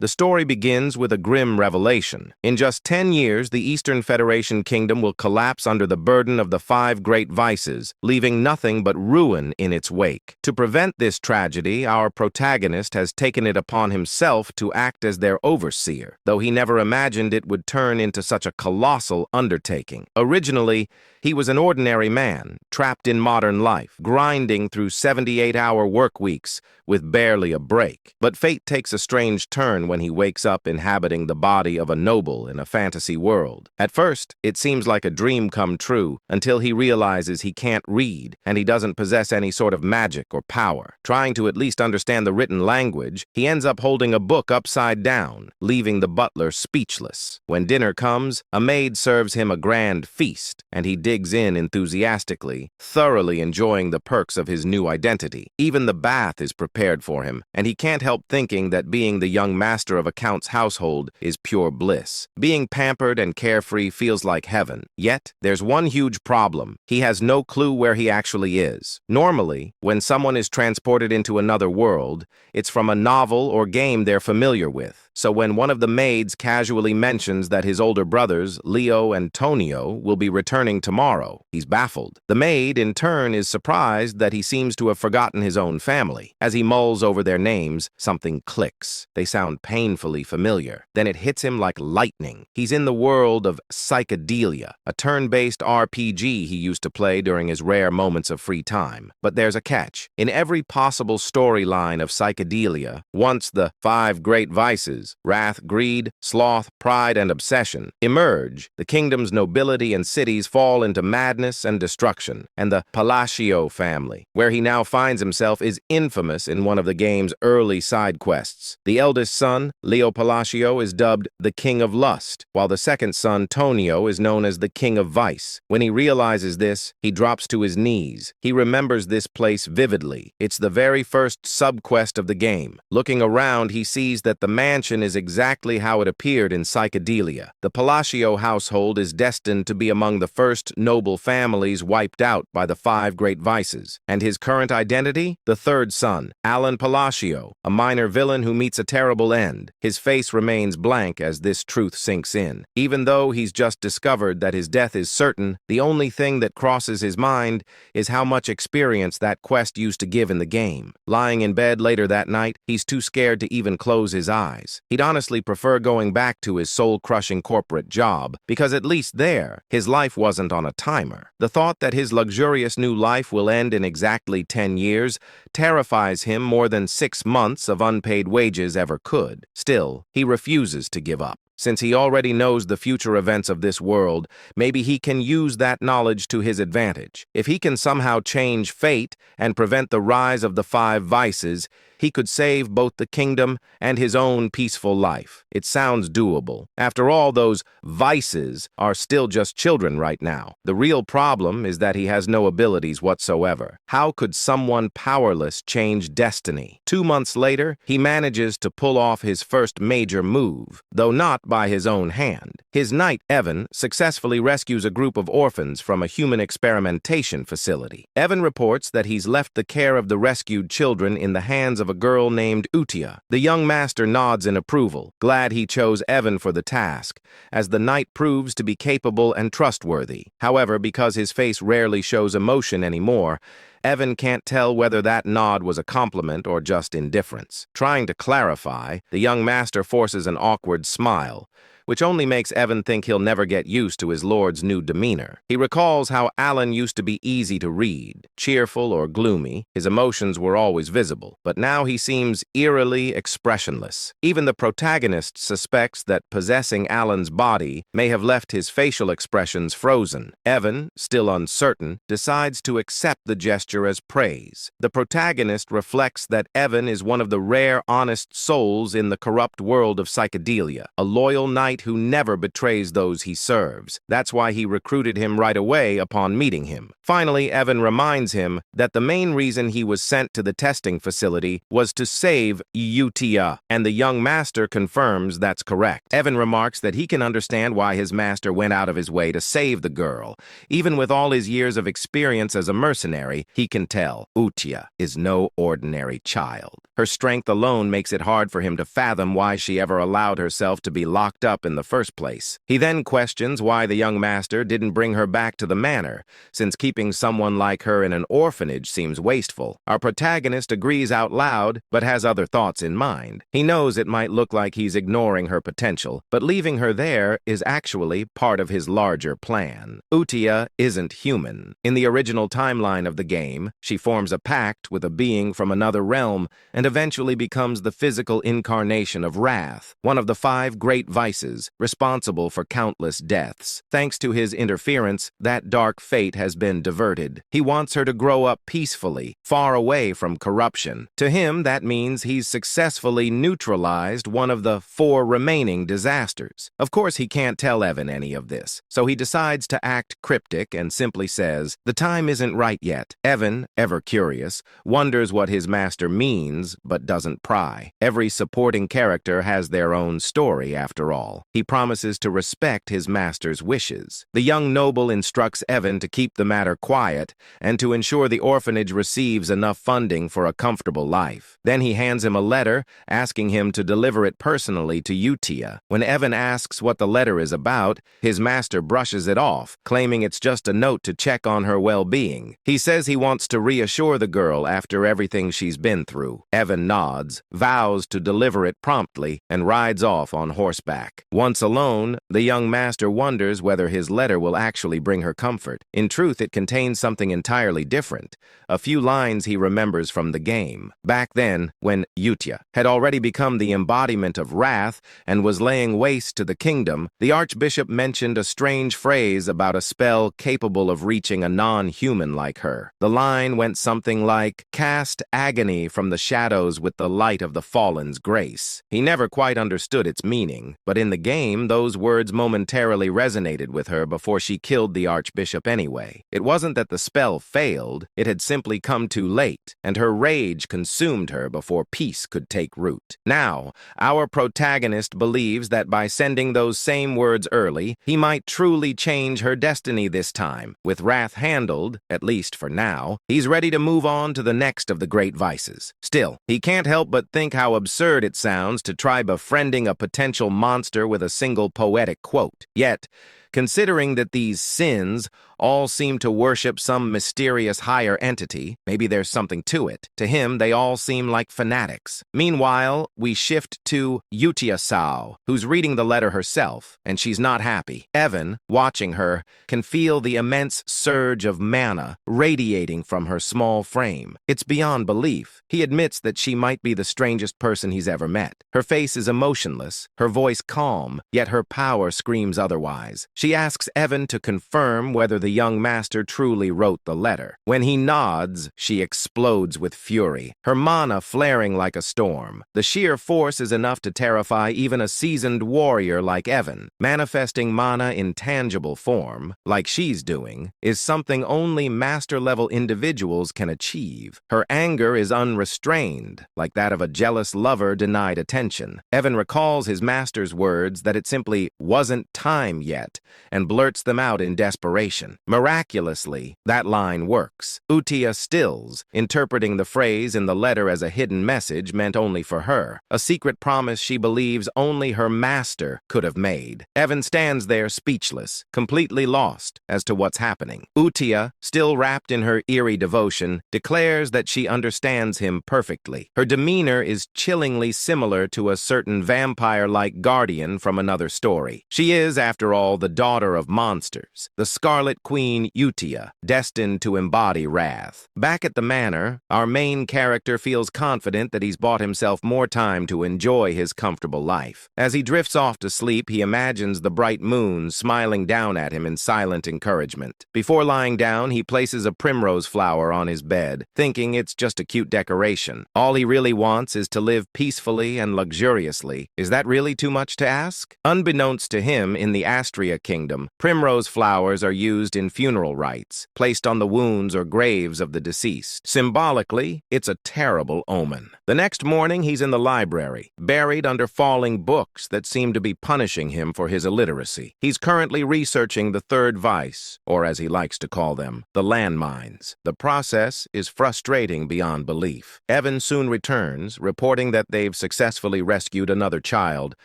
The story begins with a grim revelation. In just 10 years, the Eastern Federation Kingdom will collapse under the burden of the 5 great vices, leaving nothing but ruin in its wake. To prevent this tragedy, our protagonist has taken it upon himself to act as their overseer, though he never imagined it would turn into such a colossal undertaking. Originally, he was an ordinary man, trapped in modern life, grinding through 78-hour work weeks with barely a break. But fate takes a strange turn when he wakes up inhabiting the body of a noble in a fantasy world. At first, it seems like a dream come true until he realizes he can't read and he doesn't possess any sort of magic or power. Trying to at least understand the written language, he ends up holding a book upside down, leaving the butler speechless. When dinner comes, a maid serves him a grand feast, and he digs in enthusiastically, thoroughly enjoying the perks of his new identity. Even the bath is prepared for him, and he can't help thinking that being the young master of a count's household is pure bliss. Being pampered and carefree feels like heaven. Yet, there's one huge problem. He has no clue where he actually is. Normally, when someone is transported into another world, it's from a novel or game they're familiar with. So when one of the maids casually mentions that his older brothers, Leo and Tonio, will be returning tomorrow, he's baffled. The maid, in turn, is surprised that he seems to have forgotten his own family. As he mulls over their names, something clicks. They sound painfully familiar. Then it hits him like lightning. He's in the world of Psychedelia, a turn-based RPG he used to play during his rare moments of free time. But there's a catch. In every possible storyline of Psychedelia, once the 5 great vices, wrath, greed, sloth, pride, and obsession, emerge, the kingdom's nobility and cities fall into madness and destruction, and the Palacio family, where he now finds himself, is infamous in one of the game's early side quests. The eldest son, Leo Palacio, is dubbed the King of Lust, while the second son, Tonio, is known as the King of Vice. When he realizes this, he drops to his knees. He remembers this place vividly. It's the very first sub-quest of the game. Looking around, he sees that the mansion is exactly how it appeared in Psychedelia. The Palacio household is destined to be among the first noble families wiped out by the 5 great vices. And his current identity? The third son, Alan Palacio, a minor villain who meets a terrible end. His face remains blank as this truth sinks in. Even though he's just discovered that his death is certain, the only thing that crosses his mind is how much experience that quest used to give in the game. Lying in bed later that night, he's too scared to even close his eyes. He'd honestly prefer going back to his soul-crushing corporate job, because at least there, his life wasn't on a timer. The thought that his luxurious new life will end in exactly 10 years terrifies him more than 6 months of unpaid wages ever could. Still, he refuses to give up. Since he already knows the future events of this world, maybe he can use that knowledge to his advantage. If he can somehow change fate and prevent the rise of the 5 vices, he could save both the kingdom and his own peaceful life. It sounds doable. After all, those vices are still just children right now. The real problem is that he has no abilities whatsoever. How could someone powerless change destiny? 2 months later, he manages to pull off his first major move, though not by his own hand. His knight, Evan, successfully rescues a group of orphans from a human experimentation facility. Evan reports that he's left the care of the rescued children in the hands of a girl named Utia. The young master nods in approval, glad he chose Evan for the task, as the knight proves to be capable and trustworthy. However, because his face rarely shows emotion anymore, Evan can't tell whether that nod was a compliment or just indifference. Trying to clarify, the young master forces an awkward smile, which only makes Evan think he'll never get used to his lord's new demeanor. He recalls how Alan used to be easy to read, cheerful or gloomy. His emotions were always visible, but now he seems eerily expressionless. Even the protagonist suspects that possessing Alan's body may have left his facial expressions frozen. Evan, still uncertain, decides to accept the gesture as praise. The protagonist reflects that Evan is one of the rare honest souls in the corrupt world of Psychedelia, a loyal knight who never betrays those he serves. That's why he recruited him right away upon meeting him. Finally, Evan reminds him that the main reason he was sent to the testing facility was to save Utia, and the young master confirms that's correct. Evan remarks that he can understand why his master went out of his way to save the girl. Even with all his years of experience as a mercenary, he can tell Utia is no ordinary child. Her strength alone makes it hard for him to fathom why she ever allowed herself to be locked up in the first place. He then questions why the young master didn't bring her back to the manor, since keeping someone like her in an orphanage seems wasteful. Our protagonist agrees out loud, but has other thoughts in mind. He knows it might look like he's ignoring her potential, but leaving her there is actually part of his larger plan. Utia isn't human. In the original timeline of the game, she forms a pact with a being from another realm and eventually becomes the physical incarnation of wrath, one of the 5 great vices responsible for countless deaths. Thanks to his interference, that dark fate has been diverted. He wants her to grow up peacefully, far away from corruption. To him, that means he's successfully neutralized one of the 4 remaining disasters. Of course, he can't tell Evan any of this, so he decides to act cryptic and simply says, "The time isn't right yet." Evan, ever curious, wonders what his master means, but doesn't pry. Every supporting character has their own story, after all. He promises to respect his master's wishes. The young noble instructs Evan to keep the matter quiet and to ensure the orphanage receives enough funding for a comfortable life. Then he hands him a letter, asking him to deliver it personally to Utia. When Evan asks what the letter is about, his master brushes it off, claiming it's just a note to check on her well-being. He says he wants to reassure the girl after everything she's been through. Evan nods, vows to deliver it promptly, and rides off on horseback. Once alone, the young master wonders whether his letter will actually bring her comfort. In truth, it contains something entirely different, a few lines he remembers from the game. Back then, when Utia had already become the embodiment of wrath and was laying waste to the kingdom, the archbishop mentioned a strange phrase about a spell capable of reaching a non-human like her. The line went something like, "Cast agony from the shadows with the light of the fallen's grace." He never quite understood its meaning, but in the game, those words momentarily resonated with her before she killed the archbishop anyway. It wasn't that the spell failed, it had simply come too late, and her rage consumed her before peace could take root. Now, our protagonist believes that by sending those same words early, he might truly change her destiny this time. With wrath handled, at least for now, he's ready to move on to the next of the great vices. Still, he can't help but think how absurd it sounds to try befriending a potential monster with a single poetic quote. Yet, considering that these sins all seem to worship some mysterious higher entity, maybe there's something to it. To him, they all seem like fanatics. Meanwhile, we shift to Utia Sao, who's reading the letter herself, and she's not happy. Evan, watching her, can feel the immense surge of mana radiating from her small frame. It's beyond belief. He admits that she might be the strangest person he's ever met. Her face is emotionless, her voice calm, yet her power screams otherwise. She asks Evan to confirm whether the young master truly wrote the letter. When he nods, she explodes with fury, her mana flaring like a storm. The sheer force is enough to terrify even a seasoned warrior like Evan. Manifesting mana in tangible form, like she's doing, is something only master-level individuals can achieve. Her anger is unrestrained, like that of a jealous lover denied attention. Evan recalls his master's words that it simply wasn't time yet, and blurts them out in desperation. Miraculously, that line works. Utia stills, interpreting the phrase in the letter as a hidden message meant only for her, a secret promise she believes only her master could have made. Evan stands there speechless, completely lost as to what's happening. Utia, still wrapped in her eerie devotion, declares that she understands him perfectly. Her demeanor is chillingly similar to a certain vampire-like guardian from another story. She is, after all, the daughter of monsters, the Scarlet Queen Utia, destined to embody wrath. Back at the manor, our main character feels confident that he's bought himself more time to enjoy his comfortable life. As he drifts off to sleep, he imagines the bright moon smiling down at him in silent encouragement. Before lying down, he places a primrose flower on his bed, thinking it's just a cute decoration. All he really wants is to live peacefully and luxuriously. Is that really too much to ask? Unbeknownst to him, in the Astria kingdom, primrose flowers are used in funeral rites, placed on the wounds or graves of the deceased. Symbolically, it's a terrible omen. The next morning, he's in the library, buried under falling books that seem to be punishing him for his illiteracy. He's currently researching the third vice, or as he likes to call them, the landmines. The process is frustrating beyond belief. Evan soon returns, reporting that they've successfully rescued another child,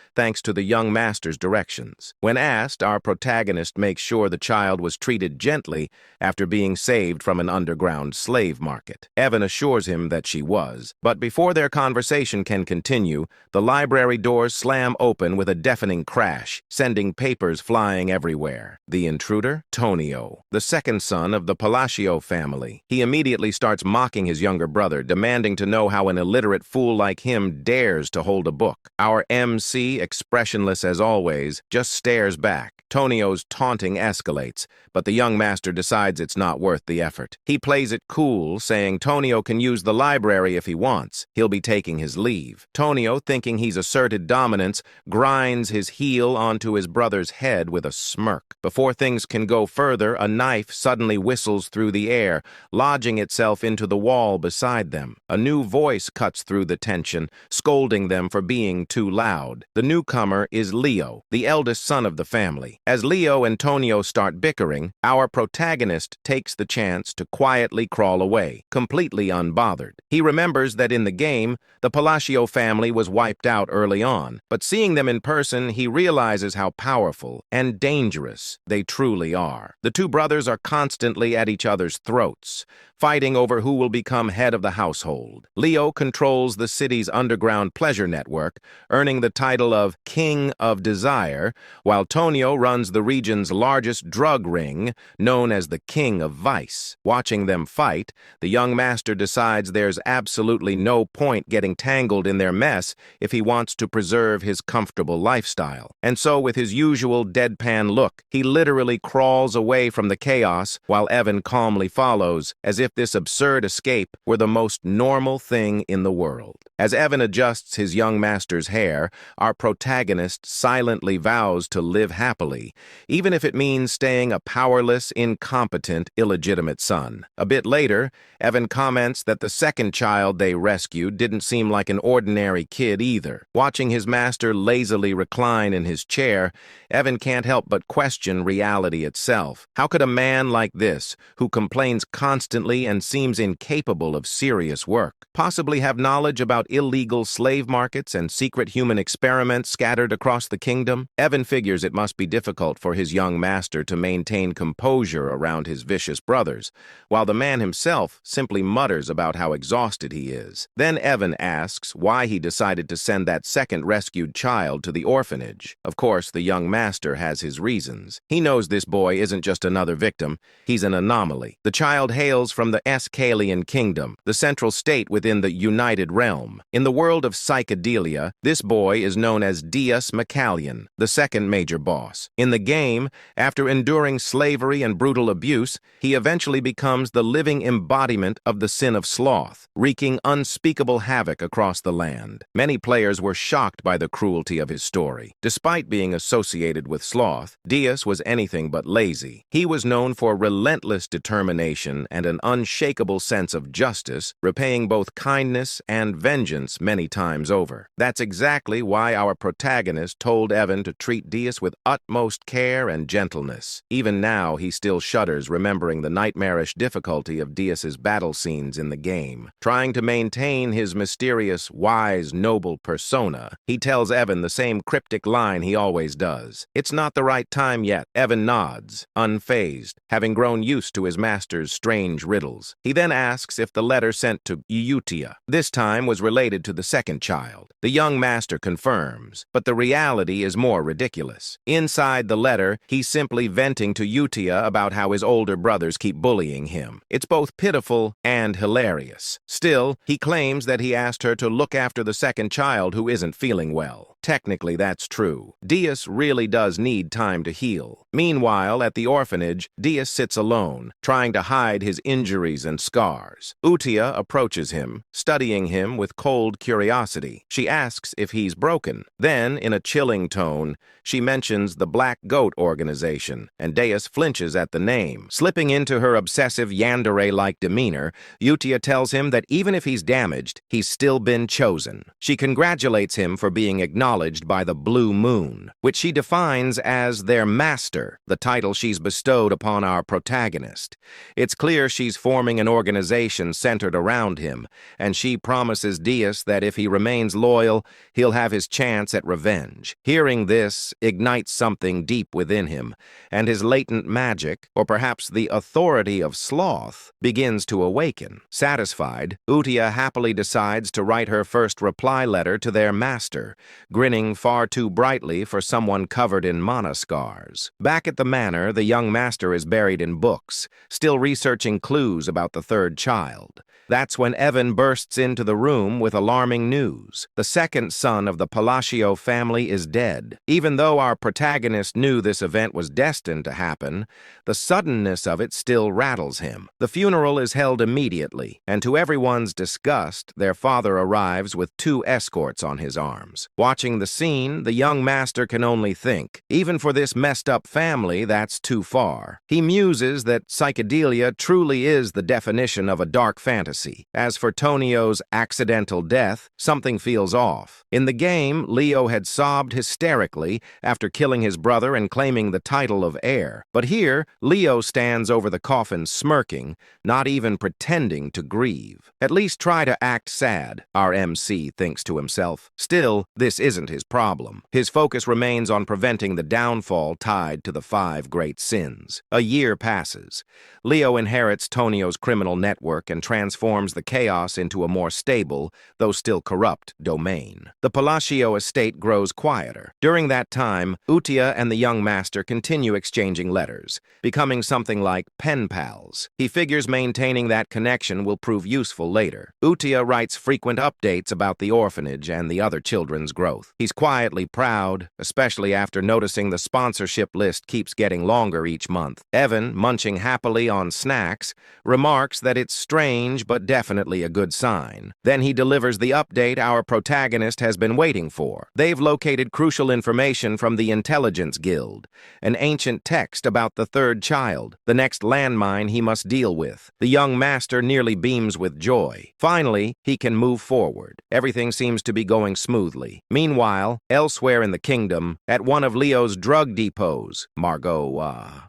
thanks to the young master's directions. When asked, our protagonist makes sure the child was treated gently after being saved from an underground slave market. Evan assures him that she was, but before their conversation can continue, the library doors slam open with a deafening crash, sending papers flying everywhere. The intruder? Tonio, the second son of the Palacio family. He immediately starts mocking his younger brother, demanding to know how an illiterate fool like him dares to hold a book. Our MC, expressionless as always, just stares back. Tonio's taunting escalates, but the young master decides it's not worth the effort. He plays it cool, saying Tonio can use the library if he wants. He'll be taking his leave. Tonio, thinking he's asserted dominance, grinds his heel onto his brother's head with a smirk. Before things can go further, a knife suddenly whistles through the air, lodging itself into the wall beside them. A new voice cuts through the tension, scolding them for being too loud. The newcomer is Leo, the eldest son of the family. As Leo and Tonio start bickering, our protagonist takes the chance to quietly crawl away, completely unbothered. He remembers that in the game, the Palacio family was wiped out early on, but seeing them in person, he realizes how powerful and dangerous they truly are. The two brothers are constantly at each other's throats, fighting over who will become head of the household. Leo controls the city's underground pleasure network, earning the title of King of Desire, while Tonio runs the region's largest drug ring, known as the King of Vice. Watching them fight, the young master decides there's absolutely no point getting tangled in their mess if he wants to preserve his comfortable lifestyle. And so, with his usual deadpan look, he literally crawls away from the chaos while Evan calmly follows, as if this absurd escape were the most normal thing in the world. As Evan adjusts his young master's hair, our protagonist silently vows to live happily, even if it means staying a powerless, incompetent, illegitimate son. A bit later, Evan comments that the second child they rescued didn't seem like an ordinary kid either. Watching his master lazily recline in his chair, Evan can't help but question reality itself. How could a man like this, who complains constantly and seems incapable of serious work, possibly have knowledge about illegal slave markets and secret human experiments scattered across the kingdom? Evan figures it must be difficult for his young master to maintain composure around his vicious brothers, while the man himself simply mutters about how exhausted he is. Then Evan asks why he decided to send that second rescued child to the orphanage. Of course, the young master has his reasons. He knows this boy isn't just another victim, he's an anomaly. The child hails from the Escalian kingdom, the central state within the United Realm. In the world of psychedelia, this boy is known as Deus Macallion, the second major boss. In the game, after enduring slavery and brutal abuse, he eventually becomes the living embodiment of the sin of sloth, wreaking unspeakable havoc across the land. Many players were shocked by the cruelty of his story. Despite being associated with sloth, Deus was anything but lazy. He was known for relentless determination and an unshakable sense of justice, repaying both kindness and vengeance many times over. That's exactly why our protagonist told Evan to treat Deus with utmost care and gentleness. Even now, he still shudders remembering the nightmarish difficulty of Deus's battle scenes in the game. Trying to maintain his mysterious, wise, noble persona, he tells Evan the same cryptic line he always does. It's not the right time yet. Evan nods, unfazed, having grown used to his master's strange riddles. He then asks if the letter sent to Eutia this time was related to the second child. The young master confirms, but the reality is more ridiculous. Inside the letter, he's simply venting to Eutia about how his older brothers keep bullying him. It's both pitiful and hilarious. Still, he claims that he asked her to look after the second child who isn't feeling well. Technically, that's true. Deus really does need time to heal. Meanwhile, at the orphanage, Deus sits alone, trying to hide his injured injuries and scars. Utia approaches him, studying him with cold curiosity. She asks if he's broken. Then, in a chilling tone, she mentions the Black Goat organization, and Deus flinches at the name. Slipping into her obsessive yandere-like demeanor, Utia tells him that even if he's damaged, he's still been chosen. She congratulates him for being acknowledged by the Blue Moon, which she defines as their master, the title she's bestowed upon our protagonist. It's clear she's forming an organization centered around him, and she promises Deus that if he remains loyal, he'll have his chance at revenge. Hearing this ignites something deep within him, and his latent magic, or perhaps the authority of sloth, begins to awaken. Satisfied, Utia happily decides to write her first reply letter to their master, grinning far too brightly for someone covered in mana scars. Back at the manor, the young master is buried in books, still researching clues about the third child. That's when Evan bursts into the room with alarming news. The second son of the Palacio family is dead. Even though our protagonist knew this event was destined to happen, the suddenness of it still rattles him. The funeral is held immediately, and to everyone's disgust, their father arrives with 2 escorts on his arms. Watching the scene, the young master can only think, even for this messed-up family, that's too far. He muses that psychedelia truly is the definition of a dark fantasy. As for Tonio's accidental death, something feels off. In the game, Leo had sobbed hysterically after killing his brother and claiming the title of heir. But here, Leo stands over the coffin smirking, not even pretending to grieve. At least try to act sad, our MC thinks to himself. Still, this isn't his problem. His focus remains on preventing the downfall tied to the 5 great sins. A year passes. Leo inherits Tonio's criminal network and transforms the chaos into a more stable, though still corrupt, domain. The Palacio estate grows quieter. During that time, Utia and the young master continue exchanging letters, becoming something like pen pals. He figures maintaining that connection will prove useful later. Utia writes frequent updates about the orphanage and the other children's growth. He's quietly proud, especially after noticing the sponsorship list keeps getting longer each month. Evan, munching happily on snacks, remarks that it's strange but definitely a good sign. Then he delivers the update our protagonist has been waiting for. They've located crucial information from the Intelligence Guild, an ancient text about the third child, the next landmine he must deal with. The young master nearly beams with joy. Finally, he can move forward. Everything seems to be going smoothly. Meanwhile, elsewhere in the kingdom, at one of Leo's drug depots,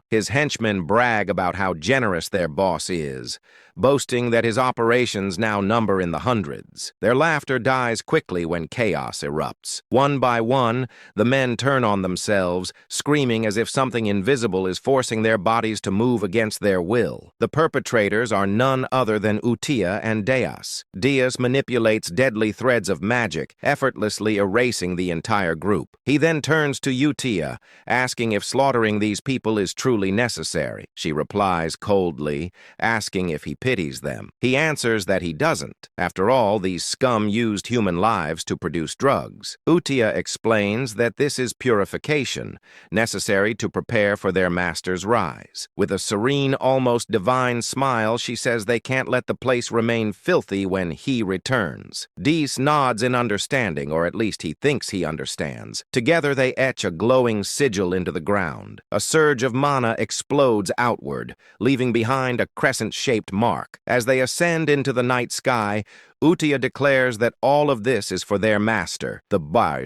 his henchmen brag about how generous their boss is, boasting that his operations now number in the hundreds. Their laughter dies quickly when chaos erupts. One by one, the men turn on themselves, screaming as if something invisible is forcing their bodies to move against their will. The perpetrators are none other than Utia and Deus. Deus manipulates deadly threads of magic, effortlessly erasing the entire group. He then turns to Utia, asking if slaughtering these people is truly necessary. She replies coldly, asking if he pities them. He answers that he doesn't. After all, these scum used human lives to produce drugs. Utia explains that this is purification, necessary to prepare for their master's rise. With a serene, almost divine smile, she says they can't let the place remain filthy when he returns. Dees nods in understanding, or at least he thinks he understands. Together they etch a glowing sigil into the ground. A surge of mana explodes outward, leaving behind a crescent-shaped mark. As they ascend into the night sky, Utia declares that all of this is for their master, the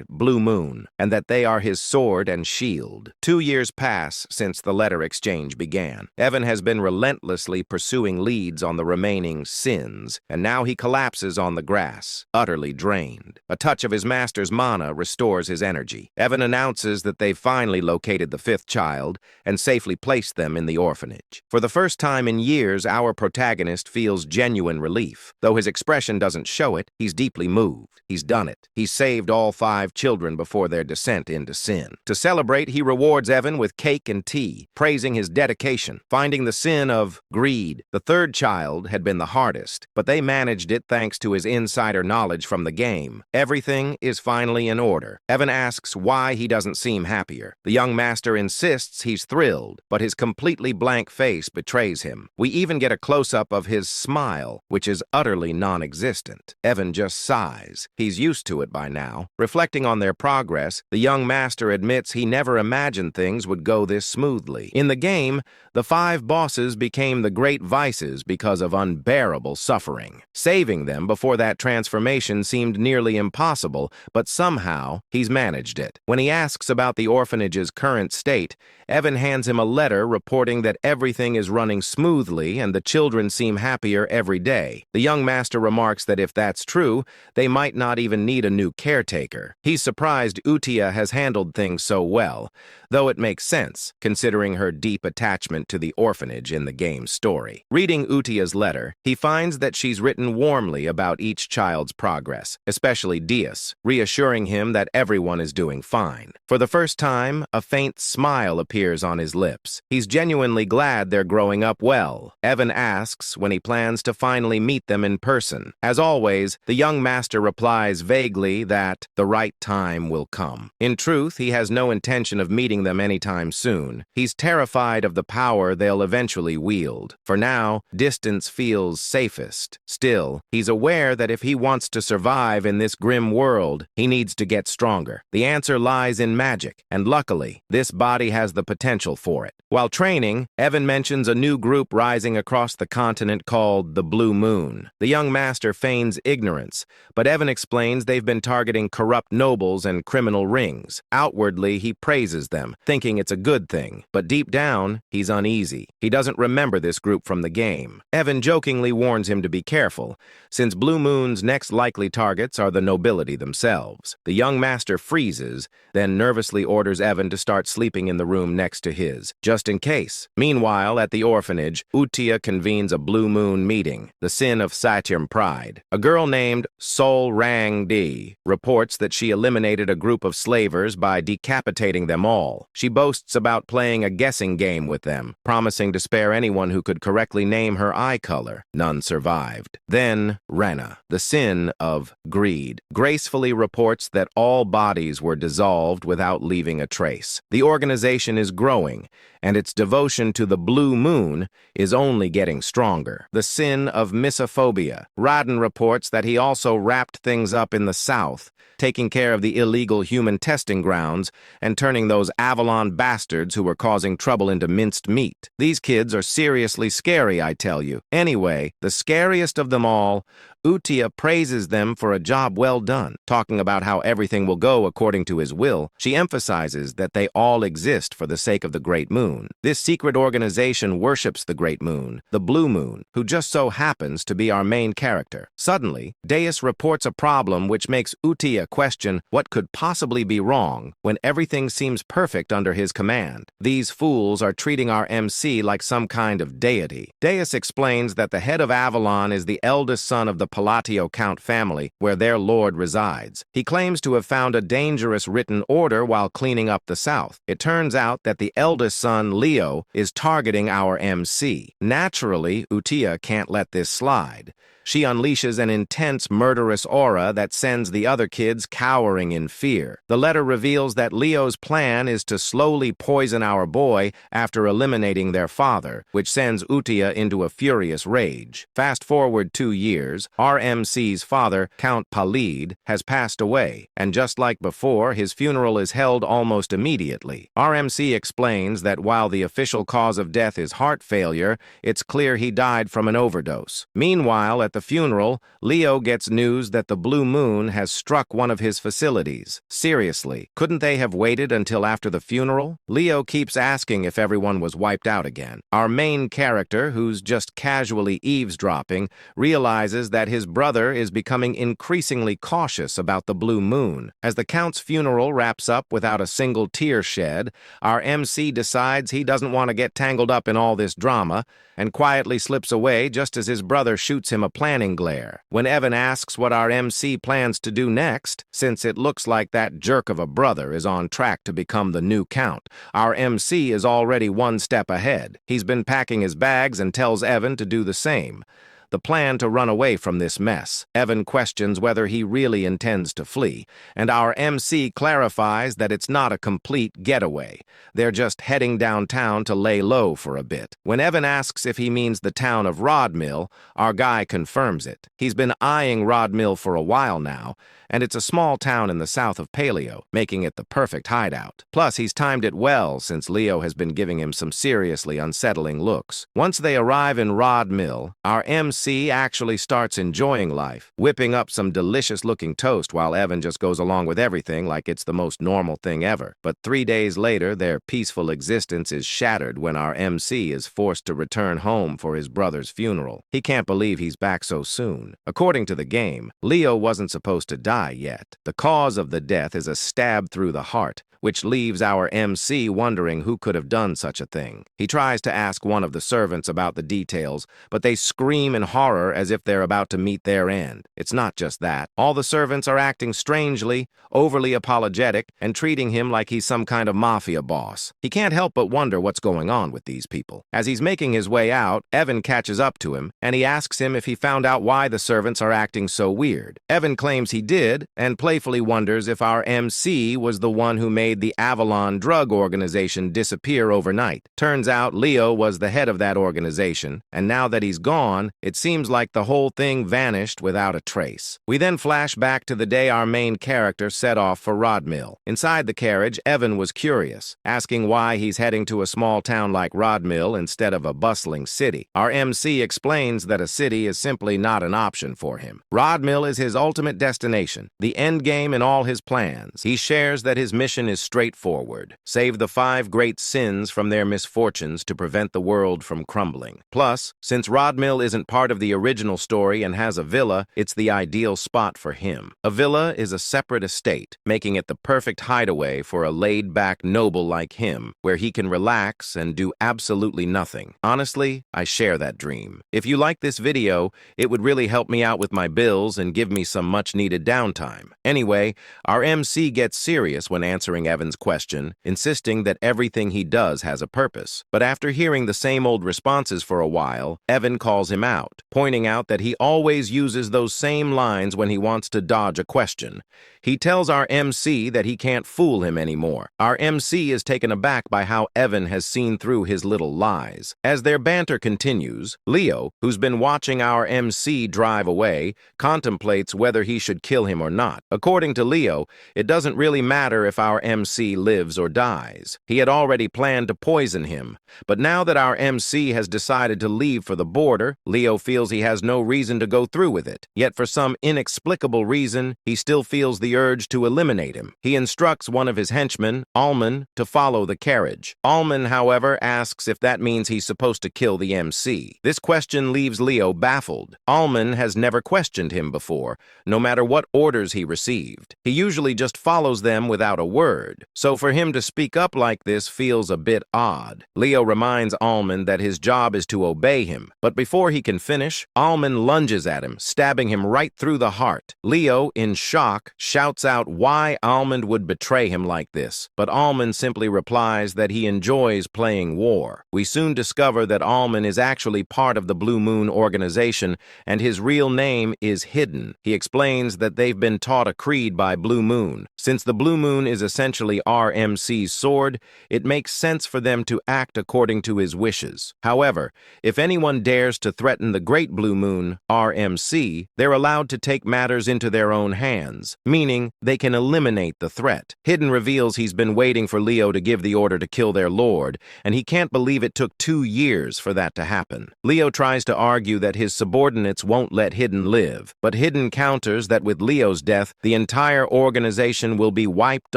Blue Moon, and that they are his sword and shield. 2 years pass since the letter exchange began. Evan has been relentlessly pursuing leads on the remaining sins, and now he collapses on the grass, utterly drained. A touch of his master's mana restores his energy. Evan announces that they've finally located the 5th child and safely placed them in the orphanage. For the first time in years, our protagonist feels genuine relief, though his expression doesn't show it, he's deeply moved. He's done it. He's saved all 5 children before their descent into sin. To celebrate, he rewards Evan with cake and tea, praising his dedication, finding the sin of greed. The 3rd child had been the hardest, but they managed it thanks to his insider knowledge from the game. Everything is finally in order. Evan asks why he doesn't seem happier. The young master insists he's thrilled, but his completely blank face betrays him. We even get a close-up of his smile, which is utterly non-existent. Evan just sighs. He's used to it by now. Reflecting on their progress, the young master admits he never imagined things would go this smoothly. In the game, the 5 bosses became the great vices because of unbearable suffering. Saving them before that transformation seemed nearly impossible, but somehow he's managed it. When he asks about the orphanage's current state, Evan hands him a letter reporting that everything is running smoothly and the children seem happier every day. The young master remarks that if that's true, they might not even need a new caretaker. He's surprised Utia has handled things so well, though it makes sense, considering her deep attachment to the orphanage in the game's story. Reading Utia's letter, he finds that she's written warmly about each child's progress, especially Dias, reassuring him that everyone is doing fine. For the first time, a faint smile appears on his lips. He's genuinely glad they're growing up well. Evan asks when he plans to finally meet them in person. As always, the young master replies vaguely that the right time will come. In truth, he has no intention of meeting them anytime soon. He's terrified of the power they'll eventually wield. For now, distance feels safest. Still, he's aware that if he wants to survive in this grim world, he needs to get stronger. The answer lies in magic, and luckily, this body has the potential for it. While training, Evan mentions a new group rising across the continent called the Blue Moon. The young master feigns ignorance, but Evan explains they've been targeting corrupt nobles and criminal rings. Outwardly, he praises them, thinking it's a good thing, but deep down, he's uneasy. He doesn't remember this group from the game. Evan jokingly warns him to be careful, since Blue Moon's next likely targets are the nobility themselves. The young master freezes, then nervously orders Evan to start sleeping in the room next to his, just in case. Meanwhile, at the orphanage, Utia convenes a Blue Moon meeting, the sin of Satyam pride. A girl named Sol Rang Di reports that she eliminated a group of slavers by decapitating them all. She boasts about playing a guessing game with them, promising to spare anyone who could correctly name her eye color. None survived. Then, Rena, the sin of greed, gracefully reports that all bodies were dissolved without leaving a trace. The organization is growing, and its devotion to the Blue Moon is only getting stronger. The sin of misophobia. Radin reports that he also wrapped things up in the south, taking care of the illegal human testing grounds and turning those Avalon bastards who were causing trouble into minced meat. These kids are seriously scary, I tell you. Anyway, the scariest of them all, Utia praises them for a job well done. Talking about how everything will go according to his will, she emphasizes that they all exist for the sake of the Great Moon. This secret organization worships the Great Moon, the Blue Moon, who just so happens to be our main character. Suddenly, Deus reports a problem which makes Utia question what could possibly be wrong when everything seems perfect under his command. These fools are treating our MC like some kind of deity. Deus explains that the head of Avalon is the eldest son of the Palatio Count family, where their lord resides. He claims to have found a dangerous written order while cleaning up the south. It turns out that the eldest son, Leo, is targeting our MC. Naturally, Utia can't let this slide. She unleashes an intense, murderous aura that sends the other kids cowering in fear. The letter reveals that Leo's plan is to slowly poison our boy after eliminating their father, which sends Utia into a furious rage. Fast forward 2 years, RMC's father, Count Palid, has passed away, and just like before, his funeral is held almost immediately. RMC explains that while the official cause of death is heart failure, it's clear he died from an overdose. Meanwhile, at the funeral, Leo gets news that the Blue Moon has struck one of his facilities. Seriously, couldn't they have waited until after the funeral? Leo keeps asking if everyone was wiped out again. Our main character, who's just casually eavesdropping, realizes that his brother is becoming increasingly cautious about the Blue Moon. As the Count's funeral wraps up without a single tear shed, our MC decides he doesn't want to get tangled up in all this drama and quietly slips away just as his brother shoots him a planning glare. When Evan asks what our MC plans to do next, since it looks like that jerk of a brother is on track to become the new count, our MC is already one step ahead. He's been packing his bags and tells Evan to do the same. The plan to run away from this mess. Evan questions whether he really intends to flee, and our MC clarifies that it's not a complete getaway. They're just heading downtown to lay low for a bit. When Evan asks if he means the town of Rodmill, our guy confirms it. He's been eyeing Rodmill for a while now, and it's a small town in the south of Paleo, making it the perfect hideout. Plus, he's timed it well since Leo has been giving him some seriously unsettling looks. Once they arrive in Rodmill, our MC actually starts enjoying life, whipping up some delicious-looking toast while Evan just goes along with everything like it's the most normal thing ever. But 3 days later, their peaceful existence is shattered when our MC is forced to return home for his brother's funeral. He can't believe he's back so soon. According to the game, Leo wasn't supposed to die yet. The cause of the death is a stab through the heart, which leaves our MC wondering who could have done such a thing. He tries to ask one of the servants about the details, but they scream in horror as if they're about to meet their end. It's not just that. All the servants are acting strangely, overly apologetic, and treating him like he's some kind of mafia boss. He can't help but wonder what's going on with these people. As he's making his way out, Evan catches up to him, and he asks him if he found out why the servants are acting so weird. Evan claims he did, and playfully wonders if our MC was the one who made the Avalon drug organization disappear overnight. Turns out Leo was the head of that organization, and now that he's gone, it seems like the whole thing vanished without a trace. We then flash back to the day our main character set off for Rodmill. Inside the carriage, Evan was curious, asking why he's heading to a small town like Rodmill instead of a bustling city. Our MC explains that a city is simply not an option for him. Rodmill is his ultimate destination, the end game in all his plans. He shares that his mission is straightforward: save the 5 great sins from their misfortunes to prevent the world from crumbling. Plus, since Rodmill isn't part of the original story and has a villa, it's the ideal spot for him. A villa is a separate estate, making it the perfect hideaway for a laid-back noble like him, where he can relax and do absolutely nothing. Honestly, I share that dream. If you like this video, it would really help me out with my bills and give me some much-needed downtime. Anyway, our MC gets serious when answering Evan's question, insisting that everything he does has a purpose. But after hearing the same old responses for a while, Evan calls him out, pointing out that he always uses those same lines when he wants to dodge a question. He tells our MC that he can't fool him anymore. Our MC is taken aback by how Evan has seen through his little lies. As their banter continues, Leo, who's been watching our MC drive away, contemplates whether he should kill him or not. According to Leo, it doesn't really matter if our MC lives or dies. He had already planned to poison him, but now that our MC has decided to leave for the border, Leo feels he has no reason to go through with it. Yet for some inexplicable reason, he still feels the urge to eliminate him. He instructs one of his henchmen, Alman, to follow the carriage. Alman, however, asks if that means he's supposed to kill the MC. This question leaves Leo baffled. Alman has never questioned him before, no matter what orders he received. He usually just follows them without a word, so for him to speak up like this feels a bit odd. Leo reminds Alman that his job is to obey him, but before he can finish, Alman lunges at him, stabbing him right through the heart. Leo, in shock, shouts out why Alman would betray him like this, but Alman simply replies that he enjoys playing war. We soon discover that Alman is actually part of the Blue Moon organization, and his real name is Hidden. He explains that they've been taught a creed by Blue Moon. Since the Blue Moon is essentially RMC's sword, it makes sense for them to act according to his wishes. However, if anyone dares to threaten the Great Blue Moon, RMC, they're allowed to take matters into their own hands, meaning they can eliminate the threat. Hidden reveals he's been waiting for Leo to give the order to kill their lord, and he can't believe it took 2 years for that to happen. Leo tries to argue that his subordinates won't let Hidden live, but Hidden counters that with Leo's death, the entire organization will be wiped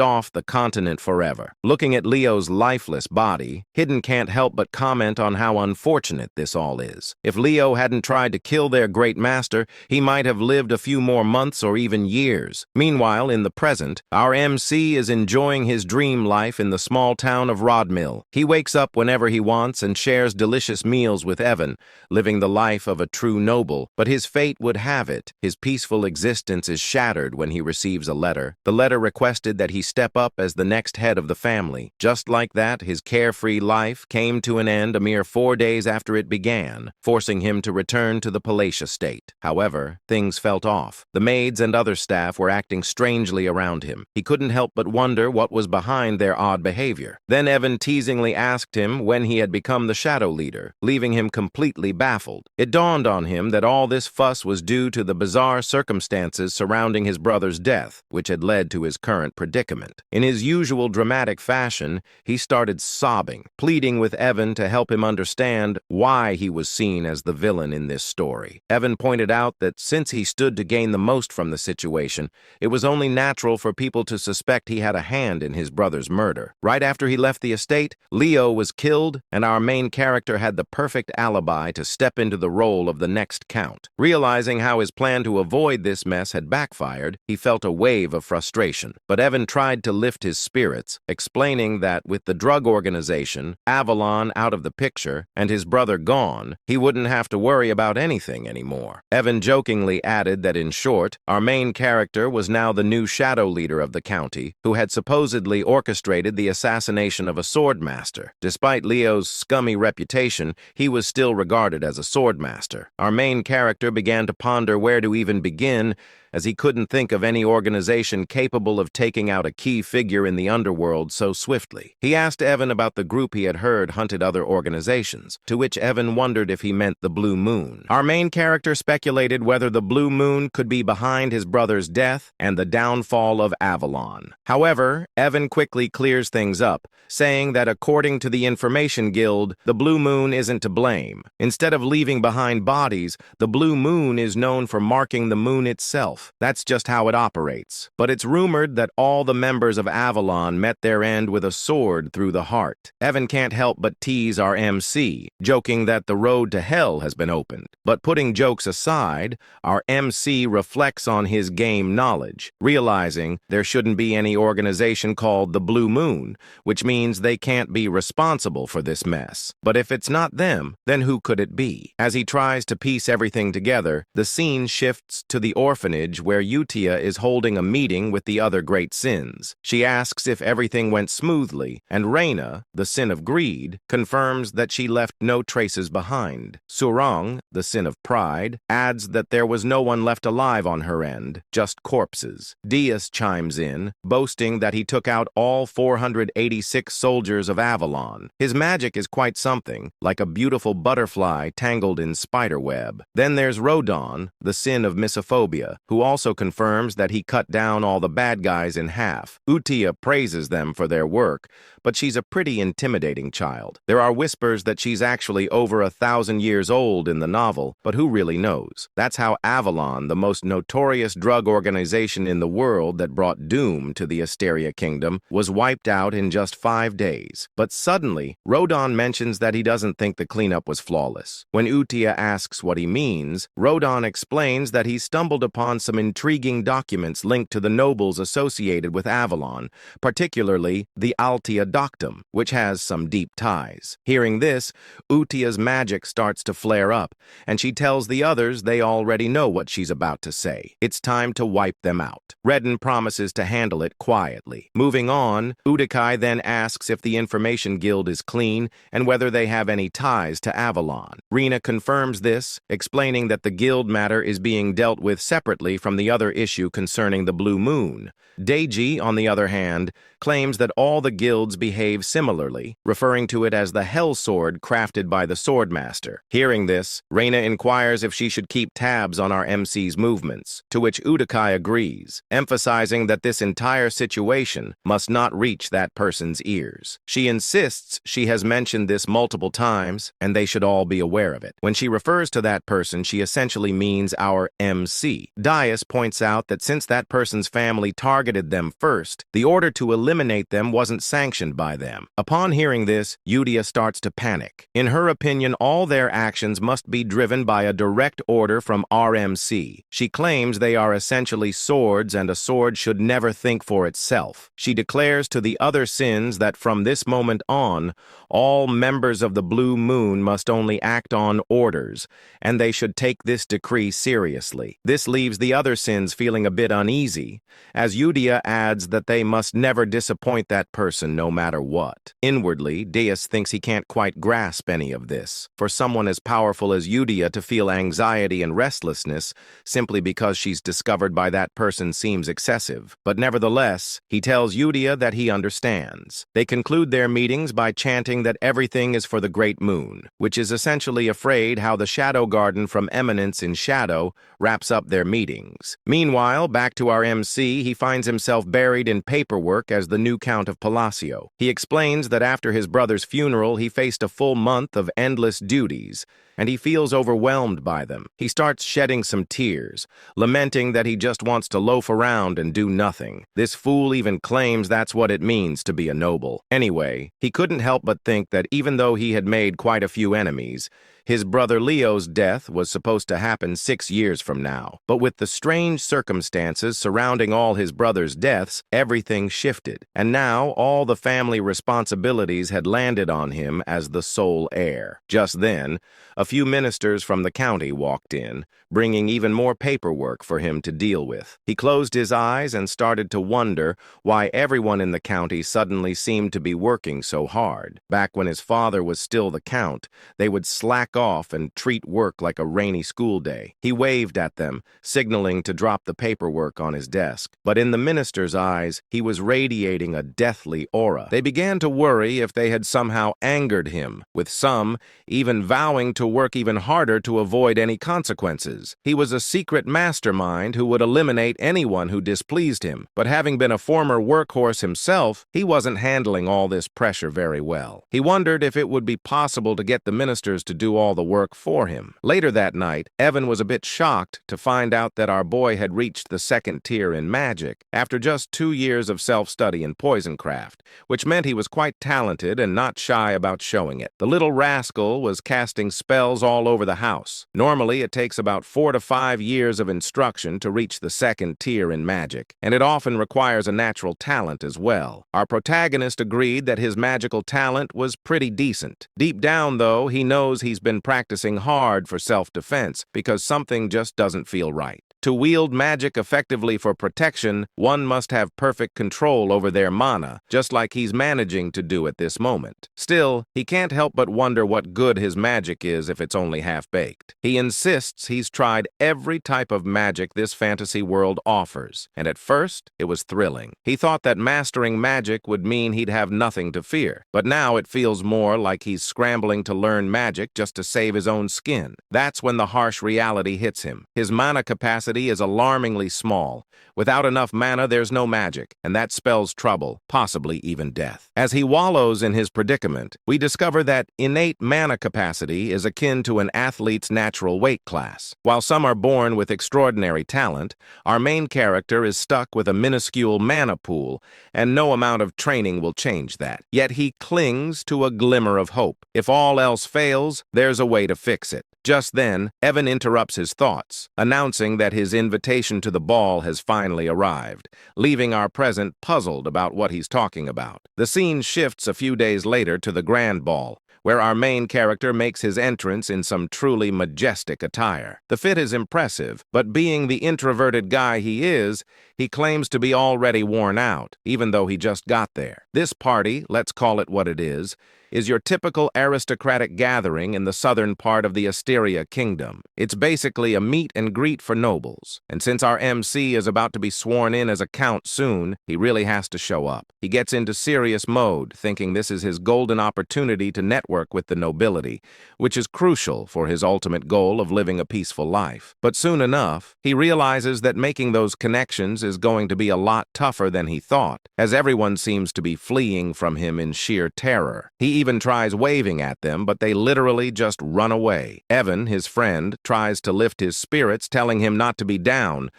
off the continent forever. Looking at Leo's lifeless body, Hidden can't help but comment on how unfortunate this all is. If Leo hadn't tried to kill their great master, he might have lived a few more months or even years. Meanwhile, Meanwhile, in the present, our MC is enjoying his dream life in the small town of Rodmill. He wakes up whenever he wants and shares delicious meals with Evan, living the life of a true noble. But his fate would have it, his peaceful existence is shattered when he receives a letter. The letter requested that he step up as the next head of the family. Just like that, his carefree life came to an end a mere 4 days after it began, forcing him to return to the palatial state. However, things felt off. The maids and other staff were acting strangely around him. He couldn't help but wonder what was behind their odd behavior. Then Evan teasingly asked him when he had become the shadow leader, leaving him completely baffled. It dawned on him that all this fuss was due to the bizarre circumstances surrounding his brother's death, which had led to his current predicament. In his usual dramatic fashion, he started sobbing, pleading with Evan to help him understand why he was seen as the villain in this story. Evan pointed out that since he stood to gain the most from the situation, it was only natural for people to suspect he had a hand in his brother's murder. Right after he left the estate, Leo was killed, and our main character had the perfect alibi to step into the role of the next count. Realizing how his plan to avoid this mess had backfired, he felt a wave of frustration. But Evan tried to lift his spirits, explaining that with the drug organization, Avalon out of the picture, and his brother gone, he wouldn't have to worry about anything anymore. Evan jokingly added that in short, our main character was now the new shadow leader of the county, who had supposedly orchestrated the assassination of a swordmaster. Despite Leo's scummy reputation, he was still regarded as a swordmaster. Our main character began to ponder where to even begin, as he couldn't think of any organization capable of taking out a key figure in the underworld so swiftly. He asked Evan about the group he had heard hunted other organizations, to which Evan wondered if he meant the Blue Moon. Our main character speculated whether the Blue Moon could be behind his brother's death and the downfall of Avalon. However, Evan quickly clears things up, saying that according to the Information Guild, the Blue Moon isn't to blame. Instead of leaving behind bodies, the Blue Moon is known for marking the moon itself. That's just how it operates. But it's rumored that all the members of Avalon met their end with a sword through the heart. Evan can't help but tease our MC, joking that the road to hell has been opened. But putting jokes aside, our MC reflects on his game knowledge, realizing there shouldn't be any organization called the Blue Moon, which means they can't be responsible for this mess. But if it's not them, then who could it be? As he tries to piece everything together, the scene shifts to the orphanage where Utia is holding a meeting with the other great sins. She asks if everything went smoothly, and Reina, the sin of greed, confirms that she left no traces behind. Surang, the sin of pride, adds that there was no one left alive on her end, just corpses. Diaz chimes in, boasting that he took out all 486 soldiers of Avalon. His magic is quite something, like a beautiful butterfly tangled in spiderweb. Then there's Rodon, the sin of misophobia, who also confirms that he cut down all the bad guys in half. Utia praises them for their work, but she's a pretty intimidating child. There are whispers that she's actually over 1,000 years old in the novel, but who really knows? That's how Avalon, the most notorious drug organization in the world that brought doom to the Asteria Kingdom, was wiped out in just 5 days. But suddenly, Rodon mentions that he doesn't think the cleanup was flawless. When Utia asks what he means, Rodon explains that he stumbled upon some intriguing documents linked to the nobles associated with Avalon, particularly the Altia Doctum, which has some deep ties. Hearing this, Utia's magic starts to flare up, and she tells the others they already know what she's about to say. It's time to wipe them out. Redden promises to handle it quietly. Moving on, Udikai then asks if the Information Guild is clean and whether they have any ties to Avalon. Rena confirms this, explaining that the guild matter is being dealt with separately from the other issue concerning the Blue Moon. Deiji, on the other hand, claims that all the guilds behave similarly, referring to it as the Hell Sword crafted by the Swordmaster. Hearing this, Reina inquires if she should keep tabs on our MC's movements, to which Udikai agrees, emphasizing that this entire situation must not reach that person's ears. She insists she has mentioned this multiple times, and they should all be aware of it. When she refers to that person, she essentially means our MC. Dias points out that since that person's family targeted them first, the order to eliminate eliminate them wasn't sanctioned by them. Upon hearing this, Yudia starts to panic. In her opinion, all their actions must be driven by a direct order from RMC. She claims they are essentially swords and a sword should never think for itself. She declares to the other sins that from this moment on, all members of the Blue Moon must only act on orders, and they should take this decree seriously. This leaves the other sins feeling a bit uneasy, as Yudia adds that they must never disappoint that person no matter what. Inwardly, Deus thinks he can't quite grasp any of this. For someone as powerful as Yudia to feel anxiety and restlessness simply because she's discovered by that person seems excessive. But nevertheless, he tells Yudia that he understands. They conclude their meetings by chanting that everything is for the Great Moon, which is essentially afraid how the Shadow Garden from Eminence in Shadow wraps up their meetings. Meanwhile, back to our MC, he finds himself buried in paperwork as the new Count of Palacio. He explains that after his brother's funeral, he faced a full month of endless duties, and he feels overwhelmed by them. He starts shedding some tears, lamenting that he just wants to loaf around and do nothing. This fool even claims that's what it means to be a noble. Anyway, he couldn't help but think that even though he had made quite a few enemies, his brother Leo's death was supposed to happen 6 years from now. But with the strange circumstances surrounding all his brother's deaths, everything shifted. And now all the family responsibilities had landed on him as the sole heir. Just then, a few ministers from the county walked in, bringing even more paperwork for him to deal with. He closed his eyes and started to wonder why everyone in the county suddenly seemed to be working so hard. Back when his father was still the count, they would slack off and treat work like a rainy school day. He waved at them, signaling to drop the paperwork on his desk. But in the minister's eyes, he was radiating a deathly aura. They began to worry if they had somehow angered him, with some even vowing to work even harder to avoid any consequences. He was a secret mastermind who would eliminate anyone who displeased him. But having been a former workhorse himself, he wasn't handling all this pressure very well. He wondered if it would be possible to get the ministers to do all the work for him. Later that night, Evan was a bit shocked to find out that our boy had reached the 2nd tier in magic after just 2 years of self-study in poisoncraft, which meant he was quite talented and not shy about showing it. The little rascal was casting spells all over the house. Normally, it takes about 4 to 5 years of instruction to reach the 2nd tier in magic, and it often requires a natural talent as well. Our protagonist agreed that his magical talent was pretty decent. Deep down, though, he knows he's been practicing hard for self-defense because something just doesn't feel right. To wield magic effectively for protection, one must have perfect control over their mana, just like he's managing to do at this moment. Still, he can't help but wonder what good his magic is if it's only half-baked. He insists he's tried every type of magic this fantasy world offers, and at first, it was thrilling. He thought that mastering magic would mean he'd have nothing to fear, but now it feels more like he's scrambling to learn magic just to save his own skin. That's when the harsh reality hits him. His mana capacity is alarmingly small. Without enough mana, there's no magic, and that spells trouble, possibly even death. As he wallows in his predicament, we discover that innate mana capacity is akin to an athlete's natural weight class. While some are born with extraordinary talent, our main character is stuck with a minuscule mana pool, and no amount of training will change that. Yet he clings to a glimmer of hope. If all else fails, there's a way to fix it. Just then, Evan interrupts his thoughts, announcing that his invitation to the ball has finally arrived, leaving our present puzzled about what he's talking about. The scene shifts a few days later to the grand ball, where our main character makes his entrance in some truly majestic attire. The fit is impressive, but being the introverted guy he is, he claims to be already worn out, even though he just got there. This party, let's call it what it is your typical aristocratic gathering in the southern part of the Asteria Kingdom. It's basically a meet and greet for nobles, and since our MC is about to be sworn in as a count soon, he really has to show up. He gets into serious mode, thinking this is his golden opportunity to network with the nobility, which is crucial for his ultimate goal of living a peaceful life. But soon enough, he realizes that making those connections is going to be a lot tougher than he thought, as everyone seems to be fleeing from him in sheer terror. He even tries waving at them, but they literally just run away. Evan, his friend, tries to lift his spirits, telling him not to be down,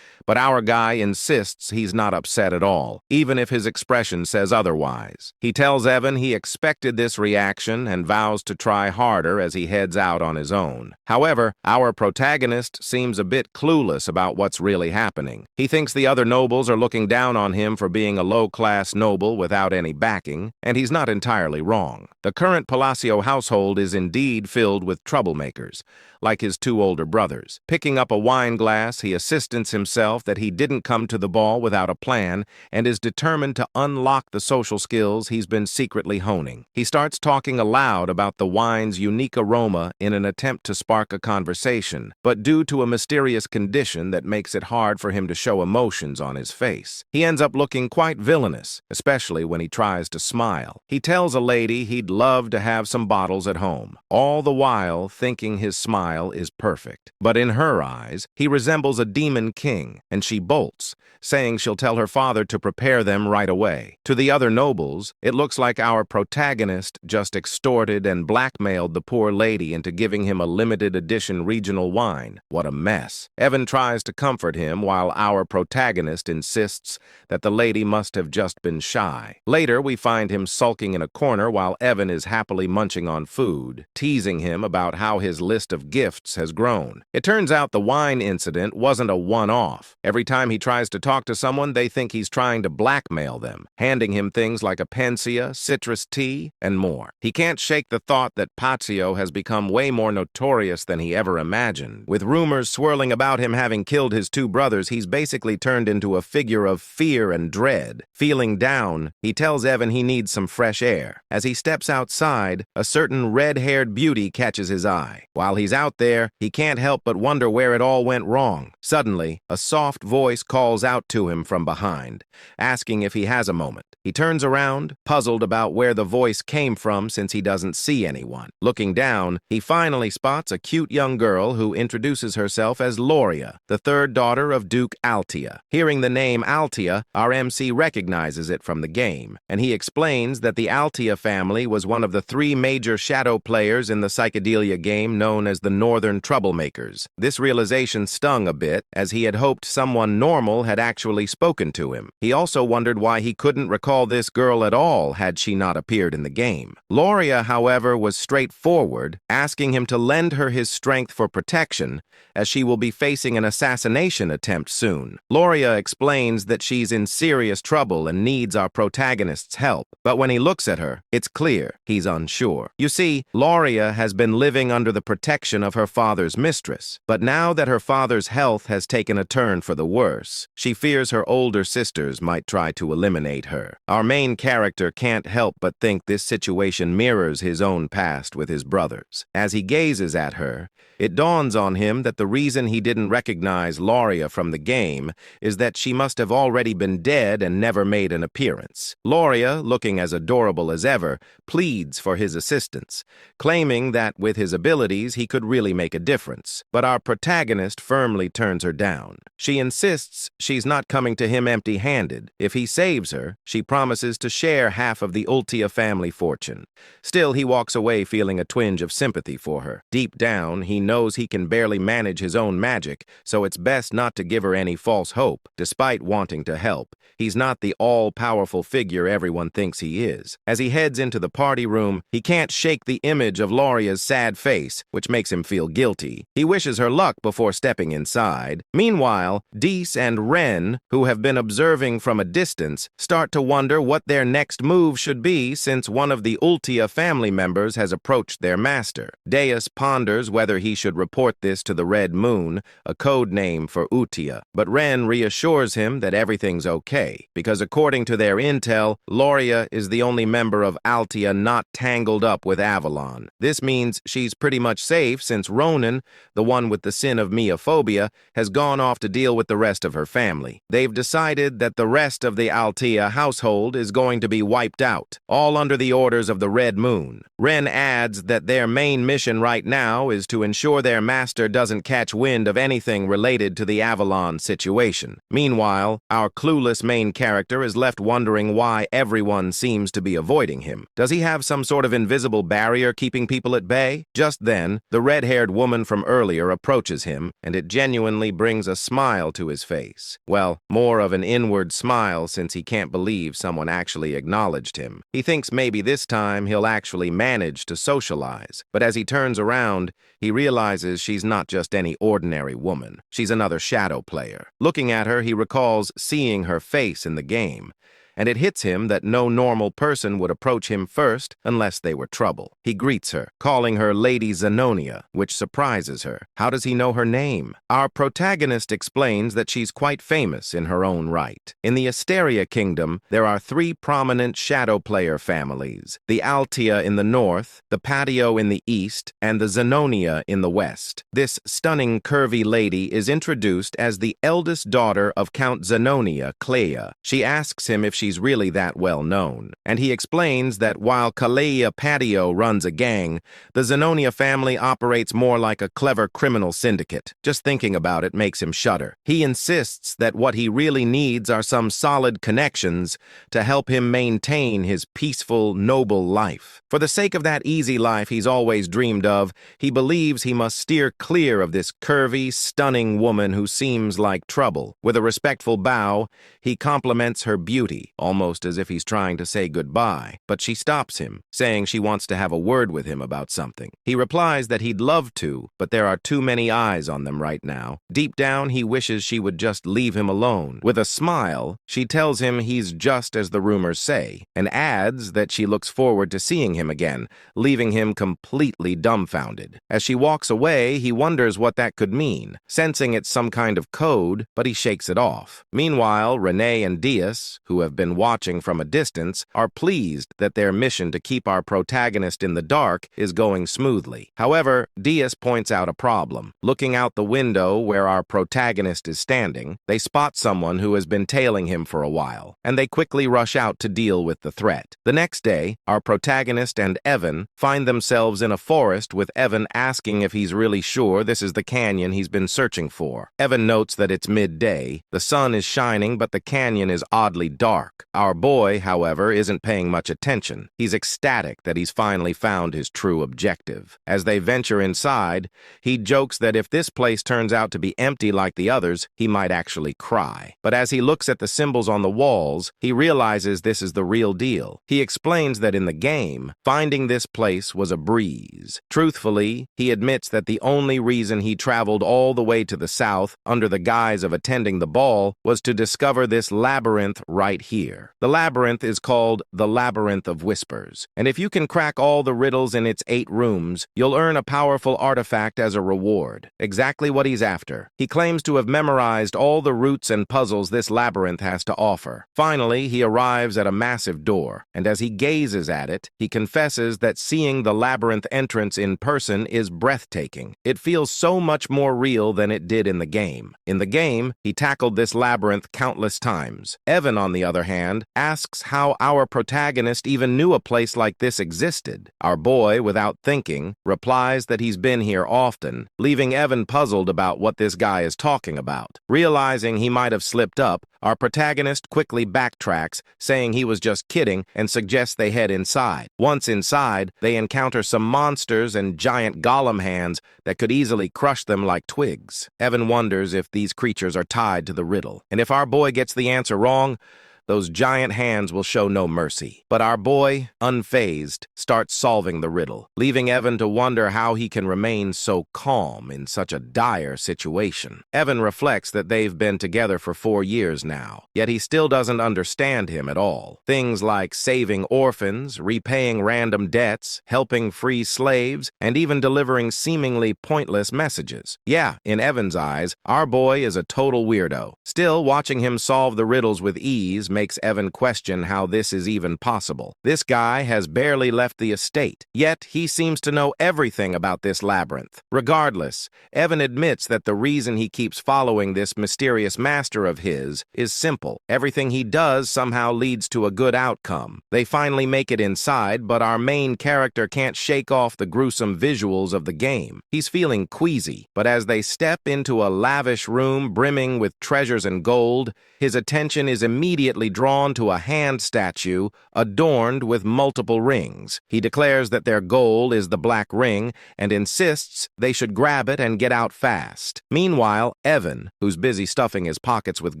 But our guy insists he's not upset at all, even if his expression says otherwise. He tells Evan he expected this reaction and vows to try harder as he heads out on his own. However, our protagonist seems a bit clueless about what's really happening. He thinks the other nobles are looking down on him for being a low-class noble without any backing, and he's not entirely wrong. The current Palacio household is indeed filled with troublemakers, like his two older brothers. Picking up a wine glass, he assistants himself that he didn't come to the ball without a plan and is determined to unlock the social skills he's been secretly honing. He starts talking aloud about the wine's unique aroma in an attempt to spark a conversation, but due to a mysterious condition that makes it hard for him to show emotions on his face, he ends up looking quite villainous, especially when he tries to smile. He tells a lady he'd love to have some bottles at home, all the while thinking his smile is perfect. But in her eyes, he resembles a demon king, and she bolts, saying she'll tell her father to prepare them right away. To the other nobles, it looks like our protagonist just extorted and blackmailed the poor lady into giving him a limited edition regional wine. What a mess. Evan tries to comfort him while our protagonist insists that the lady must have just been shy. Later, we find him sulking in a corner while Evan is happily munching on food, teasing him about how his list of gifts has grown. It turns out the wine incident wasn't a one-off. Every time he tries to talk to someone, they think he's trying to blackmail them, handing him things like a panacea, citrus tea, and more. He can't shake the thought that Patio has become way more notorious than he ever imagined. With rumors swirling about him having killed his two brothers, he's basically turned into a figure of fear and dread. Feeling down, he tells Evan he needs some fresh air. As he steps outside, a certain red-haired beauty catches his eye. While he's out there, he can't help but wonder where it all went wrong. Suddenly, a soft voice calls out to him from behind, asking if he has a moment. He turns around, puzzled about where the voice came from since he doesn't see anyone. Looking down, he finally spots a cute young girl who introduces herself as Loria, the third daughter of Duke Altia. Hearing the name Altia, our MC recognizes it from the game, and he explains that the Altia family was one of the three major shadow players in the psychedelia game known as the Northern Troublemakers. This realization stung a bit, as he had hoped someone normal had actually spoken to him. He also wondered why he couldn't recall this girl at all had she not appeared in the game. Loria, however, was straightforward, asking him to lend her his strength for protection, as she will be facing an assassination attempt soon. Loria explains that she's in serious trouble and needs our protagonist's help, but when he looks at her, it's clear he's unsure. You see, Loria has been living under the protection of her father's mistress, but now that her father's health has taken a turn for the worse, she fears her older sisters might try to eliminate her. Our main character can't help but think this situation mirrors his own past with his brothers. As he gazes at her, it dawns on him that the reason he didn't recognize Loria from the game is that she must have already been dead and never made an appearance. Loria, looking as adorable as ever, pleads for his assistance, claiming that with his abilities he could really make a difference. But our protagonist firmly turns her down. She insists she's not coming to him empty-handed. If he saves her, she promises to share half of the Ultia family fortune. Still, he walks away feeling a twinge of sympathy for her. Deep down, he knows he can barely manage his own magic, so it's best not to give her any false hope. Despite wanting to help, he's not the all-powerful figure everyone thinks he is. As he heads into the party room, he can't shake the image of Loria's sad face, which makes him feel guilty. He wishes her luck before stepping inside. Meanwhile, Deese and Ren, who have been observing from a distance, start to wonder what their next move should be since one of the Ultia family members has approached their master. Deus ponders whether he should report this to the Red Moon, a code name for Utia, but Ren reassures him that everything's okay, because according to their intel, Loria is the only member of Altia not tangled up with Avalon. This means she's pretty much safe since Ronan, the one with the sin of meophobia, has gone off to deal with the rest of her family. They've decided that the rest of the Altia household is going to be wiped out, all under the orders of the Red Moon. Ren adds that their main mission right now is to ensure their master doesn't catch wind of anything related to the Avalon situation. Meanwhile, our clueless main character is left wondering why everyone seems to be avoiding him. Does he have some sort of invisible barrier keeping people at bay? Just then, the red-haired woman from earlier approaches him, and it genuinely brings a smile smile to his face. Well, more of an inward smile since he can't believe someone actually acknowledged him. He thinks maybe this time he'll actually manage to socialize. But as he turns around, he realizes she's not just any ordinary woman. She's another shadow player. Looking at her, he recalls seeing her face in the game, and it hits him that no normal person would approach him first unless they were trouble. He greets her, calling her Lady Zenonia, which surprises her. How does he know her name? Our protagonist explains that she's quite famous in her own right. In the Asteria Kingdom, there are 3 prominent shadow player families: the Altia in the north, the Patio in the east, and the Zenonia in the west. This stunning, curvy lady is introduced as the eldest daughter of Count Zenonia, Clea. She asks him if she's really that well known, and he explains that while Clea Patio runs a gang, the Zenonia family operates more like a clever criminal syndicate. Just thinking about it makes him shudder. He insists that what he really needs are some solid connections to help him maintain his peaceful, noble life. For the sake of that easy life he's always dreamed of, he believes he must steer clear of this curvy, stunning woman who seems like trouble. With a respectful bow, he compliments her beauty, almost as if he's trying to say goodbye. But she stops him, saying she wants to have a word with him about something. He replies that he'd love to, but there are too many eyes on them right now. Deep down, he wishes she would just leave him alone. With a smile, she tells him he's just as the rumors say, and adds that she looks forward to seeing him again, leaving him completely dumbfounded. As she walks away, he wonders what that could mean, sensing it's some kind of code, but he shakes it off. Meanwhile, Renee and Diaz, who have been watching from a distance, are pleased that their mission to keep our protagonist in the dark is going smoothly. However, Diaz points out a problem. Looking out the window where our protagonist is standing, they spot someone who has been tailing him for a while, and they quickly rush out to deal with the threat. The next day, our protagonist and Evan find themselves in a forest, with Evan asking if he's really sure this is the canyon he's been searching for. Evan notes that it's midday, the sun is shining, but the canyon is oddly dark. Our boy, however, isn't paying much attention. He's ecstatic that he's finally found his true objective. As they venture inside, he jokes that if this place turns out to be empty like the others, he might actually cry. But as he looks at the symbols on the walls, he realizes this is the real deal. He explains that in the game, finding this place was a breeze. Truthfully, he admits that the only reason he traveled all the way to the south under the guise of attending the ball was to discover this labyrinth right here. The labyrinth is called the Labyrinth of Whispers, and if you can crack all the riddles in its 8 rooms, you'll earn a powerful artifact as a reward. Exactly what he's after. He claims to have memorized all the routes and puzzles this labyrinth has to offer. Finally, he arrives at a massive door, and as he gazes at it, he confesses that seeing the labyrinth entrance in person is breathtaking. It feels so much more real than it did in the game. In the game, he tackled this labyrinth countless times. Evan, on the other hand, asks how our protagonist even knew a place like this existed. Our boy, without thinking, replies that he's been here often, leaving Evan puzzled about what this guy is talking about. Realizing he might have slipped up, our protagonist quickly backtracks, saying he was just kidding, and suggests they head inside. Once inside, they encounter some monsters and giant golem hands that could easily crush them like twigs. Evan wonders if these creatures are tied to the riddle, and if our boy gets the answer wrong, those giant hands will show no mercy. But our boy, unfazed, starts solving the riddle, leaving Evan to wonder how he can remain so calm in such a dire situation. Evan reflects that they've been together for 4 years now, yet he still doesn't understand him at all. Things like saving orphans, repaying random debts, helping free slaves, and even delivering seemingly pointless messages. Yeah, in Evan's eyes, our boy is a total weirdo. Still, watching him solve the riddles with ease makes Evan question how this is even possible. This guy has barely left the estate, yet he seems to know everything about this labyrinth. Regardless, Evan admits that the reason he keeps following this mysterious master of his is simple. Everything he does somehow leads to a good outcome. They finally make it inside, but our main character can't shake off the gruesome visuals of the game. He's feeling queasy, but as they step into a lavish room brimming with treasures and gold, his attention is immediately drawn to a hand statue adorned with multiple rings. He declares that their goal is the black ring and insists they should grab it and get out fast. Meanwhile, Evan, who's busy stuffing his pockets with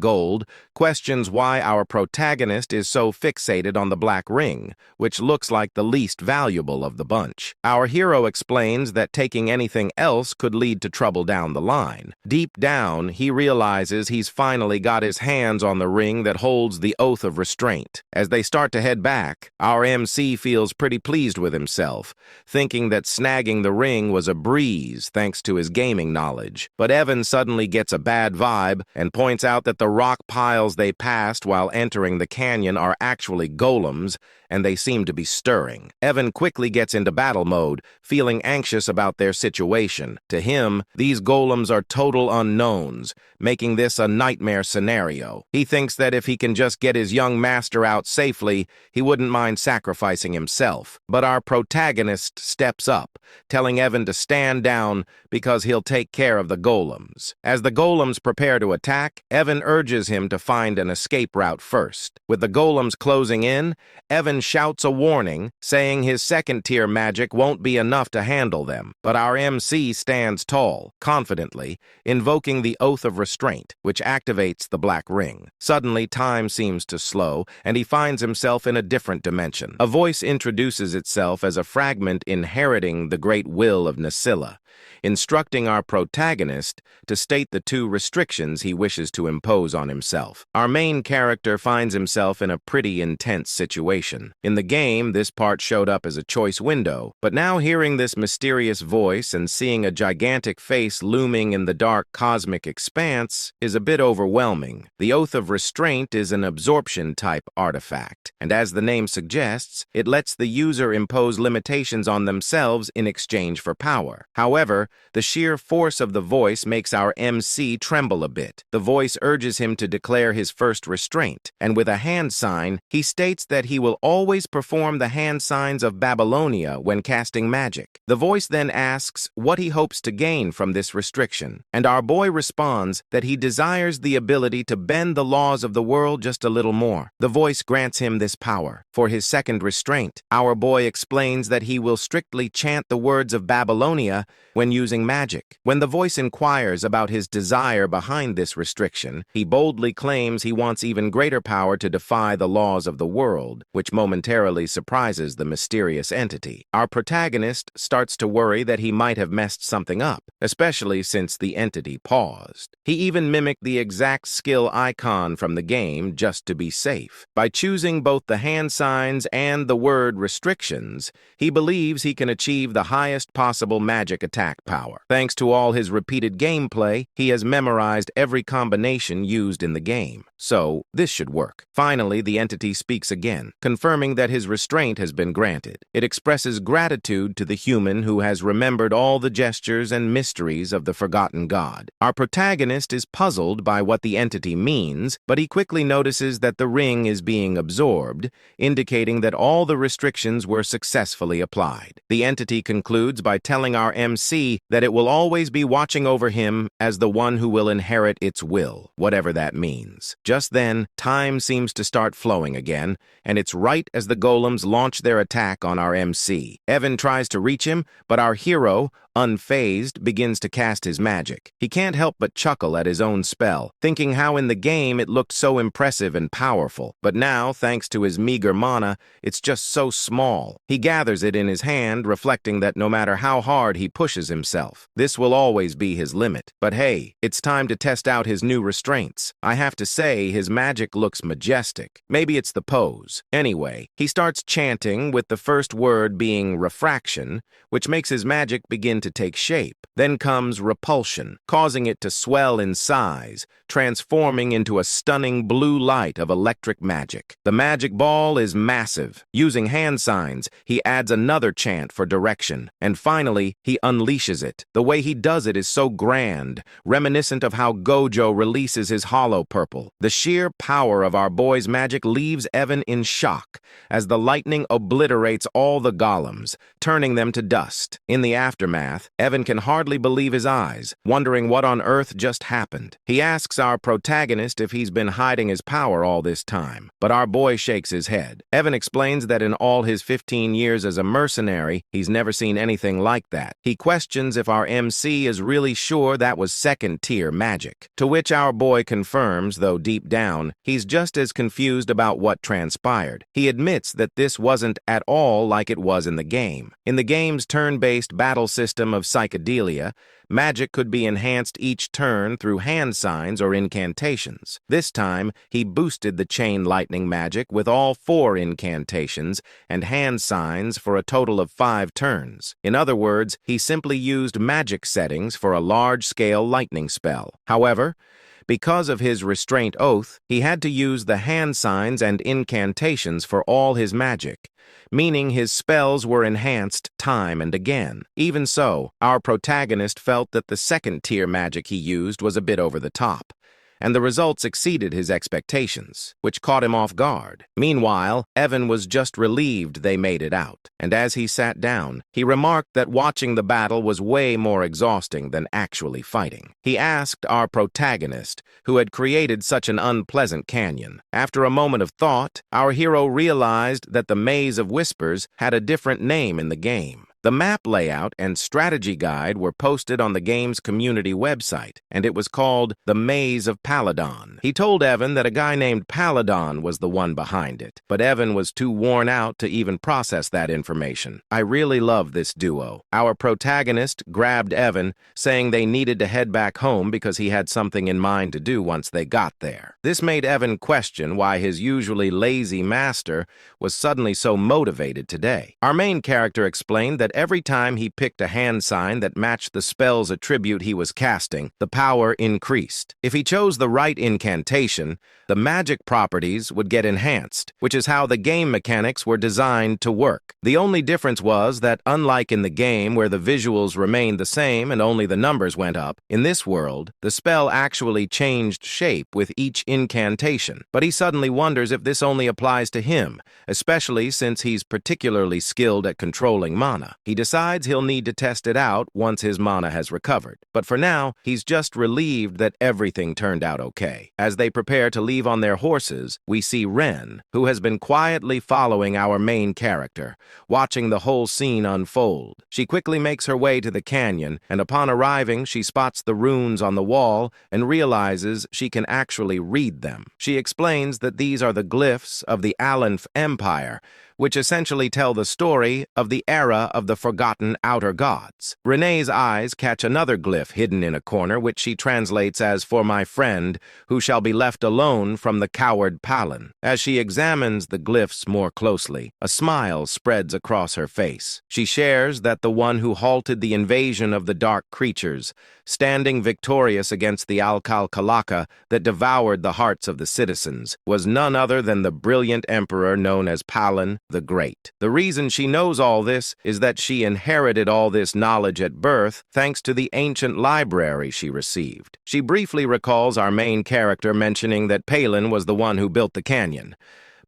gold, questions why our protagonist is so fixated on the black ring, which looks like the least valuable of the bunch. Our hero explains that taking anything else could lead to trouble down the line. Deep down, he realizes he's finally got his hands on the ring that holds the oath of restraint. As they start to head back, our MC feels pretty pleased with himself, thinking that snagging the ring was a breeze thanks to his gaming knowledge. But Evan suddenly gets a bad vibe and points out that the rock piles they passed while entering the canyon are actually golems, and they seem to be stirring. Evan quickly gets into battle mode, feeling anxious about their situation. To him, these golems are total unknowns, making this a nightmare scenario. He thinks that if he can just get his young master out safely, he wouldn't mind sacrificing himself. But our protagonist steps up, telling Evan to stand down because he'll take care of the golems. As the golems prepare to attack, Evan urges him to find an escape route first. With the golems closing in, Evan shouts a warning, saying his second-tier magic won't be enough to handle them. But our MC stands tall, confidently, invoking the Oath of Restraint, which activates the black ring. Suddenly, time seems to slow, and he finds himself in a different dimension. A voice introduces itself as a fragment inheriting the great will of Nasilla, instructing our protagonist to state the two restrictions he wishes to impose on himself. Our main character finds himself in a pretty intense situation. In the game, this part showed up as a choice window, but now hearing this mysterious voice and seeing a gigantic face looming in the dark cosmic expanse is a bit overwhelming. The Oath of Restraint is an absorption-type artifact, and as the name suggests, it lets the user impose limitations on themselves in exchange for power. However, the sheer force of the voice makes our MC tremble a bit. The voice urges him to declare his first restraint, and with a hand sign, he states that he will always perform the hand signs of Babylonia when casting magic. The voice then asks what he hopes to gain from this restriction, and our boy responds that he desires the ability to bend the laws of the world just a little more. The voice grants him this power. For his second restraint, our boy explains that he will strictly chant the words of Babylonia when using magic. When the voice inquires about his desire behind this restriction, he boldly claims he wants even greater power to defy the laws of the world, which momentarily surprises the mysterious entity. Our protagonist starts to worry that he might have messed something up, especially since the entity paused. He even mimicked the exact skill icon from the game just to be safe. By choosing both the hand signs and the word restrictions, he believes he can achieve the highest possible magic attack power. Thanks to all his repeated gameplay, he has memorized every combination used in the game. So, this should work. Finally, the entity speaks again, confirming that his restraint has been granted. It expresses gratitude to the human who has remembered all the gestures and mysteries of the forgotten god. Our protagonist is puzzled by what the entity means, but he quickly notices that the ring is being absorbed, indicating that all the restrictions were successfully applied. The entity concludes by telling our MC that it will always be watching over him as the one who will inherit its will, whatever that means. Just then, time seems to start flowing again, and it's right as the golems launch their attack on our MC. Evan tries to reach him, but our hero, unfazed, begins to cast his magic. He can't help but chuckle at his own spell, thinking how in the game it looked so impressive and powerful. But now, thanks to his meager mana, it's just so small. He gathers it in his hand, reflecting that no matter how hard he pushes himself, this will always be his limit. But hey, it's time to test out his new restraints. I have to say, his magic looks majestic. Maybe it's the pose. Anyway, he starts chanting, with the first word being refraction, which makes his magic begin to take shape. Then comes repulsion, causing it to swell in size, transforming into a stunning blue light of electric magic. The magic ball is massive. Using hand signs, he adds another chant for direction, and finally, he unleashes it. The way he does it is so grand, reminiscent of how Gojo releases his hollow purple. The sheer power of our boy's magic leaves Evan in shock, as the lightning obliterates all the golems, turning them to dust. In the aftermath, aftermath, Evan can hardly believe his eyes, wondering what on earth just happened. He asks our protagonist if he's been hiding his power all this time, but our boy shakes his head. Evan explains that in all his 15 years as a mercenary, he's never seen anything like that. He questions if our MC is really sure that was second-tier magic, to which our boy confirms, though deep down, he's just as confused about what transpired. He admits that this wasn't at all like it was in the game. In the game's turn-based battle system of psychedelia, magic could be enhanced each turn through hand signs or incantations. This time, he boosted the chain lightning magic with all 4 incantations and hand signs for a total of 5 turns. In other words, he simply used magic settings for a large-scale lightning spell. However, because of his restraint oath, he had to use the hand signs and incantations for all his magic, meaning his spells were enhanced time and again. Even so, our protagonist felt that the second-tier magic he used was a bit over the top, and the results exceeded his expectations, which caught him off guard. Meanwhile, Evan was just relieved they made it out, and as he sat down, he remarked that watching the battle was way more exhausting than actually fighting. He asked our protagonist, who had created such an unpleasant canyon. After a moment of thought, our hero realized that the Maze of Whispers had a different name in the game. The map layout and strategy guide were posted on the game's community website, and it was called The Maze of Paladon. He told Evan that a guy named Paladon was the one behind it, but Evan was too worn out to even process that information. I really love this duo. Our protagonist grabbed Evan, saying they needed to head back home because he had something in mind to do once they got there. This made Evan question why his usually lazy master was suddenly so motivated today. Our main character explained that every time he picked a hand sign that matched the spell's attribute he was casting, the power increased. If he chose the right incantation, the magic properties would get enhanced, which is how the game mechanics were designed to work. The only difference was that, unlike in the game where the visuals remained the same and only the numbers went up, in this world, the spell actually changed shape with each incantation. But he suddenly wonders if this only applies to him, especially since he's particularly skilled at controlling mana. He decides he'll need to test it out once his mana has recovered. But for now, he's just relieved that everything turned out okay. As they prepare to leave on their horses, we see Ren, who has been quietly following our main character, watching the whole scene unfold. She quickly makes her way to the canyon, and upon arriving, she spots the runes on the wall and realizes she can actually read them. She explains that these are the glyphs of the Alanf Empire, which essentially tell the story of the era of the forgotten outer gods. Renee's eyes catch another glyph hidden in a corner, which she translates as "for my friend, who shall be left alone from the coward Palin." As she examines the glyphs more closely, a smile spreads across her face. She shares that the one who halted the invasion of the dark creatures, standing victorious against the Alcal-Kalaka that devoured the hearts of the citizens, was none other than the brilliant emperor known as Palin the Great. The reason she knows all this is that she inherited all this knowledge at birth thanks to the ancient library she received. She briefly recalls our main character mentioning that Palin was the one who built the canyon.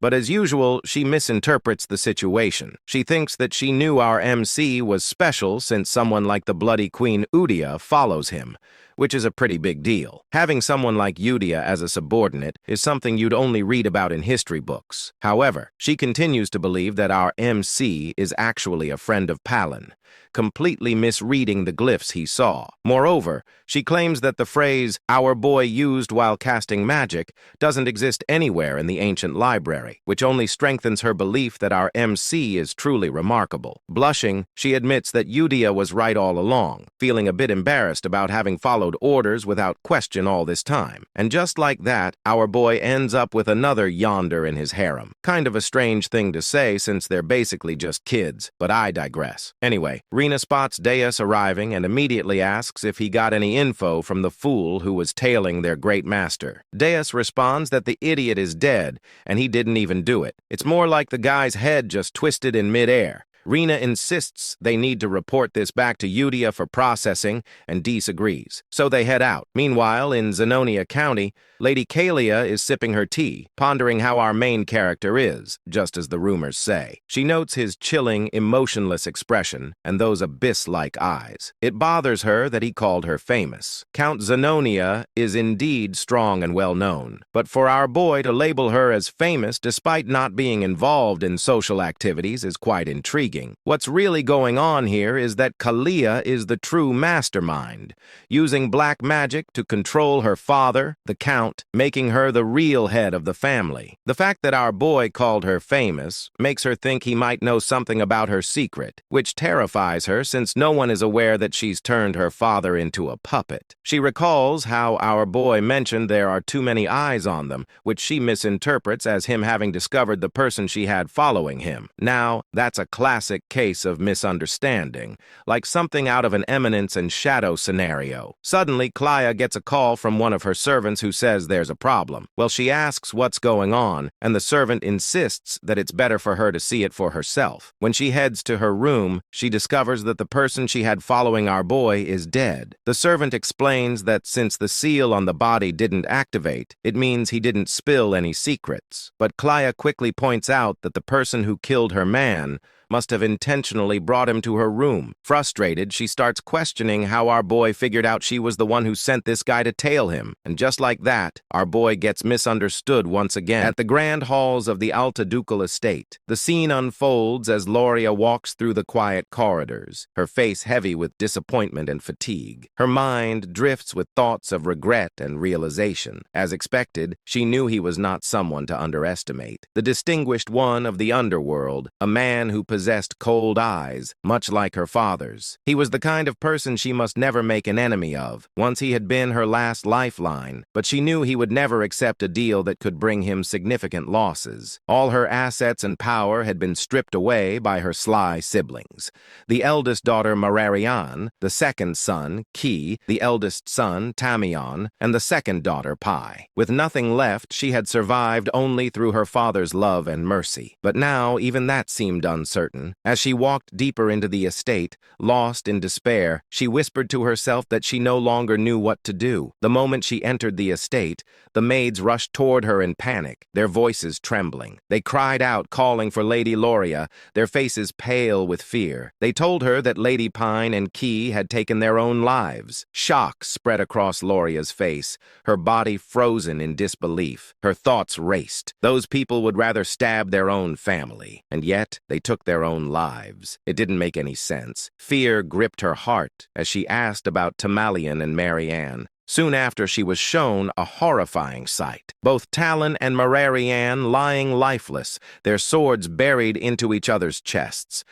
But as usual, she misinterprets the situation. She thinks that she knew our MC was special since someone like the bloody Queen Udia follows him, which is a pretty big deal. Having someone like Udia as a subordinate is something you'd only read about in history books. However, she continues to believe that our MC is actually a friend of Palin, completely misreading the glyphs he saw. Moreover, she claims that the phrase "our boy used while casting magic" doesn't exist anywhere in the ancient library, which only strengthens her belief that our MC is truly remarkable. Blushing, she admits that Udia was right all along, feeling a bit embarrassed about having followed orders without question all this time. And just like that, our boy ends up with another yonder in his harem. Kind of a strange thing to say since they're basically just kids, but I digress. Anyway, Rena spots Deus arriving and immediately asks if he got any info from the fool who was tailing their great master. Deus responds that the idiot is dead and he didn't even do it. It's more like the guy's head just twisted in midair. Rena insists they need to report this back to Udia for processing, and Deese agrees. So they head out. Meanwhile, in Zenonia County, Lady Kalia is sipping her tea, pondering how our main character is, just as the rumors say. She notes his chilling, emotionless expression and those abyss-like eyes. It bothers her that he called her famous. Count Zenonia is indeed strong and well-known, but for our boy to label her as famous despite not being involved in social activities is quite intriguing. What's really going on here is that Kalia is the true mastermind, using black magic to control her father, the Count, making her the real head of the family. The fact that our boy called her famous makes her think he might know something about her secret, which terrifies her since no one is aware that she's turned her father into a puppet. She recalls how our boy mentioned there are too many eyes on them, which she misinterprets as him having discovered the person she had following him. Now, that's a classic case of misunderstanding, like something out of an Eminence and Shadow scenario. Suddenly, Klaya gets a call from one of her servants who says there's a problem. Well, she asks what's going on, and the servant insists that it's better for her to see it for herself. When she heads to her room, she discovers that the person she had following our boy is dead. The servant explains that since the seal on the body didn't activate, it means he didn't spill any secrets. But Klaya quickly points out that the person who killed her man must have intentionally brought him to her room. Frustrated, she starts questioning how our boy figured out she was the one who sent this guy to tail him. And just like that, our boy gets misunderstood once again. At the grand halls of the Alta Ducal estate, the scene unfolds as Loria walks through the quiet corridors, her face heavy with disappointment and fatigue. Her mind drifts with thoughts of regret and realization. As expected, she knew he was not someone to underestimate. The distinguished one of the underworld, a man who possessed cold eyes, much like her father's. He was the kind of person she must never make an enemy of. Once he had been her last lifeline, but she knew he would never accept a deal that could bring him significant losses. All her assets and power had been stripped away by her sly siblings. The eldest daughter, Mararian, the second son, Ki, the eldest son, Tamion, and the second daughter, Pai. With nothing left, she had survived only through her father's love and mercy. But now, even that seemed uncertain. As she walked deeper into the estate, lost in despair, she whispered to herself that she no longer knew what to do. The moment she entered the estate, the maids rushed toward her in panic, their voices trembling. They cried out, calling for Lady Loria, their faces pale with fear. They told her that Lady Pine and Key had taken their own lives. Shock spread across Loria's face, her body frozen in disbelief. Her thoughts raced. Those people would rather stab their own family, and yet they took their own lives. It didn't make any sense. Fear gripped her heart as she asked about Tamalian and Marianne. Soon after, she was shown a horrifying sight. Both Talon and Mararian lying lifeless, their swords buried into each other's chests.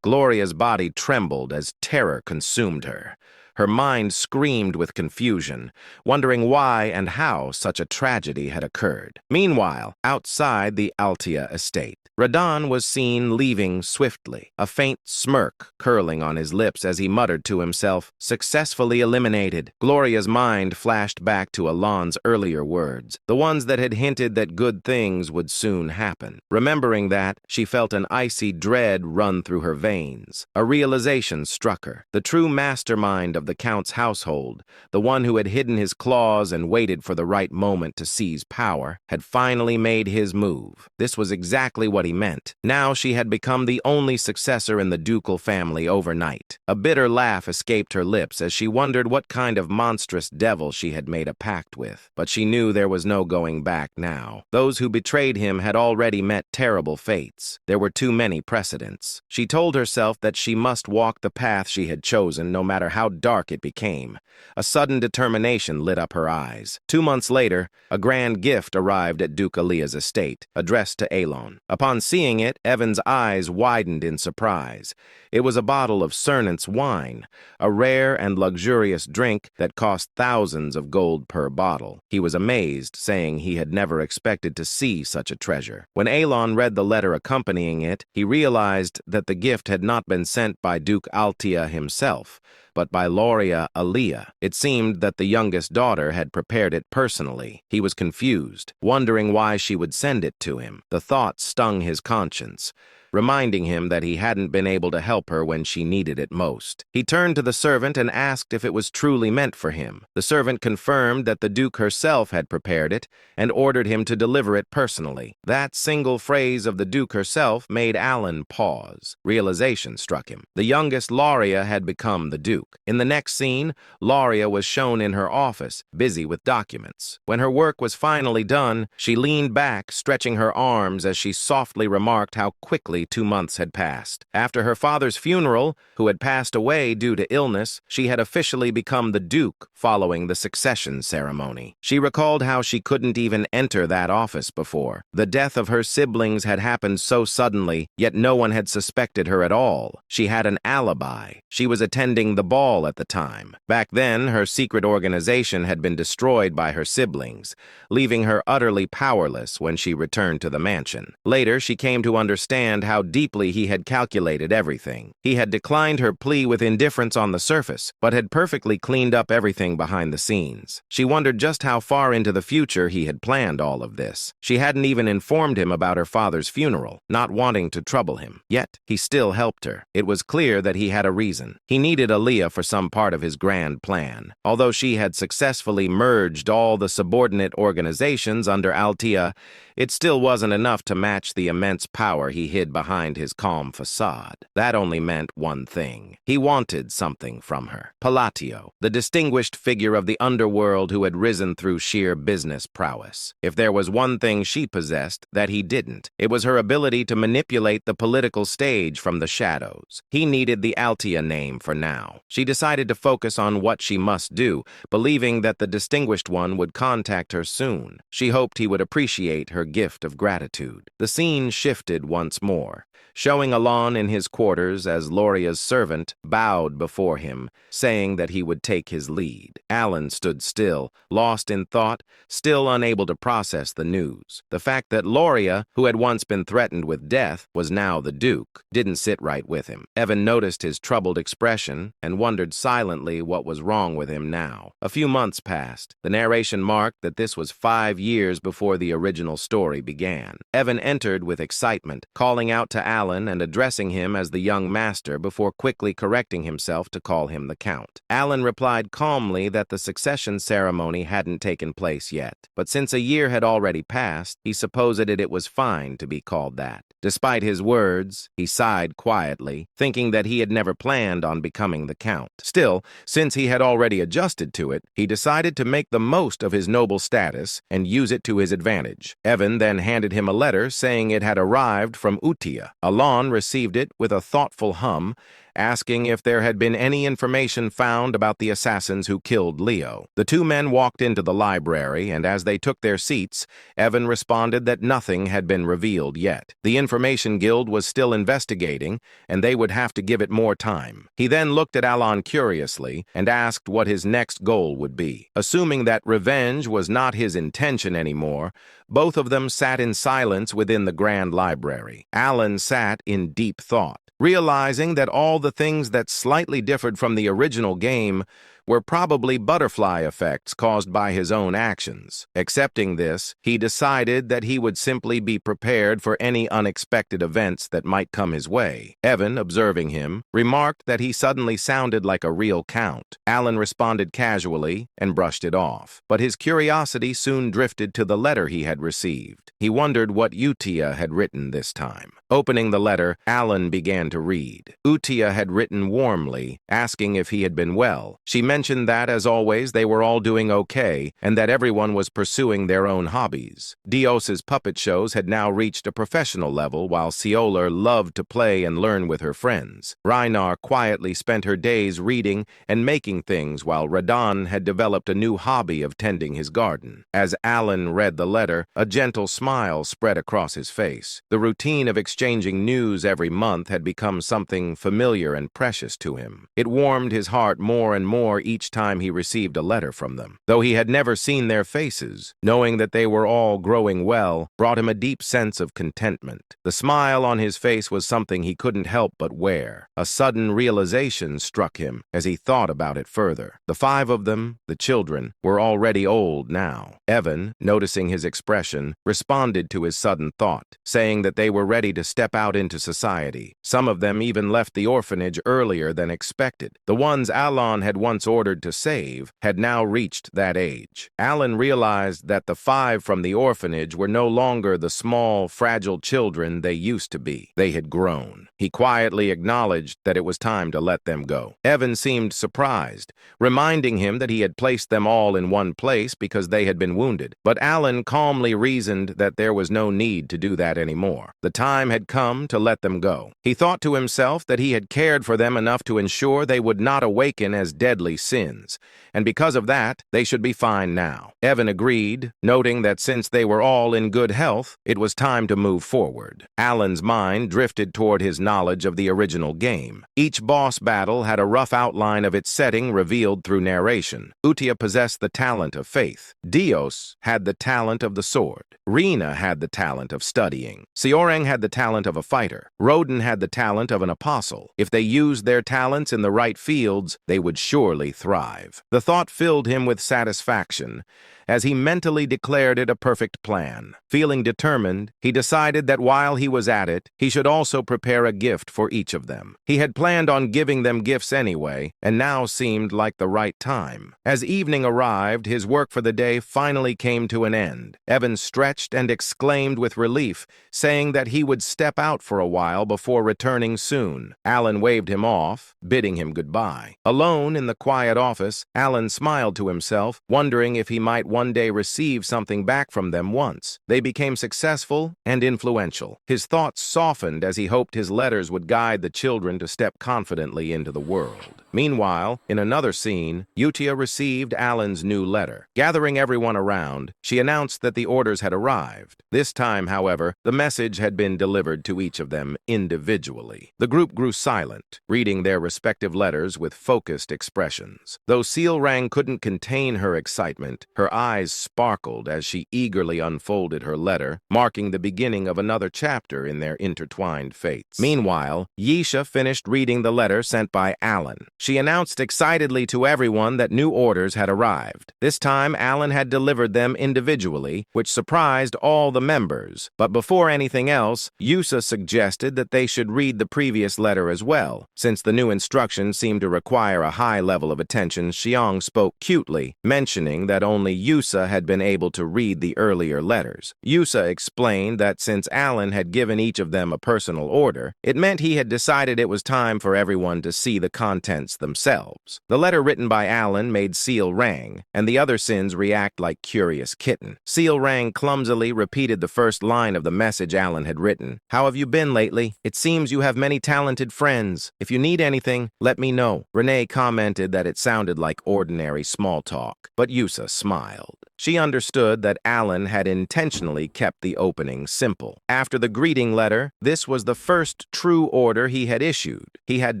Gloria's body trembled as terror consumed her. Her mind screamed with confusion, wondering why and how such a tragedy had occurred. Meanwhile, outside the Altia estate, Radon was seen leaving swiftly, a faint smirk curling on his lips as he muttered to himself, "Successfully eliminated." Gloria's mind flashed back to Alon's earlier words, the ones that had hinted that good things would soon happen. Remembering that, she felt an icy dread run through her veins. A realization struck her. The true mastermind of the Count's household, the one who had hidden his claws and waited for the right moment to seize power, had finally made his move. This was exactly what he meant. Now she had become the only successor in the ducal family overnight. A bitter laugh escaped her lips as she wondered what kind of monstrous devil she had made a pact with. But she knew there was no going back now. Those who betrayed him had already met terrible fates. There were too many precedents. She told herself that she must walk the path she had chosen, no matter how dark it became. A sudden determination lit up her eyes. 2 months later, a grand gift arrived at Duke Aaliyah's estate, addressed to Elon. Upon seeing it, Evan's eyes widened in surprise. It was a bottle of Cernant's wine, a rare and luxurious drink that cost thousands of gold per bottle. He was amazed, saying he had never expected to see such a treasure. When Elon read the letter accompanying it, he realized that the gift had not been sent by Duke Altia himself, but by Loria Aaliyah. It seemed that the youngest daughter had prepared it personally. He was confused, wondering why she would send it to him. The thought stung his conscience. reminding him that he hadn't been able to help her when she needed it most. He turned to the servant and asked if it was truly meant for him. The servant confirmed that the Duke herself had prepared it and ordered him to deliver it personally. That single phrase of the Duke herself made Alan pause. Realization struck him. The youngest Lauria had become the Duke. In the next scene, Lauria was shown in her office, busy with documents. When her work was finally done, she leaned back, stretching her arms as she softly remarked how quickly 2 months had passed. After her father's funeral, who had passed away due to illness, she had officially become the Duke following the succession ceremony. She recalled how she couldn't even enter that office before. The death of her siblings had happened so suddenly, yet no one had suspected her at all. She had an alibi. She was attending the ball at the time. Back then, her secret organization had been destroyed by her siblings, leaving her utterly powerless when she returned to the mansion. Later, she came to understand how deeply he had calculated everything. He had declined her plea with indifference on the surface, but had perfectly cleaned up everything behind the scenes. She wondered just how far into the future he had planned all of this. She hadn't even informed him about her father's funeral, not wanting to trouble him. Yet, he still helped her. It was clear that he had a reason. He needed Aaliyah for some part of his grand plan. Although she had successfully merged all the subordinate organizations under Altea, it still wasn't enough to match the immense power he hid behind his calm facade. That only meant one thing. He wanted something from her. Palatio, the distinguished figure of the underworld who had risen through sheer business prowess. If there was one thing she possessed that he didn't, it was her ability to manipulate the political stage from the shadows. He needed the Altea name for now. She decided to focus on what she must do, believing that the distinguished one would contact her soon. She hoped he would appreciate her gift of gratitude. The scene shifted once more, showing Alon in his quarters as Lauria's servant bowed before him, saying that he would take his lead. Alan stood still, lost in thought, still unable to process the news. The fact that Lauria, who had once been threatened with death, was now the Duke, didn't sit right with him. Evan noticed his troubled expression and wondered silently what was wrong with him now. A few months passed. The narration marked that this was 5 years before the original story began. Evan entered with excitement, calling out to Alan and addressing him as the young master before quickly correcting himself to call him the Count. Alan replied calmly that the succession ceremony hadn't taken place yet, but since a year had already passed, he supposed it was fine to be called that. Despite his words, he sighed quietly, thinking that he had never planned on becoming the Count. Still, since he had already adjusted to it, he decided to make the most of his noble status and use it to his advantage. Evan then handed him a letter saying it had arrived from Utia. Alon received it with a thoughtful hum, asking if there had been any information found about the assassins who killed Leo. The two men walked into the library, and as they took their seats, Evan responded that nothing had been revealed yet. The Information Guild was still investigating, and they would have to give it more time. He then looked at Alon curiously and asked what his next goal would be. Assuming that revenge was not his intention anymore, both of them sat in silence within the Grand Library. Alan sat in deep thought, realizing that all the things that slightly differed from the original game were probably butterfly effects caused by his own actions. Accepting this, he decided that he would simply be prepared for any unexpected events that might come his way. Evan, observing him, remarked that he suddenly sounded like a real count. Alan responded casually and brushed it off, but his curiosity soon drifted to the letter he had received. He wondered what Utia had written this time. Opening the letter, Alan began to read. Utia had written warmly, asking if he had been well. She mentioned that, as always, they were all doing okay, and that everyone was pursuing their own hobbies. Dios's puppet shows had now reached a professional level, while Cioler loved to play and learn with her friends. Reinar quietly spent her days reading and making things, while Radan had developed a new hobby of tending his garden. As Alan read the letter, a gentle smile spread across his face. The routine of exchanging news every month had become something familiar and precious to him. It warmed his heart more and more each time he received a letter from them. Though he had never seen their faces, knowing that they were all growing well brought him a deep sense of contentment. The smile on his face was something he couldn't help but wear. A sudden realization struck him as he thought about it further. The 5 of them, the children, were already old now. Evan, noticing his expression, responded to his sudden thought, saying that they were ready to step out into society. Some of them even left the orphanage earlier than expected. The ones Alan had once ordered to save had now reached that age. Alan realized that the 5 from the orphanage were no longer the small, fragile children they used to be. They had grown. He quietly acknowledged that it was time to let them go. Evan seemed surprised, reminding him that he had placed them all in one place because they had been wounded. But Alan calmly reasoned that there was no need to do that anymore. The time had come to let them go. He thought to himself that he had cared for them enough to ensure they would not awaken as deadly sins, and because of that, they should be fine now. Evan agreed, noting that since they were all in good health, it was time to move forward. Alan's mind drifted toward his knowledge of the original game. Each boss battle had a rough outline of its setting revealed through narration. Utia possessed the talent of faith. Dios had the talent of the sword. Rina had the talent of studying. Seorang had the talent of a fighter. Roden had the talent of an apostle. If they used their talents in the right fields, they would surely thrive. The thought filled him with satisfaction as he mentally declared it a perfect plan. Feeling determined, he decided that while he was at it, he should also prepare a gift for each of them. He had planned on giving them gifts anyway, and now seemed like the right time. As evening arrived, his work for the day finally came to an end. Evan stretched and exclaimed with relief, saying that he would step out for a while before returning soon. Alan waved him off, bidding him goodbye. Alone in the quiet office, Alan smiled to himself, wondering if he might one day receive something back from them once. They became successful and influential. His thoughts softened as he hoped his letters would guide the children to step confidently into the world. Meanwhile, in another scene, Utia received Alan's new letter. Gathering everyone around, she announced that the orders had arrived. This time, however, the message had been delivered to each of them individually. The group grew silent, reading their respective letters with focused expressions. Though Seorang couldn't contain her excitement, her eyes sparkled as she eagerly unfolded her letter, marking the beginning of another chapter in their intertwined fates. Meanwhile, Yisha finished reading the letter sent by Alan. She announced excitedly to everyone that new orders had arrived. This time, Alan had delivered them individually, which surprised all the members. But before anything else, Yusa suggested that they should read the previous letter as well. Since the new instructions seemed to require a high level of attention, Xiang spoke cutely, mentioning that only Yusa had been able to read the earlier letters. Yusa explained that since Alan had given each of them a personal order, it meant he had decided it was time for everyone to see the contents themselves. The letter written by Alan made Seorang and the other sins react like curious kitten. Seorang clumsily repeated the first line of the message Alan had written. "How have you been lately? It seems you have many talented friends. If you need anything, let me know." Renee commented that it sounded like ordinary small talk, but Yusa smiled. She understood that Alan had intentionally kept the opening simple. After the greeting letter, this was the first true order he had issued. He had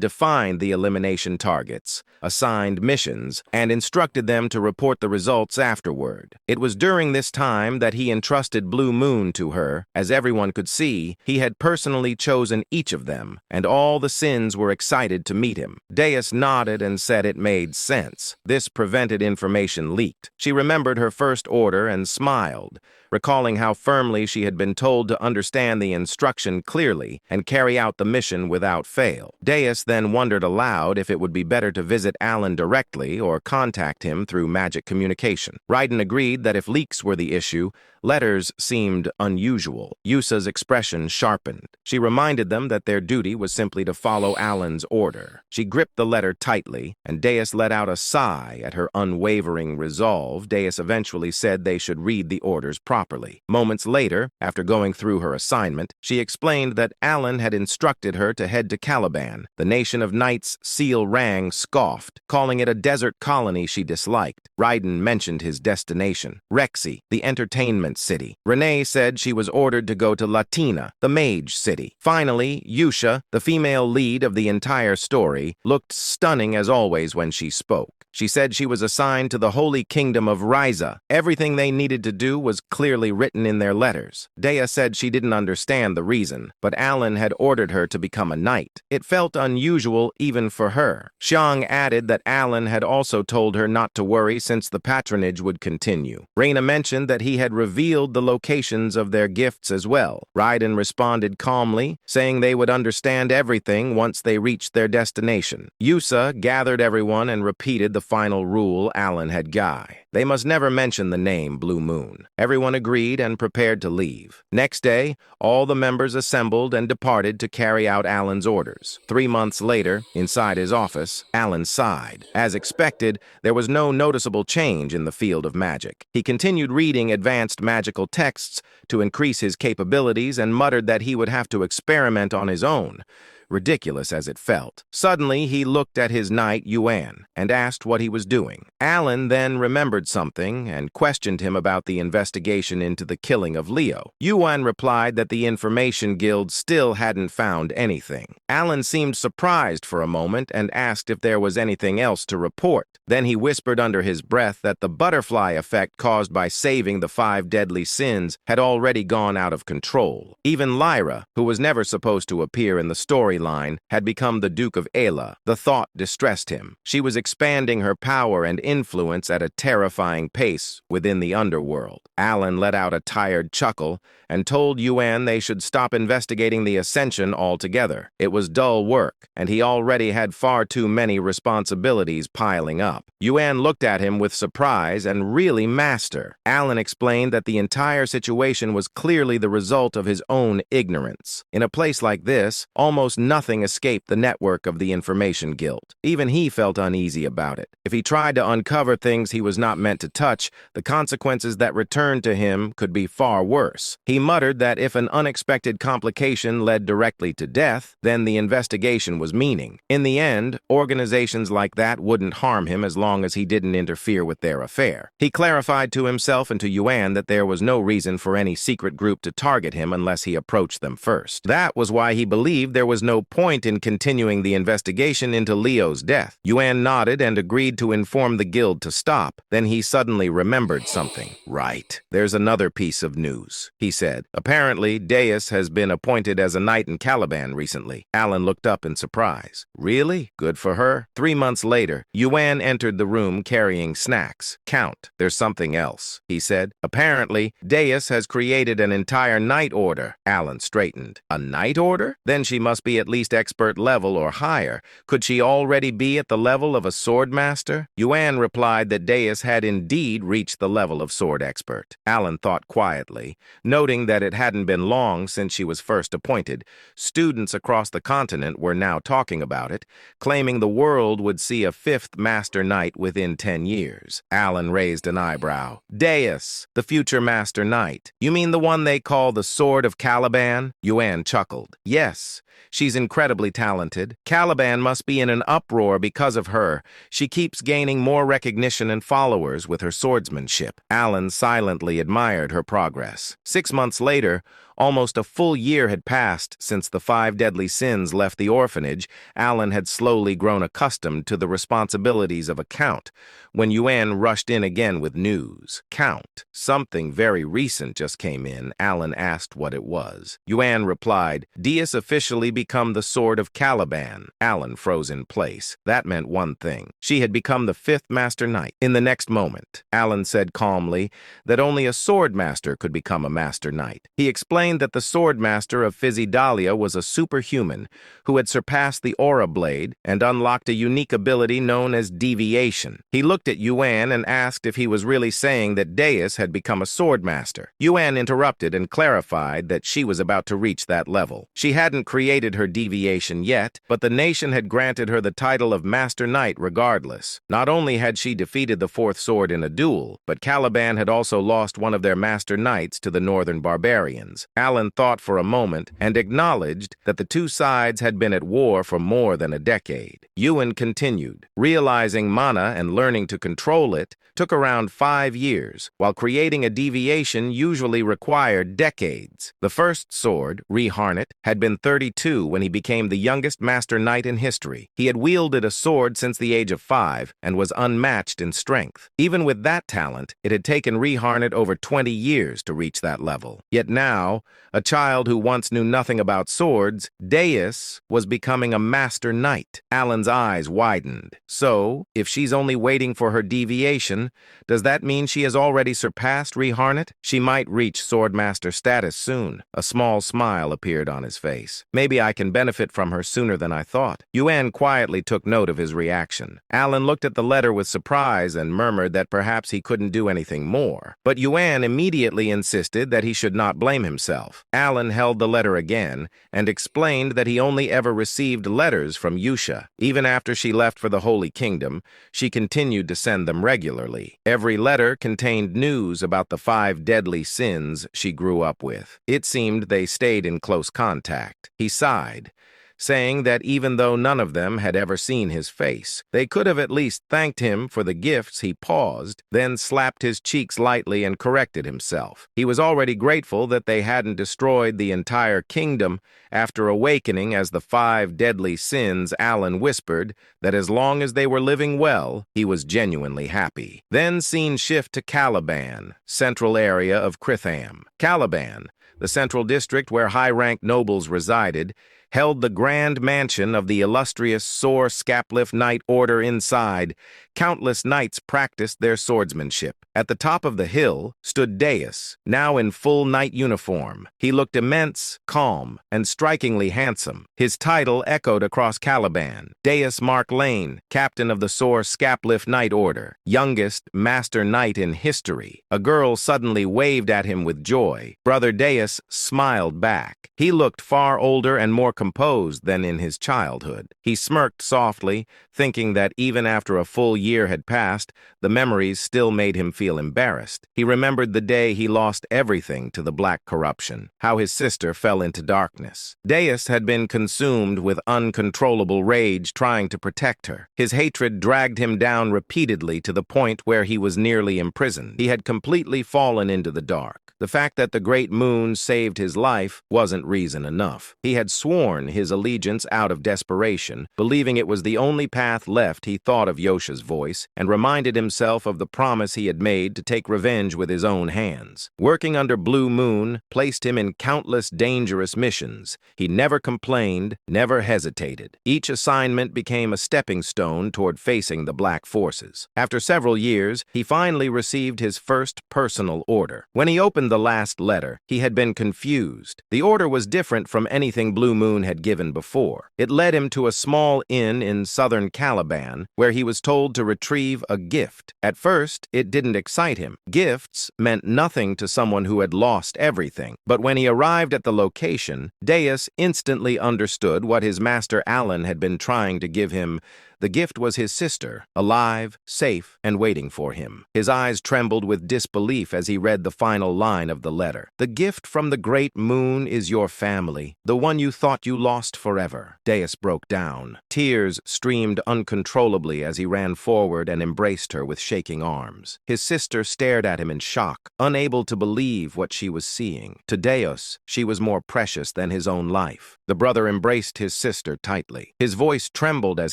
defined the elimination targets, assigned missions, and instructed them to report the results afterward. It was during this time that he entrusted Blue Moon to her. As everyone could see, he had personally chosen each of them, and all the sins were excited to meet him. Deus nodded and said it made sense. This prevented information leaked. She remembered her first order and smiled, recalling how firmly she had been told to understand the instruction clearly and carry out the mission without fail. Deus then wondered aloud if it would be better to visit Alan directly or contact him through magic communication. Raiden agreed that if leaks were the issue, letters seemed unusual. Yusa's expression sharpened. She reminded them that their duty was simply to follow Alan's order. She gripped the letter tightly, and Deus let out a sigh at her unwavering resolve. Deus eventually said they should read the orders properly. Moments later, after going through her assignment, she explained that Alan had instructed her to head to Caliban. The nation of knights Seorang scoffed, calling it a desert colony she disliked. Raiden mentioned his destination, Rexy, the entertainment city. Renee said she was ordered to go to Latina, the mage city. Finally, Yusha, the female lead of the entire story, looked stunning as always when she spoke. She said she was assigned to the Holy Kingdom of Ryza. Everything they needed to do was clearly written in their letters. Dea said she didn't understand the reason, but Alan had ordered her to become a knight. It felt unusual even for her. Xiang added that Alan had also told her not to worry since the patronage would continue. Reina mentioned that he had revealed the locations of their gifts as well. Raiden responded calmly, saying they would understand everything once they reached their destination. Yusa gathered everyone and repeated the final rule Alan had given. They must never mention the name Blue Moon. Everyone agreed and prepared to leave. Next day, all the members assembled and departed to carry out Alan's orders. 3 months later, inside his office, Alan sighed. As expected, there was no noticeable change in the field of magic. He continued reading advanced magical texts to increase his capabilities and muttered that he would have to experiment on his own, ridiculous as it felt. Suddenly, he looked at his knight, Yuan, and asked what he was doing. Alan then remembered something and questioned him about the investigation into the killing of Leo. Yuan replied that the Information Guild still hadn't found anything. Alan seemed surprised for a moment and asked if there was anything else to report. Then he whispered under his breath that the butterfly effect caused by saving the 5 deadly sins had already gone out of control. Even Lyra, who was never supposed to appear in the storyline, had become the Duke of Ayla. The thought distressed him. She was expanding her power and influence at a terrifying pace within the underworld. Alan let out a tired chuckle and told Yuan they should stop investigating the Ascension altogether. It was dull work, and he already had far too many responsibilities piling up. Yuan looked at him with surprise and really master. Alan explained that the entire situation was clearly the result of his own ignorance. In a place like this, almost nothing escaped the network of the Information Guild. Even he felt uneasy about it. If he tried to uncover things he was not meant to touch, the consequences that returned to him could be far worse. He muttered that if an unexpected complication led directly to death, then the investigation was meaningless. In the end, organizations like that wouldn't harm him as long as he didn't interfere with their affair. He clarified to himself and to Yuan that there was no reason for any secret group to target him unless he approached them first. That was why he believed there was no point in continuing the investigation into Leo's death. Yuan nodded and agreed to inform the guild to stop. Then he suddenly remembered something. Right. There's another piece of news, he said. Apparently, Deus has been appointed as a knight in Caliban recently. Alan looked up in surprise. Really? Good for her. 3 months later, Yuan entered the room carrying snacks. Count, there's something else, he said. Apparently, Deus has created an entire knight order. Alan straightened. A knight order? Then she must be at least expert level or higher. Could she already be at the level of a sword master? Yuan replied that Deus had indeed reached the level of sword expert. Alan thought quietly, noting that it hadn't been long since she was first appointed. Students across the continent were now talking about it, claiming the world would see a 5th master knight within 10 years. Alan raised an eyebrow. Deus, the future master knight. You mean the one they call the Sword of Caliban? Yuan chuckled. Yes. She's incredibly talented. Caliban must be in an uproar because of her. She keeps gaining more recognition and followers with her swordsmanship. Alan silently admired her progress. 6 months later, almost a full year had passed since the 5 deadly sins left the orphanage. Alan had slowly grown accustomed to the responsibilities of a count when Yuan rushed in again with news. Count, something very recent just came in. Alan asked what it was. Yuan replied, Deus officially become the Sword of Caliban. Alan froze in place. That meant one thing. She had become the 5th master knight. In the next moment, Alan said calmly that only a sword master could become a master knight. He explained that the sword master of Physidalia was a superhuman who had surpassed the aura blade and unlocked a unique ability known as deviation. He looked at Yuan and asked if he was really saying that Deus had become a sword master. Yuan interrupted and clarified that she was about to reach that level. She hadn't created her deviation yet, but the nation had granted her the title of master knight regardless. Not only had she defeated the 4th sword in a duel, but Caliban had also lost one of their master knights to the northern barbarians. Alan thought for a moment and acknowledged that the two sides had been at war for more than a decade. Ewan continued, realizing mana and learning to control it took around 5 years, while creating a deviation usually required decades. The first sword, Reharnet, had been 32 when he became the youngest Master Knight in history. He had wielded a sword since the age of 5 and was unmatched in strength. Even with that talent, it had taken Reharnet over 20 years to reach that level. Yet now, a child who once knew nothing about swords, Deis, was becoming a Master Knight. Alan's eyes widened. So, if she's only waiting for her deviation, does that mean she has already surpassed Reharnet? She might reach Swordmaster status soon. A small smile appeared on his face. Maybe I can benefit from her sooner than I thought. Yuan quietly took note of his reaction. Alan looked at the letter with surprise and murmured that perhaps he couldn't do anything more. But Yuan immediately insisted that he should not blame himself. Alan held the letter again and explained that he only ever received letters from Yusha. Even after she left for the Holy Kingdom, she continued to send them regularly. Every letter contained news about the 5 deadly sins she grew up with. It seemed they stayed in close contact. He sighed, saying that even though none of them had ever seen his face, they could have at least thanked him for the gifts. He paused, then slapped his cheeks lightly and corrected himself. He was already grateful that they hadn't destroyed the entire kingdom. After awakening as the 5 deadly sins, Alan whispered that as long as they were living well, he was genuinely happy. Then scene shift to Caliban, central area of Kritham. Caliban, the central district where high-ranked nobles resided, held the grand mansion of the illustrious Sor Scapliff Knight Order inside. Countless knights practiced their swordsmanship. At the top of the hill stood Deis, now in full knight uniform. He looked immense, calm, and strikingly handsome. His title echoed across Caliban. Deis Mark Lane, captain of the Sor Scapliff Knight Order, youngest Master Knight in history. A girl suddenly waved at him with joy. Brother Deis smiled back. He looked far older and more composed than in his childhood. He smirked softly, thinking that even after a full year had passed, the memories still made him feel embarrassed. He remembered the day he lost everything to the black corruption, how his sister fell into darkness. Deis had been consumed with uncontrollable rage trying to protect her. His hatred dragged him down repeatedly to the point where he was nearly imprisoned. He had completely fallen into the dark. The fact that the great moon saved his life wasn't reason enough. He had sworn his allegiance out of desperation, believing it was the only path left. He thought of Yosha's voice and reminded himself of the promise he had made to take revenge with his own hands. Working under Blue Moon placed him in countless dangerous missions. He never complained, never hesitated. Each assignment became a stepping stone toward facing the black forces. After several years, he finally received his first personal order. When he opened the last letter, he had been confused. The order was different from anything Blue Moon had given before. It led him to a small inn in southern Caliban, where he was told to retrieve a gift. At first, it didn't excite him. Gifts meant nothing to someone who had lost everything. But when he arrived at the location, Deis instantly understood what his master Alan had been trying to give him. The gift was his sister, alive, safe, and waiting for him. His eyes trembled with disbelief as he read the final line of the letter. The gift from the great moon is your family, the one you thought you lost forever. Deis broke down. Tears streamed uncontrollably as he ran forward and embraced her with shaking arms. His sister stared at him in shock, unable to believe what she was seeing. To Deis, she was more precious than his own life. The brother embraced his sister tightly. His voice trembled as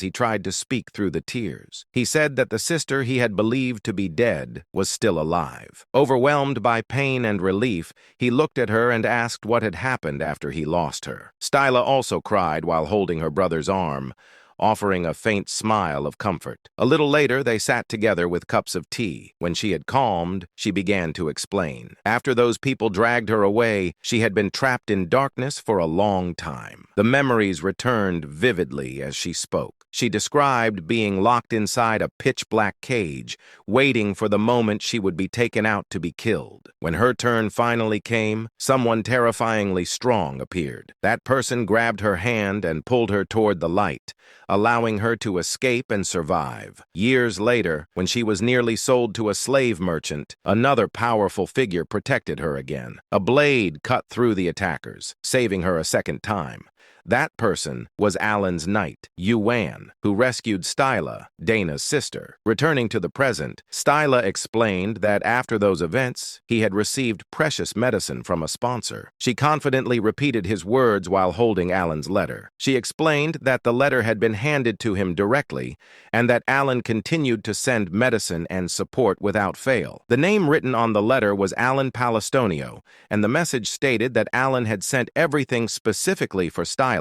he tried to speak through the tears. He said that the sister he had believed to be dead was still alive. Overwhelmed by pain and relief, he looked at her and asked what had happened after he lost her. Styla also cried while holding her brother's arm, offering a faint smile of comfort. A little later, they sat together with cups of tea. When she had calmed, she began to explain. After those people dragged her away, she had been trapped in darkness for a long time. The memories returned vividly as she spoke. She described being locked inside a pitch-black cage, waiting for the moment she would be taken out to be killed. When her turn finally came, someone terrifyingly strong appeared. That person grabbed her hand and pulled her toward the light. allowing her to escape and survive. Years later, when she was nearly sold to a slave merchant, another powerful figure protected her again. A blade cut through the attackers, saving her a second time. That person was Alan's knight, Yuan, who rescued Styla, Dana's sister. Returning to the present, Styla explained that after those events, he had received precious medicine from a sponsor. She confidently repeated his words while holding Alan's letter. She explained that the letter had been handed to him directly and that Alan continued to send medicine and support without fail. The name written on the letter was Alan Palestonio, and the message stated that Alan had sent everything specifically for Styla,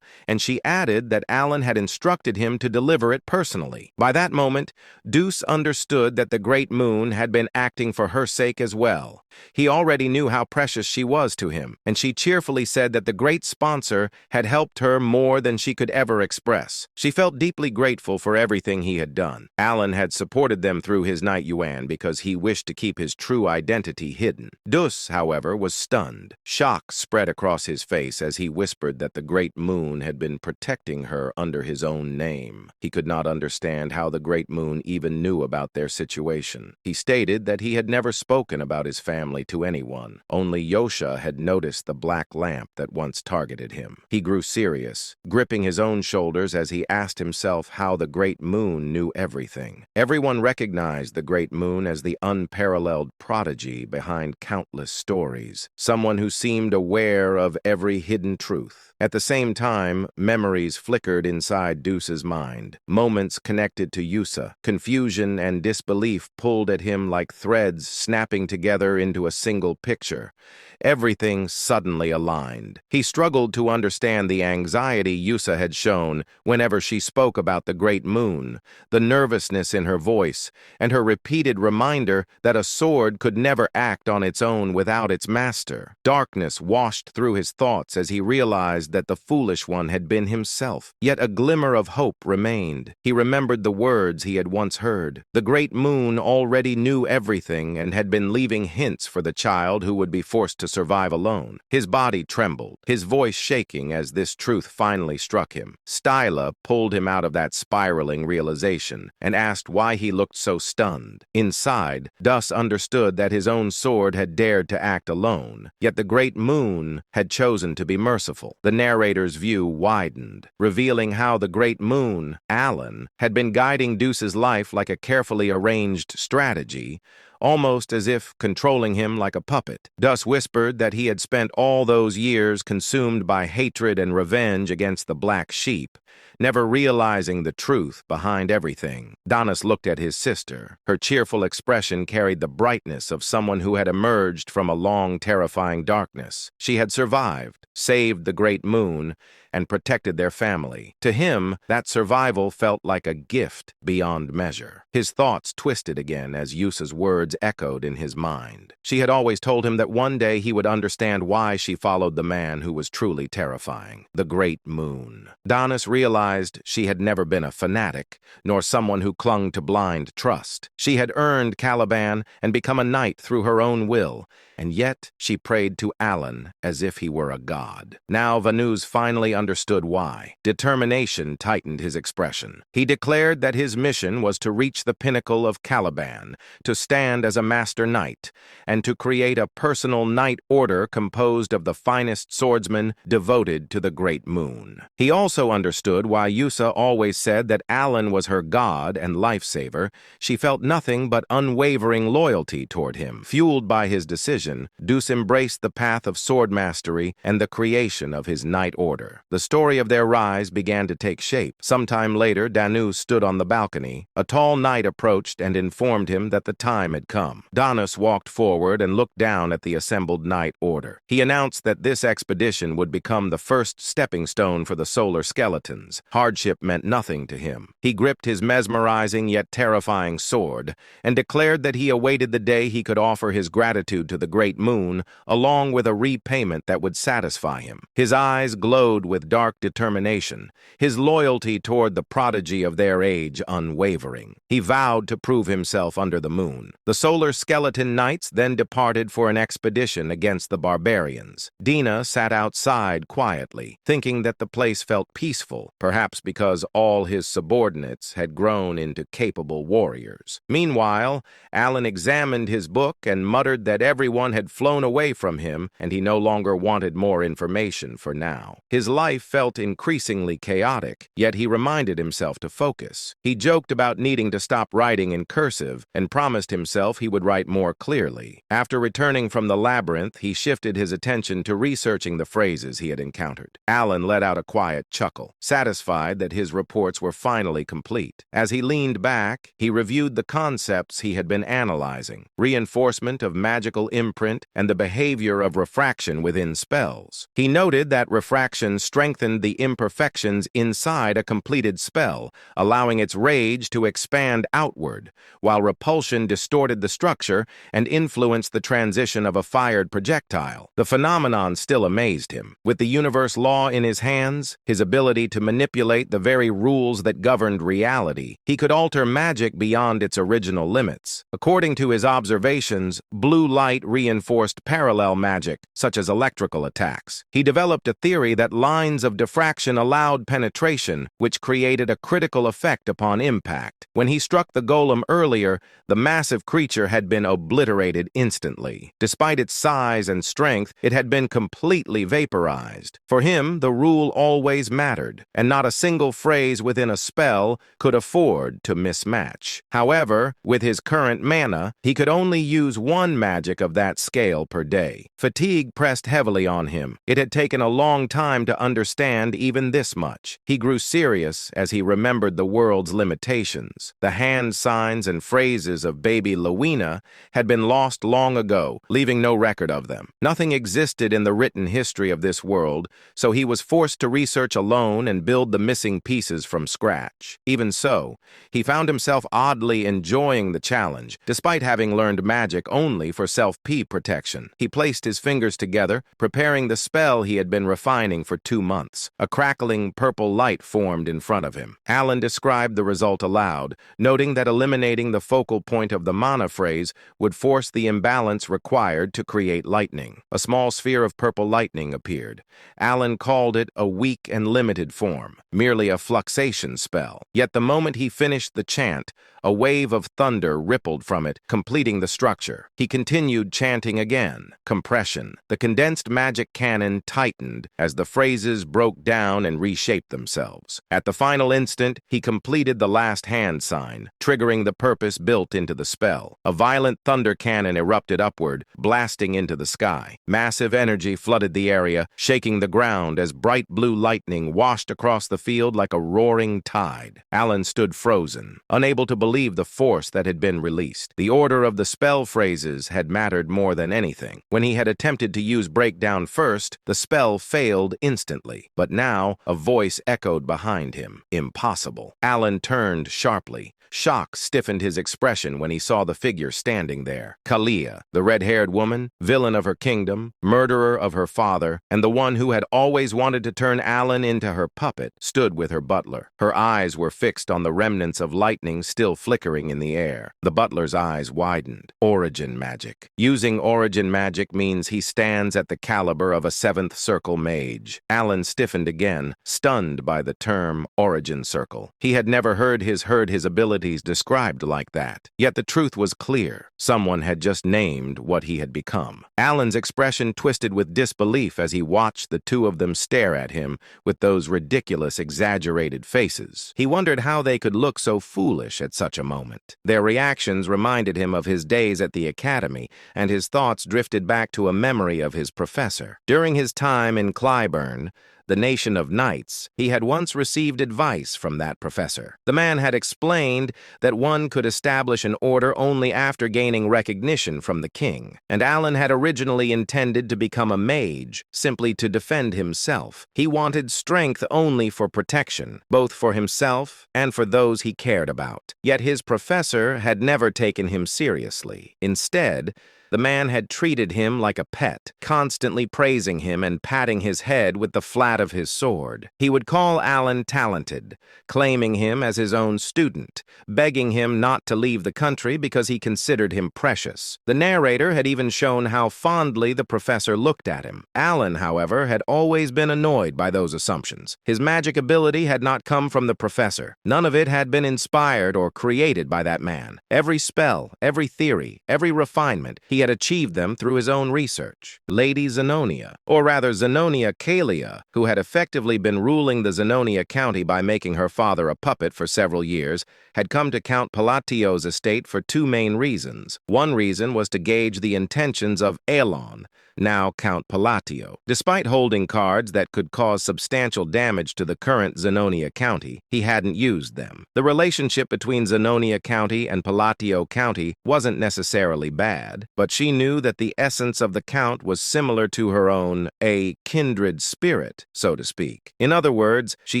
and she added that Alan had instructed him to deliver it personally. By that moment, Deuce understood that the Great Moon had been acting for her sake as well. He already knew how precious she was to him, and she cheerfully said that the great sponsor had helped her more than she could ever express. She felt deeply grateful for everything he had done. Alan had supported them through his knight Yuan because he wished to keep his true identity hidden. Deuce, however, was stunned. Shock spread across his face as he whispered that the Great Moon had been protecting her under his own name. He could not understand how the Great Moon even knew about their situation. He stated that he had never spoken about his family to anyone. Only Yosha had noticed the black lamp that once targeted him. He grew serious, gripping his own shoulders as he asked himself how the Great Moon knew everything. Everyone recognized the Great Moon as the unparalleled prodigy behind countless stories, someone who seemed aware of every hidden truth. At the same time, memories flickered inside Deuce's mind. Moments connected to Yusa. Confusion and disbelief pulled at him like threads snapping together into a single picture. Everything suddenly aligned. He struggled to understand the anxiety Yusa had shown whenever she spoke about the Great Moon, the nervousness in her voice, and her repeated reminder that a sword could never act on its own without its master. Darkness washed through his thoughts as he realized that the foolish one had been himself. Yet a glimmer of hope remained. He remembered the words he had once heard. The Great Moon already knew everything and had been leaving hints for the child who would be forced to survive alone. His body trembled, his voice shaking as this truth finally struck him. Styla pulled him out of that spiraling realization and asked why he looked so stunned. Inside, Dus understood that his own sword had dared to act alone, yet the Great Moon had chosen to be merciful. The narrator's view widened, revealing how the Great Moon, Alan, had been guiding Deuce's life like a carefully arranged strategy, almost as if controlling him like a puppet. Dus whispered that he had spent all those years consumed by hatred and revenge against the Black Sheep, never realizing the truth behind everything. Danis looked at his sister. Her cheerful expression carried the brightness of someone who had emerged from a long, terrifying darkness. She had survived, saved the Great Moon, and protected their family. To him, that survival felt like a gift beyond measure. His thoughts twisted again as Yusa's words echoed in his mind. She had always told him that one day he would understand why she followed the man who was truly terrifying, the Great Moon. Danis realized she had never been a fanatic, nor someone who clung to blind trust. She had earned Caliban and become a knight through her own will, and yet she prayed to Alan as if he were a god. Now Vanuz finally understood why. Determination tightened his expression. He declared that his mission was to reach the pinnacle of Caliban, to stand as a master knight, and to create a personal knight order composed of the finest swordsmen devoted to the Great Moon. He also understood why Yusa always said that Alan was her god and lifesaver. She felt nothing but unwavering loyalty toward him. Fueled by his decision, Deuce embraced the path of sword mastery and the creation of his knight order. The story of their rise began to take shape. Sometime later, Danu stood on the balcony. A tall knight approached and informed him that the time had come. Danis walked forward and looked down at the assembled knight order. He announced that this expedition would become the first stepping stone for the solar skeletons. Hardship meant nothing to him. He gripped his mesmerizing yet terrifying sword and declared that he awaited the day he could offer his gratitude to the Great Moon, along with a repayment that would satisfy him. His eyes glowed with dark determination, his loyalty toward the prodigy of their age unwavering. He vowed to prove himself under the moon. The solar skeleton knights then departed for an expedition against the barbarians. Dina sat outside quietly, thinking that the place felt peaceful, perhaps perhaps because all his subordinates had grown into capable warriors. Meanwhile, Alan examined his book and muttered that everyone had flown away from him and he no longer wanted more information for now. His life felt increasingly chaotic, yet he reminded himself to focus. He joked about needing to stop writing in cursive and promised himself he would write more clearly. After returning from the labyrinth, he shifted his attention to researching the phrases he had encountered. Alan let out a quiet chuckle, satisfied that his reports were finally complete. As he leaned back, he reviewed the concepts he had been analyzing: reinforcement of magical imprint and the behavior of refraction within spells. He noted that refraction strengthened the imperfections inside a completed spell, allowing its rage to expand outward, while repulsion distorted the structure and influenced the transition of a fired projectile. The phenomenon still amazed him. With the universe law in his hands, his ability to manipulate the very rules that governed reality, he could alter magic beyond its original limits. According to his observations, blue light reinforced parallel magic, such as electrical attacks. He developed a theory that lines of diffraction allowed penetration, which created a critical effect upon impact. When he struck the golem earlier, the massive creature had been obliterated instantly. Despite its size and strength, it had been completely vaporized. For him, the rule always mattered, and not a single phrase within a spell could afford to mismatch. However, with his current mana, he could only use one magic of that scale per day. Fatigue pressed heavily on him. It had taken a long time to understand even this much. He grew serious as he remembered the world's limitations. The hand signs and phrases of baby Lowena had been lost long ago, leaving no record of them. Nothing existed in the written history of this world, so he was forced to research alone and build the missing pieces from scratch. Even so, he found himself oddly enjoying the challenge, despite having learned magic only for self-P protection. He placed his fingers together, preparing the spell he had been refining for 2 months. A crackling purple light formed in front of him. Alan described the result aloud, noting that eliminating the focal point of the mana phrase would force the imbalance required to create lightning. A small sphere of purple lightning appeared. Alan called it a weak and limited form, merely a fluxation spell. Yet the moment he finished the chant, a wave of thunder rippled from it, completing the structure. He continued chanting again. Compression. The condensed magic cannon tightened as the phrases broke down and reshaped themselves. At the final instant, he completed the last hand sign, triggering the purpose built into the spell. A violent thunder cannon erupted upward, blasting into the sky. Massive energy flooded the area, shaking the ground as bright blue lightning washed across the field like a roaring tide. Alan stood frozen, unable to believe the force that had been released. The order of the spell phrases had mattered more than anything. When he had attempted to use breakdown first, the spell failed instantly. But now, a voice echoed behind him. Impossible. Alan turned sharply. Shock stiffened his expression when he saw the figure standing there. Kalia, the red-haired woman, villain of her kingdom, murderer of her father, and the one who had always wanted to turn Alan into her puppet, stood with her butler. Her eyes were fixed on the remnants of lightning still flickering in the air. The butler's eyes widened. Origin magic. Using origin magic means he stands at the caliber of a 7th circle mage. Alan stiffened again, stunned by the term origin circle. He had never heard his abilities described like that. Yet the truth was clear. Someone had just named what he had become. Alan's expression twisted with disbelief as he watched the two of them stare at him with those ridiculous, exaggerated faces. He wondered how they could look so foolish at such a moment. Their reactions reminded him of his days at the academy, and his thoughts drifted back to a memory of his professor. During his time in Clyburn, the nation of knights, he had once received advice from that professor. The man had explained that one could establish an order only after gaining recognition from the king, and Alan had originally intended to become a mage, simply to defend himself. He wanted strength only for protection, both for himself and for those he cared about. Yet his professor had never taken him seriously. Instead, The man had treated him like a pet, constantly praising him and patting his head with the flat of his sword. He would call Alan talented, claiming him as his own student, begging him not to leave the country because he considered him precious. The narrator had even shown how fondly the professor looked at him. Alan, however, had always been annoyed by those assumptions. His magic ability had not come from the professor. None of it had been inspired or created by that man. Every spell, every theory, every refinement, he had achieved them through his own research. Lady Zenonia, or rather Zenonia Kalia, who had effectively been ruling the Zenonia County by making her father a puppet for several years, had come to Count Palatio's estate for two main reasons. One reason was to gauge the intentions of Elon, now Count Palatio. Despite holding cards that could cause substantial damage to the current Zenonia County, he hadn't used them. The relationship between Zenonia County and Palatio County wasn't necessarily bad, but she knew that the essence of the Count was similar to her own, a kindred spirit, so to speak. In other words, she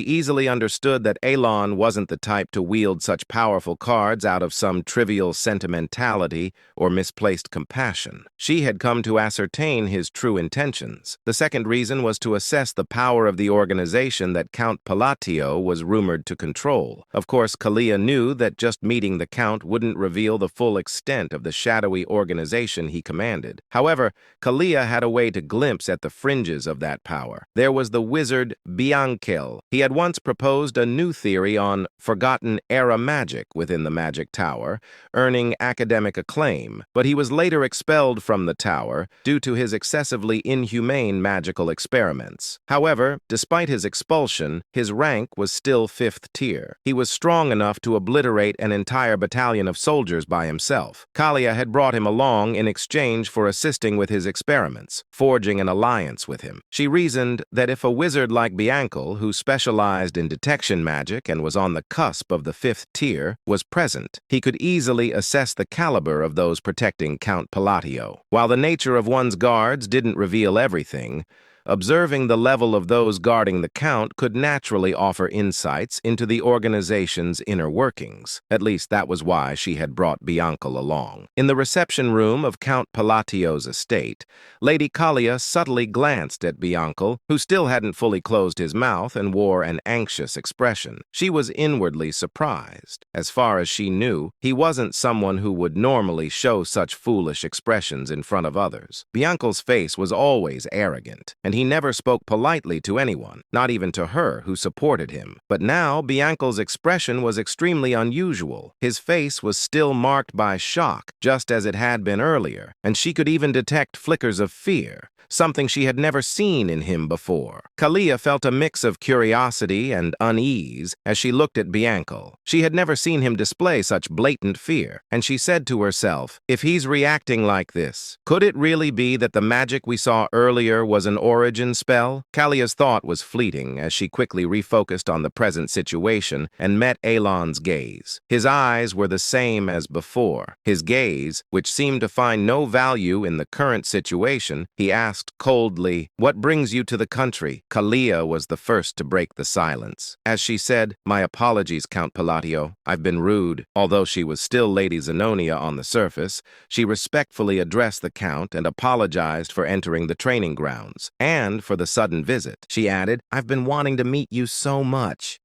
easily understood that Elon wasn't the type to wield such powerful cards out of some trivial sentimentality or misplaced compassion. She had come to ascertain his true intentions. The second reason was to assess the power of the organization that Count Palatio was rumored to control. Of course, Kalia knew that just meeting the Count wouldn't reveal the full extent of the shadowy organization he commanded. However, Kalia had a way to glimpse at the fringes of that power. There was the wizard Bianchel. He had once proposed a new theory on forgotten era magic within the Magic Tower, earning academic acclaim, but he was later expelled from the tower due to his excessively inhumane magical experiments. However, despite his expulsion, his rank was still 5th tier. He was strong enough to obliterate an entire battalion of soldiers by himself. Kalia had brought him along in exchange for assisting with his experiments, forging an alliance with him. She reasoned that if a wizard like Bianchel, who specialized in detection magic and was on the cusp of the 5th tier, was present, he could easily assess the caliber of those protecting Count Palatio. While the nature of one's guards didn't reveal everything, observing the level of those guarding the Count could naturally offer insights into the organization's inner workings. At least that was why she had brought Bianchel along. In the reception room of Count Palatio's estate, Lady Kalia subtly glanced at Bianchel, who still hadn't fully closed his mouth and wore an anxious expression. She was inwardly surprised. As far as she knew, he wasn't someone who would normally show such foolish expressions in front of others. Bianchel's face was always arrogant, and he never spoke politely to anyone, not even to her who supported him. But now Bianchel's expression was extremely unusual. His face was still marked by shock, just as it had been earlier, and she could even detect flickers of fear, something she had never seen in him before. Kalia felt a mix of curiosity and unease as she looked at Bianchel. She had never seen him display such blatant fear, and she said to herself, if he's reacting like this, could it really be that the magic we saw earlier was an origin spell? Kalia's thought was fleeting as she quickly refocused on the present situation and met Elon's gaze. His eyes were the same as before. His gaze, which seemed to find no value in the current situation, he asked coldly, "What brings you to the country?" Kalia was the first to break the silence. As she said, "My apologies, Count Palatio. I've been rude." Although she was still Lady Zenonia on the surface, she respectfully addressed the Count and apologized for entering the training grounds, and for the sudden visit. She added, "I've been wanting to meet you so much.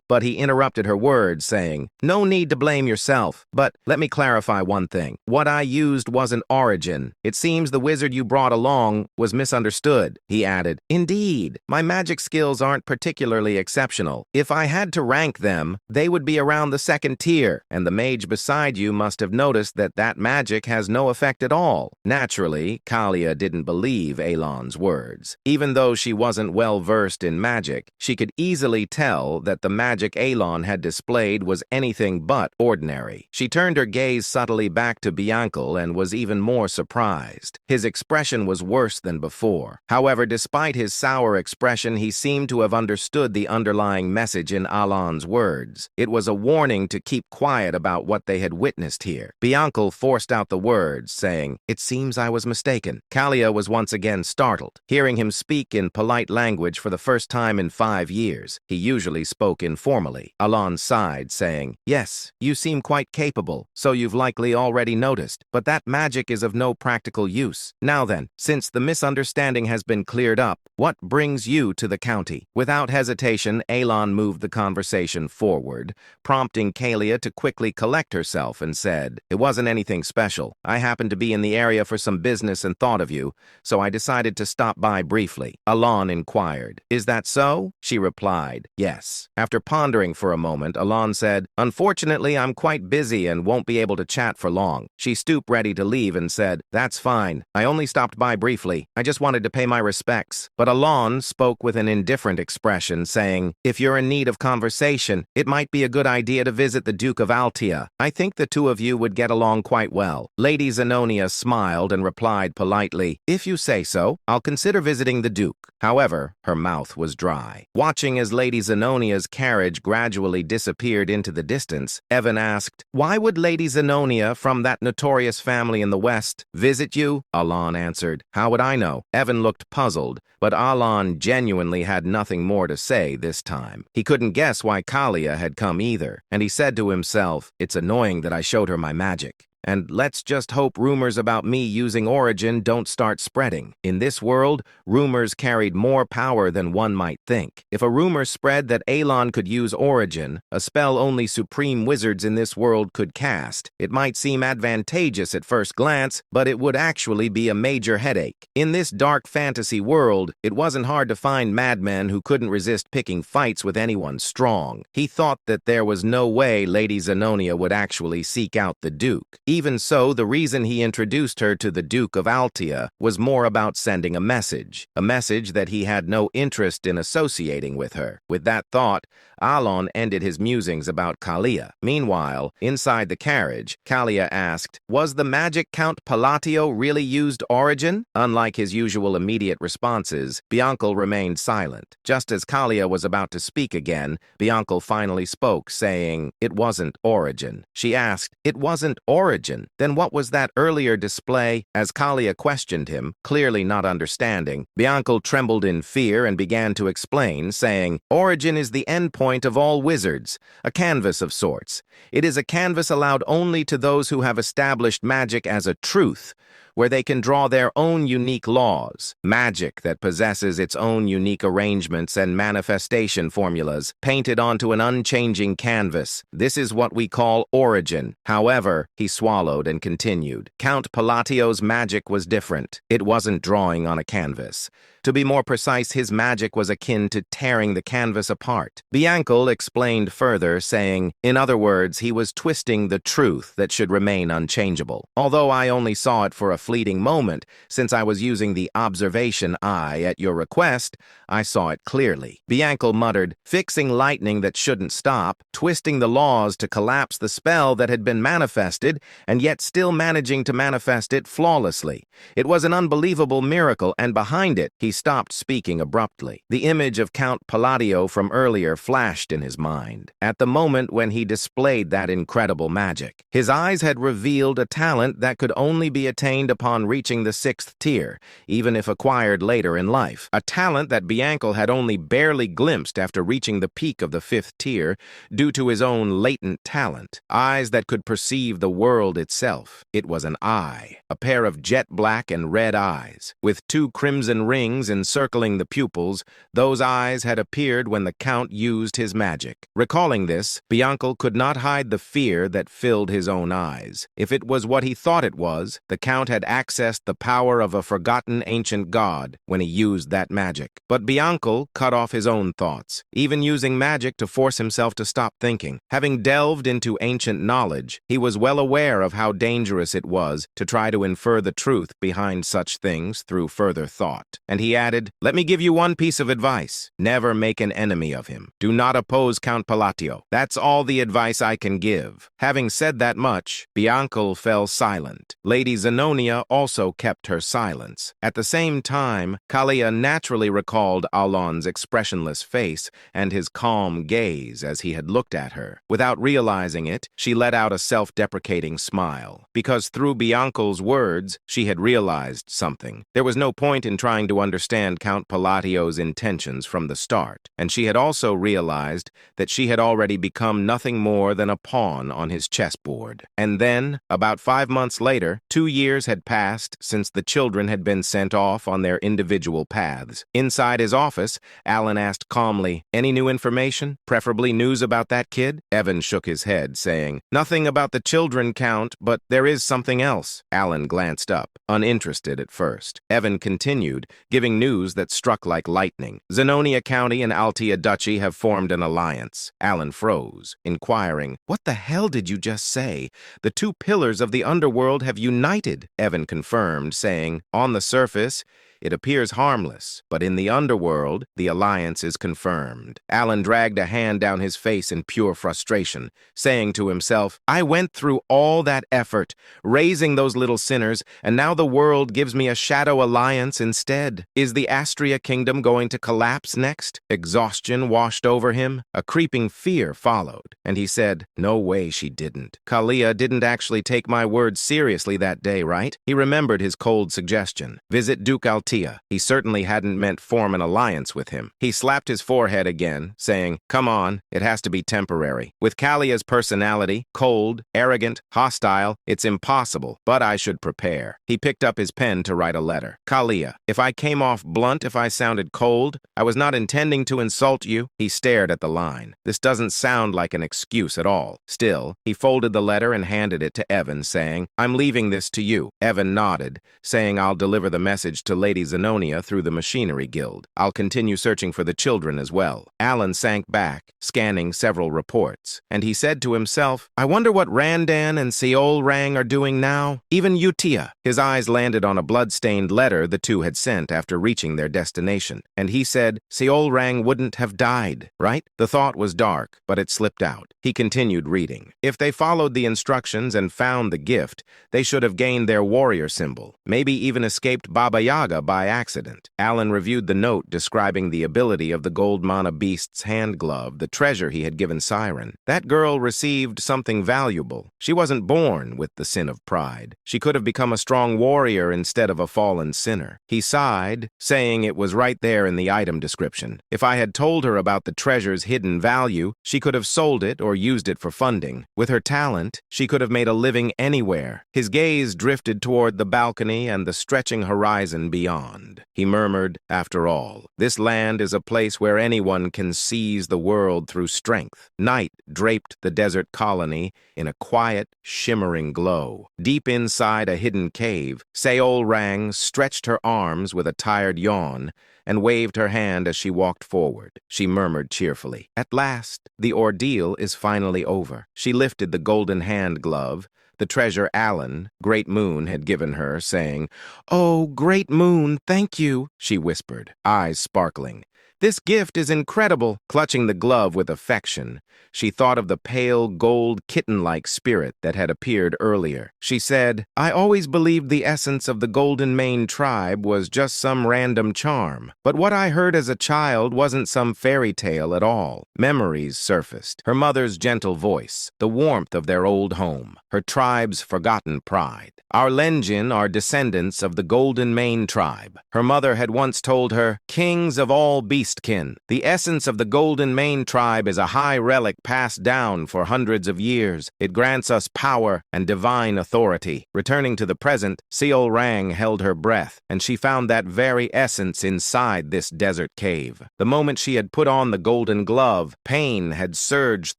But he interrupted her words, saying, "No need to blame yourself, but let me clarify one thing. What I used wasn't origin. It seems the wizard you brought along was misunderstood." He added, "Indeed, my magic skills aren't particularly exceptional. If I had to rank them, they would be around the 2nd tier, and the mage beside you must have noticed that that magic has no effect at all." Naturally, Kalia didn't believe Elon's words. Even though she wasn't well-versed in magic, she could easily tell that the magic Elon had displayed was anything but ordinary. She turned her gaze subtly back to Bianchel and was even more surprised. His expression was worse than before. However, despite his sour expression, he seemed to have understood the underlying message in Elon's words. It was a warning to keep quiet about what they had witnessed here. Bianchel forced out the words, saying, "It seems I was mistaken." Kalia was once again startled. startled. Hearing him speak in polite language for the first time in 5 years, he usually spoke informally. Alon sighed, saying, "Yes, you seem quite capable, so you've likely already noticed, but that magic is of no practical use. Now then, since the misunderstanding has been cleared up, what brings you to the county?" Without hesitation, Alon moved the conversation forward, prompting Kalia to quickly collect herself and said, "It wasn't anything special. I happened to be in the area for some business and thought of you, so I decided to stop by briefly." Alon inquired, "Is that so?" She replied, "Yes." After pondering for a moment, Alon said, "Unfortunately, I'm quite busy and won't be able to chat for long." She stooped ready to leave and said, "That's fine. I only stopped by briefly. I just wanted to pay my respects." But Alon spoke with an indifferent expression, saying, "If you're in need of conversation, it might be a good idea to visit the Duke of Altia. I think the two of you would get along quite well." Lady Zenonia smiled and replied politely, "If you say so, I'll consider visiting the Duke." However, her mouth was dry. Watching as Lady Zenonia's carriage gradually disappeared into the distance, Evan asked, "Why would Lady Zenonia from that notorious family in the West visit you?" Alon answered, "How would I know?" Evan looked puzzled, but Alon genuinely had nothing more to say this time. He couldn't guess why Kalia had come either, and he said to himself, "It's annoying that I showed her my magic. And let's just hope rumors about me using Origin don't start spreading. In this world, rumors carried more power than one might think. If a rumor spread that Alon could use Origin, a spell only supreme wizards in this world could cast, it might seem advantageous at first glance, but it would actually be a major headache. In this dark fantasy world, it wasn't hard to find madmen who couldn't resist picking fights with anyone strong. He thought that there was no way Lady Zenonia would actually seek out the Duke. Even so, the reason he introduced her to the Duke of Altia was more about sending a message that he had no interest in associating with her. With that thought, Alon ended his musings about Kalia. Meanwhile, inside the carriage, Kalia asked, "Was the magic Count Palatio really used Origin?" Unlike his usual immediate responses, Bianca remained silent. Just as Kalia was about to speak again, Bianca finally spoke, saying, "It wasn't Origin." She asked, "It wasn't Origin? Then what was that earlier display?" As Kalia questioned him, clearly not understanding, Bianca trembled in fear and began to explain, saying, "Origin is the endpoint of all wizards, a canvas of sorts. It is a canvas allowed only to those who have established magic as a truth, where they can draw their own unique laws. Magic that possesses its own unique arrangements and manifestation formulas, painted onto an unchanging canvas. This is what we call Origin." However, he swallowed and continued, "Count Palatio's magic was different. It wasn't drawing on a canvas. To be more precise, his magic was akin to tearing the canvas apart." Bianca explained further, saying, "In other words, he was twisting the truth that should remain unchangeable. Although I only saw it for a fleeting moment, since I was using the observation eye at your request, I saw it clearly." Bianca muttered, "Fixing lightning that shouldn't stop, twisting the laws to collapse the spell that had been manifested, and yet still managing to manifest it flawlessly. It was an unbelievable miracle, and behind it," he stopped speaking abruptly. The image of Count Palladio from earlier flashed in his mind. At the moment when he displayed that incredible magic, his eyes had revealed a talent that could only be attained upon reaching the 6th tier, even if acquired later in life. A talent that Bianca had only barely glimpsed after reaching the peak of the 5th tier due to his own latent talent. Eyes that could perceive the world itself. It was an eye, a pair of jet black and red eyes, with 2 crimson rings encircling the pupils. Those eyes had appeared when the Count used his magic. Recalling this, Bianca could not hide the fear that filled his own eyes. If it was what he thought it was, the Count had accessed the power of a forgotten ancient god when he used that magic. But Bianca cut off his own thoughts, even using magic to force himself to stop thinking. Having delved into ancient knowledge, he was well aware of how dangerous it was to try to infer the truth behind such things through further thought, and he he added, "Let me give you one piece of advice. Never make an enemy of him. Do not oppose Count Palatio. That's all the advice I can give." Having said that much, Bianca fell silent. Lady Zenonia also kept her silence. At the same time, Kalia naturally recalled Alon's expressionless face and his calm gaze as he had looked at her. Without realizing it, she let out a self-deprecating smile, because through Bianca's words, she had realized something. There was no point in trying to understand Count Palatio's intentions from the start, and she had also realized that she had already become nothing more than a pawn on his chessboard. And then, about 5 months later, 2 years had passed since the children had been sent off on their individual paths. Inside his office, Alan asked calmly, "Any new information? Preferably news about that kid?" Evan shook his head, saying, "Nothing about the children, Count, but there is something else." Alan glanced up, uninterested at first. Evan continued, giving news that struck like lightning. "Zenonia County and Altea Duchy have formed an alliance." Alan froze, inquiring, "What the hell did you just say? The two pillars of the underworld have united," Evan confirmed, saying, "On the surface, it appears harmless, but in the underworld, the alliance is confirmed." Alan dragged a hand down his face in pure frustration, saying to himself, "I went through all that effort, raising those little sinners, and now the world gives me a shadow alliance instead. Is the Astria Kingdom going to collapse next?" Exhaustion washed over him. A creeping fear followed, and he said, "No way she didn't. Kalia didn't actually take my words seriously that day, right?" He remembered his cold suggestion. Visit Duke Altea. He certainly hadn't meant form an alliance with him. He slapped his forehead again, saying, "Come on, it has to be temporary. With Kalia's personality, cold, arrogant, hostile, it's impossible, but I should prepare." He picked up his pen to write a letter. "Kalia, if I came off blunt, if I sounded cold, I was not intending to insult you." He stared at the line. This doesn't sound like an excuse at all. Still, he folded the letter and handed it to Evan, saying, "I'm leaving this to you." Evan nodded, saying, "I'll deliver the message to Lady Zenonia through the Machinery Guild. I'll continue searching for the children as well." Alan sank back, scanning several reports, and he said to himself, "I wonder what Randan and Seol Rang are doing now. Even Utia." His eyes landed on a blood-stained letter the two had sent after reaching their destination, and he said, "Seol Rang wouldn't have died, right?" The thought was dark, but it slipped out. He continued reading. "If they followed the instructions and found the gift, they should have gained their warrior symbol, maybe even escaped Baba Yaga by accident." Alan reviewed the note describing the ability of the gold mana beast's hand glove, the treasure he had given Siren. That girl received something valuable. She wasn't born with the sin of pride. She could have become a strong warrior instead of a fallen sinner. He sighed, saying it was right there in the item description. If I had told her about the treasure's hidden value, she could have sold it or used it for funding. With her talent, she could have made a living anywhere. His gaze drifted toward the balcony and the stretching horizon beyond. He murmured, "After all, this land is a place where anyone can seize the world through strength." Night draped the desert colony in a quiet, shimmering glow. Deep inside a hidden cave, Seol Rang stretched her arms with a tired yawn and waved her hand as she walked forward. She murmured cheerfully, "At last, the ordeal is finally over." She lifted the golden hand glove, the treasure Alan, Great Moon, had given her, saying, "Oh, Great Moon, thank you," she whispered, eyes sparkling. "This gift is incredible." Clutching the glove with affection, she thought of the pale, gold, kitten-like spirit that had appeared earlier. She said, "I always believed the essence of the Golden Mane tribe was just some random charm. But what I heard as a child wasn't some fairy tale at all." Memories surfaced. Her mother's gentle voice, the warmth of their old home, her tribe's forgotten pride. "Our Lenjin are descendants of the Golden Mane tribe." Her mother had once told her, "Kings of all beastkin. The essence of the Golden Mane tribe is a high relic passed down for hundreds of years. It grants us power and divine authority." Returning to the present, Seol Rang held her breath, and she found that very essence inside this desert cave. The moment she had put on the golden glove, pain had surged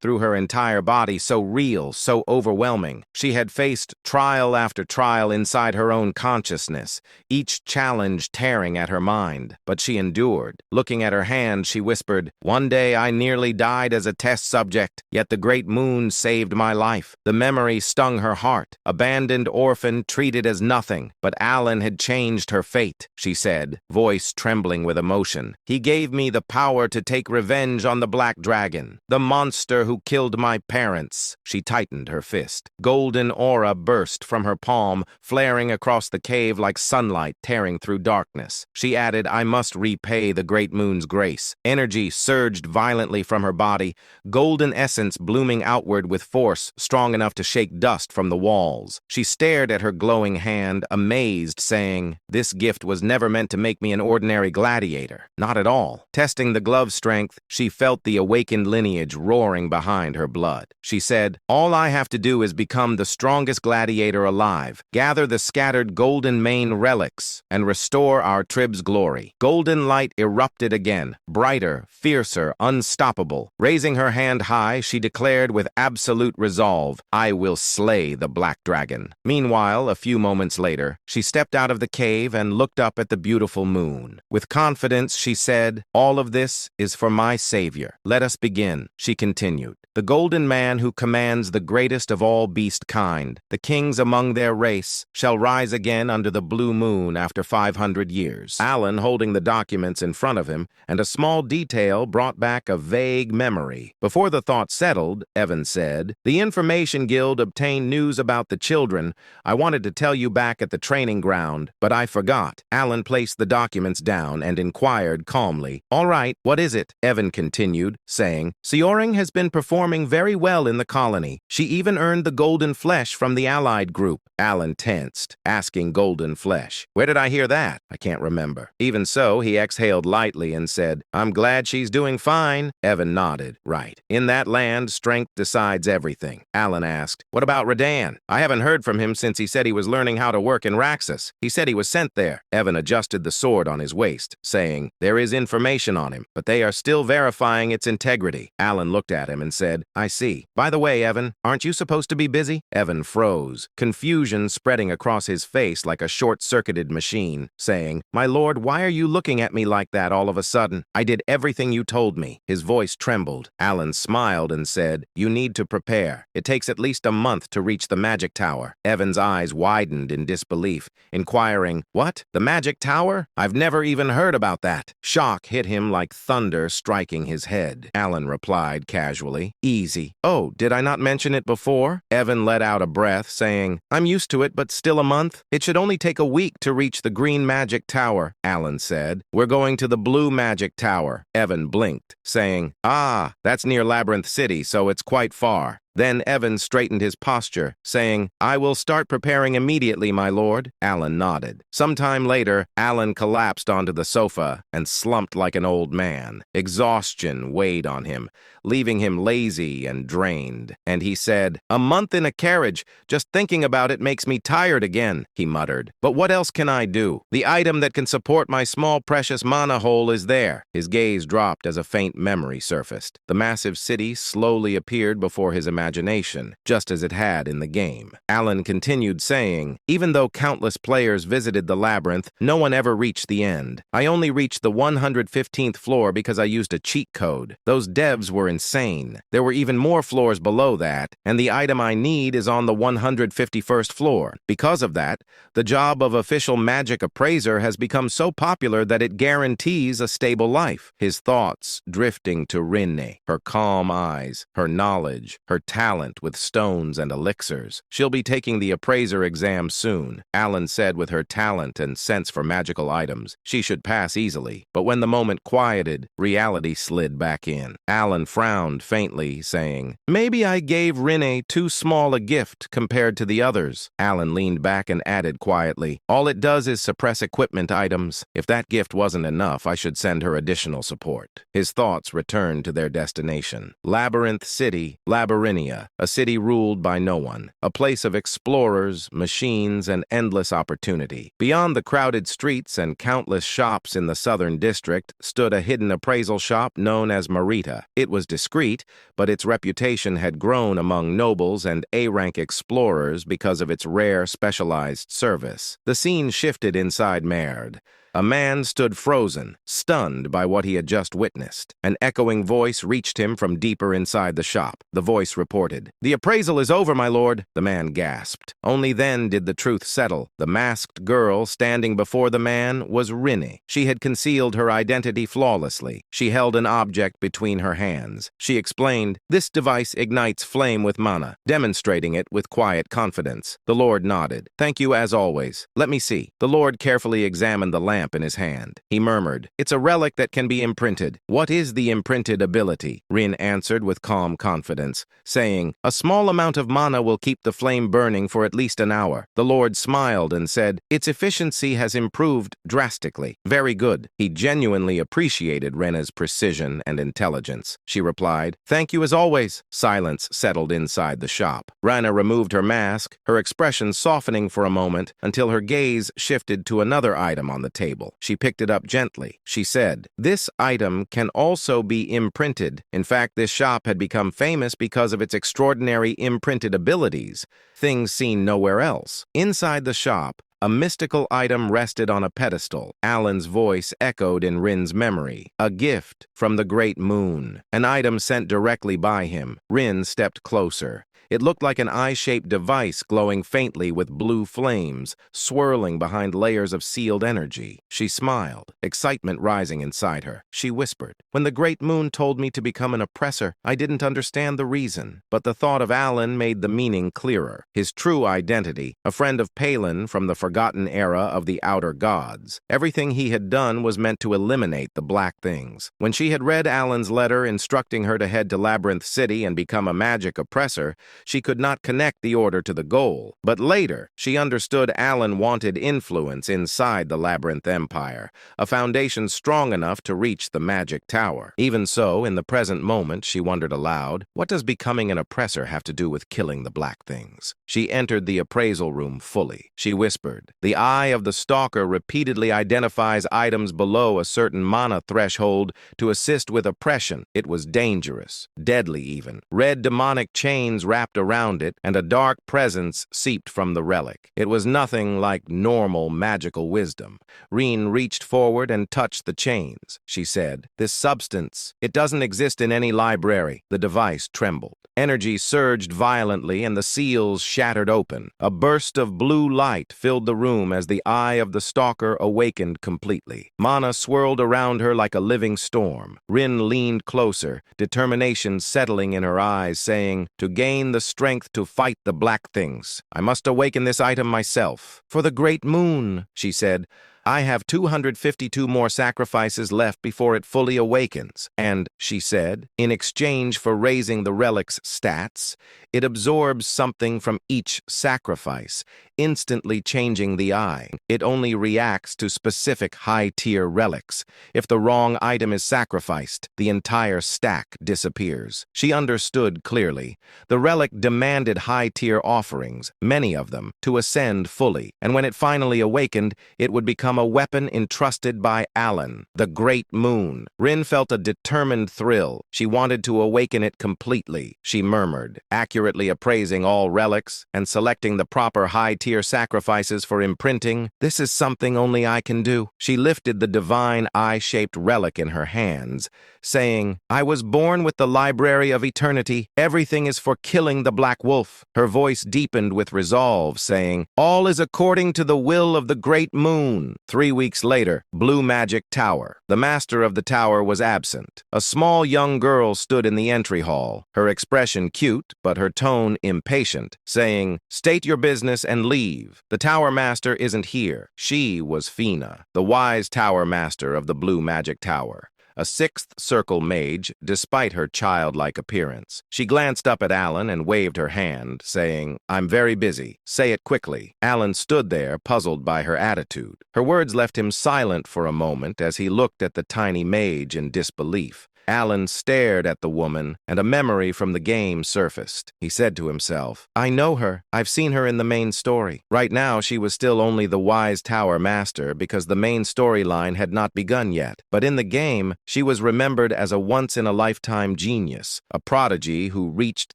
through her entire body, so real, so overwhelming. She had faced trial after trial inside her own consciousness, each challenge tearing at her mind. But she endured. Looking at her her hand, she whispered, "One day I nearly died as a test subject, yet the great moon saved my life." The memory stung her heart. Abandoned orphan, treated as nothing. But Alan had changed her fate, she said, voice trembling with emotion. "He gave me the power to take revenge on the Black Dragon, the monster who killed my parents." She tightened her fist. Golden aura burst from her palm, flaring across the cave like sunlight tearing through darkness. She added, "I must repay the great moon's grace." Energy surged violently from her body, golden essence blooming outward with force strong enough to shake dust from the walls. She stared at her glowing hand, amazed, saying, "This gift was never meant to make me an ordinary gladiator. Not at all." Testing the glove's strength, she felt the awakened lineage roaring behind her blood. She said, "All I have to do is become the strongest gladiator alive, gather the scattered golden mane relics, and restore our trib's glory." Golden light erupted again, brighter, fiercer, unstoppable. Raising her hand high, she declared with absolute resolve, "I will slay the Black Dragon." Meanwhile, a few moments later, she stepped out of the cave and looked up at the beautiful moon. With confidence, she said, "All of this is for my savior. Let us begin," she continued. "The golden man who commands the greatest of all beast kind, the kings among their race, shall rise again under the blue moon after 500 years. Alan, holding the documents in front of him, and a small detail brought back a vague memory. Before the thought settled, Evan said, "The Information Guild obtained news about the children. I wanted to tell you back at the training ground, but I forgot." Alan placed the documents down and inquired calmly, "All right, what is it?" Evan continued, saying, "Seoring has been performing very well in the colony. She even earned the golden flesh from the allied group." Alan tensed, asking golden flesh. "Where did I hear that? I can't remember." Even so, he exhaled lightly and said, "I'm glad she's doing fine." Evan nodded. "Right. In that land, strength decides everything." Alan asked, "What about Radan? I haven't heard from him since he said he was learning how to work in Raxus. He said he was sent there." Evan adjusted the sword on his waist, saying, "There is information on him, but they are still verifying its integrity." Alan looked at him and said, "I see. By the way, Evan, aren't you supposed to be busy?" Evan froze, confusion spreading across his face like a short-circuited machine, saying, "My lord, why are you looking at me like that all of a sudden? I did everything you told me." His voice trembled. Alan smiled and said, "You need to prepare. It takes at least a month to reach the Magic Tower." Evan's eyes widened in disbelief, inquiring, "What? The Magic Tower? I've never even heard about that." Shock hit him like thunder striking his head. Alan replied casually, "Easy." "Oh, did I not mention it before?" Evan let out a breath, saying, "I'm used to it, but still a month? It should only take a week to reach the Green Magic Tower," Alan said. "We're going to the Blue Magic Tower." Evan blinked, saying, "Ah, that's near Labyrinth City, so it's quite far." Then Evan straightened his posture, saying, "I will start preparing immediately, my lord." Alan nodded. Sometime later, Alan collapsed onto the sofa and slumped like an old man. Exhaustion weighed on him, leaving him lazy and drained. And he said, "A month in a carriage, just thinking about it makes me tired again," he muttered. "But what else can I do? The item that can support my small precious mana hole is there." His gaze dropped as a faint memory surfaced. The massive city slowly appeared before his imagination, just as it had in the game. Alan continued saying, "Even though countless players visited the labyrinth, no one ever reached the end. I only reached the 115th floor because I used a cheat code. Those devs were insane. There were even more floors below that, and the item I need is on the 151st floor. Because of that, the job of official magic appraiser has become so popular that it guarantees a stable life." His thoughts drifting to Rinne, her calm eyes, her knowledge, her talent with stones and elixirs. "She'll be taking the appraiser exam soon," Alan said. With her talent and sense for magical items, she should pass easily. But when the moment quieted, reality slid back in. Alan frowned faintly, saying, "Maybe I gave Rinne too small a gift compared to the others." Alan leaned back and added quietly, "All it does is suppress equipment items. If that gift wasn't enough, I should send her additional support." His thoughts returned to their destination. Labyrinth City, Labyrinthia, a city ruled by no one, a place of explorers, machines, and endless opportunity. Beyond the crowded streets and countless shops in the southern district stood a hidden appraisal shop known as Marita. It was discreet, but its reputation had grown among nobles and A-rank explorers because of its rare, specialized service. The scene shifted inside Merd. A man stood frozen, stunned by what he had just witnessed. An echoing voice reached him from deeper inside the shop. The voice reported, "The appraisal is over, my lord." The man gasped. Only then did the truth settle. The masked girl standing before the man was Rinne. She had concealed her identity flawlessly. She held an object between her hands. She explained, "This device ignites flame with mana," demonstrating it with quiet confidence. The lord nodded. "Thank you as always. Let me see." The lord carefully examined the lamp in his hand. He murmured, "It's a relic that can be imprinted." "What is the imprinted ability?" Rin answered with calm confidence, saying, "A small amount of mana will keep the flame burning for at least an hour." The lord smiled and said, "Its efficiency has improved drastically." "Very good." He genuinely appreciated Rena's precision and intelligence. She replied, "Thank you as always." Silence settled inside the shop. Rana removed her mask, her expression softening for a moment until her gaze shifted to another item on the table. She picked it up gently. She said, "This item can also be imprinted." In fact, this shop had become famous because of its extraordinary imprinted abilities, things seen nowhere else. Inside the shop, a mystical item rested on a pedestal. Alan's voice echoed in Rin's memory. A gift from the great moon. An item sent directly by him. Rin stepped closer. It looked like an eye-shaped device glowing faintly with blue flames, swirling behind layers of sealed energy. She smiled, excitement rising inside her. She whispered, "When the great moon told me to become an oppressor, I didn't understand the reason. But the thought of Alan made the meaning clearer. His true identity, a friend of Palin from the forgotten era of the outer gods. Everything he had done was meant to eliminate the black things." When she had read Alan's letter instructing her to head to Labyrinth City and become a magic oppressor, she could not connect the order to the goal. But later, she understood Alan wanted influence inside the Labyrinth Empire, a foundation strong enough to reach the Magic Tower. Even so, in the present moment, she wondered aloud, what does becoming an oppressor have to do with killing the black things? She entered the appraisal room fully. She whispered, "The eye of the stalker repeatedly identifies items below a certain mana threshold to assist with oppression. It was dangerous, deadly even. Red demonic chains wrapped around it, and a dark presence seeped from the relic. It was nothing like normal magical wisdom." Reen reached forward and touched the chains. She said, "This substance, it doesn't exist in any library." The device trembled. Energy surged violently and the seals shattered open. A burst of blue light filled the room as the eye of the stalker awakened completely. Mana swirled around her like a living storm. Rin leaned closer, determination settling in her eyes, saying, "To gain the strength to fight the black things, I must awaken this item myself." "For the great moon," she said, "I have 252 more sacrifices left before it fully awakens." And, she said, in exchange for raising the relic's stats, it absorbs something from each sacrifice, instantly changing the eye. It only reacts to specific high-tier relics. If the wrong item is sacrificed, the entire stack disappears. She understood clearly. The relic demanded high-tier offerings, many of them, to ascend fully, and when it finally awakened, it would become a weapon entrusted by Alan, the Great Moon. Rin felt a determined thrill. She wanted to awaken it completely. She murmured, accurately appraising all relics and selecting the proper high-tier sacrifices for imprinting. "This is something only I can do." She lifted the divine eye-shaped relic in her hands, saying, "I was born with the Library of Eternity. Everything is for killing the Black Wolf." Her voice deepened with resolve, saying, "All is according to the will of the Great Moon." 3 weeks later, Blue Magic Tower. The master of the tower was absent. A small young girl stood in the entry hall, her expression cute, but her tone impatient, saying, "State your business and leave. The tower master isn't here." She was Fina, the wise tower master of the Blue Magic Tower, a sixth circle mage, despite her childlike appearance. She glanced up at Alan and waved her hand, saying, "I'm very busy. Say it quickly." Alan stood there, puzzled by her attitude. Her words left him silent for a moment as he looked at the tiny mage in disbelief. Alan stared at the woman, and a memory from the game surfaced. He said to himself, I know her. I've seen her in the main story. Right now, she was still only the wise tower master because the main storyline had not begun yet. But in the game, she was remembered as a once-in-a-lifetime genius, a prodigy who reached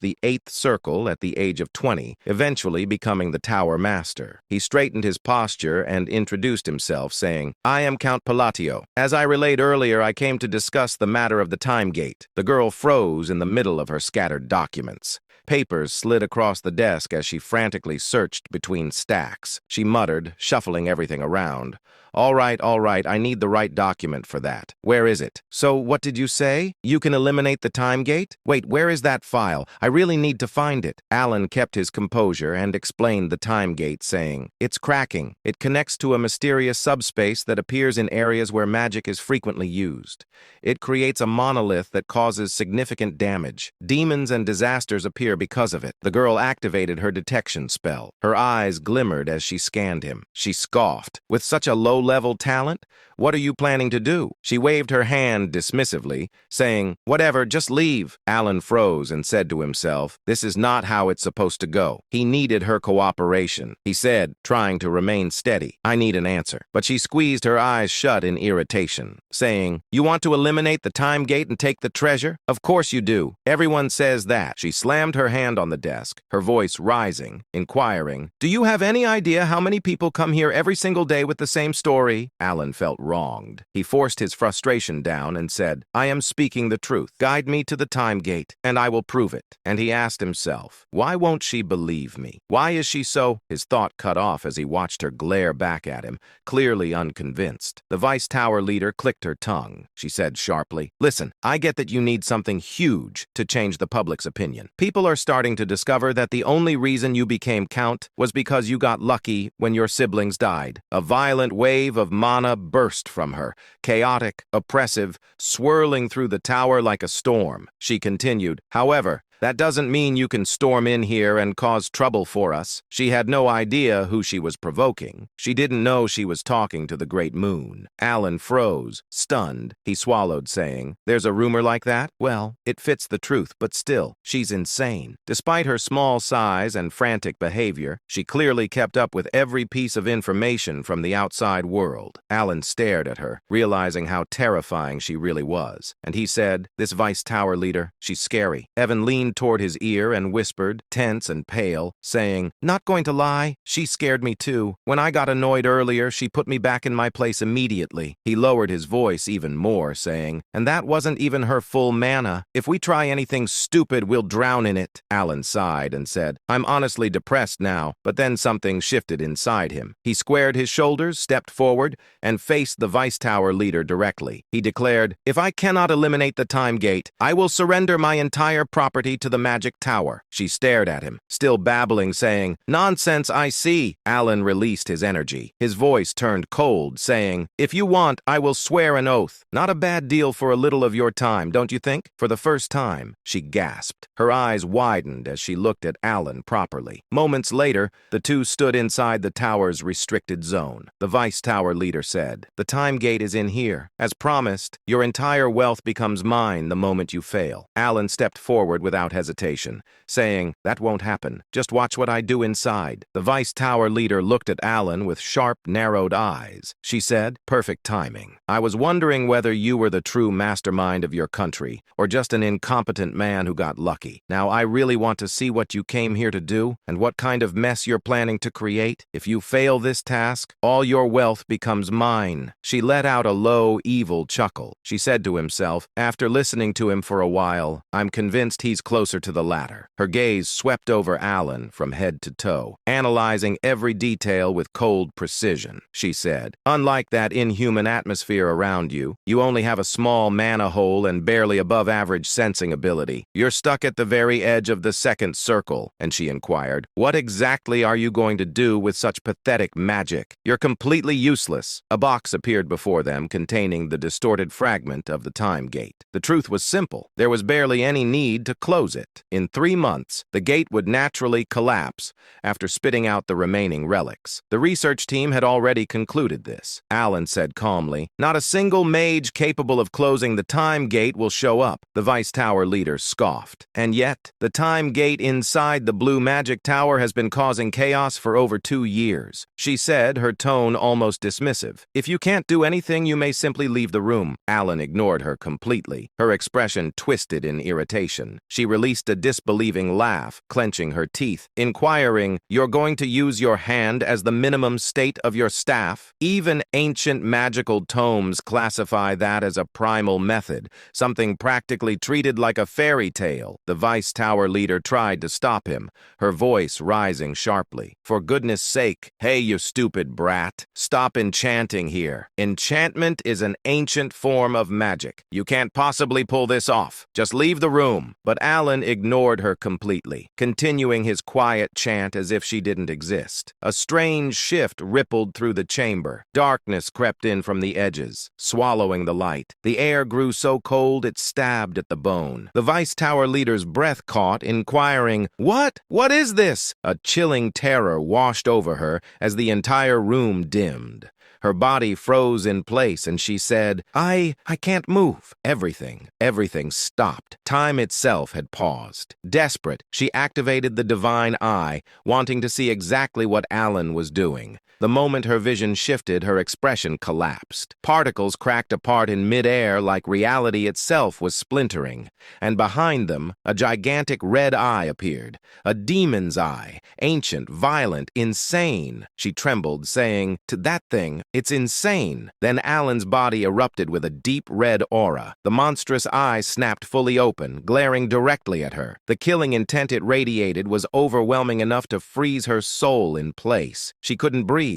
the 8th circle at the age of 20, eventually becoming the tower master. He straightened his posture and introduced himself, saying, I am Count Palatio. As I relayed earlier, I came to discuss the matter of the time gate. The girl froze in the middle of her scattered documents. Papers slid across the desk as she frantically searched between stacks. She muttered, shuffling everything around. All right, I need the right document for that. Where is it? So, what did you say? You can eliminate the time gate? Wait, where is that file? I really need to find it. Alan kept his composure and explained the time gate, saying, It's cracking. It connects to a mysterious subspace that appears in areas where magic is frequently used. It creates a monolith that causes significant damage. Demons and disasters appear because of it. The girl activated her detection spell. Her eyes glimmered as she scanned him. She scoffed. With such a low-level talent? What are you planning to do? She waved her hand dismissively, saying, Whatever, just leave. Alan froze and said to himself, This is not how it's supposed to go. He needed her cooperation. He said, trying to remain steady, I need an answer. But she squeezed her eyes shut in irritation, saying, You want to eliminate the time gate and take the treasure? Of course you do. Everyone says that. She slammed her hand on the desk, her voice rising, inquiring, Do you have any idea how many people come here every single day with the same story? Alan felt wronged. He forced his frustration down and said, I am speaking the truth. Guide me to the time gate, and I will prove it. And he asked himself, why won't she believe me? Why is she so? His thought cut off as he watched her glare back at him, clearly unconvinced. The Vice Tower leader clicked her tongue. She said sharply, Listen, I get that you need something huge to change the public's opinion. People are starting to discover that the only reason you became Count was because you got lucky when your siblings died. A violent wave of mana burst from her, chaotic, oppressive, swirling through the tower like a storm. She continued, However, that doesn't mean you can storm in here and cause trouble for us. She had no idea who she was provoking. She didn't know she was talking to the great moon. Alan froze, stunned. He swallowed, saying, There's a rumor like that? Well, it fits the truth, but still, she's insane. Despite her small size and frantic behavior, she clearly kept up with every piece of information from the outside world. Alan stared at her, realizing how terrifying she really was. And he said, This Vice Tower leader, she's scary. Evan leaned toward his ear and whispered, tense and pale, saying, Not going to lie, she scared me too. When I got annoyed earlier, she put me back in my place immediately. He lowered his voice even more, saying, And that wasn't even her full mana. If we try anything stupid, we'll drown in it. Alan sighed and said, I'm honestly depressed now, but then something shifted inside him. He squared his shoulders, stepped forward, and faced the Vice Tower leader directly. He declared, If I cannot eliminate the time gate, I will surrender my entire property to the magic tower. She stared at him, still babbling, saying, Nonsense, I see. Alan released his energy. His voice turned cold, saying, If you want, I will swear an oath. Not a bad deal for a little of your time, don't you think? For the first time, she gasped. Her eyes widened as she looked at Alan properly. Moments later, the two stood inside the tower's restricted zone. The Vice Tower leader said, The time gate is in here. As promised, your entire wealth becomes mine the moment you fail. Alan stepped forward without hesitation, saying, That won't happen. Just watch what I do inside. The Vice Tower leader looked at Alan with sharp, narrowed eyes. She said, Perfect timing. I was wondering whether you were the true mastermind of your country, or just an incompetent man who got lucky. Now I really want to see what you came here to do, and what kind of mess you're planning to create. If you fail this task, all your wealth becomes mine. She let out a low, evil chuckle. She said to himself, After listening to him for a while, I'm convinced he's closer to the latter. Her gaze swept over Alan from head to toe, analyzing every detail with cold precision. She said, Unlike that inhuman atmosphere around you, you only have a small mana hole and barely above average sensing ability. You're stuck at the very edge of the second circle. And she inquired, What exactly are you going to do with such pathetic magic? You're completely useless. A box appeared before them containing the distorted fragment of the time gate. The truth was simple. There was barely any need to close close it. In 3 months, the gate would naturally collapse after spitting out the remaining relics. The research team had already concluded this. Alan said calmly, "Not a single mage capable of closing the time gate will show up." The Vice Tower leader scoffed. "And yet, the time gate inside the blue magic tower has been causing chaos for over 2 years," she said, her tone almost dismissive. "If you can't do anything, you may simply leave the room." Alan ignored her completely. Her expression twisted in irritation. She released a disbelieving laugh, clenching her teeth, inquiring, "You're going to use your hand as the minimum state of your staff?" Even ancient magical tomes classify that as a primal method, something practically treated like a fairy tale. The Vice Tower leader tried to stop him, her voice rising sharply. "For goodness sake, hey, you stupid brat, stop enchanting here. Enchantment is an ancient form of magic. You can't possibly pull this off. Just leave the room." But Alan ignored her completely, continuing his quiet chant as if she didn't exist. A strange shift rippled through the chamber. Darkness crept in from the edges, swallowing the light. The air grew so cold it stabbed at the bone. The Vice Tower leader's breath caught, inquiring, "What? What is this?" A chilling terror washed over her as the entire room dimmed. Her body froze in place and she said, I can't move." Everything stopped. Time itself had paused. Desperate, she activated the divine eye, wanting to see exactly what Alan was doing. The moment her vision shifted, her expression collapsed. Particles cracked apart in midair like reality itself was splintering, and behind them, a gigantic red eye appeared. A demon's eye, ancient, violent, insane. She trembled, saying, "To that thing, it's insane." Then Alan's body erupted with a deep red aura. The monstrous eye snapped fully open, glaring directly at her. The killing intent it radiated was overwhelming enough to freeze her soul in place. She couldn't breathe.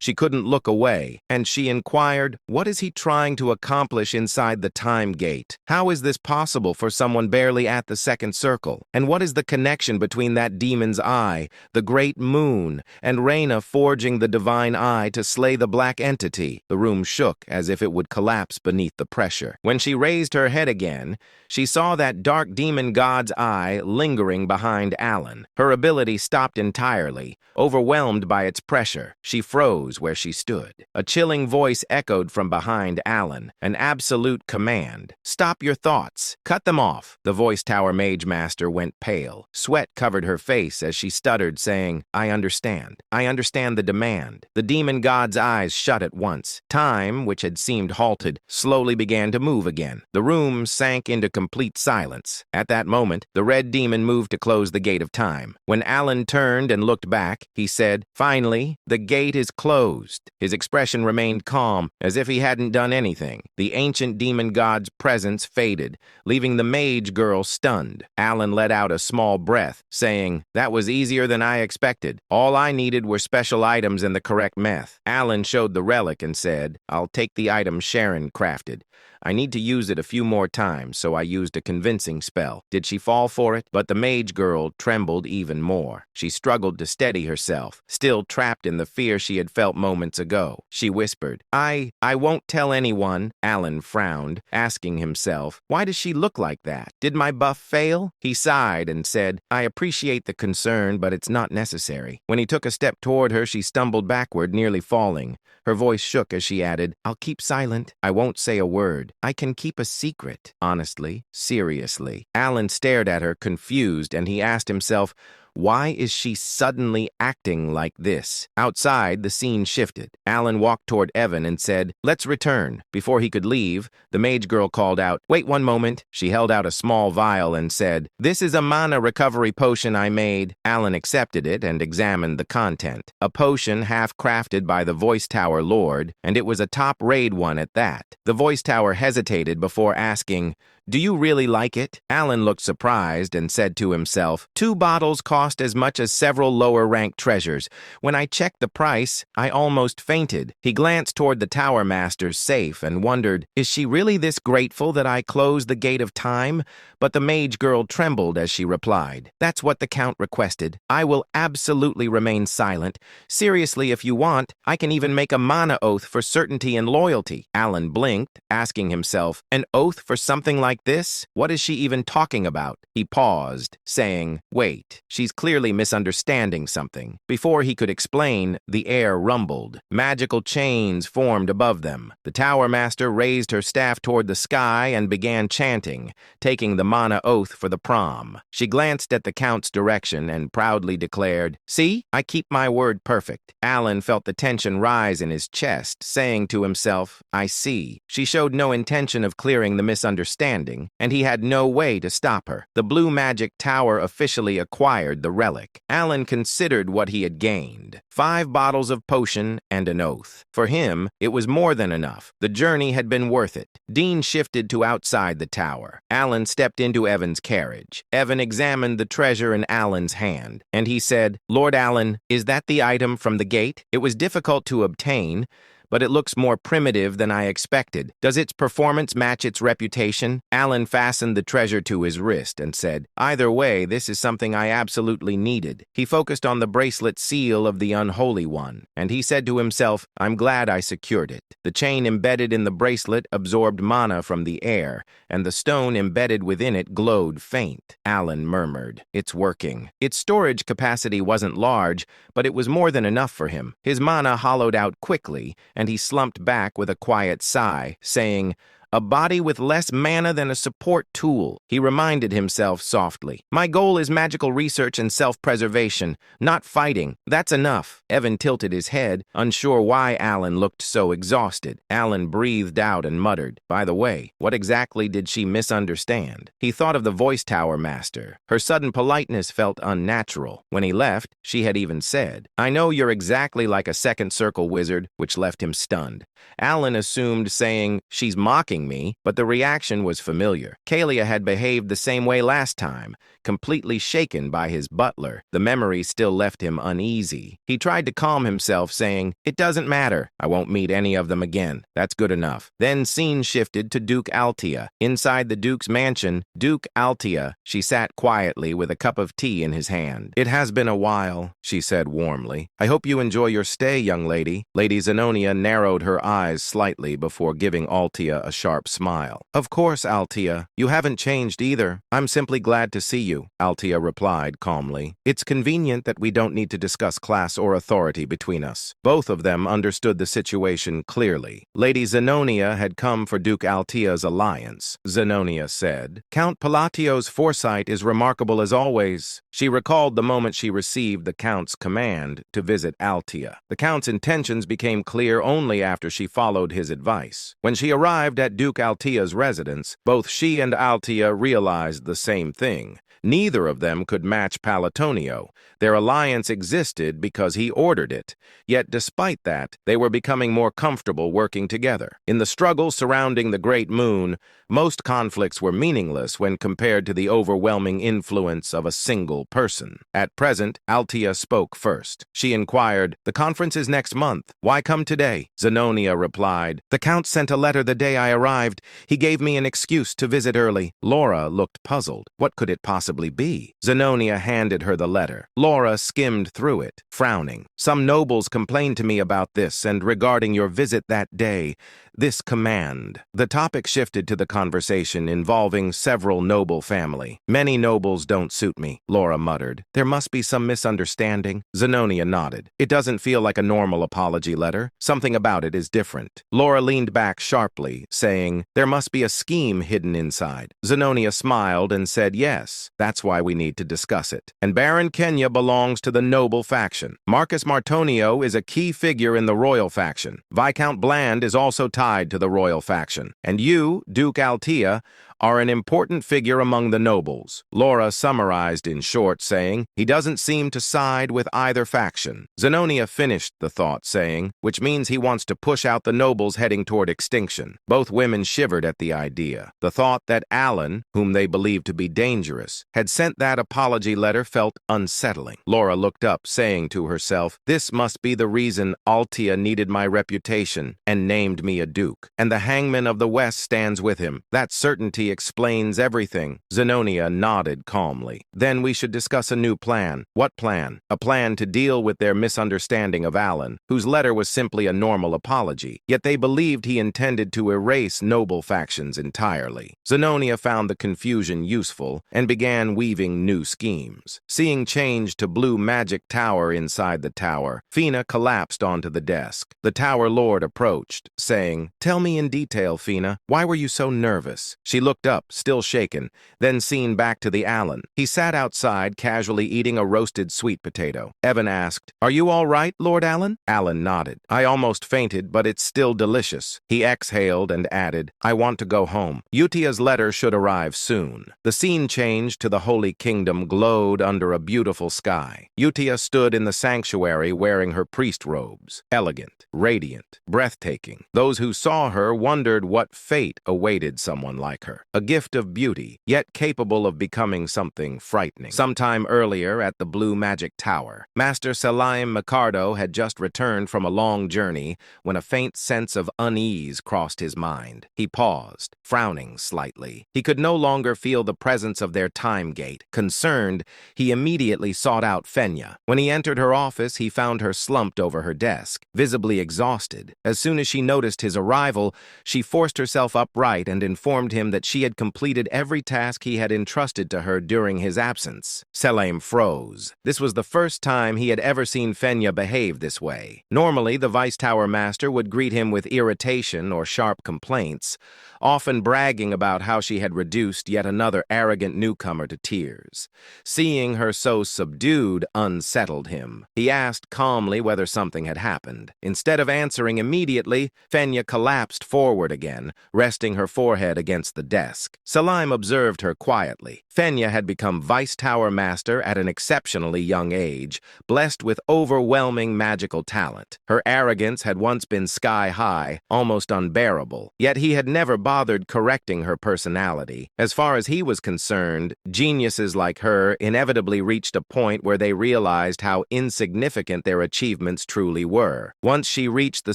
She couldn't look away, and she inquired, "What is he trying to accomplish inside the time gate? How is this possible for someone barely at the second circle? And what is the connection between that demon's eye, the great moon, and Reyna forging the divine eye to slay the black entity?" The room shook as if it would collapse beneath the pressure. When she raised her head again, she saw that dark demon god's eye lingering behind Alan. Her ability stopped entirely, overwhelmed by its pressure. She froze where she stood. A chilling voice echoed from behind Alan, an absolute command. "Stop your thoughts. Cut them off." The Voice Tower Mage Master went pale. Sweat covered her face as she stuttered, saying, I understand. I understand the demand." The demon god's eyes shut at once. Time, which had seemed halted, slowly began to move again. The room sank into complete silence. At that moment, the red demon moved to close the gate of time. When Alan turned and looked back, he said, "Finally, the gate is closed." His expression remained calm, as if he hadn't done anything. The ancient demon god's presence faded, leaving the mage girl stunned. Alan let out a small breath, saying, "That was easier than I expected. All I needed were special items and the correct meth." Alan showed the relic and said, "I'll take the item Sharon crafted. I need to use it a few more times, so I used a convincing spell." Did she fall for it? But the mage girl trembled even more. She struggled to steady herself, still trapped in the fear she had felt moments ago. She whispered, I won't tell anyone." Alan frowned, asking himself, why does she look like that? Did my buff fail? He sighed and said, "I appreciate the concern, but it's not necessary." When he took a step toward her, she stumbled backward, nearly falling. Her voice shook as she added, "I'll keep silent. I won't say a word. I can keep a secret." Honestly, seriously. Alan stared at her, confused, and he asked himself, why is she suddenly acting like this? Outside, the scene shifted. Alan walked toward Evan and said, "Let's return." Before he could leave, the mage girl called out, "Wait one moment." She held out a small vial and said, "This is a mana recovery potion I made." Alan accepted it and examined the content. A potion half-crafted by the Voice Tower Lord, and it was a top-raid one at that. The Voice Tower hesitated before asking, "Do you really like it?" Alan looked surprised and said to himself, "2 bottles cost as much as several lower-ranked treasures. When I checked the price, I almost fainted." He glanced toward the Tower Master's safe and wondered, is she really this grateful that I closed the gate of time? But the mage girl trembled as she replied, "That's what the Count requested. I will absolutely remain silent. Seriously, if you want, I can even make a mana oath for certainty and loyalty." Alan blinked, asking himself, an oath for something like like this? What is she even talking about? He paused, saying, wait, she's clearly misunderstanding something. Before he could explain, the air rumbled. Magical chains formed above them. The Tower Master raised her staff toward the sky and began chanting, taking the mana oath for the prom. She glanced at the Count's direction and proudly declared, see, I keep my word perfect. Alan felt the tension rise in his chest, saying to himself, I see. She showed no intention of clearing the misunderstanding, and he had no way to stop her. The Blue Magic Tower officially acquired the relic. Alan considered what he had gained. 5 bottles of potion and an oath. For him, it was more than enough. The journey had been worth it. Dean shifted to outside the tower. Alan stepped into Evan's carriage. Evan examined the treasure in Alan's hand, and he said, Lord Alan, is that the item from the gate? It was difficult to obtain, but it looks more primitive than I expected. Does its performance match its reputation? Alan fastened the treasure to his wrist and said, either way, this is something I absolutely needed. He focused on the bracelet seal of the Unholy One, and he said to himself, I'm glad I secured it. The chain embedded in the bracelet absorbed mana from the air, and the stone embedded within it glowed faint. Alan murmured, it's working. Its storage capacity wasn't large, but it was more than enough for him. His mana hollowed out quickly, and he slumped back with a quiet sigh, saying, a body with less mana than a support tool. He reminded himself softly, my goal is magical research and self-preservation, not fighting. That's enough. Evan tilted his head, unsure why Alan looked so exhausted. Alan breathed out and muttered, by the way, what exactly did she misunderstand? He thought of the Voice Tower Master. Her sudden politeness felt unnatural. When he left, she had even said, I know you're exactly like a second circle wizard, which left him stunned. Alan assumed saying, she's mocking me, but the reaction was familiar. Kalia had behaved the same way last time, completely shaken by his butler. The memory still left him uneasy. He tried to calm himself, saying, it doesn't matter. I won't meet any of them again. That's good enough. Then scene shifted to Duke Altia. Inside the Duke's mansion, Duke Altia, she sat quietly with a cup of tea in his hand. It has been a while, she said warmly. I hope you enjoy your stay, young lady. Lady Zenonia narrowed her eyes slightly before giving Altia a sharp smile. Of course, Altia. You haven't changed either. I'm simply glad to see you, Altia replied calmly. It's convenient that we don't need to discuss class or authority between us. Both of them understood the situation clearly. Lady Zenonia had come for Duke Altia's alliance. Zenonia said, Count Palatio's foresight is remarkable as always. She recalled the moment she received the Count's command to visit Altia. The Count's intentions became clear only after she followed his advice. When she arrived at Duke Altia's residence, both she and Altia realized the same thing. Neither of them could match Palatonio. Their alliance existed because he ordered it. Yet despite that, they were becoming more comfortable working together. In the struggle surrounding the Great Moon, most conflicts were meaningless when compared to the overwhelming influence of a single person. At present, Altia spoke first. She inquired, the conference is next month. Why come today? Zenonia replied, the Count sent a letter the day I arrived. He gave me an excuse to visit early. Laura looked puzzled. What could it possibly be? Zenonia handed her the letter. Laura skimmed through it, frowning. Some nobles complained to me about this and regarding your visit that day. This command. The topic shifted to the conversation involving several noble family. Many nobles don't suit me, Laura muttered. There must be some misunderstanding. Zenonia nodded. It doesn't feel like a normal apology letter. Something about it is different. Laura leaned back sharply, saying, there must be a scheme hidden inside. Zenonia smiled and said, yes, that's why we need to discuss it. And Baron Kenya belongs to the noble faction. Marcus Martonio is a key figure in the royal faction. Viscount Bland is also tied to the royal faction. And you, Duke Altia, are an important figure among the nobles. Laura summarized in short, saying, he doesn't seem to side with either faction. Zenonia finished the thought, saying, which means he wants to push out the nobles heading toward extinction. Both women shivered at the idea. The thought that Alan, whom they believed to be dangerous, had sent that apology letter felt unsettling. Laura looked up, saying to herself, this must be the reason Altia needed my reputation and named me a duke. And the hangman of the West stands with him. That certainty certainty explains everything. Zenobia nodded calmly. Then we should discuss a new plan. What plan? A plan to deal with their misunderstanding of Alan, whose letter was simply a normal apology, yet they believed he intended to erase noble factions entirely. Zenobia found the confusion useful and began weaving new schemes. Seeing change to blue magic tower inside the tower, Fina collapsed onto the desk. The tower lord approached, saying, "Tell me in detail, Fina. Why were you so nervous?" She looked up, still shaken, then seen back to the Alan. He sat outside, casually eating a roasted sweet potato. Evan asked, "Are you all right, Lord Alan?" Alan nodded. "I almost fainted, but it's still delicious." He exhaled and added, "I want to go home. Utia's letter should arrive soon." The scene changed to the Holy Kingdom glowed under a beautiful sky. Utia stood in the sanctuary wearing her priest robes, elegant, radiant, breathtaking. Those who saw her wondered what fate awaited someone like her. A gift of beauty, yet capable of becoming something frightening. Sometime earlier at the Blue Magic Tower, Master Selim Micardo had just returned from a long journey when a faint sense of unease crossed his mind. He paused, frowning slightly. He could no longer feel the presence of their time gate. Concerned, he immediately sought out Fenya. When he entered her office, he found her slumped over her desk, visibly exhausted. As soon as she noticed his arrival, she forced herself upright and informed him that she had completed every task he had entrusted to her during his absence. Selim froze. This was the first time he had ever seen Fenya behave this way. Normally, the Vice Tower Master would greet him with irritation or sharp complaints, often bragging about how she had reduced yet another arrogant newcomer to tears. Seeing her so subdued unsettled him. He asked calmly whether something had happened. Instead of answering immediately, Fenya collapsed forward again, resting her forehead against the desk. Selim observed her quietly. Fenya had become Vice Tower Master at an exceptionally young age, blessed with overwhelming magical talent. Her arrogance had once been sky-high, almost unbearable, yet he had never bothered correcting her personality. As far as he was concerned, geniuses like her inevitably reached a point where they realized how insignificant their achievements truly were. Once she reached the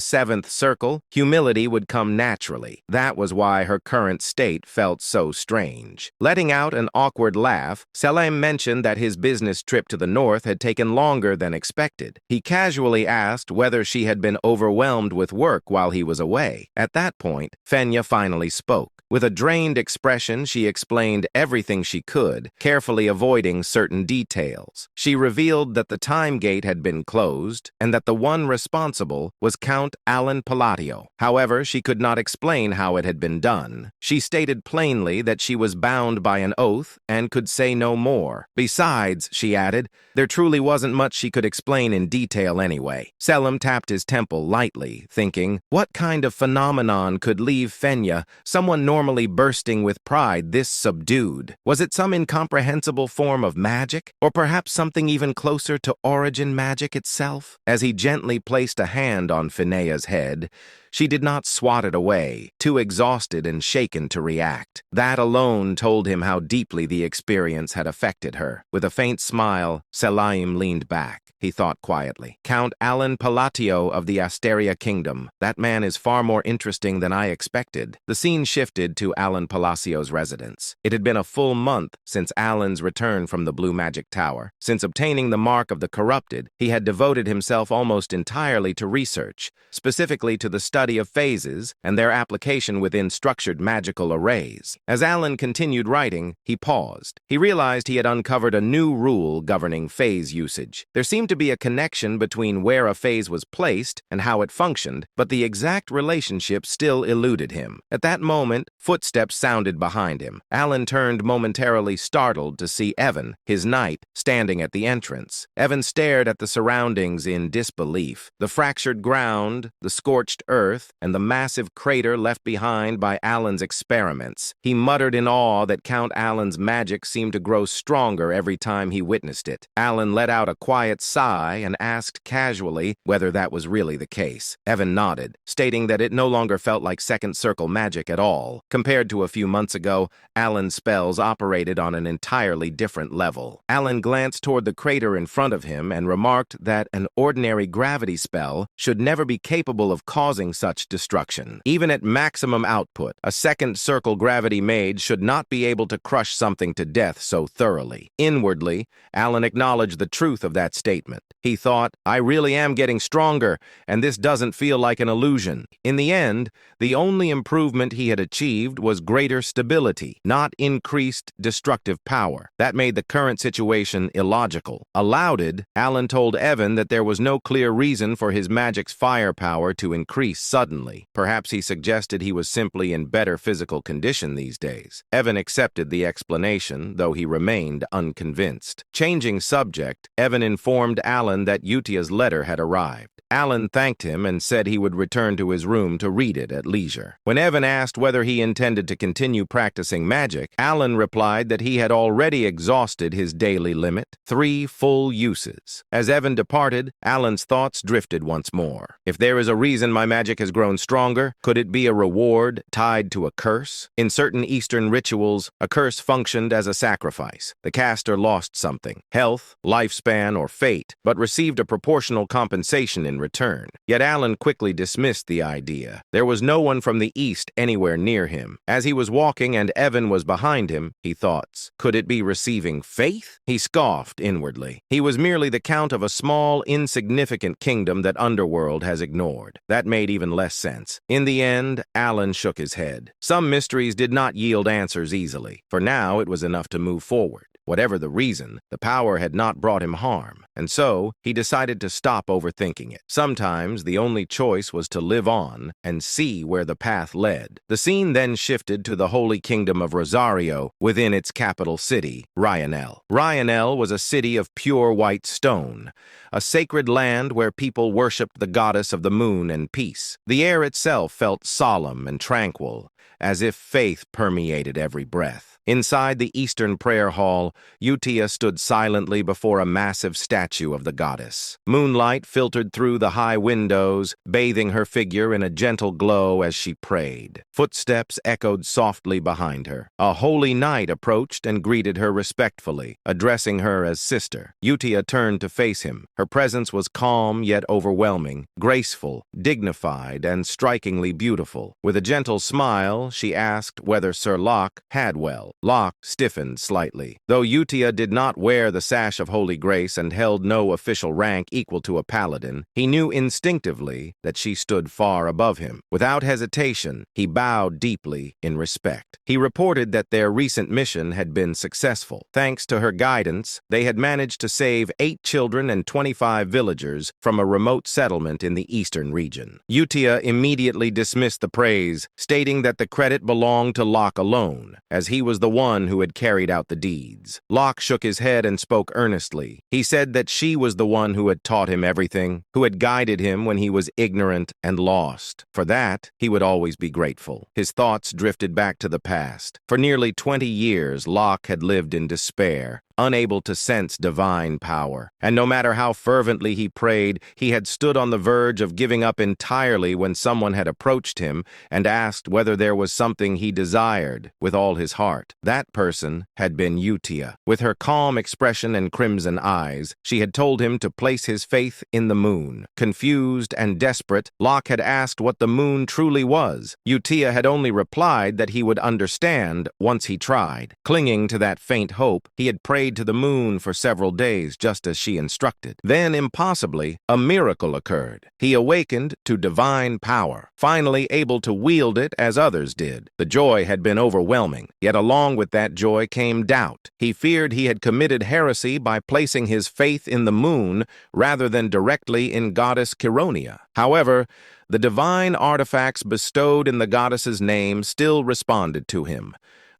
seventh circle, humility would come naturally. That was why her current state felt so strange. Letting out an awkward laugh, Selim mentioned that his business trip to the north had taken longer than expected. He casually asked whether she had been overwhelmed with work while he was away. At that point, Fenya finally spoke. With a drained expression, she explained everything she could, carefully avoiding certain details. She revealed that the time gate had been closed and that the one responsible was Count Alan Palladio. However, she could not explain how it had been done. She stated plainly that she was bound by an oath and could say no more. Besides, she added, there truly wasn't much she could explain in detail anyway. Selim tapped his temple lightly, thinking, what kind of phenomenon could leave Fenya, someone normally bursting with pride, this subdued? Was it some incomprehensible form of magic? Or perhaps something even closer to origin magic itself? As he gently placed a hand on Fenea's head, she did not swat it away, too exhausted and shaken to react. That alone told him how deeply the experience had affected her. With a faint smile, Selim leaned back. He thought quietly. Count Alan Palladio of the Asteria Kingdom. That man is far more interesting than I expected. The scene shifted to Alan Palacio's residence. It had been a full month since Alan's return from the Blue Magic Tower. Since obtaining the Mark of the Corrupted, he had devoted himself almost entirely to research, specifically to the study of phases and their application within structured magical arrays. As Alan continued writing, he paused. He realized he had uncovered a new rule governing phase usage. There seemed to be a connection between where a phase was placed and how it functioned, but the exact relationship still eluded him. At that moment, footsteps sounded behind him. Alan turned momentarily startled to see Evan, his knight, standing at the entrance. Evan stared at the surroundings in disbelief. The fractured ground, the scorched earth, and the massive crater left behind by Alan's experiments. He muttered in awe that Count Alan's magic seemed to grow stronger every time he witnessed it. Alan let out a quiet sigh sigh and asked casually whether that was really the case. Evan nodded, stating that it no longer felt like second circle magic at all. Compared to a few months ago, Alan's spells operated on an entirely different level. Alan glanced toward the crater in front of him and remarked that an ordinary gravity spell should never be capable of causing such destruction. Even at maximum output, a second circle gravity mage should not be able to crush something to death so thoroughly. Inwardly, Alan acknowledged the truth of that statement. He thought, I really am getting stronger, and this doesn't feel like an illusion. In the end, the only improvement he had achieved was greater stability, not increased destructive power. That made the current situation illogical. Aloud, Alan told Evan that there was no clear reason for his magic's firepower to increase suddenly. Perhaps he suggested he was simply in better physical condition these days. Evan accepted the explanation, though he remained unconvinced. Changing subject, Evan informed Alan that Utia's letter had arrived. Alan thanked him and said he would return to his room to read it at leisure. When Evan asked whether he intended to continue practicing magic, Alan replied that he had already exhausted his daily limit, 3 full uses. As Evan departed, Alan's thoughts drifted once more. If there is a reason my magic has grown stronger, could it be a reward tied to a curse? In certain Eastern rituals, a curse functioned as a sacrifice. The caster lost something, health, lifespan, or fate, but received a proportional compensation in return. Yet Alan quickly dismissed the idea. There was no one from the east anywhere near him. As he was walking and Evan was behind him, he thought, could it be receiving faith? He scoffed inwardly. He was merely the count of a small, insignificant kingdom that Underworld has ignored. That made even less sense. In the end, Alan shook his head. Some mysteries did not yield answers easily. For now, it was enough to move forward. Whatever the reason, the power had not brought him harm, and so he decided to stop overthinking it. Sometimes the only choice was to live on and see where the path led. The scene then shifted to the Holy Kingdom of Rosario within its capital city, Ryanel. Ryanel was a city of pure white stone, a sacred land where people worshipped the goddess of the moon and peace. The air itself felt solemn and tranquil, as if faith permeated every breath. Inside the Eastern Prayer Hall, Utia stood silently before a massive statue of the goddess. Moonlight filtered through the high windows, bathing her figure in a gentle glow as she prayed. Footsteps echoed softly behind her. A holy knight approached and greeted her respectfully, addressing her as sister. Utia turned to face him. Her presence was calm yet overwhelming, graceful, dignified, and strikingly beautiful. With a gentle smile, she asked whether Sir Locke had well. Locke stiffened slightly. Though Utia did not wear the sash of Holy Grace and held no official rank equal to a paladin, he knew instinctively that she stood far above him. Without hesitation, he bowed deeply in respect. He reported that their recent mission had been successful. Thanks to her guidance, they had managed to save 8 children and 25 villagers from a remote settlement in the eastern region. Utia immediately dismissed the praise, stating that the credit belonged to Locke alone, as he was the one who had carried out the deeds. Locke shook his head and spoke earnestly. He said that she was the one who had taught him everything, who had guided him when he was ignorant and lost. For that, he would always be grateful. His thoughts drifted back to the past. For nearly 20 years, Locke had lived in despair, unable to sense divine power. And no matter how fervently he prayed, he had stood on the verge of giving up entirely when someone had approached him and asked whether there was something he desired with all his heart. That person had been Utia. With her calm expression and crimson eyes, she had told him to place his faith in the moon. Confused and desperate, Locke had asked what the moon truly was. Utia had only replied that he would understand once he tried. Clinging to that faint hope, he had prayed to the moon for several days, just as she instructed. Then, impossibly, a miracle occurred. He awakened to divine power, finally able to wield it as others did. The joy had been overwhelming, yet along with that joy came doubt. He feared he had committed heresy by placing his faith in the moon rather than directly in goddess Chironia. However, the divine artifacts bestowed in the goddess's name still responded to him.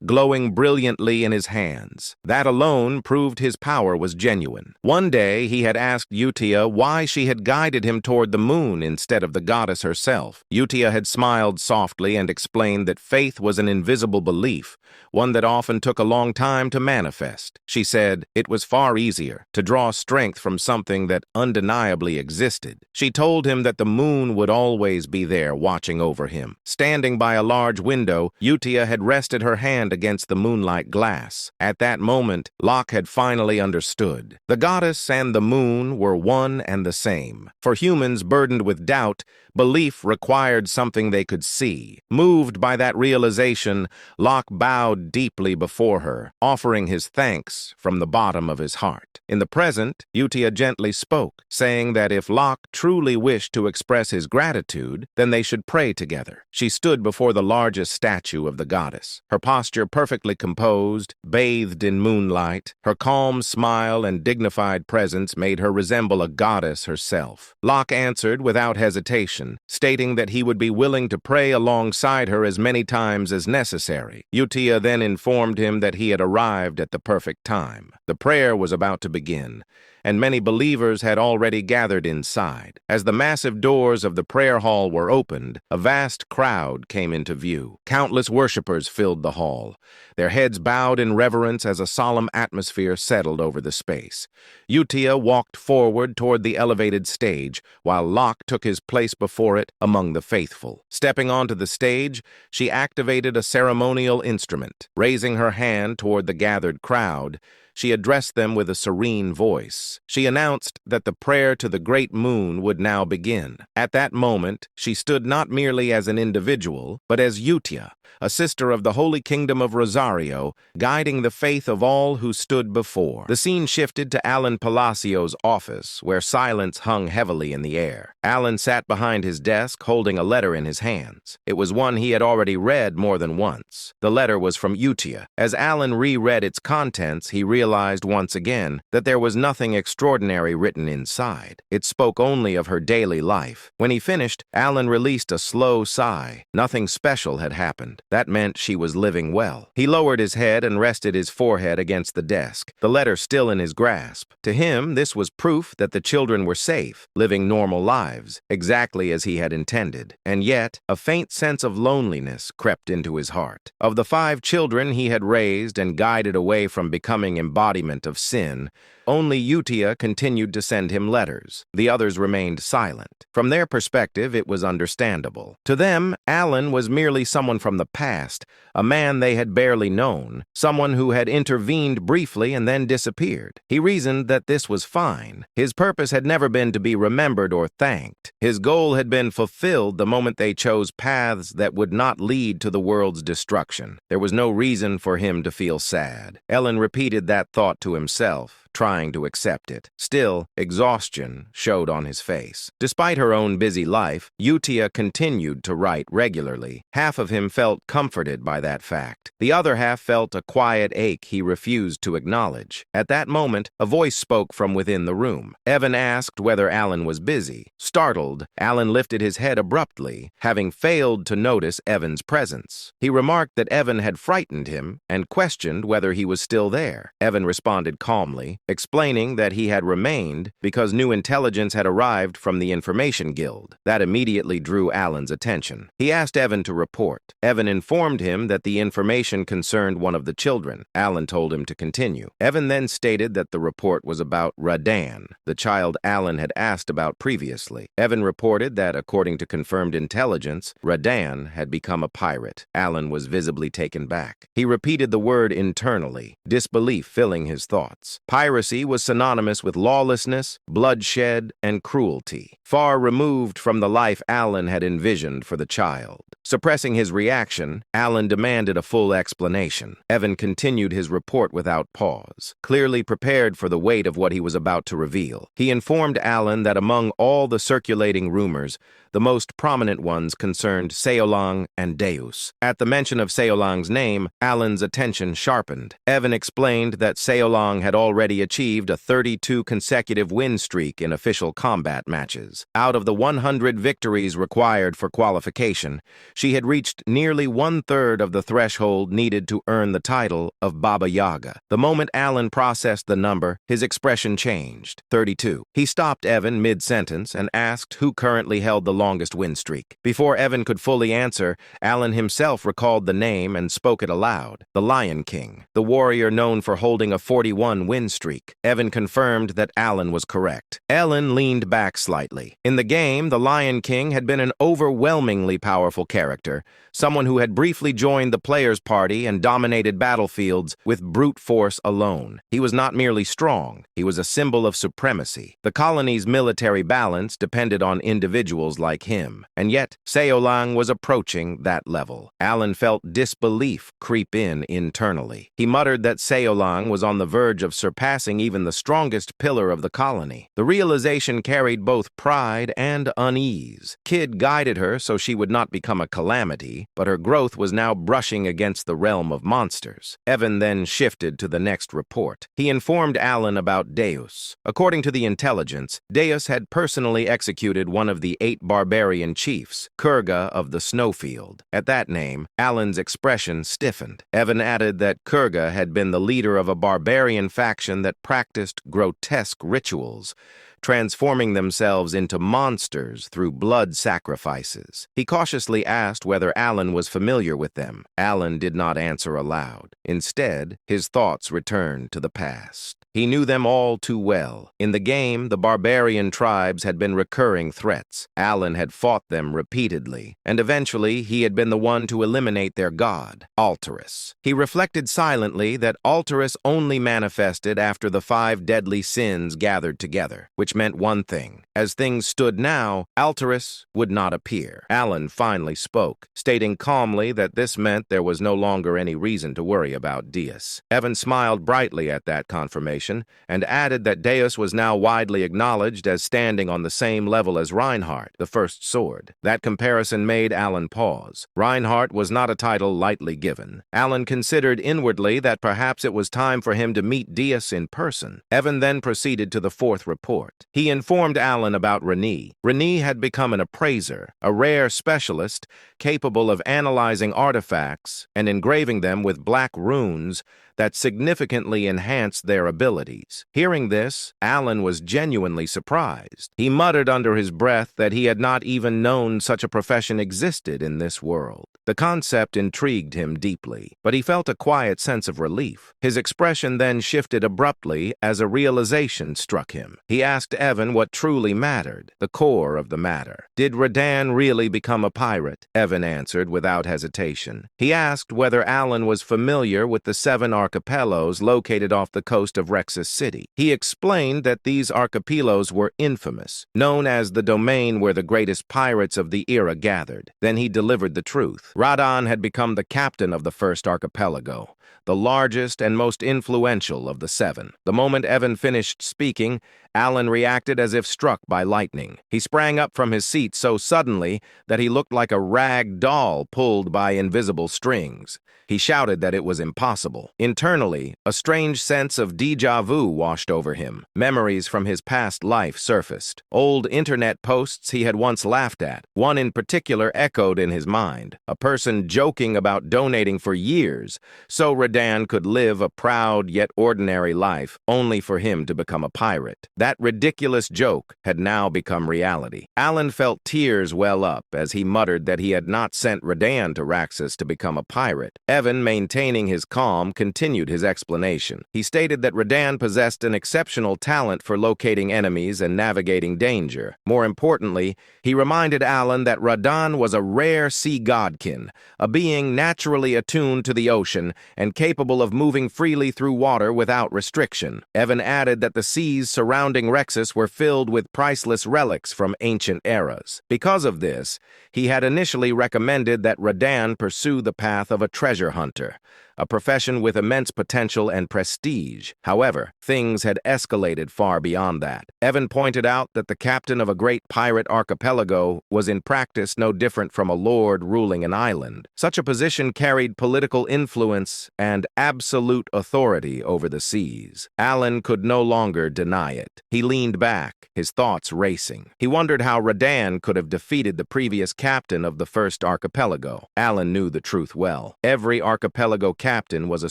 glowing brilliantly in his hands. That alone proved his power was genuine. One day, he had asked Utia why she had guided him toward the moon instead of the goddess herself. Utia had smiled softly and explained that faith was an invisible belief, one that often took a long time to manifest. She said it was far easier to draw strength from something that undeniably existed. She told him that the moon would always be there watching over him. Standing by a large window, Utia had rested her hand against the moonlight glass. At that moment, Locke had finally understood. The goddess and the moon were one and the same. For humans burdened with doubt, belief required something they could see. Moved by that realization, Locke bowed deeply before her, offering his thanks from the bottom of his heart. In the present, Utia gently spoke, saying that if Locke truly wished to express his gratitude, then they should pray together. She stood before the largest statue of the goddess, her posture perfectly composed, bathed in moonlight. Her calm smile and dignified presence made her resemble a goddess herself. Locke answered without hesitation, stating that he would be willing to pray alongside her as many times as necessary. Utia then informed him that he had arrived at the perfect time. The prayer was about to begin, and many believers had already gathered inside. As the massive doors of the prayer hall were opened, a vast crowd came into view. Countless worshippers filled the hall, their heads bowed in reverence as a solemn atmosphere settled over the space. Utia walked forward toward the elevated stage, while Locke took his place before it among the faithful. Stepping onto the stage, she activated a ceremonial instrument. Raising her hand toward the gathered crowd, she addressed them with a serene voice. She announced that the prayer to the great moon would now begin. At that moment, she stood not merely as an individual, but as Utia, a sister of the Holy Kingdom of Rosario, guiding the faith of all who stood before. The scene shifted to Alan Palacio's office, where silence hung heavily in the air. Alan sat behind his desk, holding a letter in his hands. It was one he had already read more than once. The letter was from Utia. As Alan reread its contents, he realized once again that there was nothing extraordinary written inside. It spoke only of her daily life. When he finished, Alan released a slow sigh. Nothing special had happened. That meant she was living well. He lowered his head and rested his forehead against the desk, the letter still in his grasp. To him, this was proof that the children were safe, living normal lives, exactly as he had intended. And yet, a faint sense of loneliness crept into his heart. Of the 5 children he had raised and guided away from becoming embodiment of sin, only Utia continued to send him letters. The others remained silent. From their perspective, it was understandable. To them, Alan was merely someone from the past, a man they had barely known, someone who had intervened briefly and then disappeared. He reasoned that this was fine. His purpose had never been to be remembered or thanked. His goal had been fulfilled the moment they chose paths that would not lead to the world's destruction. There was no reason for him to feel sad. Ellen repeated that thought to himself, trying to accept it. Still, exhaustion showed on his face. Despite her own busy life, Utia continued to write regularly. Half of him felt comforted by that fact. The other half felt a quiet ache he refused to acknowledge. At that moment, a voice spoke from within the room. Evan asked whether Alan was busy. Startled, Alan lifted his head abruptly, having failed to notice Evan's presence. He remarked that Evan had frightened him and questioned whether he was still there. Evan responded calmly, explaining that he had remained because new intelligence had arrived from the Information Guild. That immediately drew Alan's attention. He asked Evan to report. Evan informed him that the information concerned one of the children. Alan told him to continue. Evan then stated that the report was about Radan, the child Alan had asked about previously. Evan reported that, according to confirmed intelligence, Radan had become a pirate. Alan was visibly taken back. He repeated the word internally, disbelief filling his thoughts. Piracy was synonymous with lawlessness, bloodshed, and cruelty, far removed from the life Alan had envisioned for the child. Suppressing his reaction, Alan demanded a full explanation. Evan continued his report without pause, clearly prepared for the weight of what he was about to reveal. He informed Alan that among all the circulating rumors, the most prominent ones concerned Seolang and Deus. At the mention of Seolang's name, Alan's attention sharpened. Evan explained that Seolang had already achieved a 32 consecutive win streak in official combat matches. Out of the 100 victories required for qualification, She had reached nearly one-third of the threshold needed to earn the title of Baba Yaga. The moment Alan processed the number, his expression changed. 32. He stopped Evan mid-sentence and asked who currently held the longest win streak. Before Evan could fully answer, Alan himself recalled the name and spoke it aloud. The Lion King, the warrior known for holding a 41 win streak. Evan confirmed that Alan was correct. Ellen leaned back slightly. In the game, the Lion King had been an overwhelmingly powerful character, someone who had briefly joined the player's party and dominated battlefields with brute force alone. He was not merely strong, he was a symbol of supremacy. The colony's military balance depended on individuals like him, and yet Seolang was approaching that level. Alan felt disbelief creep in internally. He muttered that Seolang was on the verge of surpassing even the strongest pillar of the colony. The realization carried both pride and unease. Kid guided her so she would not become a calamity, but her growth was now brushing against the realm of monsters. Evan then shifted to the next report. He informed Alan about Deus. According to the intelligence, Deus had personally executed one of the 8 barbarian chiefs, Kurga of the Snowfield. At that name, Alan's expression stiffened. Evan added that Kurga had been the leader of a barbarian faction that practiced grotesque rituals, transforming themselves into monsters through blood sacrifices. He cautiously asked whether Alan was familiar with them. Alan did not answer aloud. Instead, his thoughts returned to the past. He knew them all too well. In the game, the barbarian tribes had been recurring threats. Alan had fought them repeatedly, and eventually he had been the one to eliminate their god, Alterus. He reflected silently that Alterus only manifested after the 5 deadly sins gathered together, which meant one thing. As things stood now, Alterus would not appear. Alan finally spoke, stating calmly that this meant there was no longer any reason to worry about Deus. Evan smiled brightly at that confirmation, and added that Deus was now widely acknowledged as standing on the same level as Reinhardt, the first sword. That comparison made Alan pause. Reinhardt was not a title lightly given. Alan considered inwardly that perhaps it was time for him to meet Deus in person. Evan then proceeded to the 4th report. He informed Alan about Renee. Renee had become an appraiser, a rare specialist capable of analyzing artifacts and engraving them with black runes that significantly enhanced their abilities. Hearing this, Alan was genuinely surprised. He muttered under his breath that he had not even known such a profession existed in this world. The concept intrigued him deeply, but he felt a quiet sense of relief. His expression then shifted abruptly as a realization struck him. He asked Evan what truly mattered, the core of the matter. Did Radan really become a pirate? Evan answered without hesitation. He asked whether Alan was familiar with the 7 archipelagos located off the coast of Rexus City. He explained that these archipelagos were infamous, known as the domain where the greatest pirates of the era gathered. Then he delivered the truth. Radan had become the captain of the first archipelago, the largest and most influential of the 7. The moment Evan finished speaking, Alan reacted as if struck by lightning. He sprang up from his seat so suddenly that he looked like a rag doll pulled by invisible strings. He shouted that it was impossible. Internally, a strange sense of déjà vu washed over him. Memories from his past life surfaced. Old internet posts he had once laughed at. One in particular echoed in his mind. A person joking about donating for years so Radan could live a proud yet ordinary life, only for him to become a pirate. That ridiculous joke had now become reality. Alan felt tears well up as he muttered that he had not sent Radan to Raxus to become a pirate. Evan, maintaining his calm, continued his explanation. He stated that Radan possessed an exceptional talent for locating enemies and navigating danger. More importantly, he reminded Alan that Radan was a rare sea godkin, a being naturally attuned to the ocean and capable of moving freely through water without restriction. Evan added that the seas surrounding Rexus were filled with priceless relics from ancient eras. Because of this, he had initially recommended that Radan pursue the path of a treasure hunter, a profession with immense potential and prestige. However, things had escalated far beyond that. Evan pointed out that the captain of a great pirate archipelago was in practice no different from a lord ruling an island. Such a position carried political influence and absolute authority over the seas. Alan could no longer deny it. He leaned back, his thoughts racing. He wondered how Radan could have defeated the previous captain of the first archipelago. Alan knew the truth well. Every archipelago captain was a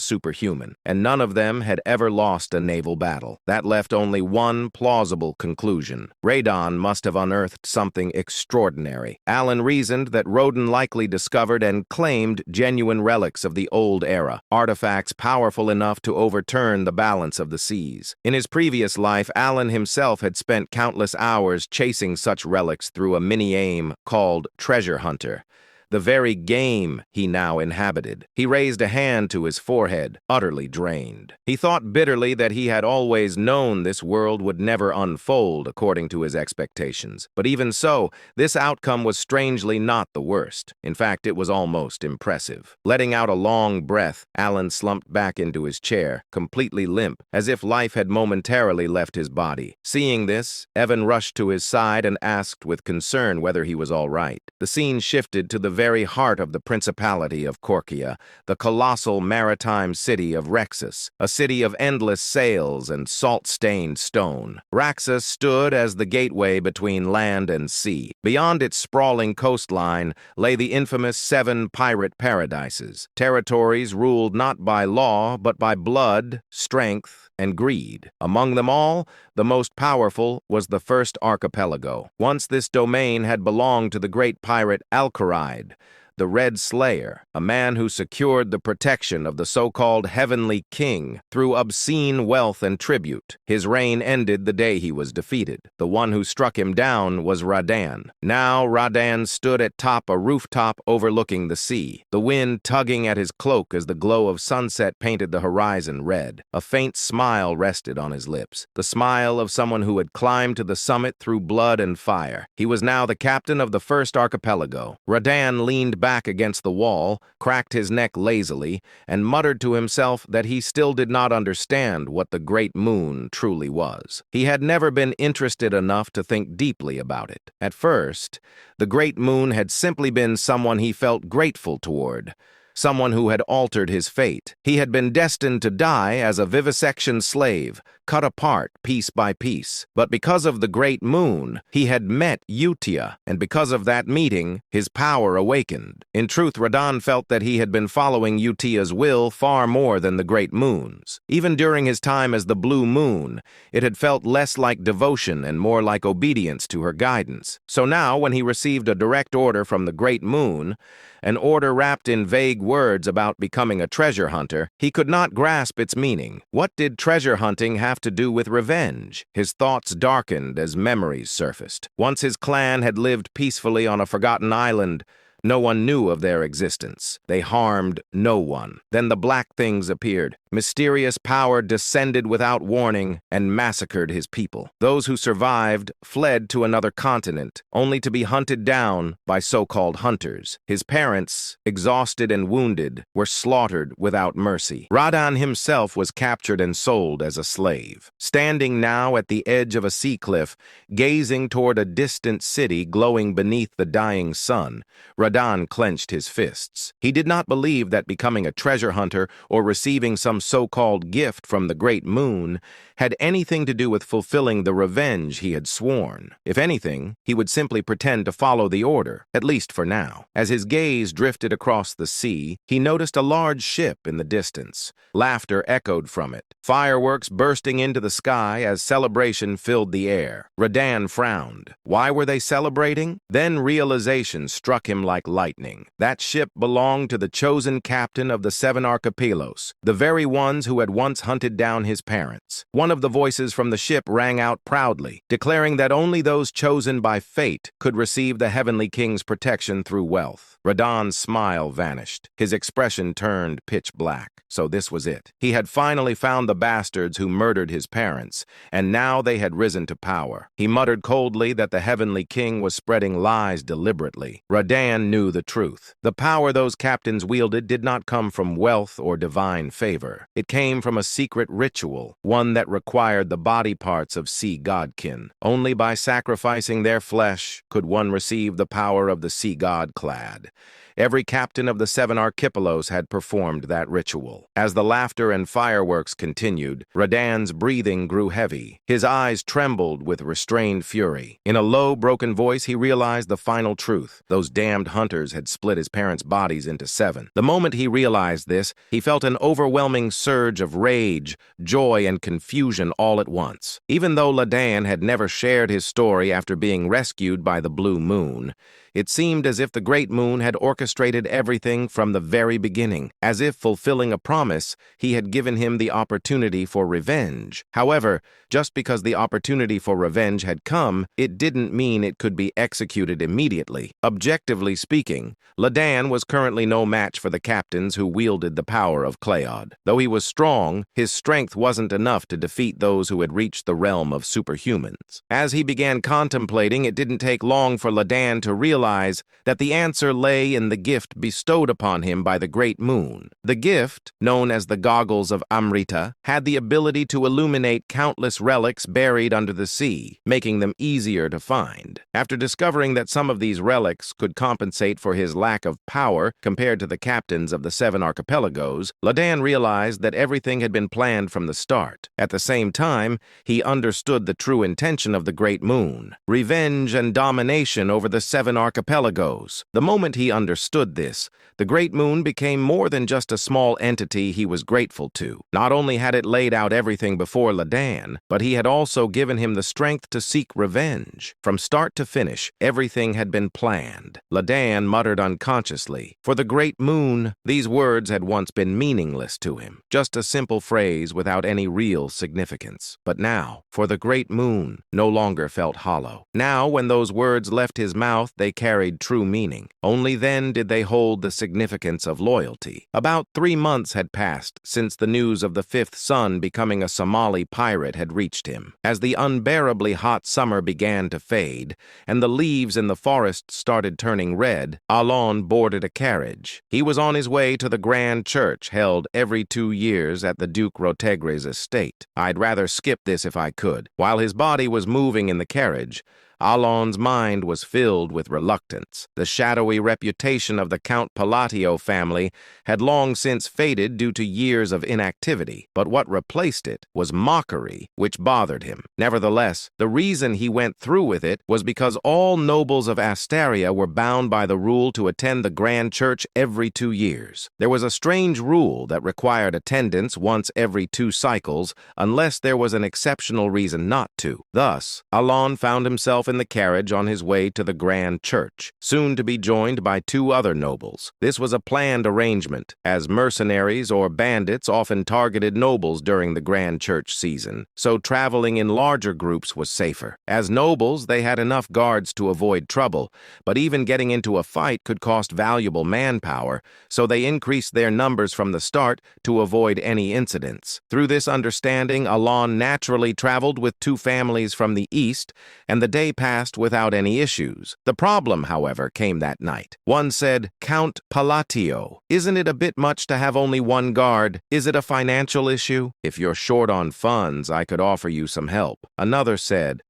superhuman, and none of them had ever lost a naval battle. That left only one plausible conclusion. Radan must have unearthed something extraordinary. Alan reasoned that Rodan likely discovered and claimed genuine relics of the old era, artifacts powerful enough to overturn the balance of the seas. In his previous life, Alan himself had spent countless hours chasing such relics through a mini-game called Treasure Hunter, the very game he now inhabited. He raised a hand to his forehead, utterly drained. He thought bitterly that he had always known this world would never unfold according to his expectations. But even so, this outcome was strangely not the worst. In fact, it was almost impressive. Letting out a long breath, Alan slumped back into his chair, completely limp, as if life had momentarily left his body. Seeing this, Evan rushed to his side and asked with concern whether he was all right. The scene shifted to the very heart of the Principality of Korkia, the colossal maritime city of Rexus, a city of endless sails and salt-stained stone. Raxus stood as the gateway between land and sea. Beyond its sprawling coastline lay the infamous 7 pirate paradises, territories ruled not by law but by blood, strength, and greed. Among them all, the most powerful was the first archipelago. Once this domain had belonged to the great pirate Alcaride, the Red Slayer, a man who secured the protection of the so-called Heavenly King through obscene wealth and tribute. His reign ended the day he was defeated. The one who struck him down was Radan. Now Radan stood atop a rooftop overlooking the sea, the wind tugging at his cloak as the glow of sunset painted the horizon red. A faint smile rested on his lips, the smile of someone who had climbed to the summit through blood and fire. He was now the captain of the first archipelago. Radan leaned back against the wall, cracked his neck lazily, and muttered to himself that he still did not understand what the Great Moon truly was. He had never been interested enough to think deeply about it. At first, the Great Moon had simply been someone he felt grateful toward, someone who had altered his fate. He had been destined to die as a vivisection slave, cut apart piece by piece. But because of the Great Moon, he had met Utia, and because of that meeting, his power awakened. In truth, Radan felt that he had been following Utia's will far more than the Great Moon's. Even during his time as the Blue Moon, it had felt less like devotion and more like obedience to her guidance. So now, when he received a direct order from the Great Moon, an order wrapped in vague words about becoming a treasure hunter, he could not grasp its meaning. What did treasure hunting have to do with revenge? His thoughts darkened as memories surfaced. Once his clan had lived peacefully on a forgotten island, no one knew of their existence. They harmed no one. Then the Black Things appeared. Mysterious power descended without warning and massacred his people. Those who survived fled to another continent, only to be hunted down by so-called hunters. His parents, exhausted and wounded, were slaughtered without mercy. Radan himself was captured and sold as a slave. Standing now at the edge of a sea cliff, gazing toward a distant city glowing beneath the dying sun, Radan clenched his fists. He did not believe that becoming a treasure hunter or receiving some so-called gift from the Great Moon had anything to do with fulfilling the revenge he had sworn. If anything, he would simply pretend to follow the order, at least for now. As his gaze drifted across the sea, he noticed a large ship in the distance. Laughter echoed from it, fireworks bursting into the sky as celebration filled the air. Radan frowned. Why were they celebrating? Then realization struck him like lightning. That ship belonged to the chosen captain of the 7 archipelagos, the very ones who had once hunted down his parents. One of the voices from the ship rang out proudly, declaring that only those chosen by fate could receive the Heavenly King's protection through wealth. Radahn's smile vanished. His expression turned pitch black. So this was it. He had finally found the bastards who murdered his parents, and now they had risen to power. He muttered coldly that the Heavenly King was spreading lies deliberately. Radahn knew the truth. The power those captains wielded did not come from wealth or divine favor. It came from a secret ritual, one that required the body parts of sea godkin. Only by sacrificing their flesh could one receive the power of the sea god clad. Every captain of the 7 archipelagos had performed that ritual. As the laughter and fireworks continued, Radahn's breathing grew heavy. His eyes trembled with restrained fury. In a low, broken voice, he realized the final truth. Those damned hunters had split his parents' bodies into 7. The moment he realized this, he felt an overwhelming surge of rage, joy, and confusion all at once. Even though Radahn had never shared his story after being rescued by the Blue Moon, it seemed as if the Great Moon had orchestrated everything from the very beginning. As if fulfilling a promise, he had given him the opportunity for revenge. However, just because the opportunity for revenge had come, it didn't mean it could be executed immediately. Objectively speaking, Radahn was currently no match for the captains who wielded the power of Cleod. Though he was strong, his strength wasn't enough to defeat those who had reached the realm of superhumans. As he began contemplating, it didn't take long for Radahn to realize that the answer lay in the gift bestowed upon him by the Great Moon. The gift, known as the Goggles of Amrita, had the ability to illuminate countless relics buried under the sea, making them easier to find. After discovering that some of these relics could compensate for his lack of power compared to the captains of the 7 archipelagos, Radahn realized that everything had been planned from the start. At the same time, he understood the true intention of the Great Moon: revenge and domination over the 7 archipelagos. The moment he understood this, the Great Moon became more than just a small entity he was grateful to. Not only had it laid out everything before Radahn, but he had also given him the strength to seek revenge. From start to finish, everything had been planned. Radahn muttered unconsciously. For the Great Moon, these words had once been meaningless to him, just a simple phrase without any real significance. But now, for the Great Moon, no longer felt hollow. Now, when those words left his mouth, they carried true meaning. Only then did they hold the significance of loyalty. About 3 months had passed since the news of the 5th son becoming a Somali pirate had reached him. As the unbearably hot summer began to fade, and the leaves in the forest started turning red, Alon boarded a carriage. He was on his way to the grand church held every 2 years at the Duke Rotegre's estate. I'd rather skip this if I could. While his body was moving in the carriage, Alon's mind was filled with reluctance. The shadowy reputation of the Count Palatio family had long since faded due to years of inactivity, but what replaced it was mockery, which bothered him. Nevertheless, the reason he went through with it was because all nobles of Asteria were bound by the rule to attend the grand church every 2 years. There was a strange rule that required attendance once every 2 cycles, unless there was an exceptional reason not to. Thus, Alon found himself in the carriage on his way to the grand church, soon to be joined by 2 other nobles. This was a planned arrangement, as mercenaries or bandits often targeted nobles during the grand church season, so traveling in larger groups was safer. As nobles, they had enough guards to avoid trouble, but even getting into a fight could cost valuable manpower, so they increased their numbers from the start to avoid any incidents. Through this understanding, Alon naturally traveled with 2 families from the east, and the day passed without any issues. The problem, however, came that night. One said, "Count Palatio, isn't it a bit much to have only 1 guard? Is it a financial issue? If you're short on funds, I could offer you some help." Another said,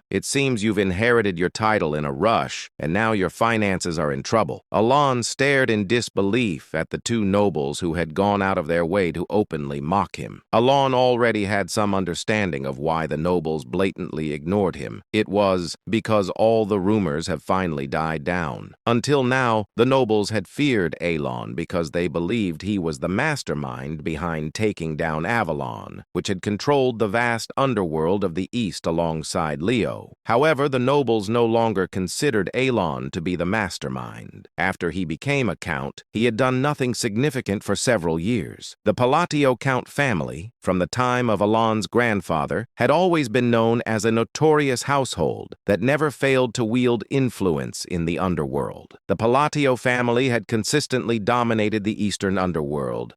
"It seems you've inherited your title in a rush, and now your finances are in trouble." Alon stared in disbelief at the 2 nobles who had gone out of their way to openly mock him. Alon already had some understanding of why the nobles blatantly ignored him. It was was because all the rumors have finally died down. Until now, the nobles had feared Alon because they believed he was the mastermind behind taking down Avalon, which had controlled the vast underworld of the East alongside Leo. However, the nobles no longer considered Alon to be the mastermind. After he became a count, he had done nothing significant for several years. The Palatio Count family, from the time of Alon's grandfather, had always been known as a notorious household that never failed to wield influence in the underworld. The Palatio family had consistently dominated the Eastern underworld,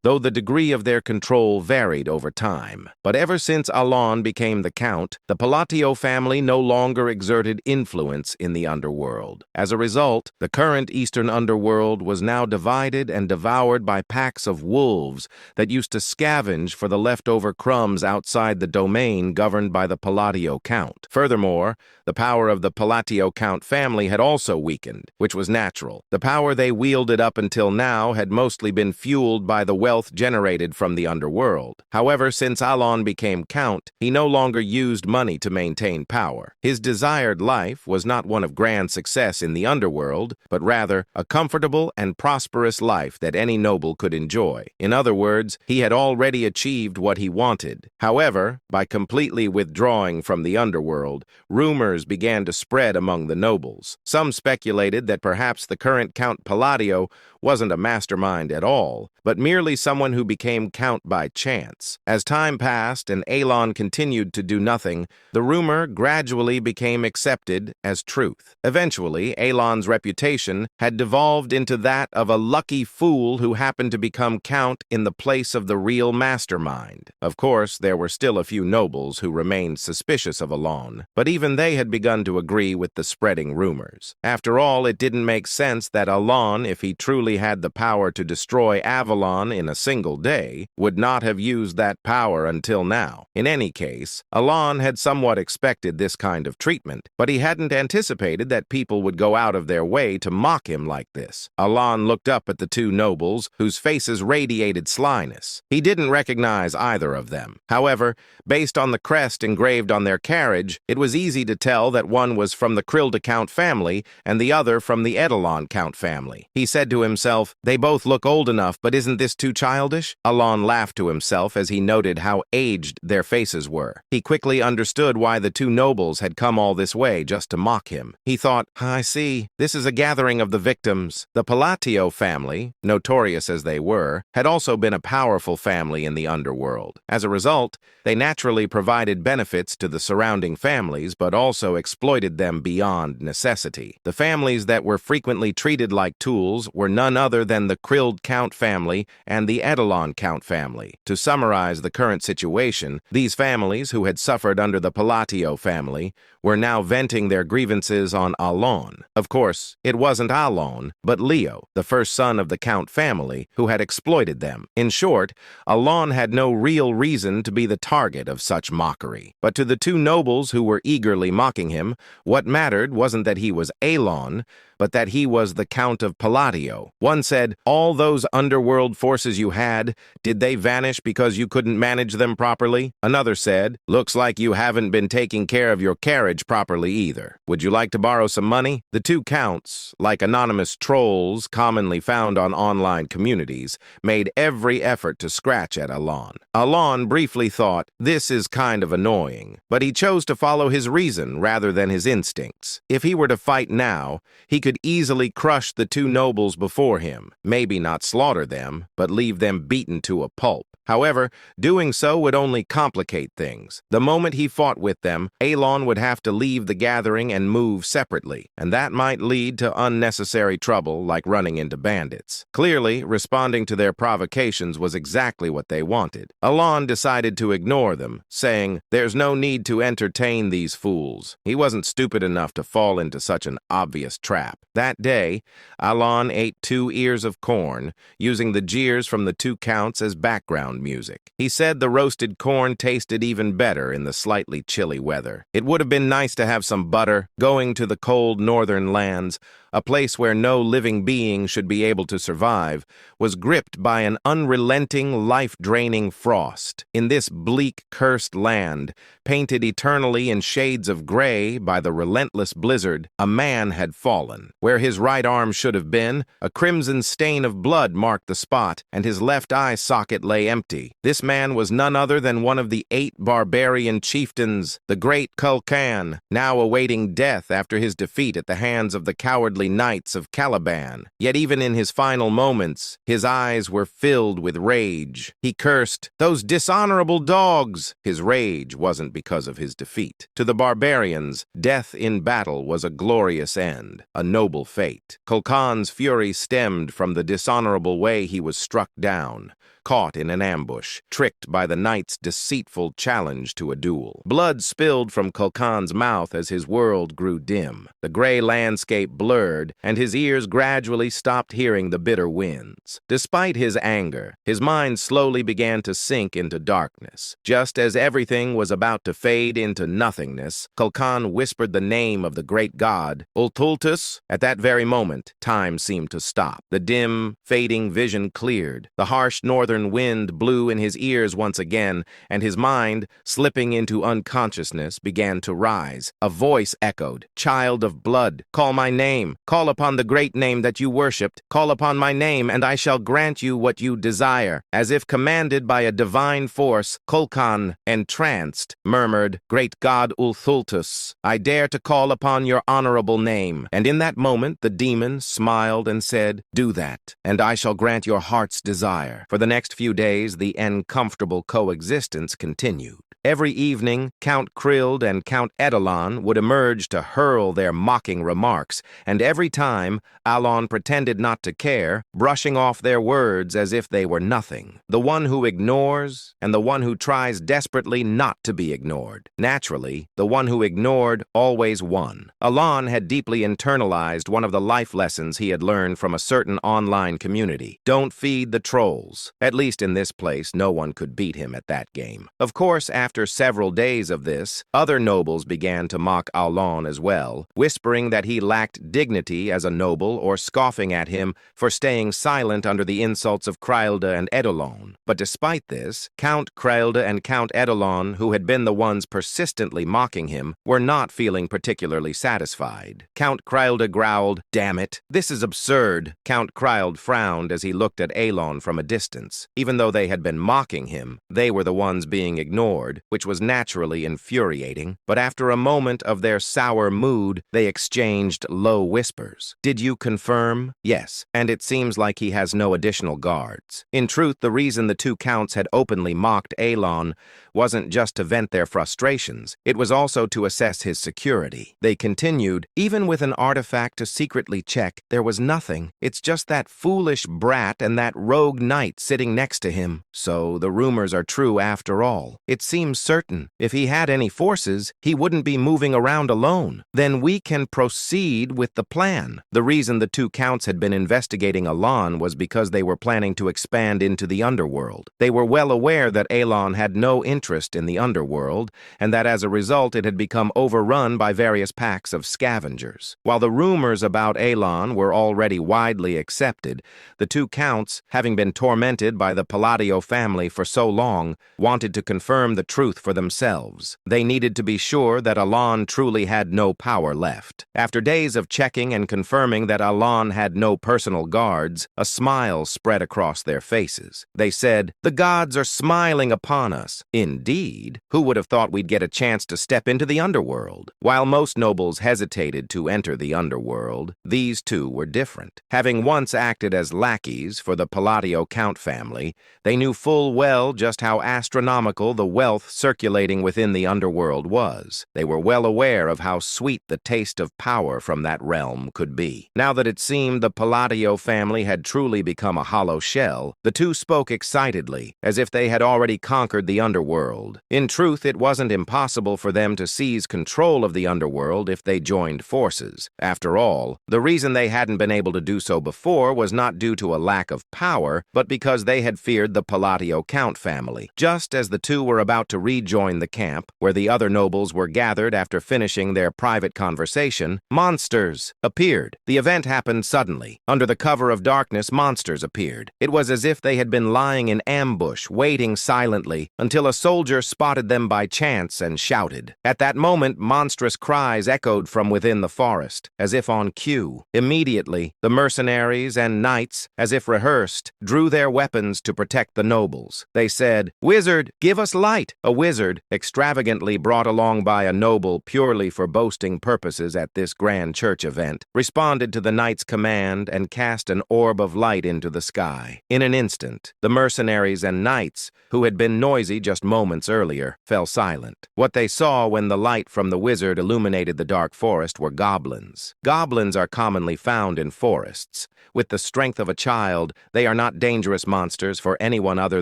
though the degree of their control varied over time. But ever since Alon became the count, the Palatio family no longer exerted influence in the underworld. As a result, the current Eastern underworld was now divided and devoured by packs of wolves that used to scavenge for the leftover crumbs outside the domain governed by the Palatio count. Furthermore, the power of the Palatio count family had also weakened, which was natural. The power they wielded up until now had mostly been fueled by the wealth generated from the underworld. However, since Alon became count, he no longer used money to maintain power. His desired life was not one of grand success in the underworld, but rather a comfortable and prosperous life that any noble could enjoy. In other words, he had already achieved what he wanted. However, by completely withdrawing from the underworld, rumors began to spread among the nobles. Some speculated that perhaps the current Count Palladio wasn't a mastermind at all, but merely someone who became count by chance. As time passed and Alon continued to do nothing, the rumor gradually became accepted as truth. Eventually, Alon's reputation had devolved into that of a lucky fool who happened to become count in the place of the real mastermind. Of course, there were still a few nobles who remained suspicious of Alon, but even they had begun to agree with the spreading rumors. After all, it didn't make sense that Alon, if he truly had the power to destroy Avalon in a single day, would not have used that power until now. In any case, Alon had somewhat expected this kind of treatment, but he hadn't anticipated that people would go out of their way to mock him like this. Alon looked up at the two nobles, whose faces radiated slyness. He didn't recognize either of them. However, based on the crest engraved on their carriage, it was easy to tell that one was from the Krilda Count family and the other from the Edelon Count family. He said to himself, "They both look old enough, but isn't this too childish?" Alon laughed to himself as he noted how aged their faces were. He quickly understood why the two nobles had come all this way just to mock him. He thought, "I see. This is a gathering of the victims." The Palatio family, notorious as they were, had also been a powerful family in the underworld. As a result, they naturally provided benefits to the surrounding families, but also exploited them beyond necessity. The families that were frequently treated like tools were none other than the Krild Count family and the Edelon Count family. To summarize the current situation, these families, who had suffered under the Palatio family, were now venting their grievances on Alon. Of course, it wasn't Alon, but Leo, the first son of the Count family, who had exploited them. In short, Alon had no real reason to be the target of such mockery. But to the two nobles who were eagerly mocking him, what mattered wasn't that he was Alon, but that he was the Count of Palatio. One said, "All those underworld forces you had, did they vanish because you couldn't manage them properly?" Another said, "Looks like you haven't been taking care of your carriage properly either. Would you like to borrow some money?" The two counts, like anonymous trolls commonly found on online communities, made every effort to scratch at Alon. Alon briefly thought, "This is kind of annoying," but he chose to follow his reason rather than his instincts. If he were to fight now, he could easily crush the two nobles before him, maybe not slaughter them, but leave them beaten to a pulp. However, doing so would only complicate things. The moment he fought with them, Alon would have to leave the gathering and move separately, and that might lead to unnecessary trouble like running into bandits. Clearly, responding to their provocations was exactly what they wanted. Alon decided to ignore them, saying, "There's no need to entertain these fools." He wasn't stupid enough to fall into such an obvious trap. That day, Alon ate 2 ears of corn, using the jeers from the two counts as background background music. He said the roasted corn tasted even better in the slightly chilly weather. It would have been nice to have some butter. Going to the cold northern lands, a place where no living being should be able to survive, was gripped by an unrelenting, life-draining frost. In this bleak, cursed land, painted eternally in shades of gray by the relentless blizzard, a man had fallen. Where his right arm should have been, a crimson stain of blood marked the spot, and his left eye socket lay empty. This man was none other than one of the 8 barbarian chieftains, the great Kulkan, now awaiting death after his defeat at the hands of the cowardly knights of Caliban. Yet even in his final moments, his eyes were filled with rage. He cursed, "Those dishonorable dogs!" His rage wasn't because of his defeat. To the barbarians, death in battle was a glorious end, a noble fate. Kulkan's fury stemmed from the dishonorable way he was struck down, caught in an ambush, tricked by the knight's deceitful challenge to a duel. Blood spilled from Kulkan's mouth as his world grew dim. The gray landscape blurred, and his ears gradually stopped hearing the bitter winds. Despite his anger, his mind slowly began to sink into darkness. Just as everything was about to fade into nothingness, Kulkan whispered the name of the great god, Ultultus. At that very moment, time seemed to stop. The dim, fading vision cleared. The harsh northern wind blew in his ears once again, and his mind, slipping into unconsciousness, began to rise. A voice echoed, "Child of blood, call my name. Call upon the great name that you worshipped. Call upon my name, and I shall grant you what you desire." As if commanded by a divine force, Kulkan, entranced, murmured, "Great god Ulthultus, I dare to call upon your honorable name." And in that moment, the demon smiled and said, "Do that, and I shall grant your heart's desire." For the next few days, the uncomfortable coexistence continued. Every evening, Count Krild and Count Edelon would emerge to hurl their mocking remarks, and every time, Alon pretended not to care, brushing off their words as if they were nothing. The one who ignores, and the one who tries desperately not to be ignored. Naturally, the one who ignored always won. Alon had deeply internalized one of the life lessons he had learned from a certain online community. Don't feed the trolls. At least in this place, no one could beat him at that game. Of course, after several days of this, other nobles began to mock Alon as well, whispering that he lacked dignity as a noble or scoffing at him for staying silent under the insults of Krilda and Edelon. But despite this, Count Krilda and Count Edelon, who had been the ones persistently mocking him, were not feeling particularly satisfied. Count Krilda growled, "Damn it, this is absurd." Count Krild frowned as he looked at Alon from a distance. Even though they had been mocking him, they were the ones being ignored, which was naturally infuriating. But after a moment of their sour mood, they exchanged low whispers. "Did you confirm?" "Yes, and it seems like he has no additional guards." In truth, the reason the two counts had openly mocked Alon wasn't just to vent their frustrations, it was also to assess his security. They continued, "Even with an artifact to secretly check, there was nothing. It's just that foolish brat and that rogue knight sitting next to him. So the rumors are true after all. It seems certain. If he had any forces, he wouldn't be moving around alone. Then we can proceed with the plan." The reason the two counts had been investigating Alon was because they were planning to expand into the underworld. They were well aware that Alon had no interest in the underworld, and that as a result it had become overrun by various packs of scavengers. While the rumors about Alon were already widely accepted, the two counts, having been tormented by the Palladio family for so long, wanted to confirm the truth for themselves. They needed to be sure that Alon truly had no power left. After days of checking and confirming that Alon had no personal guards, a smile spread across their faces. They said, "The gods are smiling upon us." Indeed, who would have thought we'd get a chance to step into the underworld? While most nobles hesitated to enter the underworld, these two were different. Having once acted as lackeys for the Palladio Count family, they knew full well just how astronomical the wealth circulating within the underworld was. They were well aware of how sweet the taste of power from that realm could be. Now that it seemed the Palladio family had truly become a hollow shell, the two spoke excitedly, as if they had already conquered the underworld. In truth, it wasn't impossible for them to seize control of the underworld if they joined forces. After all, the reason they hadn't been able to do so before was not due to a lack of power, but because they had feared the Palladio Count family. Just as the two were about to rejoin the camp, where the other nobles were gathered after finishing their private conversation, monsters appeared. The event happened suddenly. Under the cover of darkness, monsters appeared. It was as if they had been lying in ambush, waiting silently, until a soldier spotted them by chance and shouted. At that moment, monstrous cries echoed from within the forest, as if on cue. Immediately, the mercenaries and knights, as if rehearsed, drew their weapons to protect the nobles. They said, "Wizard, give us light!" A wizard, extravagantly brought along by a noble purely for boasting purposes at this grand church event, responded to the knight's command and cast an orb of light into the sky. In an instant, the mercenaries and knights, who had been noisy just moments earlier, fell silent. What they saw when the light from the wizard illuminated the dark forest were goblins. Goblins are commonly found in forests. With the strength of a child, they are not dangerous monsters for anyone other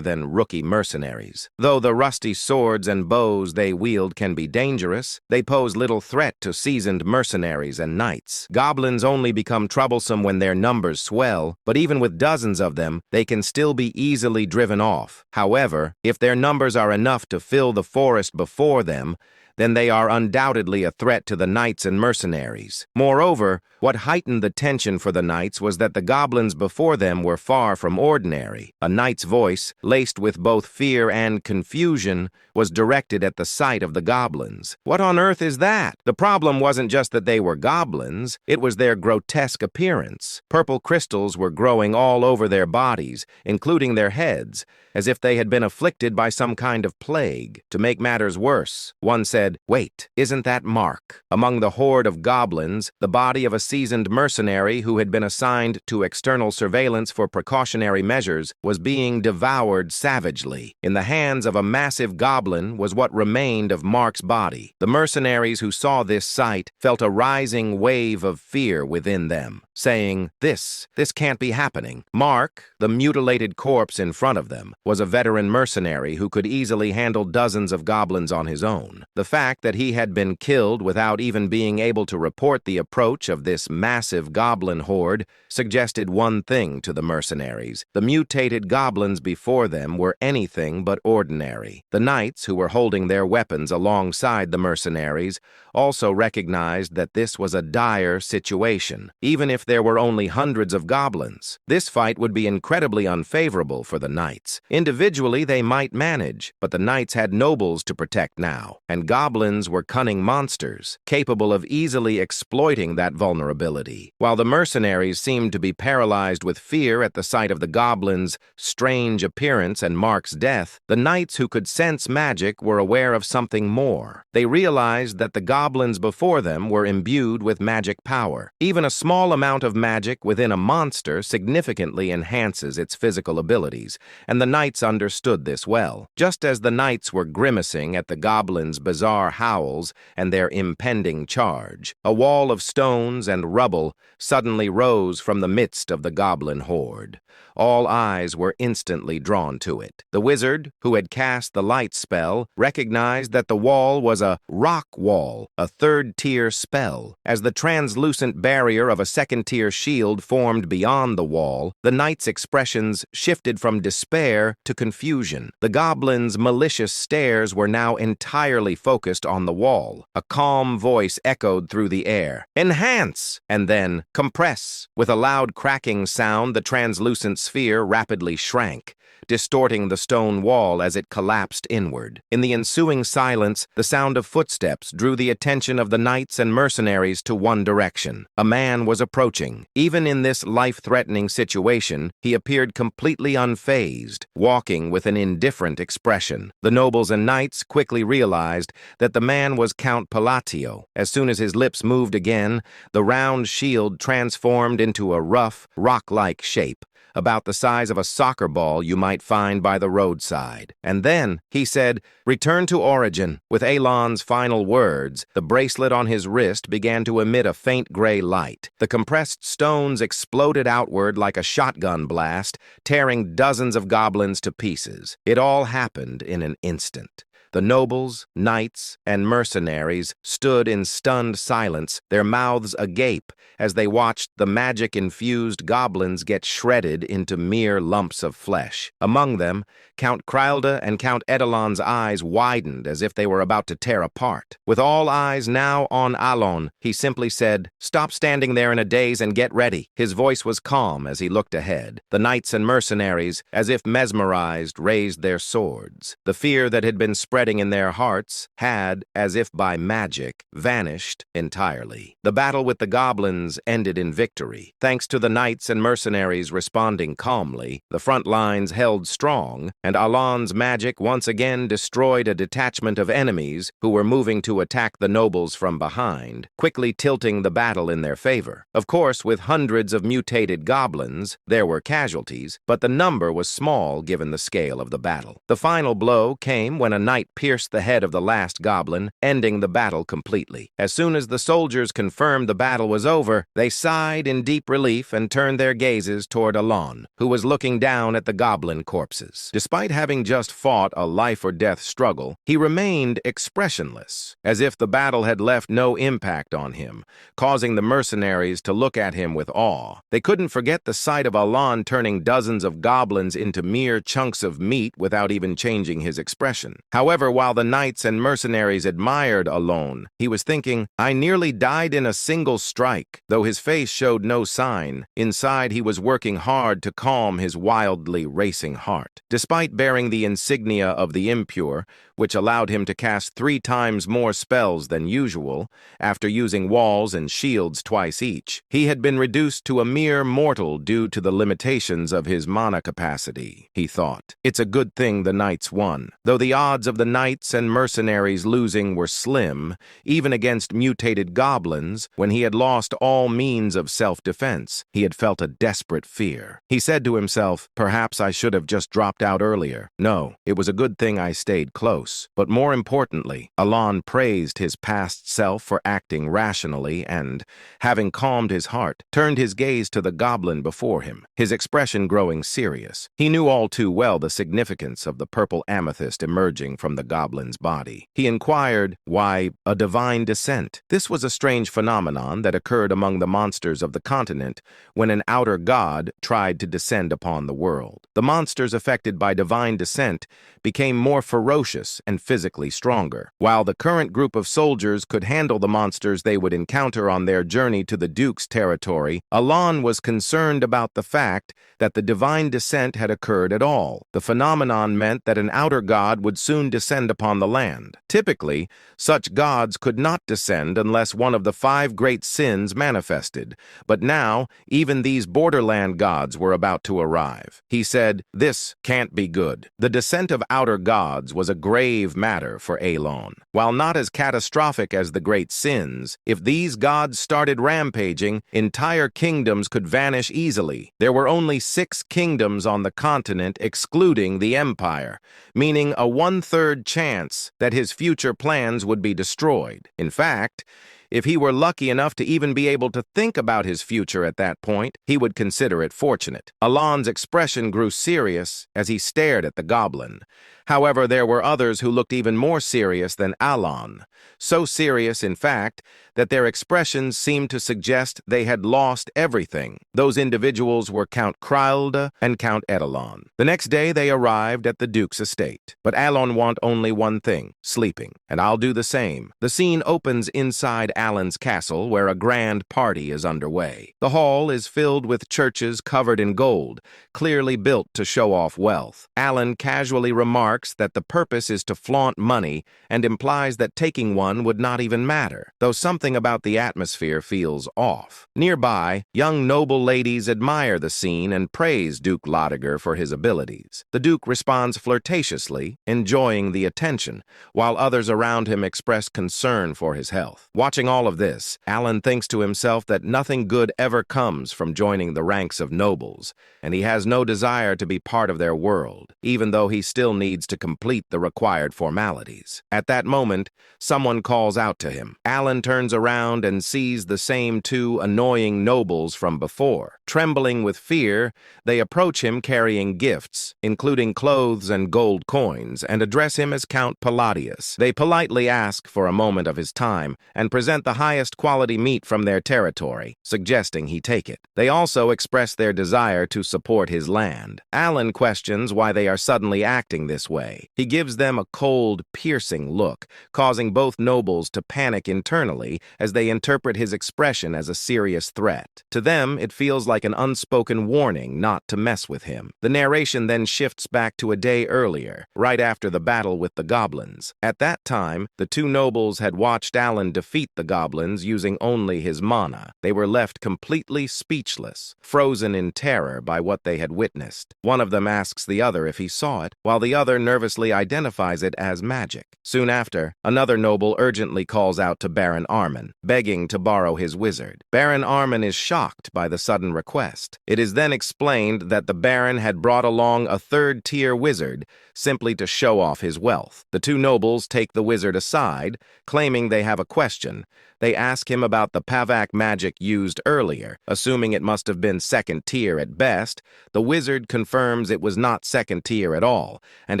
than rookie mercenaries. Though the rusty swords and bows they wield can be dangerous, they pose little threat to seasoned mercenaries and knights. Goblins only become troublesome when their numbers swell, but even with dozens of them, they can still be easily driven off. However, if their numbers are enough to fill the forest before them, then they are undoubtedly a threat to the knights and mercenaries. Moreover, what heightened the tension for the knights was that the goblins before them were far from ordinary. A knight's voice, laced with both fear and confusion, was directed at the sight of the goblins. What on earth is that? The problem wasn't just that they were goblins, it was their grotesque appearance. Purple crystals were growing all over their bodies, including their heads, as if they had been afflicted by some kind of plague. To make matters worse, one said, "Wait, isn't that Mark?" Among the horde of goblins, the body of a seasoned mercenary who had been assigned to external surveillance for precautionary measures was being devoured savagely. In the hands of a massive goblin was what remained of Mark's body. The mercenaries who saw this sight felt a rising wave of fear within them, saying, This can't be happening." Mark, the mutilated corpse in front of them, was a veteran mercenary who could easily handle dozens of goblins on his own. The fact that he had been killed without even being able to report the approach of this massive goblin horde suggested one thing to the mercenaries. The mutated goblins before them were anything but ordinary. The knights, who were holding their weapons alongside the mercenaries, also recognized that this was a dire situation. Even if there were only hundreds of goblins, this fight would be incredibly unfavorable for the knights. Individually, they might manage, but the knights had nobles to protect now, and goblins were cunning monsters, capable of easily exploiting that vulnerability. While the mercenaries seemed to be paralyzed with fear at the sight of the goblins' strange appearance and Mark's death, the knights who could sense magic were aware of something more. They realized that the goblins before them were imbued with magic power. Even a small amount of magic within a monster significantly enhances its physical abilities, and the knights understood this well. Just as the knights were grimacing at the goblins' bizarre howls and their impending charge, a wall of stones and rubble suddenly rose from the midst of the goblin horde. All eyes were instantly drawn to it. The wizard, who had cast the light spell, recognized that the wall was a rock wall, a third-tier spell. As the translucent barrier of a second-tier shield formed beyond the wall, the knights' expressions shifted from despair to confusion. The goblins' malicious stares were now entirely focused on the wall. A calm voice echoed through the air, "Enhance!" and then, "Compress!" With a loud cracking sound, the translucent sphere rapidly shrank, distorting the stone wall as it collapsed inward. In the ensuing silence, the sound of footsteps drew the attention of the knights and mercenaries to one direction. A man was approaching. Even in this life-threatening situation, he appeared completely unfazed, walking with an indifferent expression. The nobles and knights quickly realized that the man was Count Palladio. As soon as his lips moved again, the round shield transformed into a rough, rock-like shape. about the size of a soccer ball you might find by the roadside. And then, he said, "Return to origin." With Alon's final words, the bracelet on his wrist began to emit a faint gray light. The compressed stones exploded outward like a shotgun blast, tearing dozens of goblins to pieces. It all happened in an instant. The nobles, knights, and mercenaries stood in stunned silence, their mouths agape, as they watched the magic-infused goblins get shredded into mere lumps of flesh. Among them, Count Krylda and Count Edelon's eyes widened as if they were about to tear apart. With all eyes now on Alon, he simply said, "Stop standing there in a daze and get ready." His voice was calm as he looked ahead. The knights and mercenaries, as if mesmerized, raised their swords. The fear that had been spreading in their hearts had, as if by magic, vanished entirely. The battle with the goblins ended in victory. Thanks to the knights and mercenaries responding calmly, the front lines held strong, and Alon's magic once again destroyed a detachment of enemies who were moving to attack the nobles from behind, quickly tilting the battle in their favor. Of course, with hundreds of mutated goblins, there were casualties, but the number was small given the scale of the battle. The final blow came when a knight pierced the head of the last goblin, ending the battle completely. As soon as the soldiers confirmed the battle was over, they sighed in deep relief and turned their gazes toward Alon, who was looking down at the goblin corpses. Despite having just fought a life-or-death struggle, he remained expressionless, as if the battle had left no impact on him, causing the mercenaries to look at him with awe. They couldn't forget the sight of Alon turning dozens of goblins into mere chunks of meat without even changing his expression. However, while the knights and mercenaries admired Alon, he was thinking, "I nearly died in a single strike." Though his face showed no sign, inside he was working hard to calm his wildly racing heart. Despite bearing the insignia of the impure, which allowed him to cast 3 times more spells than usual, after using walls and shields twice each, he had been reduced to a mere mortal due to the limitations of his mana capacity, he thought. It's a good thing the knights won. Though the odds of the knights and mercenaries losing were slim, even against mutated goblins, when he had lost all means of self-defense, he had felt a desperate fear. He said to himself, "Perhaps I should have just dropped out earlier. No, it was a good thing I stayed close." But more importantly, Alon praised his past self for acting rationally and, having calmed his heart, turned his gaze to the goblin before him, his expression growing serious. He knew all too well the significance of the purple amethyst emerging from the goblin's body. He inquired, "Why, a divine descent?" This was a strange phenomenon that occurred among the monsters of the continent when an outer god tried to descend upon the world. The monsters affected by divine descent became more ferocious and physically stronger. While the current group of soldiers could handle the monsters they would encounter on their journey to the Duke's territory, Alon was concerned about the fact that the divine descent had occurred at all. The phenomenon meant that an outer god would soon descend upon the land. Typically, such gods could not descend unless one of the 5 great sins manifested, but now even these borderland gods were about to arrive. He said, "This can't be good." The descent of outer gods was a grave matter for Alon. While not as catastrophic as the great sins, if these gods started rampaging, entire kingdoms could vanish easily. There were only 6 kingdoms on the continent excluding the Empire, meaning a 1/3 chance that his future plans would be destroyed. In fact, if he were lucky enough to even be able to think about his future at that point, he would consider it fortunate. Alon's expression grew serious as he stared at the goblin. However, there were others who looked even more serious than Alon. So serious, in fact, that their expressions seemed to suggest they had lost everything. Those individuals were Count Krylda and Count Edelon. The next day they arrived at the Duke's estate. But Alon want only one thing, sleeping. And I'll do the same. The scene opens inside Alon's castle, where a grand party is underway. The hall is filled with churches covered in gold, clearly built to show off wealth. Alon casually remarked remarks that the purpose is to flaunt money and implies that taking one would not even matter, though something about the atmosphere feels off. Nearby, young noble ladies admire the scene and praise Duke Lodiger for his abilities. The Duke responds flirtatiously, enjoying the attention, while others around him express concern for his health. Watching all of this, Alan thinks to himself that nothing good ever comes from joining the ranks of nobles, and he has no desire to be part of their world, even though he still needs to complete the required formalities. At that moment, someone calls out to him. Alan turns around and sees the same two annoying nobles from before. Trembling with fear, they approach him carrying gifts, including clothes and gold coins, and address him as Count Palladius. They politely ask for a moment of his time and present the highest quality meat from their territory, suggesting he take it. They also express their desire to support his land. Alan questions why they are suddenly acting this way. He gives them a cold, piercing look, causing both nobles to panic internally as they interpret his expression as a serious threat. To them, it feels like an unspoken warning not to mess with him. The narration then shifts back to a day earlier, right after the battle with the goblins. At that time, the two nobles had watched Alan defeat the goblins using only his mana. They were left completely speechless, frozen in terror by what they had witnessed. One of them asks the other if he saw it, while the other nervously identifies it as magic. Soon after, another noble urgently calls out to Baron Armin, begging to borrow his wizard. Baron Armin is shocked by the sudden request. It is then explained that the Baron had brought along a third-tier wizard simply to show off his wealth. The two nobles take the wizard aside, claiming they have a question. They ask him about the Pavak magic used earlier, assuming it must have been second tier at best. The wizard confirms it was not second tier at all, and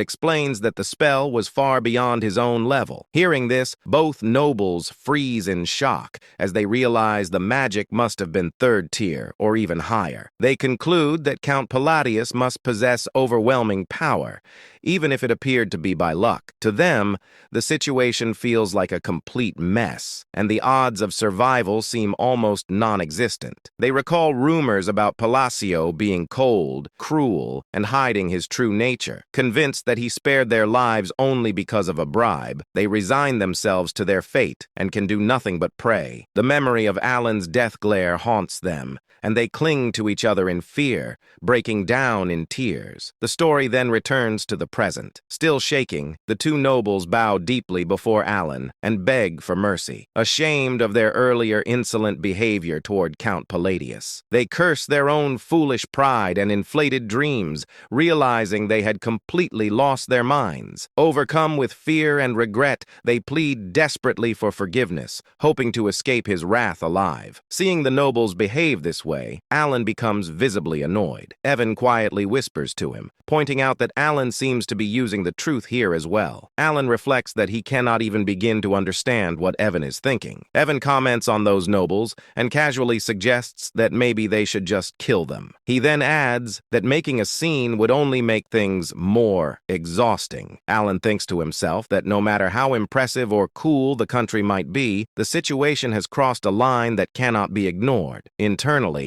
explains that the spell was far beyond his own level. Hearing this, both nobles freeze in shock as they realize the magic must have been third tier or even higher. They conclude that Count Palladius must possess overwhelming power, even if it appeared to be by luck. To them, the situation feels like a complete mess, and the odds of survival seem almost non-existent. They recall rumors about Palacio being cold, cruel, and hiding his true nature. Convinced that he spared their lives only because of a bribe, they resign themselves to their fate and can do nothing but pray. The memory of Alan's death glare haunts them, and they cling to each other in fear, breaking down in tears. The story then returns to the present. Still shaking, the two nobles bow deeply before Alan and beg for mercy, ashamed of their earlier insolent behavior toward Count Palladius. They curse their own foolish pride and inflated dreams, realizing they had completely lost their minds. Overcome with fear and regret, they plead desperately for forgiveness, hoping to escape his wrath alive. Seeing the nobles behave this way, Alan becomes visibly annoyed. Evan quietly whispers to him, pointing out that Alan seems to be using the truth here as well. Alan reflects that he cannot even begin to understand what Evan is thinking. Evan comments on those nobles and casually suggests that maybe they should just kill them. He then adds that making a scene would only make things more exhausting. Alan thinks to himself that no matter how impressive or cool the country might be, the situation has crossed a line that cannot be ignored. Internally,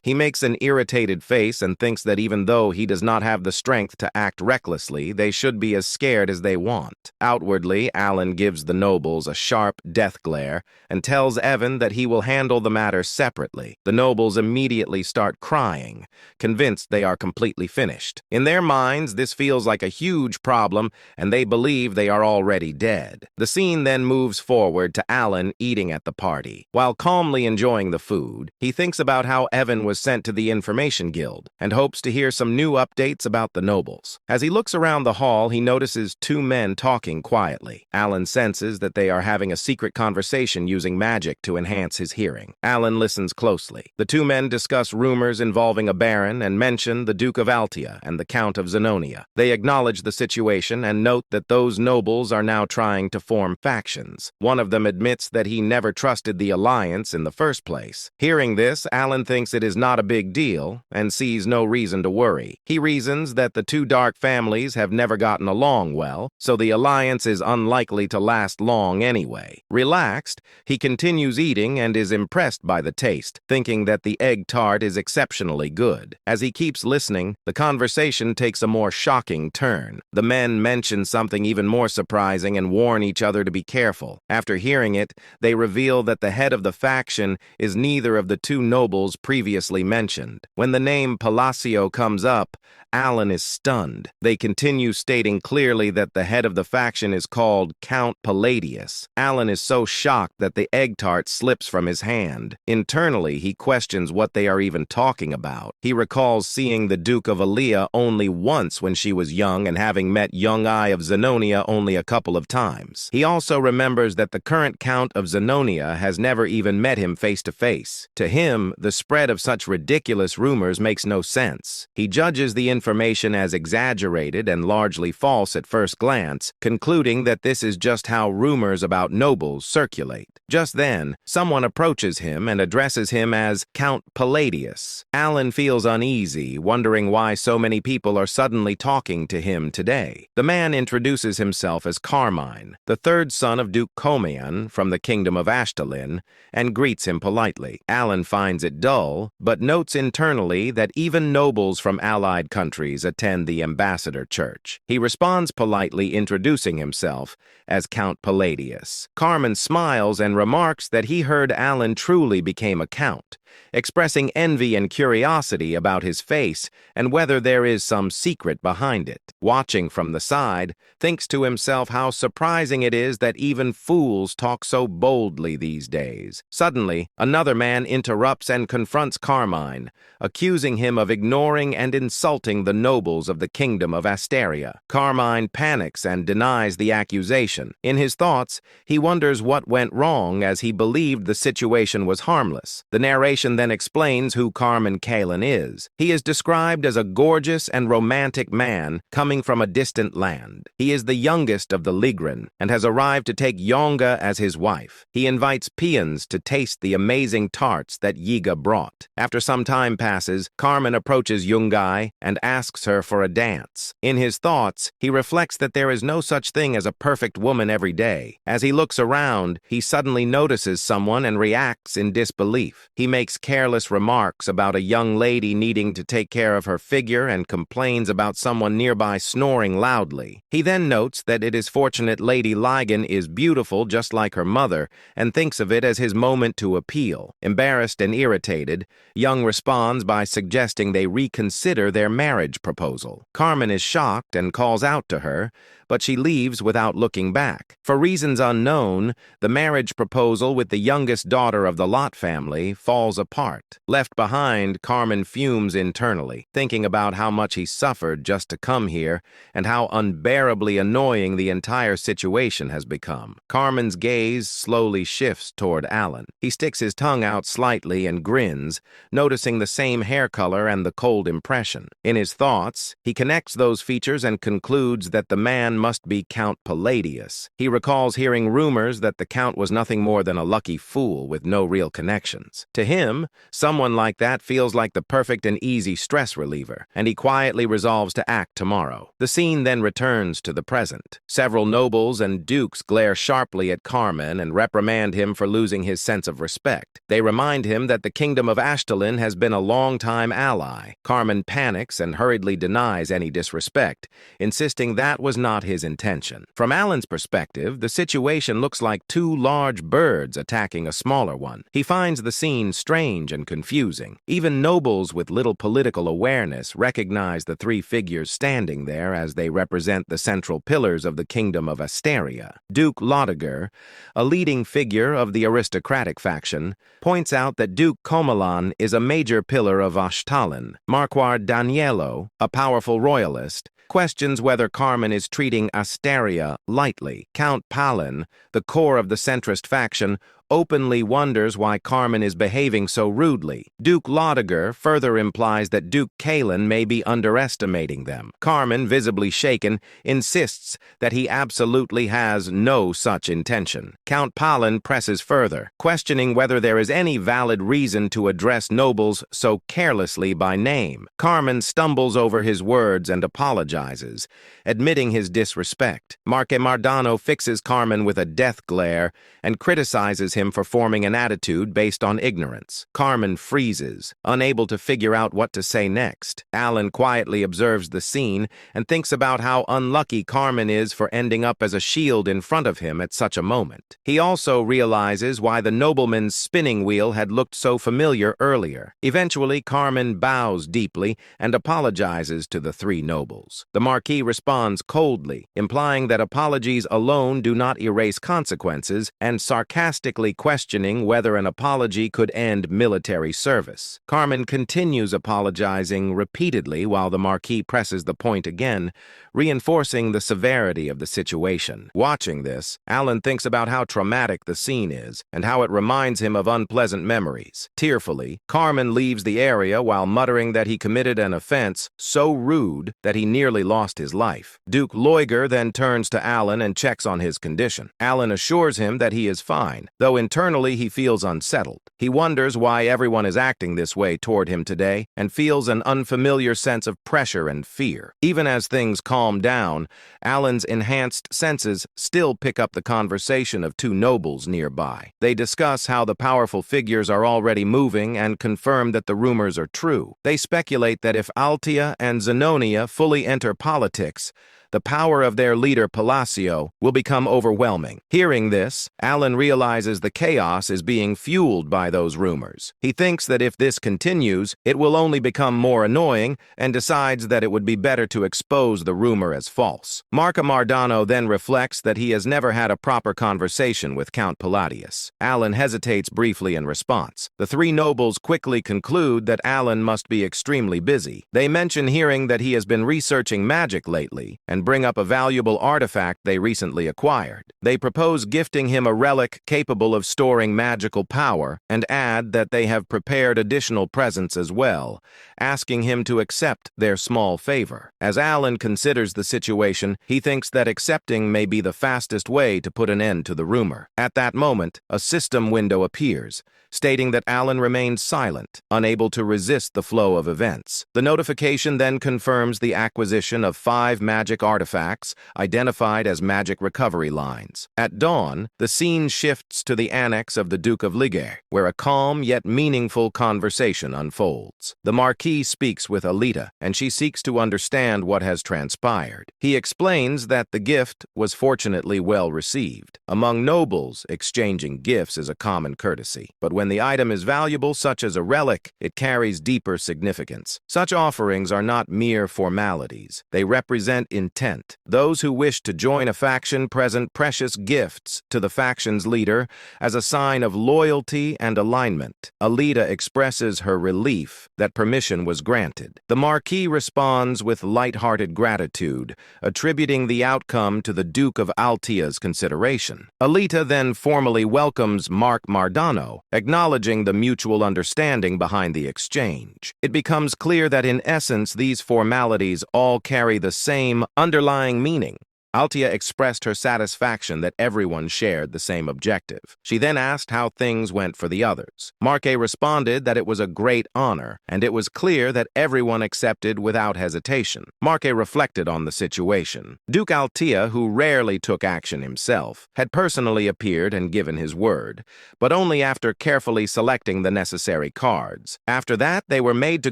he makes an irritated face and thinks that even though he does not have the strength to act recklessly, they should be as scared as they want. Outwardly, Alan gives the nobles a sharp death glare and tells Evan that he will handle the matter separately. The nobles immediately start crying, convinced they are completely finished. In their minds, this feels like a huge problem, and they believe they are already dead. The scene then moves forward to Alan eating at the party. While calmly enjoying the food, he thinks about how Evan was sent to the Information Guild and hopes to hear some new updates about the nobles. As he looks around the hall, he notices two men talking quietly. Alan senses that they are having a secret conversation using magic to enhance his hearing. Alan listens closely. The two men discuss rumors involving a baron and mention the Duke of Altia and the Count of Zenonia. They acknowledge the situation and note that those nobles are now trying to form factions. One of them admits that he never trusted the alliance in the first place. Hearing this, Alan thinks it is not a big deal and sees no reason to worry. He reasons that the two dark families have never gotten along well, so the alliance is unlikely to last long anyway. Relaxed, he continues eating and is impressed by the taste, thinking that the egg tart is exceptionally good. As he keeps listening, the conversation takes a more shocking turn. The men mention something even more surprising and warn each other to be careful. After hearing it, they reveal that the head of the faction is neither of the two nobles previously mentioned. When the name Palacio comes up, Alan is stunned. They continue stating clearly that the head of the faction is called Count Palladius. Alan is so shocked that the egg tart slips from his hand. Internally, he questions what they are even talking about. He recalls seeing the Duke of Alia only once when she was young and having met young I of Zenonia only a couple of times. He also remembers that the current Count of Zenonia has never even met him face to face. To him, the spread of such ridiculous rumors makes no sense. He judges the information as exaggerated and largely false at first glance, concluding that this is just how rumors about nobles circulate. Just then, someone approaches him and addresses him as Count Palladius. Alan feels uneasy, wondering why so many people are suddenly talking to him today. The man introduces himself as Carmine, the third son of Duke Comian from the kingdom of Ashtalin, and greets him politely. Alan finds it dull, but notes internally that even nobles from allied countries attend the ambassador church. He responds politely, introducing himself as Count Palladius. Carmine smiles and remarks that he heard Alan truly became a count, expressing envy and curiosity about his face and whether there is some secret behind it. Watching from the side, thinks to himself how surprising it is that even fools talk so boldly these days. Suddenly, another man interrupts and confronts Carmine, accusing him of ignoring and insulting the nobles of the kingdom of Asteria. Carmine panics and denies the accusation. In his thoughts, he wonders what went wrong as he believed the situation was harmless. The narration then explains who Carmine Kalin is. He is described as a gorgeous and romantic man coming from a distant land. He is the youngest of the Ligren and has arrived to take Yonga as his wife. He invites peons to taste the amazing tarts that Yiga brought. After some time passes, Carmine approaches Yungai and asks her for a dance. In his thoughts, he reflects that there is no such thing as a perfect woman every day. As he looks around, he suddenly notices someone and reacts in disbelief. He makes careless remarks about a young lady needing to take care of her figure and complains about someone nearby snoring loudly. He then notes that it is fortunate Lady Ligon is beautiful just like her mother and thinks of it as his moment to appeal. Embarrassed and irritated, Young responds by suggesting they reconsider their marriage proposal. Carmine is shocked and calls out to her, but she leaves without looking back. For reasons unknown, the marriage proposal with the youngest daughter of the Lot family falls apart. Left behind, Carmine fumes internally, thinking about how much he suffered just to come here and how unbearably annoying the entire situation has become. Carmine's gaze slowly shifts toward Alan. He sticks his tongue out slightly and grins, noticing the same hair color and the cold impression. In his thoughts, he connects those features and concludes that the man must be Count Palladius. He recalls hearing rumors that the Count was nothing more than a lucky fool with no real connections. To him, someone like that feels like the perfect and easy stress reliever, and he quietly resolves to act tomorrow. The scene then returns to the present. Several nobles and dukes glare sharply at Carmine and reprimand him for losing his sense of respect. They remind him that the kingdom of Ashtalin has been a long-time ally. Carmine panics and hurriedly denies any disrespect, insisting that was not his intention. From Alan's perspective, the situation looks like two large birds attacking a smaller one. He finds the scene strange and confusing. Even nobles with little political awareness recognize the three figures standing there as they represent the central pillars of the kingdom of Asteria. Duke Lotiger, a leading figure of the aristocratic faction, points out that Duke Comilan is a major pillar of Ashtalin. Marquard Danielo, a powerful royalist, questions whether Carmine is treating Asteria lightly. Count Palin, the core of the centrist faction, openly wonders why Carmen is behaving so rudely. Duke Laudiger further implies that Duke Kalen may be underestimating them. Carmen, visibly shaken, insists that he absolutely has no such intention. Count Palin presses further, questioning whether there is any valid reason to address nobles so carelessly by name. Carmen stumbles over his words and apologizes, admitting his disrespect. Marque Mardano fixes Carmen with a death glare and criticizes him for forming an attitude based on ignorance. Carmen freezes, unable to figure out what to say next. Alan quietly observes the scene and thinks about how unlucky Carmen is for ending up as a shield in front of him at such a moment. He also realizes why the nobleman's spinning wheel had looked so familiar earlier. Eventually, Carmen bows deeply and apologizes to the three nobles. The Marquis responds coldly, implying that apologies alone do not erase consequences, and sarcastically questioning whether an apology could end military service. Carmen continues apologizing repeatedly while the Marquis presses the point again, reinforcing the severity of the situation. Watching this, Alan thinks about how traumatic the scene is and how it reminds him of unpleasant memories. Tearfully, Carmen leaves the area while muttering that he committed an offense so rude that he nearly lost his life. Duke Loiger then turns to Alan and checks on his condition. Alan assures him that he is fine, though internally he feels unsettled. He wonders why everyone is acting this way toward him today and feels an unfamiliar sense of pressure and fear. Even as things calm down, Alan's enhanced senses still pick up the conversation of two nobles nearby. They discuss how the powerful figures are already moving and confirm that the rumors are true. They speculate that if Altia and Zenonia fully enter politics, the power of their leader Palacio will become overwhelming. Hearing this, Alan realizes the chaos is being fueled by those rumors. He thinks that if this continues, it will only become more annoying and decides that it would be better to expose the rumor as false. Marque Mardano then reflects that he has never had a proper conversation with Count Palladius. Alan hesitates briefly in response. The three nobles quickly conclude that Alan must be extremely busy. They mention hearing that he has been researching magic lately and bring up a valuable artifact they recently acquired. They propose gifting him a relic capable of storing magical power and add that they have prepared additional presents as well, asking him to accept their small favor. As Alan considers the situation, he thinks that accepting may be the fastest way to put an end to the rumor. At that moment, a system window appears, stating that Alan remains silent, unable to resist the flow of events. The notification then confirms the acquisition of 5 magic artifacts identified as magic recovery lines. At dawn, the scene shifts to the annex of the Duke of Liger, where a calm yet meaningful conversation unfolds. The Marquis speaks with Alita, and she seeks to understand what has transpired. He explains that the gift was fortunately well received. Among nobles, exchanging gifts is a common courtesy, but when the item is valuable, such as a relic, it carries deeper significance. Such offerings are not mere formalities. They represent intent. Those who wish to join a faction present precious gifts to the faction's leader as a sign of loyalty and alignment. Alita expresses her relief that permission was granted. The Marquis responds with light-hearted gratitude, attributing the outcome to the Duke of Altia's consideration. Alita then formally welcomes Marque Mardano, acknowledging the mutual understanding behind the exchange. It becomes clear that in essence these formalities all carry the same underlying meaning. Altia expressed her satisfaction that everyone shared the same objective. She then asked how things went for the others. Marque responded that it was a great honor, and it was clear that everyone accepted without hesitation. Marque reflected on the situation. Duke Altia, who rarely took action himself, had personally appeared and given his word, but only after carefully selecting the necessary cards. After that, they were made to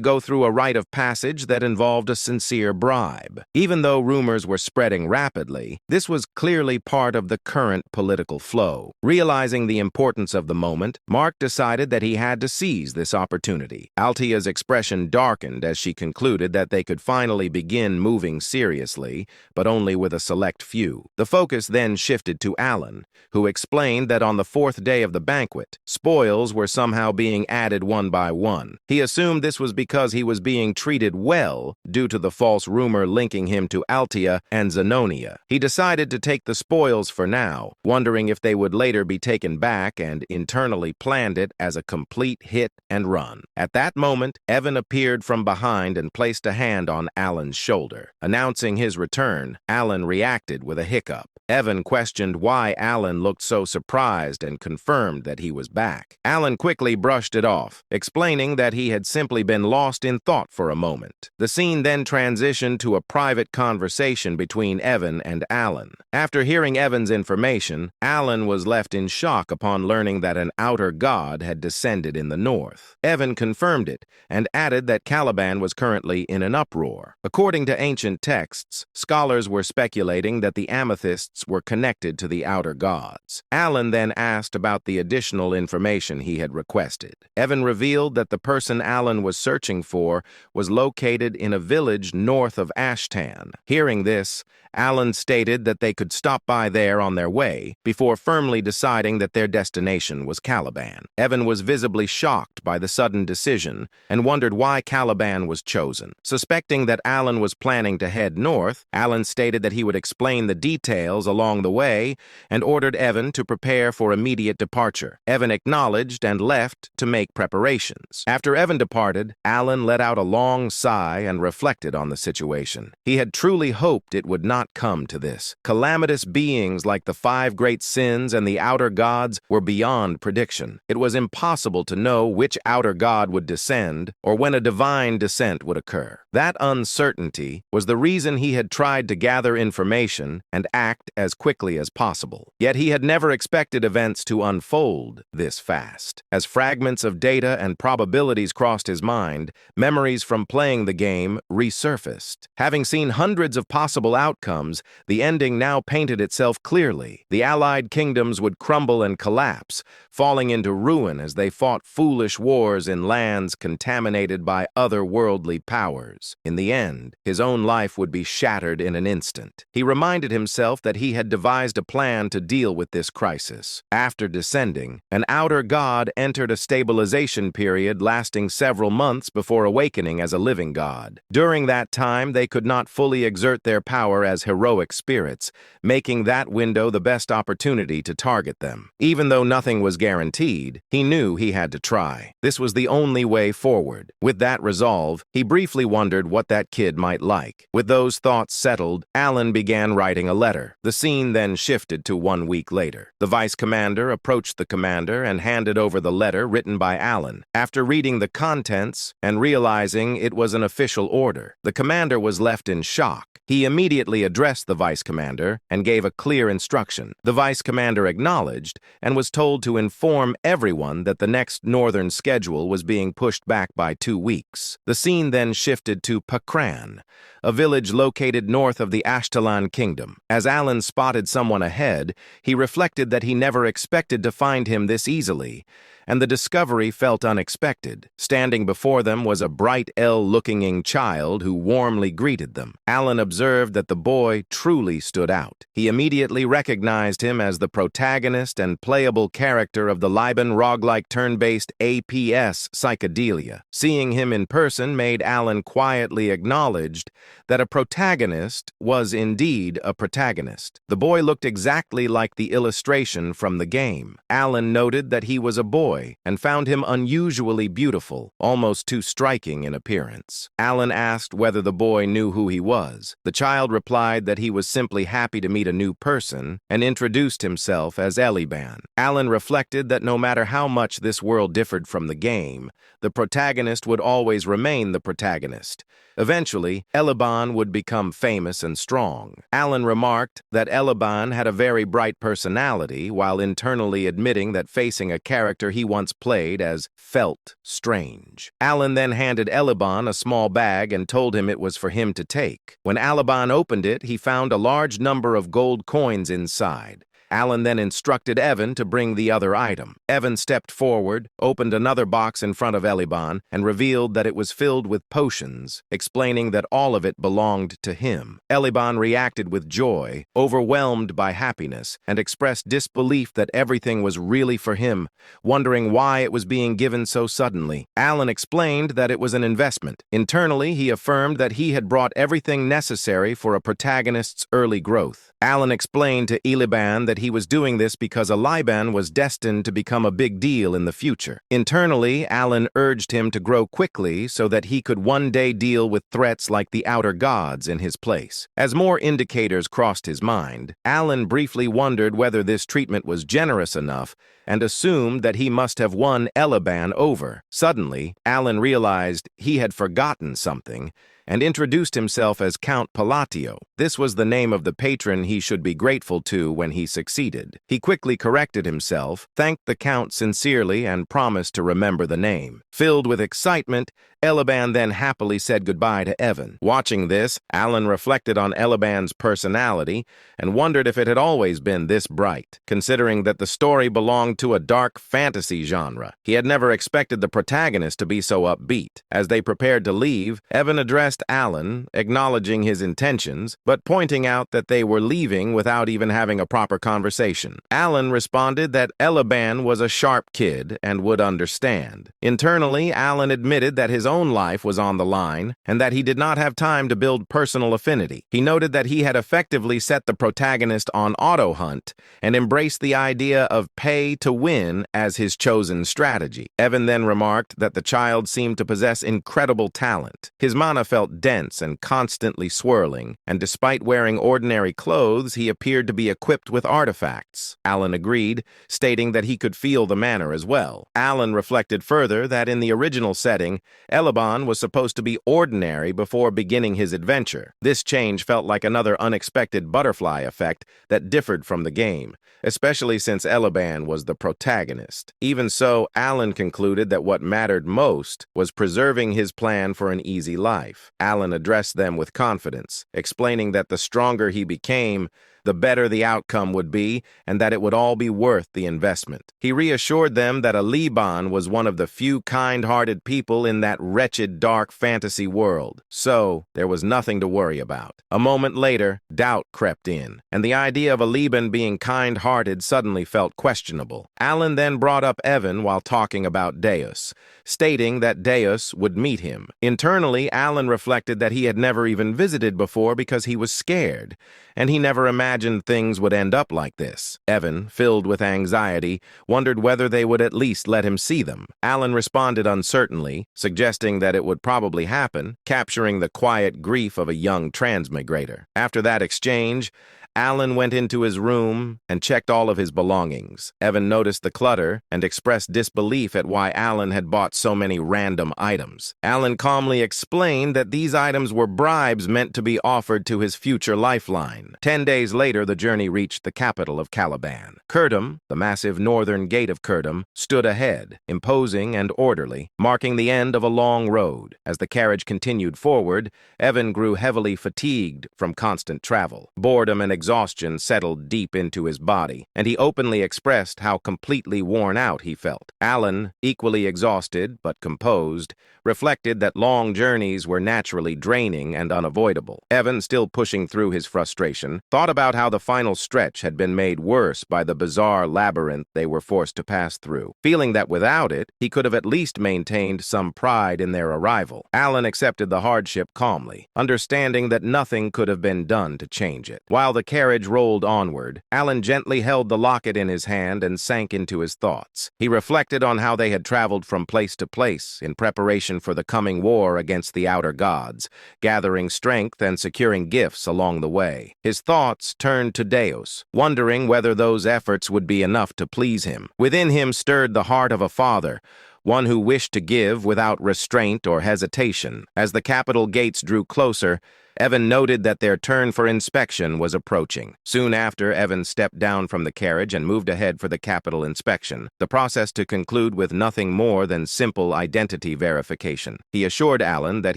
go through a rite of passage that involved a sincere bribe. Even though rumors were spreading rapidly, this was clearly part of the current political flow. Realizing the importance of the moment, Marque decided that he had to seize this opportunity. Altia's expression darkened as she concluded that they could finally begin moving seriously, but only with a select few. The focus then shifted to Alan, who explained that on the 4th day of the banquet, spoils were somehow being added one by one. He assumed this was because he was being treated well due to the false rumor linking him to Altia and Zenonia. Manga. He decided to take the spoils for now, wondering if they would later be taken back, and internally planned it as a complete hit and run. At that moment, Evan appeared from behind and placed a hand on Alan's shoulder. Announcing his return, Alan reacted with a hiccup. Evan questioned why Alan looked so surprised and confirmed that he was back. Alan quickly brushed it off, explaining that he had simply been lost in thought for a moment. The scene then transitioned to a private conversation between Evan and Alan. After hearing Evan's information, Alan was left in shock upon learning that an outer god had descended in the north. Evan confirmed it and added that Caliban was currently in an uproar. According to ancient texts, scholars were speculating that the amethysts were connected to the outer gods. Alan then asked about the additional information he had requested. Evan revealed that the person Alan was searching for was located in a village north of Ashtan. Hearing this, Alan stated that they could stop by there on their way before firmly deciding that their destination was Caliban. Evan was visibly shocked by the sudden decision and wondered why Caliban was chosen. Suspecting that Alan was planning to head north, Alan stated that he would explain the details along the way and ordered Evan to prepare for immediate departure. Evan acknowledged and left to make preparations. After Evan departed, Alan let out a long sigh and reflected on the situation. He had truly hoped it would not come to this. Calamitous beings like the 5 great sins and the outer gods were beyond prediction. It was impossible to know which outer god would descend or when a divine descent would occur. That uncertainty was the reason he had tried to gather information and act as quickly as possible. Yet he had never expected events to unfold this fast. As fragments of data and probabilities crossed his mind, memories from playing the game resurfaced. Having seen hundreds of possible outcomes, the ending now painted itself clearly. The allied kingdoms would crumble and collapse, falling into ruin as they fought foolish wars in lands contaminated by otherworldly powers. In the end, his own life would be shattered in an instant. He reminded himself that he had devised a plan to deal with this crisis. After descending, an outer god entered a stabilization period lasting several months before awakening as a living god. During that time, they could not fully exert their power as heroic spirits, making that window the best opportunity to target them. Even though nothing was guaranteed, he knew he had to try. This was the only way forward. With that resolve, he briefly wondered what that kid might like. With those thoughts settled, Alan began writing a letter. The scene then shifted to 1 week later. The vice commander approached the commander and handed over the letter written by Alan. After reading the contents and realizing it was an official order, the commander was left in shock. He immediately addressed the vice commander and gave a clear instruction. The vice commander acknowledged and was told to inform everyone that the next northern schedule was being pushed back by 2 weeks. The scene then shifted to Patron, a village located north of the Ashtalan kingdom. As Alan spotted someone ahead, he reflected that he never expected to find him this easily, and the discovery felt unexpected. Standing before them was a bright, ill-looking child who warmly greeted them. Alan observed that the boy truly stood out. He immediately recognized him as the protagonist and playable character of the Liban roguelike turn-based APS Psychedelia. Seeing him in person made Alan quietly acknowledged that a protagonist was indeed a protagonist. The boy looked exactly like the illustration from the game. Alan noted that he was a boy and found him unusually beautiful, almost too striking in appearance. Alan asked whether the boy knew who he was. The child replied that he was simply happy to meet a new person and introduced himself as Eliban. Alan reflected that no matter how much this world differed from the game, the protagonist would always remain the protagonist. Eventually, Eliban would become famous and strong. Alan remarked that Eliban had a very bright personality, while internally admitting that facing a character he once played as felt strange. Alan then handed Eliban a small bag and told him it was for him to take. When Eliban opened it, he found a large number of gold coins inside. Alan then instructed Evan to bring the other item. Evan stepped forward, opened another box in front of Eliban, and revealed that it was filled with potions, explaining that all of it belonged to him. Eliban reacted with joy, overwhelmed by happiness, and expressed disbelief that everything was really for him, wondering why it was being given so suddenly. Alan explained that it was an investment. Internally, he affirmed that he had brought everything necessary for a protagonist's early growth. Alan explained to Eliban that he was doing this because Eliban was destined to become a big deal in the future. Internally, Alan urged him to grow quickly so that he could one day deal with threats like the outer gods in his place. As more indicators crossed his mind, Alan briefly wondered whether this treatment was generous enough and assumed that he must have won Eliban over. Suddenly, Alan realized he had forgotten something and introduced himself as Count Palatio. This was the name of the patron he should be grateful to when he succeeded. He quickly corrected himself, thanked the Count sincerely, and promised to remember the name. Filled with excitement, Eliban then happily said goodbye to Evan. Watching this, Alan reflected on Eliban's personality and wondered if it had always been this bright, considering that the story belonged to a dark fantasy genre. He had never expected the protagonist to be so upbeat. As they prepared to leave, Evan addressed Alan, acknowledging his intentions, but pointing out that they were leaving without even having a proper conversation. Alan responded that Eliban was a sharp kid and would understand. Internally, Alan admitted that his own life was on the line and that he did not have time to build personal affinity. He noted that he had effectively set the protagonist on auto hunt and embraced the idea of pay to win as his chosen strategy. Evan then remarked that the child seemed to possess incredible talent. His mana felt dense and constantly swirling, and despite wearing ordinary clothes, he appeared to be equipped with artifacts. Alan agreed, stating that he could feel the manner as well. Alan reflected further that in the original setting, Eliban was supposed to be ordinary before beginning his adventure. This change felt like another unexpected butterfly effect that differed from the game, especially since Eliban was the protagonist. Even so, Alan concluded that what mattered most was preserving his plan for an easy life. Alan addressed them with confidence, explaining that the stronger he became, the better the outcome would be, and that it would all be worth the investment. He reassured them that Eliban was one of the few kind-hearted people in that wretched, dark fantasy world, so there was nothing to worry about. A moment later, doubt crept in, and the idea of Eliban being kind-hearted suddenly felt questionable. Alan then brought up Evan while talking about Deus, stating that Deus would meet him. Internally, Alan reflected that he had never even visited before because he was scared, and he never imagined things would end up like this. Evan, filled with anxiety, wondered whether they would at least let him see them. Alan responded uncertainly, suggesting that it would probably happen, capturing the quiet grief of a young transmigrator. After that exchange, Alan went into his room and checked all of his belongings. Evan noticed the clutter and expressed disbelief at why Alan had bought so many random items. Alan calmly explained that these items were bribes meant to be offered to his future lifeline. 10 days later, the journey reached the capital of Caliban. Kurdum, the massive northern gate of Kurdum, stood ahead, imposing and orderly, marking the end of a long road. As the carriage continued forward, Evan grew heavily fatigued from constant travel. Boredom and exhaustion settled deep into his body, and he openly expressed how completely worn out he felt. Alan, equally exhausted but composed, reflected that long journeys were naturally draining and unavoidable. Evan, still pushing through his frustration, thought about how the final stretch had been made worse by the bizarre labyrinth they were forced to pass through, feeling that without it, he could have at least maintained some pride in their arrival. Alan accepted the hardship calmly, understanding that nothing could have been done to change it. While the carriage rolled onward, Alan gently held the locket in his hand and sank into his thoughts. He reflected on how they had traveled from place to place in preparation for the coming war against the outer gods, gathering strength and securing gifts along the way. His thoughts turned to Deus, wondering whether those efforts would be enough to please him. Within him stirred the heart of a father, one who wished to give without restraint or hesitation. As the capital gates drew closer, Evan noted that their turn for inspection was approaching. Soon after, Evan stepped down from the carriage and moved ahead for the capital inspection, the process to conclude with nothing more than simple identity verification. He assured Alan that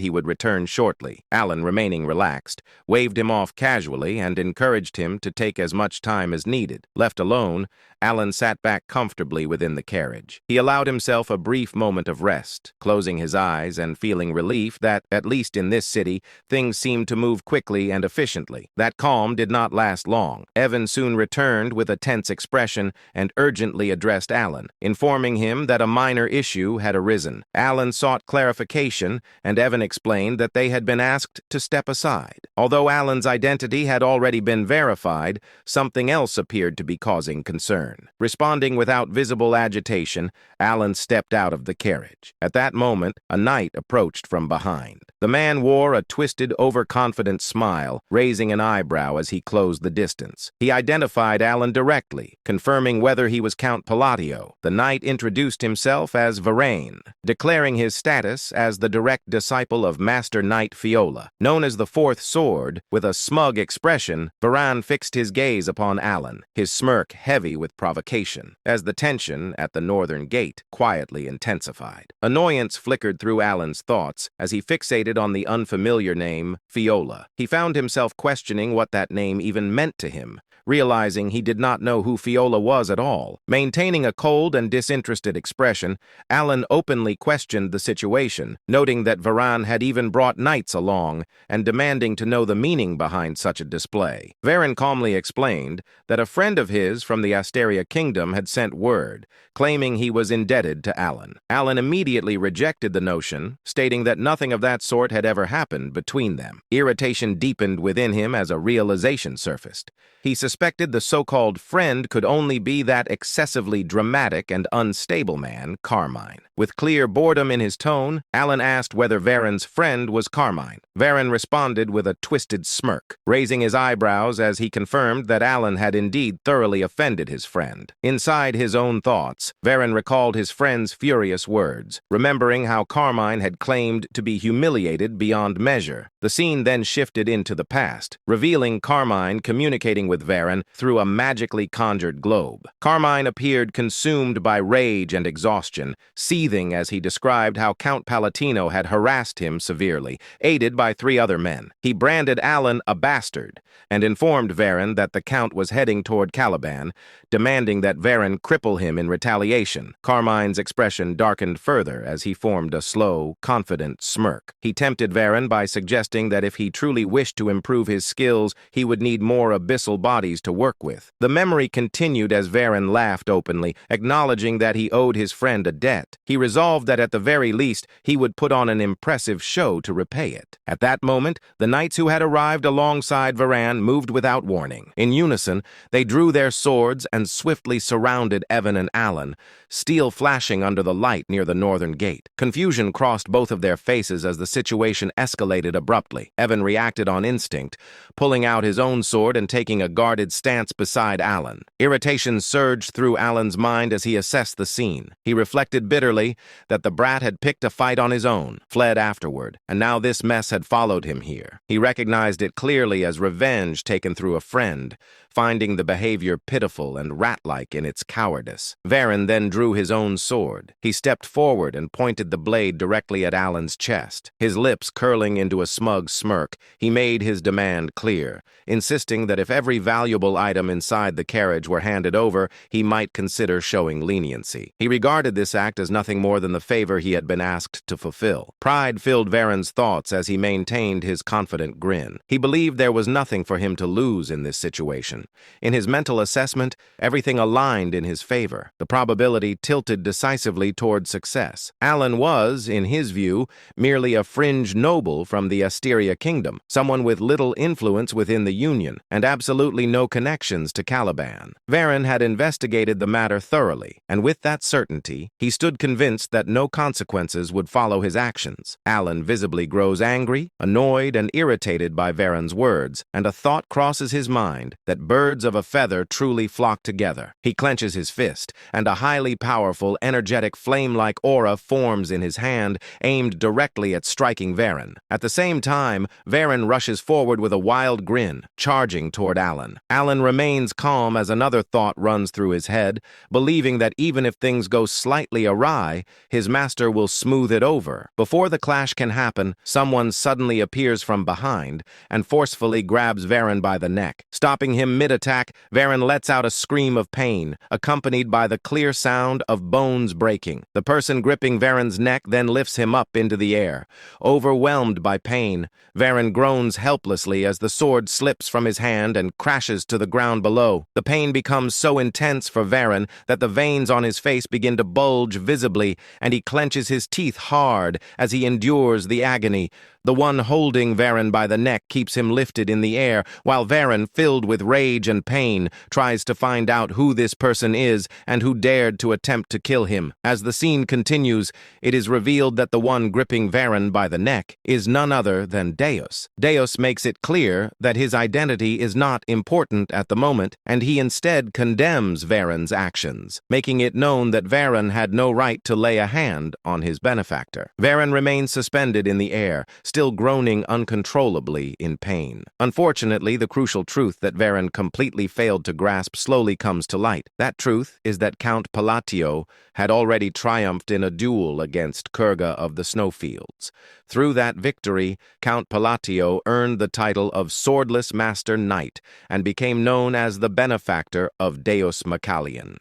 he would return shortly. Alan, remaining relaxed, waved him off casually and encouraged him to take as much time as needed. Left alone, Alan sat back comfortably within the carriage. He allowed himself a brief moment of rest, closing his eyes and feeling relief that, at least in this city, things seemed to move quickly and efficiently. That calm did not last long. Evan soon returned with a tense expression and urgently addressed Alan, informing him that a minor issue had arisen. Alan sought clarification, and Evan explained that they had been asked to step aside. Although Alan's identity had already been verified, something else appeared to be causing concern. Responding without visible agitation, Alan stepped out of the carriage. At that moment, a knight approached from behind. The man wore a twisted, overconfident smile, raising an eyebrow as he closed the distance. He identified Alan directly, confirming whether he was Count Palladio. The knight introduced himself as Varane, declaring his status as the direct disciple of Master Knight Fiola. Known as the Fourth Sword, with a smug expression, Varane fixed his gaze upon Alan, his smirk heavy with provocation, as the tension at the northern gate quietly intensified. Annoyance flickered through Alan's thoughts as he fixated on the unfamiliar name Fiola. He found himself questioning what that name even meant to him, realizing he did not know who Fiola was at all. Maintaining a cold and disinterested expression, Alan openly questioned the situation, noting that Varane had even brought knights along and demanding to know the meaning behind such a display. Varane calmly explained that a friend of his from the Asteria Kingdom had sent word, claiming he was indebted to Alan. Alan immediately rejected the notion, stating that nothing of that sort had ever happened between them. Irritation deepened within him as a realization surfaced. He suspected the so-called friend could only be that excessively dramatic and unstable man, Carmine. With clear boredom in his tone, Alan asked whether Varane's friend was Carmine. Varane responded with a twisted smirk, raising his eyebrows as he confirmed that Alan had indeed thoroughly offended his friend. Inside his own thoughts, Varane recalled his friend's furious words, remembering how Carmine had claimed to be humiliated beyond measure. The scene then shifted into the past, revealing Carmine communicating with Varane through a magically conjured globe. Carmine appeared consumed by rage and exhaustion, seething as he described how Count Palatino had harassed him severely, aided by 3 other men. He branded Alan a bastard and informed Varane that the Count was heading toward Caliban, demanding that Varane cripple him in retaliation. Carmine's expression darkened further as he formed a slow, confident smirk. He tempted Varane by suggesting that if he truly wished to improve his skills, he would need more abyssal bodies to work with. The memory continued as Varane laughed openly, acknowledging that he owed his friend a debt. He resolved that at the very least, he would put on an impressive show to repay it. At that moment, the knights who had arrived alongside Varane moved without warning. In unison, they drew their swords and swiftly surrounded Evan and Alan, steel flashing under the light near the northern gate. Confusion crossed both of their faces as the situation escalated abruptly. Evan reacted on instinct, pulling out his own sword and taking a guarded stance beside Alan. Irritation surged through Alan's mind as he assessed the scene. He reflected bitterly that the brat had picked a fight on his own, fled afterward, and now this mess had followed him here. He recognized it clearly as revenge taken through a friend, finding the behavior pitiful and rat-like in its cowardice. Varane then drew his own sword. He stepped forward and pointed the blade directly at Alan's chest. His lips curling into a smug smirk, he made his demand clear, insisting that if every valuable item inside the carriage were handed over, he might consider showing leniency. He regarded this act as nothing more than the favor he had been asked to fulfill. Pride filled Varane's thoughts as he maintained his confident grin. He believed there was nothing for him to lose in this situation. In his mental assessment, everything aligned in his favor. The probability tilted decisively toward success. Alan was, in his view, merely a fringe noble from the Asteria Kingdom, someone with little influence within the Union, and absolutely no connections to Caliban. Varane had investigated the matter thoroughly, and with that certainty, he stood convinced that no consequences would follow his actions. Alan visibly grows angry, angry, annoyed, and irritated by Varen's words, and a thought crosses his mind that birds of a feather truly flock together. He clenches his fist, and a highly powerful, energetic flame-like aura forms in his hand, aimed directly at striking Varen. At the same time, Varen rushes forward with a wild grin, charging toward Alan. Alan remains calm as another thought runs through his head, believing that even if things go slightly awry, his master will smooth it over. Before the clash can happen, someone suddenly appears from behind and forcefully grabs Varen by the neck. Stopping him mid-attack, Varen lets out a scream of pain, accompanied by the clear sound of bones breaking. The person gripping Varen's neck then lifts him up into the air. Overwhelmed by pain, Varen groans helplessly as the sword slips from his hand and crashes to the ground below. The pain becomes so intense for Varen that the veins on his face begin to bulge visibly, and he clenches his teeth hard as he endures the agony. The one holding Varen by the neck keeps him lifted in the air, while Varen, filled with rage and pain, tries to find out who this person is and who dared to attempt to kill him. As the scene continues, it is revealed that the one gripping Varen by the neck is none other than Deus. Deus makes it clear that his identity is not important at the moment, and he instead condemns Varen's actions, making it known that Varen had no right to lay a hand on his benefactor. Varen remains suspended in the air, still groaning uncontrollably in pain. Unfortunately, the crucial truth that Varen completely failed to grasp slowly comes to light. That truth is that Count Palatio had already triumphed in a duel against Kurga of the Snowfields. Through that victory, Count Palatio earned the title of Swordless Master Knight and became known as the benefactor of Deus Macallion.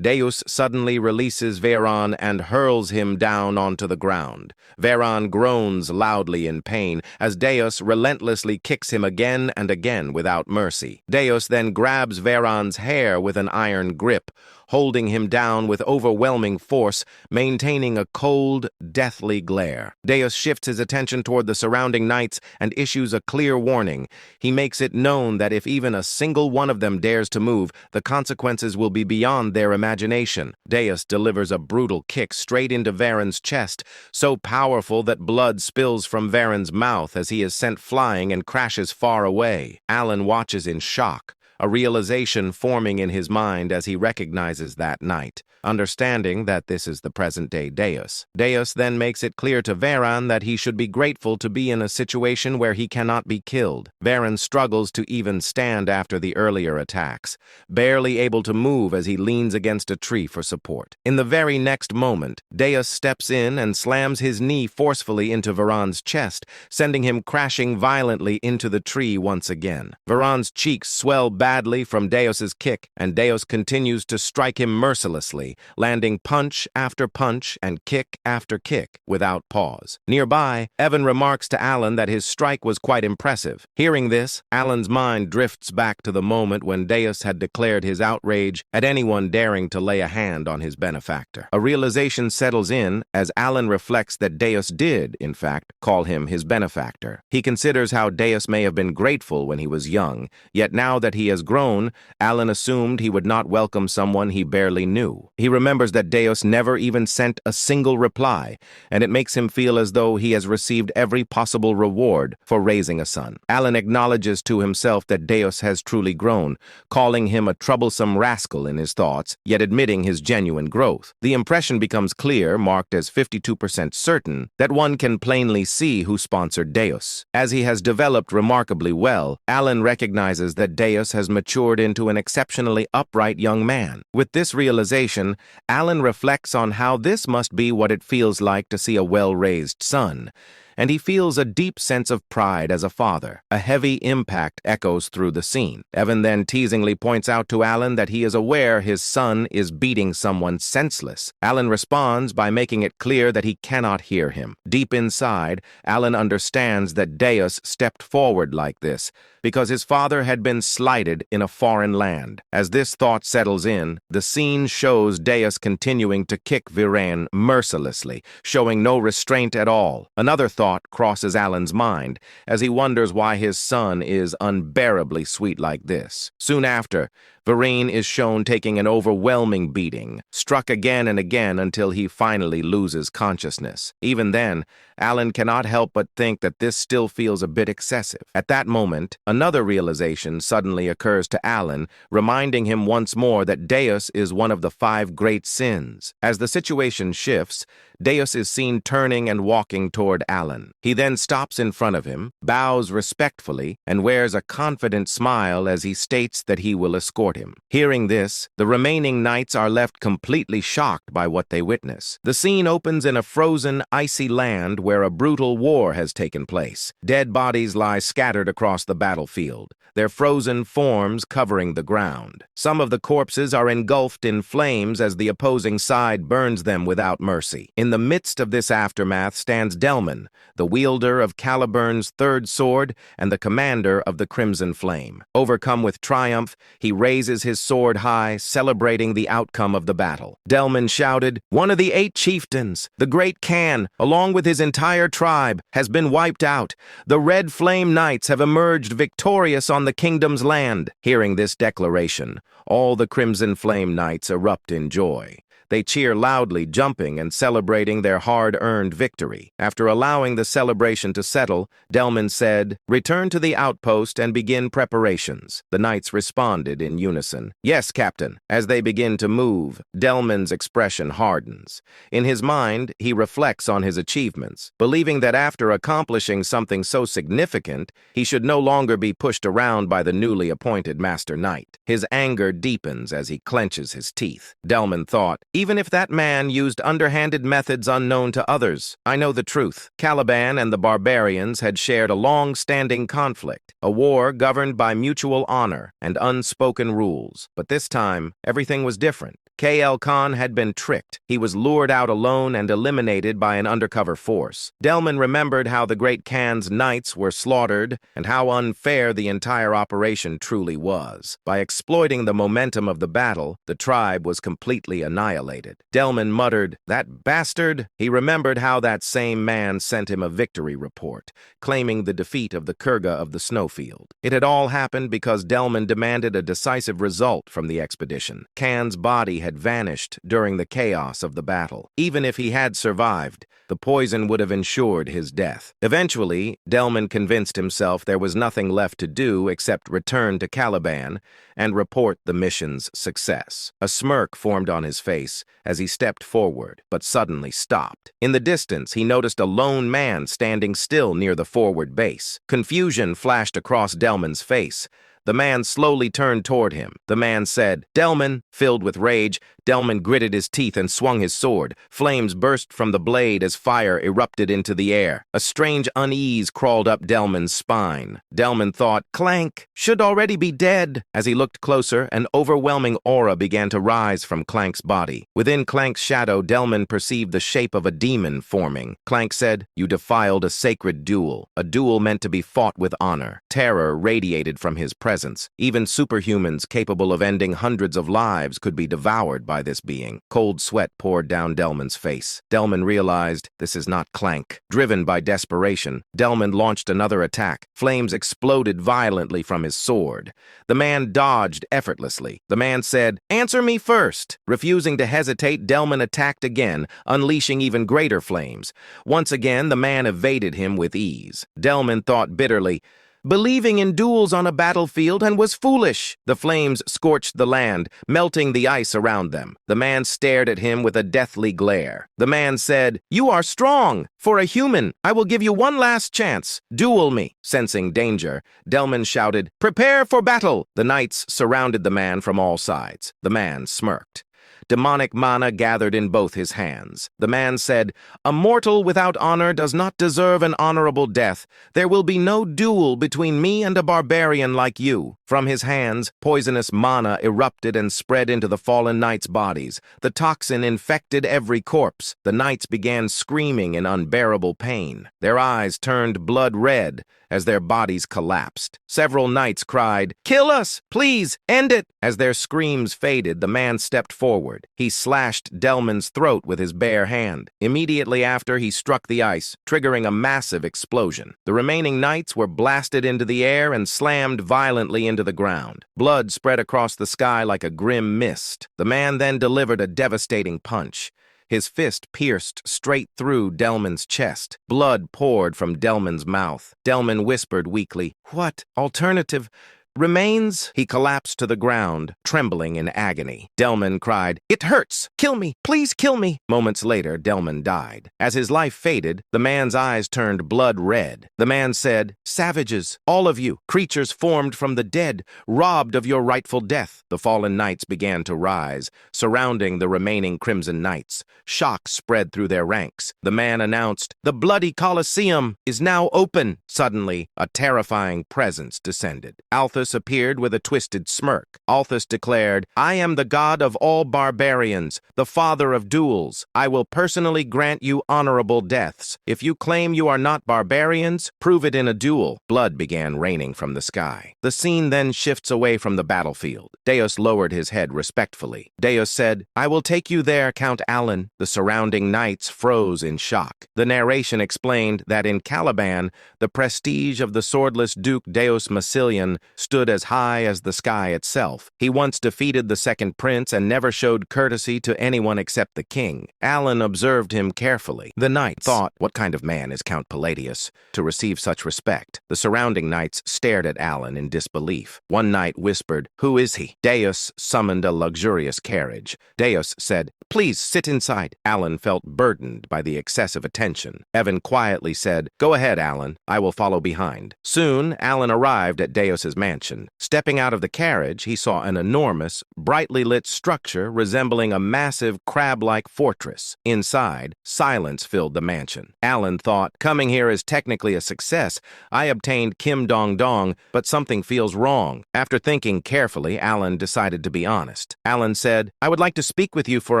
Deus suddenly releases Varan and hurls him down onto the ground. Varan groans loudly in pain as Deus relentlessly kicks him again and again without mercy. Deus then grabs Varan's hair with an iron grip, holding him down with overwhelming force, maintaining a cold, deathly glare. Deus shifts his attention toward the surrounding knights and issues a clear warning. He makes it known that if even a single one of them dares to move, the consequences will be beyond their imagination. Deus delivers a brutal kick straight into Varen's chest, so powerful that blood spills from Varen's mouth as he is sent flying and crashes far away. Alan watches in shock, a realization forming in his mind as he recognizes that knight, understanding that this is the present-day Deus. Deus then makes it clear to Varan that he should be grateful to be in a situation where he cannot be killed. Varan struggles to even stand after the earlier attacks, barely able to move as he leans against a tree for support. In the very next moment, Deus steps in and slams his knee forcefully into Varan's chest, sending him crashing violently into the tree once again. Varan's cheeks swell badly from Deus's kick, and Deus continues to strike him mercilessly, landing punch after punch and kick after kick without pause. Nearby, Evan remarks to Alan that his strike was quite impressive. Hearing this, Alan's mind drifts back to the moment when Deus had declared his outrage at anyone daring to lay a hand on his benefactor. A realization settles in as Alan reflects that Deus did, in fact, call him his benefactor. He considers how Deus may have been grateful when he was young, yet now that he has grown, Alan assumed he would not welcome someone he barely knew. He remembers that Deus never even sent a single reply, and it makes him feel as though he has received every possible reward for raising a son. Alan acknowledges to himself that Deus has truly grown, calling him a troublesome rascal in his thoughts, yet admitting his genuine growth. The impression becomes clear, marked as 52% certain, that one can plainly see who sponsored Deus. As he has developed remarkably well, Alan recognizes that Deus has matured into an exceptionally upright young man. With this realization, Alan reflects on how this must be what it feels like to see a well-raised son, and he feels a deep sense of pride as a father. A heavy impact echoes through the scene. Evan then teasingly points out to Alan that he is aware his son is beating someone senseless. Alan responds by making it clear that he cannot hear him. Deep inside, Alan understands that Deus stepped forward like this because his father had been slighted in a foreign land. As this thought settles in, the scene shows Deus continuing to kick Viren mercilessly, showing no restraint at all. Another thought crosses Alan's mind as he wonders why his son is unbearably sweet like this. Soon after, Vereen is shown taking an overwhelming beating, struck again and again until he finally loses consciousness. Even then, Alan cannot help but think that this still feels a bit excessive. At that moment, another realization suddenly occurs to Alan, reminding him once more that Deus is one of the 5 great sins. As the situation shifts, Deus is seen turning and walking toward Alan. He then stops in front of him, bows respectfully, and wears a confident smile as he states that he will escort him. Hearing this, the remaining knights are left completely shocked by what they witness. The scene opens in a frozen, icy land where a brutal war has taken place. Dead bodies lie scattered across the battlefield, their frozen forms covering the ground. Some of the corpses are engulfed in flames as the opposing side burns them without mercy. In the midst of this aftermath stands Delman, the wielder of Caliburn's 3rd sword and the commander of the Crimson Flame. Overcome with triumph, he raises his sword high, celebrating the outcome of the battle. Delman shouted, "One of the 8 chieftains, the great Khan, along with his entire tribe, has been wiped out. The Red Flame Knights have emerged victorious on the kingdom's land." Hearing this declaration, all the Crimson Flame Knights erupt in joy. They cheer loudly, jumping and celebrating their hard-earned victory. After allowing the celebration to settle, Delman said, "Return to the outpost and begin preparations." The knights responded in unison, "Yes, Captain." As they begin to move, Delman's expression hardens. In his mind, he reflects on his achievements, believing that after accomplishing something so significant, he should no longer be pushed around by the newly appointed Master Knight. His anger deepens as he clenches his teeth. Delman thought, "Even if that man used underhanded methods unknown to others, I know the truth." Caliban and the barbarians had shared a long-standing conflict, a war governed by mutual honor and unspoken rules. But this time, everything was different. K.L. Khan had been tricked. He was lured out alone and eliminated by an undercover force. Delman remembered how the great Khan's knights were slaughtered and how unfair the entire operation truly was. By exploiting the momentum of the battle, the tribe was completely annihilated. Delman muttered, "That bastard!" He remembered how that same man sent him a victory report, claiming the defeat of the Kurga of the snowfield. It had all happened because Delman demanded a decisive result from the expedition. Khan's body had vanished during the chaos of the battle. Even if he had survived, the poison would have ensured his death. Eventually, Delman convinced himself there was nothing left to do except return to Caliban and report the mission's success. A smirk formed on his face as he stepped forward, but suddenly stopped. In the distance, he noticed a lone man standing still near the forward base. Confusion flashed across Delman's face. The man slowly turned toward him. The man said, "Delman." Filled with rage, Delman gritted his teeth and swung his sword. Flames burst from the blade as fire erupted into the air. A strange unease crawled up Delman's spine. Delman thought, "Clank should already be dead." As he looked closer, an overwhelming aura began to rise from Clank's body. Within Clank's shadow, Delman perceived the shape of a demon forming. Clank said, "You defiled a sacred duel, a duel meant to be fought with honor." Terror radiated from his presence. Even superhumans capable of ending hundreds of lives could be devoured by this being. Cold sweat poured down Delman's face. Delman realized this is not Clank. Driven by desperation, Delman launched another attack. Flames exploded violently from his sword. The man dodged effortlessly. The man said, "Answer me first." Refusing to hesitate, Delman attacked again, unleashing even greater flames. Once again, the man evaded him with ease. Delman thought bitterly, "Believing in duels on a battlefield and was foolish." The flames scorched the land, melting the ice around them. The man stared at him with a deathly glare. The man said, "You are strong. For a human, I will give you one last chance. Duel me." Sensing danger, Delman shouted, "Prepare for battle." The knights surrounded the man from all sides. The man smirked. Demonic mana gathered in both his hands. The man said, "A mortal without honor does not deserve an honorable death. There will be no duel between me and a barbarian like you." From his hands, poisonous mana erupted and spread into the fallen knights' bodies. The toxin infected every corpse. The knights began screaming in unbearable pain. Their eyes turned blood red as their bodies collapsed. Several knights cried, "Kill us! Please, end it!" As their screams faded, the man stepped forward. forward. He slashed Delman's throat with his bare hand. Immediately after, he struck the ice, triggering a massive explosion. The remaining knights were blasted into the air and slammed violently into the ground. Blood spread across the sky like a grim mist. The man then delivered a devastating punch. His fist pierced straight through Delman's chest. Blood poured from Delman's mouth. Delman whispered weakly, "What alternative remains?" He collapsed to the ground, trembling in agony. Delman cried, "It hurts! Kill me! Please kill me!" Moments later, Delman died. As his life faded, the man's eyes turned blood red. The man said, "Savages, all of you, creatures formed from the dead, robbed of your rightful death." The fallen knights began to rise, surrounding the remaining Crimson Knights. Shock spread through their ranks. The man announced, "The bloody Colosseum is now open." Suddenly, a terrifying presence descended. Althus appeared with a twisted smirk. Althus declared, "I am the god of all barbarians, the father of duels. I will personally grant you honorable deaths. If you claim you are not barbarians, prove it in a duel." Blood began raining from the sky. The scene then shifts away from the battlefield. Deus lowered his head respectfully. Deus said, "I will take you there, Count Alan." The surrounding knights froze in shock. The narration explained that in Caliban, the prestige of the swordless Duke Deus Massilian stood as high as the sky itself. He once defeated the second prince and never showed courtesy to anyone except the king. Alan observed him carefully. The knights thought, "What kind of man is Count Palladius to receive such respect?" The surrounding knights stared at Alan in disbelief. One knight whispered, "Who is he?" Deus summoned a luxurious carriage. Deus said, "Please sit inside." Alan felt burdened by the excessive attention. Evan quietly said, "Go ahead, Alan. I will follow behind." Soon, Alan arrived at Deus's mansion. Stepping out of the carriage, he saw an enormous, brightly lit structure resembling a massive crab-like fortress. Inside, silence filled the mansion. Alan thought, "Coming here is technically a success. I obtained Kim Dong Dong, but something feels wrong." After thinking carefully, Alan decided to be honest. Alan said, "I would like to speak with you for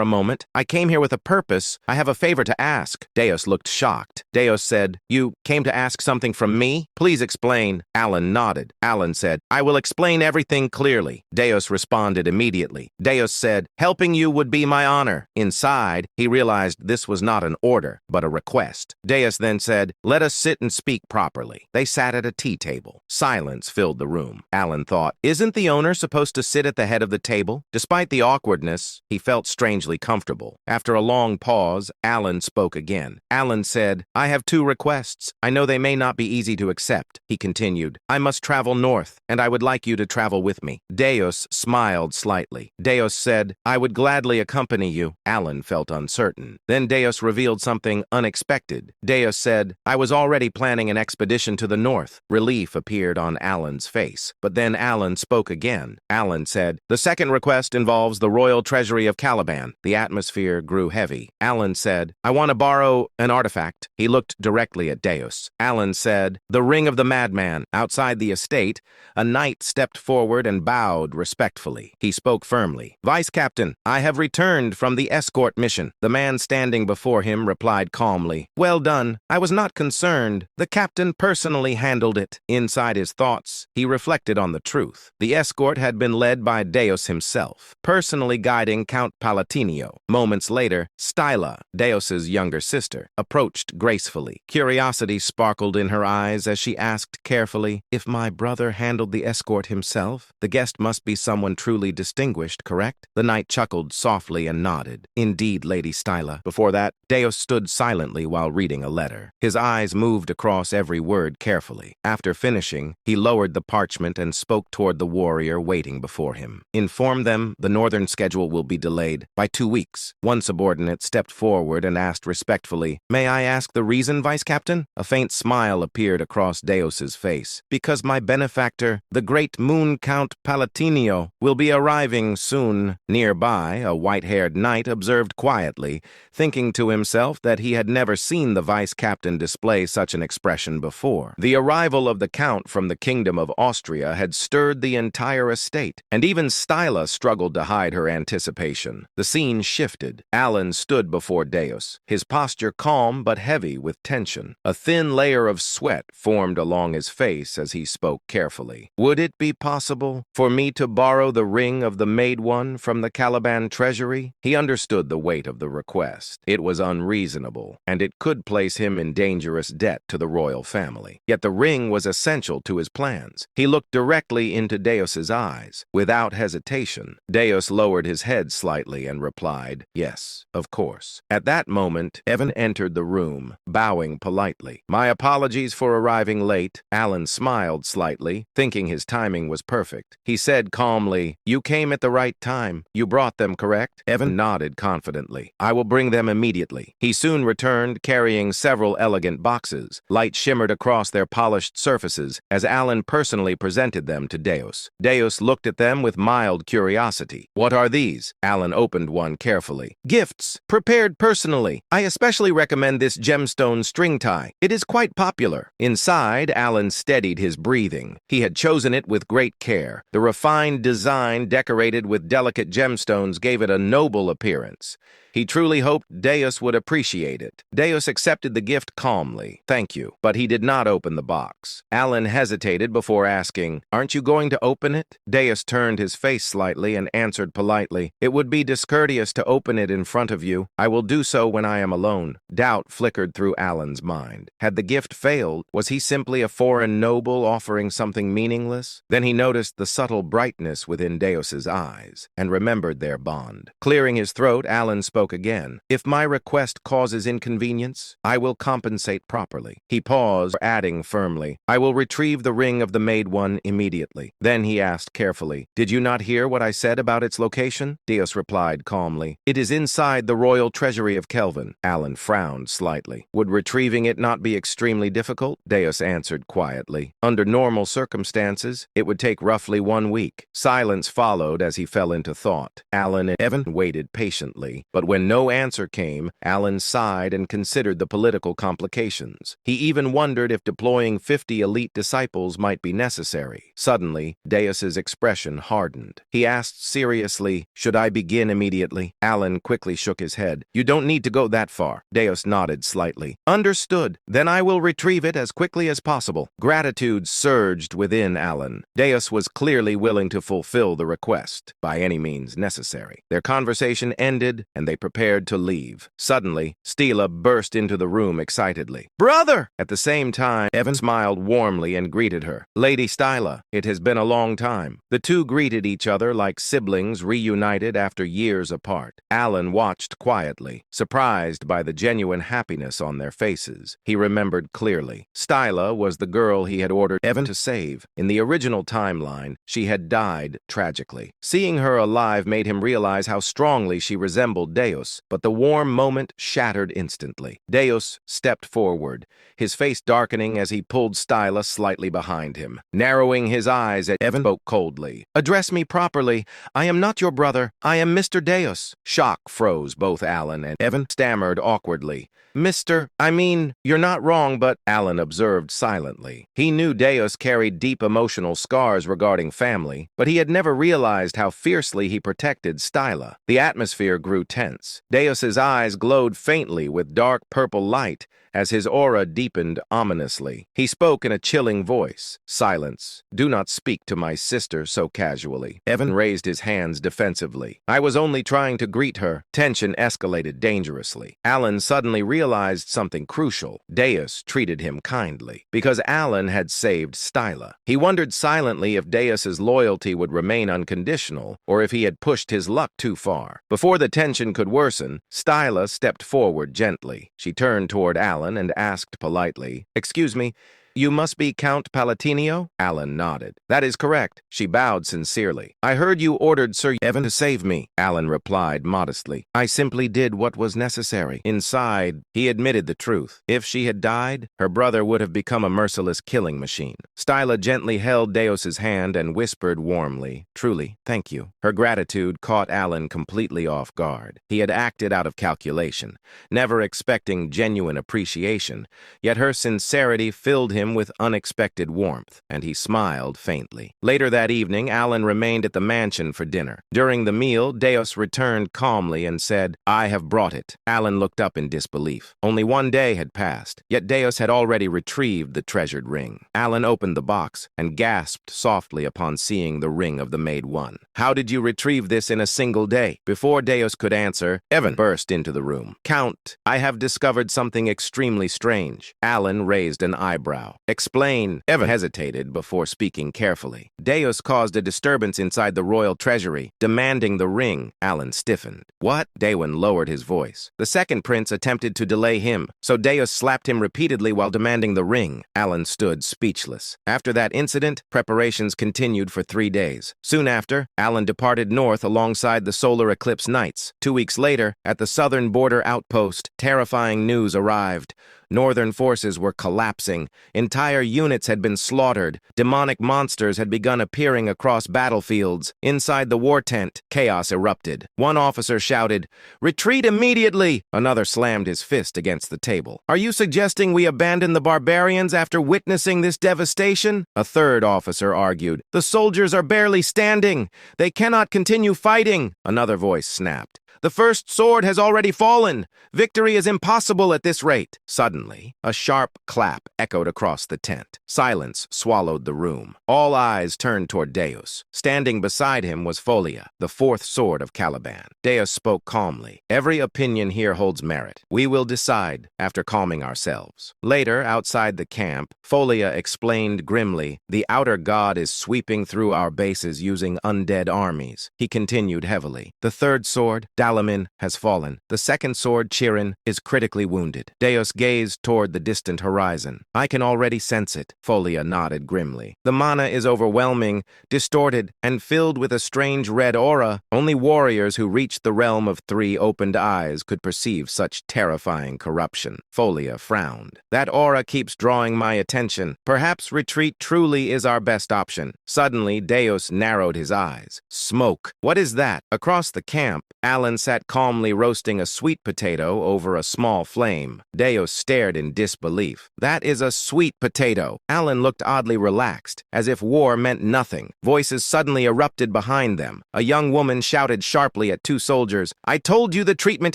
a moment. I came here with a purpose. I have a favor to ask." Deus looked shocked. Deus said, "You came to ask something from me? Please explain." Alan nodded. Alan said, "I will explain everything clearly." Deus responded immediately. Deus said, "Helping you would be my honor." Inside, he realized this was not an order, but a request. Deus then said, "Let us sit and speak properly." They sat at a tea table. Silence filled the room. Alan thought, "Isn't the owner supposed to sit at the head of the table?" Despite the awkwardness, he felt strangely comfortable. After a long pause, Alan spoke again. Alan said, "I have two requests. I know they may not be easy to accept." He continued, "I must travel north, and I would like you to travel with me." Deus smiled slightly. Deus said, "I would gladly accompany you." Alan felt uncertain. Then Deus revealed something unexpected. Deus said, "I was already planning an expedition to the north." Relief appeared on Alan's face. But then Alan spoke again. Alan said, "The second request involves the royal treasury of Caliban." The atmosphere grew heavy. Alan said, "I want to borrow an artifact." He looked directly at Deus. Alan said, "The ring of the madman." Outside the estate, a knight stepped forward and bowed respectfully. He spoke firmly. "Vice Captain, I have returned from the escort mission." The man standing before him replied calmly, "Well done. I was not concerned. The captain personally handled it." Inside his thoughts, he reflected on the truth. The escort had been led by Deus himself, personally guiding Count Palatinio. Moments later, Styla, Deus's younger sister, approached gracefully. Curiosity sparkled in her eyes as she asked carefully, "If my brother handled the escort himself, the guest must be someone truly distinguished, correct?" The knight chuckled softly and nodded. "Indeed, Lady Styla." Before that, Deus stood silently while reading a letter. His eyes moved across every word carefully. After finishing, he lowered the parchment and spoke toward the warrior waiting before him. "Inform them the northern schedule will be delayed by 2 weeks. One subordinate stepped forward and asked respectfully, "May I ask the reason, Vice Captain?" A faint smile appeared across Deus's face. "Because my benefactor, the great Moon Count Palatinio, will be arriving soon." Nearby, a white-haired knight observed quietly, thinking to himself that he had never seen the Vice Captain display such an expression before. The arrival of the Count from the Kingdom of Austria had stirred the entire estate, and even Styla struggled to hide her anticipation. The scene shifted. Alan stood before Deus, his posture calm but heavy with tension. A thin layer of sweat formed along his face as he spoke carefully. Would it be possible for me to borrow the ring of the Maid One from the Caliban treasury? He understood the weight of the request. It was unreasonable, and it could place him in dangerous debt to the royal family. Yet the ring was essential to his plans. He looked directly into Deus's eyes. Without hesitation, Deus lowered his head slightly and replied, "Yes, of course." At that moment, Evan entered the room, bowing politely. "My apologies for arriving late." Alan smiled slightly, thinking his timing was perfect. He said calmly, "You came at the right time. You brought them, correct?" Evan nodded confidently. "I will bring them immediately." He soon returned, carrying several elegant boxes. Light shimmered across their polished surfaces as Alan personally presented them to Deus. Deus looked at them with mild curiosity. "What are these?" Alan opened one carefully. "Gifts, prepared personally. I especially recommend this gemstone string tie. It is quite popular." Inside, Alan steadied his breathing. He had chosen it with great care. The refined design, decorated with delicate gemstones, gave it a noble appearance. He truly hoped Deus would appreciate it. Deus accepted the gift calmly. "Thank you." But he did not open the box. Alan hesitated before asking, "Aren't you going to open it?" Deus turned his face slightly and answered politely, "It would be discourteous to open it in front of you. I will do so when I am alone." Doubt flickered through Alan's mind. Had the gift failed? Was he simply a foreign noble offering something meaningless? Then he noticed the subtle brightness within Deus's eyes and remembered their bond. Clearing his throat, Alan spoke again. "If my request causes inconvenience, I will compensate properly." He paused, adding firmly, "I will retrieve the ring of the Maid One immediately." Then he asked carefully, "Did you not hear what I said about its location?" Deus replied calmly, "It is inside the royal treasury of Kelvin." Alan frowned slightly. "Would retrieving it not be extremely difficult?" Deus answered quietly. "Under normal circumstances, it would take roughly 1 week." Silence followed as he fell into thought. Alan and Evan waited patiently, but when no answer came, Alan sighed and considered the political complications. He even wondered if deploying 50 elite disciples might be necessary. Suddenly, Deus's expression hardened. He asked seriously, "Should I begin immediately?" Alan quickly shook his head. "You don't need to go that far." Deus nodded slightly. "Understood. Then I will retrieve it as quickly as possible." Gratitude surged within Alan. Deus was clearly willing to fulfill the request by any means necessary. Their conversation ended, and they prepared to leave. Suddenly, Stila burst into the room excitedly. "Brother!" At the same time, Evan smiled warmly and greeted her. "Lady Stila, it has been a long time." The two greeted each other like siblings reunited after years apart. Alan watched quietly, surprised by the genuine happiness on their faces. He remembered clearly. Stila was the girl he had ordered Evan to save. In the original timeline, she had died tragically. Seeing her alive made him realize how strongly she resembled Deus, but the warm moment shattered instantly. Deus stepped forward, his face darkening as he pulled Stila slightly behind him. Narrowing his eyes at Evan, spoke coldly. "Address me properly. I am not your brother. I am Mr. Deus." Shock froze both Alan and Evan stammered awkwardly. You're not wrong, but..." Alan observed silently. He knew Deus carried deep emotional scars regarding family, but he had never realized how fiercely he protected Stila. The atmosphere grew tense. Deus's eyes glowed faintly with dark purple light as his aura deepened ominously. He spoke in a chilling voice. "Silence. Do not speak to my sister so casually." Evan raised his hands defensively. "I was only trying to greet her." Tension escalated dangerously. Alan suddenly realized something crucial. Deus treated him kindly because Alan had saved Stila. He wondered silently if Deus's loyalty would remain unconditional or if he had pushed his luck too far. Before the tension could worsen, Stila stepped forward gently. She turned toward Alan and asked politely, "Excuse me, you must be Count Palatinio?" Alan nodded. "That is correct." She bowed sincerely. "I heard you ordered Sir Evan to save me." Alan replied modestly. "I simply did what was necessary." Inside, he admitted the truth. If she had died, her brother would have become a merciless killing machine. Stila gently held Deus's hand and whispered warmly, "Truly, thank you." Her gratitude caught Alan completely off guard. He had acted out of calculation, never expecting genuine appreciation, yet her sincerity filled him him with unexpected warmth, and he smiled faintly. Later that evening, Alan remained at the mansion for dinner. During the meal, Deus returned calmly and said, "I have brought it." Alan looked up in disbelief. Only one day had passed, yet Deus had already retrieved the treasured ring. Alan opened the box and gasped softly upon seeing the ring of the Maid One. "How did you retrieve this in a single day?" Before Deus could answer, Evan burst into the room. "Count, I have discovered something extremely strange." Alan raised an eyebrow. "Explain." Evan hesitated before speaking carefully. "Deus caused a disturbance inside the royal treasury, demanding the ring." Alan stiffened. "What?" Daewon lowered his voice. "The second prince attempted to delay him, so Deus slapped him repeatedly while demanding the ring." Alan stood speechless. After that incident, preparations continued for 3 days. Soon after, Alan departed north alongside the solar eclipse knights. 2 weeks later, at the southern border outpost, terrifying news arrived. Northern forces were collapsing. Entire units had been slaughtered. Demonic monsters had begun appearing across battlefields. Inside the war tent, chaos erupted. One officer shouted, "Retreat immediately!" Another slammed his fist against the table. "Are you suggesting we abandon the barbarians after witnessing this devastation?" A third officer argued, "The soldiers are barely standing. They cannot continue fighting." Another voice snapped, "The first sword has already fallen. Victory is impossible at this rate." Suddenly, a sharp clap echoed across the tent. Silence swallowed the room. All eyes turned toward Deus. Standing beside him was Folia, the fourth sword of Caliban. Deus spoke calmly. "Every opinion here holds merit. We will decide after calming ourselves." Later, outside the camp, Folia explained grimly, "The outer god is sweeping through our bases using undead armies." He continued heavily, "The third sword, Dalamin, has fallen. The second sword, Chirin, is critically wounded." Deus gazed toward the distant horizon. "I can already sense it." Folia nodded grimly. "The mana is overwhelming, distorted, and filled with a strange red aura. Only warriors who reached the realm of 3 opened eyes could perceive such terrifying corruption." Folia frowned. "That aura keeps drawing my attention. Perhaps retreat truly is our best option." Suddenly, Deus narrowed his eyes. "Smoke. What is that?" Across the camp, Alan sat calmly roasting a sweet potato over a small flame. Deus stared in disbelief. "That is a sweet potato." Alan looked oddly relaxed, as if war meant nothing. Voices suddenly erupted behind them. A young woman shouted sharply at 2 soldiers, "I told you the treatment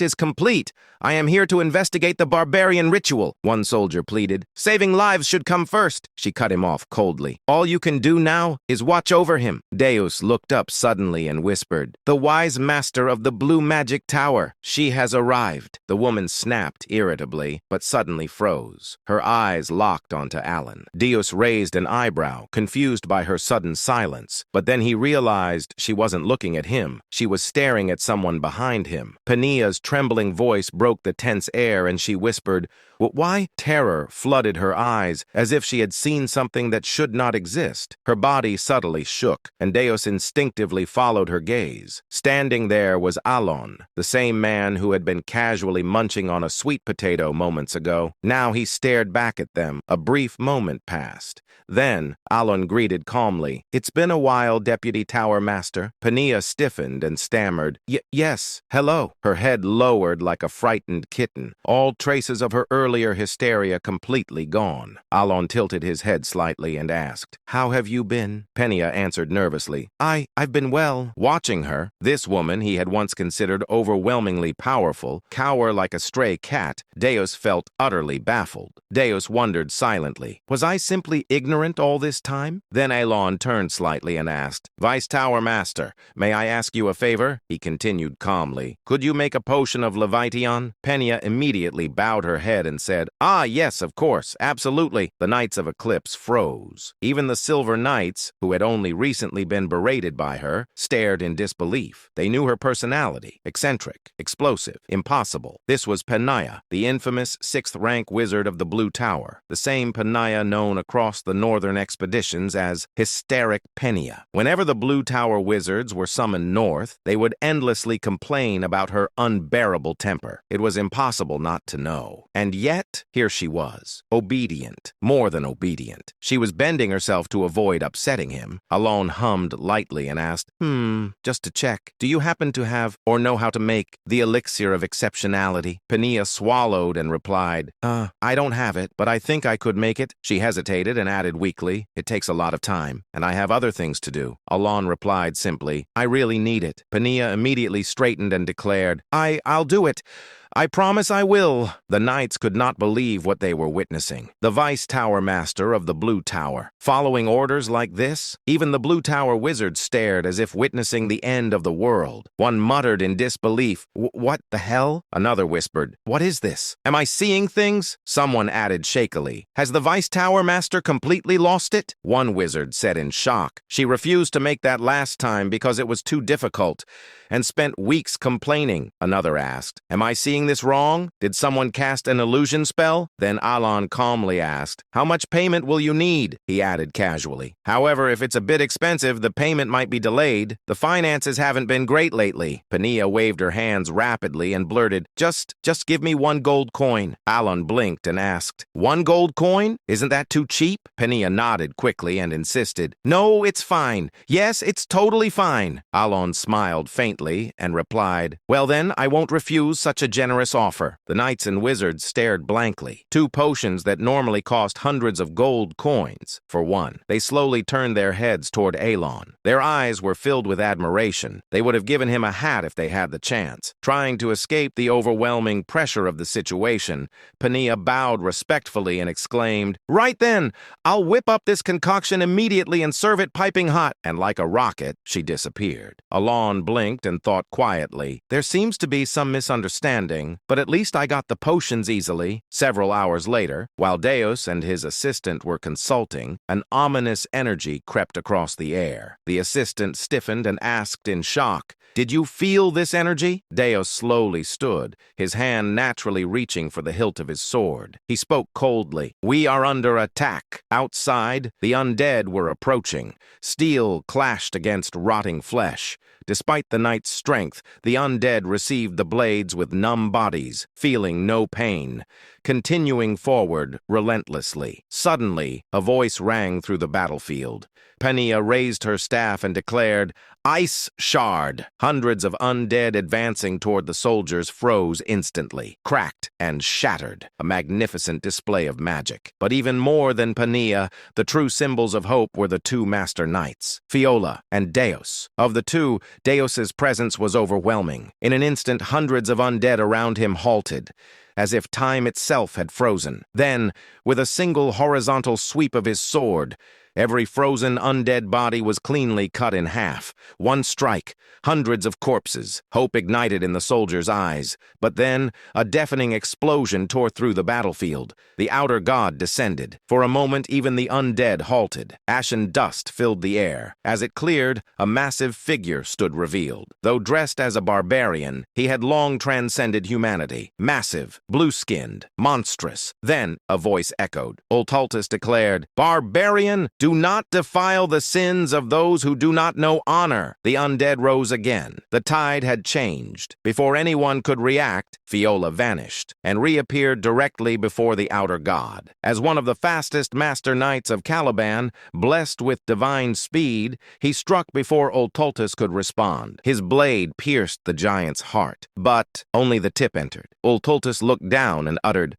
is complete. I am here to investigate the barbarian ritual." One soldier pleaded, "Saving lives should come first." She cut him off coldly. "All you can do now is watch over him." Deus looked up suddenly and whispered, "The wise master of the blue magic tower. She has arrived." The woman snapped irritably, but suddenly froze. Her eyes locked onto Alan. Deus raised an eyebrow, confused by her sudden silence, but then he realized she wasn't looking at him. She was staring at someone behind him. Pania's trembling voice broke the tense air, and she whispered, "Why?" Terror flooded her eyes, as if she had seen something that should not exist. Her body subtly shook, and Deus instinctively followed her gaze. Standing there was Alon, the same man who had been casually munching on a sweet potato moments ago. Now he stared back at them. A brief moment passed. Then, Alon greeted calmly, "It's been a while, Deputy Tower Master." Pania stiffened and stammered, Yes, hello." Her head lowered like a frightened kitten, all traces of her earlier hysteria completely gone. Alon tilted his head slightly and asked, "How have you been?" Pania answered nervously, I've been well." Watching her, this woman he had once considered overwhelmingly powerful, cower like a stray cat, Deus felt utterly baffled. Deus wondered silently, was I simply ignorant all this time? Then Alon turned slightly and asked, "Vice Tower Master, may I ask you a favor?" He continued calmly, "Could you make a potion of Leviathan?" Penia immediately bowed her head and said, "Ah, yes, of course, absolutely." The Knights of Eclipse froze. Even the Silver Knights, who had only recently been berated by her, stared in disbelief. They knew her personality: eccentric, explosive, impossible. This was Penia, the infamous 6th-rank wizard of the Blue Tower, the same Penia known across the northern expeditions as Hysteric Penia. Whenever the Blue Tower wizards were summoned north, they would endlessly complain about her unbearable temper. It was impossible not to know. And yet, here she was, obedient, more than obedient. She was bending herself to avoid upsetting him. Alon hummed lightly and asked, just to check, do you happen to have, or know how to make the elixir of exceptionality? Pania swallowed and replied, I don't have it, but I think I could make it. She hesitated and added weakly, it takes a lot of time, and I have other things to do. Alon replied simply, I really need it. Pania immediately straightened and declared, I'll do it. I promise I will. The knights could not believe what they were witnessing. The Vice Tower Master of the Blue Tower. Following orders like this? Even the Blue Tower wizard stared as if witnessing the end of the world. One muttered in disbelief, What the hell? Another whispered, What is this? Am I seeing things? Someone added shakily, Has the Vice Tower Master completely lost it? One wizard said in shock, She refused to make that last time because it was too difficult, and spent weeks complaining. Another asked, Am I seeing this wrong? Did someone cast an illusion spell? Then Alon calmly asked, How much payment will you need? He added casually. However, if it's a bit expensive, the payment might be delayed. The finances haven't been great lately. Pania waved her hands rapidly and blurted, Just give me 1 gold coin. Alon blinked and asked, 1 gold coin? Isn't that too cheap? Pania nodded quickly and insisted, No, it's fine. Yes, it's totally fine. Alon smiled faintly and replied, Well then, I won't refuse such a generous offer. The knights and wizards stared blankly. 2 potions that normally cost hundreds of gold coins. For one, they slowly turned their heads toward Alon. Their eyes were filled with admiration. They would have given him a hat if they had the chance. Trying to escape the overwhelming pressure of the situation, Pania bowed respectfully and exclaimed, Right then, I'll whip up this concoction immediately and serve it piping hot. And like a rocket, she disappeared. Alon blinked and thought quietly, There seems to be some misunderstanding, but at least I got the potions easily. Several hours later, while Deus and his assistant were consulting, an ominous energy crept across the air. The assistant stiffened and asked in shock, Did you feel this energy? Deus slowly stood, his hand naturally reaching for the hilt of his sword. He spoke coldly, We are under attack. Outside, the undead were approaching. Steel clashed against rotting flesh. Despite the knight's strength, the undead received the blades with numb bodies, feeling no pain, continuing forward relentlessly. Suddenly, a voice rang through the battlefield. Pania raised her staff and declared, Ice Shard! Hundreds of undead advancing toward the soldiers froze instantly, cracked and shattered, a magnificent display of magic. But even more than Pania, the true symbols of hope were the 2 master knights, Fiola and Deus. Of the 2, Deus's presence was overwhelming. In an instant, hundreds of undead around him halted, as if time itself had frozen. Then, with a single horizontal sweep of his sword, every frozen undead body was cleanly cut in half. One strike, hundreds of corpses. Hope ignited in the soldiers' eyes. But then, a deafening explosion tore through the battlefield. The outer god descended. For a moment, even the undead halted. Ashen dust filled the air. As it cleared, a massive figure stood revealed. Though dressed as a barbarian, he had long transcended humanity. Massive, blue-skinned, monstrous. Then, a voice echoed. Ultaltus declared, Barbarian! Do not defile the sins of those who do not know honor. The undead rose again. The tide had changed. Before anyone could react, Fiola vanished and reappeared directly before the outer god. As one of the fastest master knights of Caliban, blessed with divine speed, he struck before Ultaltus could respond. His blade pierced the giant's heart, but only the tip entered. Ultaltus looked down and uttered,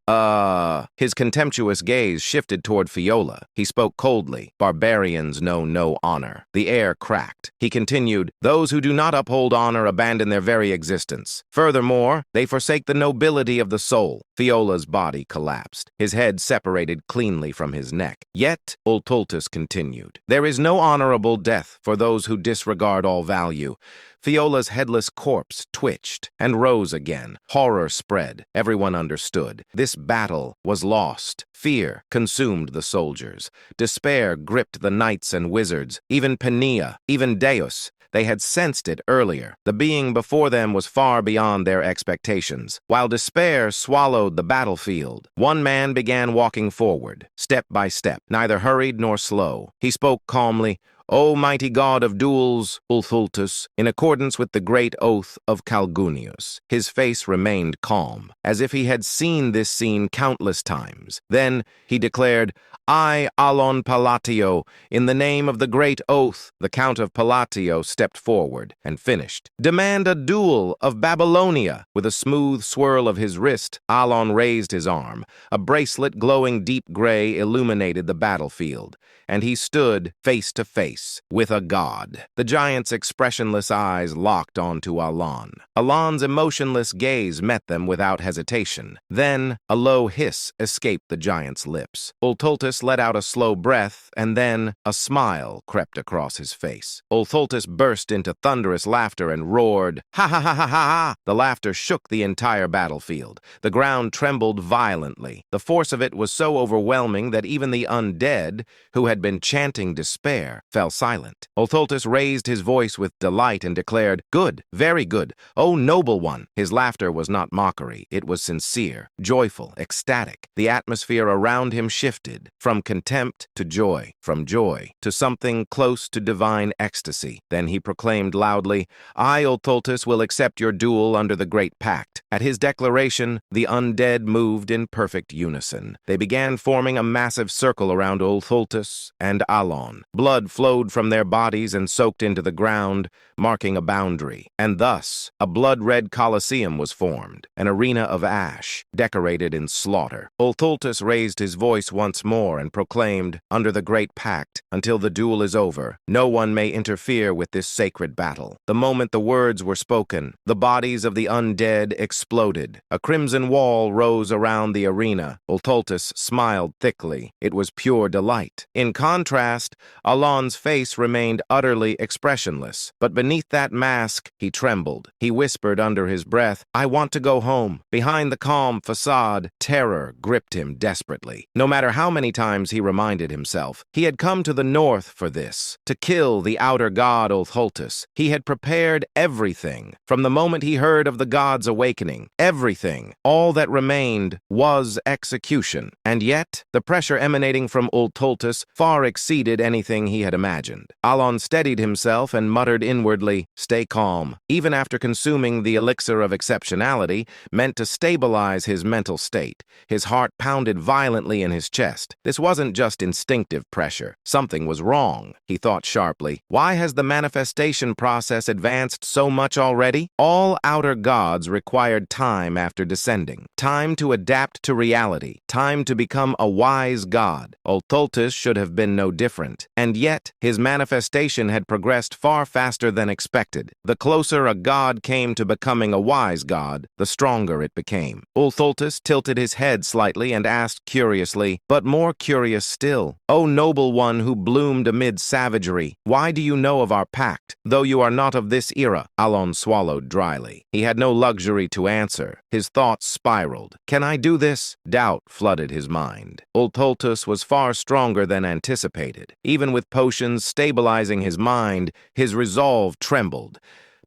His contemptuous gaze shifted toward Fiola. He spoke coldly, Barbarians know no honor. The air cracked. He continued, Those who do not uphold honor abandon their very existence. Furthermore, they forsake the nobility of the soul. Fiola's body collapsed. His head separated cleanly from his neck. Yet, Ultaltus continued, There is no honorable death for those who disregard all value. Fiola's headless corpse twitched and rose again. Horror spread. Everyone understood. This battle was lost. Fear consumed the soldiers. Despair gripped the knights and wizards. Even Pania, even Deus. They had sensed it earlier. The being before them was far beyond their expectations. While despair swallowed the battlefield, one man began walking forward, step by step, neither hurried nor slow. He spoke calmly, "O mighty god of duels, Ulthultus, in accordance with the great oath of Calgunius." His face remained calm, as if he had seen this scene countless times. Then he declared, "I, Alon Palatio, in the name of the great oath." The Count of Palatio stepped forward and finished. "Demand a duel of Babylonia." With a smooth swirl of his wrist, Alon raised his arm. A bracelet glowing deep gray illuminated the battlefield, and he stood face to face with a god. The giant's expressionless eyes locked onto Alon. Alon's emotionless gaze met them without hesitation. Then a low hiss escaped the giant's lips. Ulthultus let out a slow breath, and then a smile crept across his face. Ulthultus burst into thunderous laughter and roared, "Ha ha ha ha ha ha!" The laughter shook the entire battlefield. The ground trembled violently. The force of it was so overwhelming that even the undead, who had been chanting despair, fell silent. Ulthultus raised his voice with delight and declared, "Good, very good, O noble one." His laughter was not mockery. It was sincere, joyful, ecstatic. The atmosphere around him shifted from contempt to joy, from joy to something close to divine ecstasy. Then he proclaimed loudly, "I, Ulthultus, will accept your duel under the Great Pact." At his declaration, the undead moved in perfect unison. They began forming a massive circle around Ulthultus and Alon. Blood flowed from their bodies and soaked into the ground, marking a boundary. And thus, a blood-red Colosseum was formed, an arena of ash, decorated in slaughter. Ulthultus raised his voice once more and proclaimed, "Under the Great Pact, until the duel is over, no one may interfere with this sacred battle." The moment the words were spoken, the bodies of the undead exploded. A crimson wall rose around the arena. Ulthultus smiled thickly. It was pure delight. In contrast, Alon's face remained utterly expressionless. But beneath that mask, he trembled. He whispered under his breath, "I want to go home." Behind the calm facade, terror gripped him desperately. No matter how many times he reminded himself, he had come to the north for this, to kill the outer god Ulthultus. He had prepared everything. From the moment he heard of the god's awakening, everything, all that remained, was execution. And yet, the pressure emanating from Ulthultus far exceeded anything he had imagined. Alon steadied himself and muttered inwardly, "Stay calm." Even after consuming the elixir of exceptionality, meant to stabilize his mental state, his heart pounded violently in his chest. This wasn't just instinctive pressure. Something was wrong, he thought sharply. Why has the manifestation process advanced so much already? All outer gods required time after descending, time to adapt to reality, time to become a wise god. Ulthultus should have been no different, and yet his manifestation had progressed far faster than expected. The closer a god came to becoming a wise god, the stronger it became. Ulthultus tilted his head slightly and asked curiously, but more curious still, "O noble one who bloomed amid savagery, why do you know of our pact, though you are not of this era?" Alon swallowed dryly. He had no luxury to answer. His thoughts spiraled. "Can I do this?" Doubt flooded his mind. Ulthultus was far stronger than anticipated. Even with potions stabilizing his mind, his resolve trembled.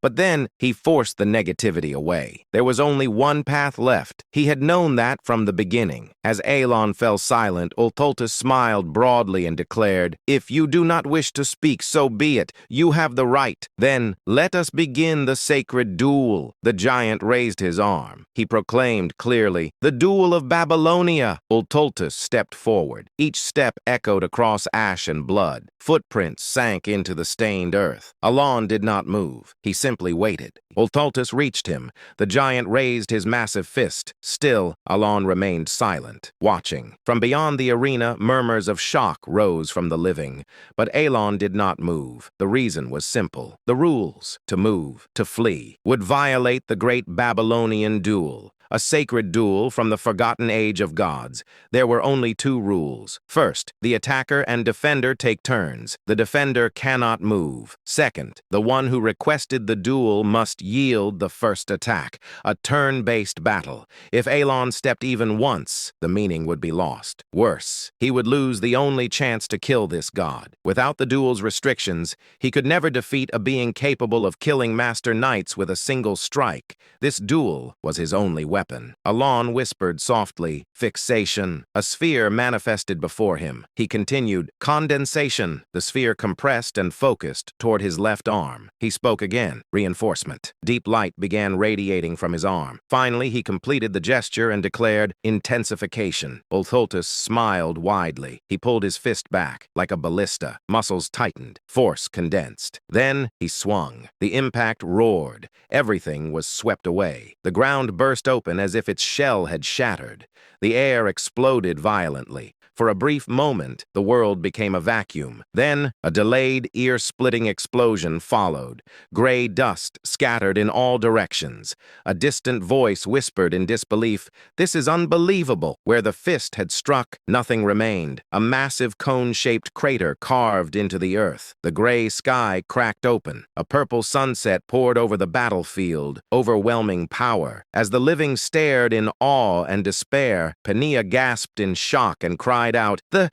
But then he forced the negativity away. There was only one path left. He had known that from the beginning. As Alon fell silent, Ulthultus smiled broadly and declared, "If you do not wish to speak, so be it. You have the right. Then let us begin the sacred duel." The giant raised his arm. He proclaimed clearly, "The duel of Babylonia." Ulthultus stepped forward. Each step echoed across ash and blood. Footprints sank into the stained earth. Alon did not move. He simply waited. Ulthultus reached him. The giant raised his massive fist. Still, Alon remained silent, watching. From beyond the arena, murmurs of shock rose from the living. But Alon did not move. The reason was simple. The rules, to move, to flee, would violate the great Babylonian duel. A sacred duel from the forgotten age of gods. There were only two rules. First, the attacker and defender take turns. The defender cannot move. Second, the one who requested the duel must yield the first attack. A turn-based battle. If Alon stepped even once, the meaning would be lost. Worse, he would lose the only chance to kill this god. Without the duel's restrictions, he could never defeat a being capable of killing master knights with a single strike. This duel was his only weapon. weapon. Alon whispered softly, "Fixation." A sphere manifested before him. He continued, "Condensation." The sphere compressed and focused toward his left arm. He spoke again, "Reinforcement." Deep light began radiating from his arm. Finally, he completed the gesture and declared, "Intensification." Ultholtus smiled widely. He pulled his fist back, like a ballista. Muscles tightened. Force condensed. Then he swung. The impact roared. Everything was swept away. The ground burst open as if its shell had shattered. The air exploded violently. For a brief moment, the world became a vacuum. Then, a delayed, ear-splitting explosion followed. Gray dust scattered in all directions. A distant voice whispered in disbelief, "This is unbelievable." Where the fist had struck, nothing remained. A massive cone-shaped crater carved into the earth. The gray sky cracked open. A purple sunset poured over the battlefield, overwhelming power. As the living stared in awe and despair, Pania gasped in shock and cried out, The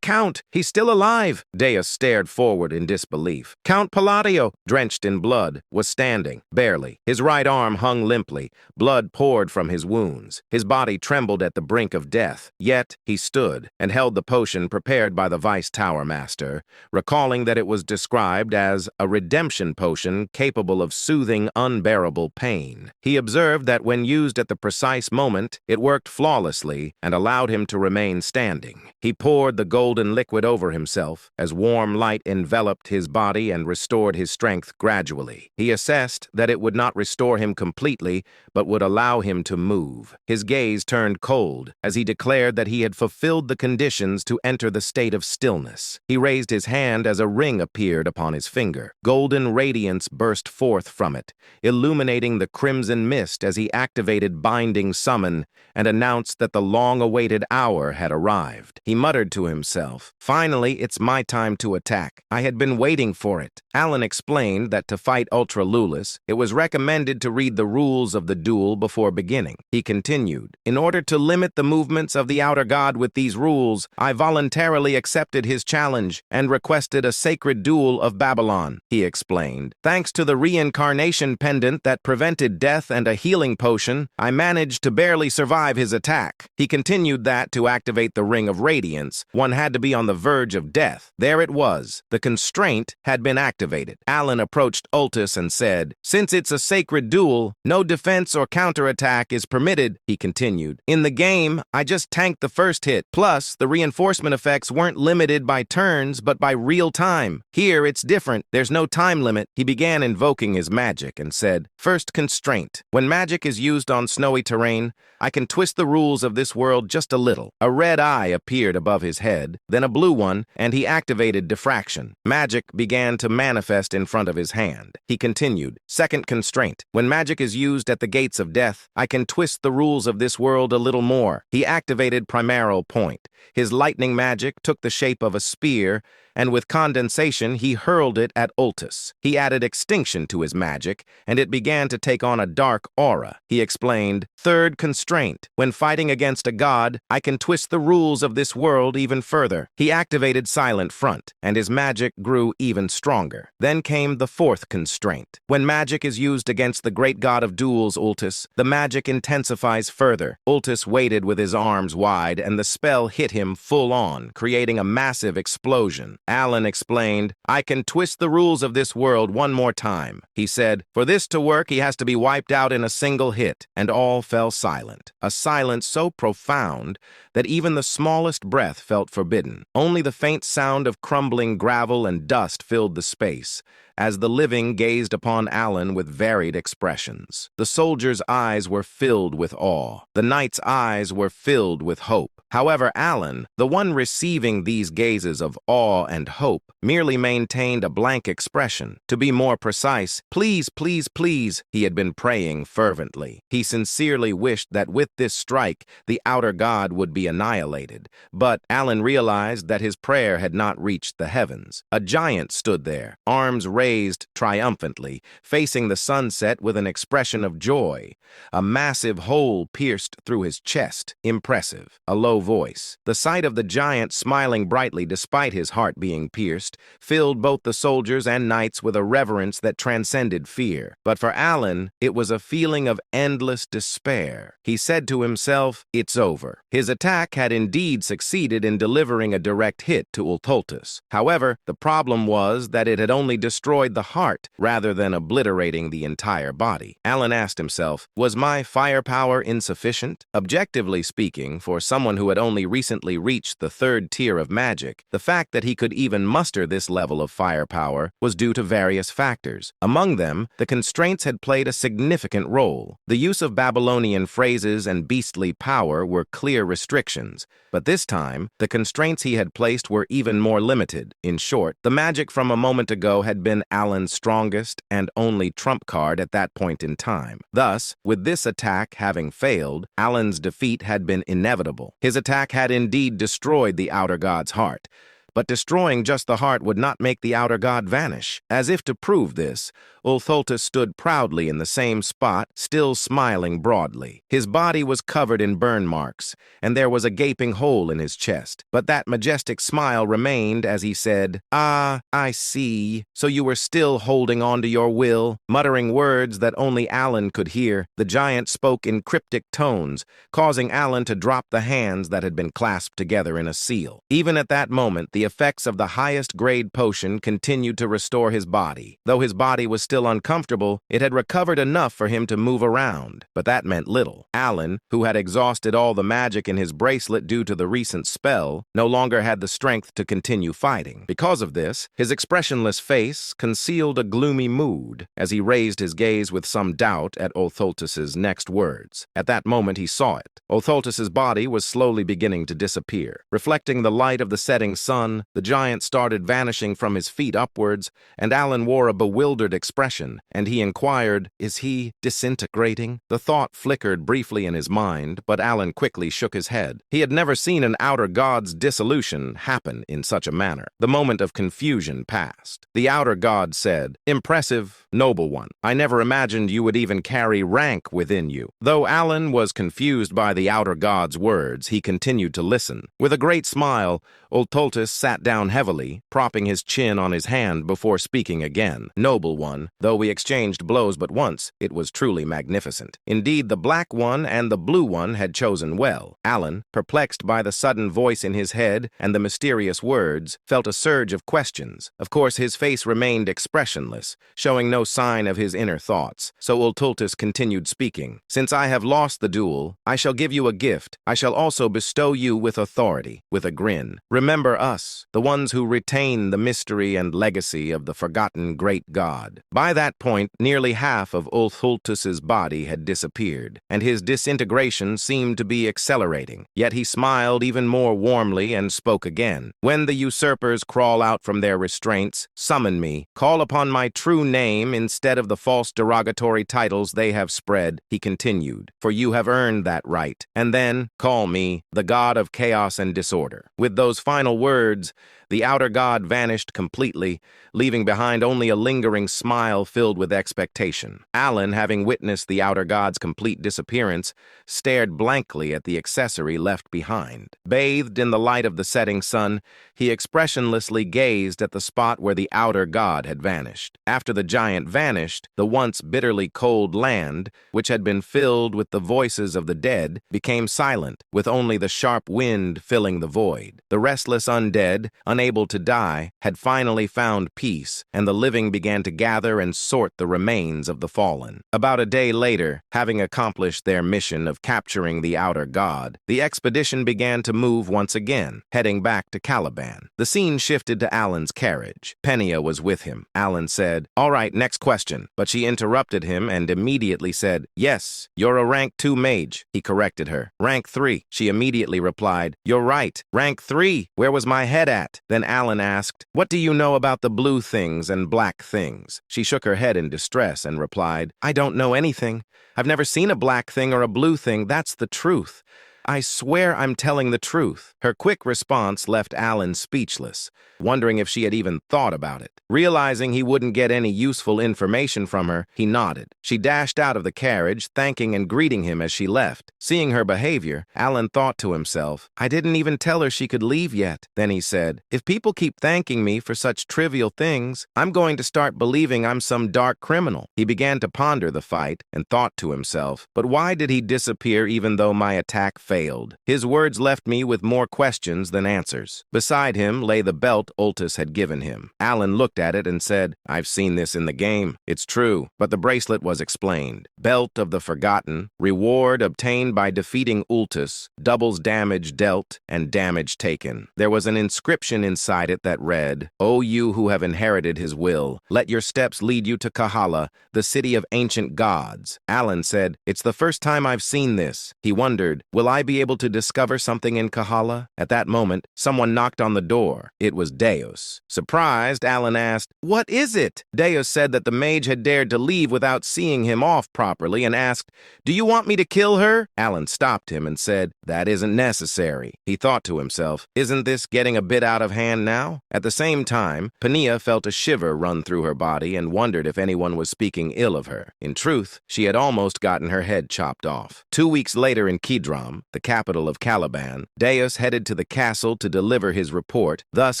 Count! He's still alive!" Deus stared forward in disbelief. Count Palladio, drenched in blood, was standing, barely. His right arm hung limply. Blood poured from his wounds. His body trembled at the brink of death. Yet he stood and held the potion prepared by the Vice Tower Master, recalling that it was described as a redemption potion capable of soothing unbearable pain. He observed that when used at the precise moment, it worked flawlessly and allowed him to remain standing. He poured the golden liquid over himself as warm light enveloped his body and restored his strength gradually. He assessed that it would not restore him completely, but would allow him to move. His gaze turned cold as he declared that he had fulfilled the conditions to enter the state of stillness. He raised his hand as a ring appeared upon his finger. Golden radiance burst forth from it, illuminating the crimson mist as he activated Binding Summon and announced that the long-awaited hour had arrived. He muttered to himself, "Finally, it's my time to attack. I had been waiting for it." Alan explained that to fight Ultra Lulis, it was recommended to read the rules of the duel before beginning. He continued, "In order to limit the movements of the Outer God with these rules, I voluntarily accepted his challenge and requested a sacred duel of Babylon," he explained. "Thanks to the reincarnation pendant that prevented death and a healing potion, I managed to barely survive his attack." He continued that to activate the Ring of Radiance, one had to be on the verge of death. There it was. The constraint had been activated. Alan approached Ultus and said, "Since it's a sacred duel, no defense or counterattack is permitted," he continued. "In the game, I just tanked the first hit. Plus, the reinforcement effects weren't limited by turns, but by real time. Here, it's different. There's no time limit." He began invoking his magic and said, "First constraint. When magic is used on snowy terrain, I can twist the rules of this world just a little." A red eye appeared above his head, then a blue one, and he activated diffraction. Magic began to manifest in front of his hand. He continued, "Second constraint. When magic is used at the gates of death, I can twist the rules of this world a little more." He activated Primeral Point. His lightning magic took the shape of a spear, and with condensation he hurled it at Ultus. He added extinction to his magic, and it began to take on a dark aura. He explained, "Third constraint. When fighting against a god, I can twist the rules of this world even further." He activated Silent Front, and his magic grew even stronger. Then came the fourth constraint. When magic is used against the great god of duels, Ultus, the magic intensifies further. Ultus waited with his arms wide, and the spell hit him full on, creating a massive explosion. Alan explained, "I can twist the rules of this world one more time." He said, "For this to work, he has to be wiped out in a single hit," and all fell silent. A silence so profound that even the smallest breath felt forbidden. Only the faint sound of crumbling gravel and dust filled the space, as the living gazed upon Alan with varied expressions. The soldier's eyes were filled with awe. The knight's eyes were filled with hope. However, Alan, the one receiving these gazes of awe and hope, merely maintained a blank expression. To be more precise, "Please, please, please," he had been praying fervently. He sincerely wished that with this strike, the outer god would be annihilated. But Alan realized that his prayer had not reached the heavens. A giant stood there, arms raised triumphantly, facing the sunset with an expression of joy. A massive hole pierced through his chest. Impressive. A low low voice. The sight of the giant smiling brightly despite his heart being pierced filled both the soldiers and knights with a reverence that transcended fear. But for Alan, it was a feeling of endless despair. He said to himself, "It's over." His attack had indeed succeeded in delivering a direct hit to Ultultus. However, the problem was that it had only destroyed the heart rather than obliterating the entire body. Alan asked himself, was my firepower insufficient? Objectively speaking, for someone who had only recently reached the third tier of magic, the fact that he could even muster this level of firepower was due to various factors. Among them, the constraints had played a significant role. The use of Babylonian phrases and beastly power were clear restrictions, but this time, the constraints he had placed were even more limited. In short, the magic from a moment ago had been Alan's strongest and only trump card at that point in time. Thus, with this attack having failed, Alan's defeat had been inevitable. His attack had indeed destroyed the outer god's heart, but destroying just the heart would not make the outer god vanish. As if to prove this, Ultultus stood proudly in the same spot, still smiling broadly. His body was covered in burn marks, and there was a gaping hole in his chest. But that majestic smile remained as he said, "Ah, I see. So you were still holding on to your will." Muttering words that only Alan could hear, the giant spoke in cryptic tones, causing Alan to drop the hands that had been clasped together in a seal. Even at that moment, the effects of the highest grade potion continued to restore his body. Though his body was still uncomfortable, it had recovered enough for him to move around. But that meant little. Alan, who had exhausted all the magic in his bracelet due to the recent spell, no longer had the strength to continue fighting. Because of this, his expressionless face concealed a gloomy mood as he raised his gaze with some doubt at Ultultus's next words. At that moment, he saw it. Ultultus's body was slowly beginning to disappear. Reflecting the light of the setting sun, the giant started vanishing from his feet upwards, and Alan wore a bewildered expression, and he inquired, "Is he disintegrating?" The thought flickered briefly in his mind, but Alan quickly shook his head. He had never seen an outer god's dissolution happen in such a manner. The moment of confusion passed. The outer god said, "Impressive, noble one. I never imagined you would even carry rank within you." Though Alan was confused by the outer god's words, he continued to listen. With a great smile, Ultultus sat down heavily, propping his chin on his hand before speaking again. "Noble one, though we exchanged blows but once, it was truly magnificent. Indeed, the black one and the blue one had chosen well." Alan, perplexed by the sudden voice in his head and the mysterious words, felt a surge of questions. Of course, his face remained expressionless, showing no sign of his inner thoughts. So Ultultus continued speaking. "Since I have lost the duel, I shall give you a gift. I shall also bestow you with authority." With a grin. "Remember us, the ones who retain the mystery and legacy of the forgotten great god." By that point, nearly half of Ultultus's body had disappeared, and his disintegration seemed to be accelerating. Yet he smiled even more warmly and spoke again. "When the usurpers crawl out from their restraints, summon me. Call upon my true name instead of the false derogatory titles they have spread," he continued, "for you have earned that right. And then, call me the god of chaos and disorder." With those final words, the outer god vanished completely, leaving behind only a lingering smile filled with expectation. Alan, having witnessed the outer god's complete disappearance, stared blankly at the accessory left behind. Bathed in the light of the setting sun, he expressionlessly gazed at the spot where the outer god had vanished. After the giant vanished, the once bitterly cold land, which had been filled with the voices of the dead, became silent, with only the sharp wind filling the void. The restless undead, unable to die, had finally found peace, and the living began to gather and sort the remains of the fallen. About a day later, having accomplished their mission of capturing the outer god, the expedition began to move once again, heading back to Caliban. The scene shifted to Alan's carriage. Penia was with him. Alan said, "All right, next question," but she interrupted him and immediately said, "Yes, you're a rank 2 mage." He corrected her. "Rank 3. She immediately replied, "You're right. Rank 3. Where was my head at?" Then Alan asked, "What do you know about the blue things and black things?" She shook her head in distress and replied, "I don't know anything. I've never seen a black thing or a blue thing, that's the truth. I swear I'm telling the truth. Her quick response left Alan speechless, wondering if she had even thought about it. Realizing he wouldn't get any useful information from her, he nodded. She dashed out of the carriage, thanking and greeting him as she left. Seeing her behavior, Alan thought to himself, I didn't even tell her she could leave yet. Then he said, if people keep thanking me for such trivial things, I'm going to start believing I'm some dark criminal. He began to ponder the fight and thought to himself, but why did he disappear even though my attack failed? His words left me with more questions than answers. Beside him lay the belt Ultus had given him. Alan looked at it and said, I've seen this in the game. It's true, but the bracelet was explained. Belt of the Forgotten, reward obtained by defeating Ultus, doubles damage dealt and damage taken. There was an inscription inside it that read, O you who have inherited his will, let your steps lead you to Kahala, the city of ancient gods. Alan said, it's the first time I've seen this. He wondered, will I be able to discover something in Kahala? At that moment, someone knocked on the door. It was Deus. Surprised, Alan asked, what is it? Deus said that the mage had dared to leave without seeing him off properly and asked, do you want me to kill her? Alan stopped him and said, that isn't necessary. He thought to himself, isn't this getting a bit out of hand now? At the same time, Pania felt a shiver run through her body and wondered if anyone was speaking ill of her. In truth, she had almost gotten her head chopped off. 2 weeks later in Kidram, the capital of Caliban, Deus headed to the castle to deliver his report, thus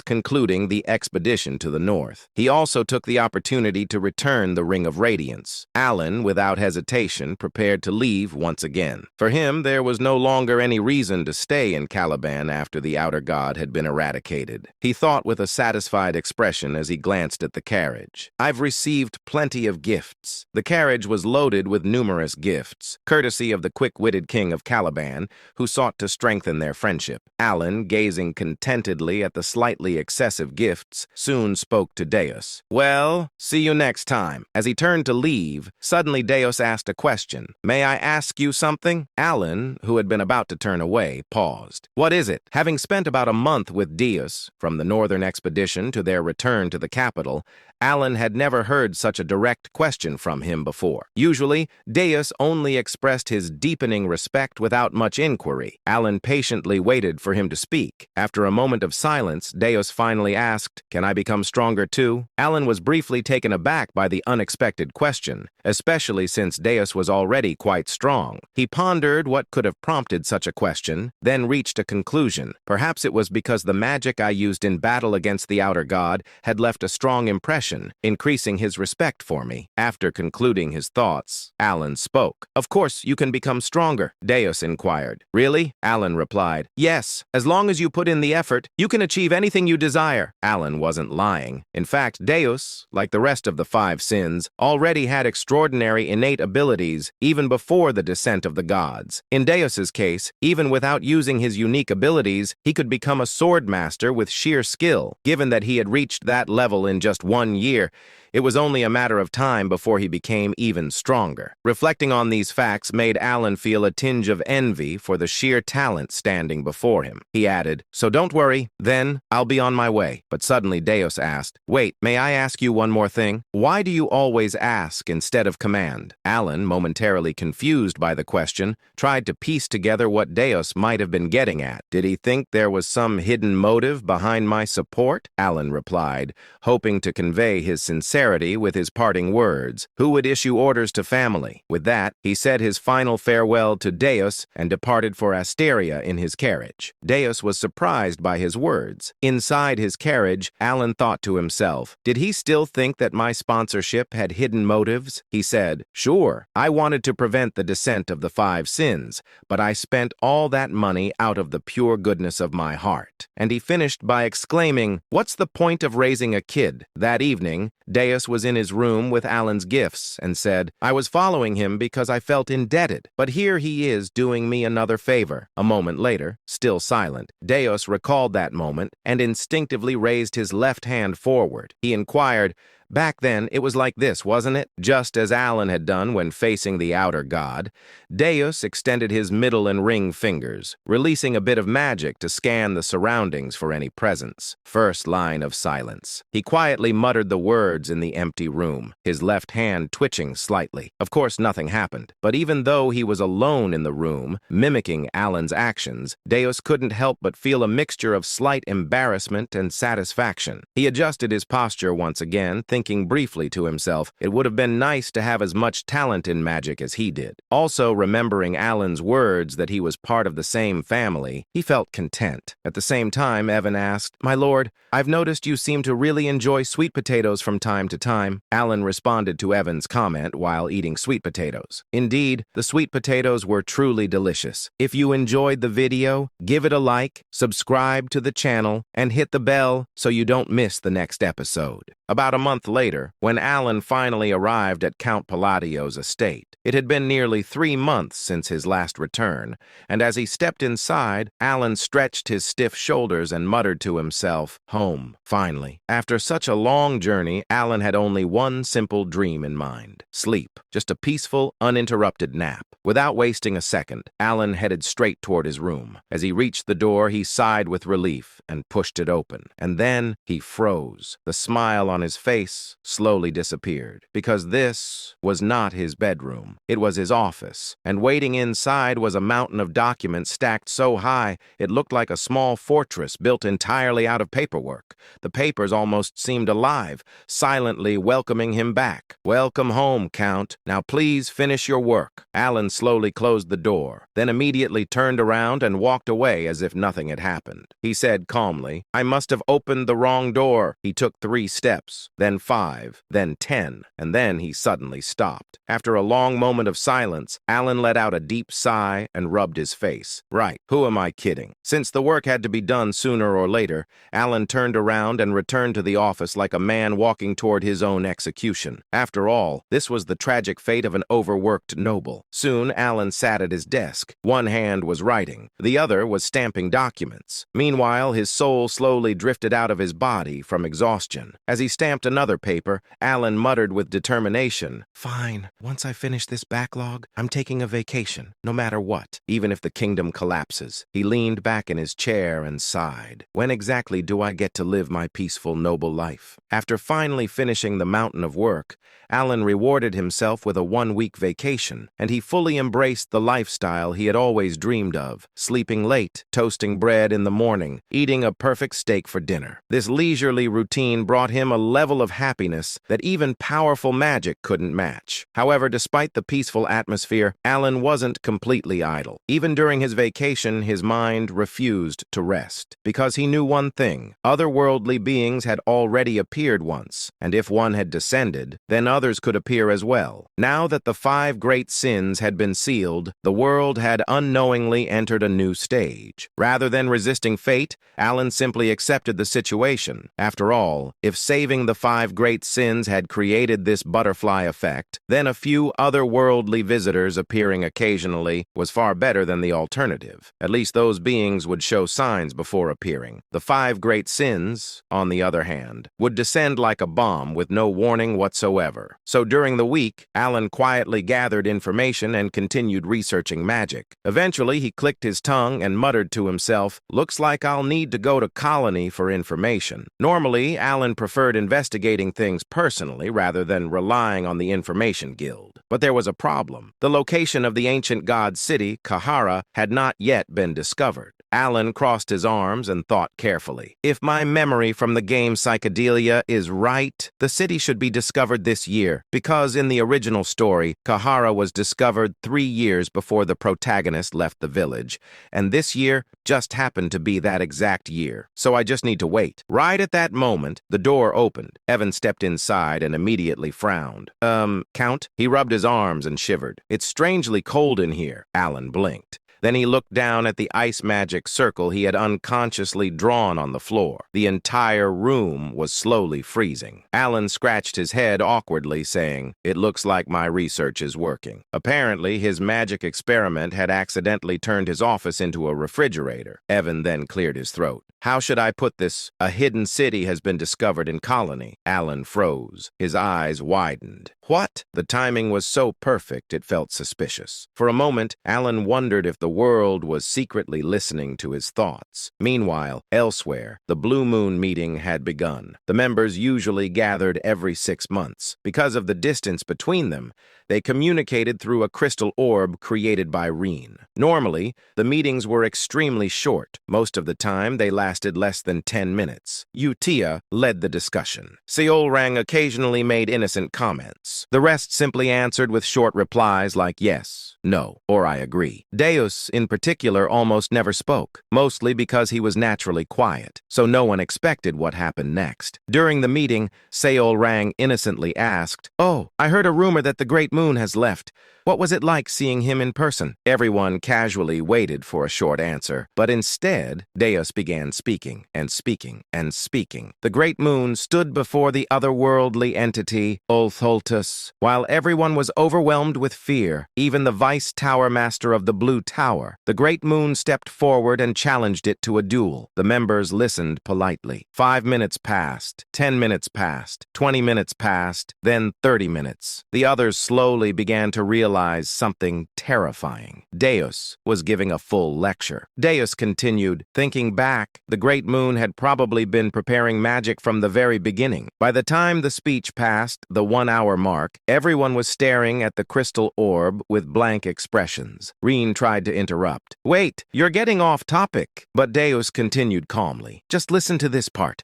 concluding the expedition to the north. He also took the opportunity to return the Ring of Radiance. Alan, without hesitation, prepared to leave once again. For him, there was no longer any reason to stay in Caliban after the outer god had been eradicated. He thought with a satisfied expression as he glanced at the carriage. I've received plenty of gifts. The carriage was loaded with numerous gifts, courtesy of the quick-witted king of Caliban, who sought to strengthen their friendship. Alan, gazing contentedly at the slightly excessive gifts, soon spoke to Deus. Well, see you next time. As he turned to leave, suddenly Deus asked a question. May I ask you something? Alan, who had been about to turn away, paused. What is it? Having spent about a month with Deus, from the northern expedition to their return to the capital, Alan had never heard such a direct question from him before. Usually, Deus only expressed his deepening respect without much inquiry. Alan patiently waited for him to speak. After a moment of silence, Deus finally asked, Can I become stronger too? Alan was briefly taken aback by the unexpected question, especially since Deus was already quite strong. He pondered what could have prompted such a question, then reached a conclusion. Perhaps it was because the magic I used in battle against the outer god had left a strong impression, increasing his respect for me. After concluding his thoughts, Alan spoke. Of course, you can become stronger, Deus inquired. Really? Alan replied. Yes, as long as you put in the effort, you can achieve anything you desire. Alan wasn't lying. In fact, Deus, like the rest of the 5 sins, already had extraordinary innate abilities even before the descent of the gods. In Deus's case, even without using his unique abilities, he could become a sword master with sheer skill. Given that he had reached that level in just 1 year, it was only a matter of time before he became even stronger. Reflecting on these facts made Alan feel a tinge of envy for the sheer talent standing before him. He added, so don't worry, then I'll be on my way. But suddenly Deus asked, wait, may I ask you one more thing? Why do you always ask instead of command? Alan, momentarily confused by the question, tried to piece together what Deus might have been getting at. Did he think there was some hidden motive behind my support? Alan replied, hoping to convey his sincerity with his parting words. Who would issue orders to family? With that, he said his final farewell to Deus and departed for Asteria in his carriage. Deus was surprised by his words. Inside his carriage, Alan thought to himself, did he still think that my sponsorship had hidden motives? He said, sure, I wanted to prevent the descent of the 5 sins, but I spent all that money out of the pure goodness of my heart. And he finished by exclaiming, what's the point of raising a kid? That evening, Deus was in his room with Alan's gifts and said, I was following him because I felt indebted, but here he is doing me another favor. A moment later, still silent, Deus recalled that moment and instinctively raised his left hand forward. He inquired, Back then, it was like this, wasn't it? Just as Alan had done when facing the outer god, Deus extended his middle and ring fingers, releasing a bit of magic to scan the surroundings for any presence. First line of silence. He quietly muttered the words in the empty room, his left hand twitching slightly. Of course, nothing happened, but even though he was alone in the room, mimicking Alan's actions, Deus couldn't help but feel a mixture of slight embarrassment and satisfaction. He adjusted his posture once again, thinking briefly to himself, it would have been nice to have as much talent in magic as he did. Also, remembering Alan's words that he was part of the same family, he felt content. At the same time, Evan asked, "My lord, I've noticed you seem to really enjoy sweet potatoes from time to time." Alan responded to Evan's comment while eating sweet potatoes. Indeed, the sweet potatoes were truly delicious. If you enjoyed the video, give it a like, subscribe to the channel, and hit the bell so you don't miss the next episode. About a month later, when Alan finally arrived at Count Palladio's estate, it had been nearly 3 months since his last return, and as he stepped inside, Alan stretched his stiff shoulders and muttered to himself, "Home, finally." After such a long journey, Alan had only one simple dream in mind: sleep, just a peaceful, uninterrupted nap. Without wasting a second, Alan headed straight toward his room. As he reached the door, he sighed with relief and pushed it open. And then he froze. The smile on his face slowly disappeared, because this was not his bedroom. It was his office, and waiting inside was a mountain of documents stacked so high it looked like a small fortress built entirely out of paperwork. The papers almost seemed alive, silently welcoming him back. "Welcome home, Count. Now please finish your work." Alan slowly closed the door, then immediately turned around and walked away as if nothing had happened. He said calmly, "I must have opened the wrong door." He took 3 steps, then 5, then 10, and then he suddenly stopped. After a long moment of silence, Alan let out a deep sigh and rubbed his face. Right, who am I kidding? Since the work had to be done sooner or later, Alan turned around and returned to the office like a man walking toward his own execution. After all, this was the tragic fate of an overworked noble. Soon, Alan sat at his desk. One hand was writing, the other was stamping documents. Meanwhile, his soul slowly drifted out of his body from exhaustion. As he stamped another paper, Alan muttered with determination, "Fine, once I finish this backlog, I'm taking a vacation, no matter what, even if the kingdom collapses." He leaned back in his chair and sighed. When exactly do I get to live my peaceful, noble life? After finally finishing the mountain of work, Alan rewarded himself with a 1-week vacation, and he fully embraced the lifestyle he had always dreamed of, sleeping late, toasting bread in the morning, eating a perfect steak for dinner. This leisurely routine brought him a level of happiness that even powerful magic couldn't match. However, despite the peaceful atmosphere, Alan wasn't completely idle. Even during his vacation, his mind refused to rest, because he knew one thing: otherworldly beings had already appeared once, and if one had descended, then others could appear as well. Now that the 5 great sins had been sealed, the world had unknowingly entered a new stage. Rather than resisting fate, Alan simply accepted the situation. After all, if saving the 5 great sins had created this butterfly effect, then a few otherworldly visitors appearing occasionally was far better than the alternative. At least those beings would show signs before appearing. The 5 great sins, on the other hand, would descend like a bomb with no warning whatsoever. So during the week, Alan quietly gathered information and continued researching magic. Eventually, he clicked his tongue and muttered to himself, "Looks like I'll need to go to Colony for information." Normally, Alan preferred investigating things personally rather than relying on the Information Guild. But there was a problem. The location of the ancient god city, Kahara, had not yet been discovered. Alan crossed his arms and thought carefully. If my memory from the game Psychedelia is right, the city should be discovered this year, because in the original story, Kahara was discovered 3 years before the protagonist left the village, and this year just happened to be that exact year. So I just need to wait. Right at that moment, the door opened. Evan stepped inside and immediately frowned. Count?" He rubbed his arms and shivered. "It's strangely cold in here." Alan blinked. Then he looked down at the ice magic circle he had unconsciously drawn on the floor. The entire room was slowly freezing. Alan scratched his head awkwardly, saying, "It looks like my research is working." Apparently, his magic experiment had accidentally turned his office into a refrigerator. Evan then cleared his throat. "How should I put this? A hidden city has been discovered in Colony." Alan froze. His eyes widened. What? The timing was so perfect it felt suspicious. For a moment, Alan wondered if the world was secretly listening to his thoughts. Meanwhile, elsewhere, the Blue Moon meeting had begun. The members usually gathered every 6 months. Because of the distance between them, they communicated through a crystal orb created by Reen. Normally, the meetings were extremely short. Most of the time, they lasted less than 10 minutes. Utia led the discussion. Seolrang occasionally made innocent comments. The rest simply answered with short replies like yes, no, or I agree. Deus, in particular, almost never spoke, mostly because he was naturally quiet, so no one expected what happened next. During the meeting, Seolrang innocently asked, "Oh, I heard a rumor that the Great Moon has left. What was it like seeing him in person?" Everyone casually waited for a short answer, but instead, Deus began speaking and speaking and speaking. The Great Moon stood before the otherworldly entity, Ulthultus, while everyone was overwhelmed with fear, even the Vice Tower Master of the Blue Tower. The Great Moon stepped forward and challenged it to a duel. The members listened politely. 5 minutes passed, 10 minutes passed, 20 minutes passed, then 30 minutes. The others slowly began to realize something terrifying. Deus was giving a full lecture. Deus continued, "Thinking back, the Great Moon had probably been preparing magic from the very beginning. By the time the speech passed the 1-hour mark, everyone was staring at the crystal orb with blank expressions." Reen tried to interrupt. "Wait, you're getting off topic." But Deus continued calmly. "Just listen to this part.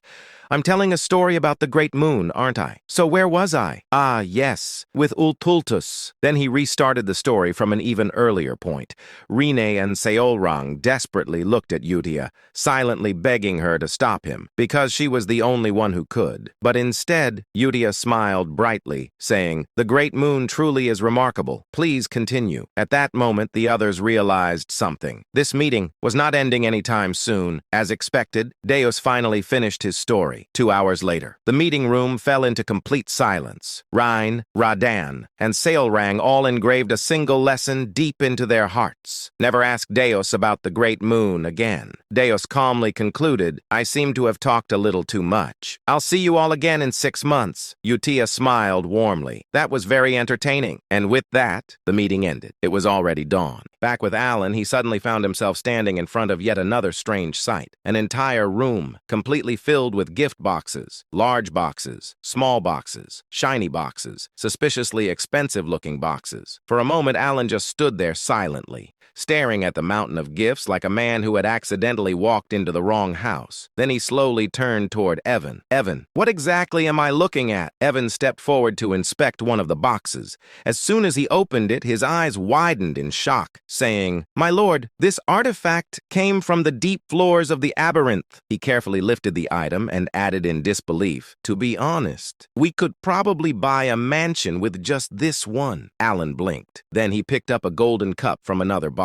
I'm telling a story about the Great Moon, aren't I? So where was I? Ah, yes, with Ultultus." Then he restarted the story from an even earlier point. Rene and Seolrang desperately looked at Utia, silently begging her to stop him, because she was the only one who could. But instead, Utia smiled brightly, saying, "The Great Moon truly is remarkable. Please continue." At that moment, the others realized something. This meeting was not ending anytime soon. As expected, Deus finally finished his story. 2 hours later, the meeting room fell into complete silence. Rhine, Radan, and Seolrang all engraved a single lesson deep into their hearts. Never ask Deus about the Great Moon again. Deus calmly concluded, "I seem to have talked a little too much. I'll see you all again in 6 months." Utia smiled warmly. "That was very entertaining." And with that, the meeting ended. It was already dawn. Back with Alan, he suddenly found himself standing in front of yet another strange sight. An entire room, completely filled with gift boxes, large boxes, small boxes, shiny boxes, suspiciously expensive-looking boxes. For a moment, Alan just stood there silently, staring at the mountain of gifts like a man who had accidentally walked into the wrong house. Then he slowly turned toward Evan. "Evan, what exactly am I looking at?" Evan stepped forward to inspect one of the boxes. As soon as he opened it, his eyes widened in shock, saying, "My lord, this artifact came from the deep floors of the Aberranth." He carefully lifted the item and added in disbelief, "To be honest, we could probably buy a mansion with just this one." Alan blinked. Then he picked up a golden cup from another box.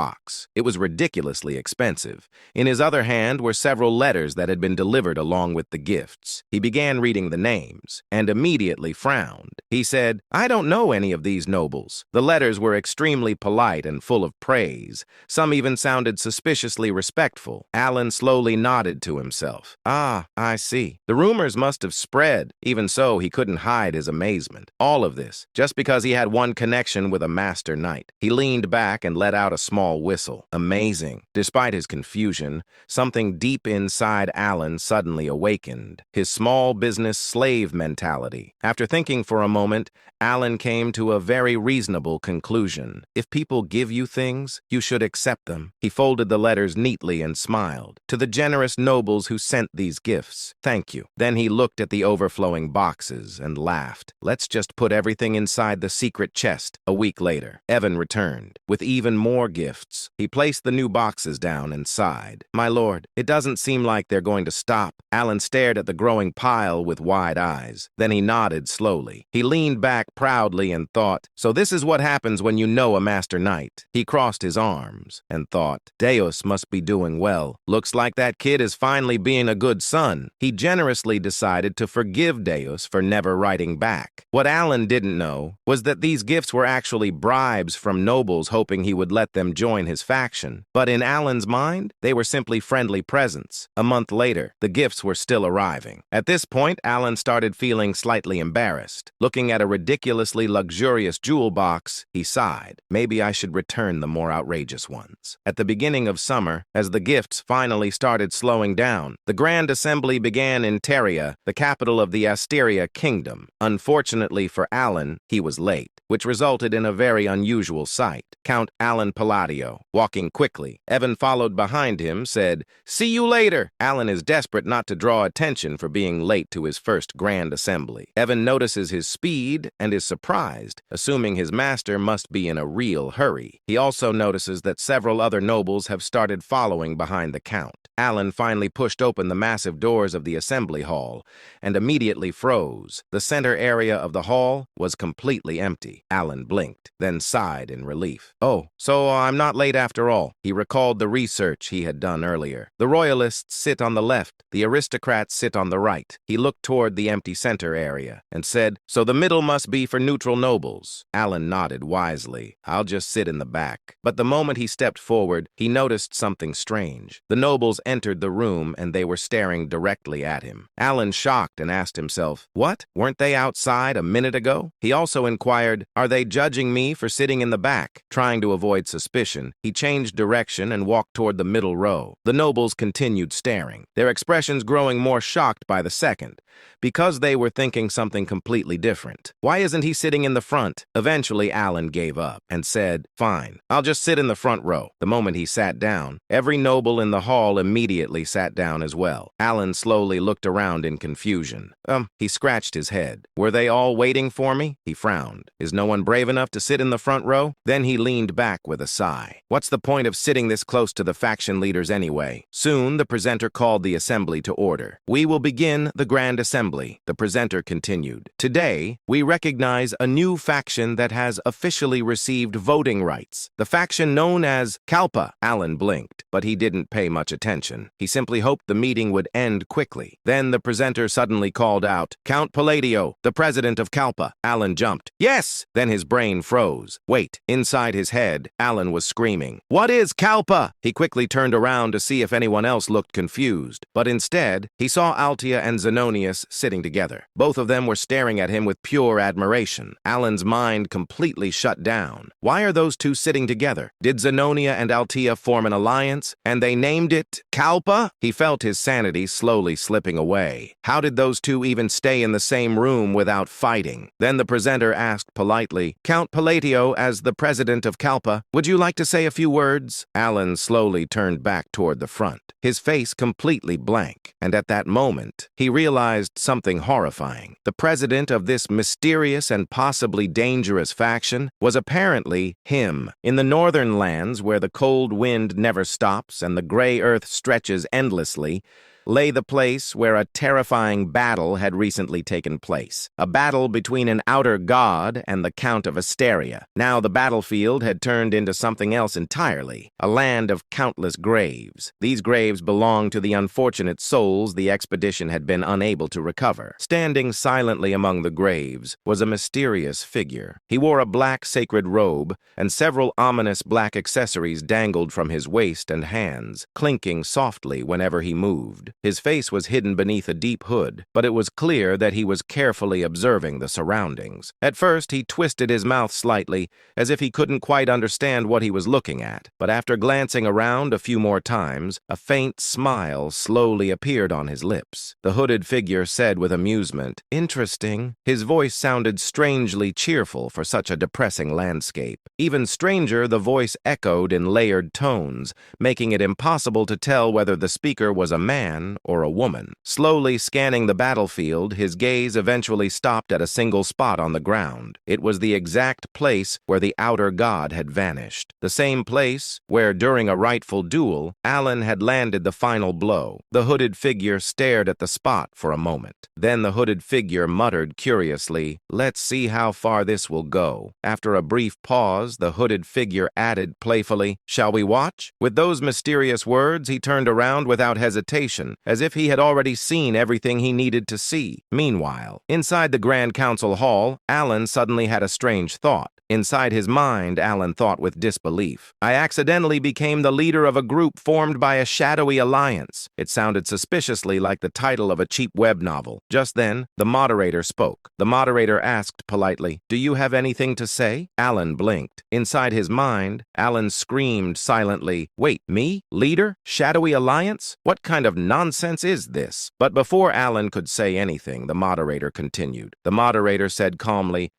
It was ridiculously expensive. In his other hand were several letters that had been delivered along with the gifts. He began reading the names and immediately frowned. He said, "I don't know any of these nobles." The letters were extremely polite and full of praise. Some even sounded suspiciously respectful. Alan slowly nodded to himself. "Ah, I see. The rumors must have spread." Even so, he couldn't hide his amazement. All of this, just because he had one connection with a master knight. He leaned back and let out a small whistle. Amazing. Despite his confusion, something deep inside Alan suddenly awakened. His small business slave mentality. After thinking for a moment, Alan came to a very reasonable conclusion. If people give you things, you should accept them. He folded the letters neatly and smiled. "To the generous nobles who sent these gifts, thank you." Then he looked at the overflowing boxes and laughed. "Let's just put everything inside the secret chest." A week later, Evan returned with even more gifts. He placed the new boxes down and sighed. "My lord, it doesn't seem like they're going to stop." Alan stared at the growing pile with wide eyes. Then he nodded slowly. He leaned back proudly and thought, "So this is what happens when you know a master knight." He crossed crossed his arms and thought, Deus must be doing well. Looks like that kid is finally being a good son. He generously decided to forgive Deus for never writing back. What Alan didn't know was that these gifts were actually bribes from nobles hoping he would let them join his faction. But in Alan's mind, they were simply friendly presents. A month later, the gifts were still arriving. At this point, Alan started feeling slightly embarrassed. Looking at a ridiculously luxurious jewel box, he sighed. Maybe I should return the more outrageous ones. At the beginning of summer, as the gifts finally started slowing down, the Grand Assembly began in Teria, the capital of the Asteria Kingdom. Unfortunately for Alan, he was late, which resulted in a very unusual sight. Count Alan Palladio, walking quickly. Evan followed behind him, said, "See you later." Alan is desperate not to draw attention for being late to his first Grand Assembly. Evan notices his speed and is surprised, assuming his master must be in a real hurry. He also notices that several other nobles have started following behind the Count. Alan finally pushed open the massive doors of the assembly hall and immediately froze. The center area of the hall was completely empty. Alan blinked, then sighed in relief. Oh, so I'm not late after all. He recalled the research he had done earlier. The royalists sit on the left, the aristocrats sit on the right. He looked toward the empty center area and said, "So the middle must be for neutral nobles." Alan nodded wisely. "I'll just sit in the back." But the moment he stepped forward, he noticed something strange. The nobles entered the room and they were staring directly at him. Alan shocked and asked himself, "What? Weren't they outside a minute ago?" He also inquired, "Are they judging me for sitting in the back?" Trying to avoid suspicion, he changed direction and walked toward the middle row. The nobles continued staring, their expressions growing more shocked by the second, because they were thinking something completely different. Why isn't he sitting in the front? Eventually, Alan gave up and said, "Fine, I'll just sit in the front row." The moment he sat down, every noble in the hall immediately sat down as well. Alan slowly looked around in confusion. He scratched his head. Were they all waiting for me? He frowned. Is no one brave enough to sit in the front row? Then he leaned back with a sigh. What's the point of sitting this close to the faction leaders anyway? Soon, the presenter called the assembly to order. "We will begin the Grand Assembly," the presenter continued. "Today, we recognize a new faction that has officially received voting rights. The faction known as Kalpa." Alan blinked, but he didn't pay much attention. He simply hoped the meeting would end quickly. Then the presenter suddenly called out, "Count Palladio, the president of Kalpa." Alan jumped. "Yes!" Then his brain froze. Wait, inside his head, Alan was screaming, "What is Kalpa?" He quickly turned around to see if anyone else looked confused, but instead, he saw Altia and Zenonius sitting together. Both of them were staring at him with pure admiration. Alan's mind completely shut down. Why are those two sitting together? Did Zenonia and Altia form an alliance, and they named it Kalpa? He felt his sanity slowly slipping away. How did those two even stay in the same room without fighting? Then the presenter asked politely, "Count Palladio, as the president of Kalpa, would you like to say a few words?" Alan slowly turned back toward the front, his face completely blank, and at that moment, he realized something horrifying. The president of this mysterious and possibly dangerous faction was apparently him. In the northern lands, where the cold wind never stops and the gray earth stretches endlessly, lay the place where a terrifying battle had recently taken place. A battle between an outer god and the Count of Asteria. Now the battlefield had turned into something else entirely, a land of countless graves. These graves belonged to the unfortunate souls the expedition had been unable to recover. Standing silently among the graves was a mysterious figure. He wore a black sacred robe, and several ominous black accessories dangled from his waist and hands, clinking softly whenever he moved. His face was hidden beneath a deep hood, but it was clear that he was carefully observing the surroundings. At first, he twisted his mouth slightly, as if he couldn't quite understand what he was looking at. But after glancing around a few more times, a faint smile slowly appeared on his lips. The hooded figure said with amusement, "Interesting." His voice sounded strangely cheerful for such a depressing landscape. Even stranger, the voice echoed in layered tones, making it impossible to tell whether the speaker was a man man or a woman. Slowly scanning the battlefield, his gaze eventually stopped at a single spot on the ground. It was the exact place where the outer god had vanished. The same place where, during a rightful duel, Alan had landed the final blow. The hooded figure stared at the spot for a moment. Then the hooded figure muttered curiously, "Let's see how far this will go." After a brief pause, the hooded figure added playfully, "Shall we watch?" With those mysterious words, he turned around without hesitation, as if he had already seen everything he needed to see. Meanwhile, inside the Grand Council Hall, Alan suddenly had a strange thought. Inside his mind, Alan thought with disbelief. "I accidentally became the leader of a group formed by a shadowy alliance." It sounded suspiciously like the title of a cheap web novel. Just then, the moderator spoke. The moderator asked politely, "Do you have anything to say?" Alan blinked. Inside his mind, Alan screamed silently, "Wait, me? Leader? Shadowy alliance? What kind of nonsense is this?" But before Alan could say anything, the moderator continued. The moderator said calmly,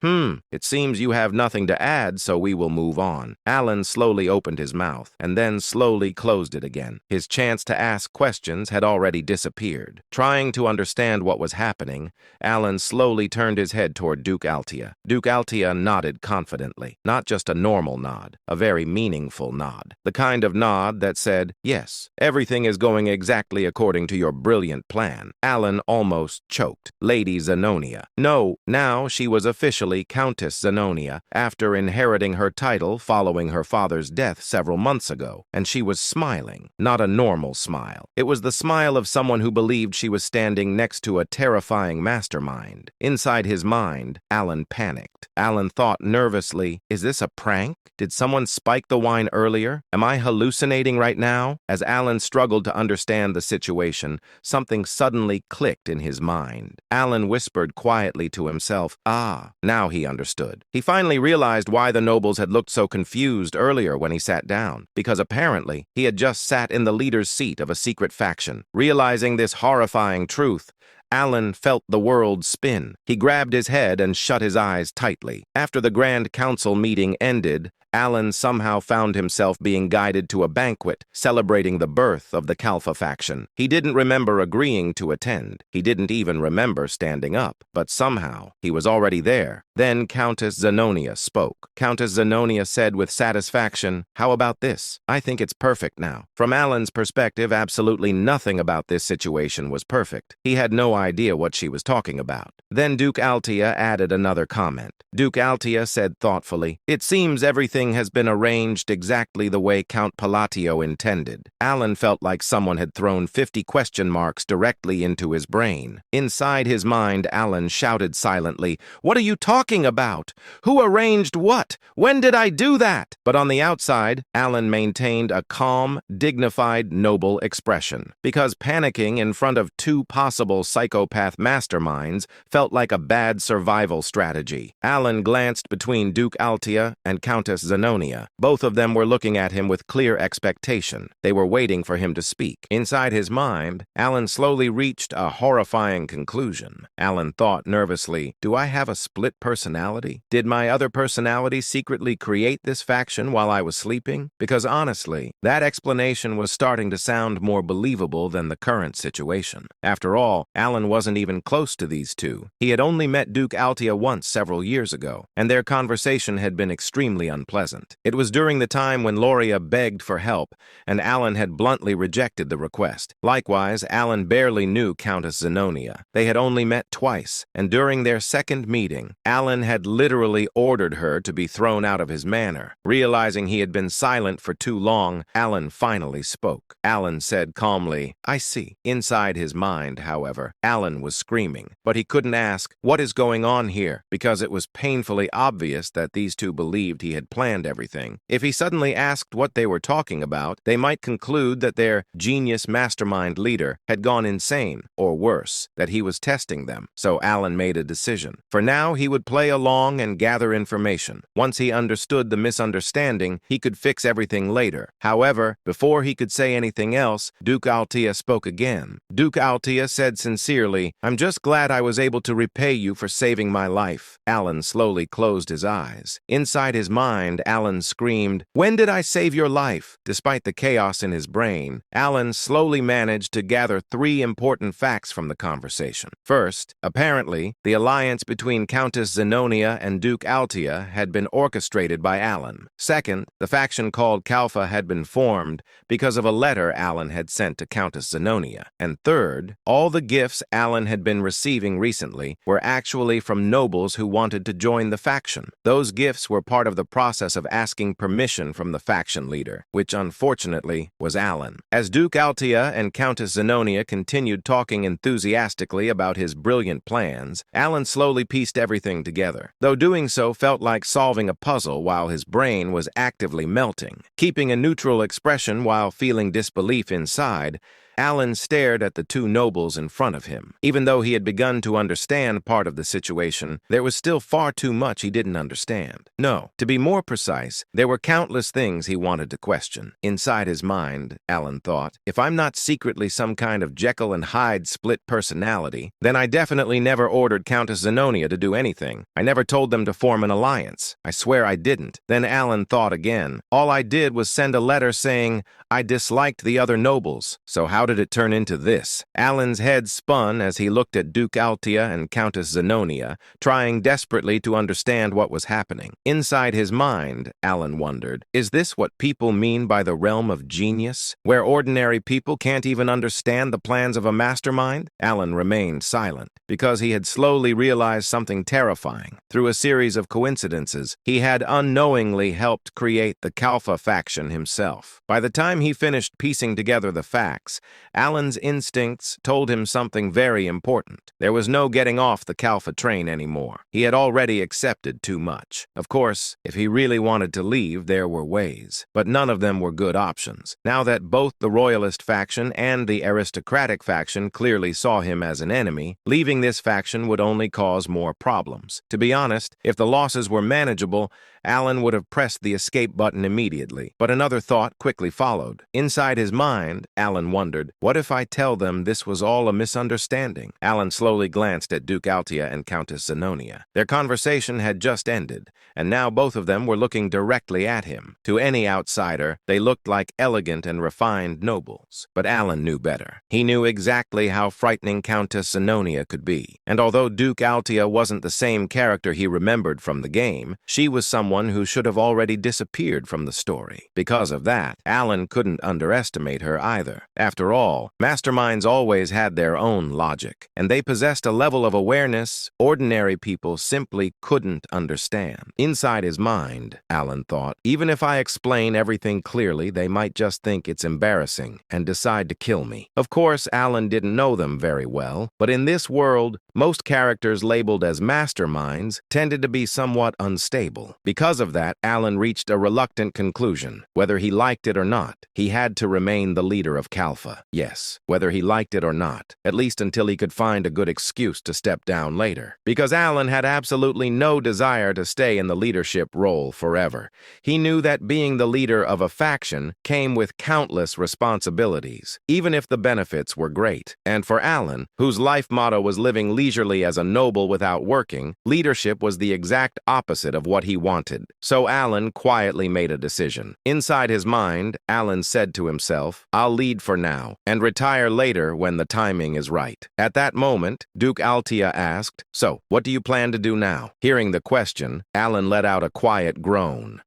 "It seems you have nothing to add, so we will move on." Alan slowly opened his mouth, and then slowly closed it again. His chance to ask questions had already disappeared. Trying to understand what was happening, Alan slowly turned his head toward Duke Altia. Duke Altia nodded confidently. Not just a normal nod, a very meaningful nod. The kind of nod that said, "Yes, everything is going exactly according to your brilliant plan." Alan almost choked. Lady Zenonia. No, now she was officially Countess Zenonia, after inheriting her title following her father's death several months ago, and she was smiling. Not a normal smile. It was the smile of someone who believed she was standing next to a terrifying mastermind. Inside his mind, Alan panicked. Alan thought nervously, "Is this a prank? Did someone spike the wine earlier? Am I hallucinating right now?" As Alan struggled to understand the situation, something suddenly clicked in his mind. Alan whispered quietly to himself, "Ah." Now he understood. He finally realized why the nobles had looked so confused earlier when he sat down, because apparently he had just sat in the leader's seat of a secret faction. Realizing this horrifying truth, Alan felt the world spin. He grabbed his head and shut his eyes tightly. After the Grand Council meeting ended, Alan somehow found himself being guided to a banquet celebrating the birth of the Kalfa faction. He didn't remember agreeing to attend. He didn't even remember standing up, but somehow he was already there. Then Countess Zenonia spoke. Countess Zenonia said with satisfaction, "How about this? I think it's perfect now." From Alan's perspective, absolutely nothing about this situation was perfect. He had no idea what she was talking about. Then Duke Altia added another comment. Duke Altia said thoughtfully, "It seems everything has been arranged exactly the way Count Palatio intended." Alan felt like someone had thrown 50 question marks directly into his brain. Inside his mind, Alan shouted silently, "What are you talking about? Who arranged what? When did I do that?" But on the outside, Alan maintained a calm, dignified, noble expression. Because panicking in front of two possible psychopath masterminds felt like a bad survival strategy. Alan glanced between Duke Altia and Countess Zenonia. Both of them were looking at him with clear expectation. They were waiting for him to speak. Inside his mind, Alan slowly reached a horrifying conclusion. Alan thought nervously, "Do I have a split personality? Did my other personality secretly create this faction while I was sleeping?" Because honestly, that explanation was starting to sound more believable than the current situation. After all, Alan wasn't even close to these two. He had only met Duke Altia once several years ago, and their conversation had been extremely unpleasant. It was during the time when Loria begged for help, and Alan had bluntly rejected the request. Likewise, Alan barely knew Countess Zenonia. They had only met twice, and during their second meeting, Alan had literally ordered her to be thrown out of his manor. Realizing he had been silent for too long, Alan finally spoke. Alan said calmly, "I see." Inside his mind, however, Alan was screaming, but he couldn't ask, "What is going on here?" because it was painfully obvious that these two believed he had planned everything. If he suddenly asked what they were talking about, they might conclude that their genius mastermind leader had gone insane, or worse, that he was testing them. So Alan made a decision. For now, he would play along and gather information. Once he understood the misunderstanding, he could fix everything later. However, before he could say anything else, Duke Altia spoke again. Duke Altia said sincerely, "I'm just glad I was able to repay you for saving my life." Alan slowly closed his eyes. Inside his mind, mind, Alan screamed, "When did I save your life?" Despite the chaos in his brain, Alan slowly managed to gather three important facts from the conversation. First, apparently, the alliance between Countess Zenonia and Duke Altia had been orchestrated by Alan. Second, the faction called Kalfa had been formed because of a letter Alan had sent to Countess Zenonia. And third, all the gifts Alan had been receiving recently were actually from nobles who wanted to join the faction. Those gifts were part of the process of asking permission from the faction leader, which unfortunately was Alan. As Duke Altia and Countess Zenonia continued talking enthusiastically about his brilliant plans, Alan slowly pieced everything together, though doing so felt like solving a puzzle while his brain was actively melting. Keeping a neutral expression while feeling disbelief inside, Alan stared at the two nobles in front of him. Even though he had begun to understand part of the situation, there was still far too much he didn't understand. No, to be more precise, there were countless things he wanted to question. Inside his mind, Alan thought, if I'm not secretly some kind of Jekyll and Hyde split personality, then I definitely never ordered Countess Zenonia to do anything. I never told them to form an alliance. I swear I didn't. Then Alan thought again. All I did was send a letter saying I disliked the other nobles. So how did it turn into this? Alan's head spun as he looked at Duke Altia and Countess Zenonia, trying desperately to understand what was happening. Inside his mind, Alan wondered, is this what people mean by the realm of genius, where ordinary people can't even understand the plans of a mastermind? Alan remained silent, because he had slowly realized something terrifying. Through a series of coincidences, he had unknowingly helped create the Kalfa faction himself. By the time he finished piecing together the facts, Alan's instincts told him something very important. There was no getting off the Kalfa train anymore. He had already accepted too much. Of course, if he really wanted to leave, there were ways, but none of them were good options. Now that both the royalist faction and the aristocratic faction clearly saw him as an enemy, leaving this faction would only cause more problems. To be honest, if the losses were manageable, Alan would have pressed the escape button immediately, but another thought quickly followed. Inside his mind, Alan wondered, what if I tell them this was all a misunderstanding? Alan slowly glanced at Duke Altia and Countess Zenonia. Their conversation had just ended, and now both of them were looking directly at him. To any outsider, they looked like elegant and refined nobles. But Alan knew better. He knew exactly how frightening Countess Zenonia could be. And although Duke Altia wasn't the same character he remembered from the game, she was someone who should have already disappeared from the story. Because of that, Alan couldn't underestimate her either. After all, masterminds always had their own logic, and they possessed a level of awareness ordinary people simply couldn't understand. Inside his mind, Alan thought, even if I explain everything clearly, they might just think it's embarrassing and decide to kill me. Of course, Alan didn't know them very well, but in this world, most characters labeled as masterminds tended to be somewhat unstable. Because of that, Alan reached a reluctant conclusion. Whether he liked it or not, he had to remain the leader of Kalfa. Yes, whether he liked it or not, at least until he could find a good excuse to step down later. Because Alan had absolutely no desire to stay in the leadership role forever. He knew that being the leader of a faction came with countless responsibilities, even if the benefits were great. And for Alan, whose life motto was living leisurely as a noble without working, leadership was the exact opposite of what he wanted. So Alan quietly made a decision. Inside his mind, Alan said to himself, I'll lead for now and retire later when the timing is right. At that moment, Duke Altia asked, so, what do you plan to do now? Hearing the question, Alan let out a quiet groan.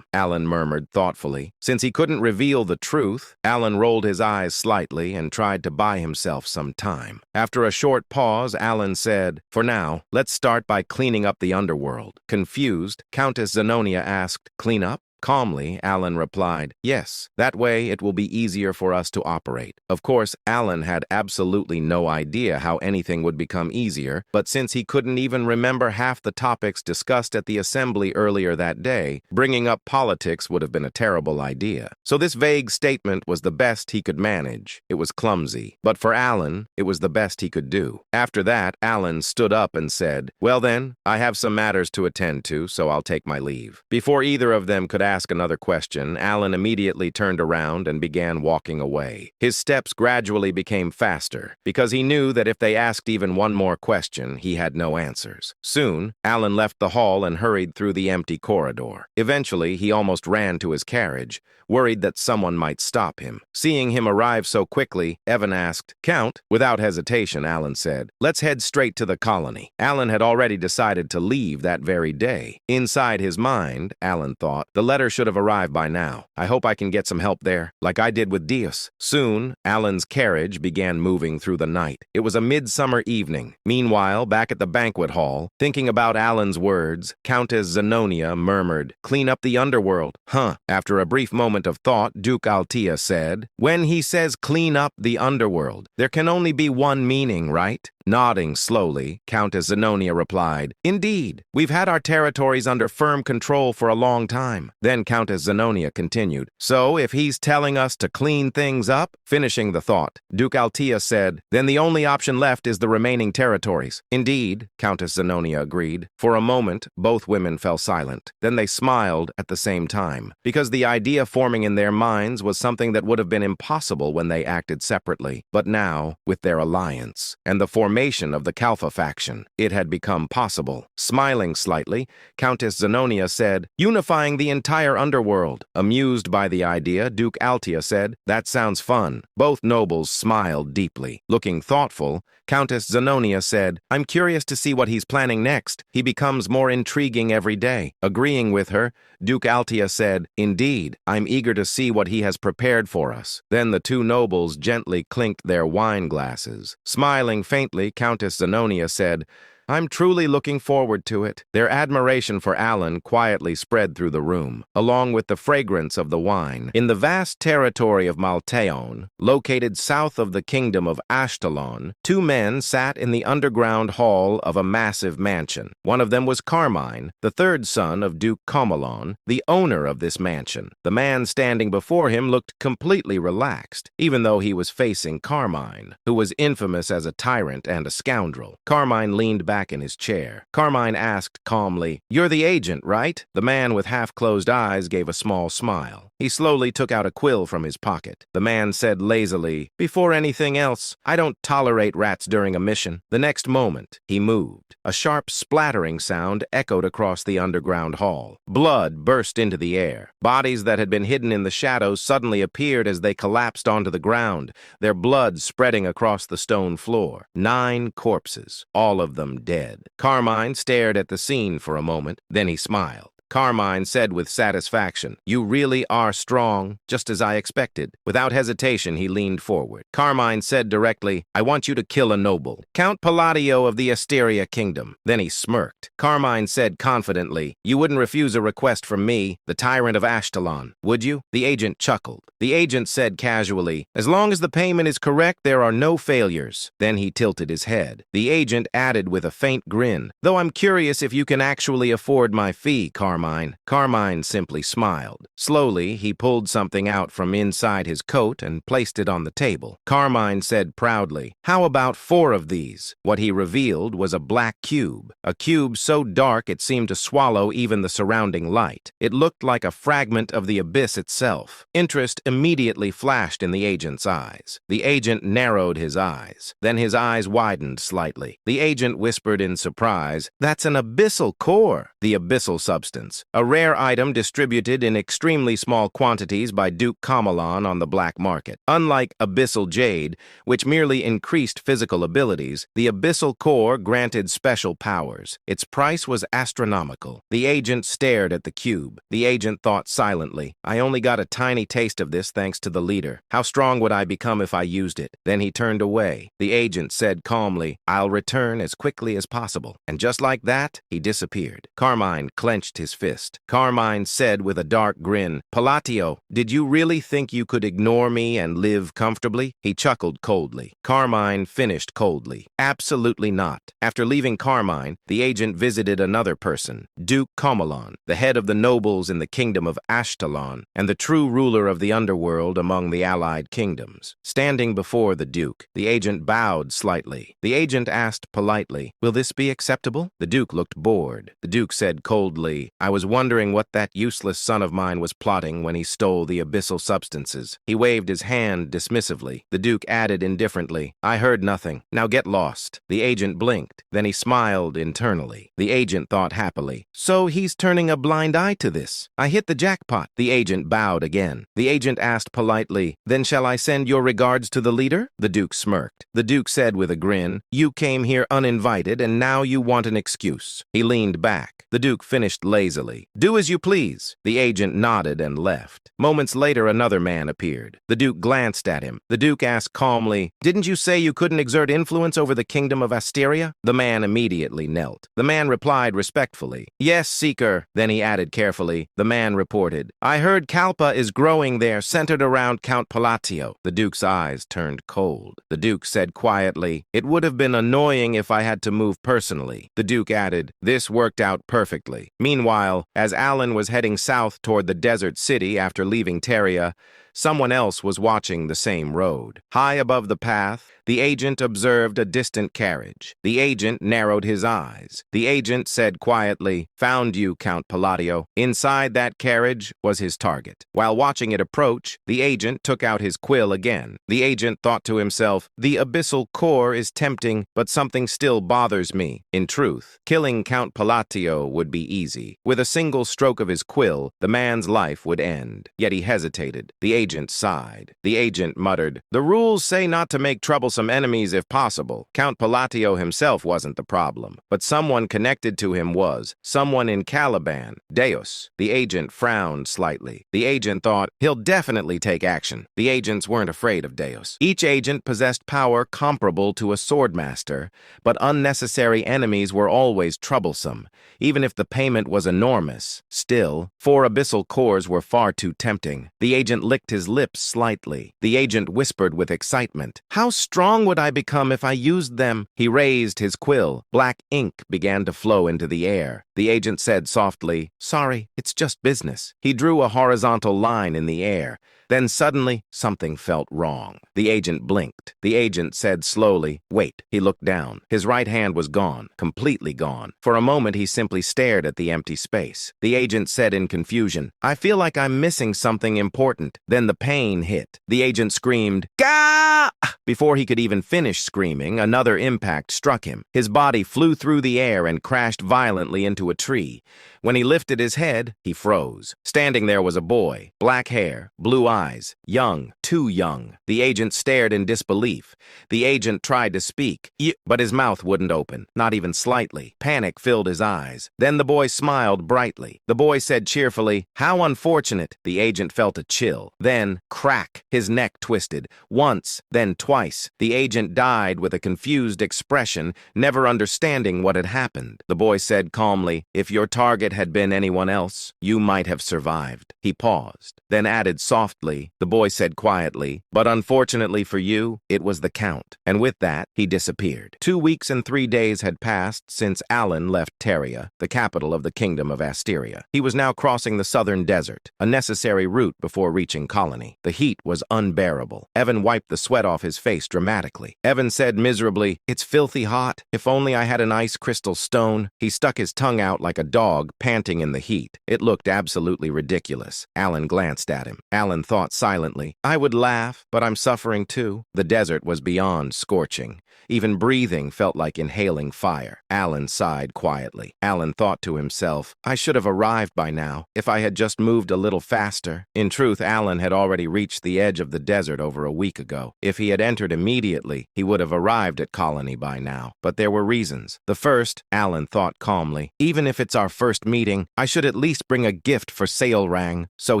Alan murmured thoughtfully. Since he couldn't reveal the truth, Alan rolled his eyes slightly and tried to buy himself some time. After a short pause, Alan said, for now, let's start by cleaning up the underworld. Confused, Countess Zenonia asked, clean up? Calmly, Alan replied, yes, that way it will be easier for us to operate. Of course, Alan had absolutely no idea how anything would become easier, but since he couldn't even remember half the topics discussed at the assembly earlier that day, bringing up politics would have been a terrible idea. So this vague statement was the best he could manage. It was clumsy, but for Alan, it was the best he could do. After that, Alan stood up and said, well then, I have some matters to attend to, so I'll take my leave. Before either of them could ask ask another question, Alan immediately turned around and began walking away. His steps gradually became faster, because he knew that if they asked even one more question, he had no answers. Soon, Alan left the hall and hurried through the empty corridor. Eventually, he almost ran to his carriage, worried that someone might stop him. Seeing him arrive so quickly, Evan asked, "Count?" Without hesitation, Alan said, "Let's head straight to the colony." Alan had already decided to leave that very day. Inside his mind, Alan thought, the letter should have arrived by now. I hope I can get some help there, like I did with Dios. Soon, Alan's carriage began moving through the night. It was a midsummer evening. Meanwhile, back at the banquet hall, thinking about Alan's words, Countess Zenonia murmured, "Clean up the underworld." Huh. After a brief moment of thought, Duke Altea said, "When he says clean up the underworld, there can only be one meaning, right?" Nodding slowly, Countess Zenonia replied, "Indeed, we've had our territories under firm control for a long time." Then Countess Zenonia continued, "So if he's telling us to clean things up?" Finishing the thought, Duke Altea said, "Then the only option left is the remaining territories." "Indeed," Countess Zenonia agreed. For a moment, both women fell silent. Then they smiled at the same time, because the idea forming in their minds was something that would have been impossible when they acted separately. But now, with their alliance, and the formation of the Kalfa faction, it had become possible. Smiling slightly, Countess Zenonia said, "Unifying the entire underworld." Amused by the idea, Duke Altea said, "That sounds fun." Both nobles smiled deeply. Looking thoughtful, Countess Zenonia said, "I'm curious to see what he's planning next. He becomes more intriguing every day." Agreeing with her, Duke Altea said, "Indeed, I'm eager to see what he has prepared for us." Then the two nobles gently clinked their wine glasses. Smiling faintly, Countess Zenonia said, "I'm truly looking forward to it." Their admiration for Alan quietly spread through the room, along with the fragrance of the wine. In the vast territory of Malteon, located south of the kingdom of Ashtalon, two men sat in the underground hall of a massive mansion. One of them was Carmine, the third son of Duke Comelon, the owner of this mansion. The man standing before him looked completely relaxed, even though he was facing Carmine, who was infamous as a tyrant and a scoundrel. Carmine leaned back in his chair. Carmine asked calmly, "You're the agent, right?" The man with half-closed eyes gave a small smile. He slowly took out a quill from his pocket. The man said lazily, "Before anything else, I don't tolerate rats during a mission." The next moment, he moved. A sharp splattering sound echoed across the underground hall. Blood burst into the air. Bodies that had been hidden in the shadows suddenly appeared as they collapsed onto the ground, their blood spreading across the stone floor. 9 corpses, all of them dead. Carmine stared at the scene for a moment, then he smiled. Carmine said with satisfaction, "You really are strong, just as I expected." Without hesitation, he leaned forward. Carmine said directly, "I want you to kill a noble, Count Palladio of the Asteria Kingdom." Then he smirked. Carmine said confidently, "You wouldn't refuse a request from me, the tyrant of Ashtalon, would you?" The agent chuckled. The agent said casually, "As long as the payment is correct, there are no failures." Then he tilted his head. The agent added with a faint grin, "Though I'm curious if you can actually afford my fee, Carmine." Carmine simply smiled. Slowly, he pulled something out from inside his coat and placed it on the table. Carmine said proudly, "How about 4 of these?" What he revealed was a black cube, a cube so dark it seemed to swallow even the surrounding light. It looked like a fragment of the abyss itself. Interest immediately flashed in the agent's eyes. The agent narrowed his eyes. Then his eyes widened slightly. The agent whispered in surprise, "That's an abyssal core." The abyssal substance, a rare item distributed in extremely small quantities by Duke Comelon on the black market. Unlike abyssal jade, which merely increased physical abilities, the abyssal core granted special powers. Its price was astronomical. The agent stared at the cube. The agent thought silently, "I only got a tiny taste of this thanks to the leader. How strong would I become if I used it?" Then he turned away. The agent said calmly, "I'll return as quickly as possible." And just like that, he disappeared. Carmine clenched his fist. Carmine said with a dark grin, "Palladio, did you really think you could ignore me and live comfortably?" He chuckled coldly. Carmine finished coldly, "Absolutely not." After leaving Carmine, the agent visited another person, Duke Comelon, the head of the nobles in the kingdom of Ashtalon, and the true ruler of the underworld among the allied kingdoms. Standing before the Duke, the agent bowed slightly. The agent asked politely, "Will this be acceptable?" The Duke looked bored. The Duke said coldly, I was wondering what that useless son of mine was plotting when he stole the abyssal substances. He waved his hand dismissively. The Duke added indifferently, I heard nothing. Now get lost. The agent blinked. Then he smiled internally. The agent thought happily, so he's turning a blind eye to this. I hit the jackpot. The agent bowed again. The agent asked politely, then shall I send your regards to the leader? The Duke smirked. The Duke said with a grin, you came here uninvited and now you want an excuse. He leaned back. The Duke finished lazily. Do as you please. The agent nodded and left. Moments later, another man appeared. The Duke glanced at him. The Duke asked calmly, didn't you say you couldn't exert influence over the kingdom of Asteria? The man immediately knelt. The man replied respectfully, yes, Seeker. Then he added carefully, the man reported, I heard Kalpa is growing there, centered around Count Palatio. The Duke's eyes turned cold. The Duke said quietly, it would have been annoying if I had to move personally. The Duke added, this worked out perfectly. Meanwhile, as Alan was heading south toward the desert city after leaving Teria, someone else was watching the same road. High above the path, the agent observed a distant carriage. The agent narrowed his eyes. The agent said quietly, found you, Count Palladio. Inside that carriage was his target. While watching it approach, the agent took out his quill again. The agent thought to himself, the abyssal core is tempting, but something still bothers me. In truth, killing Count Palatio would be easy. With a single stroke of his quill, the man's life would end. Yet he hesitated. The agent sighed. The agent muttered, the rules say not to make troublesome enemies if possible. Count Palatio himself wasn't the problem, but someone connected to him was. Someone in Caliban, Deus. The agent frowned slightly. The agent thought, he'll definitely take action. The agents weren't afraid of Deus. Each agent possessed power comparable to a swordmaster, but unnecessary enemies were always troublesome, even if the payment was enormous. Still, 4 abyssal cores were far too tempting. The agent licked his lips slightly. The agent whispered with excitement, how strong would I become if I used them? He raised his quill. Black ink began to flow into the air. The agent said softly, sorry, it's just business. He drew a horizontal line in the air. Then suddenly, something felt wrong. The agent blinked. The agent said slowly, wait. He looked down. His right hand was gone, completely gone. For a moment, he simply stared at the empty space. The agent said in confusion, I feel like I'm missing something important. Then the pain hit. The agent screamed, Gah! Before he could even finish screaming, another impact struck him. His body flew through the air and crashed violently into a tree. When he lifted his head, he froze. Standing there was a boy, black hair, blue eyes, young, too young. The agent stared in disbelief. The agent tried to speak, but his mouth wouldn't open, not even slightly. Panic filled his eyes. Then the boy smiled brightly. The boy said cheerfully, how unfortunate. The agent felt a chill. Then, crack, his neck twisted. Once, then twice. The agent died with a confused expression, never understanding what had happened. The boy said calmly, if your target had been anyone else, you might have survived. He paused, then added softly, the boy said quietly, but unfortunately for you, it was the Count. And with that, he disappeared. 2 weeks and 3 days had passed since Alan left Teria, the capital of the kingdom of Asteria. He was now crossing the southern desert, a necessary route before reaching Colony. The heat was unbearable. Evan wiped the sweat off his face dramatically. Evan said miserably, it's filthy hot. If only I had an ice crystal stone. He stuck his tongue out like a dog, panting in the heat. It looked absolutely ridiculous. Alan glanced at him. Alan thought silently, I would laugh, but I'm suffering too. The desert was beyond scorching. Even breathing felt like inhaling fire. Alan sighed quietly. Alan thought to himself, I should have arrived by now, if I had just moved a little faster. In truth, Alan had already reached the edge of the desert over a week ago. If he had entered immediately, he would have arrived at Colony by now. But there were reasons. The first, Alan thought calmly, even if it's our first meeting, I should at least bring a gift for Sailrang. So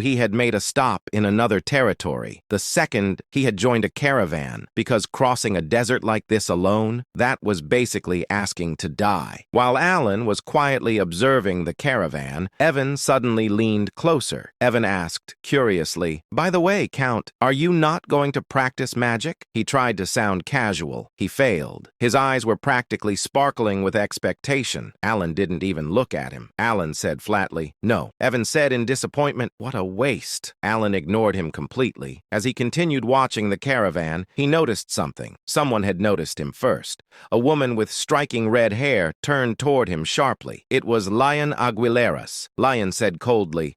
he had made a stop in another territory. The second, he had joined a caravan, because crossing a desert like this alone, that was basically asking to die. While Alan was quietly observing the caravan, Evan suddenly leaned closer. Evan asked, curiously, by the way, Count, are you not going to practice magic? He tried to sound casual. He failed. His eyes were practically sparkling with expectation. Alan didn't even look at him. Alan said flatly, no. Evan said in disappointment, what a waste. Alan ignored him completely. As he continued watching the caravan, he noticed something. Someone had noticed him him first. A woman with striking red hair turned toward him sharply. It was Lion Aguileras. Lion said coldly,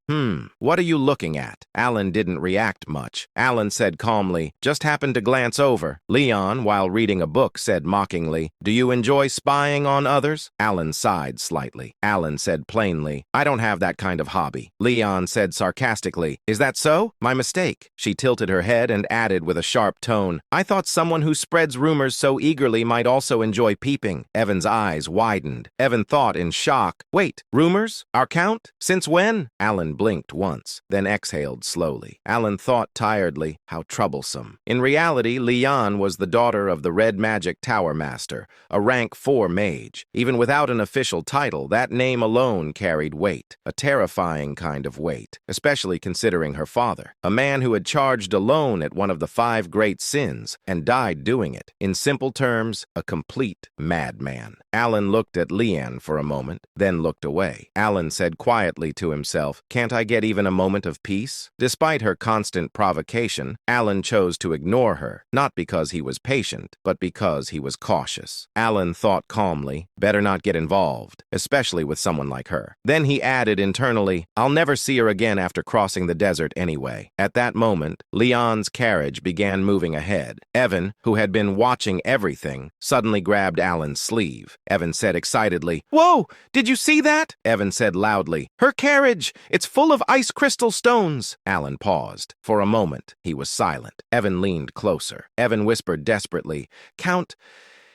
what are you looking at? Alan didn't react much. Alan said calmly, just happened to glance over. Leon, while reading a book, said mockingly, do you enjoy spying on others? Alan sighed slightly. Alan said plainly, I don't have that kind of hobby. Leon said sarcastically, is that so? My mistake. She tilted her head and added with a sharp tone, I thought someone who spreads rumors so eagerly might also enjoy peeping. Evan's eyes widened. Evan thought in shock, wait, rumors? Our count? Since when? Alan blinked once, then exhaled slowly. Alan thought tiredly, how troublesome. In reality, Leon was the daughter of the Red Magic Tower Master, a rank 4 mage. Even without an official title, that name alone carried weight, a terrifying kind of weight, especially considering her father, a man who had charged alone at one of the 5 great sins and died doing it. In simple terms, a complete madman. Alan looked at Leanne for a moment, then looked away. Alan said quietly to himself, can't I get even a moment of peace? Despite her constant provocation, Alan chose to ignore her, not because he was patient, but because he was cautious. Alan thought calmly, better not get involved, especially with someone like her. Then he added internally, I'll never see her again after crossing the desert anyway. At that moment, Leon's carriage began moving ahead. Evan, who had been watching everything, suddenly grabbed Alan's sleeve. Evan said excitedly, whoa, did you see that? Evan said loudly, her carriage, it's full of ice crystal stones. Alan paused. For a moment, he was silent. Evan leaned closer. Evan whispered desperately, Count,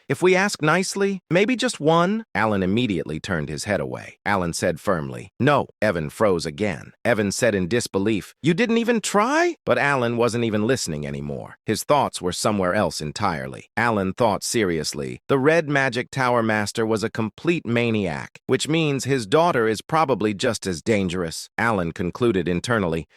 if we ask nicely, maybe just one? Alan immediately turned his head away. Alan said firmly, no. Evan froze again. Evan said in disbelief, you didn't even try? But Alan wasn't even listening anymore. His thoughts were somewhere else entirely. Alan thought seriously, the Red Magic Tower Master was a complete maniac, which means his daughter is probably just as dangerous. Alan concluded internally,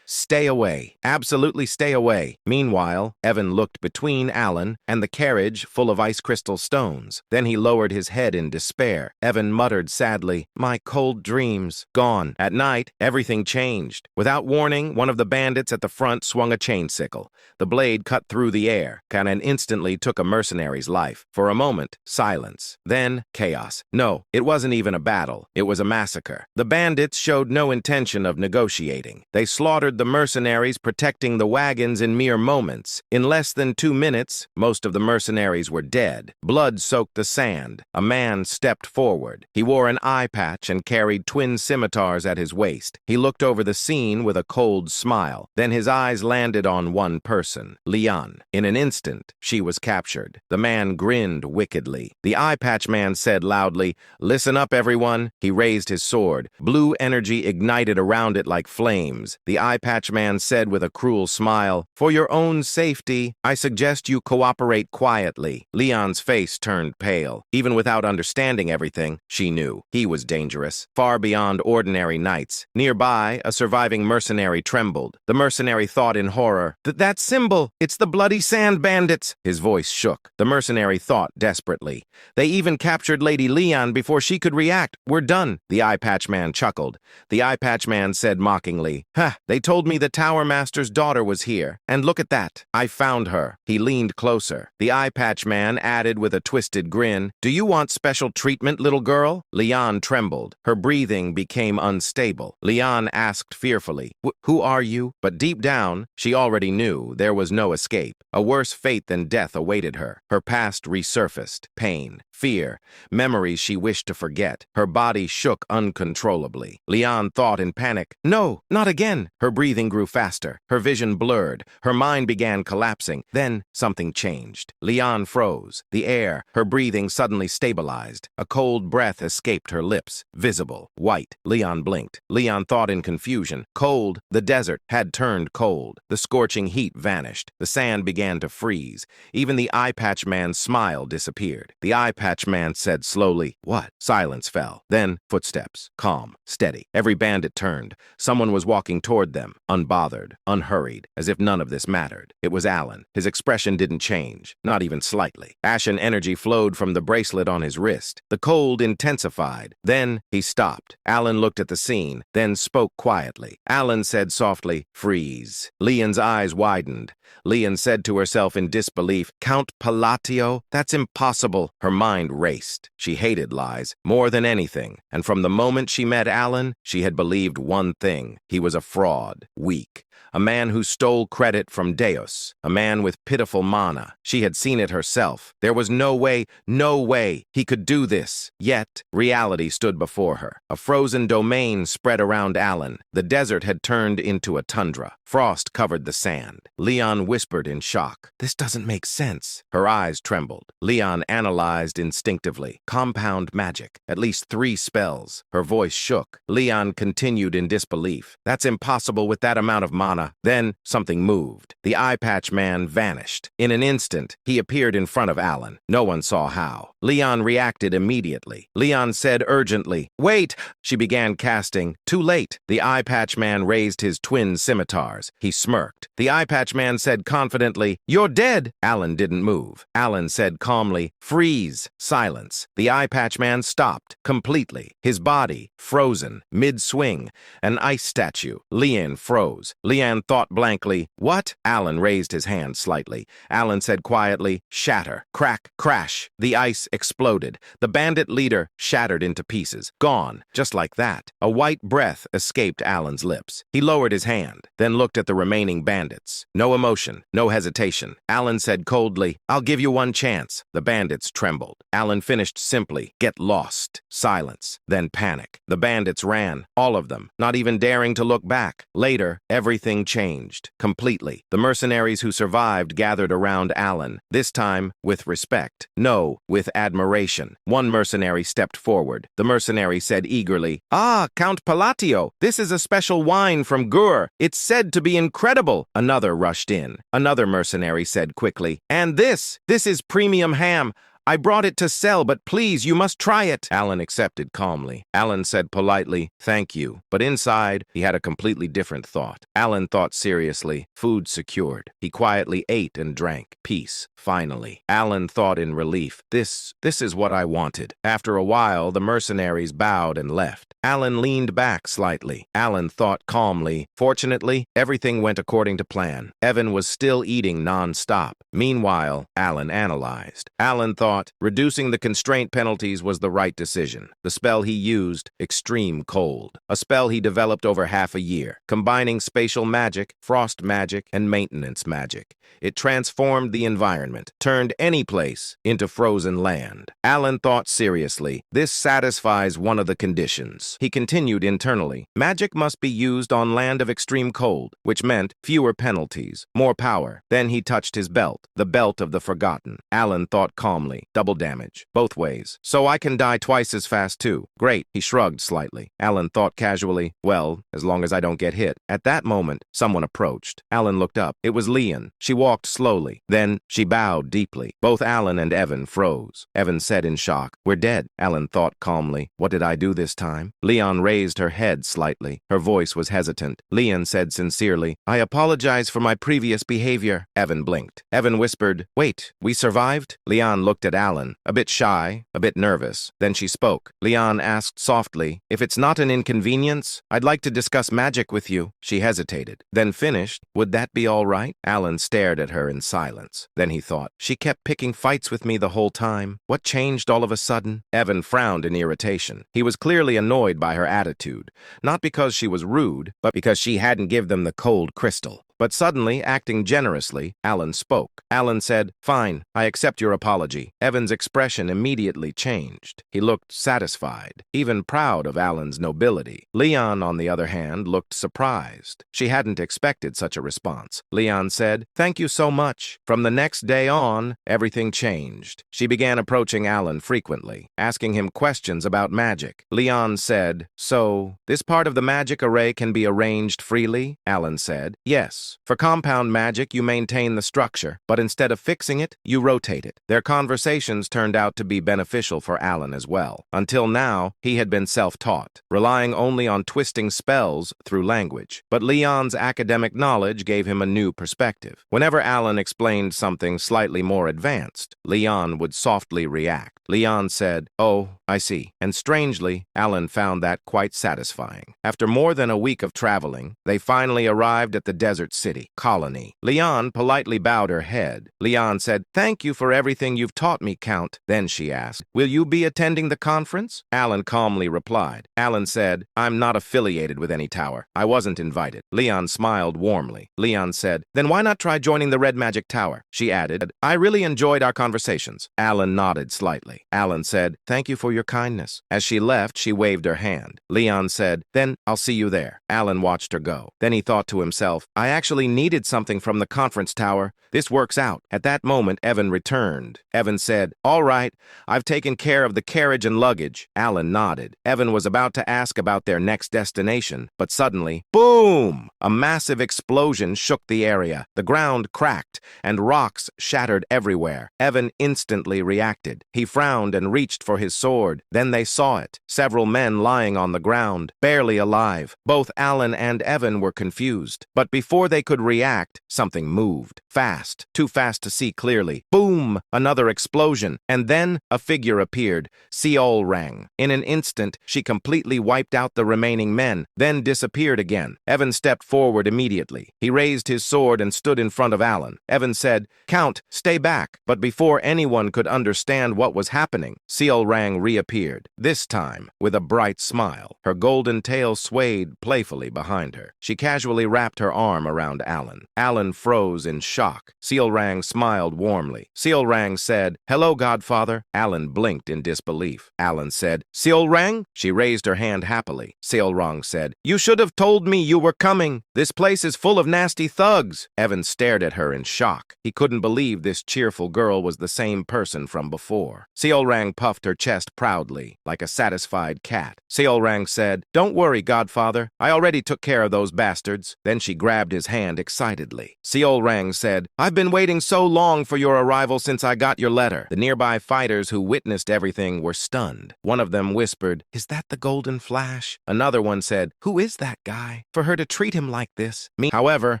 stay away. Absolutely stay away. Meanwhile, Evan looked between Alan and the carriage full of ice crystal stones. Then he lowered his head in despair. Evan muttered sadly, my cold dreams. Gone. At night, everything changed. Without warning, one of the bandits at the front swung a chain sickle. The blade cut through the air, and instantly took a mercenary's life. For a moment, silence. Then, chaos. No, it wasn't even a battle. It was a massacre. The bandits showed no intention of negotiating. They slaughtered the mercenaries, protecting the wagons in mere moments. In less than 2 minutes, most of the mercenaries were dead. Blood soaked the sand. A man stepped forward. He wore an eye patch and carried twin scimitars at his waist. He looked over the scene with a cold smile. Then his eyes landed on one person, Leon. In an instant, she was captured. The man grinned wickedly. The eye patch man said loudly, listen up, everyone. He raised his sword. Blue energy ignited around it like flames. The eye patch man said with a cruel smile, for your own safety, I suggest you cooperate quietly. Leon's face turned pale. Even without understanding everything, she knew he was dangerous, far beyond ordinary knights. Nearby, a surviving mercenary trembled. The mercenary thought in horror, that symbol, it's the bloody sand bandits. His voice shook. The mercenary thought desperately. They even captured Lady Leon before she could react. We're done. The eye patch man chuckled. The eye patch man said mockingly, they told me the Tower Master's daughter was here, and look at that. I found her. He leaned closer. The eye patch man added with a twisted grin, do you want special treatment, little girl? Leon trembled. Her breathing became unstable. Leon asked fearfully, who are you? But deep down, she already knew there was no escape. A worse fate than death awaited her. Her past resurfaced. Pain, fear, memories she wished to forget. Her body shook uncontrollably. Leon thought in panic, no, not again. Her breathing grew faster. Her vision blurred. Her mind began collapsing. Then something changed. Leon froze. The air, her breathing suddenly stabilized. A cold breath escaped her lips. Visible. White. Leon blinked. Leon thought in confusion. Cold. The desert had turned cold. The scorching heat vanished. The sand began to freeze. Even the eye patch man's smile disappeared. The eye patch patch man said slowly. What? Silence fell. Then, footsteps. Calm. Steady. Every bandit turned. Someone was walking toward them, unbothered, unhurried, as if none of this mattered. It was Alan. His expression didn't change, not even slightly. Ashen energy flowed from the bracelet on his wrist. The cold intensified. Then, he stopped. Alan looked at the scene, then spoke quietly. Alan said softly, "Freeze." Leon's eyes widened. Leon said to herself in disbelief, "Count Palatio? That's impossible." Her mind raced. She hated lies, more than anything, and from the moment she met Alan, she had believed one thing. He was a fraud, weak, a man who stole credit from Deus, a man with pitiful mana. She had seen it herself. There was no way he could do this. Yet, reality stood before her. A frozen domain spread around Alan. The desert had turned into a tundra. Frost covered the sand. Leon whispered in shock. "This doesn't make sense." Her eyes trembled. Leon analyzed instinctively. Compound magic. At least 3 spells. Her voice shook. Leon continued in disbelief. "That's impossible with that amount of mana." Then something moved. The eye patch man vanished. In an instant, he appeared in front of Alan. No one saw how. Leon reacted immediately. Leon said urgently, "Wait!" She began casting. Too late. The eye patch man raised his twin scimitars. He smirked. The eye patch man said confidently, "You're dead." Alan didn't move. Alan said calmly, "Freeze." Silence. The eye patch man stopped completely. His body frozen, mid-swing. An ice statue. Leon froze. Leon thought blankly, "What?" Alan raised his hand slightly. Alan said quietly, "Shatter." Crack, crash. The ice exploded. The bandit leader shattered into pieces. Gone. Just like that. A white breath escaped Alan's lips. He lowered his hand, then looked at the remaining bandits. No emotion, no hesitation. Alan said coldly, "I'll give you one chance." The bandits trembled. Alan finished simply, "Get lost." Silence. Then panic. The bandits ran. All of them. Not even daring to look back. Later, everything changed. Completely. The mercenaries who survived gathered around Alan. This time, with respect. No, with admiration. One mercenary stepped forward. The mercenary said eagerly, "Ah, Count Palatio, this is a special wine from Gur. It's said to be incredible." Another rushed in. Another mercenary said quickly, "And this is premium ham. I brought it to sell, but please, you must try it." Alan accepted calmly. Alan said politely, "Thank you." But inside, he had a completely different thought. Alan thought seriously, food secured. He quietly ate and drank. Peace, finally. Alan thought in relief, this is what I wanted. After a while, the mercenaries bowed and left. Alan leaned back slightly. Alan thought calmly. Fortunately, everything went according to plan. Evan was still eating non-stop. Meanwhile, Alan analyzed. Alan thought reducing the constraint penalties was the right decision. The spell he used, Extreme Cold, a spell he developed over half a year, combining spatial magic, frost magic, and maintenance magic. It transformed the environment, turned any place into frozen land. Alan thought seriously, this satisfies one of the conditions. He continued internally, magic must be used on land of extreme cold, which meant fewer penalties, more power. Then he touched his belt, the belt of the forgotten. Alan thought calmly, double damage, both ways. So I can die twice as fast too. Great, he shrugged slightly. Alan thought casually, well, as long as I don't get hit. At that moment, someone approached. Alan looked up. It was Leon. She walked slowly. Then she bowed deeply. Both Alan and Evan froze. Evan said in shock, "We're dead." Alan thought calmly, what did I do this time? Leon raised her head slightly. Her voice was hesitant. Leon said sincerely, "I apologize for my previous behavior." Evan blinked. Evan whispered, "Wait, we survived?" Leon looked at Alan, a bit shy, a bit nervous. Then she spoke. Leon asked softly, "If it's not an inconvenience, I'd like to discuss magic with you." She hesitated, then finished, "Would that be all right?" Alan stared at her in silence. Then he thought, she kept picking fights with me the whole time. What changed all of a sudden? Evan frowned in irritation. He was clearly annoyed by her attitude, not because she was rude, but because she hadn't given them the cold crystal. But suddenly, acting generously, Alan spoke. Alan said, "Fine, I accept your apology." Evan's expression immediately changed. He looked satisfied, even proud of Alan's nobility. Leon, on the other hand, looked surprised. She hadn't expected such a response. Leon said, "Thank you so much." From the next day on, everything changed. She began approaching Alan frequently, asking him questions about magic. Leon said, "So, this part of the magic array can be arranged freely?" Alan said, "Yes. boss. For compound magic, you maintain the structure, but instead of fixing it, you rotate it. Their conversations turned out to be beneficial for Alan as well. Until now, he had been self-taught, relying only on twisting spells through language. But Leon's academic knowledge gave him a new perspective. Whenever Alan explained something slightly more advanced, Leon would softly react. Leon said, "Oh, I see." And strangely, Alan found that quite satisfying. After more than a week of traveling, they finally arrived at the desert city, Colony. Leon politely bowed her head. Leon said, "Thank you for everything you've taught me, Count." Then she asked, "Will you be attending the conference?" Alan calmly replied. Alan said, "I'm not affiliated with any tower. I wasn't invited." Leon smiled warmly. Leon said, "Then why not try joining the Red Magic Tower?" She added, "I really enjoyed our conversations." Alan nodded slightly. Alan said, "Thank you for your kindness." As she left, she waved her hand. Leon said, "Then I'll see you there." Alan watched her go. Then he thought to himself, "I actually needed something from the conference tower. This works out." At that moment, Evan returned. Evan said, "All right, I've taken care of the carriage and luggage." Alan nodded. Evan was about to ask about their next destination, but suddenly, boom! A massive explosion shook the area. The ground cracked, and rocks shattered everywhere. Evan instantly reacted. He frowned and reached for his sword. Then they saw it. Several men lying on the ground, barely alive. Both Alan and Evan were confused. But before they could react, something moved. Fast. Too fast to see clearly. Boom! Another explosion. And then a figure appeared. Seol rang. In an instant, she completely wiped out the remaining men, then disappeared again. Evan stepped forward immediately. He raised his sword and stood in front of Alan. Evan said, "Count, stay back." But before anyone could understand what was happening, Seol rang reappeared. This time, with a bright smile. Her golden tail swayed playfully behind her. She casually wrapped her arm around Alan. Alan froze in shock. Seol rang smiled warmly. Seol rang said, "Hello, Godfather." Alan blinked in disbelief. Alan said, "Seol rang?" She raised her hand happily. Seol rang said, "You should have told me you were coming. This place is full of nasty thugs." Evan stared at her in shock. He couldn't believe this cheerful girl was the same person from before. Seol rang puffed her chest proudly, like a satisfied cat. Seol rang said, "Don't worry, Godfather. I already took care of those bastards." Then she grabbed his hand excitedly. Seol rang said, "I've been waiting so long for your arrival since I got your letter." The nearby fighters who witnessed everything were stunned. One of them whispered, "Is that the Golden Flash?" Another one said, "Who is that guy? For her to treat him like this." However,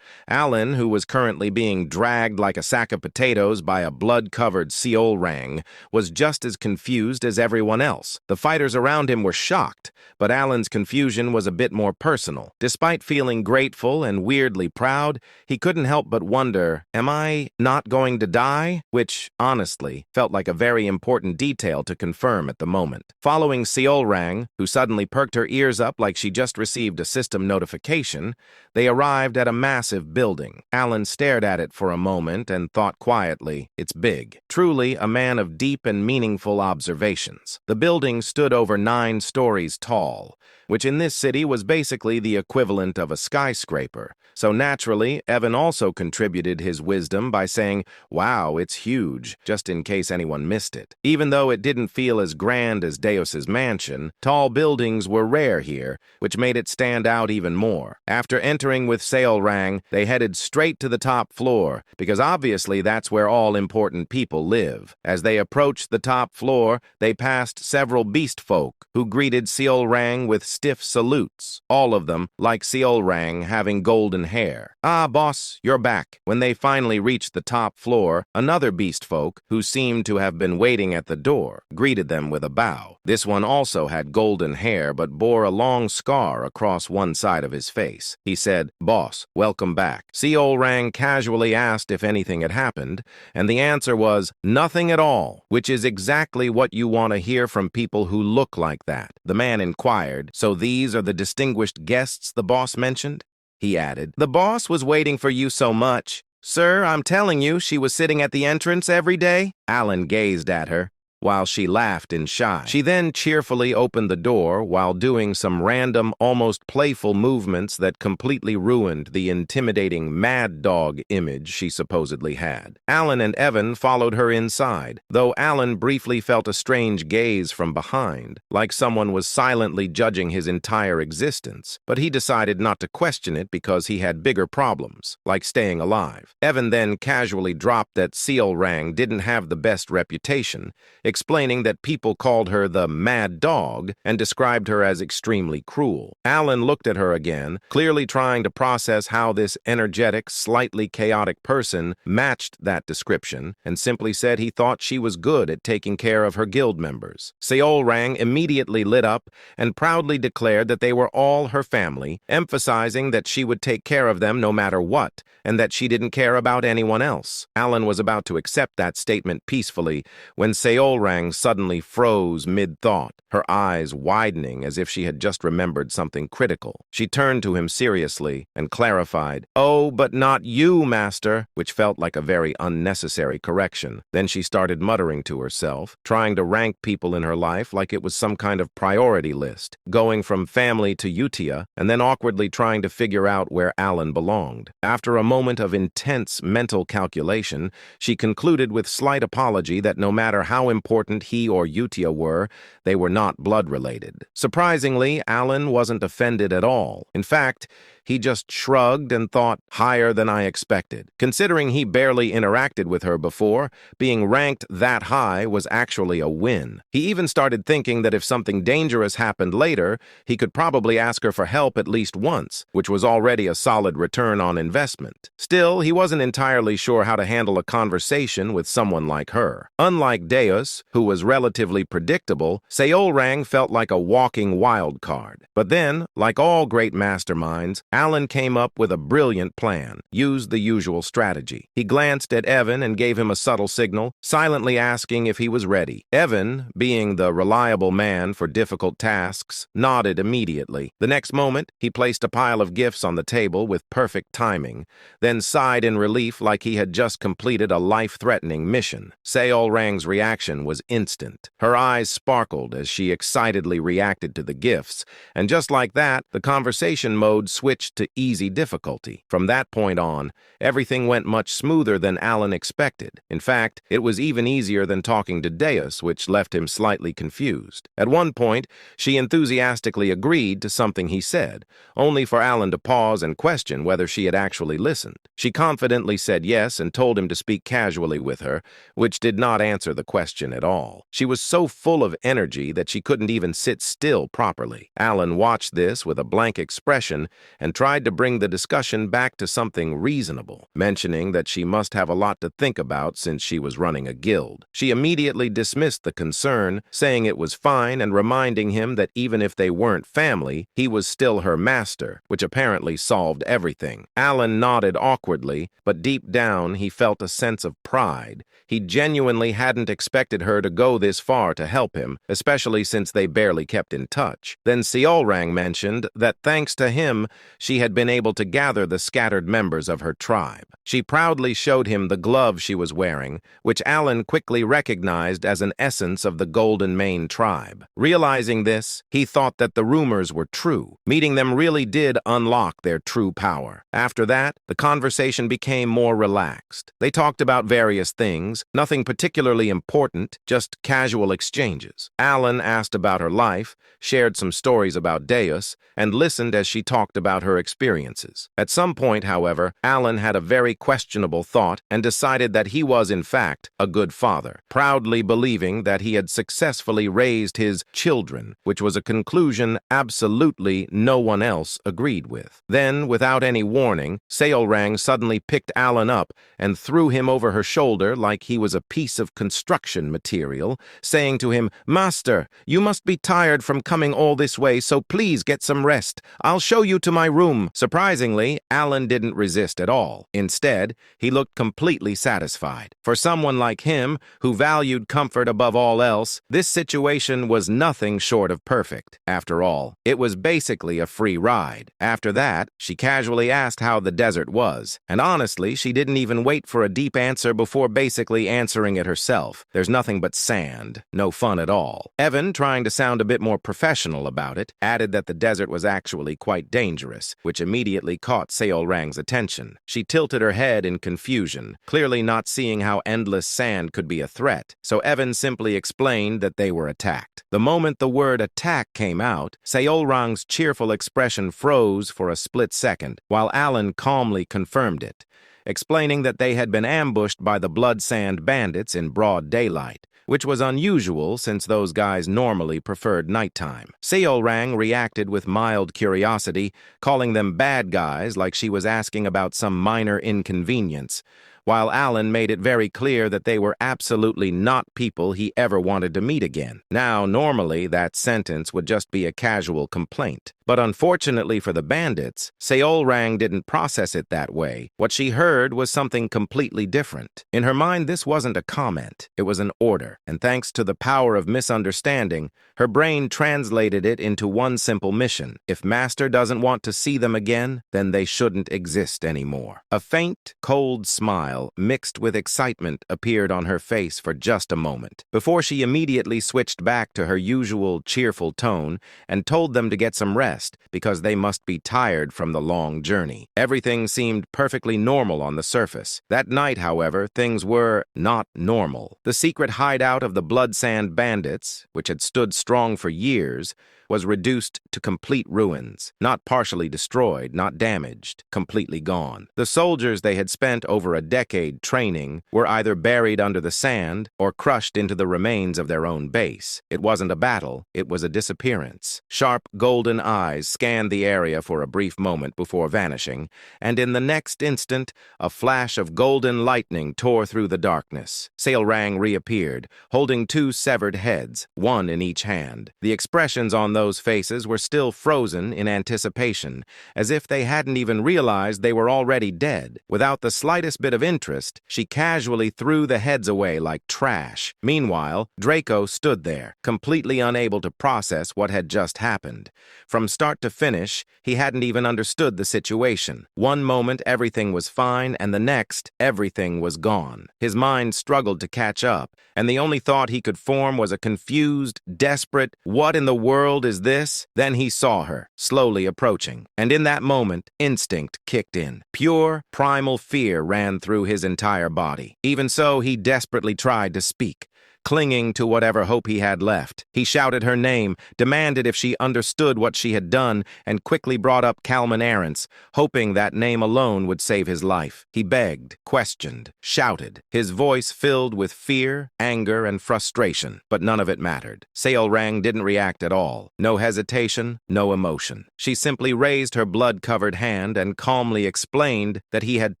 Alan, who was currently being dragged like a sack of potatoes by a blood-covered Seol rang, was just as confused as everyone else. The fighters around him were shocked, but Alan's confusion was a bit more personal. Despite feeling grateful and weirdly proud, he couldn't help but wonder, am I not going to die? Which, honestly, felt like a very important detail to confirm at the moment. Following Seol rang, who suddenly perked her ears up like she just received a system notification, they arrived at a massive building. Alan stared at it for a moment and thought quietly, "It's big." Truly a man of deep and meaningful observations. The building stood over 9 stories tall, which in this city was basically the equivalent of a skyscraper. So naturally, Evan also contributed his wisdom by saying, "Wow, it's huge," just in case anyone missed it. Even though it didn't feel as grand as Deus's mansion, tall buildings were rare here, which made it stand out even more. After entering with Seol rang, they headed straight to the top floor, because obviously that's where all important people live. As they approached the top floor, they passed several beast folk, who greeted Seol rang with stiff salutes, all of them, like Seol rang, having golden hair. "Ah, boss, you're back." When they finally reached the top floor, another beast folk, who seemed to have been waiting at the door, greeted them with a bow. This one also had golden hair but bore a long scar across one side of his face. He said, "Boss, welcome back." Seol rang casually asked if anything had happened, and the answer was, "Nothing at all," which is exactly what you want to hear from people who look like that. The man inquired, "So these are the distinguished guests the boss mentioned?" He added, "The boss was waiting for you so much. Sir, I'm telling you, she was sitting at the entrance every day." Alan gazed at her. while she laughed in shy. She then cheerfully opened the door while doing some random, almost playful movements that completely ruined the intimidating mad dog image she supposedly had. Alan and Evan followed her inside, though Alan briefly felt a strange gaze from behind, like someone was silently judging his entire existence, but he decided not to question it because he had bigger problems, like staying alive. Evan then casually dropped that Seolrang didn't have the best reputation, explaining that people called her the mad dog and described her as extremely cruel. Alan looked at her again, clearly trying to process how this energetic, slightly chaotic person matched that description, and simply said he thought she was good at taking care of her guild members. Seolrang immediately lit up and proudly declared that they were all her family, emphasizing that she would take care of them no matter what, and that she didn't care about anyone else. Alan was about to accept that statement peacefully when Seolrang suddenly froze mid-thought, her eyes widening as if she had just remembered something critical. She turned to him seriously and clarified, "Oh, but not you, master," which felt like a very unnecessary correction. Then she started muttering to herself, trying to rank people in her life like it was some kind of priority list, going from family to Utia, and then awkwardly trying to figure out where Alan belonged. After a moment of intense mental calculation, she concluded with slight apology that no matter how important he or Utia were, they were not blood-related. Surprisingly, Alan wasn't offended at all. In fact, he just shrugged and thought, higher than I expected. Considering he barely interacted with her before, being ranked that high was actually a win. He even started thinking that if something dangerous happened later, he could probably ask her for help at least once, which was already a solid return on investment. Still, he wasn't entirely sure how to handle a conversation with someone like her. Unlike Deus, who was relatively predictable, Seolrang felt like a walking wild card. But then, like all great masterminds, Alan came up with a brilliant plan, used the usual strategy. He glanced at Evan and gave him a subtle signal, silently asking if he was ready. Evan, being the reliable man for difficult tasks, nodded immediately. The next moment, he placed a pile of gifts on the table with perfect timing, then sighed in relief like he had just completed a life-threatening mission. Seolrang's reaction was instant. Her eyes sparkled as she excitedly reacted to the gifts, and just like that, the conversation mode switched to easy difficulty. From that point on, everything went much smoother than Alan expected. In fact, it was even easier than talking to Deus, which left him slightly confused. At one point, she enthusiastically agreed to something he said, only for Alan to pause and question whether she had actually listened. She confidently said yes and told him to speak casually with her, which did not answer the question at all. She was so full of energy that she couldn't even sit still properly. Alan watched this with a blank expression and tried to bring the discussion back to something reasonable, mentioning that she must have a lot to think about since she was running a guild. She immediately dismissed the concern, saying it was fine and reminding him that even if they weren't family, he was still her master, which apparently solved everything. Alan nodded awkwardly, but deep down he felt a sense of pride. He genuinely hadn't expected her to go this far to help him, especially since they barely kept in touch. Then Seolrang mentioned that thanks to him, she had been able to gather the scattered members of her tribe. She proudly showed him the glove she was wearing, which Alan quickly recognized as an essence of the Golden Mane tribe. Realizing this, he thought that the rumors were true. Meeting them really did unlock their true power. After that, the conversation became more relaxed. They talked about various things, nothing particularly important, just casual exchanges. Alan asked about her life, shared some stories about Deus, and listened as she talked about her experiences. At some point, however, Alan had a very questionable thought and decided that he was, in fact, a good father, proudly believing that he had successfully raised his children, which was a conclusion absolutely no one else agreed with. Then, without any warning, Seolrang suddenly picked Alan up and threw him over her shoulder like he was a piece of construction material, saying to him, "Master, you must be tired from coming all this way, so please get some rest. I'll show you to my room. Surprisingly, Alan didn't resist at all. Instead, he looked completely satisfied. For someone like him, who valued comfort above all else, this situation was nothing short of perfect. After all, it was basically a free ride. After that, she casually asked how the desert was, and honestly, she didn't even wait for a deep answer before basically answering it herself. There's nothing but sand. No fun at all. Evan, trying to sound a bit more professional about it, added that the desert was actually quite dangerous, which immediately caught Seolrang's attention. She tilted her head in confusion, clearly not seeing how endless sand could be a threat, so Evan simply explained that they were attacked. The moment the word attack came out, Seolrang's cheerful expression froze for a split second, while Alan calmly confirmed it, explaining that they had been ambushed by the blood sand bandits in broad daylight, which was unusual since those guys normally preferred nighttime. Seolrang reacted with mild curiosity, calling them bad guys like she was asking about some minor inconvenience, while Alan made it very clear that they were absolutely not people he ever wanted to meet again. Now, normally, that sentence would just be a casual complaint. But unfortunately for the bandits, Seolrang didn't process it that way. What she heard was something completely different. In her mind, this wasn't a comment. It was an order. And thanks to the power of misunderstanding, her brain translated it into one simple mission. If Master doesn't want to see them again, then they shouldn't exist anymore. A faint, cold smile mixed with excitement appeared on her face for just a moment, before she immediately switched back to her usual cheerful tone and told them to get some rest, because they must be tired from the long journey. Everything seemed perfectly normal on the surface. That night, however, things were not normal. The secret hideout of the blood sand bandits, which had stood strong for years, was reduced to complete ruins, not partially destroyed, not damaged, completely gone. The soldiers they had spent over a decade training were either buried under the sand or crushed into the remains of their own base. It wasn't a battle, it was a disappearance. Sharp golden eyes scanned the area for a brief moment before vanishing, and in the next instant, a flash of golden lightning tore through the darkness. Seolrang reappeared, holding two severed heads, one in each hand. The expressions on those faces were still frozen in anticipation, as if they hadn't even realized they were already dead. Without the slightest bit of interest, she casually threw the heads away like trash. Meanwhile, Draco stood there, completely unable to process what had just happened. From start to finish, he hadn't even understood the situation. One moment everything was fine, and the next, everything was gone. His mind struggled to catch up, and the only thought he could form was a confused, desperate, "What in the world is this?" Then he saw her, slowly approaching, and in that moment, instinct kicked in. Pure, primal fear ran through his entire body. Even so, he desperately tried to speak. Clinging to whatever hope he had left, he shouted her name, demanded if she understood what she had done, and quickly brought up Kalman Arentz, hoping that name alone would save his life. He begged, questioned, shouted, his voice filled with fear, anger, and frustration, but none of it mattered. Seolrang didn't react at all. No hesitation, no emotion. She simply raised her blood-covered hand and calmly explained that he had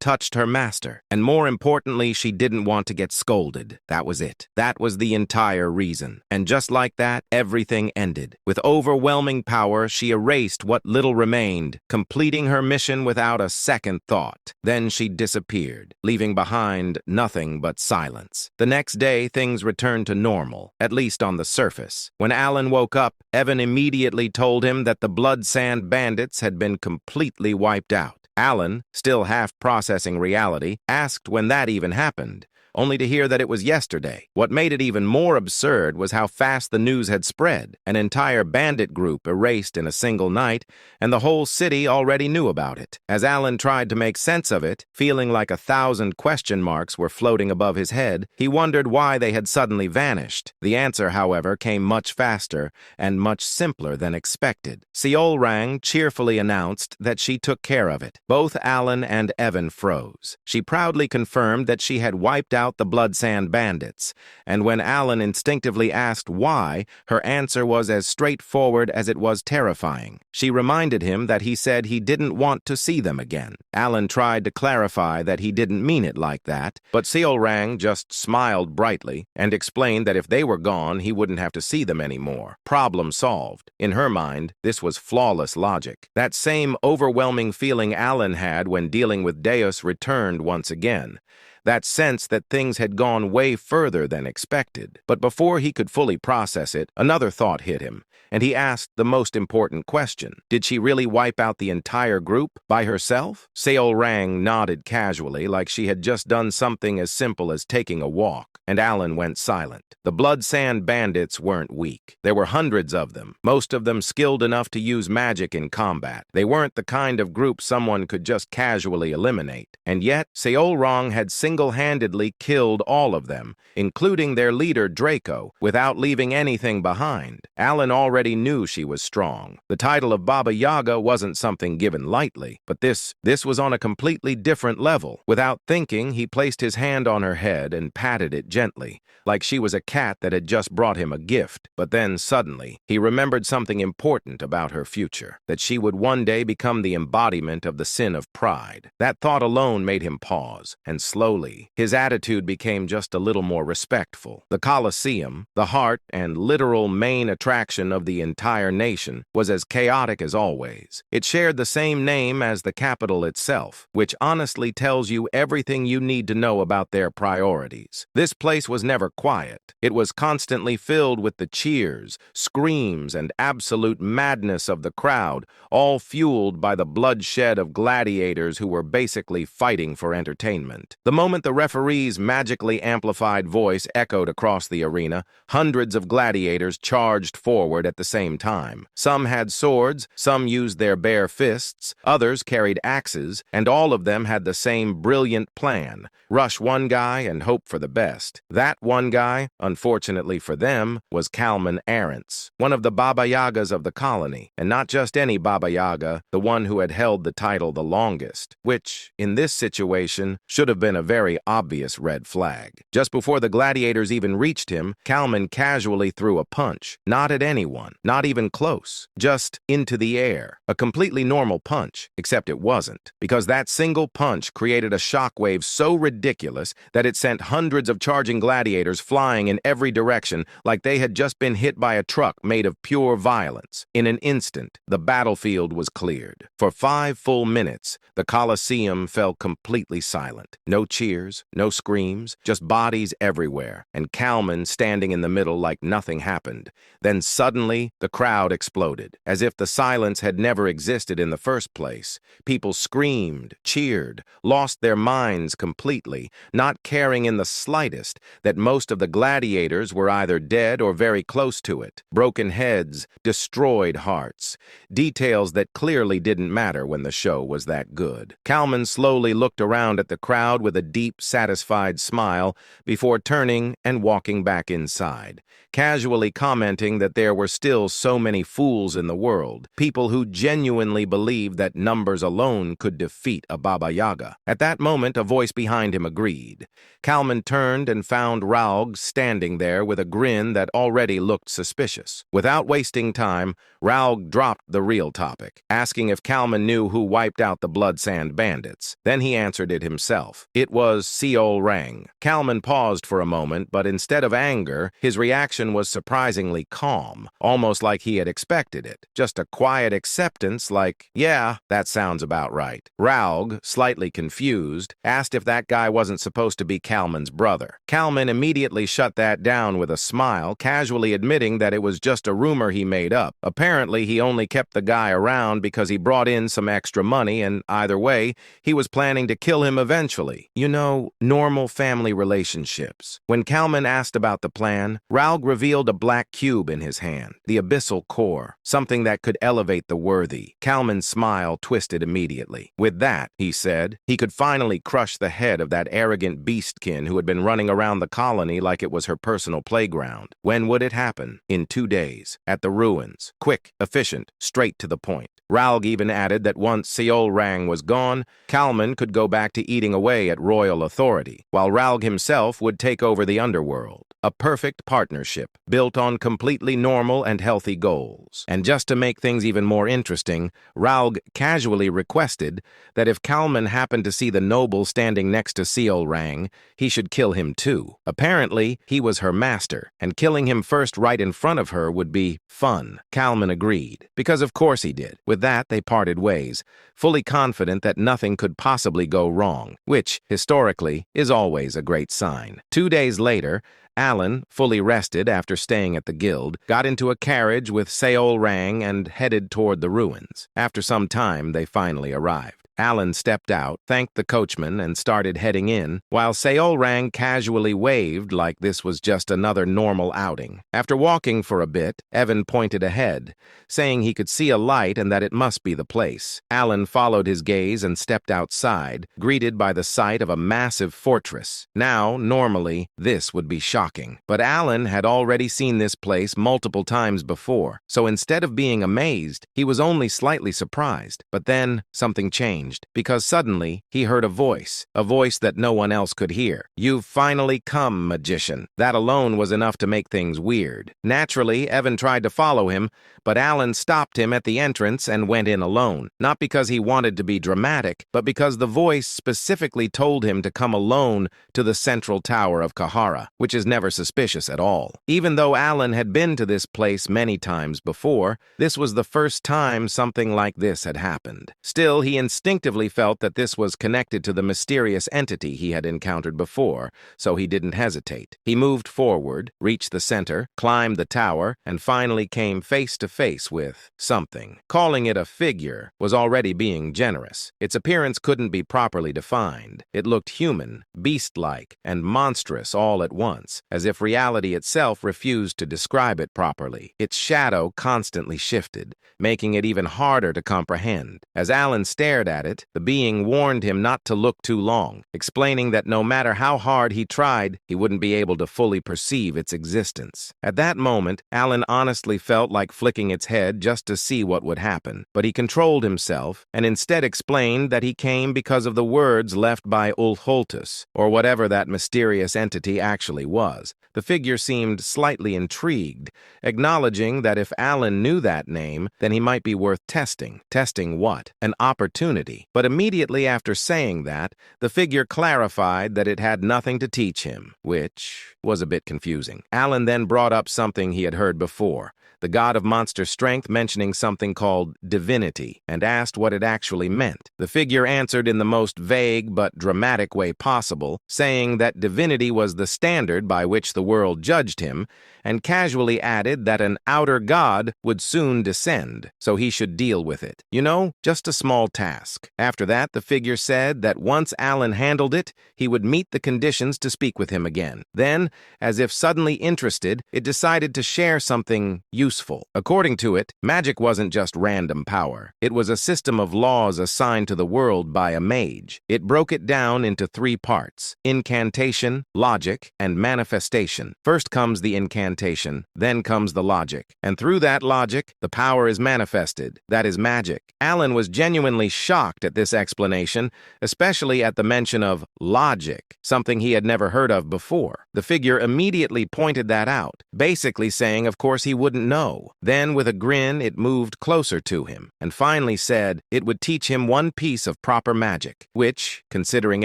touched her master, and more importantly, she didn't want to get scolded. That was it. That was the entire reason. And just like that, everything ended. With overwhelming power, she erased what little remained, completing her mission without a second thought. Then she disappeared, leaving behind nothing but silence. The next day, things returned to normal, at least on the surface. When Alan woke up, Evan immediately told him that the blood sand bandits had been completely wiped out. Alan, still half processing reality, asked when that even happened, only to hear that it was yesterday. What made it even more absurd was how fast the news had spread. An entire bandit group erased in a single night, and the whole city already knew about it. As Alan tried to make sense of it, feeling like 1,000 question marks were floating above his head, he wondered why they had suddenly vanished. The answer, however, came much faster and much simpler than expected. Seolrang cheerfully announced that she took care of it. Both Alan and Evan froze. She proudly confirmed that she had wiped out out the blood sand bandits, and when Alan instinctively asked why, her answer was as straightforward as it was terrifying. She reminded him that he said he didn't want to see them again. Alan tried to clarify that he didn't mean it like that, but Seolrang just smiled brightly and explained that if they were gone, he wouldn't have to see them anymore. Problem solved. In her mind, this was flawless logic. That same overwhelming feeling Alan had when dealing with Deus returned once again. That sense that things had gone way further than expected. But before he could fully process it, another thought hit him, and he asked the most important question. Did she really wipe out the entire group by herself? Seolrang nodded casually, like she had just done something as simple as taking a walk, and Alan went silent. The blood sand bandits weren't weak. There were hundreds of them, most of them skilled enough to use magic in combat. They weren't the kind of group someone could just casually eliminate. And yet, Seolrang had single-handedly killed all of them, including their leader Draco, without leaving anything behind. Alan already knew she was strong. The title of Baba Yaga wasn't something given lightly, but this was on a completely different level. Without thinking, he placed his hand on her head and patted it gently, like she was a cat that had just brought him a gift. But then, suddenly, he remembered something important about her future, that she would one day become the embodiment of the sin of pride. That thought alone made him pause, and slowly, his attitude became just a little more respectful. The Colosseum, the heart and literal main attraction of the entire nation, was as chaotic as always. It shared the same name as the capital itself, which honestly tells you everything you need to know about their priorities. This place was never quiet. It was constantly filled with the cheers, screams, and absolute madness of the crowd, all fueled by the bloodshed of gladiators who were basically fighting for entertainment. The moment the referee's magically amplified voice echoed across the arena, hundreds of gladiators charged forward at the same time. Some had swords, some used their bare fists, others carried axes, and all of them had the same brilliant plan: rush one guy and hope for the best. That one guy, unfortunately for them, was Kalman Arentz, one of the Baba Yagas of the colony, and not just any Baba Yaga, the one who had held the title the longest, which, in this situation, should have been a very obvious red flag. Just before the gladiators even reached him, Kalman casually threw a punch, not at anyone, not even close, just into the air. A completely normal punch, except it wasn't, because that single punch created a shockwave so ridiculous that it sent hundreds of charging gladiators flying in every direction like they had just been hit by a truck made of pure violence. In an instant, the battlefield was cleared. For 5 full minutes, the Colosseum fell completely silent. No cheers, no screams, just bodies everywhere, and Kalman standing in the middle like nothing happened. Then suddenly, the crowd exploded, as if the silence had never existed in the first place. People screamed, cheered, lost their minds completely, not caring in the slightest that most of the gladiators were either dead or very close to it. Broken heads, destroyed hearts. Details that clearly didn't matter when the show was that good. Kalman slowly looked around at the crowd with a deep, satisfied smile before turning and walking back inside, casually commenting that there were still so many fools in the world, people who genuinely believed that numbers alone could defeat a Baba Yaga. At that moment, a voice behind him agreed. Kalman turned and found Raug standing there with a grin that already looked suspicious. Without wasting time, Raug dropped the real topic, asking if Kalman knew who wiped out the blood sand bandits. Then he answered it himself. It was Seolrang. Kalman paused for a moment, but instead of anger, his reaction was surprisingly calm, almost like he had expected it. Just a quiet acceptance like, yeah, that sounds about right. Raug, slightly confused, asked if that guy wasn't supposed to be Kalman's brother. Kalman immediately shut that down with a smile, casually admitting that it was just a rumor he made up. Apparently, he only kept the guy around because he brought in some extra money, and either way, he was planning to kill him eventually. You know, normal family relationships. When Kalman asked about the plan, Raug revealed a black cube in his hand, the abyssal core, something that could elevate the worthy. Kalman's smile twisted immediately. With that, he said, he could finally crush the head of that arrogant beastkin who had been running around the colony like it was her personal playground. When would it happen? In 2 days, at the ruins. Quick, efficient, straight to the point. Ralg even added that once Seol Rang was gone, Kalman could go back to eating away at royal authority, while Ralg himself would take over the underworld. A perfect partnership, built on completely normal and healthy goals. And just to make things even more interesting, Ralg casually requested that if Kalman happened to see the noble standing next to Seol Rang, he should kill him too. Apparently, he was her master, and killing him first right in front of her would be fun. Kalman agreed, because of course he did. With that, they parted ways, fully confident that nothing could possibly go wrong, which, historically, is always a great sign. 2 days later, Alan, fully rested after staying at the guild, got into a carriage with Seol Rang and headed toward the ruins. After some time, they finally arrived. Alan stepped out, thanked the coachman, and started heading in, while Seol Rang casually waved like this was just another normal outing. After walking for a bit, Evan pointed ahead, saying he could see a light and that it must be the place. Alan followed his gaze and stepped outside, greeted by the sight of a massive fortress. Now, normally, this would be shocking, but Alan had already seen this place multiple times before, so instead of being amazed, he was only slightly surprised. But then, something changed. Because suddenly he heard a voice that no one else could hear. "You've finally come, magician." That alone was enough to make things weird. Naturally, Evan tried to follow him, but Alan stopped him at the entrance and went in alone. Not because he wanted to be dramatic, but because the voice specifically told him to come alone to the central tower of Kahara, which is never suspicious at all. Even though Alan had been to this place many times before, this was the first time something like this had happened. Still, he instinctively felt that this was connected to the mysterious entity he had encountered before, so he didn't hesitate. He moved forward, reached the center, climbed the tower, and finally came face to face with something. Calling it a figure was already being generous. Its appearance couldn't be properly defined. It looked human, beast-like, and monstrous all at once, as if reality itself refused to describe it properly. Its shadow constantly shifted, making it even harder to comprehend. As Alan stared at it, the being warned him not to look too long, explaining that no matter how hard he tried, he wouldn't be able to fully perceive its existence. At that moment, Alan honestly felt like flicking its head just to see what would happen, but he controlled himself and instead explained that he came because of the words left by Ulholtus, or whatever that mysterious entity actually was. The figure seemed slightly intrigued, acknowledging that if Alan knew that name, then he might be worth testing. Testing what? An opportunity. But immediately after saying that, the figure clarified that it had nothing to teach him, which was a bit confusing. Alan then brought up something he had heard before, the god of monster strength mentioning something called divinity, and asked what it actually meant. The figure answered in the most vague but dramatic way possible, saying that divinity was the standard by which the world judged him, and casually added that an outer god would soon descend, so he should deal with it. You know, just a small task. After that, the figure said that once Alan handled it, he would meet the conditions to speak with him again. Then, as if suddenly interested, it decided to share something useful. According to it, magic wasn't just random power. It was a system of laws assigned to the world by a mage. It broke it down into 3 parts: incantation, logic, and manifestation. First comes the incantation, then comes the logic. And through that logic, the power is manifested. That is magic. Alan was genuinely shocked at this explanation, especially at the mention of logic, something he had never heard of before. The figure immediately pointed that out, basically saying of course he wouldn't know. Then, with a grin, it moved closer to him, and finally said it would teach him one piece of proper magic, which, considering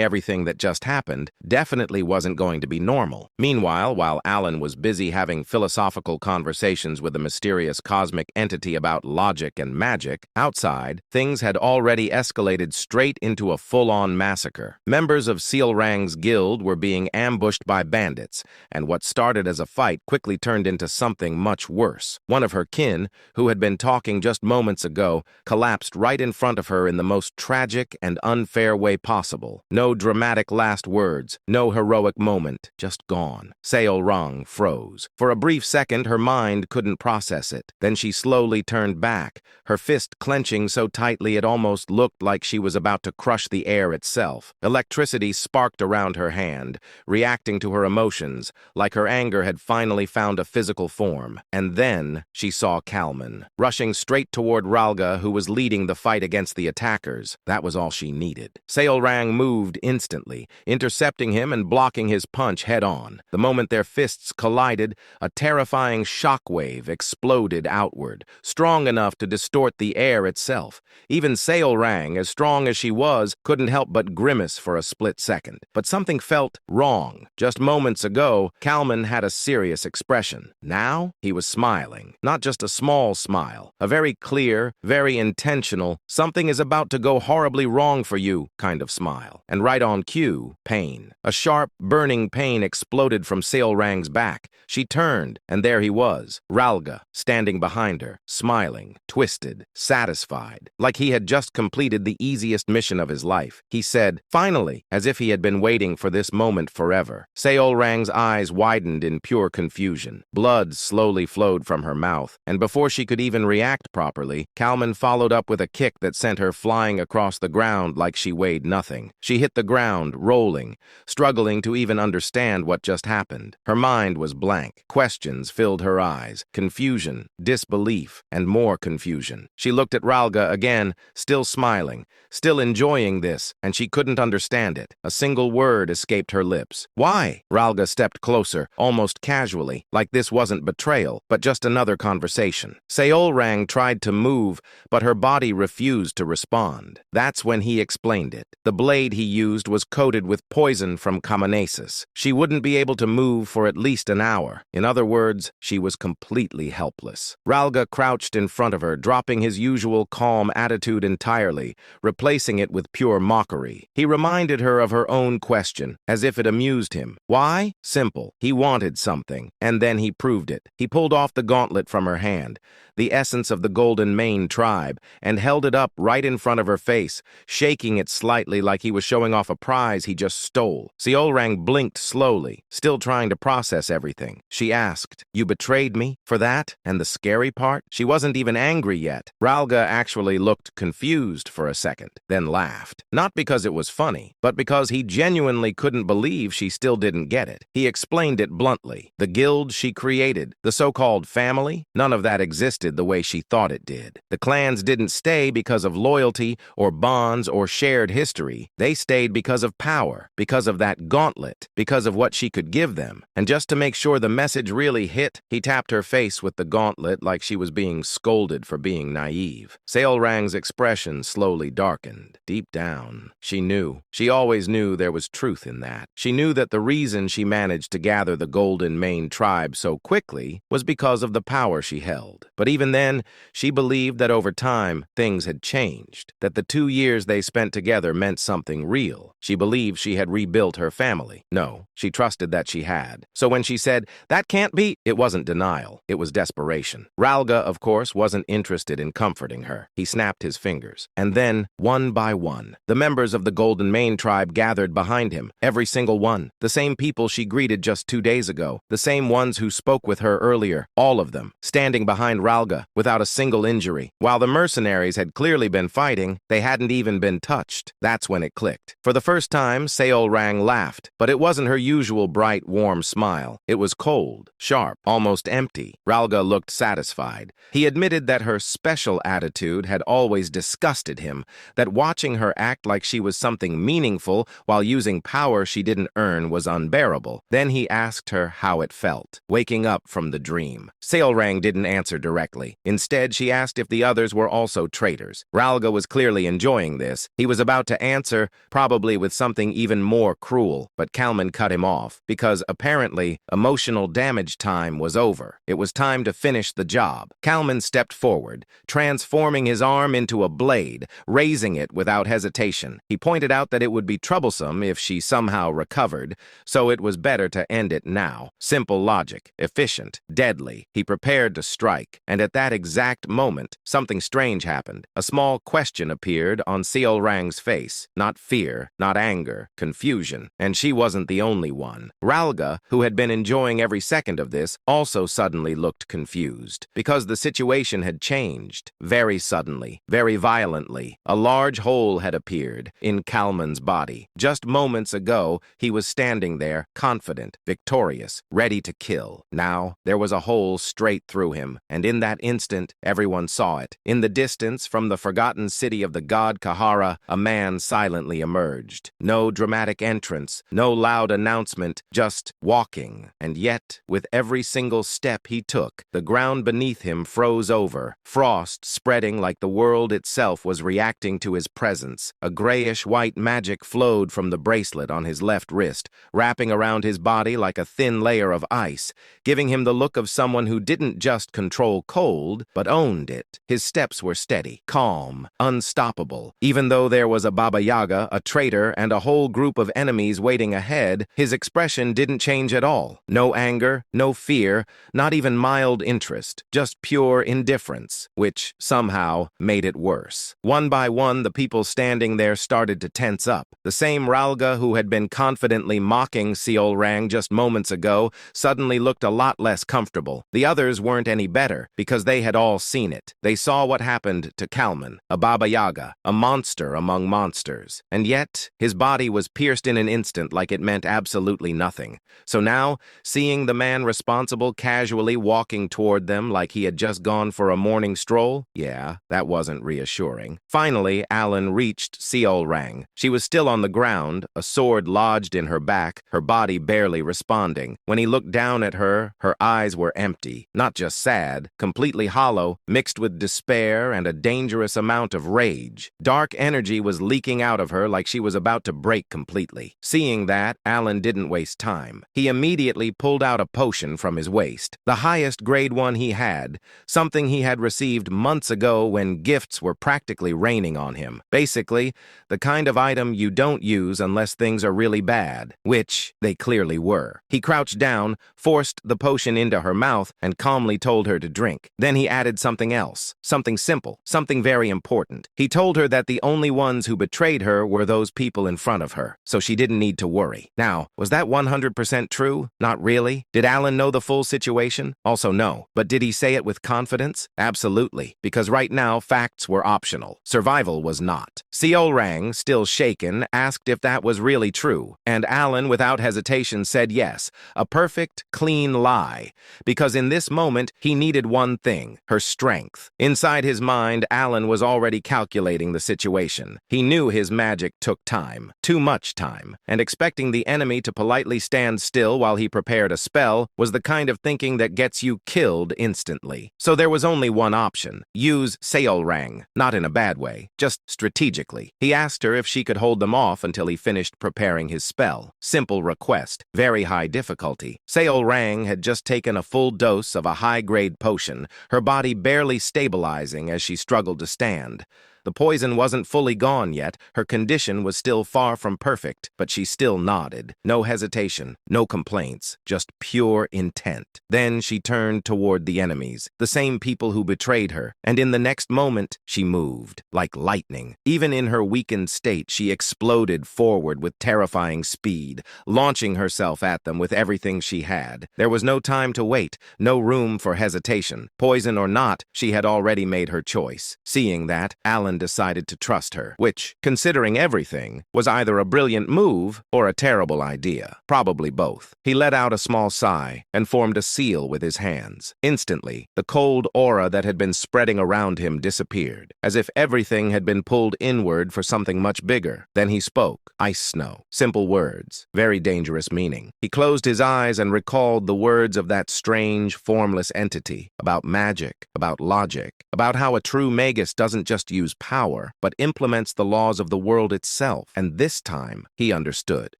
everything that just happened, definitely wasn't going to be normal. Meanwhile, while Alan was busy having philosophical conversations with the mysterious cosmic entity about logic and magic, outside, things had already escalated straight into a full-on massacre. Members of Seol Rang's guild were being ambushed by bandits, and what started as a fight quickly turned into something much worse. One of her kin, who had been talking just moments ago, collapsed right in front of her in the most tragic and unfair way possible. No dramatic last words, no heroic moment, just gone. Seol Rang froze. For a brief second, her mind couldn't process it. Then she slowly turned back, her fist clenching so tightly it almost looked clicked like she was about to crush the air itself. Electricity sparked around her hand, reacting to her emotions, like her anger had finally found a physical form. And then she saw Kalman, rushing straight toward Ralga, who was leading the fight against the attackers. That was all she needed. Seolrang moved instantly, intercepting him and blocking his punch head-on. The moment their fists collided, a terrifying shockwave exploded outward, strong enough to distort the air itself. Even Seolrang, as strong as she was, couldn't help but grimace for a split second. But something felt wrong. Just moments ago, Kalman had a serious expression. Now, he was smiling. Not just a small smile, a very clear, very intentional, something is about to go horribly wrong for you kind of smile. And right on cue, pain. A sharp, burning pain exploded from Seolrang's back. She turned, and there he was, Ralga, standing behind her, smiling, twisted, satisfied, like he had just completed the easiest mission of his life. He said, finally, as if he had been waiting for this moment forever. Seolrang's eyes widened in pure confusion. Blood slowly flowed from her mouth, and before she could even react properly, Kalman followed up with a kick that sent her flying across the ground like she weighed nothing. She hit the ground, rolling, struggling to even understand what just happened. Her mind was blank. Questions filled her eyes, confusion, disbelief, and more confusion. She looked at Ralga again, still smiling, still enjoying this, and she couldn't understand it. A single word escaped her lips. Why? Ralga stepped closer, almost casually, like this wasn't betrayal, but just another conversation. Seolrang tried to move, but her body refused to respond. That's when he explained it. The blade he used was coated with poison from Kamanesis. She wouldn't be able to move for at least an hour. In other words, she was completely helpless. Ralga crouched in front of her, dropping his usual calm attitude entirely, replacing it with pure mockery. He reminded her of her own question, as if it amused him. Why? Simple. He wanted something, and then he proved it. He pulled off the gauntlet from her hand, the essence of the Golden Mane tribe, and held it up right in front of her face, shaking it slightly like he was showing off a prize he just stole. Seolrang blinked slowly, still trying to process everything. She asked, "You betrayed me for that?" And the scary part? She wasn't even angry yet. Ralga actually looked confused for a second, then laughed. Not because it was funny, but because he genuinely couldn't believe she still didn't get it. He explained it bluntly. The guild she created, the so-called family, none of that existed the way she thought it did. The clans didn't stay because of loyalty or bonds or shared history. They stayed because of power, because of that gauntlet, because of what she could give them. And just to make sure the message really hit, he tapped her face with the gauntlet like she was being scolded for being naive. Seolrang's expression slowly darkened. Deep down, she knew. She always knew there was truth in that. She knew that the reason she managed to gather the Golden Mane tribe so quickly was because of the power she held. But even then, she believed that over time, things had changed, that the 2 years they spent together meant something real. She believed she had rebuilt her family. No, she trusted that she had. So when she said, "That can't be," it wasn't denial, it was desperation. Ralga, of course, wasn't interested in comforting her. He snapped his fingers. And then, one by one, the members of the Golden Mane tribe gathered behind him, every single one. The same people she greeted just 2 days ago, the same ones who spoke with her earlier, all of them, standing behind Ralga without a single injury. While the mercenaries had clearly been fighting, they hadn't even been touched. That's when it clicked. For the first time, Seolrang laughed, but it wasn't her usual bright, warm smile. It was cold, sharp, almost empty. Ralga looked satisfied. He admitted that her special attitude had always disgusted him, that watching her act like she was something meaningful while using power she didn't earn was unbearable. Then he asked her how it felt, waking up from the dream. Seolrang didn't answer directly. Instead, she asked if the others were also traitors. Ralga was clearly enjoying this. He was about to answer, probably with something even more cruel, but Kalman cut him off, because apparently emotional damage time was over. It was time to finish the job. Kalman stepped forward, transforming his arm into a blade, raising it without hesitation. He pointed out that it would be troublesome if she somehow recovered, so it was better to end it now. Simple logic, efficient, deadly. He prepared to strike, and at that exact moment, something strange happened. A small question appeared on Seolrang's face. Not fear, not anger, confusion. And she wasn't the only one. Ralga, who had been enjoying every second of this, also suddenly looked confused, because the situation had changed, very suddenly, very violently. Suddenly, a large hole had appeared in Kalman's body. Just moments ago, he was standing there, confident, victorious, ready to kill. Now, there was a hole straight through him, and in that instant, everyone saw it. In the distance, from the forgotten city of the god Kahara, a man silently emerged. No dramatic entrance, no loud announcement, just walking. And yet, with every single step he took, the ground beneath him froze over, frost spreading like the world itself was reacting to his presence. A grayish-white magic flowed from the bracelet on his left wrist, wrapping around his body like a thin layer of ice, giving him the look of someone who didn't just control cold, but owned it. His steps were steady, calm, unstoppable. Even though there was a Baba Yaga, a traitor, and a whole group of enemies waiting ahead, his expression didn't change at all. No anger, no fear, not even mild interest, just pure indifference, which somehow made it worse. One by one, the people standing there started to tense up. The same Ralga who had been confidently mocking Seolrang just moments ago suddenly looked a lot less comfortable. The others weren't any better, because they had all seen it. They saw what happened to Kalman, a Baba Yaga, a monster among monsters. And yet, his body was pierced in an instant like it meant absolutely nothing. So now, seeing the man responsible casually walking toward them like he had just gone for a morning stroll, yeah, that wasn't reassuring. Finally, Alan reached Seolrang. She was still on the ground, a sword lodged in her back, her body barely responding. When he looked down at her, her eyes were empty, not just sad, completely hollow, mixed with despair and a dangerous amount of rage. Dark energy was leaking out of her like she was about to break completely. Seeing that, Alan didn't waste time. He immediately pulled out a potion from his waist, the highest grade one he had, something he had received months ago when gifts were practically raining on him. Basically, the kind of item you don't use unless things are really bad, which they clearly were. He crouched down, forced the potion into her mouth, and calmly told her to drink. Then he added something else, something simple, something very important. He told her that the only ones who betrayed her were those people in front of her, so she didn't need to worry. Now, was that 100% true? Not really. Did Alan know the full situation? Also no. But did he say it with confidence? Absolutely, because right now facts were optional. Survival was not. Seolrang, still shaken, asked if that was really true, and Alan, without hesitation, said yes, a perfect, clean lie, because in this moment he needed one thing, her strength. Inside his mind, Alan was already calculating the situation. He knew his magic took time, too much time, and expecting the enemy to politely stand still while he prepared a spell was the kind of thinking that gets you killed instantly. So there was only one option, use Seolrang, not in a bad way, just strategically. He asked her if she could hold them off until he finished preparing his spell. Simple request, very high difficulty. Seolrang had just taken a full dose of a high-grade potion, her body barely stabilizing as she struggled to stand. The poison wasn't fully gone yet, her condition was still far from perfect, but she still nodded. No hesitation, no complaints, just pure intent. Then she turned toward the enemies, the same people who betrayed her, and in the next moment, she moved, like lightning. Even in her weakened state, she exploded forward with terrifying speed, launching herself at them with everything she had. There was no time to wait, no room for hesitation. Poison or not, she had already made her choice. Seeing that, Alan decided to trust her, which, considering everything, was either a brilliant move or a terrible idea. Probably both. He let out a small sigh and formed a seal with his hands. Instantly, the cold aura that had been spreading around him disappeared, as if everything had been pulled inward for something much bigger. Then he spoke. Ice snow. Simple words. Very dangerous meaning. He closed his eyes and recalled the words of that strange, formless entity, about magic, about logic, about how a true magus doesn't just use power, but implements the laws of the world itself. And this time, he understood.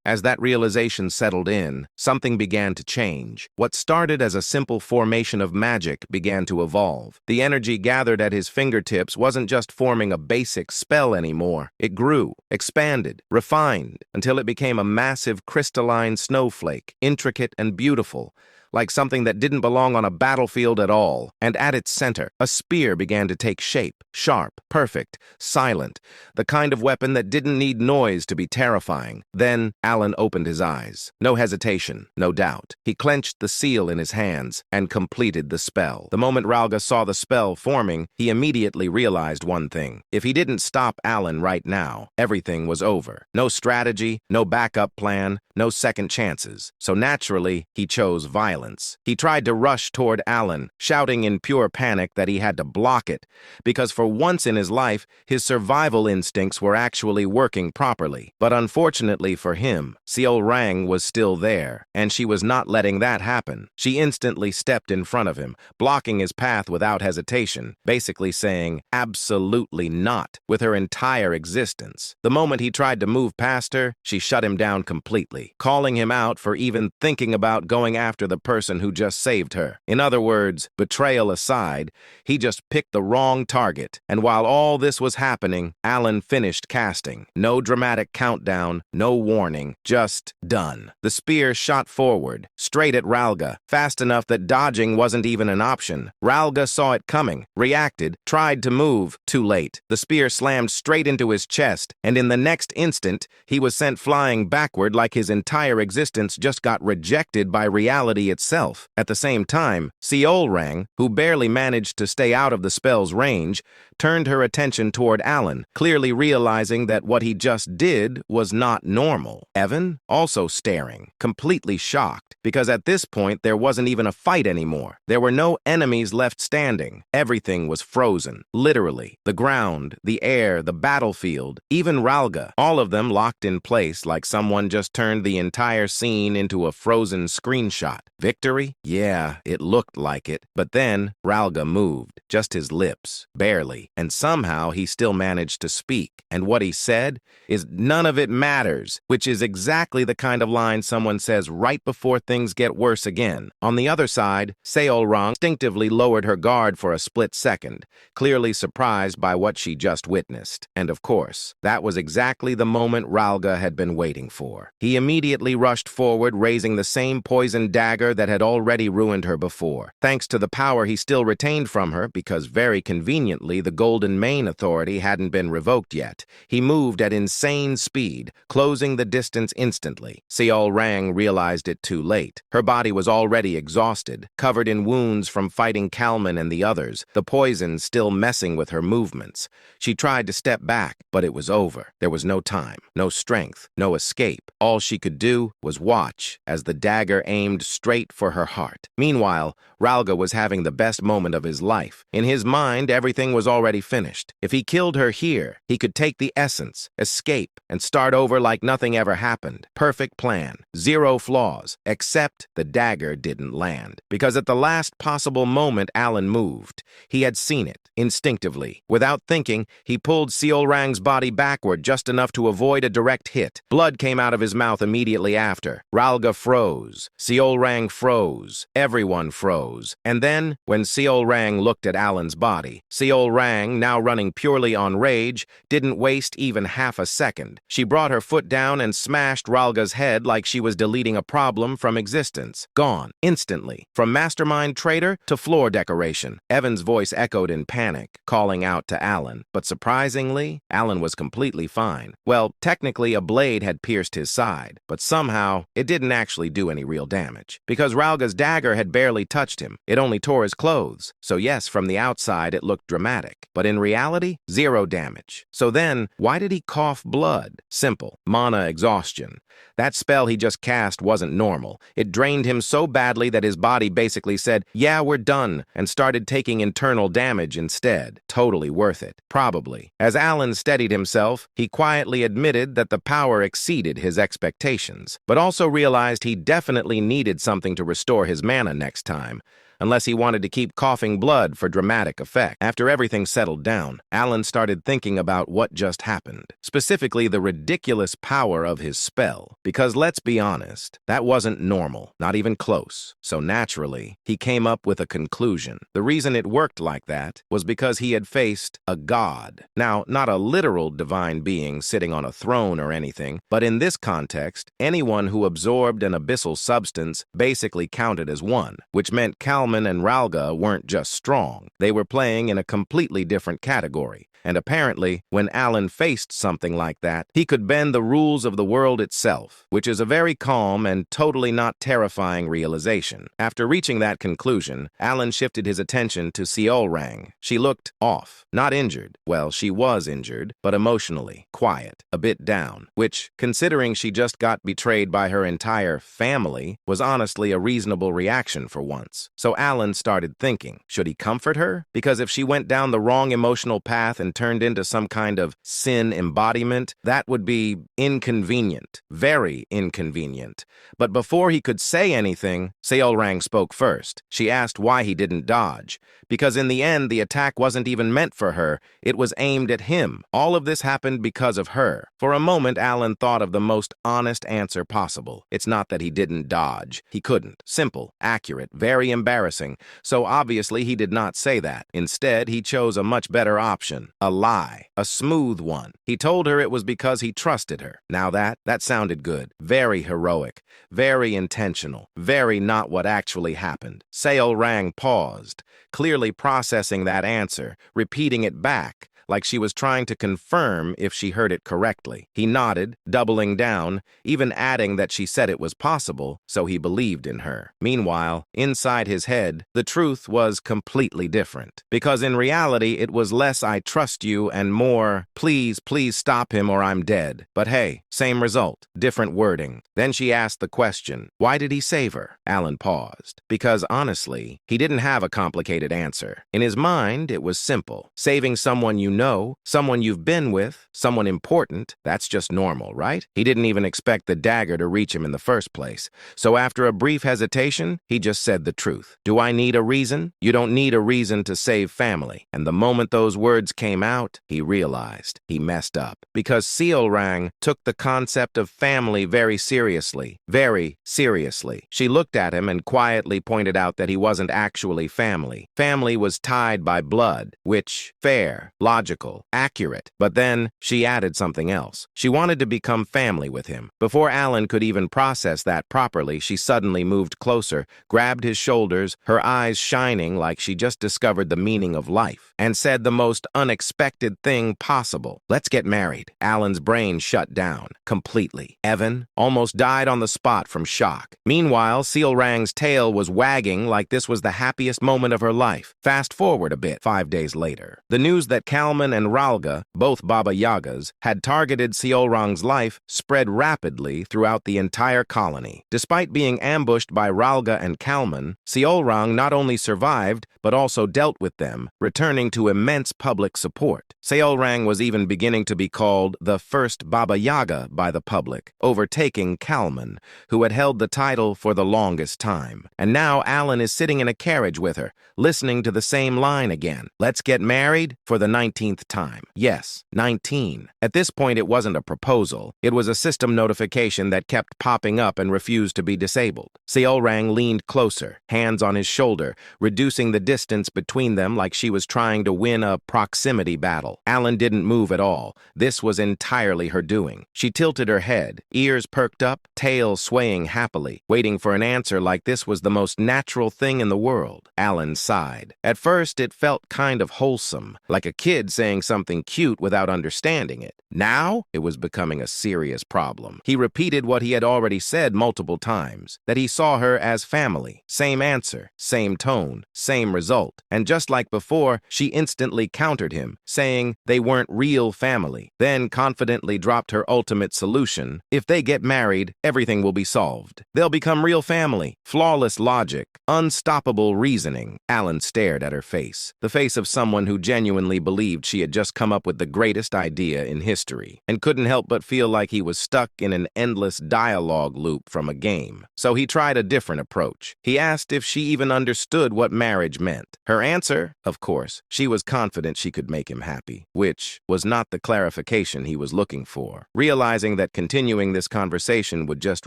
As that realization settled in, something began to change. What started as a simple formation of magic began to evolve. The energy gathered at his fingertips wasn't just forming a basic spell anymore. It grew, expanded, refined, until it became a massive crystalline snowflake, intricate and beautiful, like something that didn't belong on a battlefield at all. And at its center, a spear began to take shape, sharp, perfect, silent, the kind of weapon that didn't need noise to be terrifying. Then Alan opened his eyes. No hesitation, no doubt. He clenched the seal in his hands and completed the spell. The moment Ralga saw the spell forming, he immediately realized one thing. If he didn't stop Alan right now, everything was over. No strategy, no backup plan, no second chances. So naturally, he chose violence. He tried to rush toward Alan, shouting in pure panic that he had to block it, because for once in his life, his survival instincts were actually working properly. But unfortunately for him, Seol Rang was still there, and she was not letting that happen. She instantly stepped in front of him, blocking his path without hesitation, basically saying, "Absolutely not," with her entire existence. The moment he tried to move past her, she shut him down completely, calling him out for even thinking about going after the person who just saved her. In other words, betrayal aside, he just picked the wrong target. And while all this was happening, Alan finished casting. No dramatic countdown, no warning, just done. The spear shot forward, straight at Ralga, fast enough that dodging wasn't even an option. Ralga saw it coming, reacted, tried to move. Too late. The spear slammed straight into his chest, and in the next instant, he was sent flying backward like his entire existence just got rejected by reality itself. At the same time, Seol Rang, who barely managed to stay out of the spell's range, turned her attention toward Alan, clearly realizing that what he just did was not normal. Evan, also staring, completely shocked, because at this point there wasn't even a fight anymore. There were no enemies left standing. Everything was frozen, literally. The ground, the air, the battlefield, even Ralga, all of them locked in place like someone just turned the entire scene into a frozen screenshot. Victory? Yeah, it looked like it. But then Ralga moved, just his lips, barely, and somehow he still managed to speak. And what he said is, "None of it matters," which is exactly the kind of line someone says right before things get worse again. On the other side, Seol Rang instinctively lowered her guard for a split second, clearly surprised by what she just witnessed. And of course, that was exactly the moment Ralga had been waiting for. He immediately rushed forward, raising the same poisoned dagger that had already ruined her before. Thanks to the power he still retained from her, because very conveniently the Golden Mane Authority hadn't been revoked yet, he moved at insane speed, closing the distance instantly. Seol Rang realized it too late. Her body was already exhausted, covered in wounds from fighting Kalman and the others, the poison still messing with her movements. She tried to step back, but it was over. There was no time, no strength, no escape. All she could do was watch as the dagger aimed straight for her heart. Meanwhile, Ralga was having the best moment of his life. In his mind, everything was already finished. If he killed her here, he could take the essence, escape, and start over like nothing ever happened. Perfect plan, zero flaws, except the dagger didn't land. Because at the last possible moment Alan moved. He had seen it, instinctively. Without thinking, he pulled Seol Rang's body backward just enough to avoid a direct hit. Blood came out of his mouth immediately after. Ralga froze. Seol Rang froze. Everyone froze. And then, when Seol Rang looked at Alan's body, Seol Rang, now running purely on rage, didn't waste even half a second. She brought her foot down and smashed Ralga's head like she was deleting a problem from existence. Gone, instantly. From mastermind traitor to floor decoration. Evan's voice echoed in panic, calling out to Alan. But surprisingly, Alan was completely fine. Well, technically a blade had pierced his side, but somehow it didn't actually do any real damage. Because Ralga's dagger had barely touched him, it only tore his clothes. So yes, from the outside it looked dramatic. But in reality, zero damage. So then, why did he cough blood? Simple. Mana exhaustion. That spell he just cast wasn't normal. It drained him so badly that his body basically said, "Yeah, we're done," and started taking internal damage instead. Totally worth it. Probably. As Alan steadied himself, he quietly admitted that the power exceeded his expectations, but also realized he definitely needed something to restore his mana next time. unless he wanted to keep coughing blood for dramatic effect. After everything settled down, Alan started thinking about what just happened, specifically the ridiculous power of his spell. Because let's be honest, that wasn't normal, not even close. So naturally, he came up with a conclusion. The reason it worked like that was because he had faced a god. Now, not a literal divine being sitting on a throne or anything, but in this context, anyone who absorbed an abyssal substance basically counted as one, which meant Kalman and Ralga weren't just strong. They were playing in a completely different category. And apparently, when Alan faced something like that, he could bend the rules of the world itself, which is a very calm and totally not terrifying realization. After reaching that conclusion, Alan shifted his attention to Seolrang. She looked off, not injured. Well, she was injured, but emotionally, quiet, a bit down, which, considering she just got betrayed by her entire family, was honestly a reasonable reaction for once. So Alan started thinking, should he comfort her? Because if she went down the wrong emotional path and turned into some kind of sin embodiment, that would be inconvenient, very inconvenient. But before he could say anything, Seolrang spoke first. She asked why he didn't dodge, because in the end, the attack wasn't even meant for her. It was aimed at him. All of this happened because of her. For a moment, Alan thought of the most honest answer possible. It's not that he didn't dodge. He couldn't. Simple, accurate, very embarrassing. So obviously, he did not say that. Instead, he chose a much better option. A lie. A smooth one. He told her it was because he trusted her. Now that sounded good. Very heroic. Very intentional. Very not what actually happened. Seolrang paused, clearly processing that answer, repeating it back, like she was trying to confirm if she heard it correctly. He nodded, doubling down, even adding that she said it was possible, so he believed in her. Meanwhile, inside his head, the truth was completely different. Because in reality, it was less "I trust you" and more please stop him or I'm dead." But hey, same result, different wording. Then she asked the question, why did he save her? Alan paused. Because honestly, he didn't have a complicated answer. In his mind, it was simple. Saving someone you know, someone you've been with, someone important, that's just normal, right? He didn't even expect the dagger to reach him in the first place. So after a brief hesitation, he just said the truth. Do I need a reason? You don't need a reason to save family. And the moment those words came out, he realized he messed up. Because Seolrang took the concept of family very seriously. Very seriously. She looked at him and quietly pointed out that he wasn't actually family. Family was tied by blood, which, fair, logical, accurate. But then she added something else. She wanted to become family with him. Before Alan could even process that properly, she suddenly moved closer, grabbed his shoulders, her eyes shining like she just discovered the meaning of life, and said the most unexpected thing possible. Let's get married. Alan's brain shut down completely. Evan almost died on the spot from shock. Meanwhile, Seolrang's tail was wagging like this was the happiest moment of her life. Fast forward a bit, 5 days later. The news that Kalman and Ralga, both Baba Yagas, had targeted Seolrang's life spread rapidly throughout the entire colony. Despite being ambushed by Ralga and Kalman, Seolrang not only survived, but also dealt with them, returning to immense public support. Seolrang was even beginning to be called the first Baba Yaga by the public, overtaking Kalman, who had held the title for the longest time. And now Alan is sitting in a carriage with her, listening to the same line again. Let's get married for the 19th time. Yes, 19. At this point, it wasn't a proposal. It was a system notification that kept popping up and refused to be disabled. Seolrang leaned closer, hands on his shoulder, reducing the distance between them like she was trying to win a proximity battle. Alan didn't move at all. This was entirely her doing. She tilted her head, ears perked up, tail swaying happily, waiting for an answer like this was the most natural thing in the world. Alan sighed. At first, it felt kind of wholesome, like a kid saying something cute without understanding it. Now, it was becoming a serious problem. He repeated what he had already said multiple times, that he saw her as family. Same answer, same tone, same result. And just like before, she instantly countered him, saying they weren't real family, then confidently dropped her ultimate solution. If they get married, everything will be solved. They'll become real family. Flawless logic, unstoppable reasoning. Alan stared at her face, the face of someone who genuinely believed she had just come up with the greatest idea in history, and couldn't help but feel like he was stuck in an endless dialogue loop from a game. So he tried a different approach. He asked if she even understood what marriage meant. Her answer, of course, she was confident she could make him happy, which was not the clarification he was looking for. Realizing that continuing this conversation would just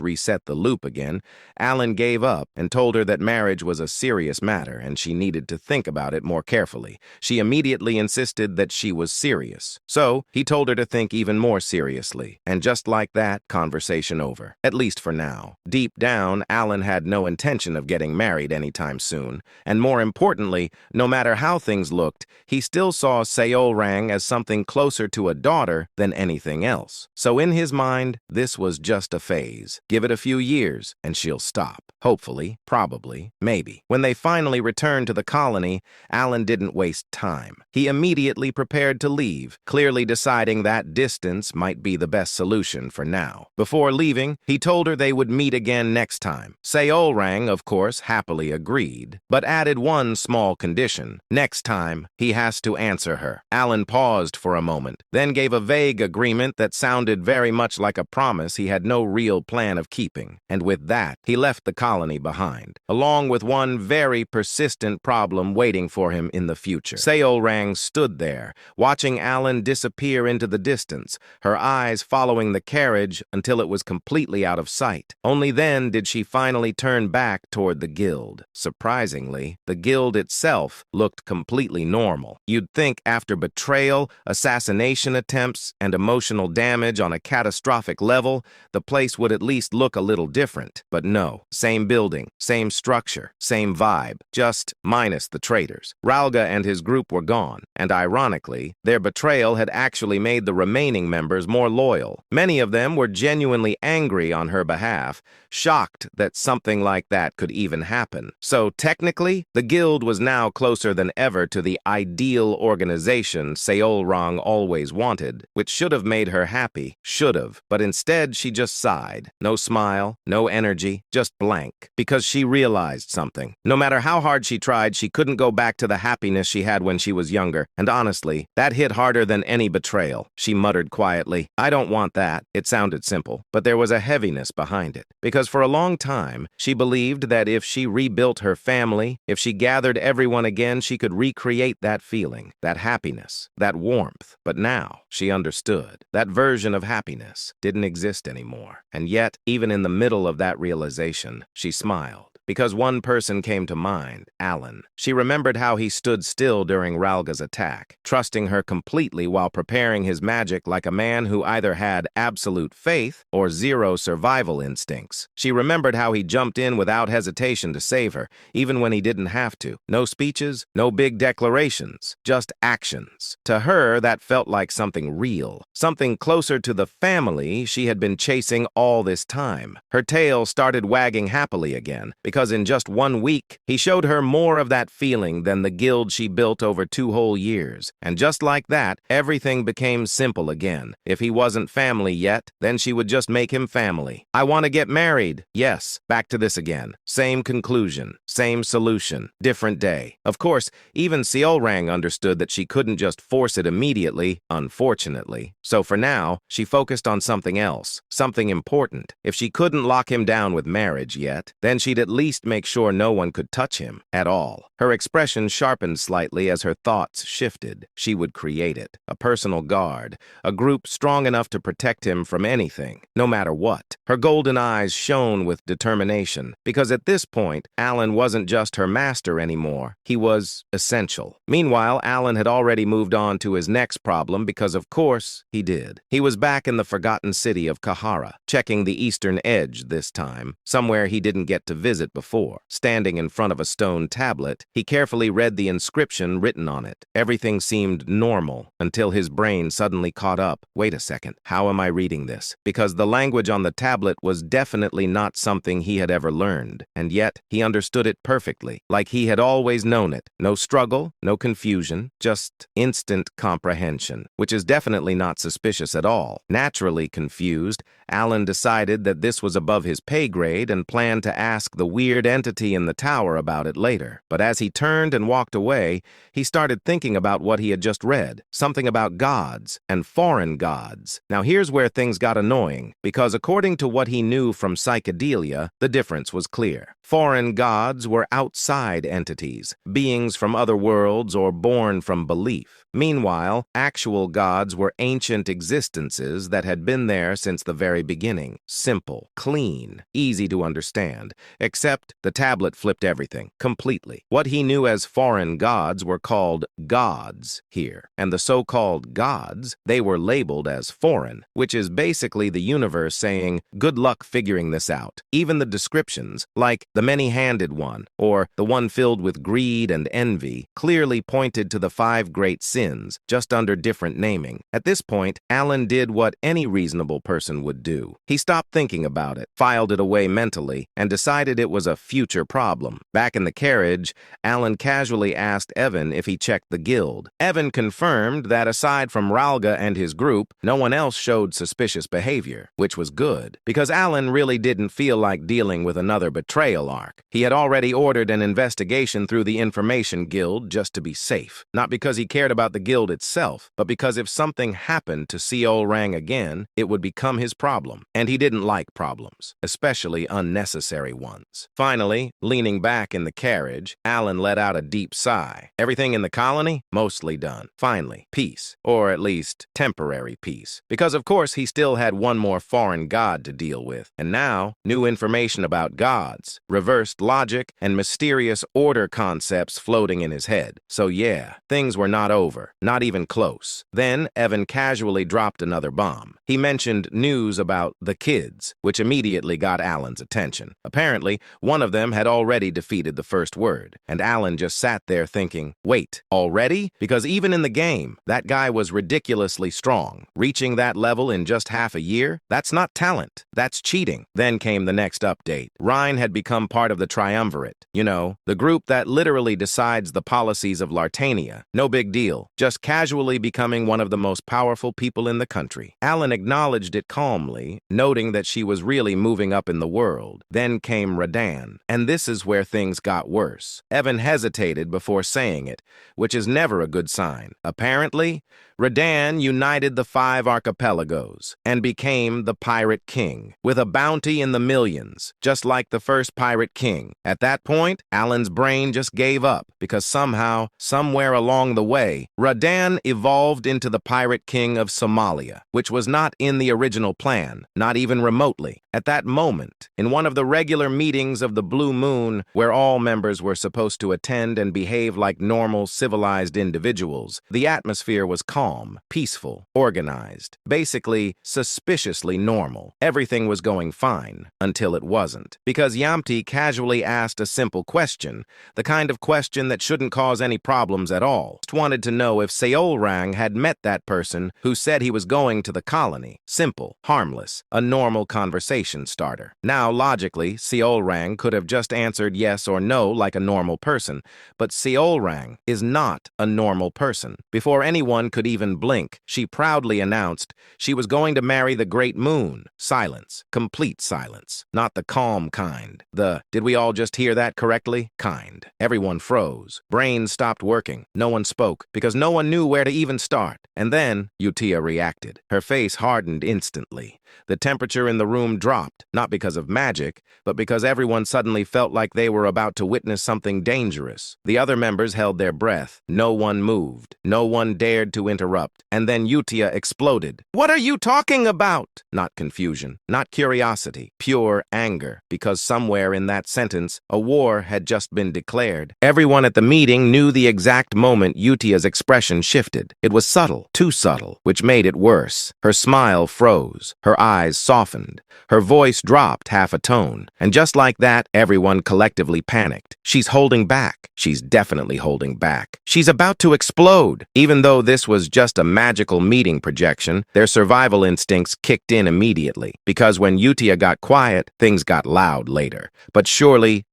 reset the loop again, Alan gave up and told her that marriage was a serious matter and she needed to think about it more carefully. She immediately insisted that she was serious. So he told her to think even more seriously. And just like that, conversation over. At least for now. Deep down, Alan had no intention of getting married anytime soon. And more importantly, no matter how things looked, he still saw Seolrang as something closer to a daughter than anything else. So in his mind, this was just a phase. Give it a few years, and she'll stop. Hopefully, probably, maybe. When they finally returned to the colony, Alan didn't waste time. He immediately prepared to leave, clearly deciding that distance might be the best solution for now. Before leaving, he told her they would meet again next time. Seolrang, of course, happily agreed, but added one small condition. Next time, he has to answer her. Alan paused for a moment, then gave a vague agreement that sounded very much like a promise he had no real plan of keeping. And with that, he left the colony behind, along with one very persistent problem waiting for him in the future. Seolrang stood there, watching Alan disappear into the distance, her eyes following the carriage until it was completely out of sight. Only then did she finally turn back toward the guild. Surprisingly, the guild itself looked completely normal. You'd think after betrayal, assassination attempts, and emotional damage on a catastrophic level, the place would at least look a little different. But no, same building, same structure, same vibe, just minus the traitors. Ralga and his group were gone, and ironically, their betrayal had actually made the remaining members more loyal. Many of them were genuinely angry on her behalf, shocked that something like that could even happen. So technically, the guild was now closer than ever to the ideal organization Seolrang always wanted, which should have made her happy, should have, but instead she just sighed. No smile, no energy, just blank, because she realized something. No matter how hard she tried, she couldn't go back to the happiness she had when she was younger, and honestly, that hit harder than any betrayal. She muttered quietly, "I don't want that." It sounded simple, but there was a heaviness behind it, because for a long time, she believed that if she rebuilt her family, if she gathered everyone again, she could recreate that feeling, that happiness, that warmth. But now, she understood. That version of happiness didn't exist anymore. And yet, even in the middle of that realization, she smiled. Because one person came to mind, Alan. She remembered how he stood still during Ralga's attack, trusting her completely while preparing his magic like a man who either had absolute faith or zero survival instincts. She remembered how he jumped in without hesitation to save her, even when he didn't have to. No speeches, no big declarations, just actions. To her, that felt like something real, something closer to the family she had been chasing all this time. Her tail started wagging happily again, because in just 1 week, he showed her more of that feeling than the guild she built over 2 whole years. And just like that, everything became simple again. If he wasn't family yet, then she would just make him family. "I want to get married." Yes, back to this again. Same conclusion, same solution, different day. Of course, even Seolrang understood that she couldn't just force it immediately, unfortunately. So for now, she focused on something else, something important. If she couldn't lock him down with marriage yet, then she'd at least make sure no one could touch him at all. Her expression sharpened slightly as her thoughts shifted. She would create it, a personal guard, a group strong enough to protect him from anything, no matter what. Her golden eyes shone with determination, because at this point, Alan wasn't just her master anymore. He was essential. Meanwhile, Alan had already moved on to his next problem because, of course, he did. He was back in the forgotten city of Kahara, checking the eastern edge this time, somewhere he didn't get to visit before. Standing in front of a stone tablet, he carefully read the inscription written on it. Everything seemed normal until his brain suddenly caught up. Wait a second, how am I reading this? Because the language on the tablet was definitely not something he had ever learned, and yet he understood it perfectly, like he had always known it. No struggle, no confusion, just instant comprehension, which is definitely not suspicious at all. Naturally confused, Alan decided that this was above his pay grade and planned to ask the weird entity in the tower about it later. But as he turned and walked away, he started thinking about what he had just read, something about gods and foreign gods. Now here's where things got annoying, because according to what he knew from psychedelia, the difference was clear. Foreign gods were outside entities, beings from other worlds or born from belief. Meanwhile, actual gods were ancient existences that had been there since the very beginning. Simple, clean, easy to understand, except the tablet flipped everything completely. What he knew as foreign gods were called gods here, and the so-called gods, they were labeled as foreign, which is basically the universe saying, good luck figuring this out. Even the descriptions, like the many-handed one, or the one filled with greed and envy, clearly pointed to the 5 great sins, just under different naming. At this point, Alan did what any reasonable person would do. He stopped thinking about it, filed it away mentally, and decided it was a future problem. Back in the carriage, Alan casually asked Evan if he checked the guild. Evan confirmed that aside from Ralga and his group, no one else showed suspicious behavior, which was good, because Alan really didn't feel like dealing with another betrayal arc. He had already ordered an investigation through the Information Guild just to be safe. Not because he cared about the guild itself, but because if something happened to Seol Rang again, it would become his problem. And he didn't like problems, especially unnecessary ones. Finally, leaning back in the carriage, Alan let out a deep sigh. Everything in the colony? Mostly done. Finally, peace. Or at least, temporary peace. Because of course he still had one more foreign god to deal with. And now, new information about gods, reversed logic, and mysterious order concepts floating in his head. So yeah, things were not over. Not even close. Then, Evan casually dropped another bomb. He mentioned news about the kids, which immediately got Alan's attention. Apparently, one of them had already defeated the first word, and Alan just sat there thinking, wait, already? Because even in the game, that guy was ridiculously strong. Reaching that level in just half a year? That's not talent. That's cheating. Then came the next update. Rhine had become part of the Triumvirate. You know, the group that literally decides the policies of Lartania. No big deal. Just casually becoming one of the most powerful people in the country. Alan acknowledged it calmly, noting that she was really moving up in the world. Then came Radan, and this is where things got worse. Evan hesitated before saying it, which is never a good sign. Apparently, Radan united the 5 archipelagos and became the Pirate King, with a bounty in the millions, just like the first Pirate King. At that point, Alan's brain just gave up, because somehow, somewhere along the way, Radan evolved into the Pirate King of Somalia, which was not in the original plan, not even remotely. At that moment, in one of the regular meetings of the Blue Moon, where all members were supposed to attend and behave like normal, civilized individuals, the atmosphere was calm, peaceful, organized, basically suspiciously normal. Everything was going fine, until it wasn't. Because Yamti casually asked a simple question, the kind of question that shouldn't cause any problems at all. Just wanted to know if Seol Rang had met that person who said he was going to the colony. Simple, harmless, a normal conversation starter. Now, logically, Seol Rang could have just answered yes or no like a normal person, but Seol Rang is not a normal person. Before anyone could even blink, she proudly announced she was going to marry the Great Moon. Silence. Complete silence. Not the calm kind. The, did we all just hear that correctly? Kind. Everyone froze. Brains stopped working. No one spoke, because no one knew where to even start. And then, Utia reacted. Her face hardened instantly. The temperature in the room dropped, not because of magic, but because everyone suddenly felt like they were about to witness something dangerous. The other members held their breath. No one moved. No one dared to interrupt. And then Utia exploded. What are you talking about? Not confusion, not curiosity, pure anger, because somewhere in that sentence, a war had just been declared. Everyone at the meeting knew the exact moment Utia's expression shifted. It was subtle, too subtle, which made it worse. Her smile froze. Her eyes softened. Her voice dropped half a tone. And just like that, everyone collectively panicked. She's holding back. She's definitely holding back. She's about to explode. Even though this was just a magical meeting projection, their survival instincts kicked in immediately. Because when Utia got quiet, things got loud later. But surely,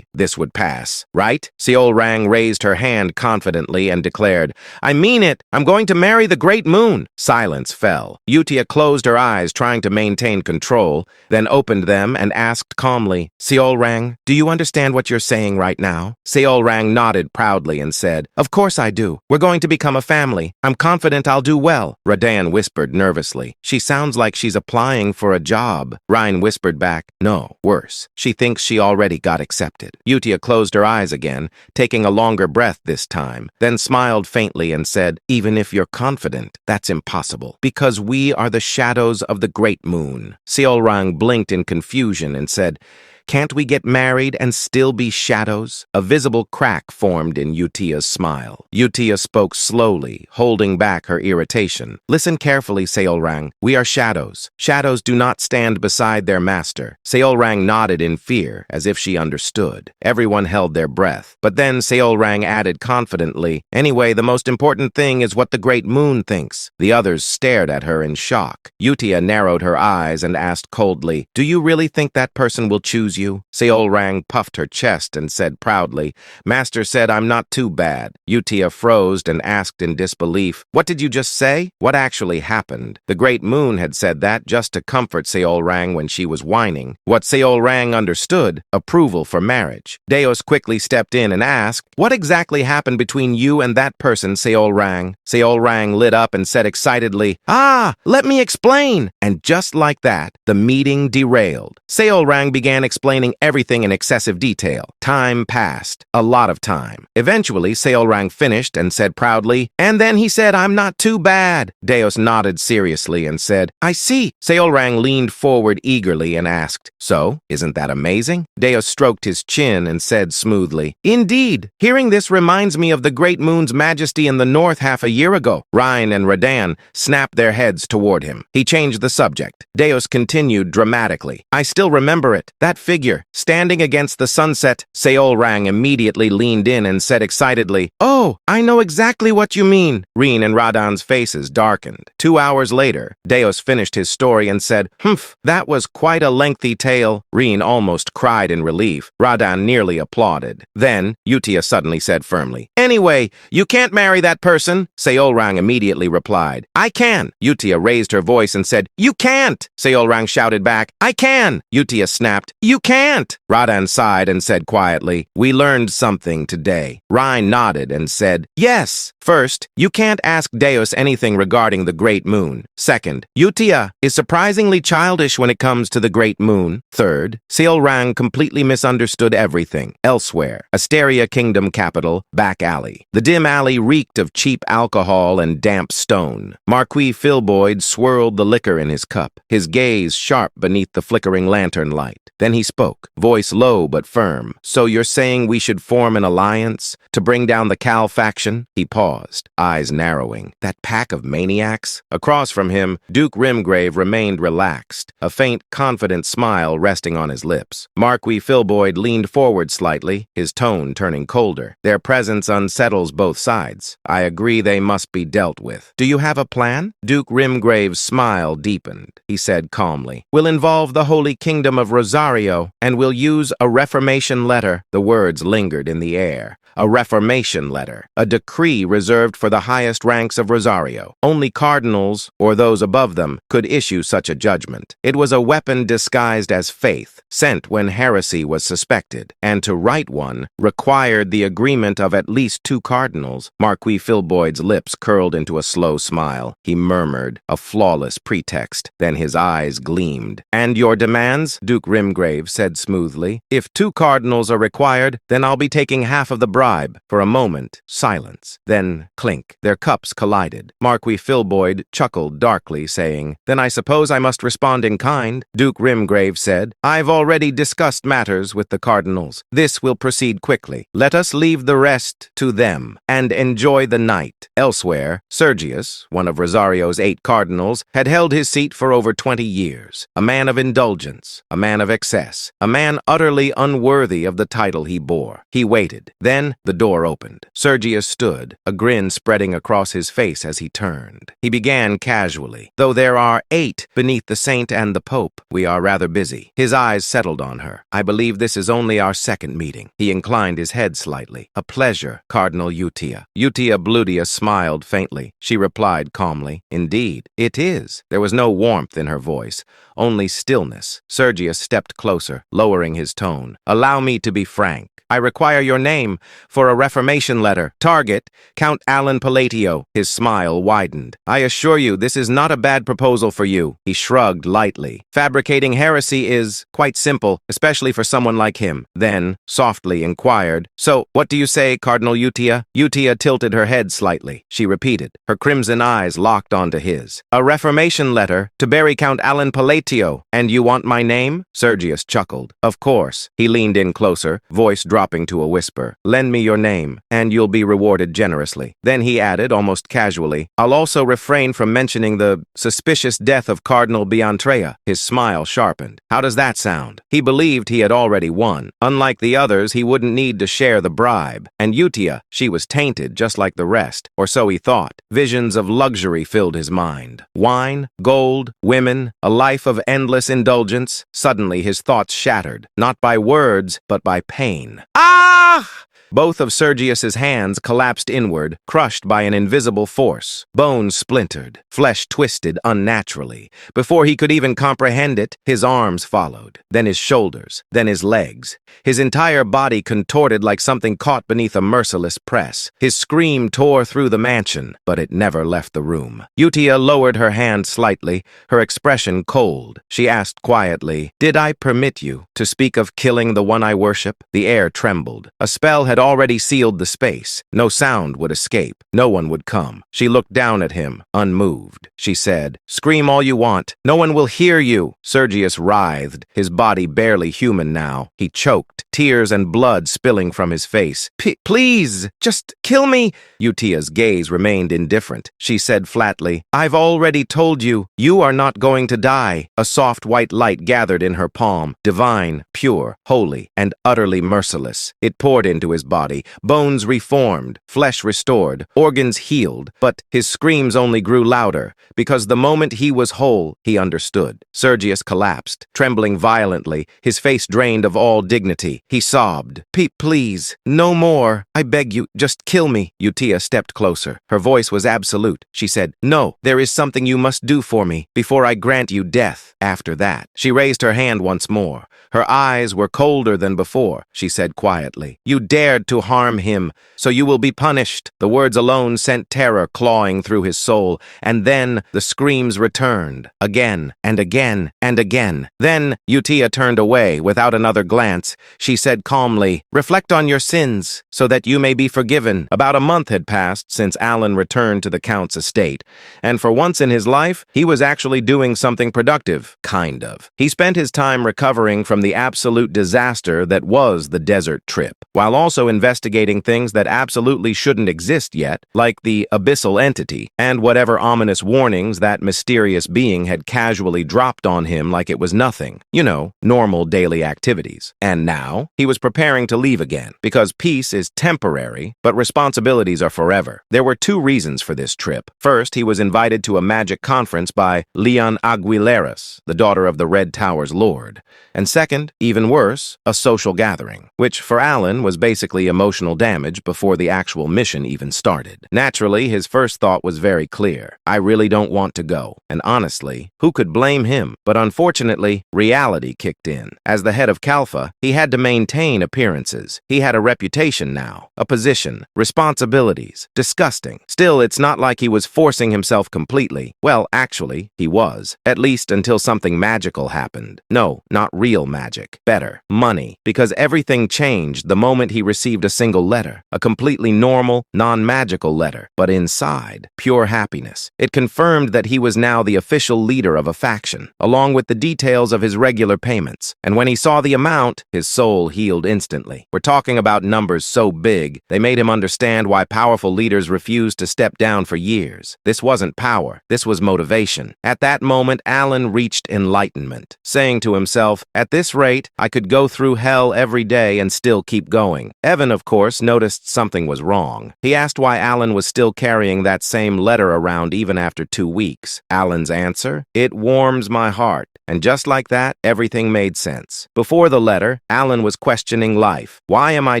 this would pass, right? Seolrang raised her hand confidently and declared, "I mean it! I'm going to marry the Great Moon!" Silence fell. Utia closed her eyes, trying to maintain control, then opened them and asked calmly, "Seolrang, do you understand what you're saying right now?" Seolrang nodded proudly and said, "Of course I do. We're going to become a family. I'm confident I'll do well." Radan whispered nervously, "She sounds like she's applying for a job." Ryan whispered back, "No, worse. She thinks she already got accepted." Utia closed her eyes again, taking a longer breath this time, then smiled faintly and said, "Even if you're confident, that's impossible, because we are the shadows of the Great Moon." Seolrang blinked in confusion and said, "Can't we get married and still be shadows?" A visible crack formed in Utia's smile. Utia spoke slowly, holding back her irritation. "Listen carefully, Seolrang. We are shadows. Shadows do not stand beside their master." Seolrang nodded in fear, as if she understood. Everyone held their breath. But then Seolrang added confidently, "Anyway, the most important thing is what the Great Moon thinks." The others stared at her in shock. Utia narrowed her eyes and asked coldly, "Do you really think that person will choose you?" Seolrang puffed her chest and said proudly, "Master said I'm not too bad." Utia froze and asked in disbelief, "What did you just say?" What actually happened? The Great Moon had said that just to comfort Seolrang when she was whining. What Seolrang understood, approval for marriage. Deos quickly stepped in and asked, "What exactly happened between you and that person, Seolrang?" Seolrang lit up and said excitedly, "Ah, let me explain!" And just like that, the meeting derailed. Seolrang began explaining everything in excessive detail. Time passed. A lot of time. Eventually, Seolrang finished and said proudly, "And then he said I'm not too bad." Deos nodded seriously and said, "I see." Seolrang leaned forward eagerly and asked, "So, isn't that amazing?" Deos stroked his chin and said smoothly, "Indeed. Hearing this reminds me of the Great Moon's majesty in the north half a year ago." Ryan and Radan snapped their heads toward him. He changed the subject. Deos continued dramatically, "I still remember it. That figure, standing against the sunset." Seolrang immediately leaned in and said excitedly, "Oh, I know exactly what you mean." Reen and Radan's faces darkened. 2 hours later, Deos finished his story and said, "Humph, that was quite a lengthy tale." Reen almost cried in relief. Radan nearly applauded. Then, Utia suddenly said firmly, "Anyway, you can't marry that person." Seolrang immediately replied, "I can." Utia raised her voice and said, "You can't." Seolrang shouted back, "I can." Utia snapped, "You can't." Radan sighed and said quietly, "We learned something today." Ryan nodded and said, "Yes. First, you can't ask Deos anything regarding the Great Moon. Second, Utia is surprisingly childish when it comes to the Great Moon. Third, Seolrang completely misunderstood everything. Elsewhere, Asteria Kingdom capital, back alley. The dim alley reeked of cheap alcohol and damp stone. Marquis Philboyd swirled the liquor in his cup, his gaze sharp beneath the flickering lantern light. Then he spoke, voice low but firm. "So you're saying we should form an alliance to bring down the Cal faction?" He paused, eyes narrowing. That pack of maniacs? Across from him, Duke Rimgrave remained relaxed, a faint, confident smile resting on his lips. Marquis Philboyd leaned forward slightly, his tone turning colder. "Their presence unsettles both sides. I agree they must be dealt with. Do you have a plan?" Duke Rimgrave's smile deepened. He said calmly, "We'll involve the Holy Kingdom of Rosario, and we'll use a reformation letter." The words lingered in the air. A reformation letter, a decree reserved for the highest ranks of Rosario. Only cardinals, or those above them, could issue such a judgment. It was a weapon disguised as faith, sent when heresy was suspected, and to write one required the agreement of at least 2 cardinals. Marquis Philboyd's lips curled into a slow smile. He murmured, a flawless pretext. Then his eyes gleamed. "And your demands?" Duke Rimgrave said smoothly. "If 2 cardinals are required, then I'll be taking half of the bribe." bribe. For a moment, silence. Then, clink. Their cups collided. Marquis Filboid chuckled darkly, saying, "Then I suppose I must respond in kind." Duke Rimgrave said, "I've already discussed matters with the cardinals. This will proceed quickly. Let us leave the rest to them and enjoy the night." Elsewhere, Sergius, one of Rosario's 8 cardinals, had held his seat for over 20 years. A man of indulgence, a man of excess, a man utterly unworthy of the title he bore. He waited. Then the door opened. Sergius stood, a grin spreading across his face as he turned. He began casually, "Though there are 8 beneath the saint and the pope, we are rather busy." His eyes settled on her. "I believe this is only our second meeting." He inclined his head slightly. "A pleasure, Cardinal Utia." Utia Bludia smiled faintly. She replied calmly, "Indeed, it is." There was no warmth in her voice, only stillness. Sergius stepped closer, lowering his tone. "Allow me to be frank. I require your name for a reformation letter. Target, Count Alan Palatio." His smile widened. "I assure you, this is not a bad proposal for you." He shrugged lightly. "Fabricating heresy is quite simple, especially for someone like him." Then, softly inquired, "So, what do you say, Cardinal Utia?" Utia tilted her head slightly. She repeated. Her crimson eyes locked onto his. "A reformation letter to bury Count Alan Palatio. And you want my name?" Sergius chuckled. "Of course." He leaned in closer, voice dropping to a whisper. "Lend me your name, and you'll be rewarded generously." Then he added, almost casually, "I'll also refrain from mentioning the suspicious death of Cardinal Biantrea." His smile sharpened. How does that sound? He believed he had already won. Unlike the others, he wouldn't need to share the bribe. And Utia, she was tainted just like the rest, or so he thought. Visions of luxury filled his mind. Wine, gold, women, a life of endless indulgence. Suddenly his thoughts shattered, not by words, but by pain. Ah! Both of Sergius's hands collapsed inward, crushed by an invisible force. Bones splintered, flesh twisted unnaturally. Before he could even comprehend it, his arms followed, then his shoulders, then his legs. His entire body contorted like something caught beneath a merciless press. His scream tore through the mansion, but it never left the room. Utia lowered her hand slightly, her expression cold. She asked quietly, "Did I permit you to speak of killing the one I worship?" The air trembled. A spell had already sealed the space. No sound would escape. No one would come. She looked down at him, unmoved. She said, "Scream all you want. No one will hear you." Sergius writhed, his body barely human now. He choked, tears and blood spilling from his face. Please, just kill me." Utia's gaze remained indifferent. She said flatly, "I've already told you, you are not going to die." A soft white light gathered in her palm, divine, pure, holy, and utterly merciless. It poured into his body, bones reformed, flesh restored, organs healed, but his screams only grew louder, because the moment he was whole, he understood. Sergius collapsed, trembling violently, his face drained of all dignity. He sobbed, Please, no more. I beg you, just kill me." Utia stepped closer. Her voice was absolute. She said, "No, there is something you must do for me, before I grant you death." After that, she raised her hand once more. Her eyes were colder than before. She said quietly, "You dared to harm him, so you will be punished." The words alone sent terror clawing through his soul, and then the screams returned, again and again and again. Then Utia turned away without another glance. She said calmly, "Reflect on your sins, so that you may be forgiven." About a month had passed since Alan returned to the Count's estate, and for once in his life, he was actually doing something productive, kind of. He spent his time recovering from the absolute disaster that was the desert trip, while also investigating things that absolutely shouldn't exist yet, like the abyssal entity, and whatever ominous warnings that mysterious being had casually dropped on him like it was nothing. You know, normal daily activities. And now, he was preparing to leave again, because peace is temporary, but responsibilities are forever. There were 2 reasons for this trip. First, he was invited to a magic conference by Leon Aguileras, the daughter of the Red Tower's lord. And second, even worse, a social gathering, which for Alan was basically emotional damage before the actual mission even started. Naturally, his first thought was very clear. I really don't want to go. And honestly, who could blame him? But unfortunately, reality kicked in. As the head of Kalfa, he had to maintain appearances. He had a reputation now, a position, responsibilities. Disgusting. Still, it's not like he was forcing himself completely. Well, actually, he was. At least until something magical happened. No, not real magic. Better. Money. Because everything changed the moment he received received a single letter, a completely normal, non-magical letter, but inside, pure happiness. It confirmed that he was now the official leader of a faction, along with the details of his regular payments. And when he saw the amount, his soul healed instantly. We're talking about numbers so big, they made him understand why powerful leaders refused to step down for years. This wasn't power, this was motivation. At that moment, Alan reached enlightenment, saying to himself, "At this rate, I could go through hell every day and still keep going." Evan, of course, noticed something was wrong. He asked why Alan was still carrying that same letter around even after 2 weeks. Alan's answer? "It warms my heart." And just like that, everything made sense. Before the letter, Alan was questioning life. Why am I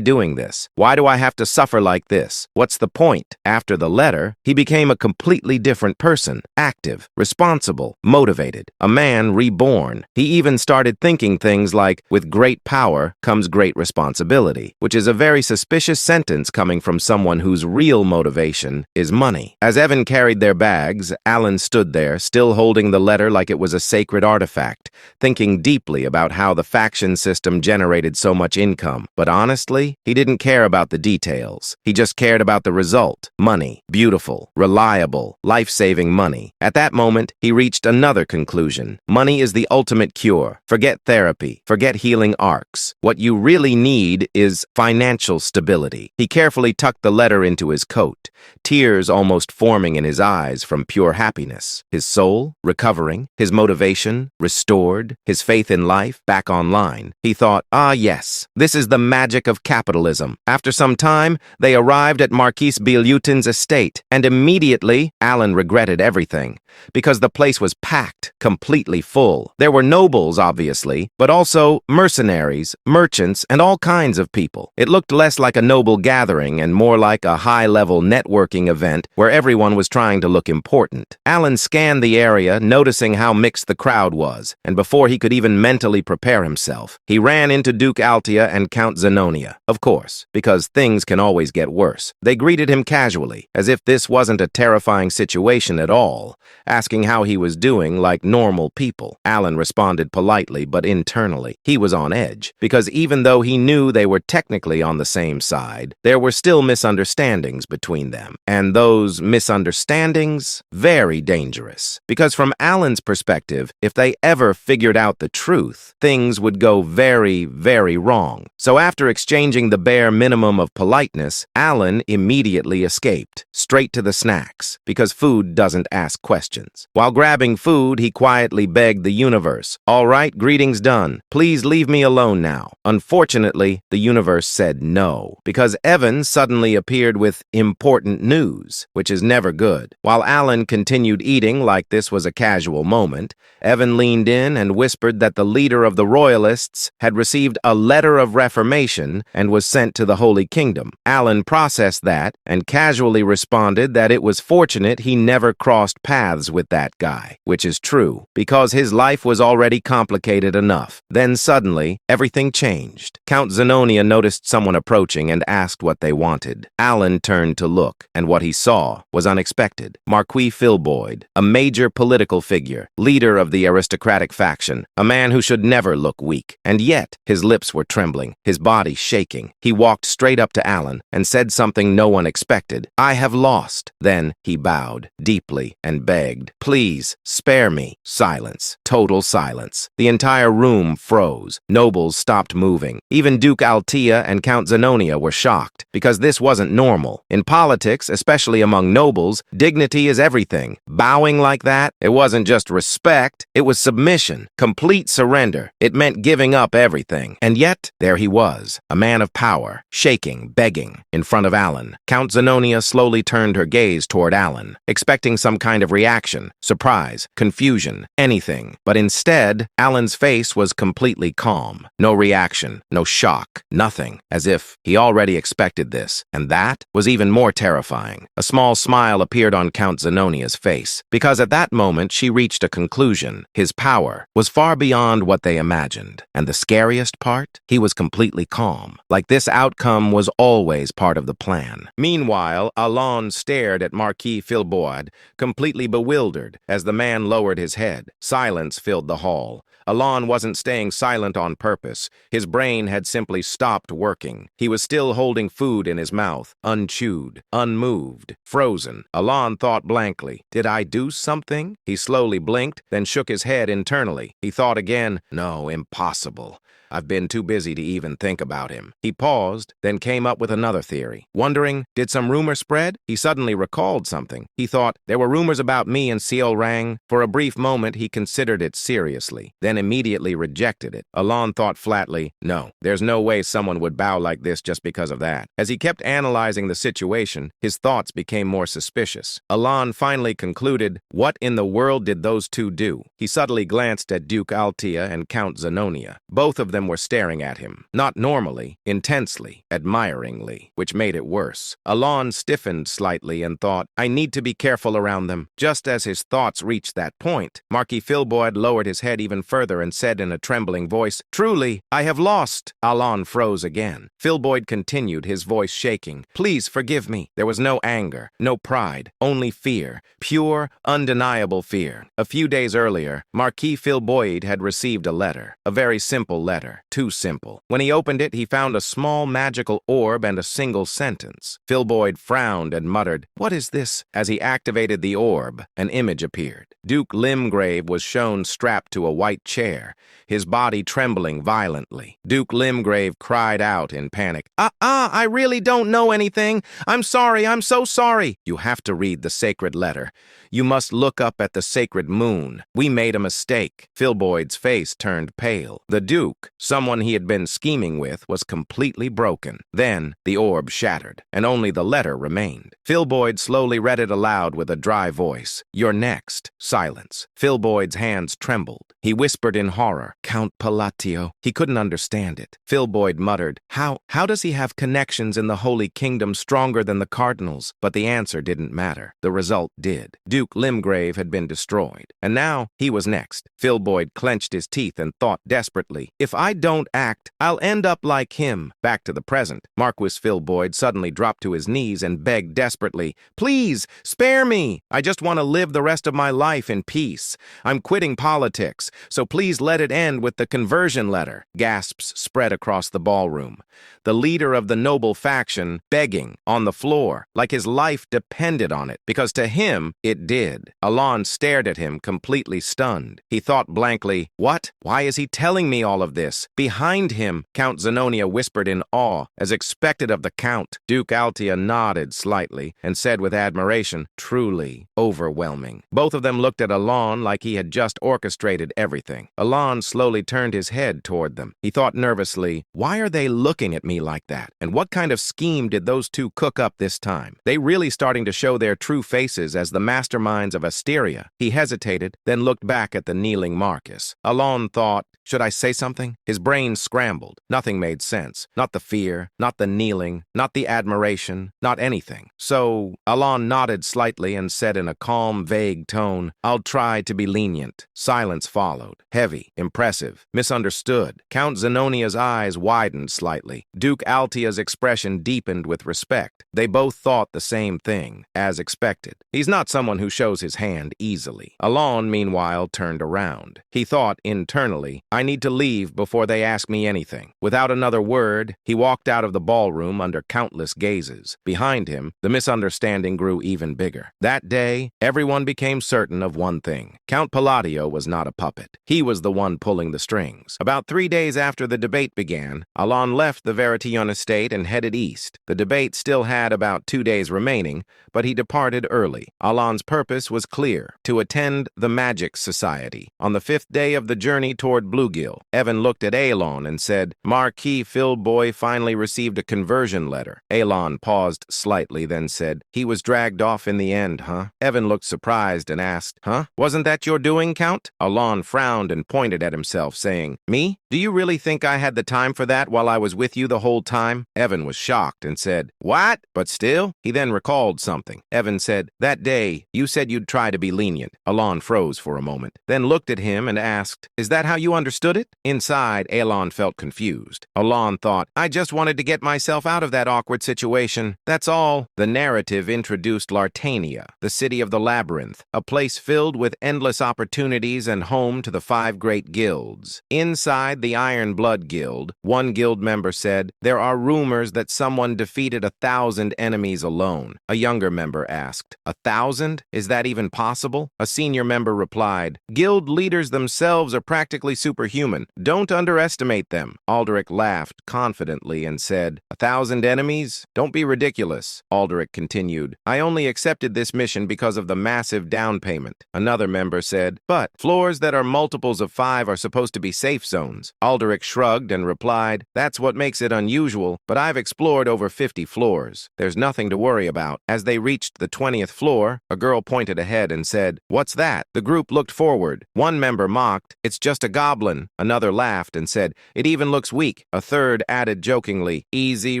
doing this? Why do I have to suffer like this? What's the point? After the letter, he became a completely different person, active, responsible, motivated, a man reborn. He even started thinking things like, with great power comes great responsibility, which is a very suspicious sentence coming from someone whose real motivation is money. As Evan carried their bags, Alan stood there, still holding the letter like it was a sacred artifact, thinking deeply about how the faction system generated so much income. But honestly, he didn't care about the details. He just cared about the result. Money. Beautiful. Reliable. Life-saving money. At that moment, he reached another conclusion. Money is the ultimate cure. Forget therapy. Forget healing arcs. What you really need is financial stability. He carefully tucked the letter into his coat, tears almost forming in his eyes from pure happiness. His soul, recovering, his motivation, restored, his faith in life back online. He thought, ah yes, this is the magic of capitalism. After some time, they arrived at Marquis Bilutin's estate, and immediately, Alan regretted everything, because the place was packed, completely full. There were nobles, obviously, but also mercenaries, merchants, and all kinds of people. It looked less like a noble gathering and more like a high-level networking event where everyone was trying to look important. Alan scanned the area, noticing how mixed the crowd was, and before he could even mentally prepare himself, he ran into Duke Altea and Count Zenonia. Of course, because things can always get worse. They greeted him casually, as if this wasn't a terrifying situation at all, asking how he was doing like normal people. Alan responded politely, but internally, he was on edge, because even though he knew they were technically on the same side, there were still misunderstandings between them. And those misunderstandings, very dangerous. Because from Alan's perspective, if they ever figured out the truth, things would go very, very wrong. So after exchanging the bare minimum of politeness, Alan immediately escaped, straight to the snacks, because food doesn't ask questions. While grabbing food, he quietly begged the universe, "All right, greetings done. Please leave me alone now." Unfortunately, the universe said no, because Evan suddenly appeared with important news, which is never good. While Alan continued eating like this was a casual moment, Evan leaned in and whispered that the leader of the royalists had received a letter of reformation and was sent to the Holy Kingdom. Alan processed that and casually responded that it was fortunate he never crossed paths with that guy, which is true, because his life was already complicated enough. Then suddenly, everything changed. Count Zenonia noticed someone approaching and asked what they wanted. Alan turned to look, and what he saw was unexpected. Marquis Filboid, a major political figure, leader of the aristocratic faction, a man who should never look weak. And yet, his lips were trembling, his body shaking. He walked straight up to Alan and said something no one expected. "I have lost." Then he bowed deeply and begged, "Please, spare me." Silence. Total silence. The entire room froze. Nobles stopped moving. Even Duke Altea and Count Zenonia were shocked, because this wasn't normal. In politics, especially among nobles, dignity is everything. Bowing like that, it wasn't just respect, it was submission, complete surrender. It meant giving up everything. And yet, there he was, a man of power, shaking, begging, in front of Alan. Count Zenonia slowly turned her gaze toward Alan, expecting some kind of reaction, surprise, confusion, anything. But instead, Alan's face was completely calm. No reaction, no shock, nothing, as if he already expected this. And that was even more terrifying. A small smile appeared on Count Zenonia's face, because at that moment she reached a conclusion. His power was far beyond what they imagined. And the scariest part? He was completely calm, like this outcome was always part of the plan. Meanwhile, Alon stared at Marquis Filboid, completely bewildered, as the man lowered his head. Silence filled the hall. Alon wasn't staying silent on purpose. His brain had simply stopped working. looking. He was still holding food in his mouth, unchewed, unmoved, frozen. Alon thought blankly, did I do something? He slowly blinked, then shook his head internally. He thought again, no, impossible. I've been too busy to even think about him. He paused, then came up with another theory. Wondering, did some rumor spread? He suddenly recalled something. He thought, there were rumors about me and Seo Rang. For a brief moment, he considered it seriously, then immediately rejected it. Alon thought flatly, no, there's no way someone would bow like this just because of that. As he kept analyzing the situation, his thoughts became more suspicious. Alon finally concluded, what in the world did those two do? He subtly glanced at Duke Altea and Count Zenonia. Both of them were staring at him, not normally, intensely, admiringly, which made it worse. Alon stiffened slightly and thought, I need to be careful around them. Just as his thoughts reached that point, Marquis Filboid lowered his head even further and said in a trembling voice, truly, I have lost. Alon froze again. Filboid continued, his voice shaking. Please forgive me. There was no anger, no pride, only fear, pure, undeniable fear. A few days earlier, Marquis Filboid had received a letter, a very simple letter. Too simple. When he opened it, he found a small magical orb and a single sentence. Filboid frowned and muttered, what is this? As he activated the orb, an image appeared. Duke Limgrave was shown strapped to a white chair, his body trembling violently. Duke Limgrave cried out in panic, I really don't know anything. I'm sorry, I'm so sorry. You have to read the sacred letter. You must look up at the sacred moon. We made a mistake. Filboid's face turned pale. The Duke, someone he had been scheming with, was completely broken. Then the orb shattered, and only the letter remained. Filboid slowly read it aloud with a dry voice. You're next. Silence. Filboid's hands trembled. He whispered in horror, Count Palatio. He couldn't understand it. Filboid muttered, How does he have connections in the Holy Kingdom stronger than the cardinals? But the answer didn't matter. The result did. Duke Limgrave had been destroyed, and now he was next. Filboid clenched his teeth and thought desperately, if I don't act, I'll end up like him. Back to the present. Marquis Filboid suddenly dropped to his knees and begged desperately, please, spare me. I just want to live the rest of my life in peace. I'm quitting politics, so please let it end with the conversion letter. Gasps spread across the ballroom. The leader of the noble faction begging on the floor, like his life depended on it, because to him it did. Alon stared at him, completely stunned. He thought blankly, what? Why is he telling me all of this? Behind him, Count Zenonia whispered in awe, as expected of the Count. Duke Altea nodded slightly and said with admiration, truly overwhelming. Both of them looked at Alon like he had just orchestrated everything. Alon slowly turned his head toward them. He thought nervously, why are they looking at me like that? And what kind of scheme did those two cook up this time? They really starting to show their true faces as the masterminds of Asteria. He hesitated, then looked back at the kneeling Marcus. Alon thought, should I say something? His brain scrambled. Nothing made sense. Not the fear, not the kneeling, not the admiration, not anything. So Alon nodded slightly and said in a calm, vague tone, I'll try to be lenient. Silence followed. Heavy, impressive, misunderstood. Count Zenonia's eyes widened slightly. Duke Altea's expression deepened with respect. They both thought the same thing, as expected. He's not someone who shows his hand easily. Alon, meanwhile, turned around. He thought internally, I need to leave before they ask me anything. Without another word, he walked out of the ballroom under countless gazes. Behind him, the misunderstanding grew even bigger. That day, everyone became certain of one thing. Count Palladio was not a puppet. He was the one pulling the strings. About 3 days after the debate began, Alon left the Veritillon estate and headed east. The debate still had about 2 days remaining, but he departed early. Alon's purpose was clear, to attend the Magic Society. On the 5th day of the journey toward Bluegill, Evan looked at Alon and said, Marquis Filboy finally received a conversion letter. Alon paused slightly, then said, he was dragged off in the end, huh? Evan looked surprised and asked, huh? Wasn't that your doing, Count? Alon frowned and pointed at himself, saying, me? Do you really think I had the time for that while I was with you the whole time? Evan was shocked and said, what? But still? He then recalled something. Evan said, that day, you said you'd try to be lenient. Alon froze for a moment, then looked at him and asked, is that how you understood it? Inside, Inside, Alan felt confused. Alan thought, I just wanted to get myself out of that awkward situation. That's all. The narrative introduced Lartania, the city of the labyrinth, a place filled with endless opportunities and home to the 5 great guilds. Inside the Iron Blood Guild, one guild member said, there are rumors that someone defeated 1,000 enemies alone. A younger member asked, 1,000? Is that even possible? A senior member replied, guild leaders themselves are practically superhuman. Don't underestimate them. Aldrich laughed confidently and said, 1,000 enemies? Don't be ridiculous. Aldrich continued, I only accepted this mission because of the massive down payment. Another member said, but floors that are multiples of 5 are supposed to be safe zones. Aldrich shrugged and replied, that's what makes it unusual, but I've explored over 50 floors. There's nothing to worry about. As they reached the 20th floor, a girl pointed ahead and said, what's that? The group looked forward. One member mocked, it's just a goblin. Another laughed and said, it even looks weak. A third added jokingly, easy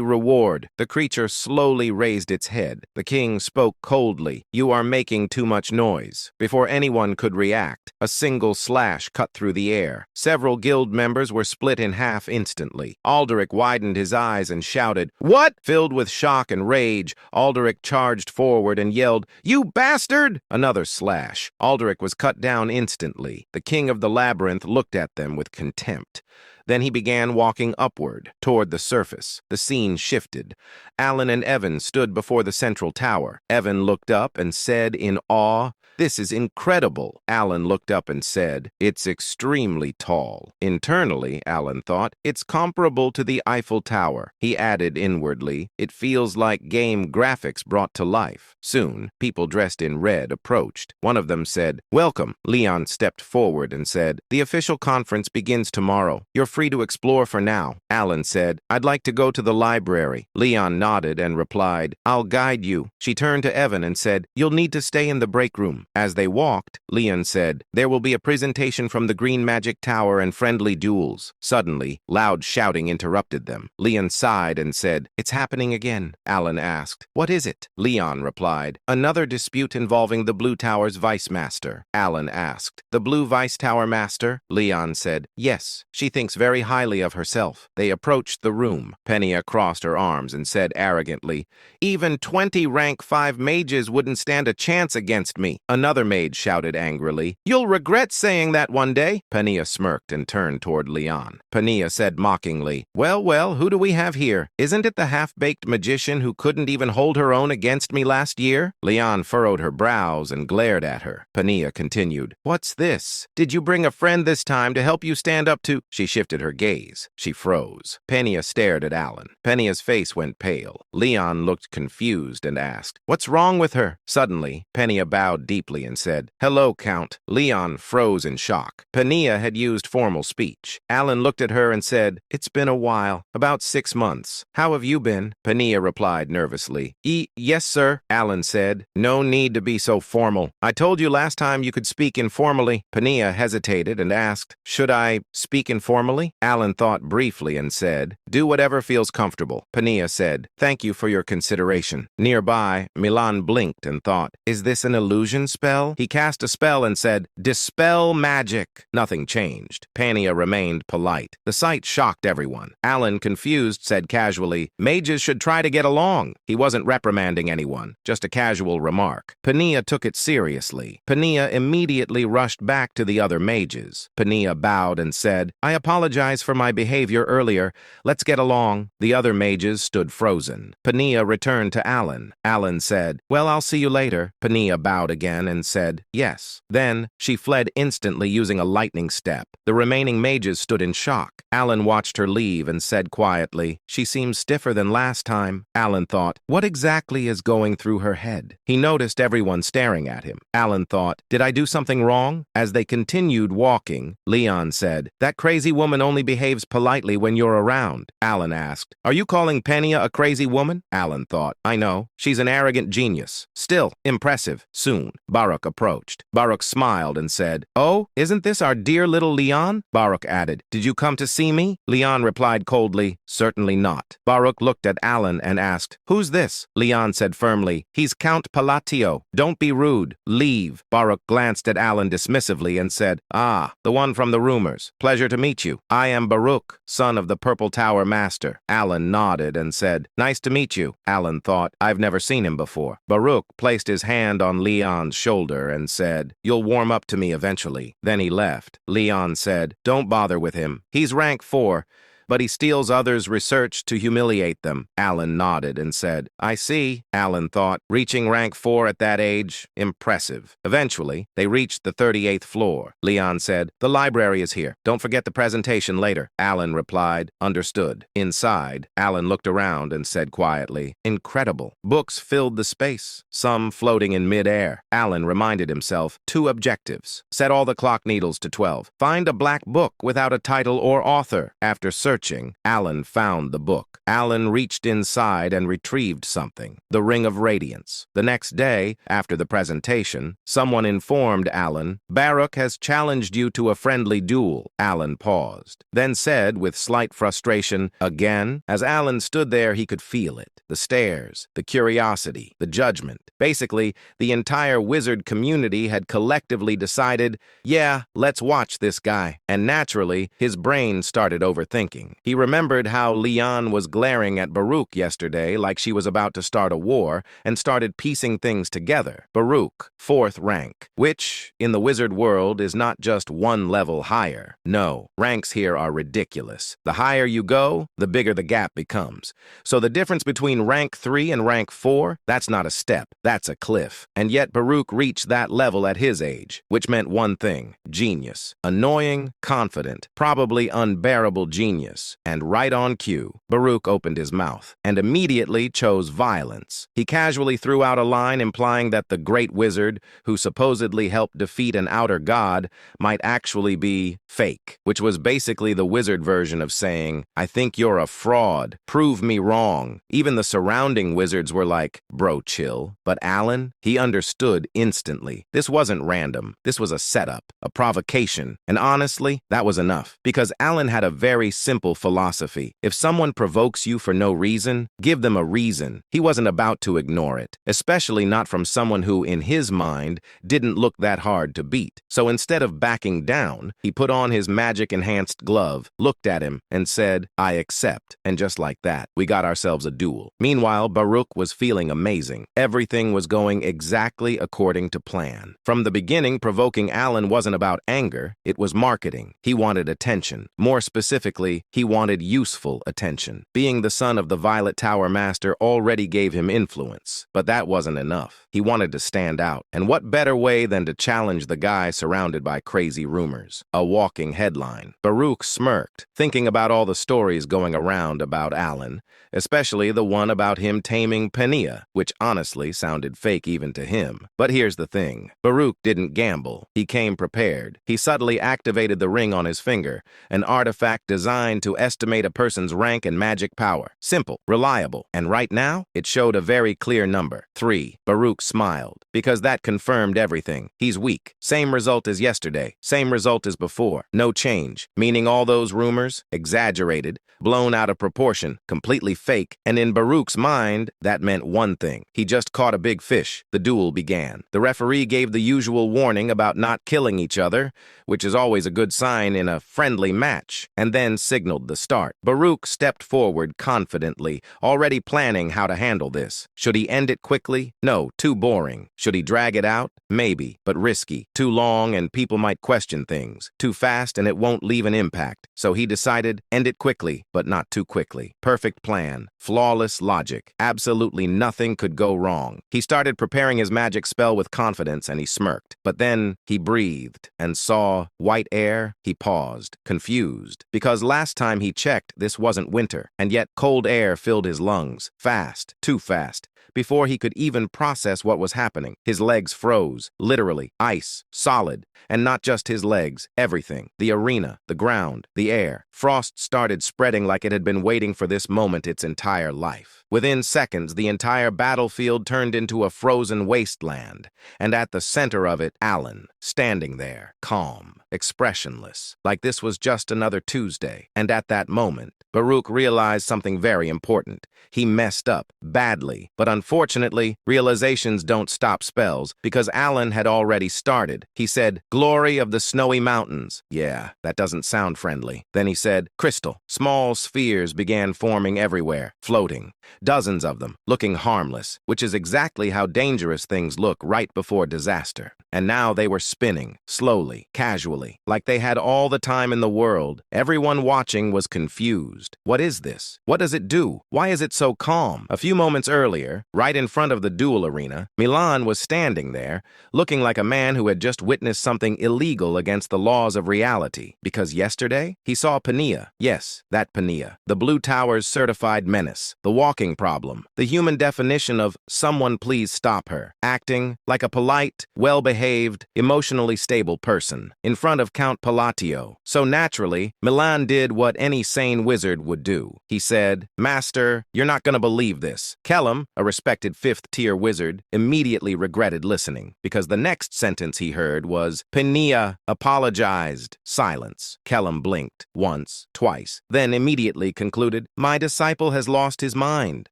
reward. The creature slowly raised its head. The king spoke coldly, you are making too much noise. Before anyone could react, a single slash cut through the air. Several guild members were split in half instantly. Aldrich widened his eyes and shouted, what? Filled with shock and rage, Aldrich charged forward and yelled, you bastard! Another slash. Aldrich was cut down instantly. The king of the labyrinth looked at them with contempt. Then he began walking upward, toward the surface. The scene shifted. Alan and Evan stood before the central tower. Evan looked up and said in awe, this is incredible. Alan looked up and said, it's extremely tall. Internally, Alan thought, it's comparable to the Eiffel Tower. He added inwardly, it feels like game graphics brought to life. Soon, people dressed in red approached. One of them said, welcome. Leon stepped forward and said, the official conference begins tomorrow. You're free to explore for now. Alan said, I'd like to go to the library. Leon nodded and replied, I'll guide you. She turned to Evan and said, you'll need to stay in the break room. As they walked, Leon said, there will be a presentation from the Green Magic Tower and friendly duels. Suddenly, loud shouting interrupted them. Leon sighed and said, it's happening again. Alan asked, what is it? Leon replied, another dispute involving the Blue Tower's Vice Master. Alan asked, the Blue Vice Tower Master? Leon said, yes, she thinks very highly of herself. They approached the room. Penia crossed her arms and said arrogantly, even 20 rank 5 mages wouldn't stand a chance against me. Another mage shouted angrily, you'll regret saying that one day. Penia smirked and turned toward Leon. Penia said mockingly, well, who do we have here? Isn't it the half-baked magician who couldn't even hold her own against me last year? Leon furrowed her brows and glared at her. Penia continued, what's this? Did you bring a friend this time to help you stand up to... She shifted her gaze. She froze. Penia stared at Alan. Penia's face went pale. Leon looked confused and asked, what's wrong with her? Suddenly, Penia bowed deeply and said, hello, Count. Leon froze in shock. Penia had used formal speech. Alan looked at her and said, it's been a while, about 6 months. How have you been? Penia replied nervously. Yes, sir, Alan said. No need to be so formal. I told you last time you could speak informally. Penia hesitated and asked, should I speak informally? Alan thought briefly and said, do whatever feels comfortable. Penia said, thank you for your consideration. Nearby, Milan blinked and thought, is this an illusion spell? He cast a spell and said, dispel magic. Nothing changed. Penia remained polite. The sight shocked everyone. Alan, confused, said casually, mages should try to get along. He wasn't reprimanding anyone, just a casual remark. Penia took it seriously. Penia immediately rushed back to the other mages. Penia bowed and said, I apologize for my behavior earlier. Let's get along. The other mages stood frozen. Penia returned to Alan. Alan said, well, I'll see you later. Penia bowed again and said, yes. Then, she fled instantly using a lightning step. The remaining mages stood in shock. Alan watched her leave and said quietly, she seems stiffer than last time. Alan thought, what exactly is going through her head? He noticed everyone staring at him. Alan thought, did I do something wrong? As they continued walking, Leon said, that crazy woman only behaves politely when you're around. Alan asked, are you calling Penia a crazy woman? Alan thought, I know. She's an arrogant genius. Still, impressive. Soon, Baruch approached. Baruch smiled and said, "Oh, isn't this our dear little Leon?" Baruch added, "Did you come to see me?" Leon replied coldly, "Certainly not." Baruch looked at Alan and asked, "Who's this?" Leon said firmly, "He's Count Palatio. Don't be rude. Leave." Baruch glanced at Alan dismissively and said, "Ah, the one from the rumors. Pleasure to meet you. I am Baruch, son of the Purple Tower Master." Alan nodded and said, "Nice to meet you." Alan thought, "I've never seen him before." Baruch placed his hand on Leon's shoulder and said, "You'll warm up to me eventually." Then he left. Leon said, "Don't bother with him. He's rank 4. But he steals others' research to humiliate them." Alan nodded and said, "I see." Alan thought, reaching rank 4 at that age, impressive. Eventually, they reached the 38th floor. Leon said, "The library is here. Don't forget the presentation later." Alan replied, "Understood." Inside, Alan looked around and said quietly, "Incredible." Books filled the space, some floating in mid-air. Alan reminded himself, 2 objectives. Set all the clock needles to 12. Find a black book without a title or author. After searching, Alan found the book. Alan reached inside and retrieved something, the Ring of Radiance. The next day, after the presentation, someone informed Alan, "Baruch has challenged you to a friendly duel." Alan paused, then said with slight frustration, "Again?" As Alan stood there, he could feel it. The stares, the curiosity, the judgment. Basically, the entire wizard community had collectively decided, yeah, let's watch this guy. And naturally, his brain started overthinking. He remembered how Leon was glaring at Baruch yesterday like she was about to start a war, and started piecing things together. Baruch, 4th rank, which, in the wizard world, is not just 1 level higher. No, ranks here are ridiculous. The higher you go, the bigger the gap becomes. So the difference between rank 3 and rank 4, that's not a step, that's a cliff. And yet Baruch reached that level at his age, which meant one thing: genius. Annoying, confident, probably unbearable genius. And right on cue, Baruch opened his mouth and immediately chose violence. He casually threw out a line implying that the great wizard, who supposedly helped defeat an outer god, might actually be fake, which was basically the wizard version of saying, "I think you're a fraud. Prove me wrong." Even the surrounding wizards were like, "Bro, chill." But Alan, he understood instantly. This wasn't random. This was a setup, a provocation. And honestly, that was enough. Because Alan had a very simple philosophy. If someone provokes you for no reason, give them a reason. He wasn't about to ignore it, especially not from someone who, in his mind, didn't look that hard to beat. So instead of backing down, he put on his magic-enhanced glove, looked at him, and said, "I accept." And just like that, we got ourselves a duel. Meanwhile, Baruch was feeling amazing. Everything was going exactly according to plan. From the beginning, provoking Alan wasn't about anger, it was marketing. He wanted attention. More specifically, he wanted useful attention. Being the son of the Violet Tower Master already gave him influence. But that wasn't enough. He wanted to stand out. And what better way than to challenge the guy surrounded by crazy rumors? A walking headline. Baruch smirked, thinking about all the stories going around about Alan, especially the one about him taming Penia, which honestly sounded fake even to him. But here's the thing. Baruch didn't gamble. He came prepared. He subtly activated the ring on his finger, an artifact designed to estimate a person's rank and magic power. Simple, reliable, and right now, it showed a very clear number: 3. Baruch smiled, because that confirmed everything. He's weak. Same result as yesterday. Same result as before. No change, meaning all those rumors, exaggerated, blown out of proportion, completely fake, and in Baruch's mind, that meant one thing. He just caught a big fish. The duel began. The referee gave the usual warning about not killing each other, which is always a good sign in a friendly match, and then signaled the start. Baruch stepped forward confidently, already planning how to handle this. Should he end it quickly? No, too boring. Should he drag it out? Maybe, but risky. Too long and people might question things. Too fast and it won't leave an impact. So he decided, end it quickly, but not too quickly. Perfect plan. Flawless logic. Absolutely nothing could go wrong. He started preparing his magic spell with confidence and he smirked. But then he breathed and saw white air. He paused, confused, because last time he checked, this wasn't winter, and yet cold air filled his lungs. Fast, too fast. before he could even process what was happening. His legs froze, literally, ice, solid, and not just his legs, everything. The arena, the ground, the air. Frost started spreading like it had been waiting for this moment its entire life. Within seconds, the entire battlefield turned into a frozen wasteland, and at the center of it, Alan, standing there, calm, expressionless, like this was just another Tuesday. And at that moment, Baruch realized something very important. He messed up, badly, but unfortunately, realizations don't stop spells, because Alan had already started. He said, "Glory of the snowy mountains." Yeah, that doesn't sound friendly. Then he said, "Crystal." Small spheres began forming everywhere, floating. Dozens of them, looking harmless, which is exactly how dangerous things look right before disaster. And now they were spinning, slowly, casually, like they had all the time in the world. Everyone watching was confused. What is this? What does it do? Why is it so calm? A few moments earlier, right in front of the duel arena, Milan was standing there, looking like a man who had just witnessed something illegal against the laws of reality. Because yesterday, he saw Pania. Yes, that Pania. The Blue Tower's certified menace. The walking problem. The human definition of "someone please stop her." Acting like a polite, well-behaved, emotionally stable person in front of Count Palatio. So naturally, Milan did what any sane wizard would do. He said, "Master, you're not going to believe this." Kellum, a respected fifth-tier wizard, immediately regretted listening, because the next sentence he heard was, "Pania apologized." Silence. Kellum blinked, once, twice, then immediately concluded, "My disciple has lost his mind,"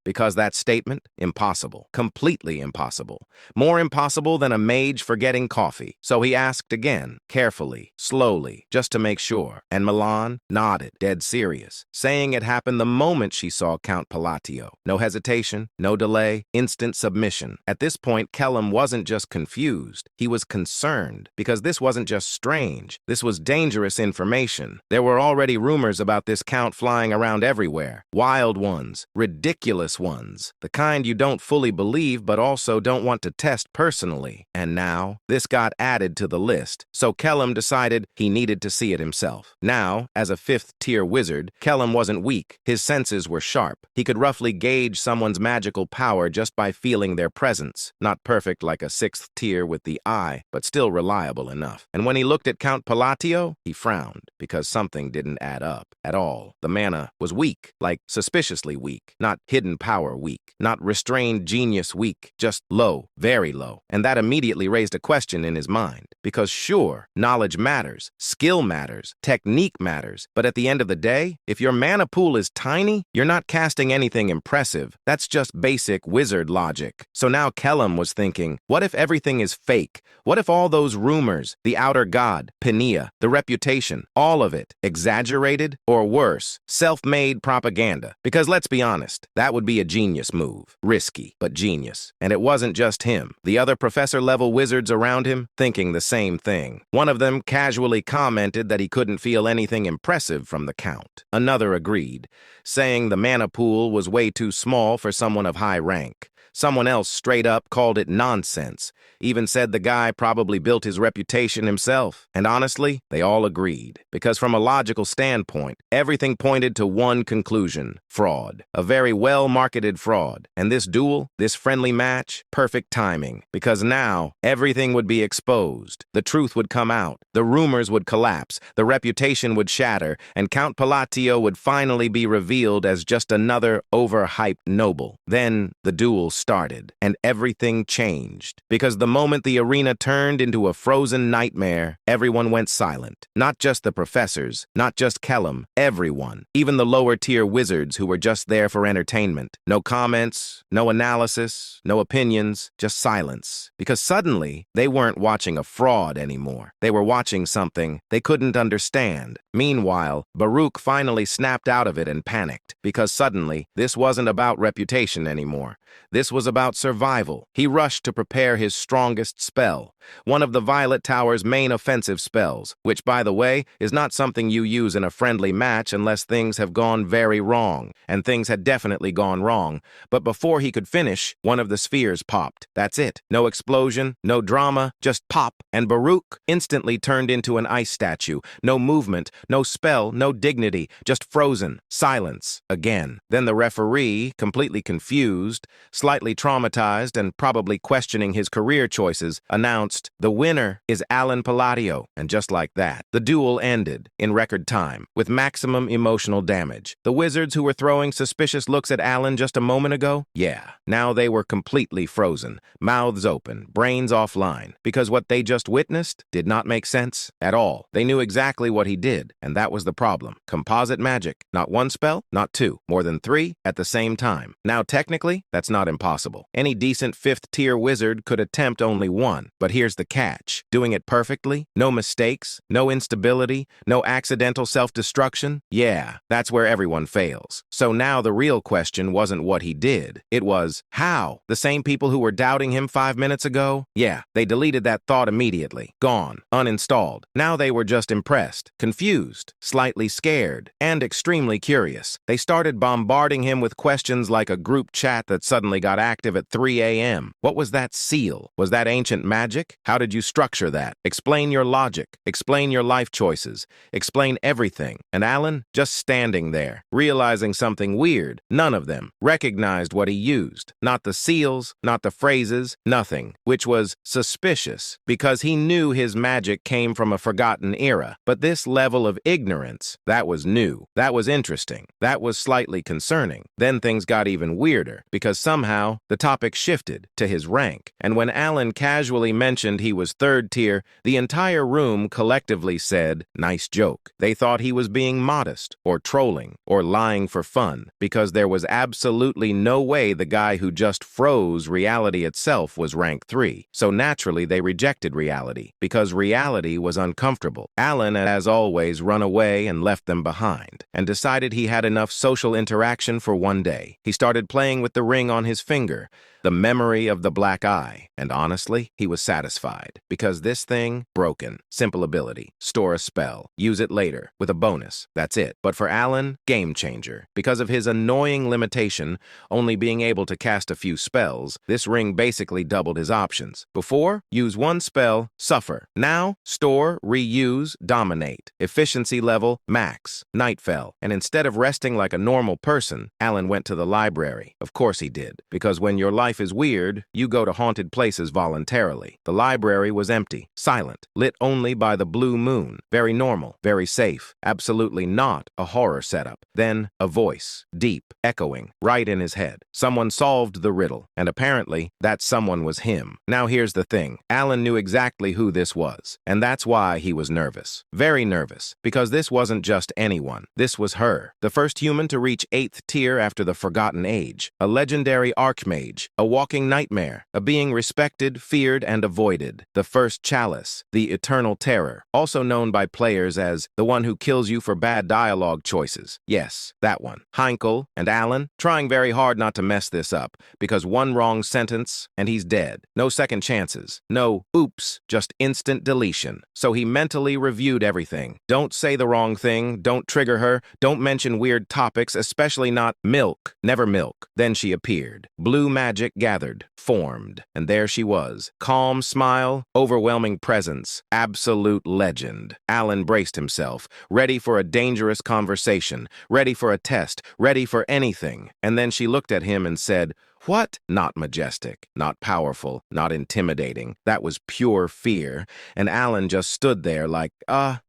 because that statement, impossible, completely impossible, more impossible than a mage forgetting coffee. So he asked again, carefully, slowly, just to make sure, and Milan nodded, dead serious, saying it happened the moment she saw Count Palatio. No hesitation, no delay, instant submission. At this point, Kellum wasn't just confused, he was concerned, because this wasn't just strange, this was dangerous information. There were already rumors about this count flying around everywhere. Wild ones, ridiculous ones, the kind you don't fully believe but also don't want to test personally. And now, this got added to the list, so Kellum decided he needed to see it himself. Now, as a fifth-tier wizard, Kellum wasn't weak. His senses were sharp. He could roughly gauge someone's magical power just by feeling their presence. Not perfect like a sixth tier with the eye, but still reliable enough. And when he looked at Count Palatio, he frowned, because something didn't add up at all. The mana was weak, like suspiciously weak, not hidden power weak, not restrained genius weak, just low, very low. And that immediately raised a question in his mind, because sure, knowledge matters, skill matters, technique matters, but at the end of the day, if your mana pool is tiny, you're not casting anything impressive. That's just basic wizard logic. So now Kellum was thinking, what if everything is fake? What if all those rumors, the outer god, Pania, the reputation, all of it, exaggerated, or worse, self-made propaganda? Because let's be honest, that would be a genius move. Risky, but genius. And it wasn't just him. The other professor-level wizards around him thinking the same thing. One of them casually commented that he couldn't feel anything impressive from the count. Another agreed, saying the mana pool was way too small for someone of high rank. Someone else straight up called it nonsense, even said the guy probably built his reputation himself. And honestly, they all agreed, because from a logical standpoint, everything pointed to one conclusion: fraud. A very well-marketed fraud. And this duel, this friendly match, perfect timing, because now everything would be exposed. The truth would come out, the rumors would collapse, the reputation would shatter, and Count Palatio would finally be revealed as just another overhyped noble. Then the duel started, and everything changed. Because the moment the arena turned into a frozen nightmare, everyone went silent. Not just the professors, not just Kellum, everyone. Even the lower-tier wizards who were just there for entertainment. No comments, no analysis, no opinions, just silence. Because suddenly, they weren't watching a fraud anymore. They were watching something they couldn't understand. Meanwhile, Baruch finally snapped out of it and panicked, because suddenly, this wasn't about reputation anymore. This was about survival. He rushed to prepare his strongest spell, one of the Violet Tower's main offensive spells, which, by the way, is not something you use in a friendly match unless things have gone very wrong, and things had definitely gone wrong. But before he could finish, one of the spheres popped. That's it. No explosion, no drama, just pop, and Baruch instantly turned into an ice statue. No movement, no spell, no dignity, just frozen. Silence. Again. Then the referee, completely confused, slightly slightly traumatized and probably questioning his career choices, announced, "The winner is Alan Palladio." And just like that, the duel ended in record time, with maximum emotional damage. The wizards who were throwing suspicious looks at Alan just a moment ago, yeah, now they were completely frozen, mouths open, brains offline, because what they just witnessed did not make sense at all. They knew exactly what he did, and that was the problem. Composite magic. Not one spell, not two, more than three at the same time. Now, technically, that's not impossible. Any decent fifth-tier wizard could attempt only one, but here's the catch. Doing it perfectly, no mistakes, no instability, no accidental self-destruction, yeah, that's where everyone fails. So now the real question wasn't what he did. It was, how? The same people who were doubting him 5 minutes ago? Yeah, they deleted that thought immediately. Gone. Uninstalled. Now they were just impressed, confused, slightly scared, and extremely curious. They started bombarding him with questions like a group chat that suddenly got active at 3 a.m. What was that seal? Was that ancient magic? How did you structure that? Explain your logic. Explain your life choices. Explain everything. And Alan, just standing there, realizing something weird. None of them recognized what he used. Not the seals, not the phrases, nothing, which was suspicious, because he knew his magic came from a forgotten era. But this level of ignorance, that was new. That was interesting. That was slightly concerning. Then things got even weirder, because somehow the topic shifted to his rank. And when Alan casually mentioned he was third tier, the entire room collectively said, "Nice joke." They thought he was being modest, or trolling, or lying for fun, because there was absolutely no way the guy who just froze reality itself was rank 3. So naturally they rejected reality, because reality was uncomfortable. Alan had, as always, run away and left them behind, and decided he had enough social interaction for one day. He started playing with the ring on his finger, the memory of the black eye, and honestly, he was satisfied, because this thing, broken, simple ability, store a spell, use it later, with a bonus, that's it. But for Alan, game changer. Because of his annoying limitation, only being able to cast a few spells, this ring basically doubled his options. Before, use one spell, suffer. Now, store, reuse, dominate. Efficiency level, max. Night fell, and instead of resting like a normal person, Alan went to the library. Of course he did, because when your life is weird, you go to haunted places voluntarily. The library was empty, silent, lit only by the blue moon. Very normal, very safe, absolutely not a horror setup. Then a voice, deep, echoing, right in his head. Someone solved the riddle, and apparently that someone was him. Now here's the thing. Alan knew exactly who this was, and that's why he was nervous. Very nervous, because this wasn't just anyone. This was her, the first human to reach 8th tier after the Forgotten Age, a legendary archmage, a walking nightmare, a being respected, feared, and avoided. The first chalice, the eternal terror, also known by players as the one who kills you for bad dialogue choices. Yes, that one. Heinkel and Alan, trying very hard not to mess this up, because one wrong sentence and he's dead. No second chances. No oops, just instant deletion. So he mentally reviewed everything. Don't say the wrong thing, don't trigger her, don't mention weird topics, especially not milk. Never milk. Then she appeared. Blue magic gathered, formed, and there she was. Calm smile, overwhelming presence, absolute legend. Alan braced himself, ready for a dangerous conversation, ready for a test, ready for anything. And then she looked at him and said, "What?" Not majestic, not powerful, not intimidating. That was pure fear. And Alan just stood there like,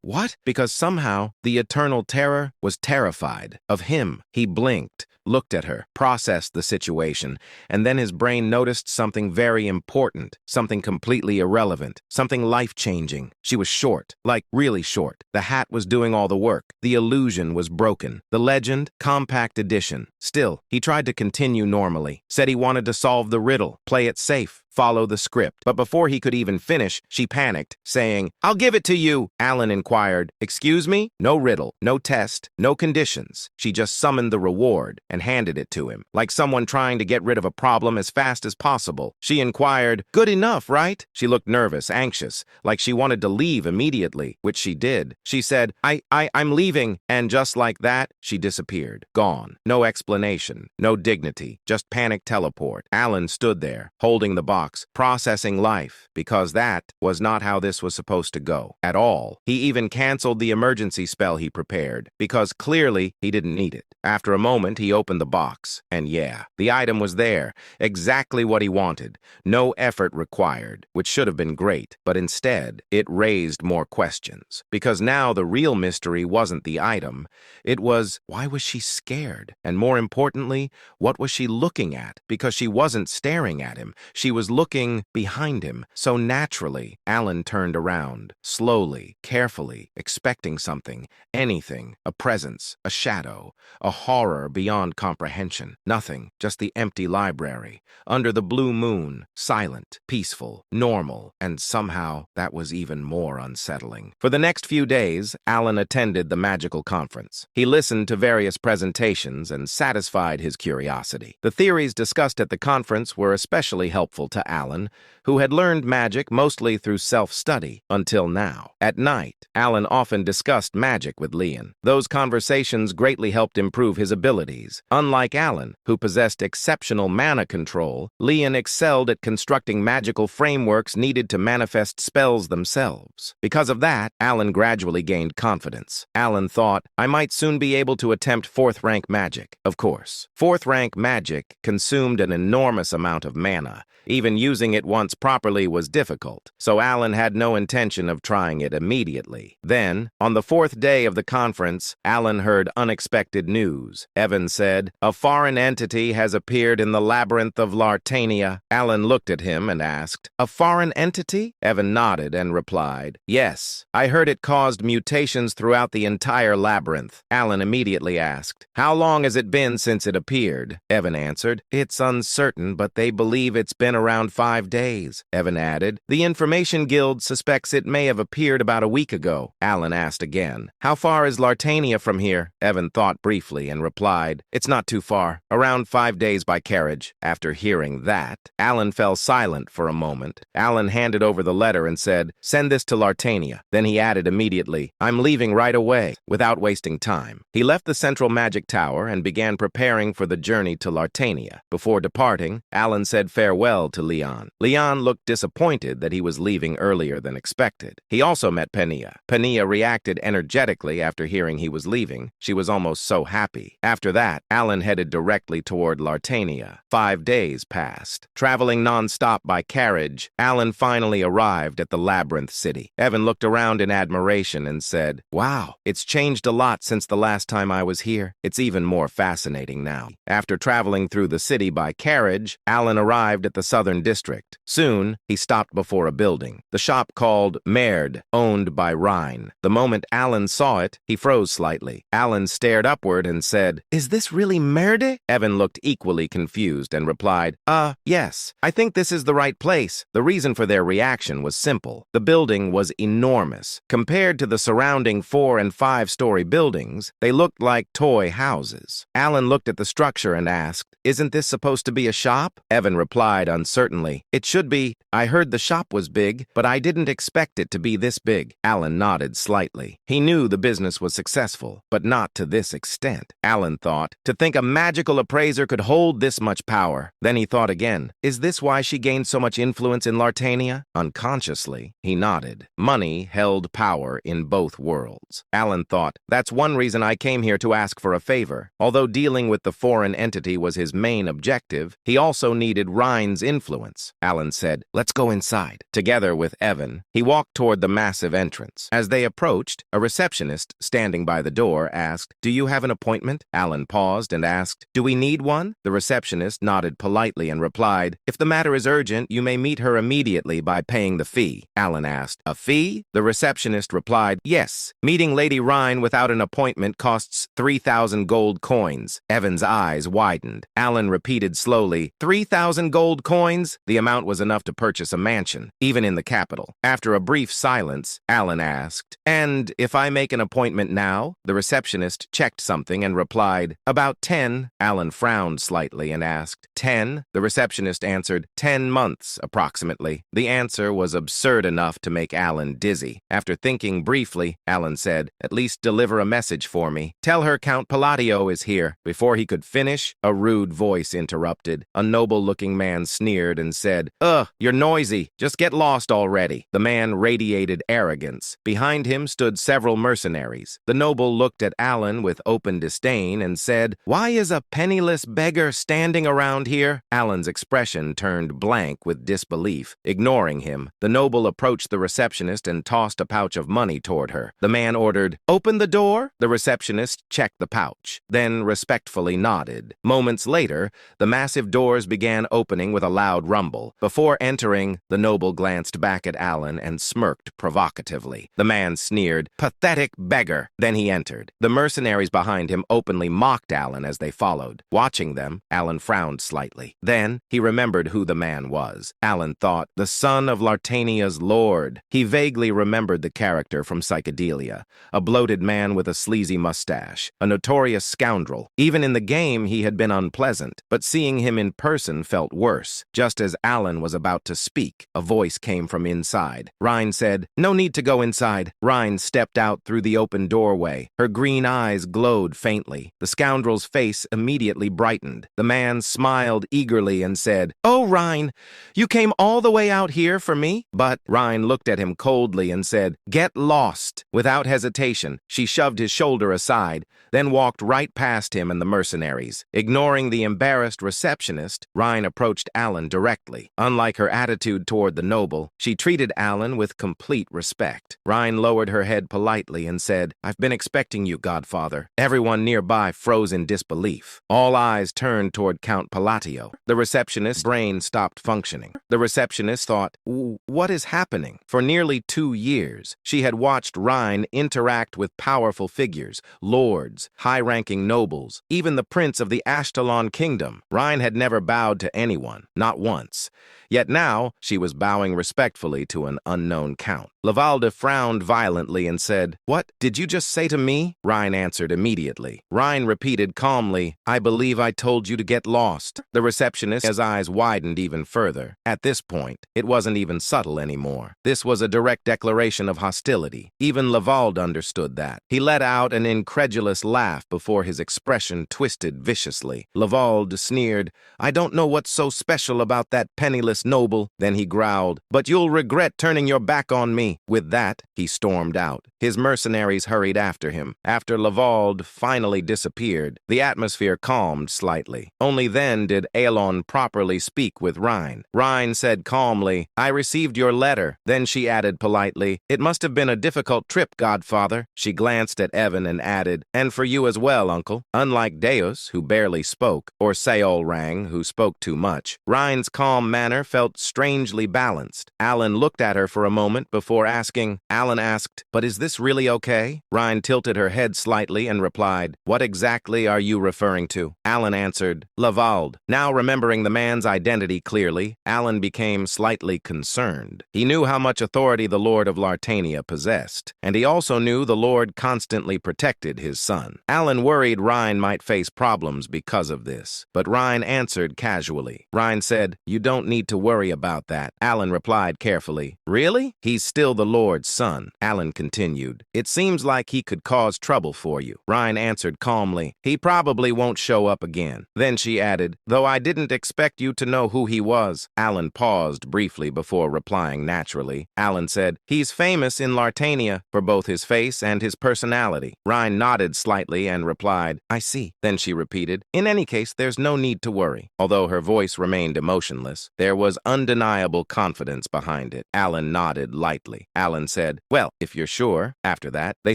what? Because somehow the eternal terror was terrified of him. He blinked, looked at her, processed the situation, and then his brain noticed something very important, something completely irrelevant, something life-changing. She was short, like really short. The hat was doing all the work. The illusion was broken. The legend, compact edition. Still, he tried to continue normally, said he wanted to solve the riddle, play it safe, follow the script. But before he could even finish, she panicked, saying, "I'll give it to you." Alan inquired, "Excuse me?" No riddle, no test, no conditions. She just summoned the reward and handed it to him, like someone trying to get rid of a problem as fast as possible. She inquired, "Good enough, right?" She looked nervous, anxious, like she wanted to leave immediately, which she did. She said, I'm leaving," and just like that, she disappeared. Gone. No explanation, no dignity, just panic teleport. Alan stood there, holding the box box, processing life, because that was not how this was supposed to go at all. He even canceled the emergency spell he prepared, because clearly he didn't need it. After a moment, he opened the box, and yeah, the item was there, exactly what he wanted. No effort required, which should have been great, but instead, it raised more questions. Because now the real mystery wasn't the item, it was, why was she scared? And more importantly, what was she looking at? Because she wasn't staring at him, she was looking behind him. So naturally, Alan turned around, slowly, carefully, expecting something, anything, a presence, a shadow, a horror beyond comprehension. Nothing, just the empty library, under the blue moon, silent, peaceful, normal, and somehow that was even more unsettling. For the next few days, Alan attended the magical conference. He listened to various presentations and satisfied his curiosity. The theories discussed at the conference were especially helpful to Alan, who had learned magic mostly through self-study until now. At night, Alan often discussed magic with Leon. Those conversations greatly helped improve his abilities. Unlike Alan, who possessed exceptional mana control, Leon excelled at constructing magical frameworks needed to manifest spells themselves. Because of that, Alan gradually gained confidence. Alan thought, I might soon be able to attempt 4th rank magic. Of course, 4th rank magic consumed an enormous amount of mana. Even using it once properly was difficult, so Alan had no intention of trying it immediately. Then, on the 4th day of the conference, Alan heard unexpected news. Evan said, a foreign entity has appeared in the labyrinth of Lartania. Alan looked at him and asked, a foreign entity? Evan nodded and replied, yes, I heard it caused mutations throughout the entire labyrinth. Alan immediately asked, how long has it been since it appeared? Evan answered, it's uncertain, but they believe it's been around 5 days. Evan added, the Information Guild suspects it may have appeared about a week ago. Alan asked again, how far is Lartania from here? Evan thought briefly and replied, it's not too far, around 5 days by carriage. After hearing that, Alan fell silent for a moment. Alan handed over the letter and said, send this to Lartania. Then he added immediately, I'm leaving right away, without wasting time. He left the central magic tower and began preparing for the journey to Lartania. Before departing, Alan said farewell to Leon. Leon looked disappointed that he was leaving earlier than expected. He also met Penia. Penia reacted energetically after hearing he was leaving. She was almost so happy. After that, Alan headed directly toward Lartania. 5 days passed. Traveling non-stop by carriage, Alan finally arrived at the Labyrinth City. Evan looked around in admiration and said, wow, it's changed a lot since the last time I was here. It's even more fascinating now. After traveling through the city by carriage, Alan arrived at the Southern District. Soon, he stopped before a building, the shop called Merd, owned by Rhine. The moment Alan saw it, he froze slightly. Alan stared upward and said, is this really Merde? Evan looked equally confused and replied, yes, I think this is the right place. The reason for their reaction was simple. The building was enormous. Compared to the surrounding 4- and 5-story buildings, they looked like toy houses. Alan looked at the structure and asked, isn't this supposed to be a shop? Evan replied uncertainly, it should be. I heard the shop was big, but I didn't expect it to be this big. Alan nodded slightly. He knew the business was successful, but not to this extent. Alan thought, to think a magical appraiser could hold this much power. Then he thought again, is this why she gained so much influence in Lartania? Unconsciously, he nodded. Money held power in both worlds. Alan thought, that's one reason I came here to ask for a favor. Although dealing with the foreign entity was his main objective, he also needed Rhine's influence. Alan said, let's go inside. Together with Evan, he walked toward the massive entrance. As they approached, a receptionist standing by the door asked, do you have an appointment? Alan paused and asked, do we need one? The receptionist nodded politely and replied, if the matter is urgent, you may meet her immediately by paying the fee. Alan asked, a fee? The receptionist replied, yes. Meeting Lady Rhine without an appointment costs 3,000 gold coins. Evan's eyes widened. Alan repeated slowly, 3,000 gold coins? The amount was enough to purchase a mansion, even in the capital. After a brief silence, Alan asked, and if I make an appointment now? The receptionist checked something and replied, about 10. Alan frowned slightly and asked, 10? The receptionist answered, 10 months, approximately. The answer was absurd enough to make Alan dizzy. After thinking briefly, Alan said, at least deliver a message for me. Tell her Count Palladio is here. Before he could finish, a rude voice interrupted. A noble-looking man sneered entered and said, "Ugh, you're noisy. Just get lost already." The man radiated arrogance. Behind him stood several mercenaries. The noble looked at Alan with open disdain and said, "Why is a penniless beggar standing around here?" Alan's expression turned blank with disbelief. Ignoring him, the noble approached the receptionist and tossed a pouch of money toward her. The man ordered, "Open the door." The receptionist checked the pouch, then respectfully nodded. Moments later, the massive doors began opening with a loud rumble. Before entering, the noble glanced back at Alan and smirked provocatively. The man sneered, "Pathetic beggar." Then he entered. The mercenaries behind him openly mocked Alan as they followed. Watching them, Alan frowned slightly. Then he remembered who the man was. Alan thought, the son of Lartania's lord. He vaguely remembered the character from Psychedelia, a bloated man with a sleazy mustache, a notorious scoundrel. Even in the game, he had been unpleasant, but seeing him in person felt worse. Just as Alan was about to speak, a voice came from inside. Rhine said, "No need to go inside." Rhine stepped out through the open doorway. Her green eyes glowed faintly. The scoundrel's face immediately brightened. The man smiled eagerly and said, "Oh, Rhine, you came all the way out here for me?" But Rhine looked at him coldly and said, "Get lost." Without hesitation, she shoved his shoulder aside, then walked right past him and the mercenaries. Ignoring the embarrassed receptionist, Rhine approached Alan directly. Unlike her attitude toward the noble, she treated Alan with complete respect. Rhine lowered her head politely and said, "I've been expecting you, Godfather." Everyone nearby froze in disbelief. All eyes turned toward Count Palatio. The receptionist's brain stopped functioning. The receptionist thought, "What is happening?" For nearly 2 years, she had watched Rhine interact with powerful figures, lords, high-ranking nobles, even the prince of the Ashtalon kingdom. Rhine had never bowed to anyone, not once. Yet now, she was bowing respectfully to an unknown count. Lavalde frowned violently and said, "What did you just say to me?" Rhine answered immediately. Rhine repeated calmly, "I believe I told you to get lost." The receptionist's eyes widened even further. At this point, it wasn't even subtle anymore. This was a direct declaration of hostility. Even Lavalde understood that. He let out an incredulous laugh before his expression twisted viciously. Lavalde sneered, "I don't know what's so special about that penniless noble." Then he growled, "But you'll regret turning your back on me." With that, he stormed out. His mercenaries hurried after him. After Lavalde finally disappeared, the atmosphere calmed slightly. Only then did Aelon properly speak with Rhine. Rhine said calmly, "I received your letter." Then she added politely, "It must have been a difficult trip, Godfather." She glanced at Evan and added, "And for you as well, Uncle." Unlike Deus, who barely spoke, or Seolrang, who spoke too much, Rhine's calm manner felt strangely balanced. Alan looked at her for a moment before asking. Alan asked, "But is this really okay?" Rhine tilted her head slightly and replied, "What exactly are you referring to?" Alan answered, "Lavalde." Now remembering the man's identity clearly, Alan became slightly concerned. He knew how much authority the Lord of Lartania possessed, and he also knew the Lord constantly protected his son. Alan worried Rhine might face problems because of this, but Rhine answered casually. Rhine said, "You don't need to worry about that." Alan replied carefully, "Really? He's still the Lord's son." Alan continued, "It seems like he could cause trouble for you." Rhine answered calmly, "He probably won't show up again." Then she added, "Though I didn't expect you to know who he was." Alan paused briefly before replying naturally. Alan said, "He's famous in Lartania for both his face and his personality." Rhine nodded slightly and replied, "I see." Then she repeated, "In any case, there's no need to worry." Although her voice remained emotionless, there was undeniable confidence behind it. Alan nodded lightly. Alan said, "Well, if you're sure." After that, they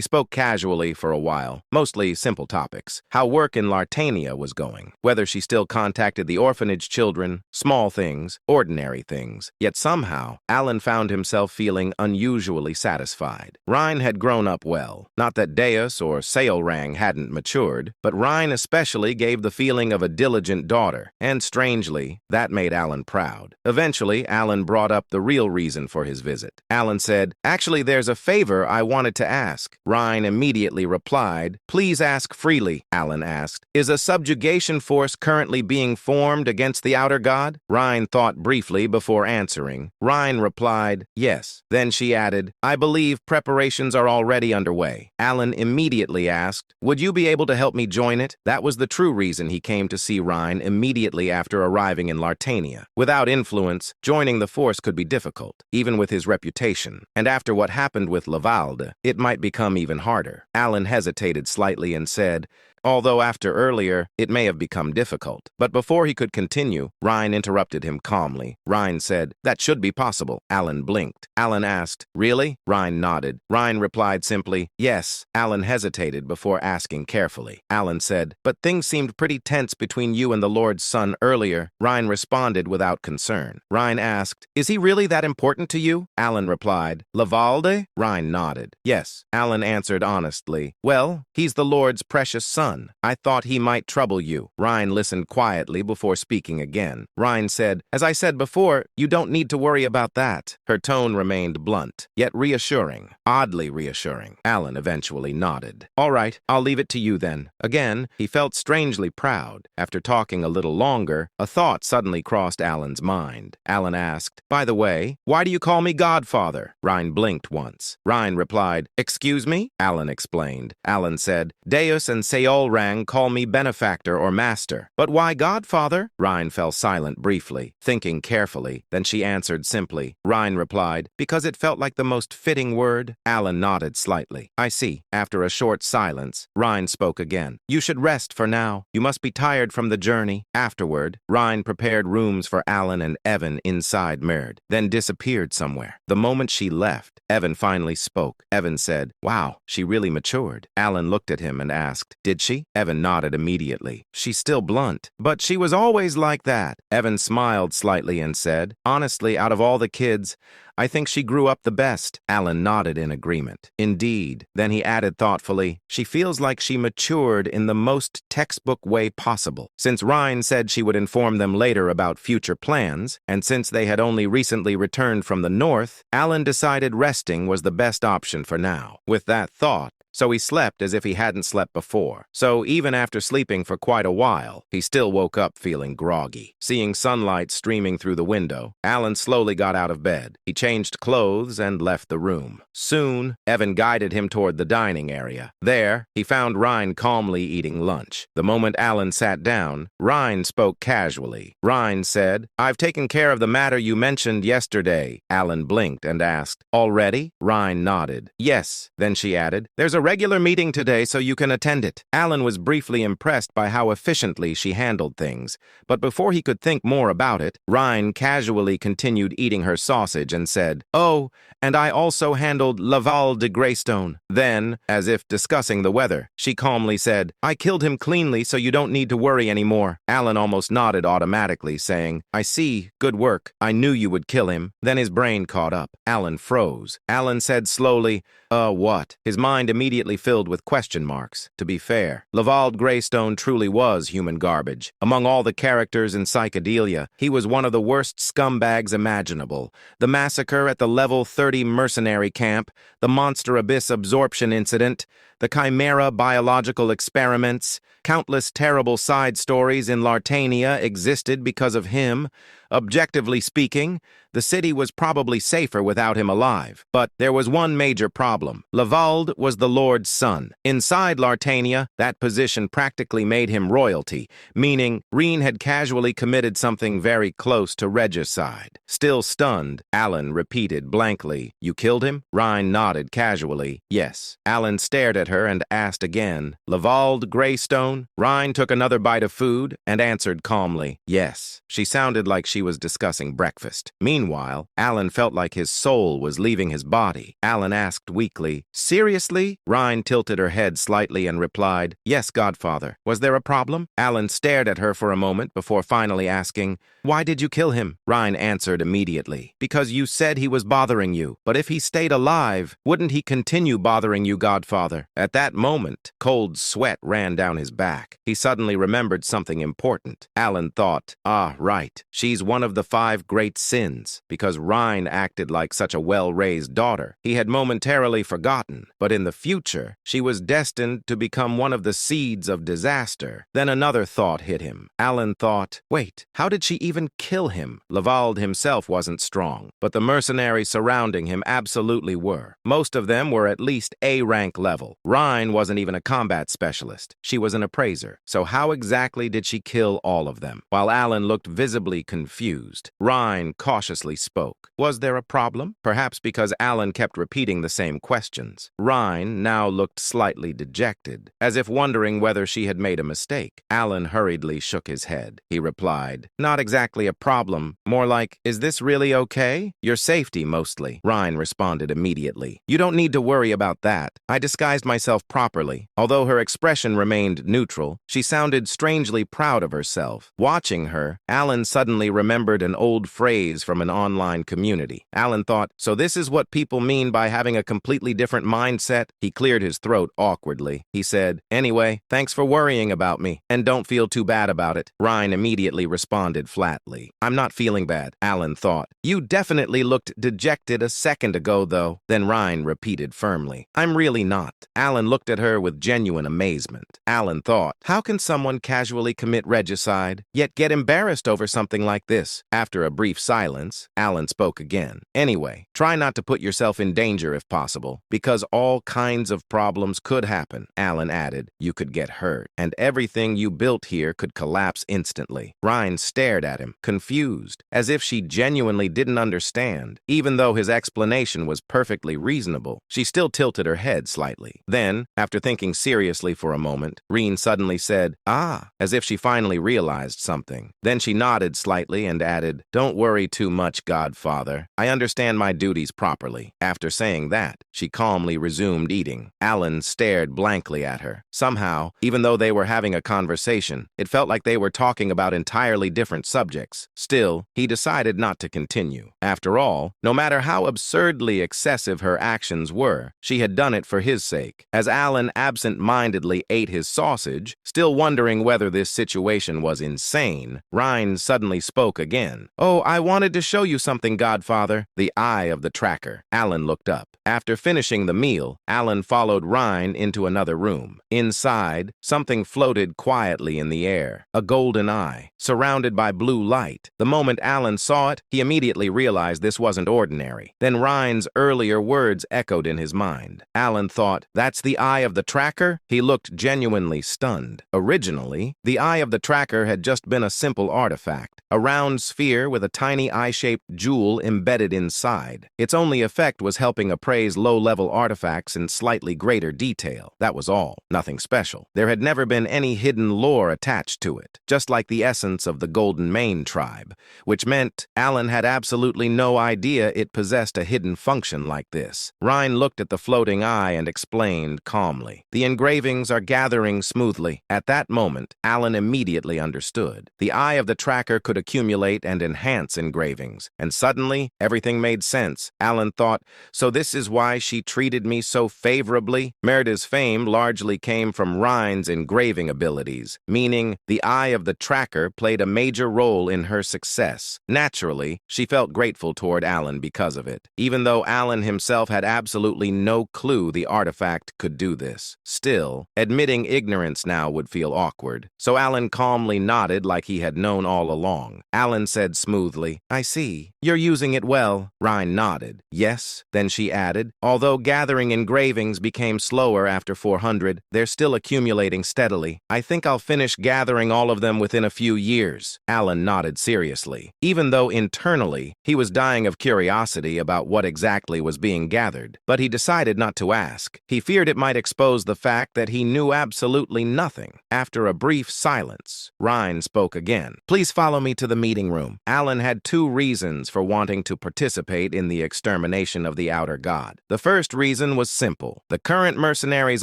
spoke casually for a while, mostly simple topics. How work in Lartania was going, whether she still contacted the orphanage children, small things, ordinary things. Yet somehow, Alan found himself feeling unusually satisfied. Rhine had grown up well. Not that Deus or Seolrang hadn't matured, but Rhine especially gave the feeling of a diligent daughter, and strangely, that made Alan proud. Eventually, Alan brought up the real reason for his visit. Alan said, "Actually, there's a favor I wanted to ask." Rhine immediately replied, "Please ask freely." Alan asked, "Is a subjugation force currently being formed against the outer god?" Rhine thought briefly before answering. Rhine replied, "Yes." Then she added, "I believe preparations are already underway." Alan immediately asked, "Would you be able to help me join it?" That was the true reason he came to see Rhine immediately after arriving in Lartania. Lartania. Without influence, joining the force could be difficult, even with his reputation. And after what happened with Lavalde, it might become even harder. Alan hesitated slightly and said, although after earlier, it may have become difficult. But before he could continue, Ryan interrupted him calmly. Ryan said, that should be possible. Alan blinked. Alan asked, really? Ryan nodded. Ryan replied simply, yes. Alan hesitated before asking carefully. Alan said, but things seemed pretty tense between you and the Lord's son earlier. Ryan responded without concern. Ryan asked, is he really that important to you? Alan replied, Lavalde? Ryan nodded. Yes. Alan answered honestly, well, he's the Lord's precious son. I thought he might trouble you. Ryan listened quietly before speaking again. Ryan said, as I said before, you don't need to worry about that. Her tone remained blunt, yet reassuring, oddly reassuring. Alan eventually nodded. All right, I'll leave it to you then. Again, he felt strangely proud. After talking a little longer, a thought suddenly crossed Alan's mind. Alan asked, by the way, why do you call me Godfather? Ryan blinked once. Ryan replied, excuse me? Alan explained. Alan said, Deus and Seol Rang call me benefactor or master. But why Godfather? Ryan fell silent briefly, thinking carefully. Then she answered simply. Ryan replied, because it felt like the most fitting word. Alan nodded slightly. I see. After a short silence, Ryan spoke again. You should rest for now. You must be tired from the journey. Afterward, Ryan prepared rooms for Alan and Evan inside Merd, then disappeared somewhere. The moment she left, Evan finally spoke. Evan said, wow, she really matured. Alan looked at him and asked, did she? Evan nodded immediately. She's still blunt, but she was always like that. Evan smiled slightly and said, honestly, out of all the kids, I think she grew up the best. Alan nodded in agreement. Indeed. Then he added thoughtfully, she feels like she matured in the most textbook way possible. Since Ryan said she would inform them later about future plans, and since they had only recently returned from the north, Alan decided resting was the best option for now. With that thought, so he slept as if he hadn't slept before. So even after sleeping for quite a while, he still woke up feeling groggy. Seeing sunlight streaming through the window, Alan slowly got out of bed. He changed clothes and left the room. Soon, Evan guided him toward the dining area. There, he found Ryan calmly eating lunch. The moment Alan sat down, Ryan spoke casually. Ryan said, I've taken care of the matter you mentioned yesterday. Alan blinked and asked, already? Ryan nodded. Yes. Then she added, there's a regular meeting today so you can attend it. Alan was briefly impressed by how efficiently she handled things, but before he could think more about it, Ryan casually continued eating her sausage and said, oh, and I also handled Laval de Greystone. Then, as if discussing the weather, she calmly said, I killed him cleanly so you don't need to worry anymore. Alan almost nodded automatically, saying, I see, good work. I knew you would kill him. Then his brain caught up. Alan froze. Alan said slowly, what? His mind immediately filled with question marks. To be fair, Laval Greystone truly was human garbage. Among all the characters in Psychedelia, he was one of the worst scumbags imaginable. The massacre at the level 30 mercenary camp, the Monster Abyss absorption incident, the Chimera biological experiments, countless terrible side stories in Lartania existed because of him. Objectively speaking, the city was probably safer without him alive. But there was one major problem. Lavalde was the Lord's son. Inside Lartania, that position practically made him royalty, meaning Reen had casually committed something very close to regicide. Still stunned, Alan repeated blankly, you killed him? Ryan nodded casually, yes. Alan stared at her and asked again, Lavalde Greystone? Ryan took another bite of food and answered calmly, yes. She sounded like she was discussing breakfast. Meanwhile, Alan felt like his soul was leaving his body. Alan asked weakly, seriously? Ryan tilted her head slightly and replied, yes, Godfather. Was there a problem? Alan stared at her for a moment before finally asking, why did you kill him? Ryan answered immediately, because you said he was bothering you. But if he stayed alive, wouldn't he continue bothering you, Godfather? At that moment, cold sweat ran down his back. He suddenly remembered something important. Alan thought, right. She's one of the 5 great sins. Because Ryan acted like such a well-raised daughter, he had momentarily forgotten. But in the future, she was destined to become one of the seeds of disaster. Then another thought hit him. Alan thought, wait, how did she even kill him? Lavalde himself wasn't strong, but the mercenaries surrounding him absolutely were. Most of them were at least A-rank level. Ryan wasn't even a combat specialist. She was an appraiser. So how exactly did she kill all of them? While Alan looked visibly confused, confused. Ryan cautiously spoke. Was there a problem? Perhaps because Alan kept repeating the same questions. Ryan now looked slightly dejected, as if wondering whether she had made a mistake. Alan hurriedly shook his head. He replied, "Not exactly a problem. More like, is this really okay? Your safety, mostly." Ryan responded immediately. "You don't need to worry about that. I disguised myself properly." Although her expression remained neutral, she sounded strangely proud of herself. Watching her, Alan suddenly remembered an old phrase from an online community. Alan thought, so this is what people mean by having a completely different mindset? He cleared his throat awkwardly. He said, "Anyway, thanks for worrying about me, and don't feel too bad about it." Ryan immediately responded flatly. "I'm not feeling bad," Alan thought. "You definitely looked dejected a second ago, though." Then Ryan repeated firmly, "I'm really not." Alan looked at her with genuine amazement. Alan thought, how can someone casually commit regicide, yet get embarrassed over something like this? After a brief silence, Alan spoke again. "Anyway, try not to put yourself in danger if possible, because all kinds of problems could happen." Alan added, "You could get hurt, and everything you built here could collapse instantly." Ryan stared at him, confused, as if she genuinely didn't understand. Even though his explanation was perfectly reasonable, she still tilted her head slightly. Then, after thinking seriously for a moment, Reen suddenly said, "Ah," as if she finally realized something. Then she nodded slightly and added, "Don't worry too much, Godfather. I understand my duties properly." After saying that, she calmly resumed eating. Alan stared blankly at her. Somehow, even though they were having a conversation, it felt like they were talking about entirely different subjects. Still, he decided not to continue. After all, no matter how absurdly excessive her actions were, she had done it for his sake. As Alan absent-mindedly ate his sausage, still wondering whether this situation was insane, Ryan suddenly spoke again. "Oh, I wanted to show you something, Godfather." The eye of the tracker. Alan looked up. After finishing the meal, Alan followed Ryan into another room. Inside, something floated quietly in the air. A golden eye, surrounded by blue light. The moment Alan saw it, he immediately realized this wasn't ordinary. Then Ryan's earlier words echoed in his mind. Alan thought, that's the eye of the tracker? He looked genuinely stunned. Originally, the eye of the tracker had just been a simple artifact, a round sphere with a tiny eye-shaped jewel embedded inside. Its only effect was helping appraise low-level artifacts in slightly greater detail. That was all. Nothing special. There had never been any hidden lore attached to it, just like the essence of the Golden Mane tribe, which meant Alan had absolutely no idea it possessed a hidden function like this. Ryan looked at the floating eye and explained calmly, "The engravings are gathering smoothly." At that moment, Alan immediately understood. The eye of the tracker could accumulate and enhance engravings, and suddenly, everything made sense. Alan thought, so this is why she treated me so favorably? Merida's fame largely came from Ryan's engraving abilities, meaning the eye of the tracker played a major role in her success. Naturally, she felt grateful toward Alan because of it, even though Alan himself had absolutely no clue the artifact could do this. Still, admitting ignorance now would feel awkward, so Alan calmly nodded like he had known all along. Alan said smoothly, "I see. You're using it well." Ryan nodded. "Yes." Then she added, "Although gathering engravings became slower after 400, they're still accumulating steadily. I think I'll finish gathering all of them within a few years." Alan nodded seriously, even though internally he was dying of curiosity about what exactly was being gathered. But he decided not to ask. He feared it might expose the fact that he knew absolutely nothing. After a brief silence, Ryan spoke again. "Please follow me to the meeting room." Alan had two reasons for wanting to participate in the extermination of the outer god. The first reason was simple. The current mercenaries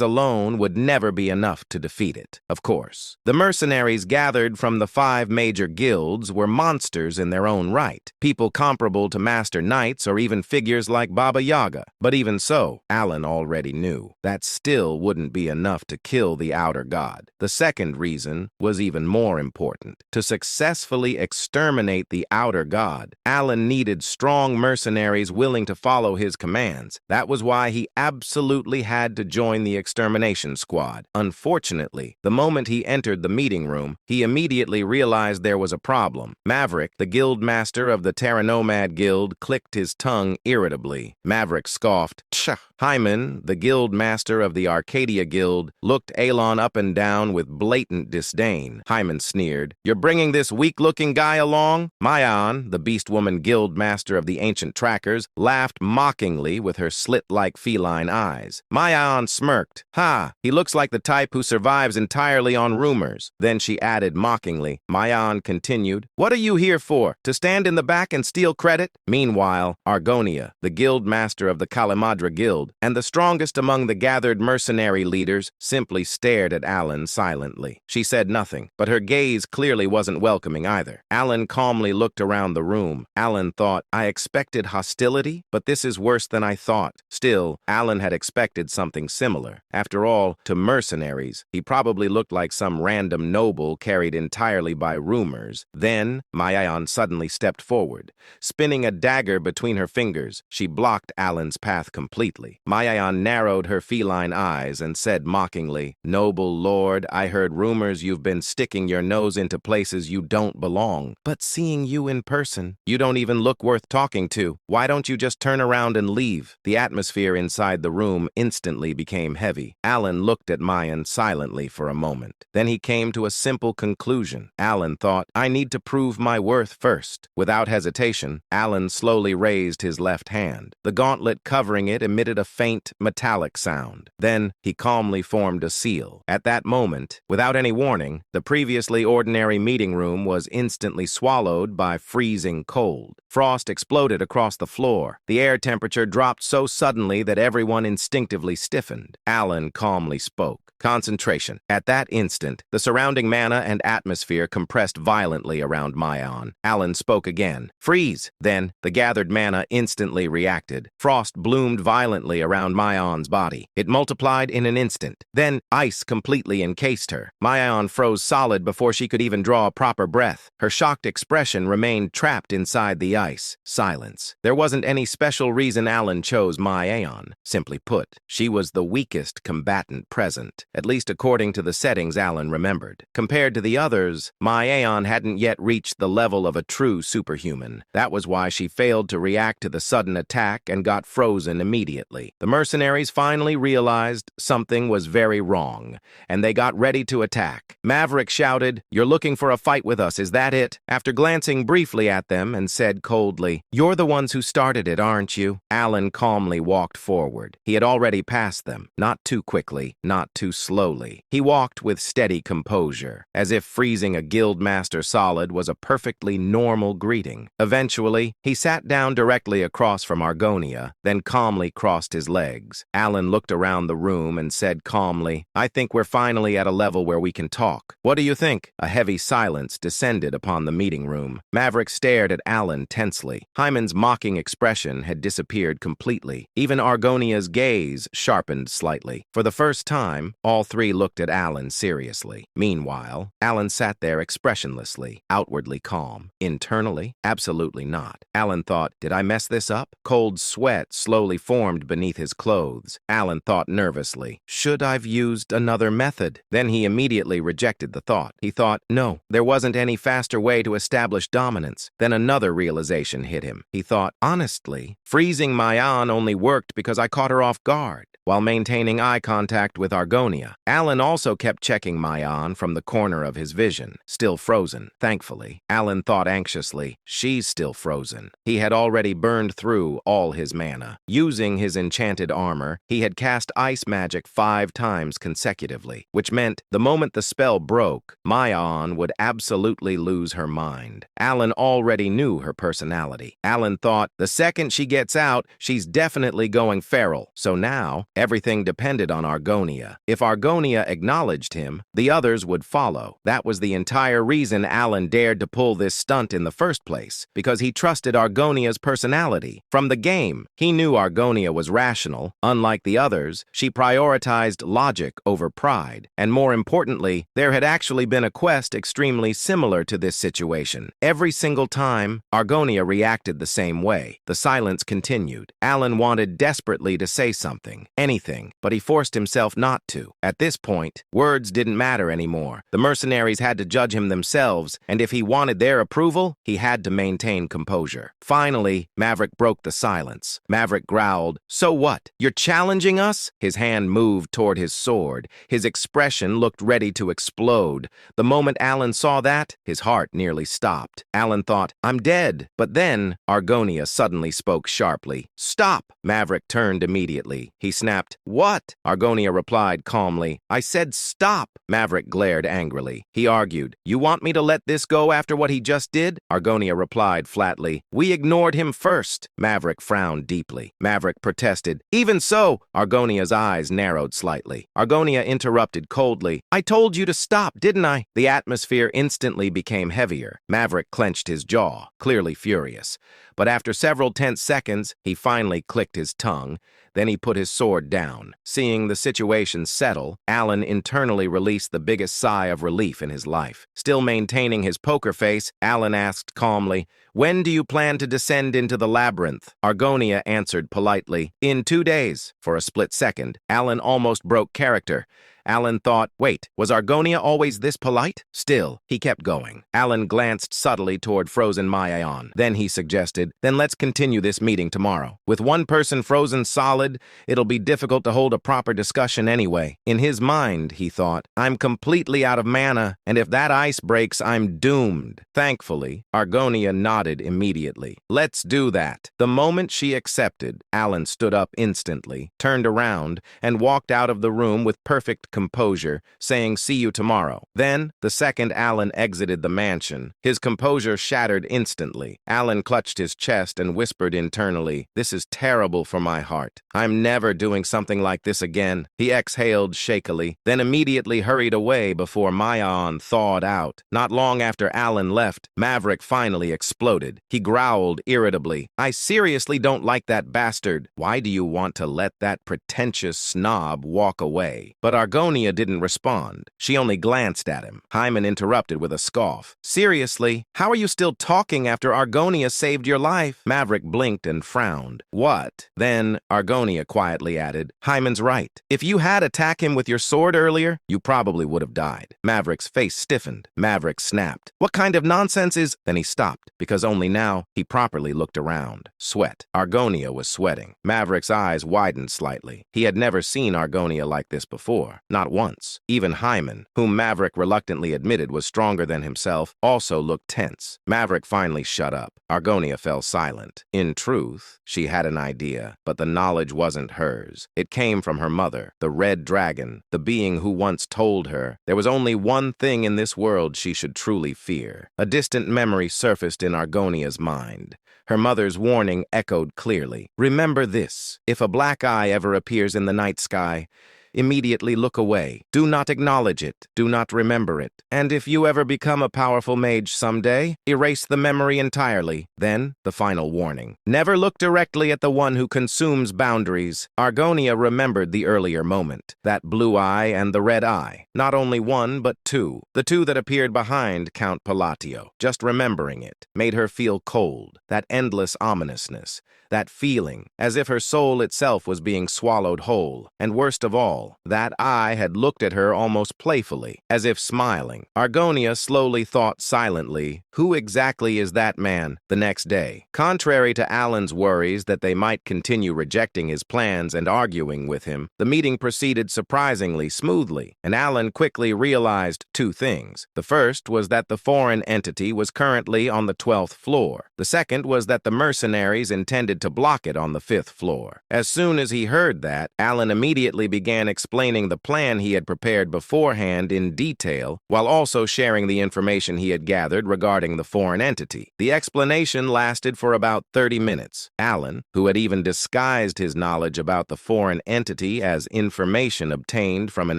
alone would never be enough to defeat it. Of course, the mercenaries gathered from the 5 major guilds were monsters in their own right, people comparable to master knights or even figures like Baba Yaga. But even so, Alan already knew that still wouldn't be enough to kill the outer god. The second reason was even more important. To successfully exterminate the outer god, Alan needed strong mercenaries willing to follow his commands. That was why he absolutely had to join the extermination squad. Unfortunately, the moment he entered the meeting room, he immediately realized there was a problem. Maverick, the guild master of the Terranomad Guild, clicked his tongue irritably. Maverick scoffed, "Tch." Hyman, the guild master of the Arcadia Guild, looked Alon up and down with blatant disdain. Hyman sneered, "You're bringing this weak-looking guy along? Mayan, the beast woman guild master of the ancient trackers, laughed mockingly with her slit-like feline eyes. Mayan smirked. Ha, he looks like the type who survives entirely on rumors. Then she added mockingly. Mayan continued, what are you here for? To stand in the back and steal credit? Meanwhile, Argonia, the guild master of the Kalamadra Guild, and the strongest among the gathered mercenary leaders, simply stared at Alan silently. She said nothing, but her gaze clearly wasn't welcoming either. Alan calmly looked around the room. Alan thought, I expected hostility, but this is worse than I thought. Still, Alan had expected something similar. After all, to mercenaries, he probably looked like some random noble carried entirely by rumors. Then, Mayan suddenly stepped forward. Spinning a dagger between her fingers, she blocked Alan's path completely. Mayan narrowed her feline eyes and said mockingly, Noble lord, I heard rumors you've been sticking your nose into places you don't belong. But seeing you in person, you don't even look worth talking to. Why don't you just turn around and leave? The atmosphere inside the room instantly became heavy. Alan looked at Mayan silently for a moment. Then he came to a simple conclusion. Alan thought, I need to prove my worth first. Without hesitation, Alan slowly raised his left hand. The gauntlet covering it emitted a faint, metallic sound. Then he calmly formed a seal. At that moment, without any warning, the previously ordinary meeting room was instantly swallowed by freezing cold. Frost exploded across the floor. The air temperature dropped so suddenly that everyone instinctively stiffened. Alan calmly spoke. Concentration. At that instant, the surrounding mana and atmosphere compressed violently around Mayan. Alan spoke again. Freeze! Then, the gathered mana instantly reacted. Frost bloomed violently around Mayan's body. It multiplied in an instant. Then, ice completely encased her. Mayan froze solid before she could even draw a proper breath. Her shocked expression remained trapped inside the ice. Silence. There wasn't any special reason Alan chose Mayan. Simply put, she was the weakest combatant present. At least according to the settings Alan remembered. Compared to the others, Mayan hadn't yet reached the level of a true superhuman. That was why she failed to react to the sudden attack and got frozen immediately. The mercenaries finally realized something was very wrong, and they got ready to attack. Maverick shouted, You're looking for a fight with us, is that it? After glancing briefly at them and said coldly, You're the ones who started it, aren't you? Alan calmly walked forward. He had already passed them, not too quickly, not too slowly. He walked with steady composure, as if freezing a guildmaster solid was a perfectly normal greeting. Eventually, he sat down directly across from Argonia, then calmly crossed his legs. Alan looked around the room and said calmly, I think we're finally at a level where we can talk. What do you think? A heavy silence descended upon the meeting room. Maverick stared at Alan tensely. Hyman's mocking expression had disappeared completely. Even Argonia's gaze sharpened slightly. For the first time, all three looked at Alan seriously. Meanwhile, Alan sat there expressionlessly, outwardly calm. Internally, absolutely not. Alan thought, did I mess this up? Cold sweat slowly formed beneath his clothes. Alan thought nervously, should I've used another method? Then he immediately rejected the thought. He thought, no, there wasn't any faster way to establish dominance. Then another realization hit him. He thought, honestly, freezing Mayan only worked because I caught her off guard. While maintaining eye contact with Argonia, Alan also kept checking Mayan from the corner of his vision, still frozen. Thankfully, Alan thought anxiously, she's still frozen. He had already burned through all his mana. Using his enchanted armor, he had cast ice magic 5 times consecutively, which meant the moment the spell broke, Mayan would absolutely lose her mind. Alan already knew her personality. Alan thought, the second she gets out, she's definitely going feral. So now, everything depended on Argonia. If Argonia acknowledged him, the others would follow. That was the entire reason Alan dared to pull this stunt in the first place, because he trusted Argonia's personality. From the game, he knew Argonia was rational. Unlike the others, she prioritized logic over pride. And more importantly, there had actually been a quest extremely similar to this situation. Every single time, Argonia reacted the same way. The silence continued. Alan wanted desperately to say something. anything, but he forced himself not to. At this point, words didn't matter anymore. The mercenaries had to judge him themselves, and if he wanted their approval, he had to maintain composure. Finally, Maverick broke the silence. Maverick growled, "So what? You're challenging us?" His hand moved toward his sword. His expression looked ready to explode. The moment Alan saw that, his heart nearly stopped. Alan thought, "I'm dead." But then, Argonia suddenly spoke sharply. "Stop!" Maverick turned immediately. He snapped, "What?" Argonia replied calmly, "I said stop." Maverick glared angrily. He argued, "You want me to let this go after what he just did?" Argonia replied flatly, "We ignored him first." Maverick frowned deeply. Maverick protested, "Even so." Argonia's eyes narrowed slightly. Argonia interrupted coldly, "I told you to stop, didn't I?" The atmosphere instantly became heavier. Maverick clenched his jaw, clearly furious. But after several tense seconds, he finally clicked his tongue. Then he put his sword down. Seeing the situation settle, Alan internally released the biggest sigh of relief in his life. Still maintaining his poker face, Alan asked calmly, "When do you plan to descend into the labyrinth?" Argonia answered politely, "In 2 days." For a split second, Alan almost broke character. Alan thought, wait, was Argonia always this polite? Still, he kept going. Alan glanced subtly toward frozen Maion. Then he suggested, "Then let's continue this meeting tomorrow. With one person frozen solid, it'll be difficult to hold a proper discussion anyway." In his mind, he thought, "I'm completely out of mana, and if that ice breaks, I'm doomed." Thankfully, Argonia nodded immediately. "Let's do that." The moment she accepted, Alan stood up instantly, turned around, and walked out of the room with perfect composure, saying, "See you tomorrow." Then, the second Alan exited the mansion, his composure shattered instantly. Alan clutched his chest and whispered internally, "This is terrible for my heart. I'm never doing something like this again." He exhaled shakily, then immediately hurried away before Maion thawed out. Not long after Alan left, Maverick finally exploded. He growled irritably, "I seriously don't like that bastard. Why do you want to let that pretentious snob walk away?" But Argonia didn't respond. She only glanced at him. Hyman interrupted with a scoff. "Seriously? How are you still talking after Argonia saved your life?" Maverick blinked and frowned. "What?" Then Argonia quietly added, "Hyman's right. If you had attacked him with your sword earlier, you probably would have died." Maverick's face stiffened. Maverick snapped, "What kind of nonsense is—" Then he stopped, because only now he properly looked around. Sweat. Argonia was sweating. Maverick's eyes widened slightly. He had never seen Argonia like this before. Not once. Even Hyman, whom Maverick reluctantly admitted was stronger than himself, also looked tense. Maverick finally shut up. Argonia fell silent. In truth, she had an idea, but the knowledge wasn't hers. It came from her mother, the Red Dragon, the being who once told her there was only one thing in this world she should truly fear. A distant memory surfaced in Argonia's mind. Her mother's warning echoed clearly. "Remember this. If a black eye ever appears in the night sky, immediately look away. Do not acknowledge it. Do not remember it. And if you ever become a powerful mage someday, erase the memory entirely." Then, the final warning. "Never look directly at the one who consumes boundaries." Argonia remembered the earlier moment. That blue eye and the red eye. Not only one, but two. The two that appeared behind Count Palatio. Just remembering it made her feel cold. That endless ominousness. That feeling, as if her soul itself was being swallowed whole. And worst of all, that eye had looked at her almost playfully, as if smiling. Argonia slowly thought silently, who exactly is that man? The next day, contrary to Alan's worries that they might continue rejecting his plans and arguing with him, the meeting proceeded surprisingly smoothly, and Alan quickly realized two things. The first was that the foreign entity was currently on the 12th floor. The second was that the mercenaries intended to block it on the 5th floor. As soon as he heard that, Alan immediately began explaining the plan he had prepared beforehand in detail, while also sharing the information he had gathered regarding the foreign entity. The explanation lasted for about 30 minutes. Alan, who had even disguised his knowledge about the foreign entity as information obtained from an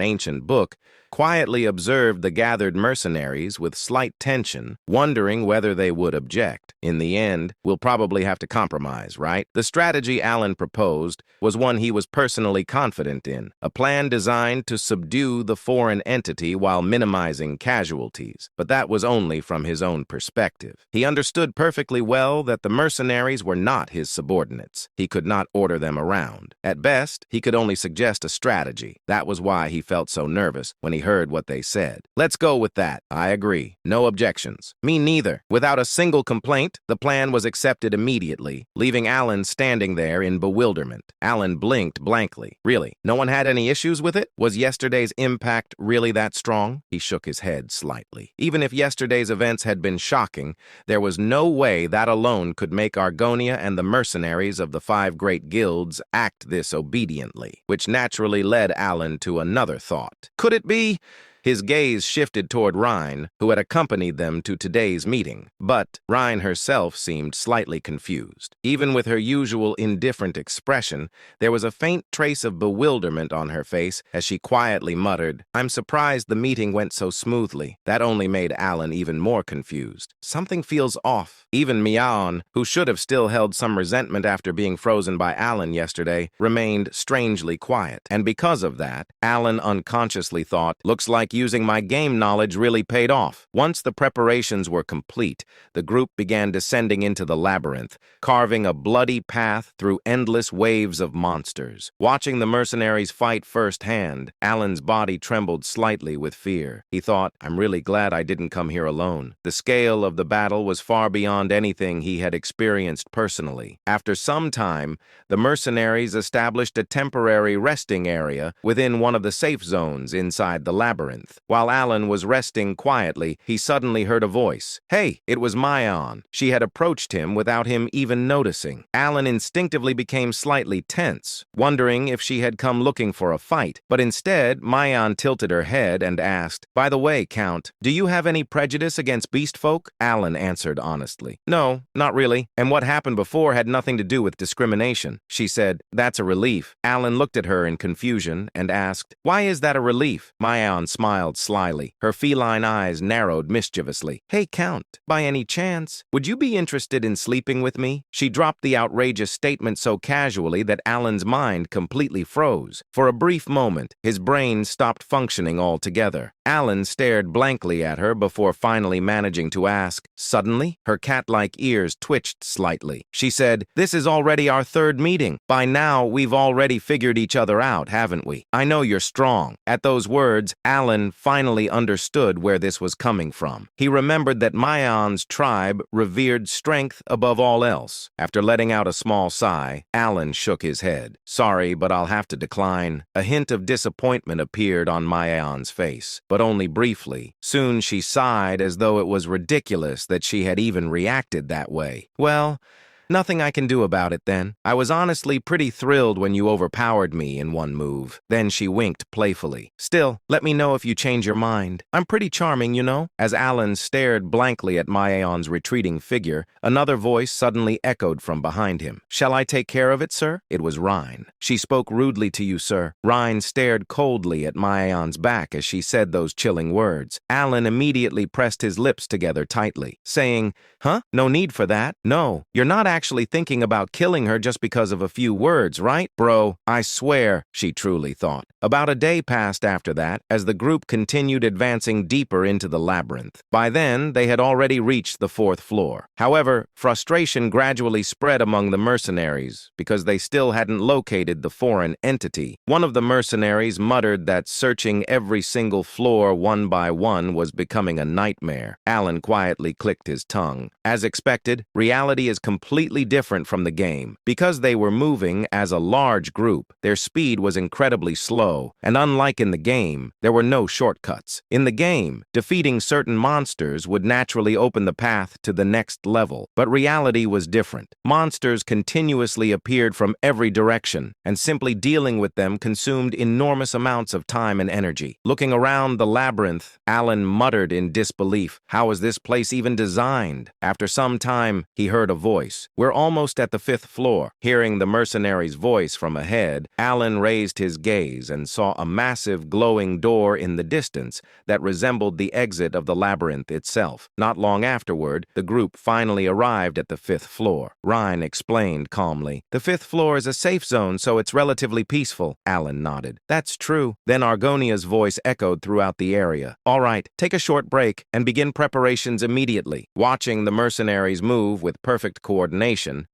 ancient book, quietly observed the gathered mercenaries with slight tension, wondering whether they would object. In the end, we'll probably have to compromise, right? The strategy Alan proposed was one he was personally confident in, a plan plan designed to subdue the foreign entity while minimizing casualties, but that was only from his own perspective. He understood perfectly well that the mercenaries were not his subordinates. He could not order them around. At best, he could only suggest a strategy. That was why he felt so nervous when he heard what they said. Let's go with that. I agree. No objections. Me neither. Without a single complaint, the plan was accepted immediately, leaving Alan standing there in bewilderment. Alan blinked blankly. Really? No one had any issues with it? Was yesterday's impact really that strong? He shook his head slightly. Even if yesterday's events had been shocking, there was no way that alone could make Argonia and the mercenaries of the 5 great guilds act this obediently, which naturally led Alan to another thought. Could it be? His gaze shifted toward Rhine, who had accompanied them to today's meeting. But Rhine herself seemed slightly confused. Even with her usual indifferent expression, there was a faint trace of bewilderment on her face as she quietly muttered, "I'm surprised the meeting went so smoothly." That only made Alan even more confused. Something feels off. Even Miaon, who should have still held some resentment after being frozen by Alan yesterday, remained strangely quiet. And because of that, Alan unconsciously thought, looks like using my game knowledge really paid off. Once the preparations were complete, the group began descending into the labyrinth, carving a bloody path through endless waves of monsters. Watching the mercenaries fight firsthand, Alan's body trembled slightly with fear. He thought, I'm really glad I didn't come here alone. The scale of the battle was far beyond anything he had experienced personally. After some time, the mercenaries established a temporary resting area within one of the safe zones inside the labyrinth. While Alan was resting quietly, he suddenly heard a voice. Hey, it was Miaon. She had approached him without him even noticing. Alan instinctively became slightly tense, wondering if she had come looking for a fight. But instead, Miaon tilted her head and asked, "By the way, Count, do you have any prejudice against beast folk?" Alan answered honestly. "No, not really. And what happened before had nothing to do with discrimination." She said, "That's a relief." Alan looked at her in confusion and asked, "Why is that a relief?" Miaon smiled slyly. Her feline eyes narrowed mischievously. "Hey, Count, by any chance, would you be interested in sleeping with me?" She dropped the outrageous statement so casually that Alan's mind completely froze. For a brief moment, his brain stopped functioning altogether. Alan stared blankly at her before finally managing to ask. Suddenly, her cat-like ears twitched slightly. She said, "This is already our 3rd meeting. By now, we've already figured each other out, haven't we? I know you're strong." At those words, Alan finally understood where this was coming from. He remembered that Miaon's tribe revered strength above all else. After letting out a small sigh, Alan shook his head. "Sorry, but I'll have to decline." A hint of disappointment appeared on Miaon's face, but only briefly. Soon she sighed as though it was ridiculous that she had even reacted that way. "Well, nothing I can do about it then. I was honestly pretty thrilled when you overpowered me in one move." Then she winked playfully. "Still, let me know if you change your mind. I'm pretty charming, you know." As Alan stared blankly at Miaon's retreating figure, another voice suddenly echoed from behind him. "Shall I take care of it, sir?" It was Rhine. "She spoke rudely to you, sir." Rhine stared coldly at Miaon's back as she said those chilling words. Alan immediately pressed his lips together tightly, saying, "Huh? No need for that. No, you're not actually thinking about killing her just because of a few words, right? Bro, I swear," she truly thought. About a day passed after that, as the group continued advancing deeper into the labyrinth. By then, they had already reached the 4th floor. However, frustration gradually spread among the mercenaries because they still hadn't located the foreign entity. One of the mercenaries muttered that searching every single floor one by one was becoming a nightmare. Alan quietly clicked his tongue. As expected, reality is completely different from the game. Because they were moving as a large group, their speed was incredibly slow, and unlike in the game, there were no shortcuts. In the game, defeating certain monsters would naturally open the path to the next level, but reality was different. Monsters continuously appeared from every direction, and simply dealing with them consumed enormous amounts of time and energy. Looking around the labyrinth, Alan muttered in disbelief. How was this place even designed? After some time, he heard a voice. We're almost at the 5th floor. Hearing the mercenary's voice from ahead, Alan raised his gaze and saw a massive glowing door in the distance that resembled the exit of the labyrinth itself. Not long afterward, the group finally arrived at the 5th floor. Ryan explained calmly. The 5th floor is a safe zone, so it's relatively peaceful. Alan nodded. That's true. Then Argonia's voice echoed throughout the area. All right, take a short break and begin preparations immediately. Watching the mercenaries move with perfect coordination,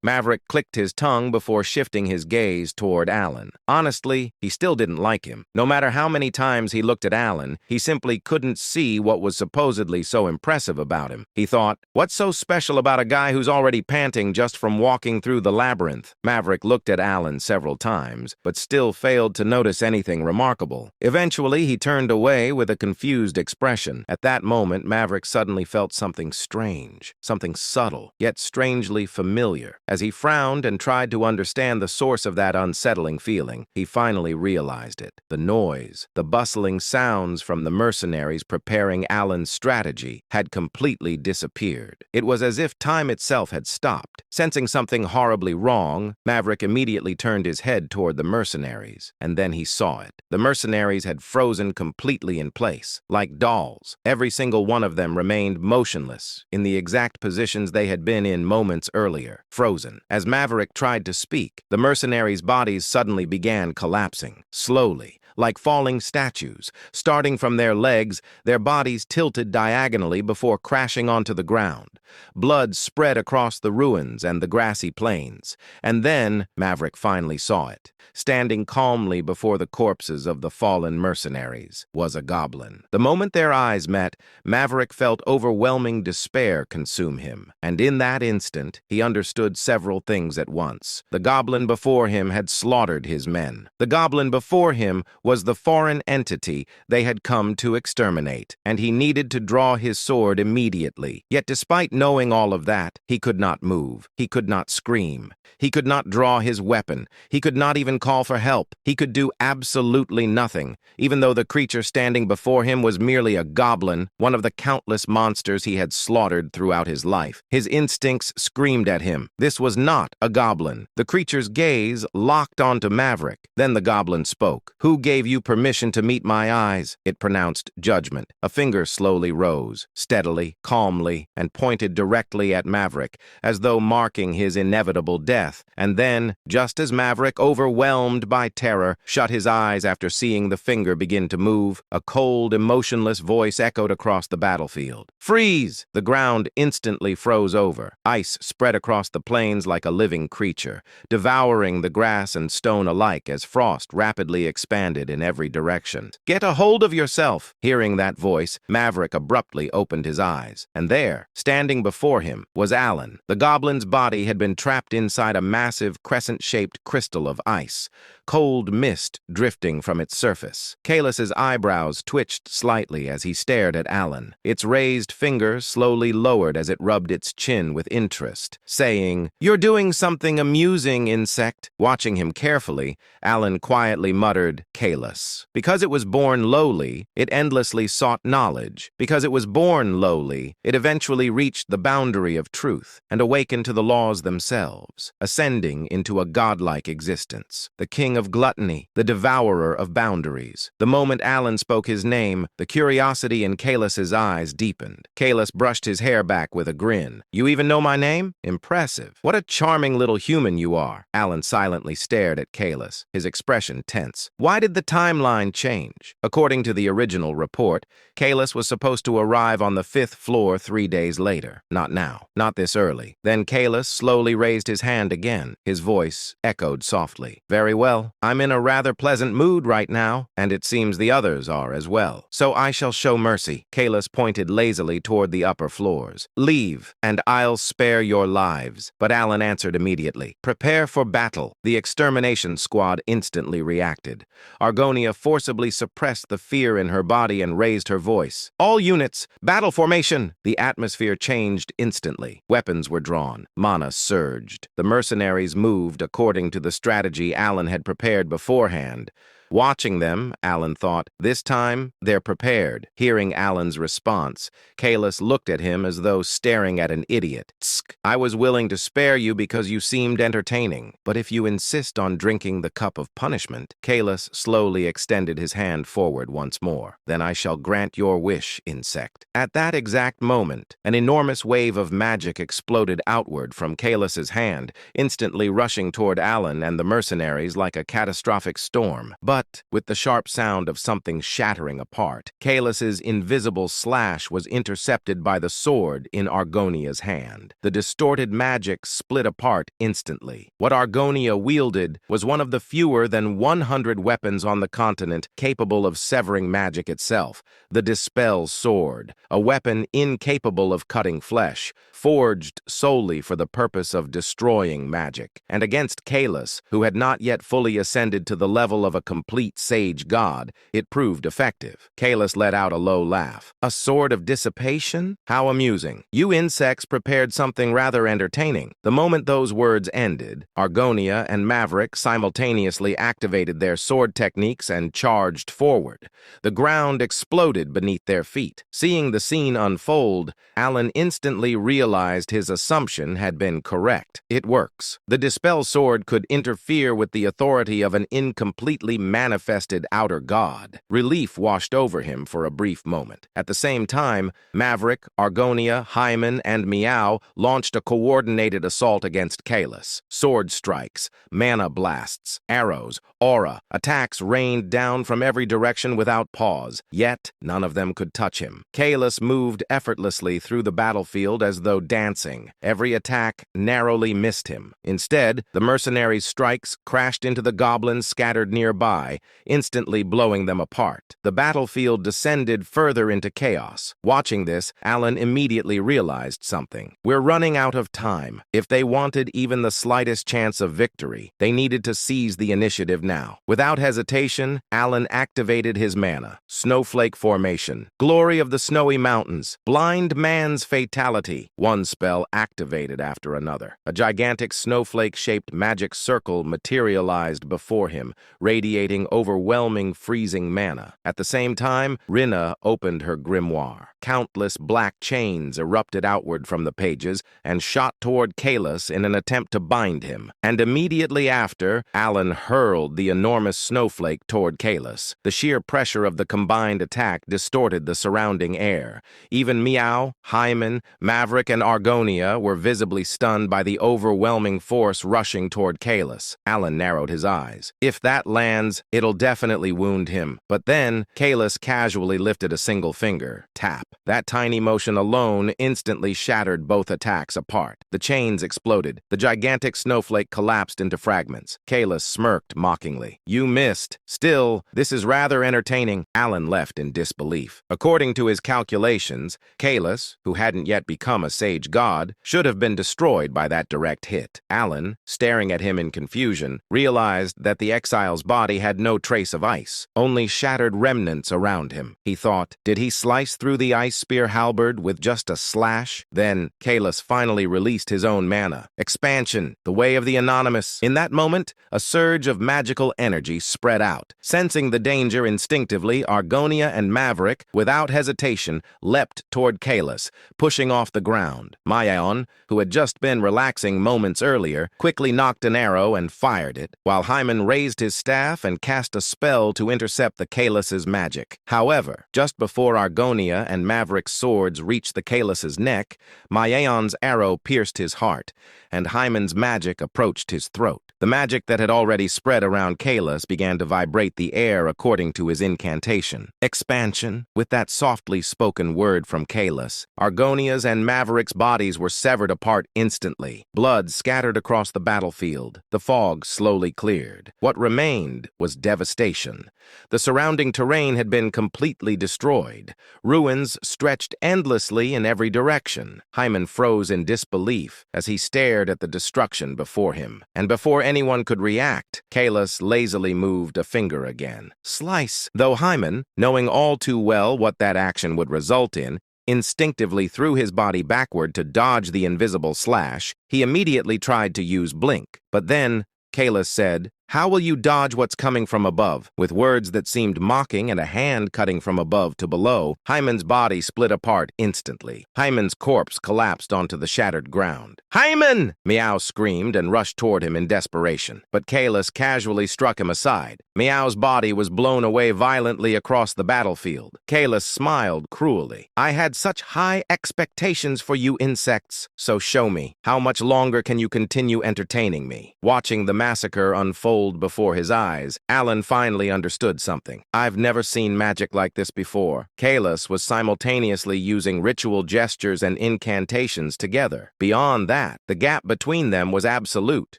Maverick clicked his tongue before shifting his gaze toward Alan. Honestly, he still didn't like him. No matter how many times he looked at Alan, he simply couldn't see what was supposedly so impressive about him. He thought, what's so special about a guy who's already panting just from walking through the labyrinth? Maverick looked at Alan several times, but still failed to notice anything remarkable. Eventually, he turned away with a confused expression. At that moment, Maverick suddenly felt something strange, something subtle, yet strangely familiar. As he frowned and tried to understand the source of that unsettling feeling, he finally realized it. The noise, the bustling sounds from the mercenaries preparing Alan's strategy had completely disappeared. It was as if time itself had stopped. Sensing something horribly wrong, Maverick immediately turned his head toward the mercenaries, and then he saw it. The mercenaries had frozen completely in place, like dolls. Every single one of them remained motionless, in the exact positions they had been in moments earlier, frozen. As Maverick tried to speak, the mercenaries' bodies suddenly began collapsing, slowly, like falling statues. Starting from their legs, their bodies tilted diagonally before crashing onto the ground. Blood spread across the ruins and the grassy plains. And then Maverick finally saw it. Standing calmly before the corpses of the fallen mercenaries was a goblin. The moment their eyes met, Maverick felt overwhelming despair consume him. And in that instant, he understood several things at once. The goblin before him had slaughtered his men. The goblin before him was the foreign entity they had come to exterminate, and he needed to draw his sword immediately. Yet despite knowing all of that, he could not move. He could not scream. He could not draw his weapon. He could not even call for help. He could do absolutely nothing, even though the creature standing before him was merely a goblin, one of the countless monsters he had slaughtered throughout his life. His instincts screamed at him. This was not a goblin. The creature's gaze locked onto Maverick. Then the goblin spoke. Who gave you permission to meet my eyes? It pronounced judgment. A finger slowly rose, steadily, calmly, and pointed directly at Maverick, as though marking his inevitable death. And then, just as Maverick, overwhelmed by terror, shut his eyes after seeing the finger begin to move, a cold, emotionless voice echoed across the battlefield. Freeze! The ground instantly froze over. Ice spread across the plains like a living creature, devouring the grass and stone alike as frost rapidly expanded in every direction. Get a hold of yourself! Hearing that voice, Maverick abruptly opened his eyes. And there, standing before him, was Alan. The goblin's body had been trapped inside a massive crescent-shaped crystal of ice, cold mist drifting from its surface. Kalus's eyebrows twitched slightly as he stared at Alan. Its raised finger slowly lowered as it rubbed its chin with interest, saying, "You're doing something amusing, insect." Watching him carefully, Alan quietly muttered, "Kalus." Because it was born lowly, it endlessly sought knowledge. Because it was born lowly, it eventually reached the boundary of truth and awakened to the laws themselves, ascending into a godlike existence. The king of gluttony, the devourer of boundaries. The moment Alan spoke his name, the curiosity in Kalus's eyes deepened. Kalus brushed his hair back with a grin. "You even know my name? Impressive. What a charming little human you are." Alan silently stared at Kalus, his expression tense. Why did the timeline change? According to the original report, Kalus was supposed to arrive on the 5th floor 3 days later. Not now. Not this early. Then Kalus slowly raised his hand again. His voice echoed softly. "Very well. I'm in a rather pleasant mood right now, and it seems the others are as well. So I shall show mercy." Kalus pointed lazily toward the upper floors. "Leave, and I'll spare your lives." But Alan answered immediately. "Prepare for battle." The extermination squad instantly reacted. Argonia forcibly suppressed the fear in her body and raised her voice. "All units, battle formation!" The atmosphere changed instantly. Weapons were drawn. Mana surged. The mercenaries moved according to the strategy Alan had prepared beforehand. Watching them, Alan thought, this time, they're prepared. Hearing Alan's response, Kalis looked at him as though staring at an idiot. Tsk, I was willing to spare you because you seemed entertaining, but if you insist on drinking the cup of punishment, Kalis slowly extended his hand forward once more. Then I shall grant your wish, insect. At that exact moment, an enormous wave of magic exploded outward from Kalis's hand, instantly rushing toward Alan and the mercenaries like a catastrophic storm. But, with the sharp sound of something shattering apart, Kalis's invisible slash was intercepted by the sword in Argonia's hand. The distorted magic split apart instantly. What Argonia wielded was one of the fewer than 100 weapons on the continent capable of severing magic itself, the Dispel Sword, a weapon incapable of cutting flesh, forged solely for the purpose of destroying magic. And against Kalis, who had not yet fully ascended to the level of a complete sage god, it proved effective. Kalis let out a low laugh. A sword of dissipation? How amusing. You insects prepared something rather entertaining. The moment those words ended, Argonia and Maverick simultaneously activated their sword techniques and charged forward. The ground exploded beneath their feet. Seeing the scene unfold, Alan instantly realized his assumption had been correct. It works. The Dispel Sword could interfere with the authority of an incompletely manifested outer god. Relief washed over him for a brief moment. At the same time, Maverick, Argonia, Hyman, and Meow launched a coordinated assault against Kalis. Sword strikes, mana blasts, arrows, aura, attacks rained down from every direction without pause, yet none of them could touch him. Kalis moved effortlessly through the battlefield as though dancing. Every attack narrowly missed him. Instead, the mercenaries' strikes crashed into the goblins scattered nearby, instantly blowing them apart. The battlefield descended further into chaos. Watching this, Alan immediately realized something. We're running out of time. If they wanted even the slightest chance of victory, they needed to seize the initiative now. Without hesitation, Alan activated his mana. Snowflake Formation. Glory of the Snowy Mountains. Blind Man's Fatality. One spell activated after another. A gigantic snowflake-shaped magic circle materialized before him, radiating overwhelming freezing mana. At the same time, Rinna opened her grimoire. Countless black chains erupted outward from the pages and shot toward Kalis in an attempt to bind him. And immediately after, Alan hurled the enormous snowflake toward Kalis. The sheer pressure of the combined attack distorted the surrounding air. Even Meow, Hyman, Maverick, and Argonia were visibly stunned by the overwhelming force rushing toward Kalis. Alan narrowed his eyes. If that lands, it'll definitely wound him. But then, Kalis casually lifted a single finger. Tap. That tiny motion alone instantly shattered both attacks apart. The chains exploded. The gigantic snowflake collapsed into fragments. Kalis smirked mockingly. You missed. Still, this is rather entertaining. Alan left in disbelief. According to his calculations, Kalis, who hadn't yet become a sage god, should have been destroyed by that direct hit. Alan, staring at him in confusion, realized that the exile's body had no trace of ice, only shattered remnants around him. He thought, did he slice through the ice spear halberd with just a slash? Then, Kalis finally released his own mana. Expansion, the way of the anonymous. In that moment, a surge of magical energy spread out. Sensing the danger instinctively, Argonia and Maverick, without hesitation, leapt toward Kalis, pushing off the ground. Mayon, who had just been relaxing moments earlier, quickly knocked an arrow and fired it, while Hyman raised his staff and cast a spell to intercept the Kalis's magic. However, just before Argonia and Maverick's swords reached the Kalis's neck, Mayon's arrow pierced his heart, and Hyman's magic approached his throat. The magic that had already spread around Kalis began to vibrate the air according to his incantation. Expansion. With that softly spoken word from Kalis, Argonia's and Maverick's bodies were severed apart instantly. Blood scattered across the battlefield. The fog slowly cleared. What remained was devastation. The surrounding terrain had been completely destroyed. Ruins stretched endlessly in every direction. Hyman froze in disbelief as he stared at the destruction before him. And before anyone could react, Kalis lazily moved a finger again. Slice! Though Hyman, knowing all too well what that action would result in, instinctively threw his body backward to dodge the invisible slash, he immediately tried to use blink. But then, Kalis said, How will you dodge what's coming from above? With words that seemed mocking and a hand cutting from above to below, Hyman's body split apart instantly. Hyman's corpse collapsed onto the shattered ground. "Hyman!" Meow screamed and rushed toward him in desperation. But Kalis casually struck him aside. Meow's body was blown away violently across the battlefield. Kalis smiled cruelly. "I had such high expectations for you insects, so show me. How much longer can you continue entertaining me?" Watching the massacre unfold before his eyes, Alan finally understood something. "I've never seen magic like this before." Kalis was simultaneously using ritual gestures and incantations together. Beyond that, the gap between them was absolute.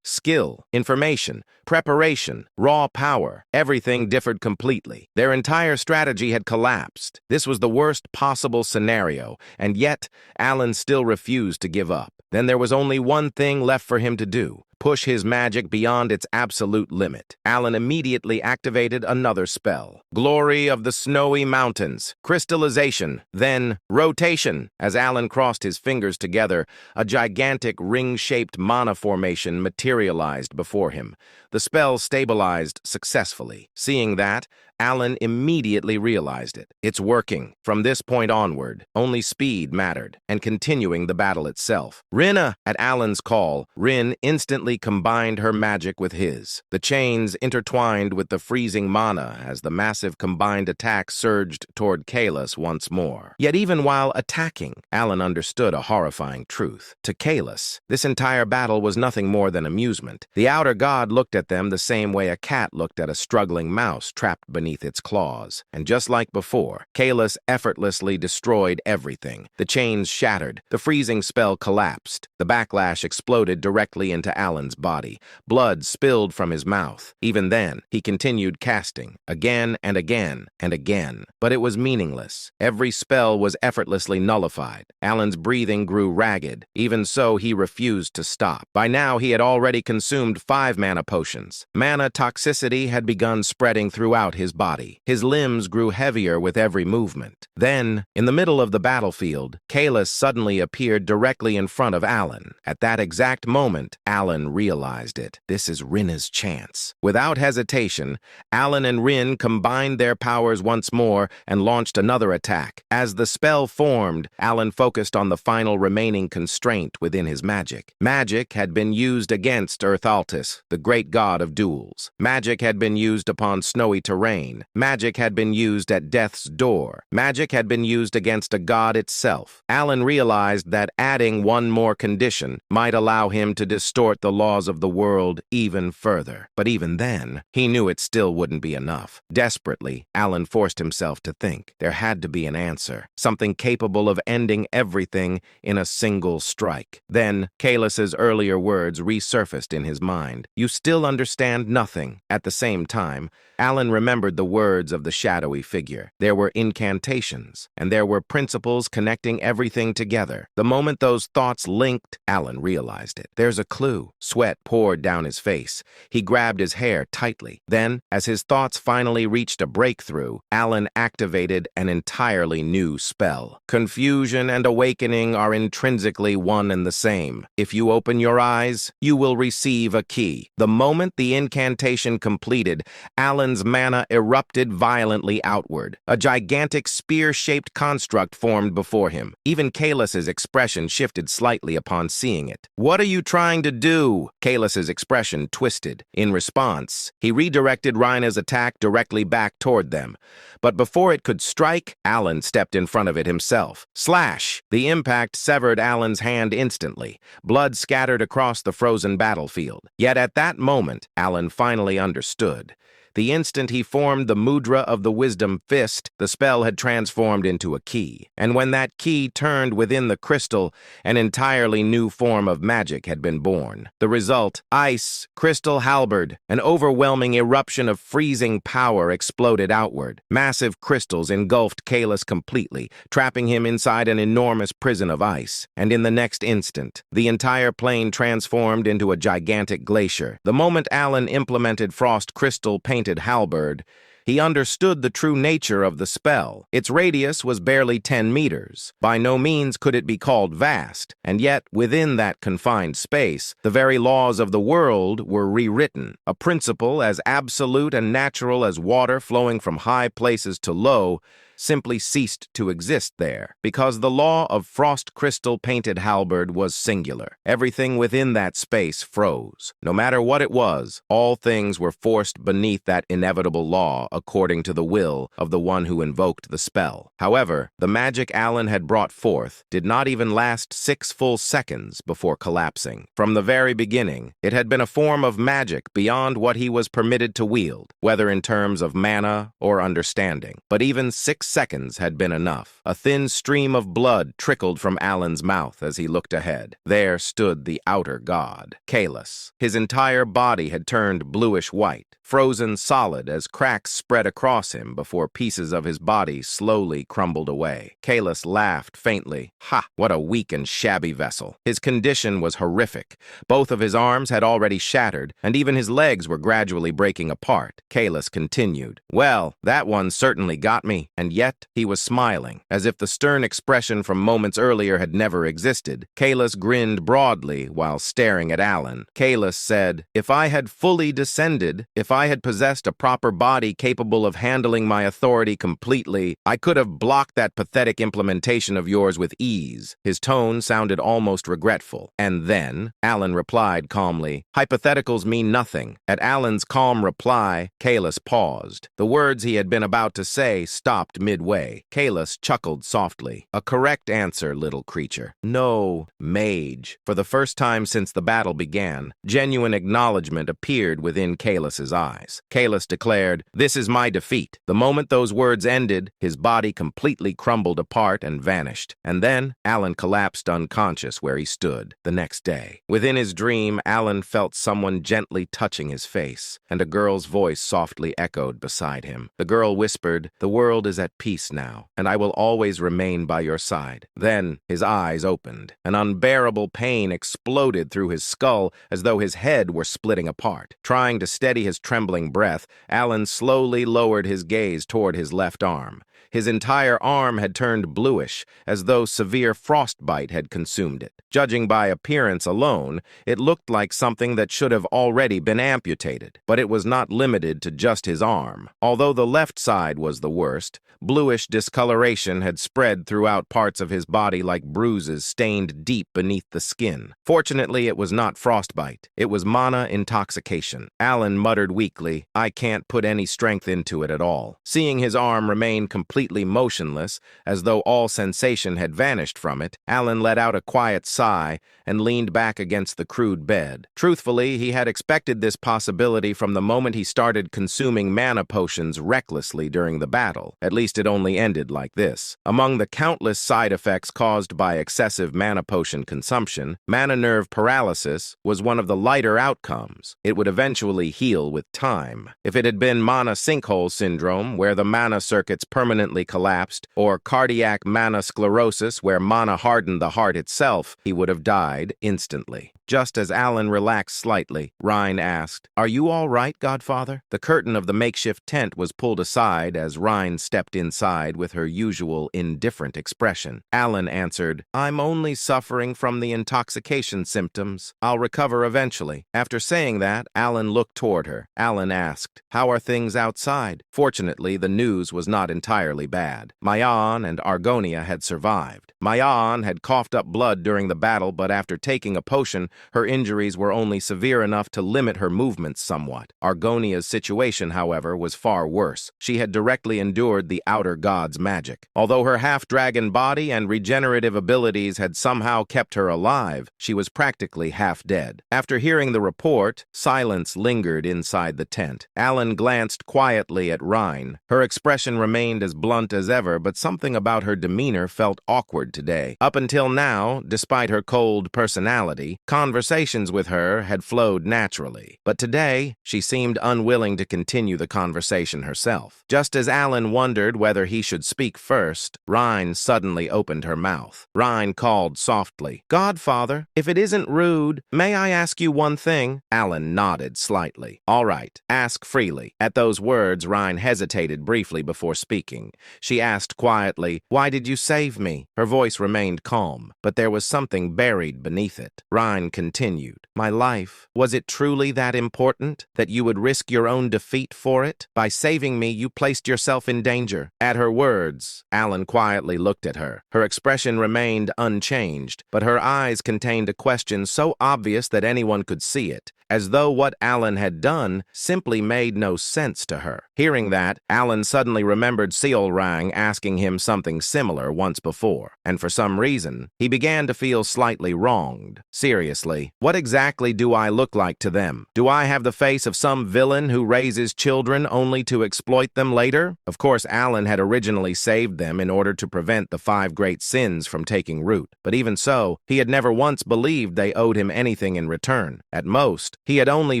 Skill, information, preparation, raw power, everything differed completely. Their entire strategy had collapsed. This was the worst possible scenario, and yet Alan still refused to give up. Then there was only one thing left for him to do: push his magic beyond its absolute limit. Alan immediately activated another spell. Glory of the Snowy Mountains, crystallization, then rotation. As Alan crossed his fingers together, a gigantic ring-shaped mana formation materialized before him. The spell stabilized successfully. Seeing that, Alan immediately realized it. It's working. From this point onward, only speed mattered, and continuing the battle itself. Rinna! At Alan's call, Rin instantly combined her magic with his. The chains intertwined with the freezing mana as the massive combined attack surged toward Kalis once more. Yet even while attacking, Alan understood a horrifying truth. To Kalis, this entire battle was nothing more than amusement. The outer god looked at them the same way a cat looked at a struggling mouse trapped beneath its claws. And just like before, Kalis effortlessly destroyed everything. The chains shattered. The freezing spell collapsed. The backlash exploded directly into Alan's body. Blood spilled from his mouth. Even then, he continued casting, again and again and again. But it was meaningless. Every spell was effortlessly nullified. Alan's breathing grew ragged. Even so, he refused to stop. By now, he had already consumed 5 mana potions. Mana toxicity had begun spreading throughout his body. His limbs grew heavier with every movement. Then, in the middle of the battlefield, Kalis suddenly appeared directly in front of Alan. At that exact moment, Alan realized it. This is Rinna's chance. Without hesitation, Alan and Rin combined their powers once more and launched another attack. As the spell formed, Alan focused on the final remaining constraint within his magic. Magic had been used against Earthaltis, the great god of duels. Magic had been used upon snowy terrain. Magic had been used at death's door. Magic had been used against a god itself. Alan realized that adding one more condition might allow him to distort the laws of the world even further. But even then, he knew it still wouldn't be enough. Desperately, Alan forced himself to think. There had to be an answer, something capable of ending everything in a single strike. Then, Kalis's earlier words resurfaced in his mind. "You still understand nothing." At the same time, Alan remembered the words of the shadowy figure. There were incantations, and there were principles connecting everything together. The moment those thoughts linked, Alan realized it. There's a clue. Sweat poured down his face. He grabbed his hair tightly. Then, as his thoughts finally reached a breakthrough, Alan activated an entirely new spell. Confusion and awakening are intrinsically one and the same. If you open your eyes, you will receive a key. The moment the incantation completed, Alan's mana erupted violently outward. A gigantic spear-shaped construct formed before him. Even Kalis's expression shifted slightly upon seeing it. "What are you trying to do?" Kalis's expression twisted. In response, he redirected Rhina's attack directly back toward them. But before it could strike, Alan stepped in front of it himself. Slash! The impact severed Alan's hand instantly. Blood scattered across the frozen battlefield. Yet at that moment, Alan finally understood. The instant he formed the mudra of the wisdom fist, the spell had transformed into a key. And when that key turned within the crystal, an entirely new form of magic had been born. The result, ice, crystal halberd, an overwhelming eruption of freezing power exploded outward. Massive crystals engulfed Kalis completely, trapping him inside an enormous prison of ice. And in the next instant, the entire plane transformed into a gigantic glacier. The moment Alan implemented frost crystal painted halberd, He understood the true nature of the spell. Its radius was barely 10 meters. By no means could it be called vast, and yet, within that confined space, the very laws of the world were rewritten. A principle as absolute and natural as water flowing from high places to low simply ceased to exist there, because the law of frost crystal painted halberd was singular. Everything within that space froze. No matter what it was, all things were forced beneath that inevitable law according to the will of the one who invoked the spell. However, the magic Alan had brought forth did not even last 6 full seconds before collapsing. From the very beginning, it had been a form of magic beyond what he was permitted to wield, whether in terms of mana or understanding. But even 6 seconds had been enough. A thin stream of blood trickled from Alan's mouth as he looked ahead. There stood the outer god, Kalis. His entire body had turned bluish-white, frozen solid as cracks spread across him before pieces of his body slowly crumbled away. Kalis laughed faintly. Ha! What a weak and shabby vessel. His condition was horrific. Both of his arms had already shattered, and even his legs were gradually breaking apart. Kalis continued. Well, that one certainly got me, and yet he was smiling, as if the stern expression from moments earlier had never existed. Kalis grinned broadly while staring at Alan. Kalis said, "If I had fully descended, if I had possessed a proper body capable of handling my authority completely, I could have blocked that pathetic implementation of yours with ease." His tone sounded almost regretful. "And then?" Alan replied calmly. Hypotheticals mean nothing. At Alan's calm reply, Kalis paused. The words he had been about to say stopped midway. Kalis chuckled softly. "A correct answer, little creature. No, mage." For the first time since the battle began, genuine acknowledgement appeared within Kalis's eyes. Kalis declared, "This is my defeat." The moment those words ended, his body completely crumbled apart and vanished. And then, Alan collapsed unconscious where he stood the next day. Within his dream, Alan felt someone gently touching his face, and a girl's voice softly echoed beside him. The girl whispered, "The world is at peace now, and I will always remain by your side." Then his eyes opened. An unbearable pain exploded through his skull as though his head were splitting apart. Trying to steady his trembling breath, Alan slowly lowered his gaze toward his left arm. His entire arm had turned bluish, as though severe frostbite had consumed it. Judging by appearance alone, it looked like something that should have already been amputated. But it was not limited to just his arm. Although the left side was the worst, bluish discoloration had spread throughout parts of his body like bruises stained deep beneath the skin. Fortunately, it was not frostbite. It was mana intoxication. Alan muttered weakly, "I can't put any strength into it at all." Seeing his arm remain completely motionless, as though all sensation had vanished from it, Alan let out a quiet sigh and leaned back against the crude bed. Truthfully, he had expected this possibility from the moment he started consuming mana potions recklessly during the battle. At least it only ended like this. Among the countless side effects caused by excessive mana potion consumption, mana nerve paralysis was one of the lighter outcomes. It would eventually heal with time. If it had been mana sinkhole syndrome, where the mana circuits permanently collapsed, or cardiac mana sclerosis, where mana hardened the heart itself, he would have died instantly. Just as Alan relaxed slightly, Rhine asked, "Are you all right, Godfather?" The curtain of the makeshift tent was pulled aside as Rhine stepped inside with her usual indifferent expression. Alan answered, "I'm only suffering from the intoxication symptoms. I'll recover eventually." After saying that, Alan looked toward her. Alan asked, "How are things outside?" Fortunately, the news was not entirely bad. Mayan and Argonia had survived. Mayan had coughed up blood during the battle, but after taking a potion, her injuries were only severe enough to limit her movements somewhat. Argonia's situation, however, was far worse. She had directly endured the outer god's magic. Although her half-dragon body and regenerative abilities had somehow kept her alive, she was practically half dead. After hearing the report, silence lingered inside the tent. Alan glanced quietly at Rhine. Her expression remained as blunt as ever, but something about her demeanor felt awkward today. Up until now, despite her cold personality, conversations with her had flowed naturally. But today, she seemed unwilling to continue the conversation herself. Just as Alan wondered whether he should speak first, Rhine suddenly opened her mouth. Rhine called softly, "Godfather, if it isn't rude, may I ask you one thing?" Alan nodded slightly. "All right, ask freely." At those words, Rhine hesitated briefly before speaking. She asked quietly, "Why did you save me?" Her voice remained calm, but there was something buried beneath it. Rhine continued, "My life, was it truly that important that you would risk your own defeat for it? By saving me, you placed yourself in danger." At her words, Alan quietly looked at her. Her expression remained unchanged, but her eyes contained a question so obvious that anyone could see it, as though what Alan had done simply made no sense to her. Hearing that, Alan suddenly remembered Seolrang asking him something similar once before, and for some reason, he began to feel slightly wronged. Seriously, what exactly do I look like to them? Do I have the face of some villain who raises children only to exploit them later? Of course, Alan had originally saved them in order to prevent the 5 great sins from taking root, but even so, he had never once believed they owed him anything in return. At most, he had only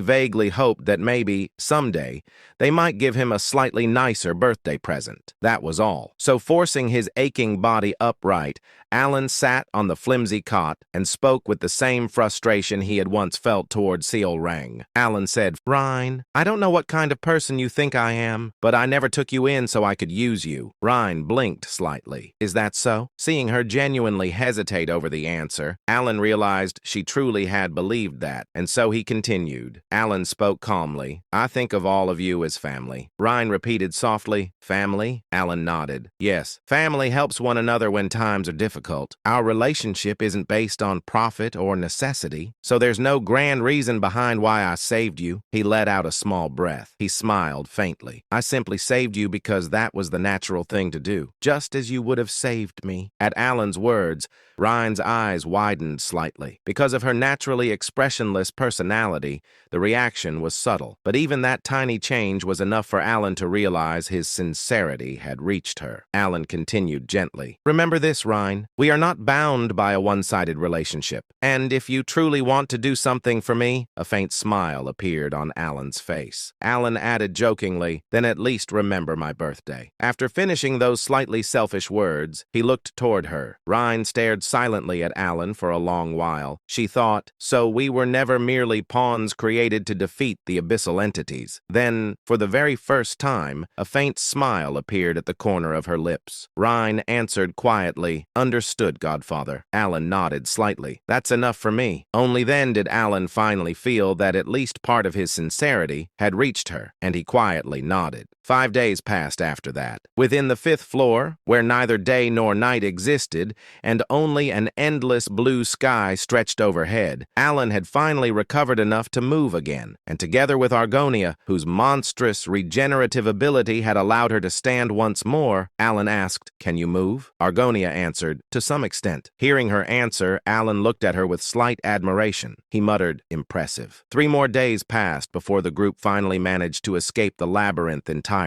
vaguely hoped that maybe, someday, they might give him a slightly nicer birthday present. That was all. So forcing his aching body upright, Alan sat on the flimsy cot and spoke with the same frustration he had once felt toward Seolrang. Alan said, "Rhine, I don't know what kind of person you think I am, but I never took you in so I could use you." Rhine blinked slightly. "Is that so?" Seeing her genuinely hesitate over the answer, Alan realized she truly had believed that, and so he continued. Alan spoke calmly, "I think of all of you as family." Rhine repeated softly, "Family?" Alan nodded. "Yes, family helps one another when times are difficult. Our relationship isn't based on profit or necessity, so there's no grand reason behind why I saved you." He let out a small breath. He smiled faintly. "I simply saved you because that was the natural thing to do, just as you would have saved me." At Alan's words, Rhine's eyes widened slightly. Because of her naturally expressionless personality, the reaction was subtle, but even that tiny change was enough for Alan to realize his sincerity had reached her. Alan continued gently, "Remember this, Rhine. We are not bound by a one-sided relationship, and if you truly want to do something for me," a faint smile appeared on Alan's face. Alan added jokingly, "Then at least remember my birthday." After finishing those slightly selfish words, he looked toward her. Rhine stared silently at Alan for a long while. She thought, so we were never merely pawns created to defeat the abyssal entities. Then, for the very first time, a faint smile appeared at the corner of her lips. Rhine answered quietly, "Understood, Godfather." Alan nodded slightly. "That's enough for me." Only then did Alan finally feel that at least part of his sincerity had reached her, and he quietly nodded. 5 days passed after that. Within the 5th floor, where neither day nor night existed, and only an endless blue sky stretched overhead, Alan had finally recovered enough to move again, and together with Argonia, whose monstrous regenerative ability had allowed her to stand once more, Alan asked, "Can you move?" Argonia answered, "To some extent." Hearing her answer, Alan looked at her with slight admiration. He muttered, "Impressive." 3 more days passed before the group finally managed to escape the labyrinth entirely.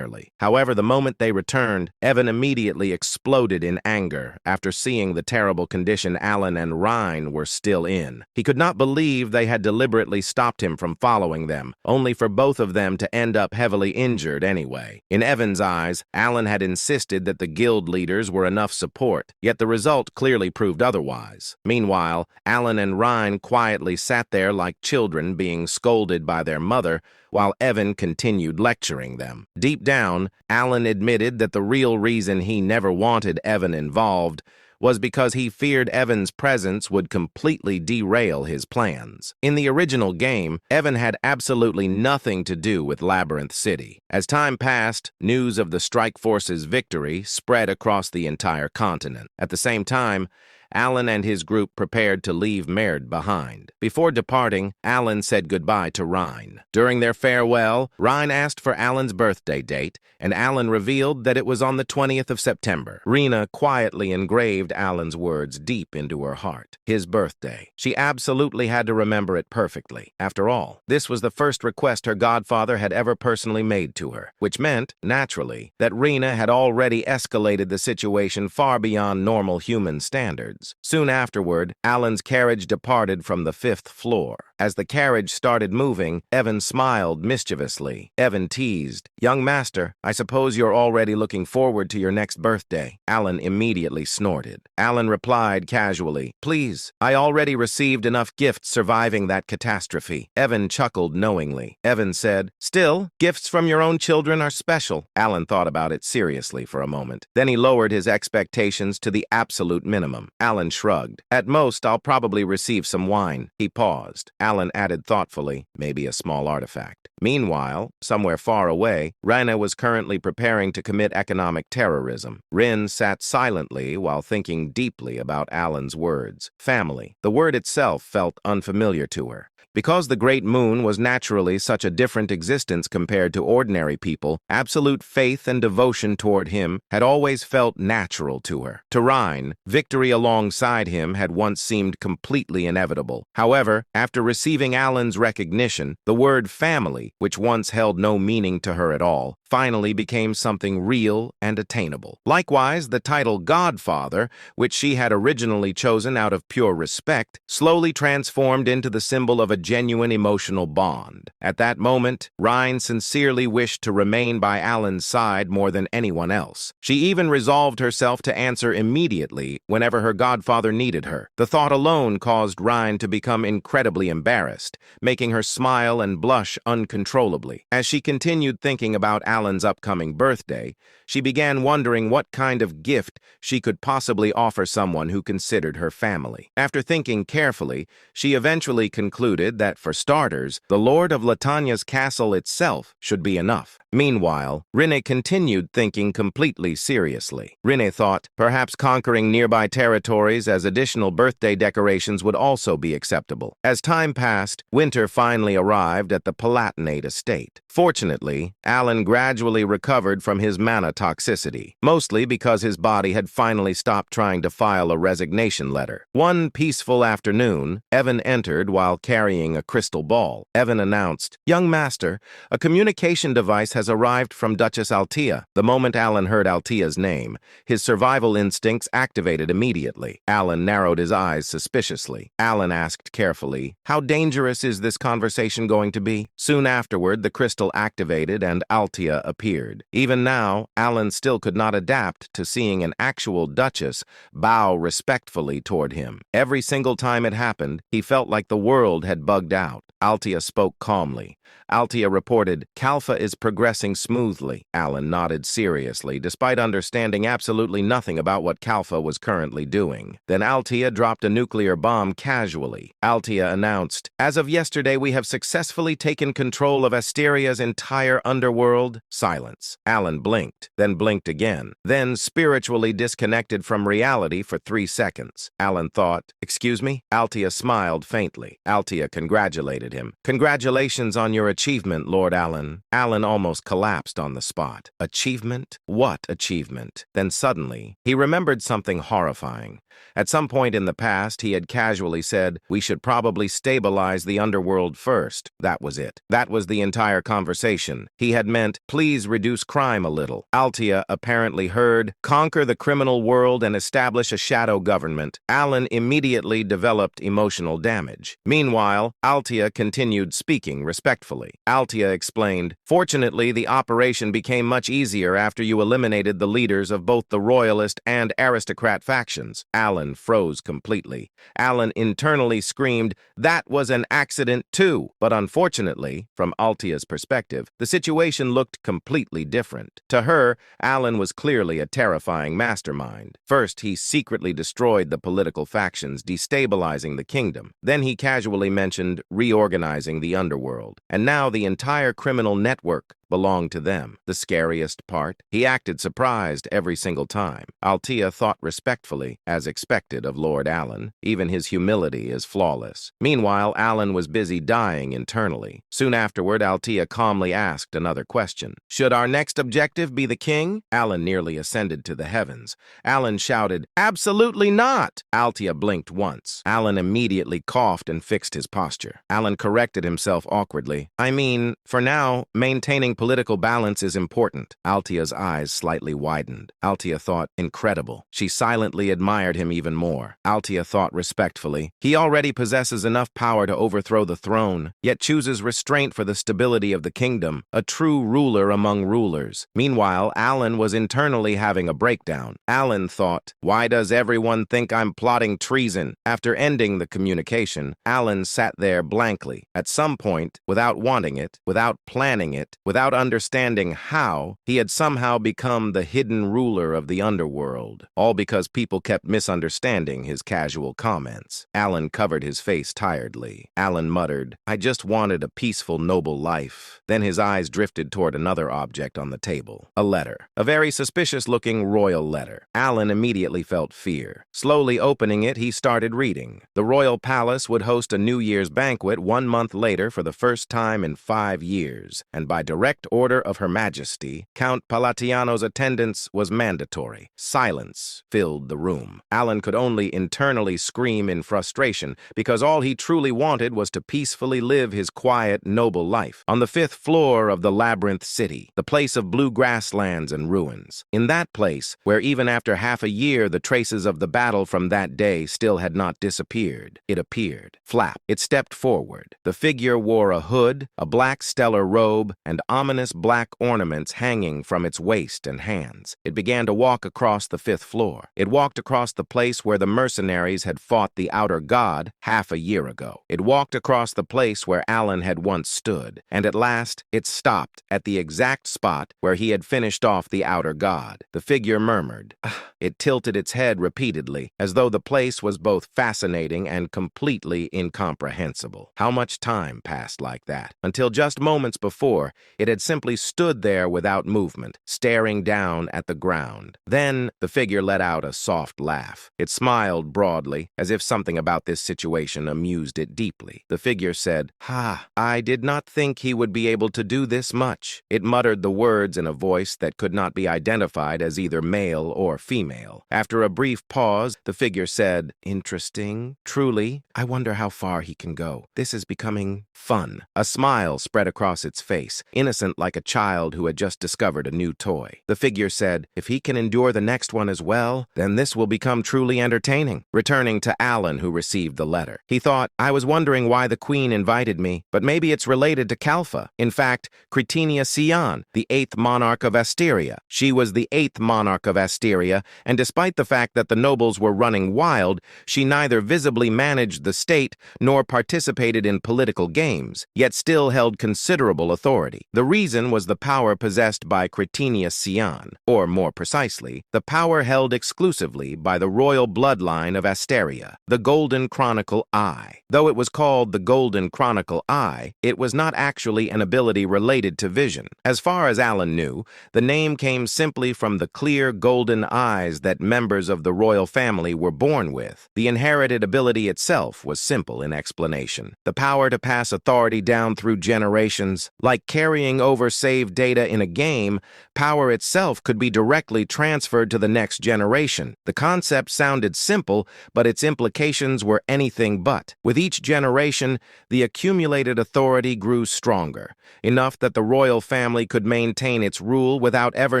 However, the moment they returned, Evan immediately exploded in anger after seeing the terrible condition Alan and Rhine were still in. He could not believe they had deliberately stopped him from following them, only for both of them to end up heavily injured anyway. In Evan's eyes, Alan had insisted that the guild leaders were enough support, yet the result clearly proved otherwise. Meanwhile, Alan and Rhine quietly sat there like children being scolded by their mother, while Evan continued lecturing them. Deep down, Alan admitted that the real reason he never wanted Evan involved was because he feared Evan's presence would completely derail his plans. In the original game, Evan had absolutely nothing to do with Labyrinth City. As time passed, news of the Strike Force's victory spread across the entire continent. At the same time, Alan and his group prepared to leave Merd behind. Before departing, Alan said goodbye to Rhine. During their farewell, Rhine asked for Alan's birthday date, and Alan revealed that it was on the 20th of September. Rena quietly engraved Alan's words deep into her heart. His birthday. She absolutely had to remember it perfectly. After all, this was the first request her godfather had ever personally made to her, which meant, naturally, that Rena had already escalated the situation far beyond normal human standards. words. Soon afterward, Alan's carriage departed from the 5th floor. As the carriage started moving, Evan smiled mischievously. Evan teased, "Young master, I suppose you're already looking forward to your next birthday." Alan immediately snorted. Alan replied casually, "Please, I already received enough gifts surviving that catastrophe." Evan chuckled knowingly. Evan said, "Still, gifts from your own children are special." Alan thought about it seriously for a moment. Then he lowered his expectations to the absolute minimum. Alan shrugged. "At most, I'll probably receive some wine." He paused. Alan added thoughtfully, "Maybe a small artifact." Meanwhile, somewhere far away, Raina was currently preparing to commit economic terrorism. Rin sat silently while thinking deeply about Alan's words. Family. The word itself felt unfamiliar to her. Because the Great Moon was naturally such a different existence compared to ordinary people, absolute faith and devotion toward him had always felt natural to her. To Rhine, victory alongside him had once seemed completely inevitable. However, after receiving Alan's recognition, the word family, which once held no meaning to her at all, finally became something real and attainable. Likewise, the title Godfather, which she had originally chosen out of pure respect, slowly transformed into the symbol of a genuine emotional bond. At that moment, Rhine sincerely wished to remain by Alan's side more than anyone else. She even resolved herself to answer immediately whenever her godfather needed her. The thought alone caused Rhine to become incredibly embarrassed, making her smile and blush uncontrollably. As she continued thinking about Alan's upcoming birthday, she began wondering what kind of gift she could possibly offer someone who considered her family. After thinking carefully, she eventually concluded that, for starters, the Lord of Latania's castle itself should be enough. Meanwhile, Rinne continued thinking completely seriously. Rinne thought perhaps conquering nearby territories as additional birthday decorations would also be acceptable. As time passed, winter finally arrived at the Palatinate estate. Fortunately, Alan gradually recovered from his mana toxicity, mostly because his body had finally stopped trying to file a resignation letter. One peaceful afternoon, Evan entered while carrying a crystal ball. Evan announced, "Young master, a communication device has arrived from Duchess Altea." The moment Alan heard Altea's name, his survival instincts activated immediately. Alan narrowed his eyes suspiciously. Alan asked carefully, "How dangerous is this conversation going to be?" Soon afterward, the crystal activated and Altea appeared. Even now, Alan still could not adapt to seeing an actual duchess bow respectfully toward him. Every single time it happened, he felt like the world had bugged out. Altea spoke calmly. Altea reported, "Kalfa is progressing smoothly." Alan nodded seriously, despite understanding absolutely nothing about what Kalfa was currently doing. Then Altea dropped a nuclear bomb casually. Altea announced, "As of yesterday, we have successfully taken control of Asteria's entire underworld." Silence. Alan blinked, then blinked again, then spiritually disconnected from reality for 3 seconds. Alan thought, "Excuse me?" Altea smiled faintly. Altea congratulated him. "Congratulations on your achievement, Lord Alan." Alan almost collapsed on the spot. Achievement? What achievement? Then suddenly, he remembered something horrifying. At some point in the past, he had casually said, "We should probably stabilize the underworld first." That was it. That was the entire conversation. He had meant, "Please reduce crime a little." Altea apparently heard, "Conquer the criminal world and establish a shadow government." Alan immediately developed emotional damage. Meanwhile, Altea continued speaking respectfully. Altea explained, "Fortunately, the operation became much easier after you eliminated the leaders of both the royalist and aristocrat factions." Alan froze completely. Alan internally screamed, "That was an accident too!" But unfortunately, from Altea's perspective, the situation looked completely different. To her, Alan was clearly a terrifying mastermind. First, he secretly destroyed the political factions, destabilizing the kingdom. Then he casually mentioned reorganizing the underworld. And now the entire criminal network belonged to them. The scariest part? He acted surprised every single time. Altea thought respectfully, as expected of Lord Alan. Even his humility is flawless. Meanwhile, Alan was busy dying internally. Soon afterward, Altea calmly asked another question. "Should our next objective be the king?" Alan nearly ascended to the heavens. Alan shouted, "Absolutely not!" Altea blinked once. Alan immediately coughed and fixed his posture. Alan corrected himself awkwardly. "I mean, for now, maintaining political balance is important. Altia's eyes slightly widened. Altia thought, incredible. She silently admired him even more. Altia thought respectfully, he already possesses enough power to overthrow the throne, yet chooses restraint for the stability of the kingdom, a true ruler among rulers. Meanwhile, Alan was internally having a breakdown. Alan thought, why does everyone think I'm plotting treason? After ending the communication, Alan sat there blankly. At some point, without wanting it, without planning it, without understanding how, he had somehow become the hidden ruler of the underworld, all because people kept misunderstanding his casual comments. Alan covered his face tiredly. Alan muttered, I just wanted a peaceful, noble life. Then his eyes drifted toward another object on the table, a letter, a very suspicious-looking royal letter. Alan immediately felt fear. Slowly opening it, he started reading. The royal palace would host a New Year's banquet 1 month later for the first time in 5 years, and by direct order of Her Majesty, Count Palatiano's attendance was mandatory. Silence filled the room. Alan could only internally scream in frustration because all he truly wanted was to peacefully live his quiet, noble life on the 5th floor of the Labyrinth City, the place of blue grasslands and ruins. In that place, where even after half a year the traces of the battle from that day still had not disappeared, it appeared. Flap. It stepped forward. The figure wore a hood, a black stellar robe, and ominous black ornaments hanging from its waist and hands. It began to walk across the 5th floor. It walked across the place where the mercenaries had fought the outer god half a year ago. It walked across the place where Alan had once stood, and at last it stopped at the exact spot where he had finished off the outer god. The figure murmured. It tilted its head repeatedly, as though the place was both fascinating and completely incomprehensible. How much time passed like that? Until just moments before, it had simply stood there without movement, staring down at the ground. Then the figure let out a soft laugh. It smiled broadly, as if something about this situation amused it deeply. The figure said, I did not think he would be able to do this much. It muttered the words in a voice that could not be identified as either male or female. After a brief pause, the figure said, interesting. Truly, I wonder how far he can go. This is becoming fun. A smile spread across its face, innocent like a child who had just discovered a new toy. The figure said, if he can endure the next one as well, then this will become truly entertaining. Returning to Alan, who received the letter, he thought, I was wondering why the queen invited me, but maybe it's related to Kalfa. In fact, Cretinia Sion, the 8th monarch of Asteria. She was the 8th monarch of Asteria, and despite the fact that the nobles were running wild, she neither visibly managed the state nor participated in political games, yet still held considerable authority. The reason was the power possessed by Cretinia Sion, or more precisely, the power held exclusively by the royal bloodline of Asteria, the Golden Chronicle Eye. Though it was called the Golden Chronicle Eye, it was not actually an ability related to vision. As far as Alan knew, the name came simply from the clear golden eyes that members of the royal family were born with. The inherited ability itself was simple in explanation. The power to pass authority down through generations. Like carrying over saved data in a game, power itself could be directly transferred to the next generation. The concept sounded simple, but its implications were anything but. With each generation, the accumulated authority grew stronger, enough that the royal family could maintain its rule without ever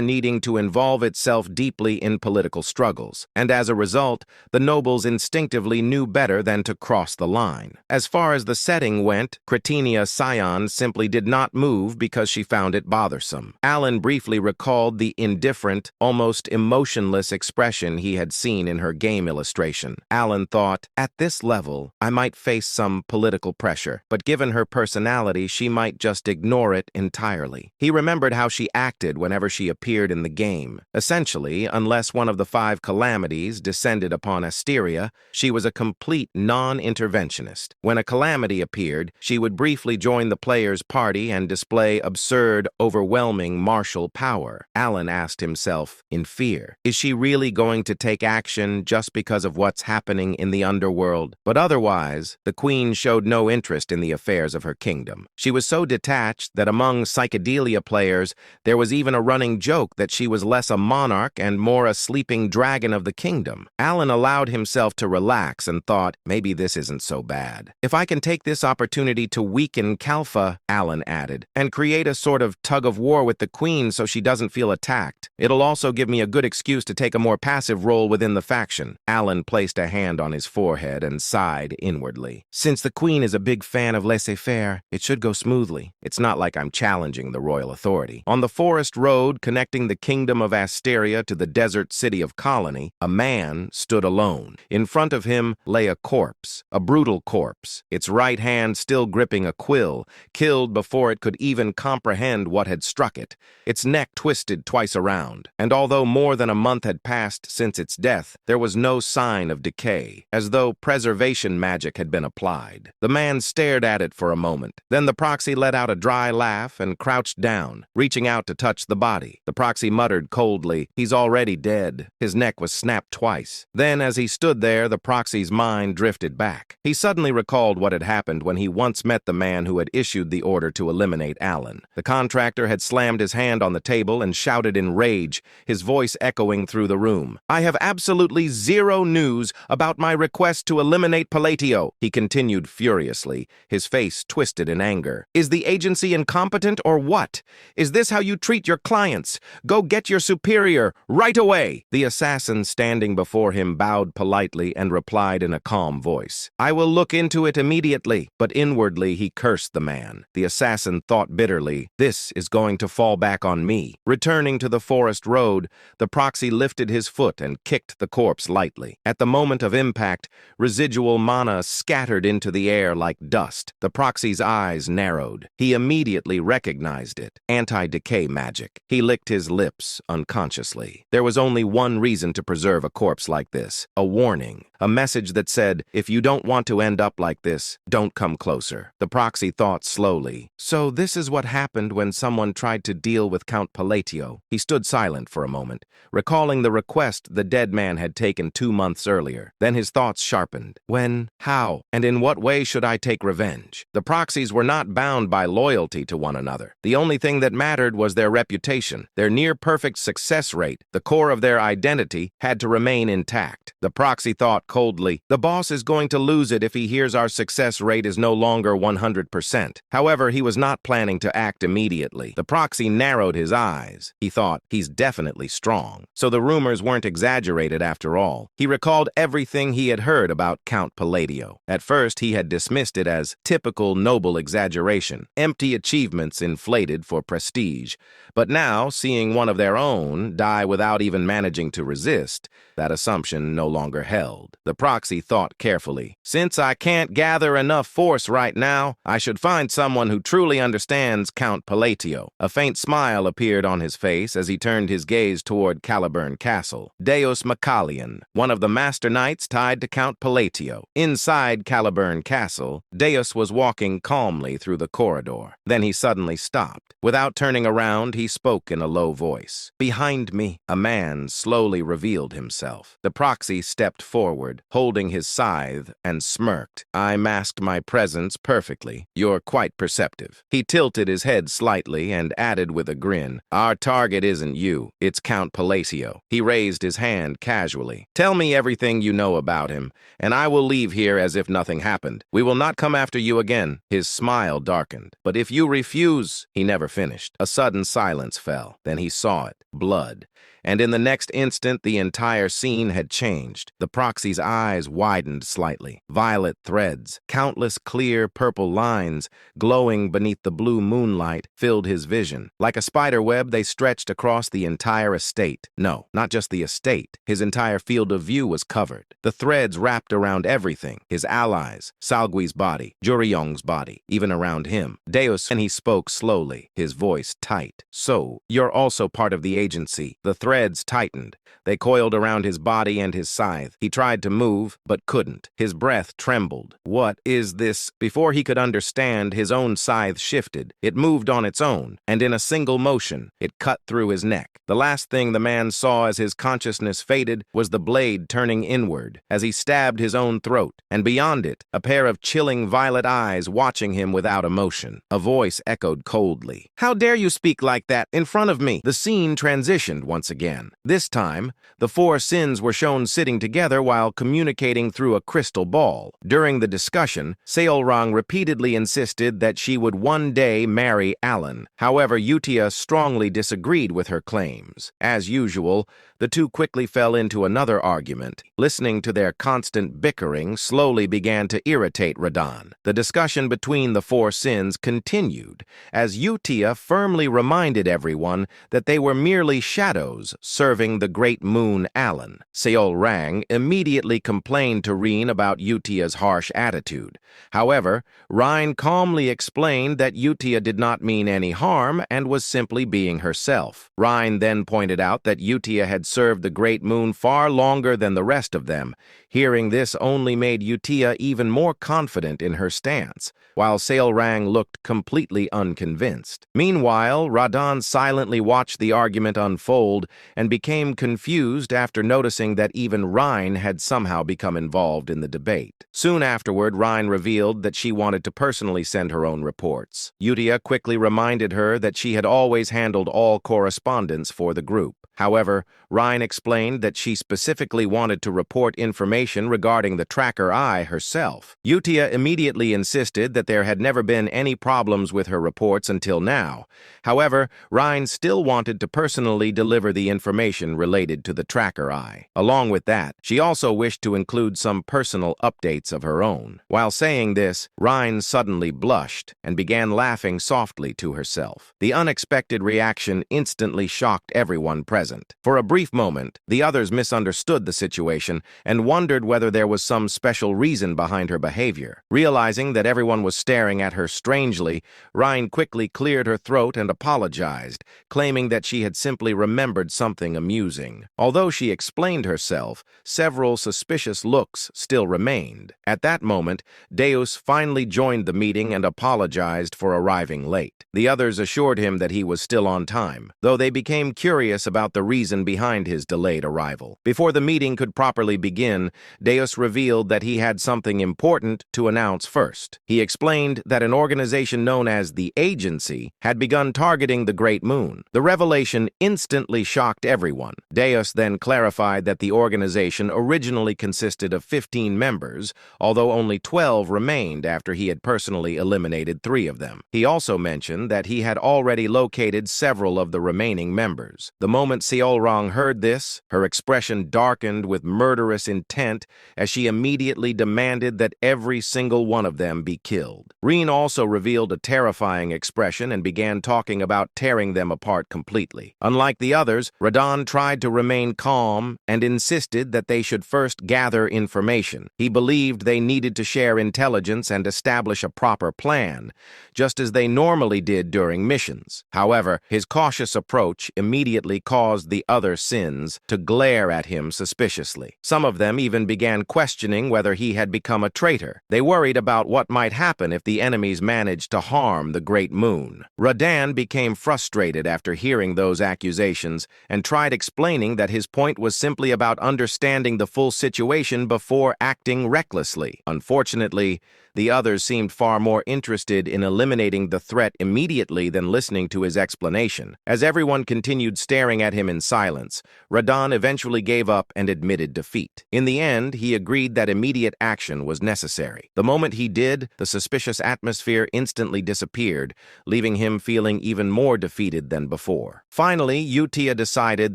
needing to involve itself deeply in political struggles. And as a result, the nobles instinctively knew better than to cross the line. As far as the setting went, Cretinia Sion simply did not move because she found it bothersome. Alan briefly recalled the indifferent, almost emotionless expression he had seen in her game illustration. Alan thought, at this level, I might face some political pressure, but given her personality, she might just ignore it entirely. He remembered how she acted whenever she appeared in the game. Essentially, unless one of the 5 calamities descended upon Asteria, she was a complete non-interventionist. When a calamity appeared, she would briefly join the player's party and display absurd, overwhelming martial power. Alan asked himself, in fear, is she really going to take action just because of what's happening in the underworld? But otherwise, the queen showed no interest in the affairs of her kingdom. She was so detached that among psychedelia players, there was even a running joke that she was less a monarch and more a sleeping dragon of the kingdom. Alan allowed himself to relax and thought, maybe this isn't so bad. If I can take this opportunity to weaken Kalfa, Alan added, and create a sort of tug-of-war with the queen so she doesn't feel attacked. It'll also give me a good excuse to take a more passive role within the faction." Alan placed a hand on his forehead and sighed inwardly. "Since the queen is a big fan of laissez-faire, it should go smoothly. It's not like I'm challenging the royal authority." On the forest road connecting the kingdom of Asteria to the desert city of Colony, a man stood alone. In front of him lay a corpse, a brutal corpse, its right hand still gripping a quill, killed before it could even comprehend what had struck it. Its neck twisted twice around, and although more than a month had passed since its death, there was no sign of decay, as though preservation magic had been applied. The man stared at it for a moment. Then the proxy let out a dry laugh and crouched down, reaching out to touch the body. The proxy muttered coldly, "He's already dead." His neck was snapped twice. Then, as he stood there, the proxy's mind drifted back. He suddenly recalled what had happened when he once met the man who had issued the order to eliminate Alan. The contractor had slammed his hand on the table and shouted in rage, his voice echoing through the room. "I have absolutely zero news about my request to eliminate Palatio," he continued furiously, his face twisted in anger. "Is the agency incompetent or what? Is this how you treat your clients? Go get your superior, right away!" The assassin standing before him bowed politely and replied in a calm voice, "I will look into it immediately." But inwardly he cursed the man. The assassin thought bitterly, "This is going to fall back on me." Returning to the forest road, the proxy lifted his foot and kicked the corpse lightly. At the moment of impact, residual mana scattered into the air like dust. The proxy's eyes narrowed. He immediately recognized it. Anti-decay magic. He licked his lips unconsciously. There was only one reason to preserve a corpse like this. A warning. A message that said, "If you don't want to end up like this, don't come closer." The proxy thought slowly. So this is what happened when someone tried to deal with Count Palatio. He stood silent for a moment, recalling the request the dead man had taken 2 months earlier. Then his thoughts sharpened. When, how, and in what way should I take revenge? The proxies were not bound by loyalty to one another. The only thing that mattered was their reputation. Their near-perfect success rate, the core of their identity, had to remain intact. The proxy thought coldly, "The boss is going to lose it if he hears our success rate is no longer 100%. However, he was not planning to act immediately. The proxy narrowed his eyes. He thought, "He's definitely strong." So the rumors weren't exaggerated after all. He recalled everything he had heard about Count Palladio. At first, he had dismissed it as typical noble exaggeration, empty achievements inflated for prestige. But now, seeing one of their own die without even managing to resist, that assumption no longer held. The proxy thought carefully, "Since I can't gather enough force right now, I should find someone who truly understands Count Palatio." A faint smile appeared on his face as he turned his gaze toward Caliburn Castle. Deus Macalian, one of the master knights tied to Count Palatio. Inside Caliburn Castle, Deus was walking calmly through the corridor. Then he suddenly stopped. Without turning around, he spoke in a low voice. Behind me, a man slowly revealed himself. The proxy stepped forward, holding his scythe, and smirked. "I masked my presence perfectly. You're quite perceptive." He tilted his head slightly and added with a grin, "Our target isn't you, it's Count Palatio." He raised his hand casually. "Tell me everything you know about him, and I will leave here as if nothing happened. We will not come after you again." His smile darkened. "But if you refuse—" He never finished. A sudden silence fell. Then he saw it. Blood. And in the next instant, the entire scene had changed. The proxy's eyes widened slightly. Violet threads, countless clear purple lines, glowing beneath the blue moonlight, filled his vision. Like a spider web, they stretched across the entire estate. No, not just the estate. His entire field of view was covered. The threads wrapped around everything. His allies, Salgui's body, Juriyong's body, even around him. Deus, and he spoke slowly, his voice tight. "So, you're also part of the agency." The threads tightened. They coiled around his body and his scythe. He tried to move, but couldn't. His breath trembled. "What is this?" Before he could understand, his own scythe shifted. It moved on its own, and in a single motion, it cut through his neck. The last thing the man saw as his consciousness faded was the blade turning inward, as he stabbed his own throat, and beyond it, a pair of chilling violet eyes watching him without emotion. A voice echoed coldly, "How dare you speak like that in front of me?" The scene transitioned once again. again. This time, the four sins were shown sitting together while communicating through a crystal ball. During the discussion, Seolrang repeatedly insisted that she would one day marry Alan. However, Utia strongly disagreed with her claims. As usual, the two quickly fell into another argument. Listening to their constant bickering slowly began to irritate Radan. The discussion between the four sins continued, as Utia firmly reminded everyone that they were merely shadows serving the great moon Alan. Seolrang immediately complained to Reen about Utia's harsh attitude. However, Reen calmly explained that Utia did not mean any harm and was simply being herself. Reen then pointed out that Utia had served the great moon far longer than the rest of them. Hearing this only made Utia even more confident in her stance, while Seolrang looked completely unconvinced. Meanwhile, Radan silently watched the argument unfold and became confused after noticing that even Reen had somehow become involved in the debate. Soon afterward, Reen revealed that she wanted to personally send her own reports. Utia quickly reminded her that she had always handled all correspondence for the group. However, Reen explained that she specifically wanted to report information regarding the tracker eye herself. Utia immediately insisted that there had never been any problems with her reports until now. However, Reen still wanted to personally deliver the information related to the tracker eye. Along with that, she also wished to include some personal updates of her own. While saying this, Reen suddenly blushed and began laughing softly to herself. The unexpected reaction instantly shocked everyone present. For a brief moment, the others misunderstood the situation and wondered whether there was some special reason behind her behavior. Realizing that everyone was staring at her strangely, Reen quickly cleared her throat and apologized, claiming that she had simply remembered something amusing. Although she explained herself, several suspicious looks still remained. At that moment, Deus finally joined the meeting and apologized for arriving late. The others assured him that he was still on time, though they became curious about the reason behind his delayed arrival. Before the meeting could properly begin, Deus revealed that he had something important to announce first. He explained that an organization known as the Agency had begun targeting the Great Moon. The revelation instantly shocked everyone. Deus then clarified that the organization originally consisted of 15 members, although only 12 remained after he had personally eliminated 3 of them. He also mentioned that he had already located several of the remaining members. The moment Seolrang heard this, her expression darkened with murderous intent as she immediately demanded that every single one of them be killed. Reen also revealed a terrifying expression and began talking about tearing them apart completely. Unlike the others, Radan tried to remain calm and insisted that they should first gather information. He believed they needed to share intelligence and establish a proper plan, just as they normally did during missions. However, his cautious approach immediately caused the other sins to glare at him suspiciously. Some of them even began questioning whether he had become a traitor. They worried about what might happen if the enemies managed to harm the Great Moon. Radan became frustrated after hearing those accusations and tried explaining that his point was simply about understanding the full situation before acting recklessly. Unfortunately, the others seemed far more interested in eliminating the threat immediately than listening to his explanation. As everyone continued staring at him in silence, Radan eventually gave up and admitted defeat. In the end, he agreed that immediate action was necessary. The moment he did, the suspicious atmosphere instantly disappeared, leaving him feeling even more defeated than before. Finally, Utia decided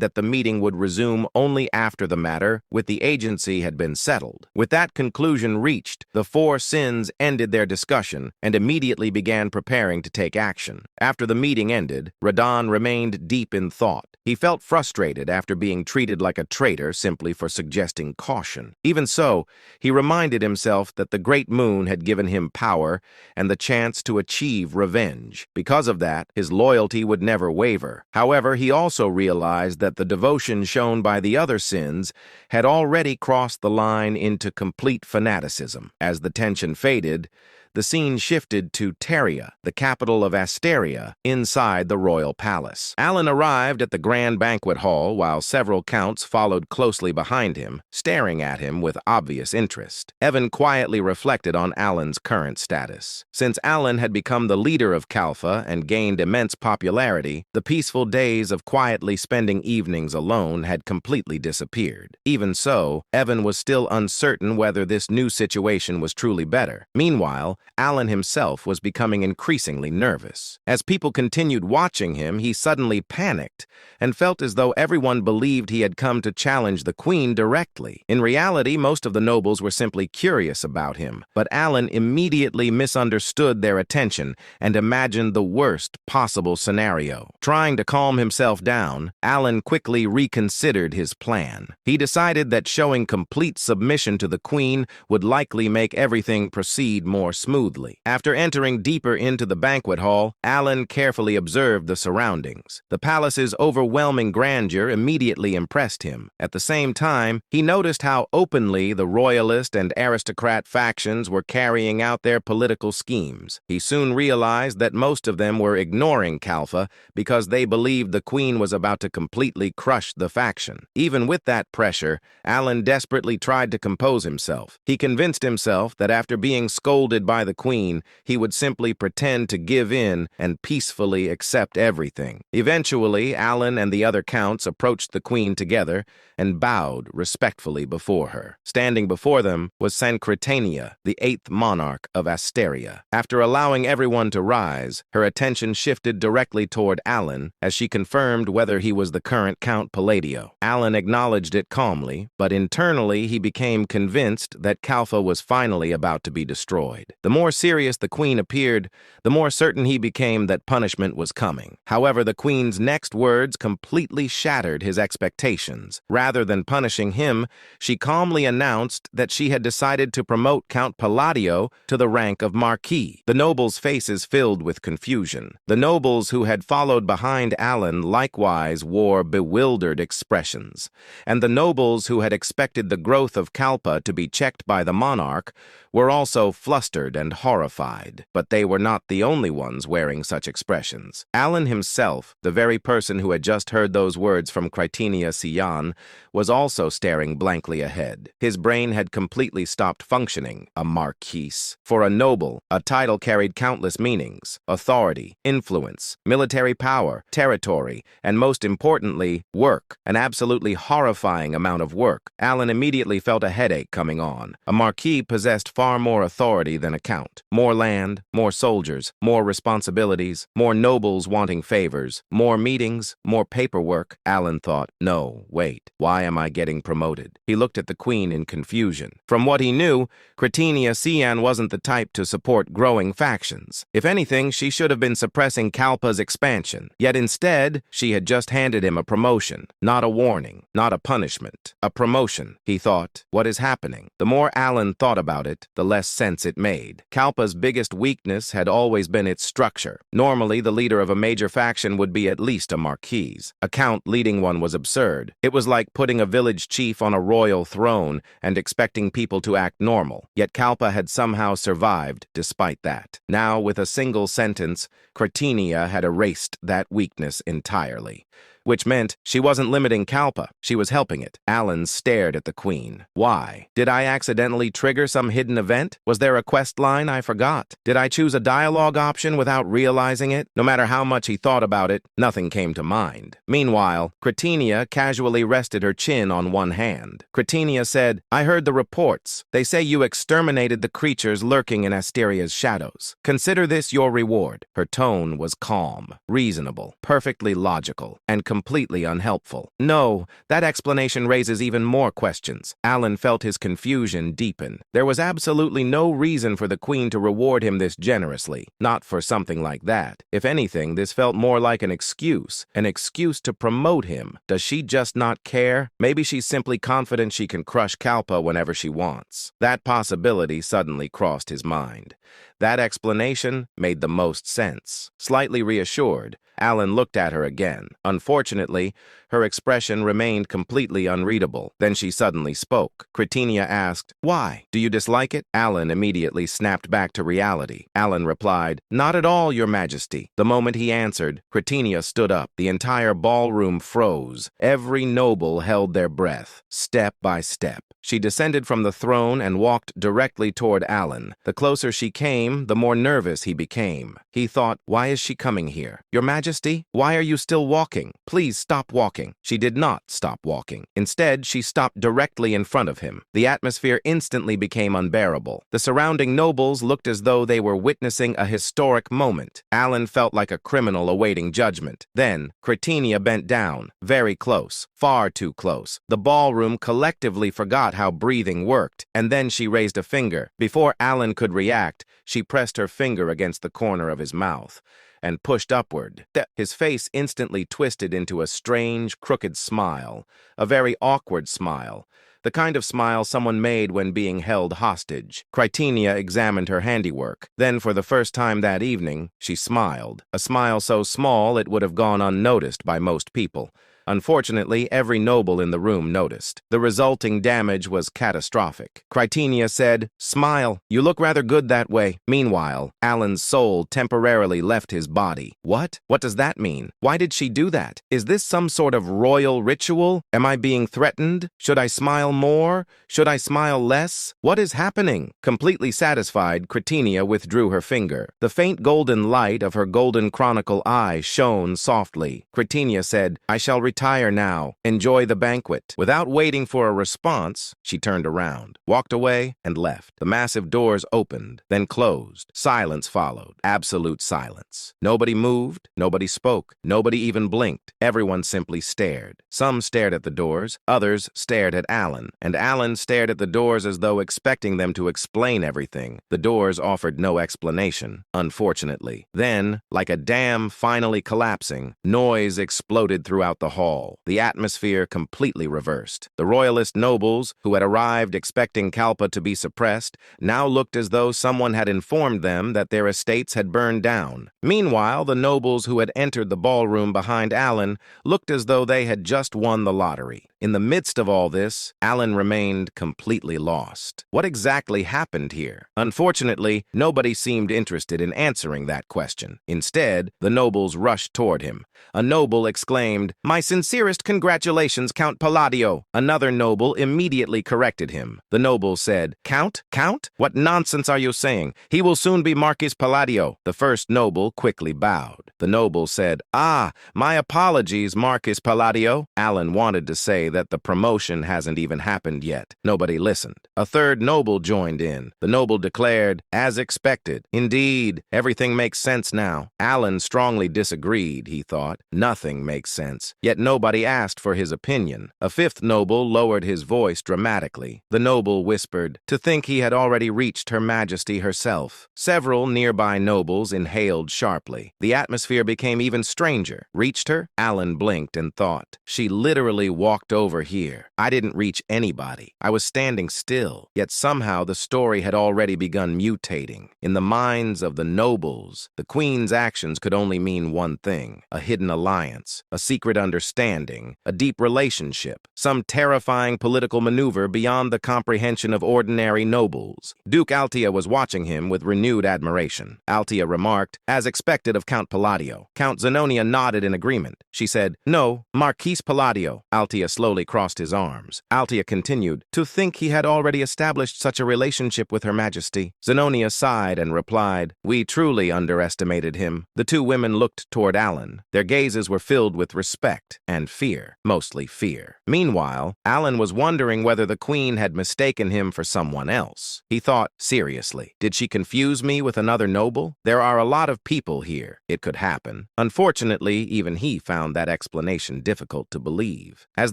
that the meeting would resume only after the matter with the agency had been settled. With that conclusion reached, the 4 sins ended their discussion and immediately began preparing to take action. After the meeting ended, Radan remained deep in thought. He felt frustrated after being treated like a traitor simply for suggesting caution. Even so, he reminded himself that the Great Moon had given him power and the chance to achieve revenge. Because of that, his loyalty would never waver. However, he also realized that the devotion shown by the other sins had already crossed the line into complete fanaticism. As the tension faded, the scene shifted to Teria, the capital of Asteria, inside the royal palace. Alan arrived at the grand banquet hall while several counts followed closely behind him, staring at him with obvious interest. Evan quietly reflected on Alan's current status. Since Alan had become the leader of Kalfa and gained immense popularity, the peaceful days of quietly spending evenings alone had completely disappeared. Even so, Evan was still uncertain whether this new situation was truly better. Meanwhile, Alan himself was becoming increasingly nervous. As people continued watching him, he suddenly panicked and felt as though everyone believed he had come to challenge the queen directly. In reality, most of the nobles were simply curious about him, but Alan immediately misunderstood their attention and imagined the worst possible scenario. Trying to calm himself down, Alan quickly reconsidered his plan. He decided that showing complete submission to the queen would likely make everything proceed more smoothly. After entering deeper into the banquet hall, Alan carefully observed the surroundings. The palace's overwhelming grandeur immediately impressed him. At the same time, he noticed how openly the royalist and aristocrat factions were carrying out their political schemes. He soon realized that most of them were ignoring Kalfa because they believed the queen was about to completely crush the faction. Even with that pressure, Alan desperately tried to compose himself. He convinced himself that after being scolded by the queen, he would simply pretend to give in and peacefully accept everything. Eventually, Alan and the other counts approached the queen together and bowed respectfully before her. Standing before them was Sancretania, the 8th monarch of Asteria. After allowing everyone to rise, her attention shifted directly toward Alan as she confirmed whether he was the current Count Palladio. Alan acknowledged it calmly, but internally he became convinced that Kalfa was finally about to be destroyed. The more serious the queen appeared, the more certain he became that punishment was coming. However, the queen's next words completely shattered his expectations. Rather than punishing him, she calmly announced that she had decided to promote Count Palladio to the rank of Marquis. The nobles' faces filled with confusion. The nobles who had followed behind Alan likewise wore bewildered expressions, and the nobles who had expected the growth of Kalpa to be checked by the monarch were also flustered and horrified. But they were not the only ones wearing such expressions. Alan himself, the very person who had just heard those words from Critenia Sian, was also staring blankly ahead. His brain had completely stopped functioning. A marquis. For a noble, a title carried countless meanings: authority, influence, military power, territory, and most importantly, work. An absolutely horrifying amount of work. Alan immediately felt a headache coming on. A marquis possessed far more authority than a count. More land, more soldiers, more responsibilities, more nobles wanting favors, more meetings, more paperwork. Alan thought, no, wait, why am I getting promoted? He looked at the queen in confusion. From what he knew, Critenia Sian wasn't the type to support growing factions. If anything, she should have been suppressing Kalpa's expansion. Yet instead, she had just handed him a promotion. Not a warning, not a punishment. A promotion. He thought, what is happening? The more Alan thought about it, the less sense it made. Kalpa's biggest weakness had always been its structure. Normally, the leader of a major faction would be at least a marquis. A count leading one was absurd. It was like putting a village chief on a royal throne and expecting people to act normal. Yet Kalpa had somehow survived despite that. Now, with a single sentence, Critenia had erased that weakness entirely. Which meant she wasn't limiting Kalpa, she was helping it. Alan stared at the queen. Why? Did I accidentally trigger some hidden event? Was there a quest line I forgot? Did I choose a dialogue option without realizing it? No matter how much he thought about it, nothing came to mind. Meanwhile, Critenia casually rested her chin on one hand. Critenia said, I heard the reports. They say you exterminated the creatures lurking in Asteria's shadows. Consider this your reward. Her tone was calm, reasonable, perfectly logical, and completely unhelpful. No, that explanation raises even more questions. Alan felt his confusion deepen. There was absolutely no reason for the queen to reward him this generously. Not for something like that. If anything, this felt more like an excuse to promote him. Does she just not care? Maybe she's simply confident she can crush Kalpa whenever she wants. That possibility suddenly crossed his mind. That explanation made the most sense. Slightly reassured, Alan looked at her again. Unfortunately, her expression remained completely unreadable. Then she suddenly spoke. Cretinia asked, "Why? Do you dislike it?" Alan immediately snapped back to reality. Alan replied, "Not at all, Your Majesty." The moment he answered, Cretinia stood up. The entire ballroom froze. Every noble held their breath, step by step. She descended from the throne and walked directly toward Alan. The closer she came, the more nervous he became. He thought, "Why is she coming here? Your Majesty, why are you still walking? Please stop walking." She did not stop walking. Instead, she stopped directly in front of him. The atmosphere instantly became unbearable. The surrounding nobles looked as though they were witnessing a historic moment. Alan felt like a criminal awaiting judgment. Then, Cretinia bent down, very close, far too close. The ballroom collectively forgot how breathing worked, and then she raised a finger. Before Alan could react, she pressed her finger against the corner of his mouth and pushed upward. His face instantly twisted into a strange, crooked smile, a very awkward smile, the kind of smile someone made when being held hostage. Cretinia examined her handiwork. Then, for the first time that evening, she smiled, a smile so small it would have gone unnoticed by most people. Unfortunately, every noble in the room noticed. The resulting damage was catastrophic. Cretinia said, "Smile. You look rather good that way." Meanwhile, Alan's soul temporarily left his body. What? What does that mean? Why did she do that? Is this some sort of royal ritual? Am I being threatened? Should I smile more? Should I smile less? What is happening? Completely satisfied, Cretinia withdrew her finger. The faint golden light of her golden chronicle eye shone softly. Cretinia said, "I shall retire now. Enjoy the banquet." Without waiting for a response, she turned around, walked away, and left. The massive doors opened, then closed. Silence followed. Absolute silence. Nobody moved, nobody spoke, nobody even blinked. Everyone simply stared. Some stared at the doors, others stared at Alan, and Alan stared at the doors as though expecting them to explain everything. The doors offered no explanation, unfortunately. Then, like a dam finally collapsing, noise exploded throughout the hall. The atmosphere completely reversed. The royalist nobles, who had arrived expecting Kalpa to be suppressed, now looked as though someone had informed them that their estates had burned down. Meanwhile, the nobles who had entered the ballroom behind Alan looked as though they had just won the lottery. In the midst of all this, Alan remained completely lost. What exactly happened here? Unfortunately, nobody seemed interested in answering that question. Instead, the nobles rushed toward him. A noble exclaimed, "My sincerest congratulations, Count Palladio." Another noble immediately corrected him. The noble said, "Count? Count? What nonsense are you saying? He will soon be Marquis Palladio." The first noble quickly bowed. The noble said, "Ah, my apologies, Marquis Palladio." Alan wanted to say that the promotion hasn't even happened yet. Nobody listened. A third noble joined in. The noble declared, "As expected. Indeed, everything makes sense now." Alan strongly disagreed, he thought. Nothing makes sense. Yet nobody asked for his opinion. A fifth noble lowered his voice dramatically. The noble whispered, "To think he had already reached Her Majesty herself." Several nearby nobles inhaled sharply. The atmosphere became even stranger. Reached her? Alan blinked and thought, "She literally walked over here. I didn't reach anybody. I was standing still." Yet somehow the story had already begun mutating. In the minds of the nobles, the queen's actions could only mean one thing: a hidden alliance, a secret understanding, a deep relationship, some terrifying political maneuver beyond the comprehension of ordinary nobles. Duke Altia was watching him with renewed admiration. Altia remarked, "As expected of Count Palladio." Count Zenonia nodded in agreement. She said, "No, Marquis Palladio." Altia slowly crossed his arms. Altia continued, "To think he had already established such a relationship with Her Majesty." Zenonia sighed and replied, "We truly underestimated him." The two women looked toward Alan. Their gazes were filled with respect and fear, mostly fear. Meanwhile, Alan was wondering whether the queen had mistaken him for someone else. He thought, seriously, did she confuse me with another noble? There are a lot of people here. It could happen. Unfortunately, even he found that explanation difficult to believe. As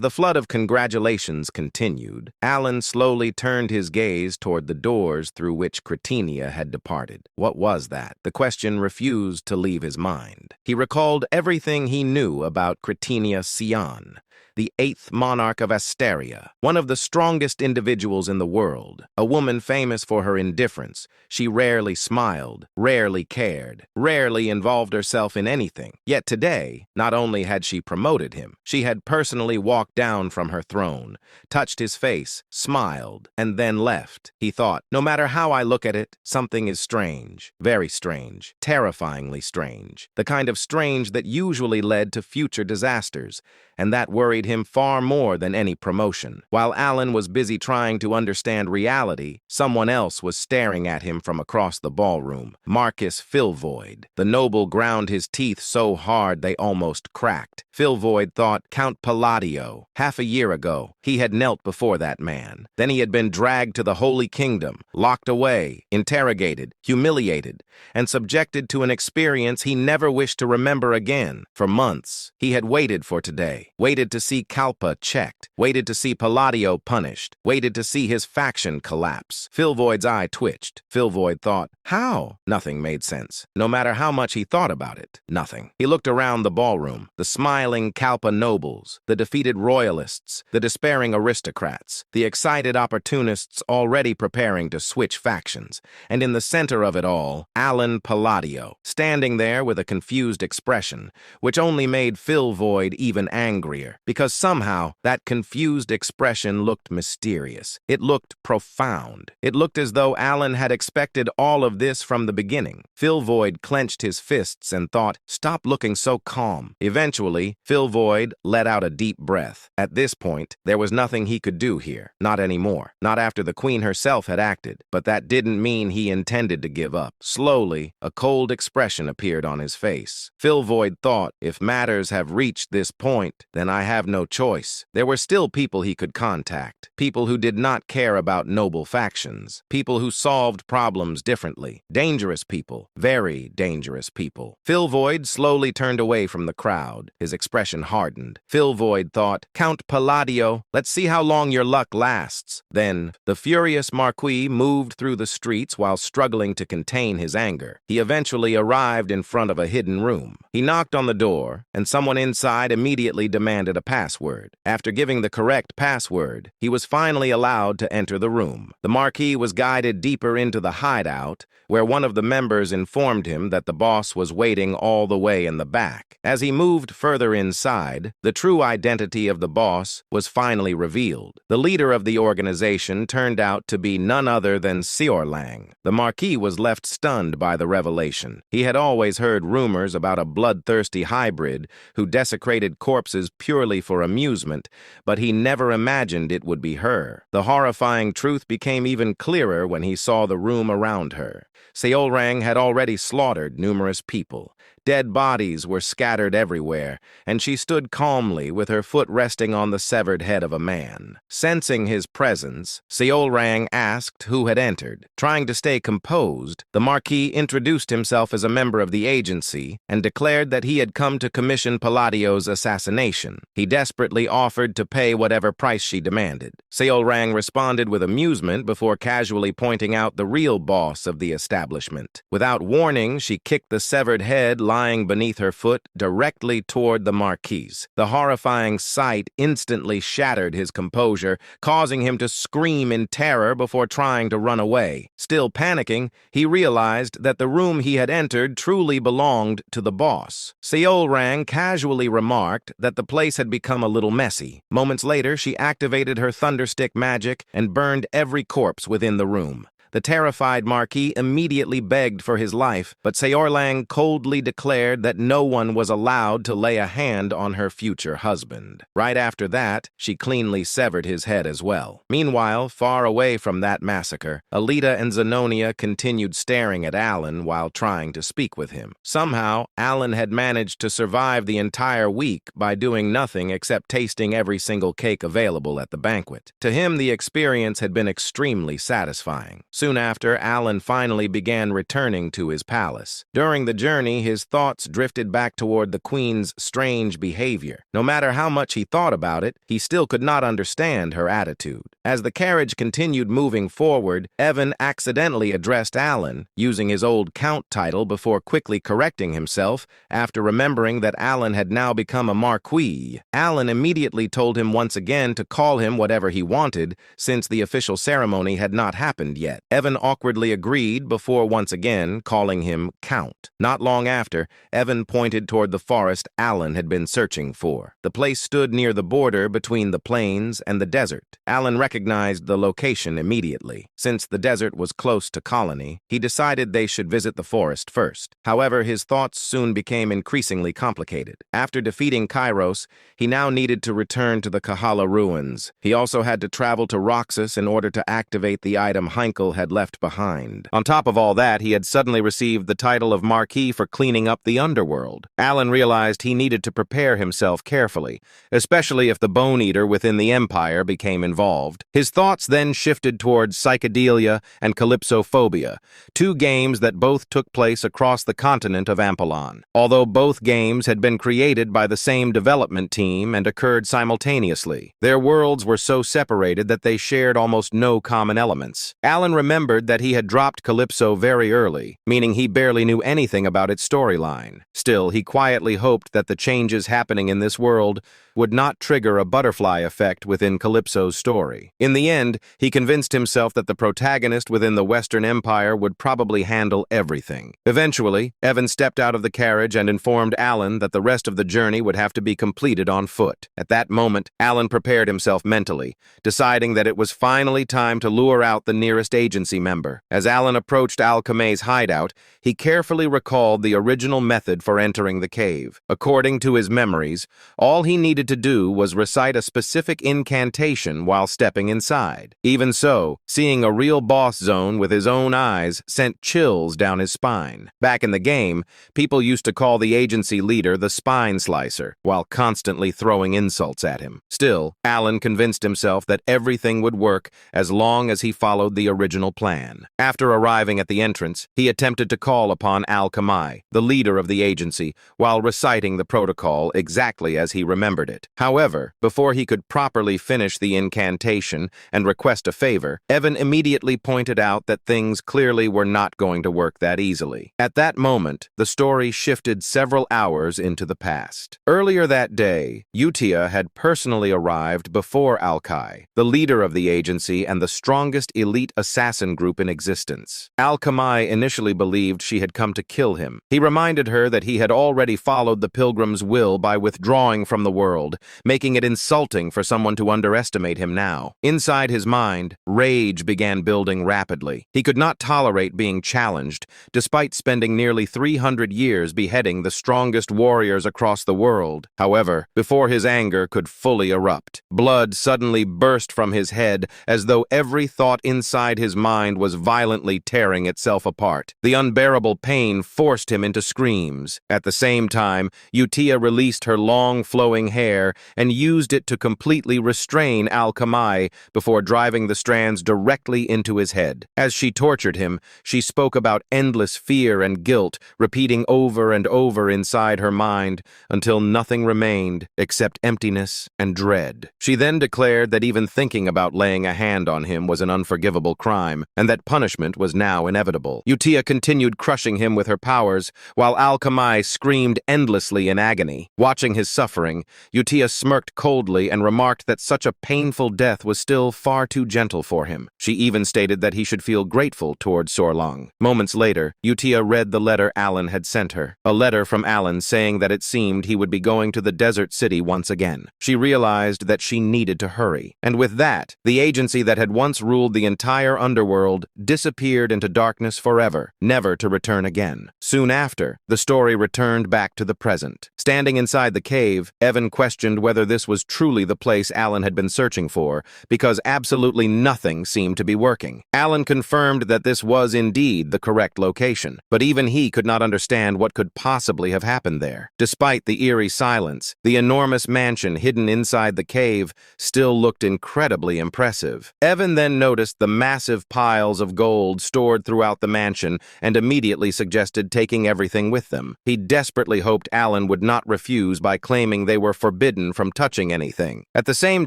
the flood of congratulations continued, Alan slowly turned his gaze toward the doors through which Cretinia had departed. What was that? The question refused to leave his mind. He recalled everything he knew about Cretinia Sion. the 8th monarch of Asteria, one of the strongest individuals in the world, a woman famous for her indifference. She rarely smiled, rarely cared, rarely involved herself in anything. Yet today, not only had she promoted him, she had personally walked down from her throne, touched his face, smiled, and then left. He thought, no matter how I look at it, something is strange, very strange, terrifyingly strange, the kind of strange that usually led to future disasters, and that worried him far more than any promotion. While Alan was busy trying to understand reality, someone else was staring at him from across the ballroom. Marcus Filvoid. The noble ground his teeth so hard they almost cracked. Filvoid thought Count Palladio. Half a year ago, he had knelt before that man. Then he had been dragged to the Holy Kingdom, locked away, interrogated, humiliated, and subjected to an experience he never wished to remember again. For months, he had waited for today, waited to see Kalpa checked, waited to see Palladio punished, waited to see his faction collapse. Filvoid's eye twitched. Filvoid thought, how? Nothing made sense. No matter how much he thought about it, nothing. He looked around the ballroom, the smiling Kalpa nobles, the defeated royalists, the despairing aristocrats, the excited opportunists already preparing to switch factions, and in the center of it all, Alan Palladio, standing there with a confused expression, which only made Filvoid even angrier, because somehow that confused expression looked mysterious. It looked profound. It looked as though Alan had expected all of this from the beginning. Filvoid clenched his fists and thought, stop looking so calm. Eventually, Filvoid let out a deep breath. At this point, there was nothing he could do here. Not anymore. Not after the queen herself had acted. But that didn't mean he intended to give up. Slowly, a cold expression appeared on his face. Filvoid thought, if matters have reached this point, then I have no choice. There were still people he could contact. People who did not care about noble factions. People who solved problems differently. Dangerous people. Very dangerous people. Filvoid slowly turned away from the crowd. His expression hardened. Filvoid thought, Count Palladio, let's see how long your luck lasts. Then, the furious Marquis moved through the streets while struggling to contain his anger. He eventually arrived in front of a hidden room. He knocked on the door, and someone inside immediately demanded a password. After giving the correct password, he was finally allowed to enter the room. The Marquis was guided deeper into the hideout, where one of the members informed him that the boss was waiting all the way in the back. As he moved further inside, the true identity of the boss was finally revealed. The leader of the organization turned out to be none other than Seorlang. The Marquis was left stunned by the revelation. He had always heard rumors about a bloodthirsty hybrid who desecrated corpses purely for amusement, but he never imagined it would be her. The horrifying truth became even clearer when he saw the room around her. Seorlang had already slaughtered numerous people. Dead bodies were scattered everywhere, and she stood calmly with her foot resting on the severed head of a man. Sensing his presence, Seorlang asked who had entered. Trying to stay composed, the Marquis introduced himself as a member of the agency and declared that he had come to commission Palladio's assassination. He desperately offered to pay whatever price she demanded. Seorlang responded with amusement before casually pointing out the real boss of the establishment. Without warning, she kicked the severed head lying beneath her foot directly toward the Marquis. The horrifying sight instantly shattered his composure, causing him to scream in terror before trying to run away. Still panicking, he realized that the room he had entered truly belonged to the boss. Seorlang casually remarked that the place had become a little messy. Moments later, she activated her thunderstick magic and burned every corpse within the room. The terrified Marquis immediately begged for his life, but Seorlang coldly declared that no one was allowed to lay a hand on her future husband. Right after that, she cleanly severed his head as well. Meanwhile, far away from that massacre, Alita and Zenonia continued staring at Alan while trying to speak with him. Somehow, Alan had managed to survive the entire week by doing nothing except tasting every single cake available at the banquet. To him, the experience had been extremely satisfying. Soon after, Alan finally began returning to his palace. During the journey, his thoughts drifted back toward the queen's strange behavior. No matter how much he thought about it, he still could not understand her attitude. As the carriage continued moving forward, Evan accidentally addressed Alan, using his old count title before quickly correcting himself after remembering that Alan had now become a marquis. Alan immediately told him once again to call him whatever he wanted, since the official ceremony had not happened yet. Evan awkwardly agreed before once again calling him Count. Not long after, Evan pointed toward the forest Alan had been searching for. The place stood near the border between the plains and the desert. Alan recognized the location immediately. Since the desert was close to Colony, he decided they should visit the forest first. However, his thoughts soon became increasingly complicated. After defeating Kairos, he now needed to return to the Kahala ruins. He also had to travel to Roxas in order to activate the item Heinkel had left behind. On top of all that, he had suddenly received the title of Marquis for cleaning up the underworld. Alan realized he needed to prepare himself carefully, especially if the Bone Eater within the Empire became involved. His thoughts then shifted towards Psychedelia and Calypsophobia, two games that both took place across the continent of Ampelon. Although both games had been created by the same development team and occurred simultaneously, their worlds were so separated that they shared almost no common elements. Alan remembered that he had dropped Calypso very early, meaning he barely knew anything about its storyline. Still, he quietly hoped that the changes happening in this world would not trigger a butterfly effect within Calypso's story. In the end, he convinced himself that the protagonist within the Western Empire would probably handle everything. Eventually, Evan stepped out of the carriage and informed Alan that the rest of the journey would have to be completed on foot. At that moment, Alan prepared himself mentally, deciding that it was finally time to lure out the nearest agency member. As Alan approached Alchemy's hideout, he carefully recalled the original method for entering the cave. According to his memories, all he needed to do was recite a specific incantation while stepping inside. Even so, seeing a real boss zone with his own eyes sent chills down his spine. Back in the game, people used to call the agency leader the Spine Slicer, while constantly throwing insults at him. Still, Alan convinced himself that everything would work as long as he followed the original plan. After arriving at the entrance, he attempted to call upon Alchemy, the leader of the agency, while reciting the protocol exactly as he remembered it. However, before he could properly finish the incantation and request a favor, Evan immediately pointed out that things clearly were not going to work that easily. At that moment, the story shifted several hours into the past. Earlier that day, Utia had personally arrived before Alkai, the leader of the agency and the strongest elite assassin group in existence. Alchemy initially believed she had come to kill him. He reminded her that he had already followed the Pilgrim's will by withdrawing from the world, making it insulting for someone to underestimate him now. Inside his mind, rage began building rapidly. He could not tolerate being challenged, despite spending nearly 300 years beheading the strongest warriors across the world. However, before his anger could fully erupt, blood suddenly burst from his head as though every thought inside his mind was violently tearing itself apart. The unbearable pain forced him into screams. At the same time, Utia released her long flowing hair and used it to completely restrain Alchemy before driving the strands directly into his head. As she tortured him, she spoke about endless fear and guilt, repeating over and over inside her mind until nothing remained except emptiness and dread. She then declared that even thinking about laying a hand on him was an unforgivable crime, and that punishment was now inevitable. Utia continued crushing him with her powers, while Alchemy screamed endlessly in agony. Watching his suffering, Utia smirked coldly and remarked that such a painful death was still far too gentle for him. She even stated that he should feel grateful toward Sorlong. Moments later, Utia read the letter Alan had sent her. A letter from Alan saying that it seemed he would be going to the desert city once again. She realized that she needed to hurry. And with that, the agency that had once ruled the entire underworld disappeared into darkness forever, never to return again. Soon after, the story returned back to the present. Standing inside the cave, Evan questioned questioned whether this was truly the place Alan had been searching for, because absolutely nothing seemed to be working. Alan confirmed that this was indeed the correct location, but even he could not understand what could possibly have happened there. Despite the eerie silence, the enormous mansion hidden inside the cave still looked incredibly impressive. Evan then noticed the massive piles of gold stored throughout the mansion and immediately suggested taking everything with them. He desperately hoped Alan would not refuse by claiming they were forbidden from touching anything. At the same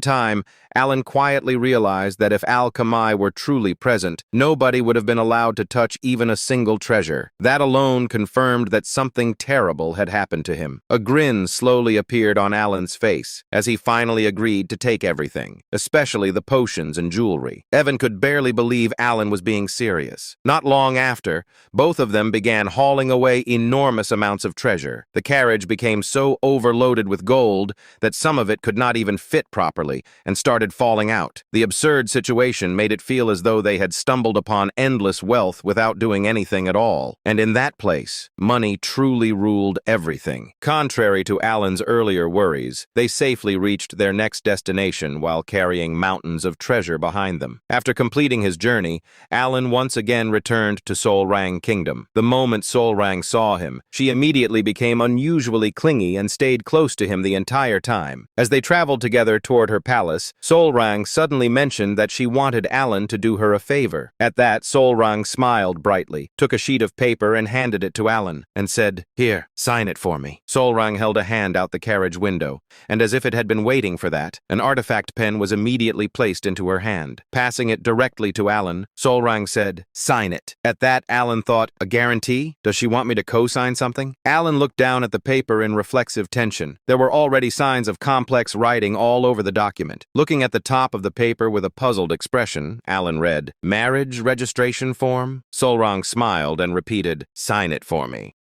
time, Alan quietly realized that if Al-Kamai were truly present, nobody would have been allowed to touch even a single treasure. That alone confirmed that something terrible had happened to him. A grin slowly appeared on Alan's face as he finally agreed to take everything, especially the potions and jewelry. Evan could barely believe Alan was being serious. Not long after, both of them began hauling away enormous amounts of treasure. The carriage became so overloaded with gold that some of it could not even fit properly and started falling out. The absurd situation made it feel as though they had stumbled upon endless wealth without doing anything at all. And in that place, money truly ruled everything. Contrary to Alan's earlier worries, they safely reached their next destination while carrying mountains of treasure behind them. After completing his journey, Alan once again returned to Solrang Kingdom. The moment Solrang saw him, she immediately became unusually clingy and stayed close to him the entire time. As they traveled together toward her palace, Solrang suddenly mentioned that she wanted Alan to do her a favor. At that, Solrang smiled brightly, took a sheet of paper and handed it to Alan, and said, "Here, sign it for me." Solrang held a hand out the carriage window, and as if it had been waiting for that, an artifact pen was immediately placed into her hand. Passing it directly to Alan, Solrang said, "Sign it." At that, Alan thought, "A guarantee? Does she want me to co-sign something?" Alan looked down at the paper in reflexive tension. There were already signs of complex writing all over the document. Looking at the top of the paper with a puzzled expression, Alan read, "Marriage registration form?" Solrang smiled and repeated, "Sign it for me."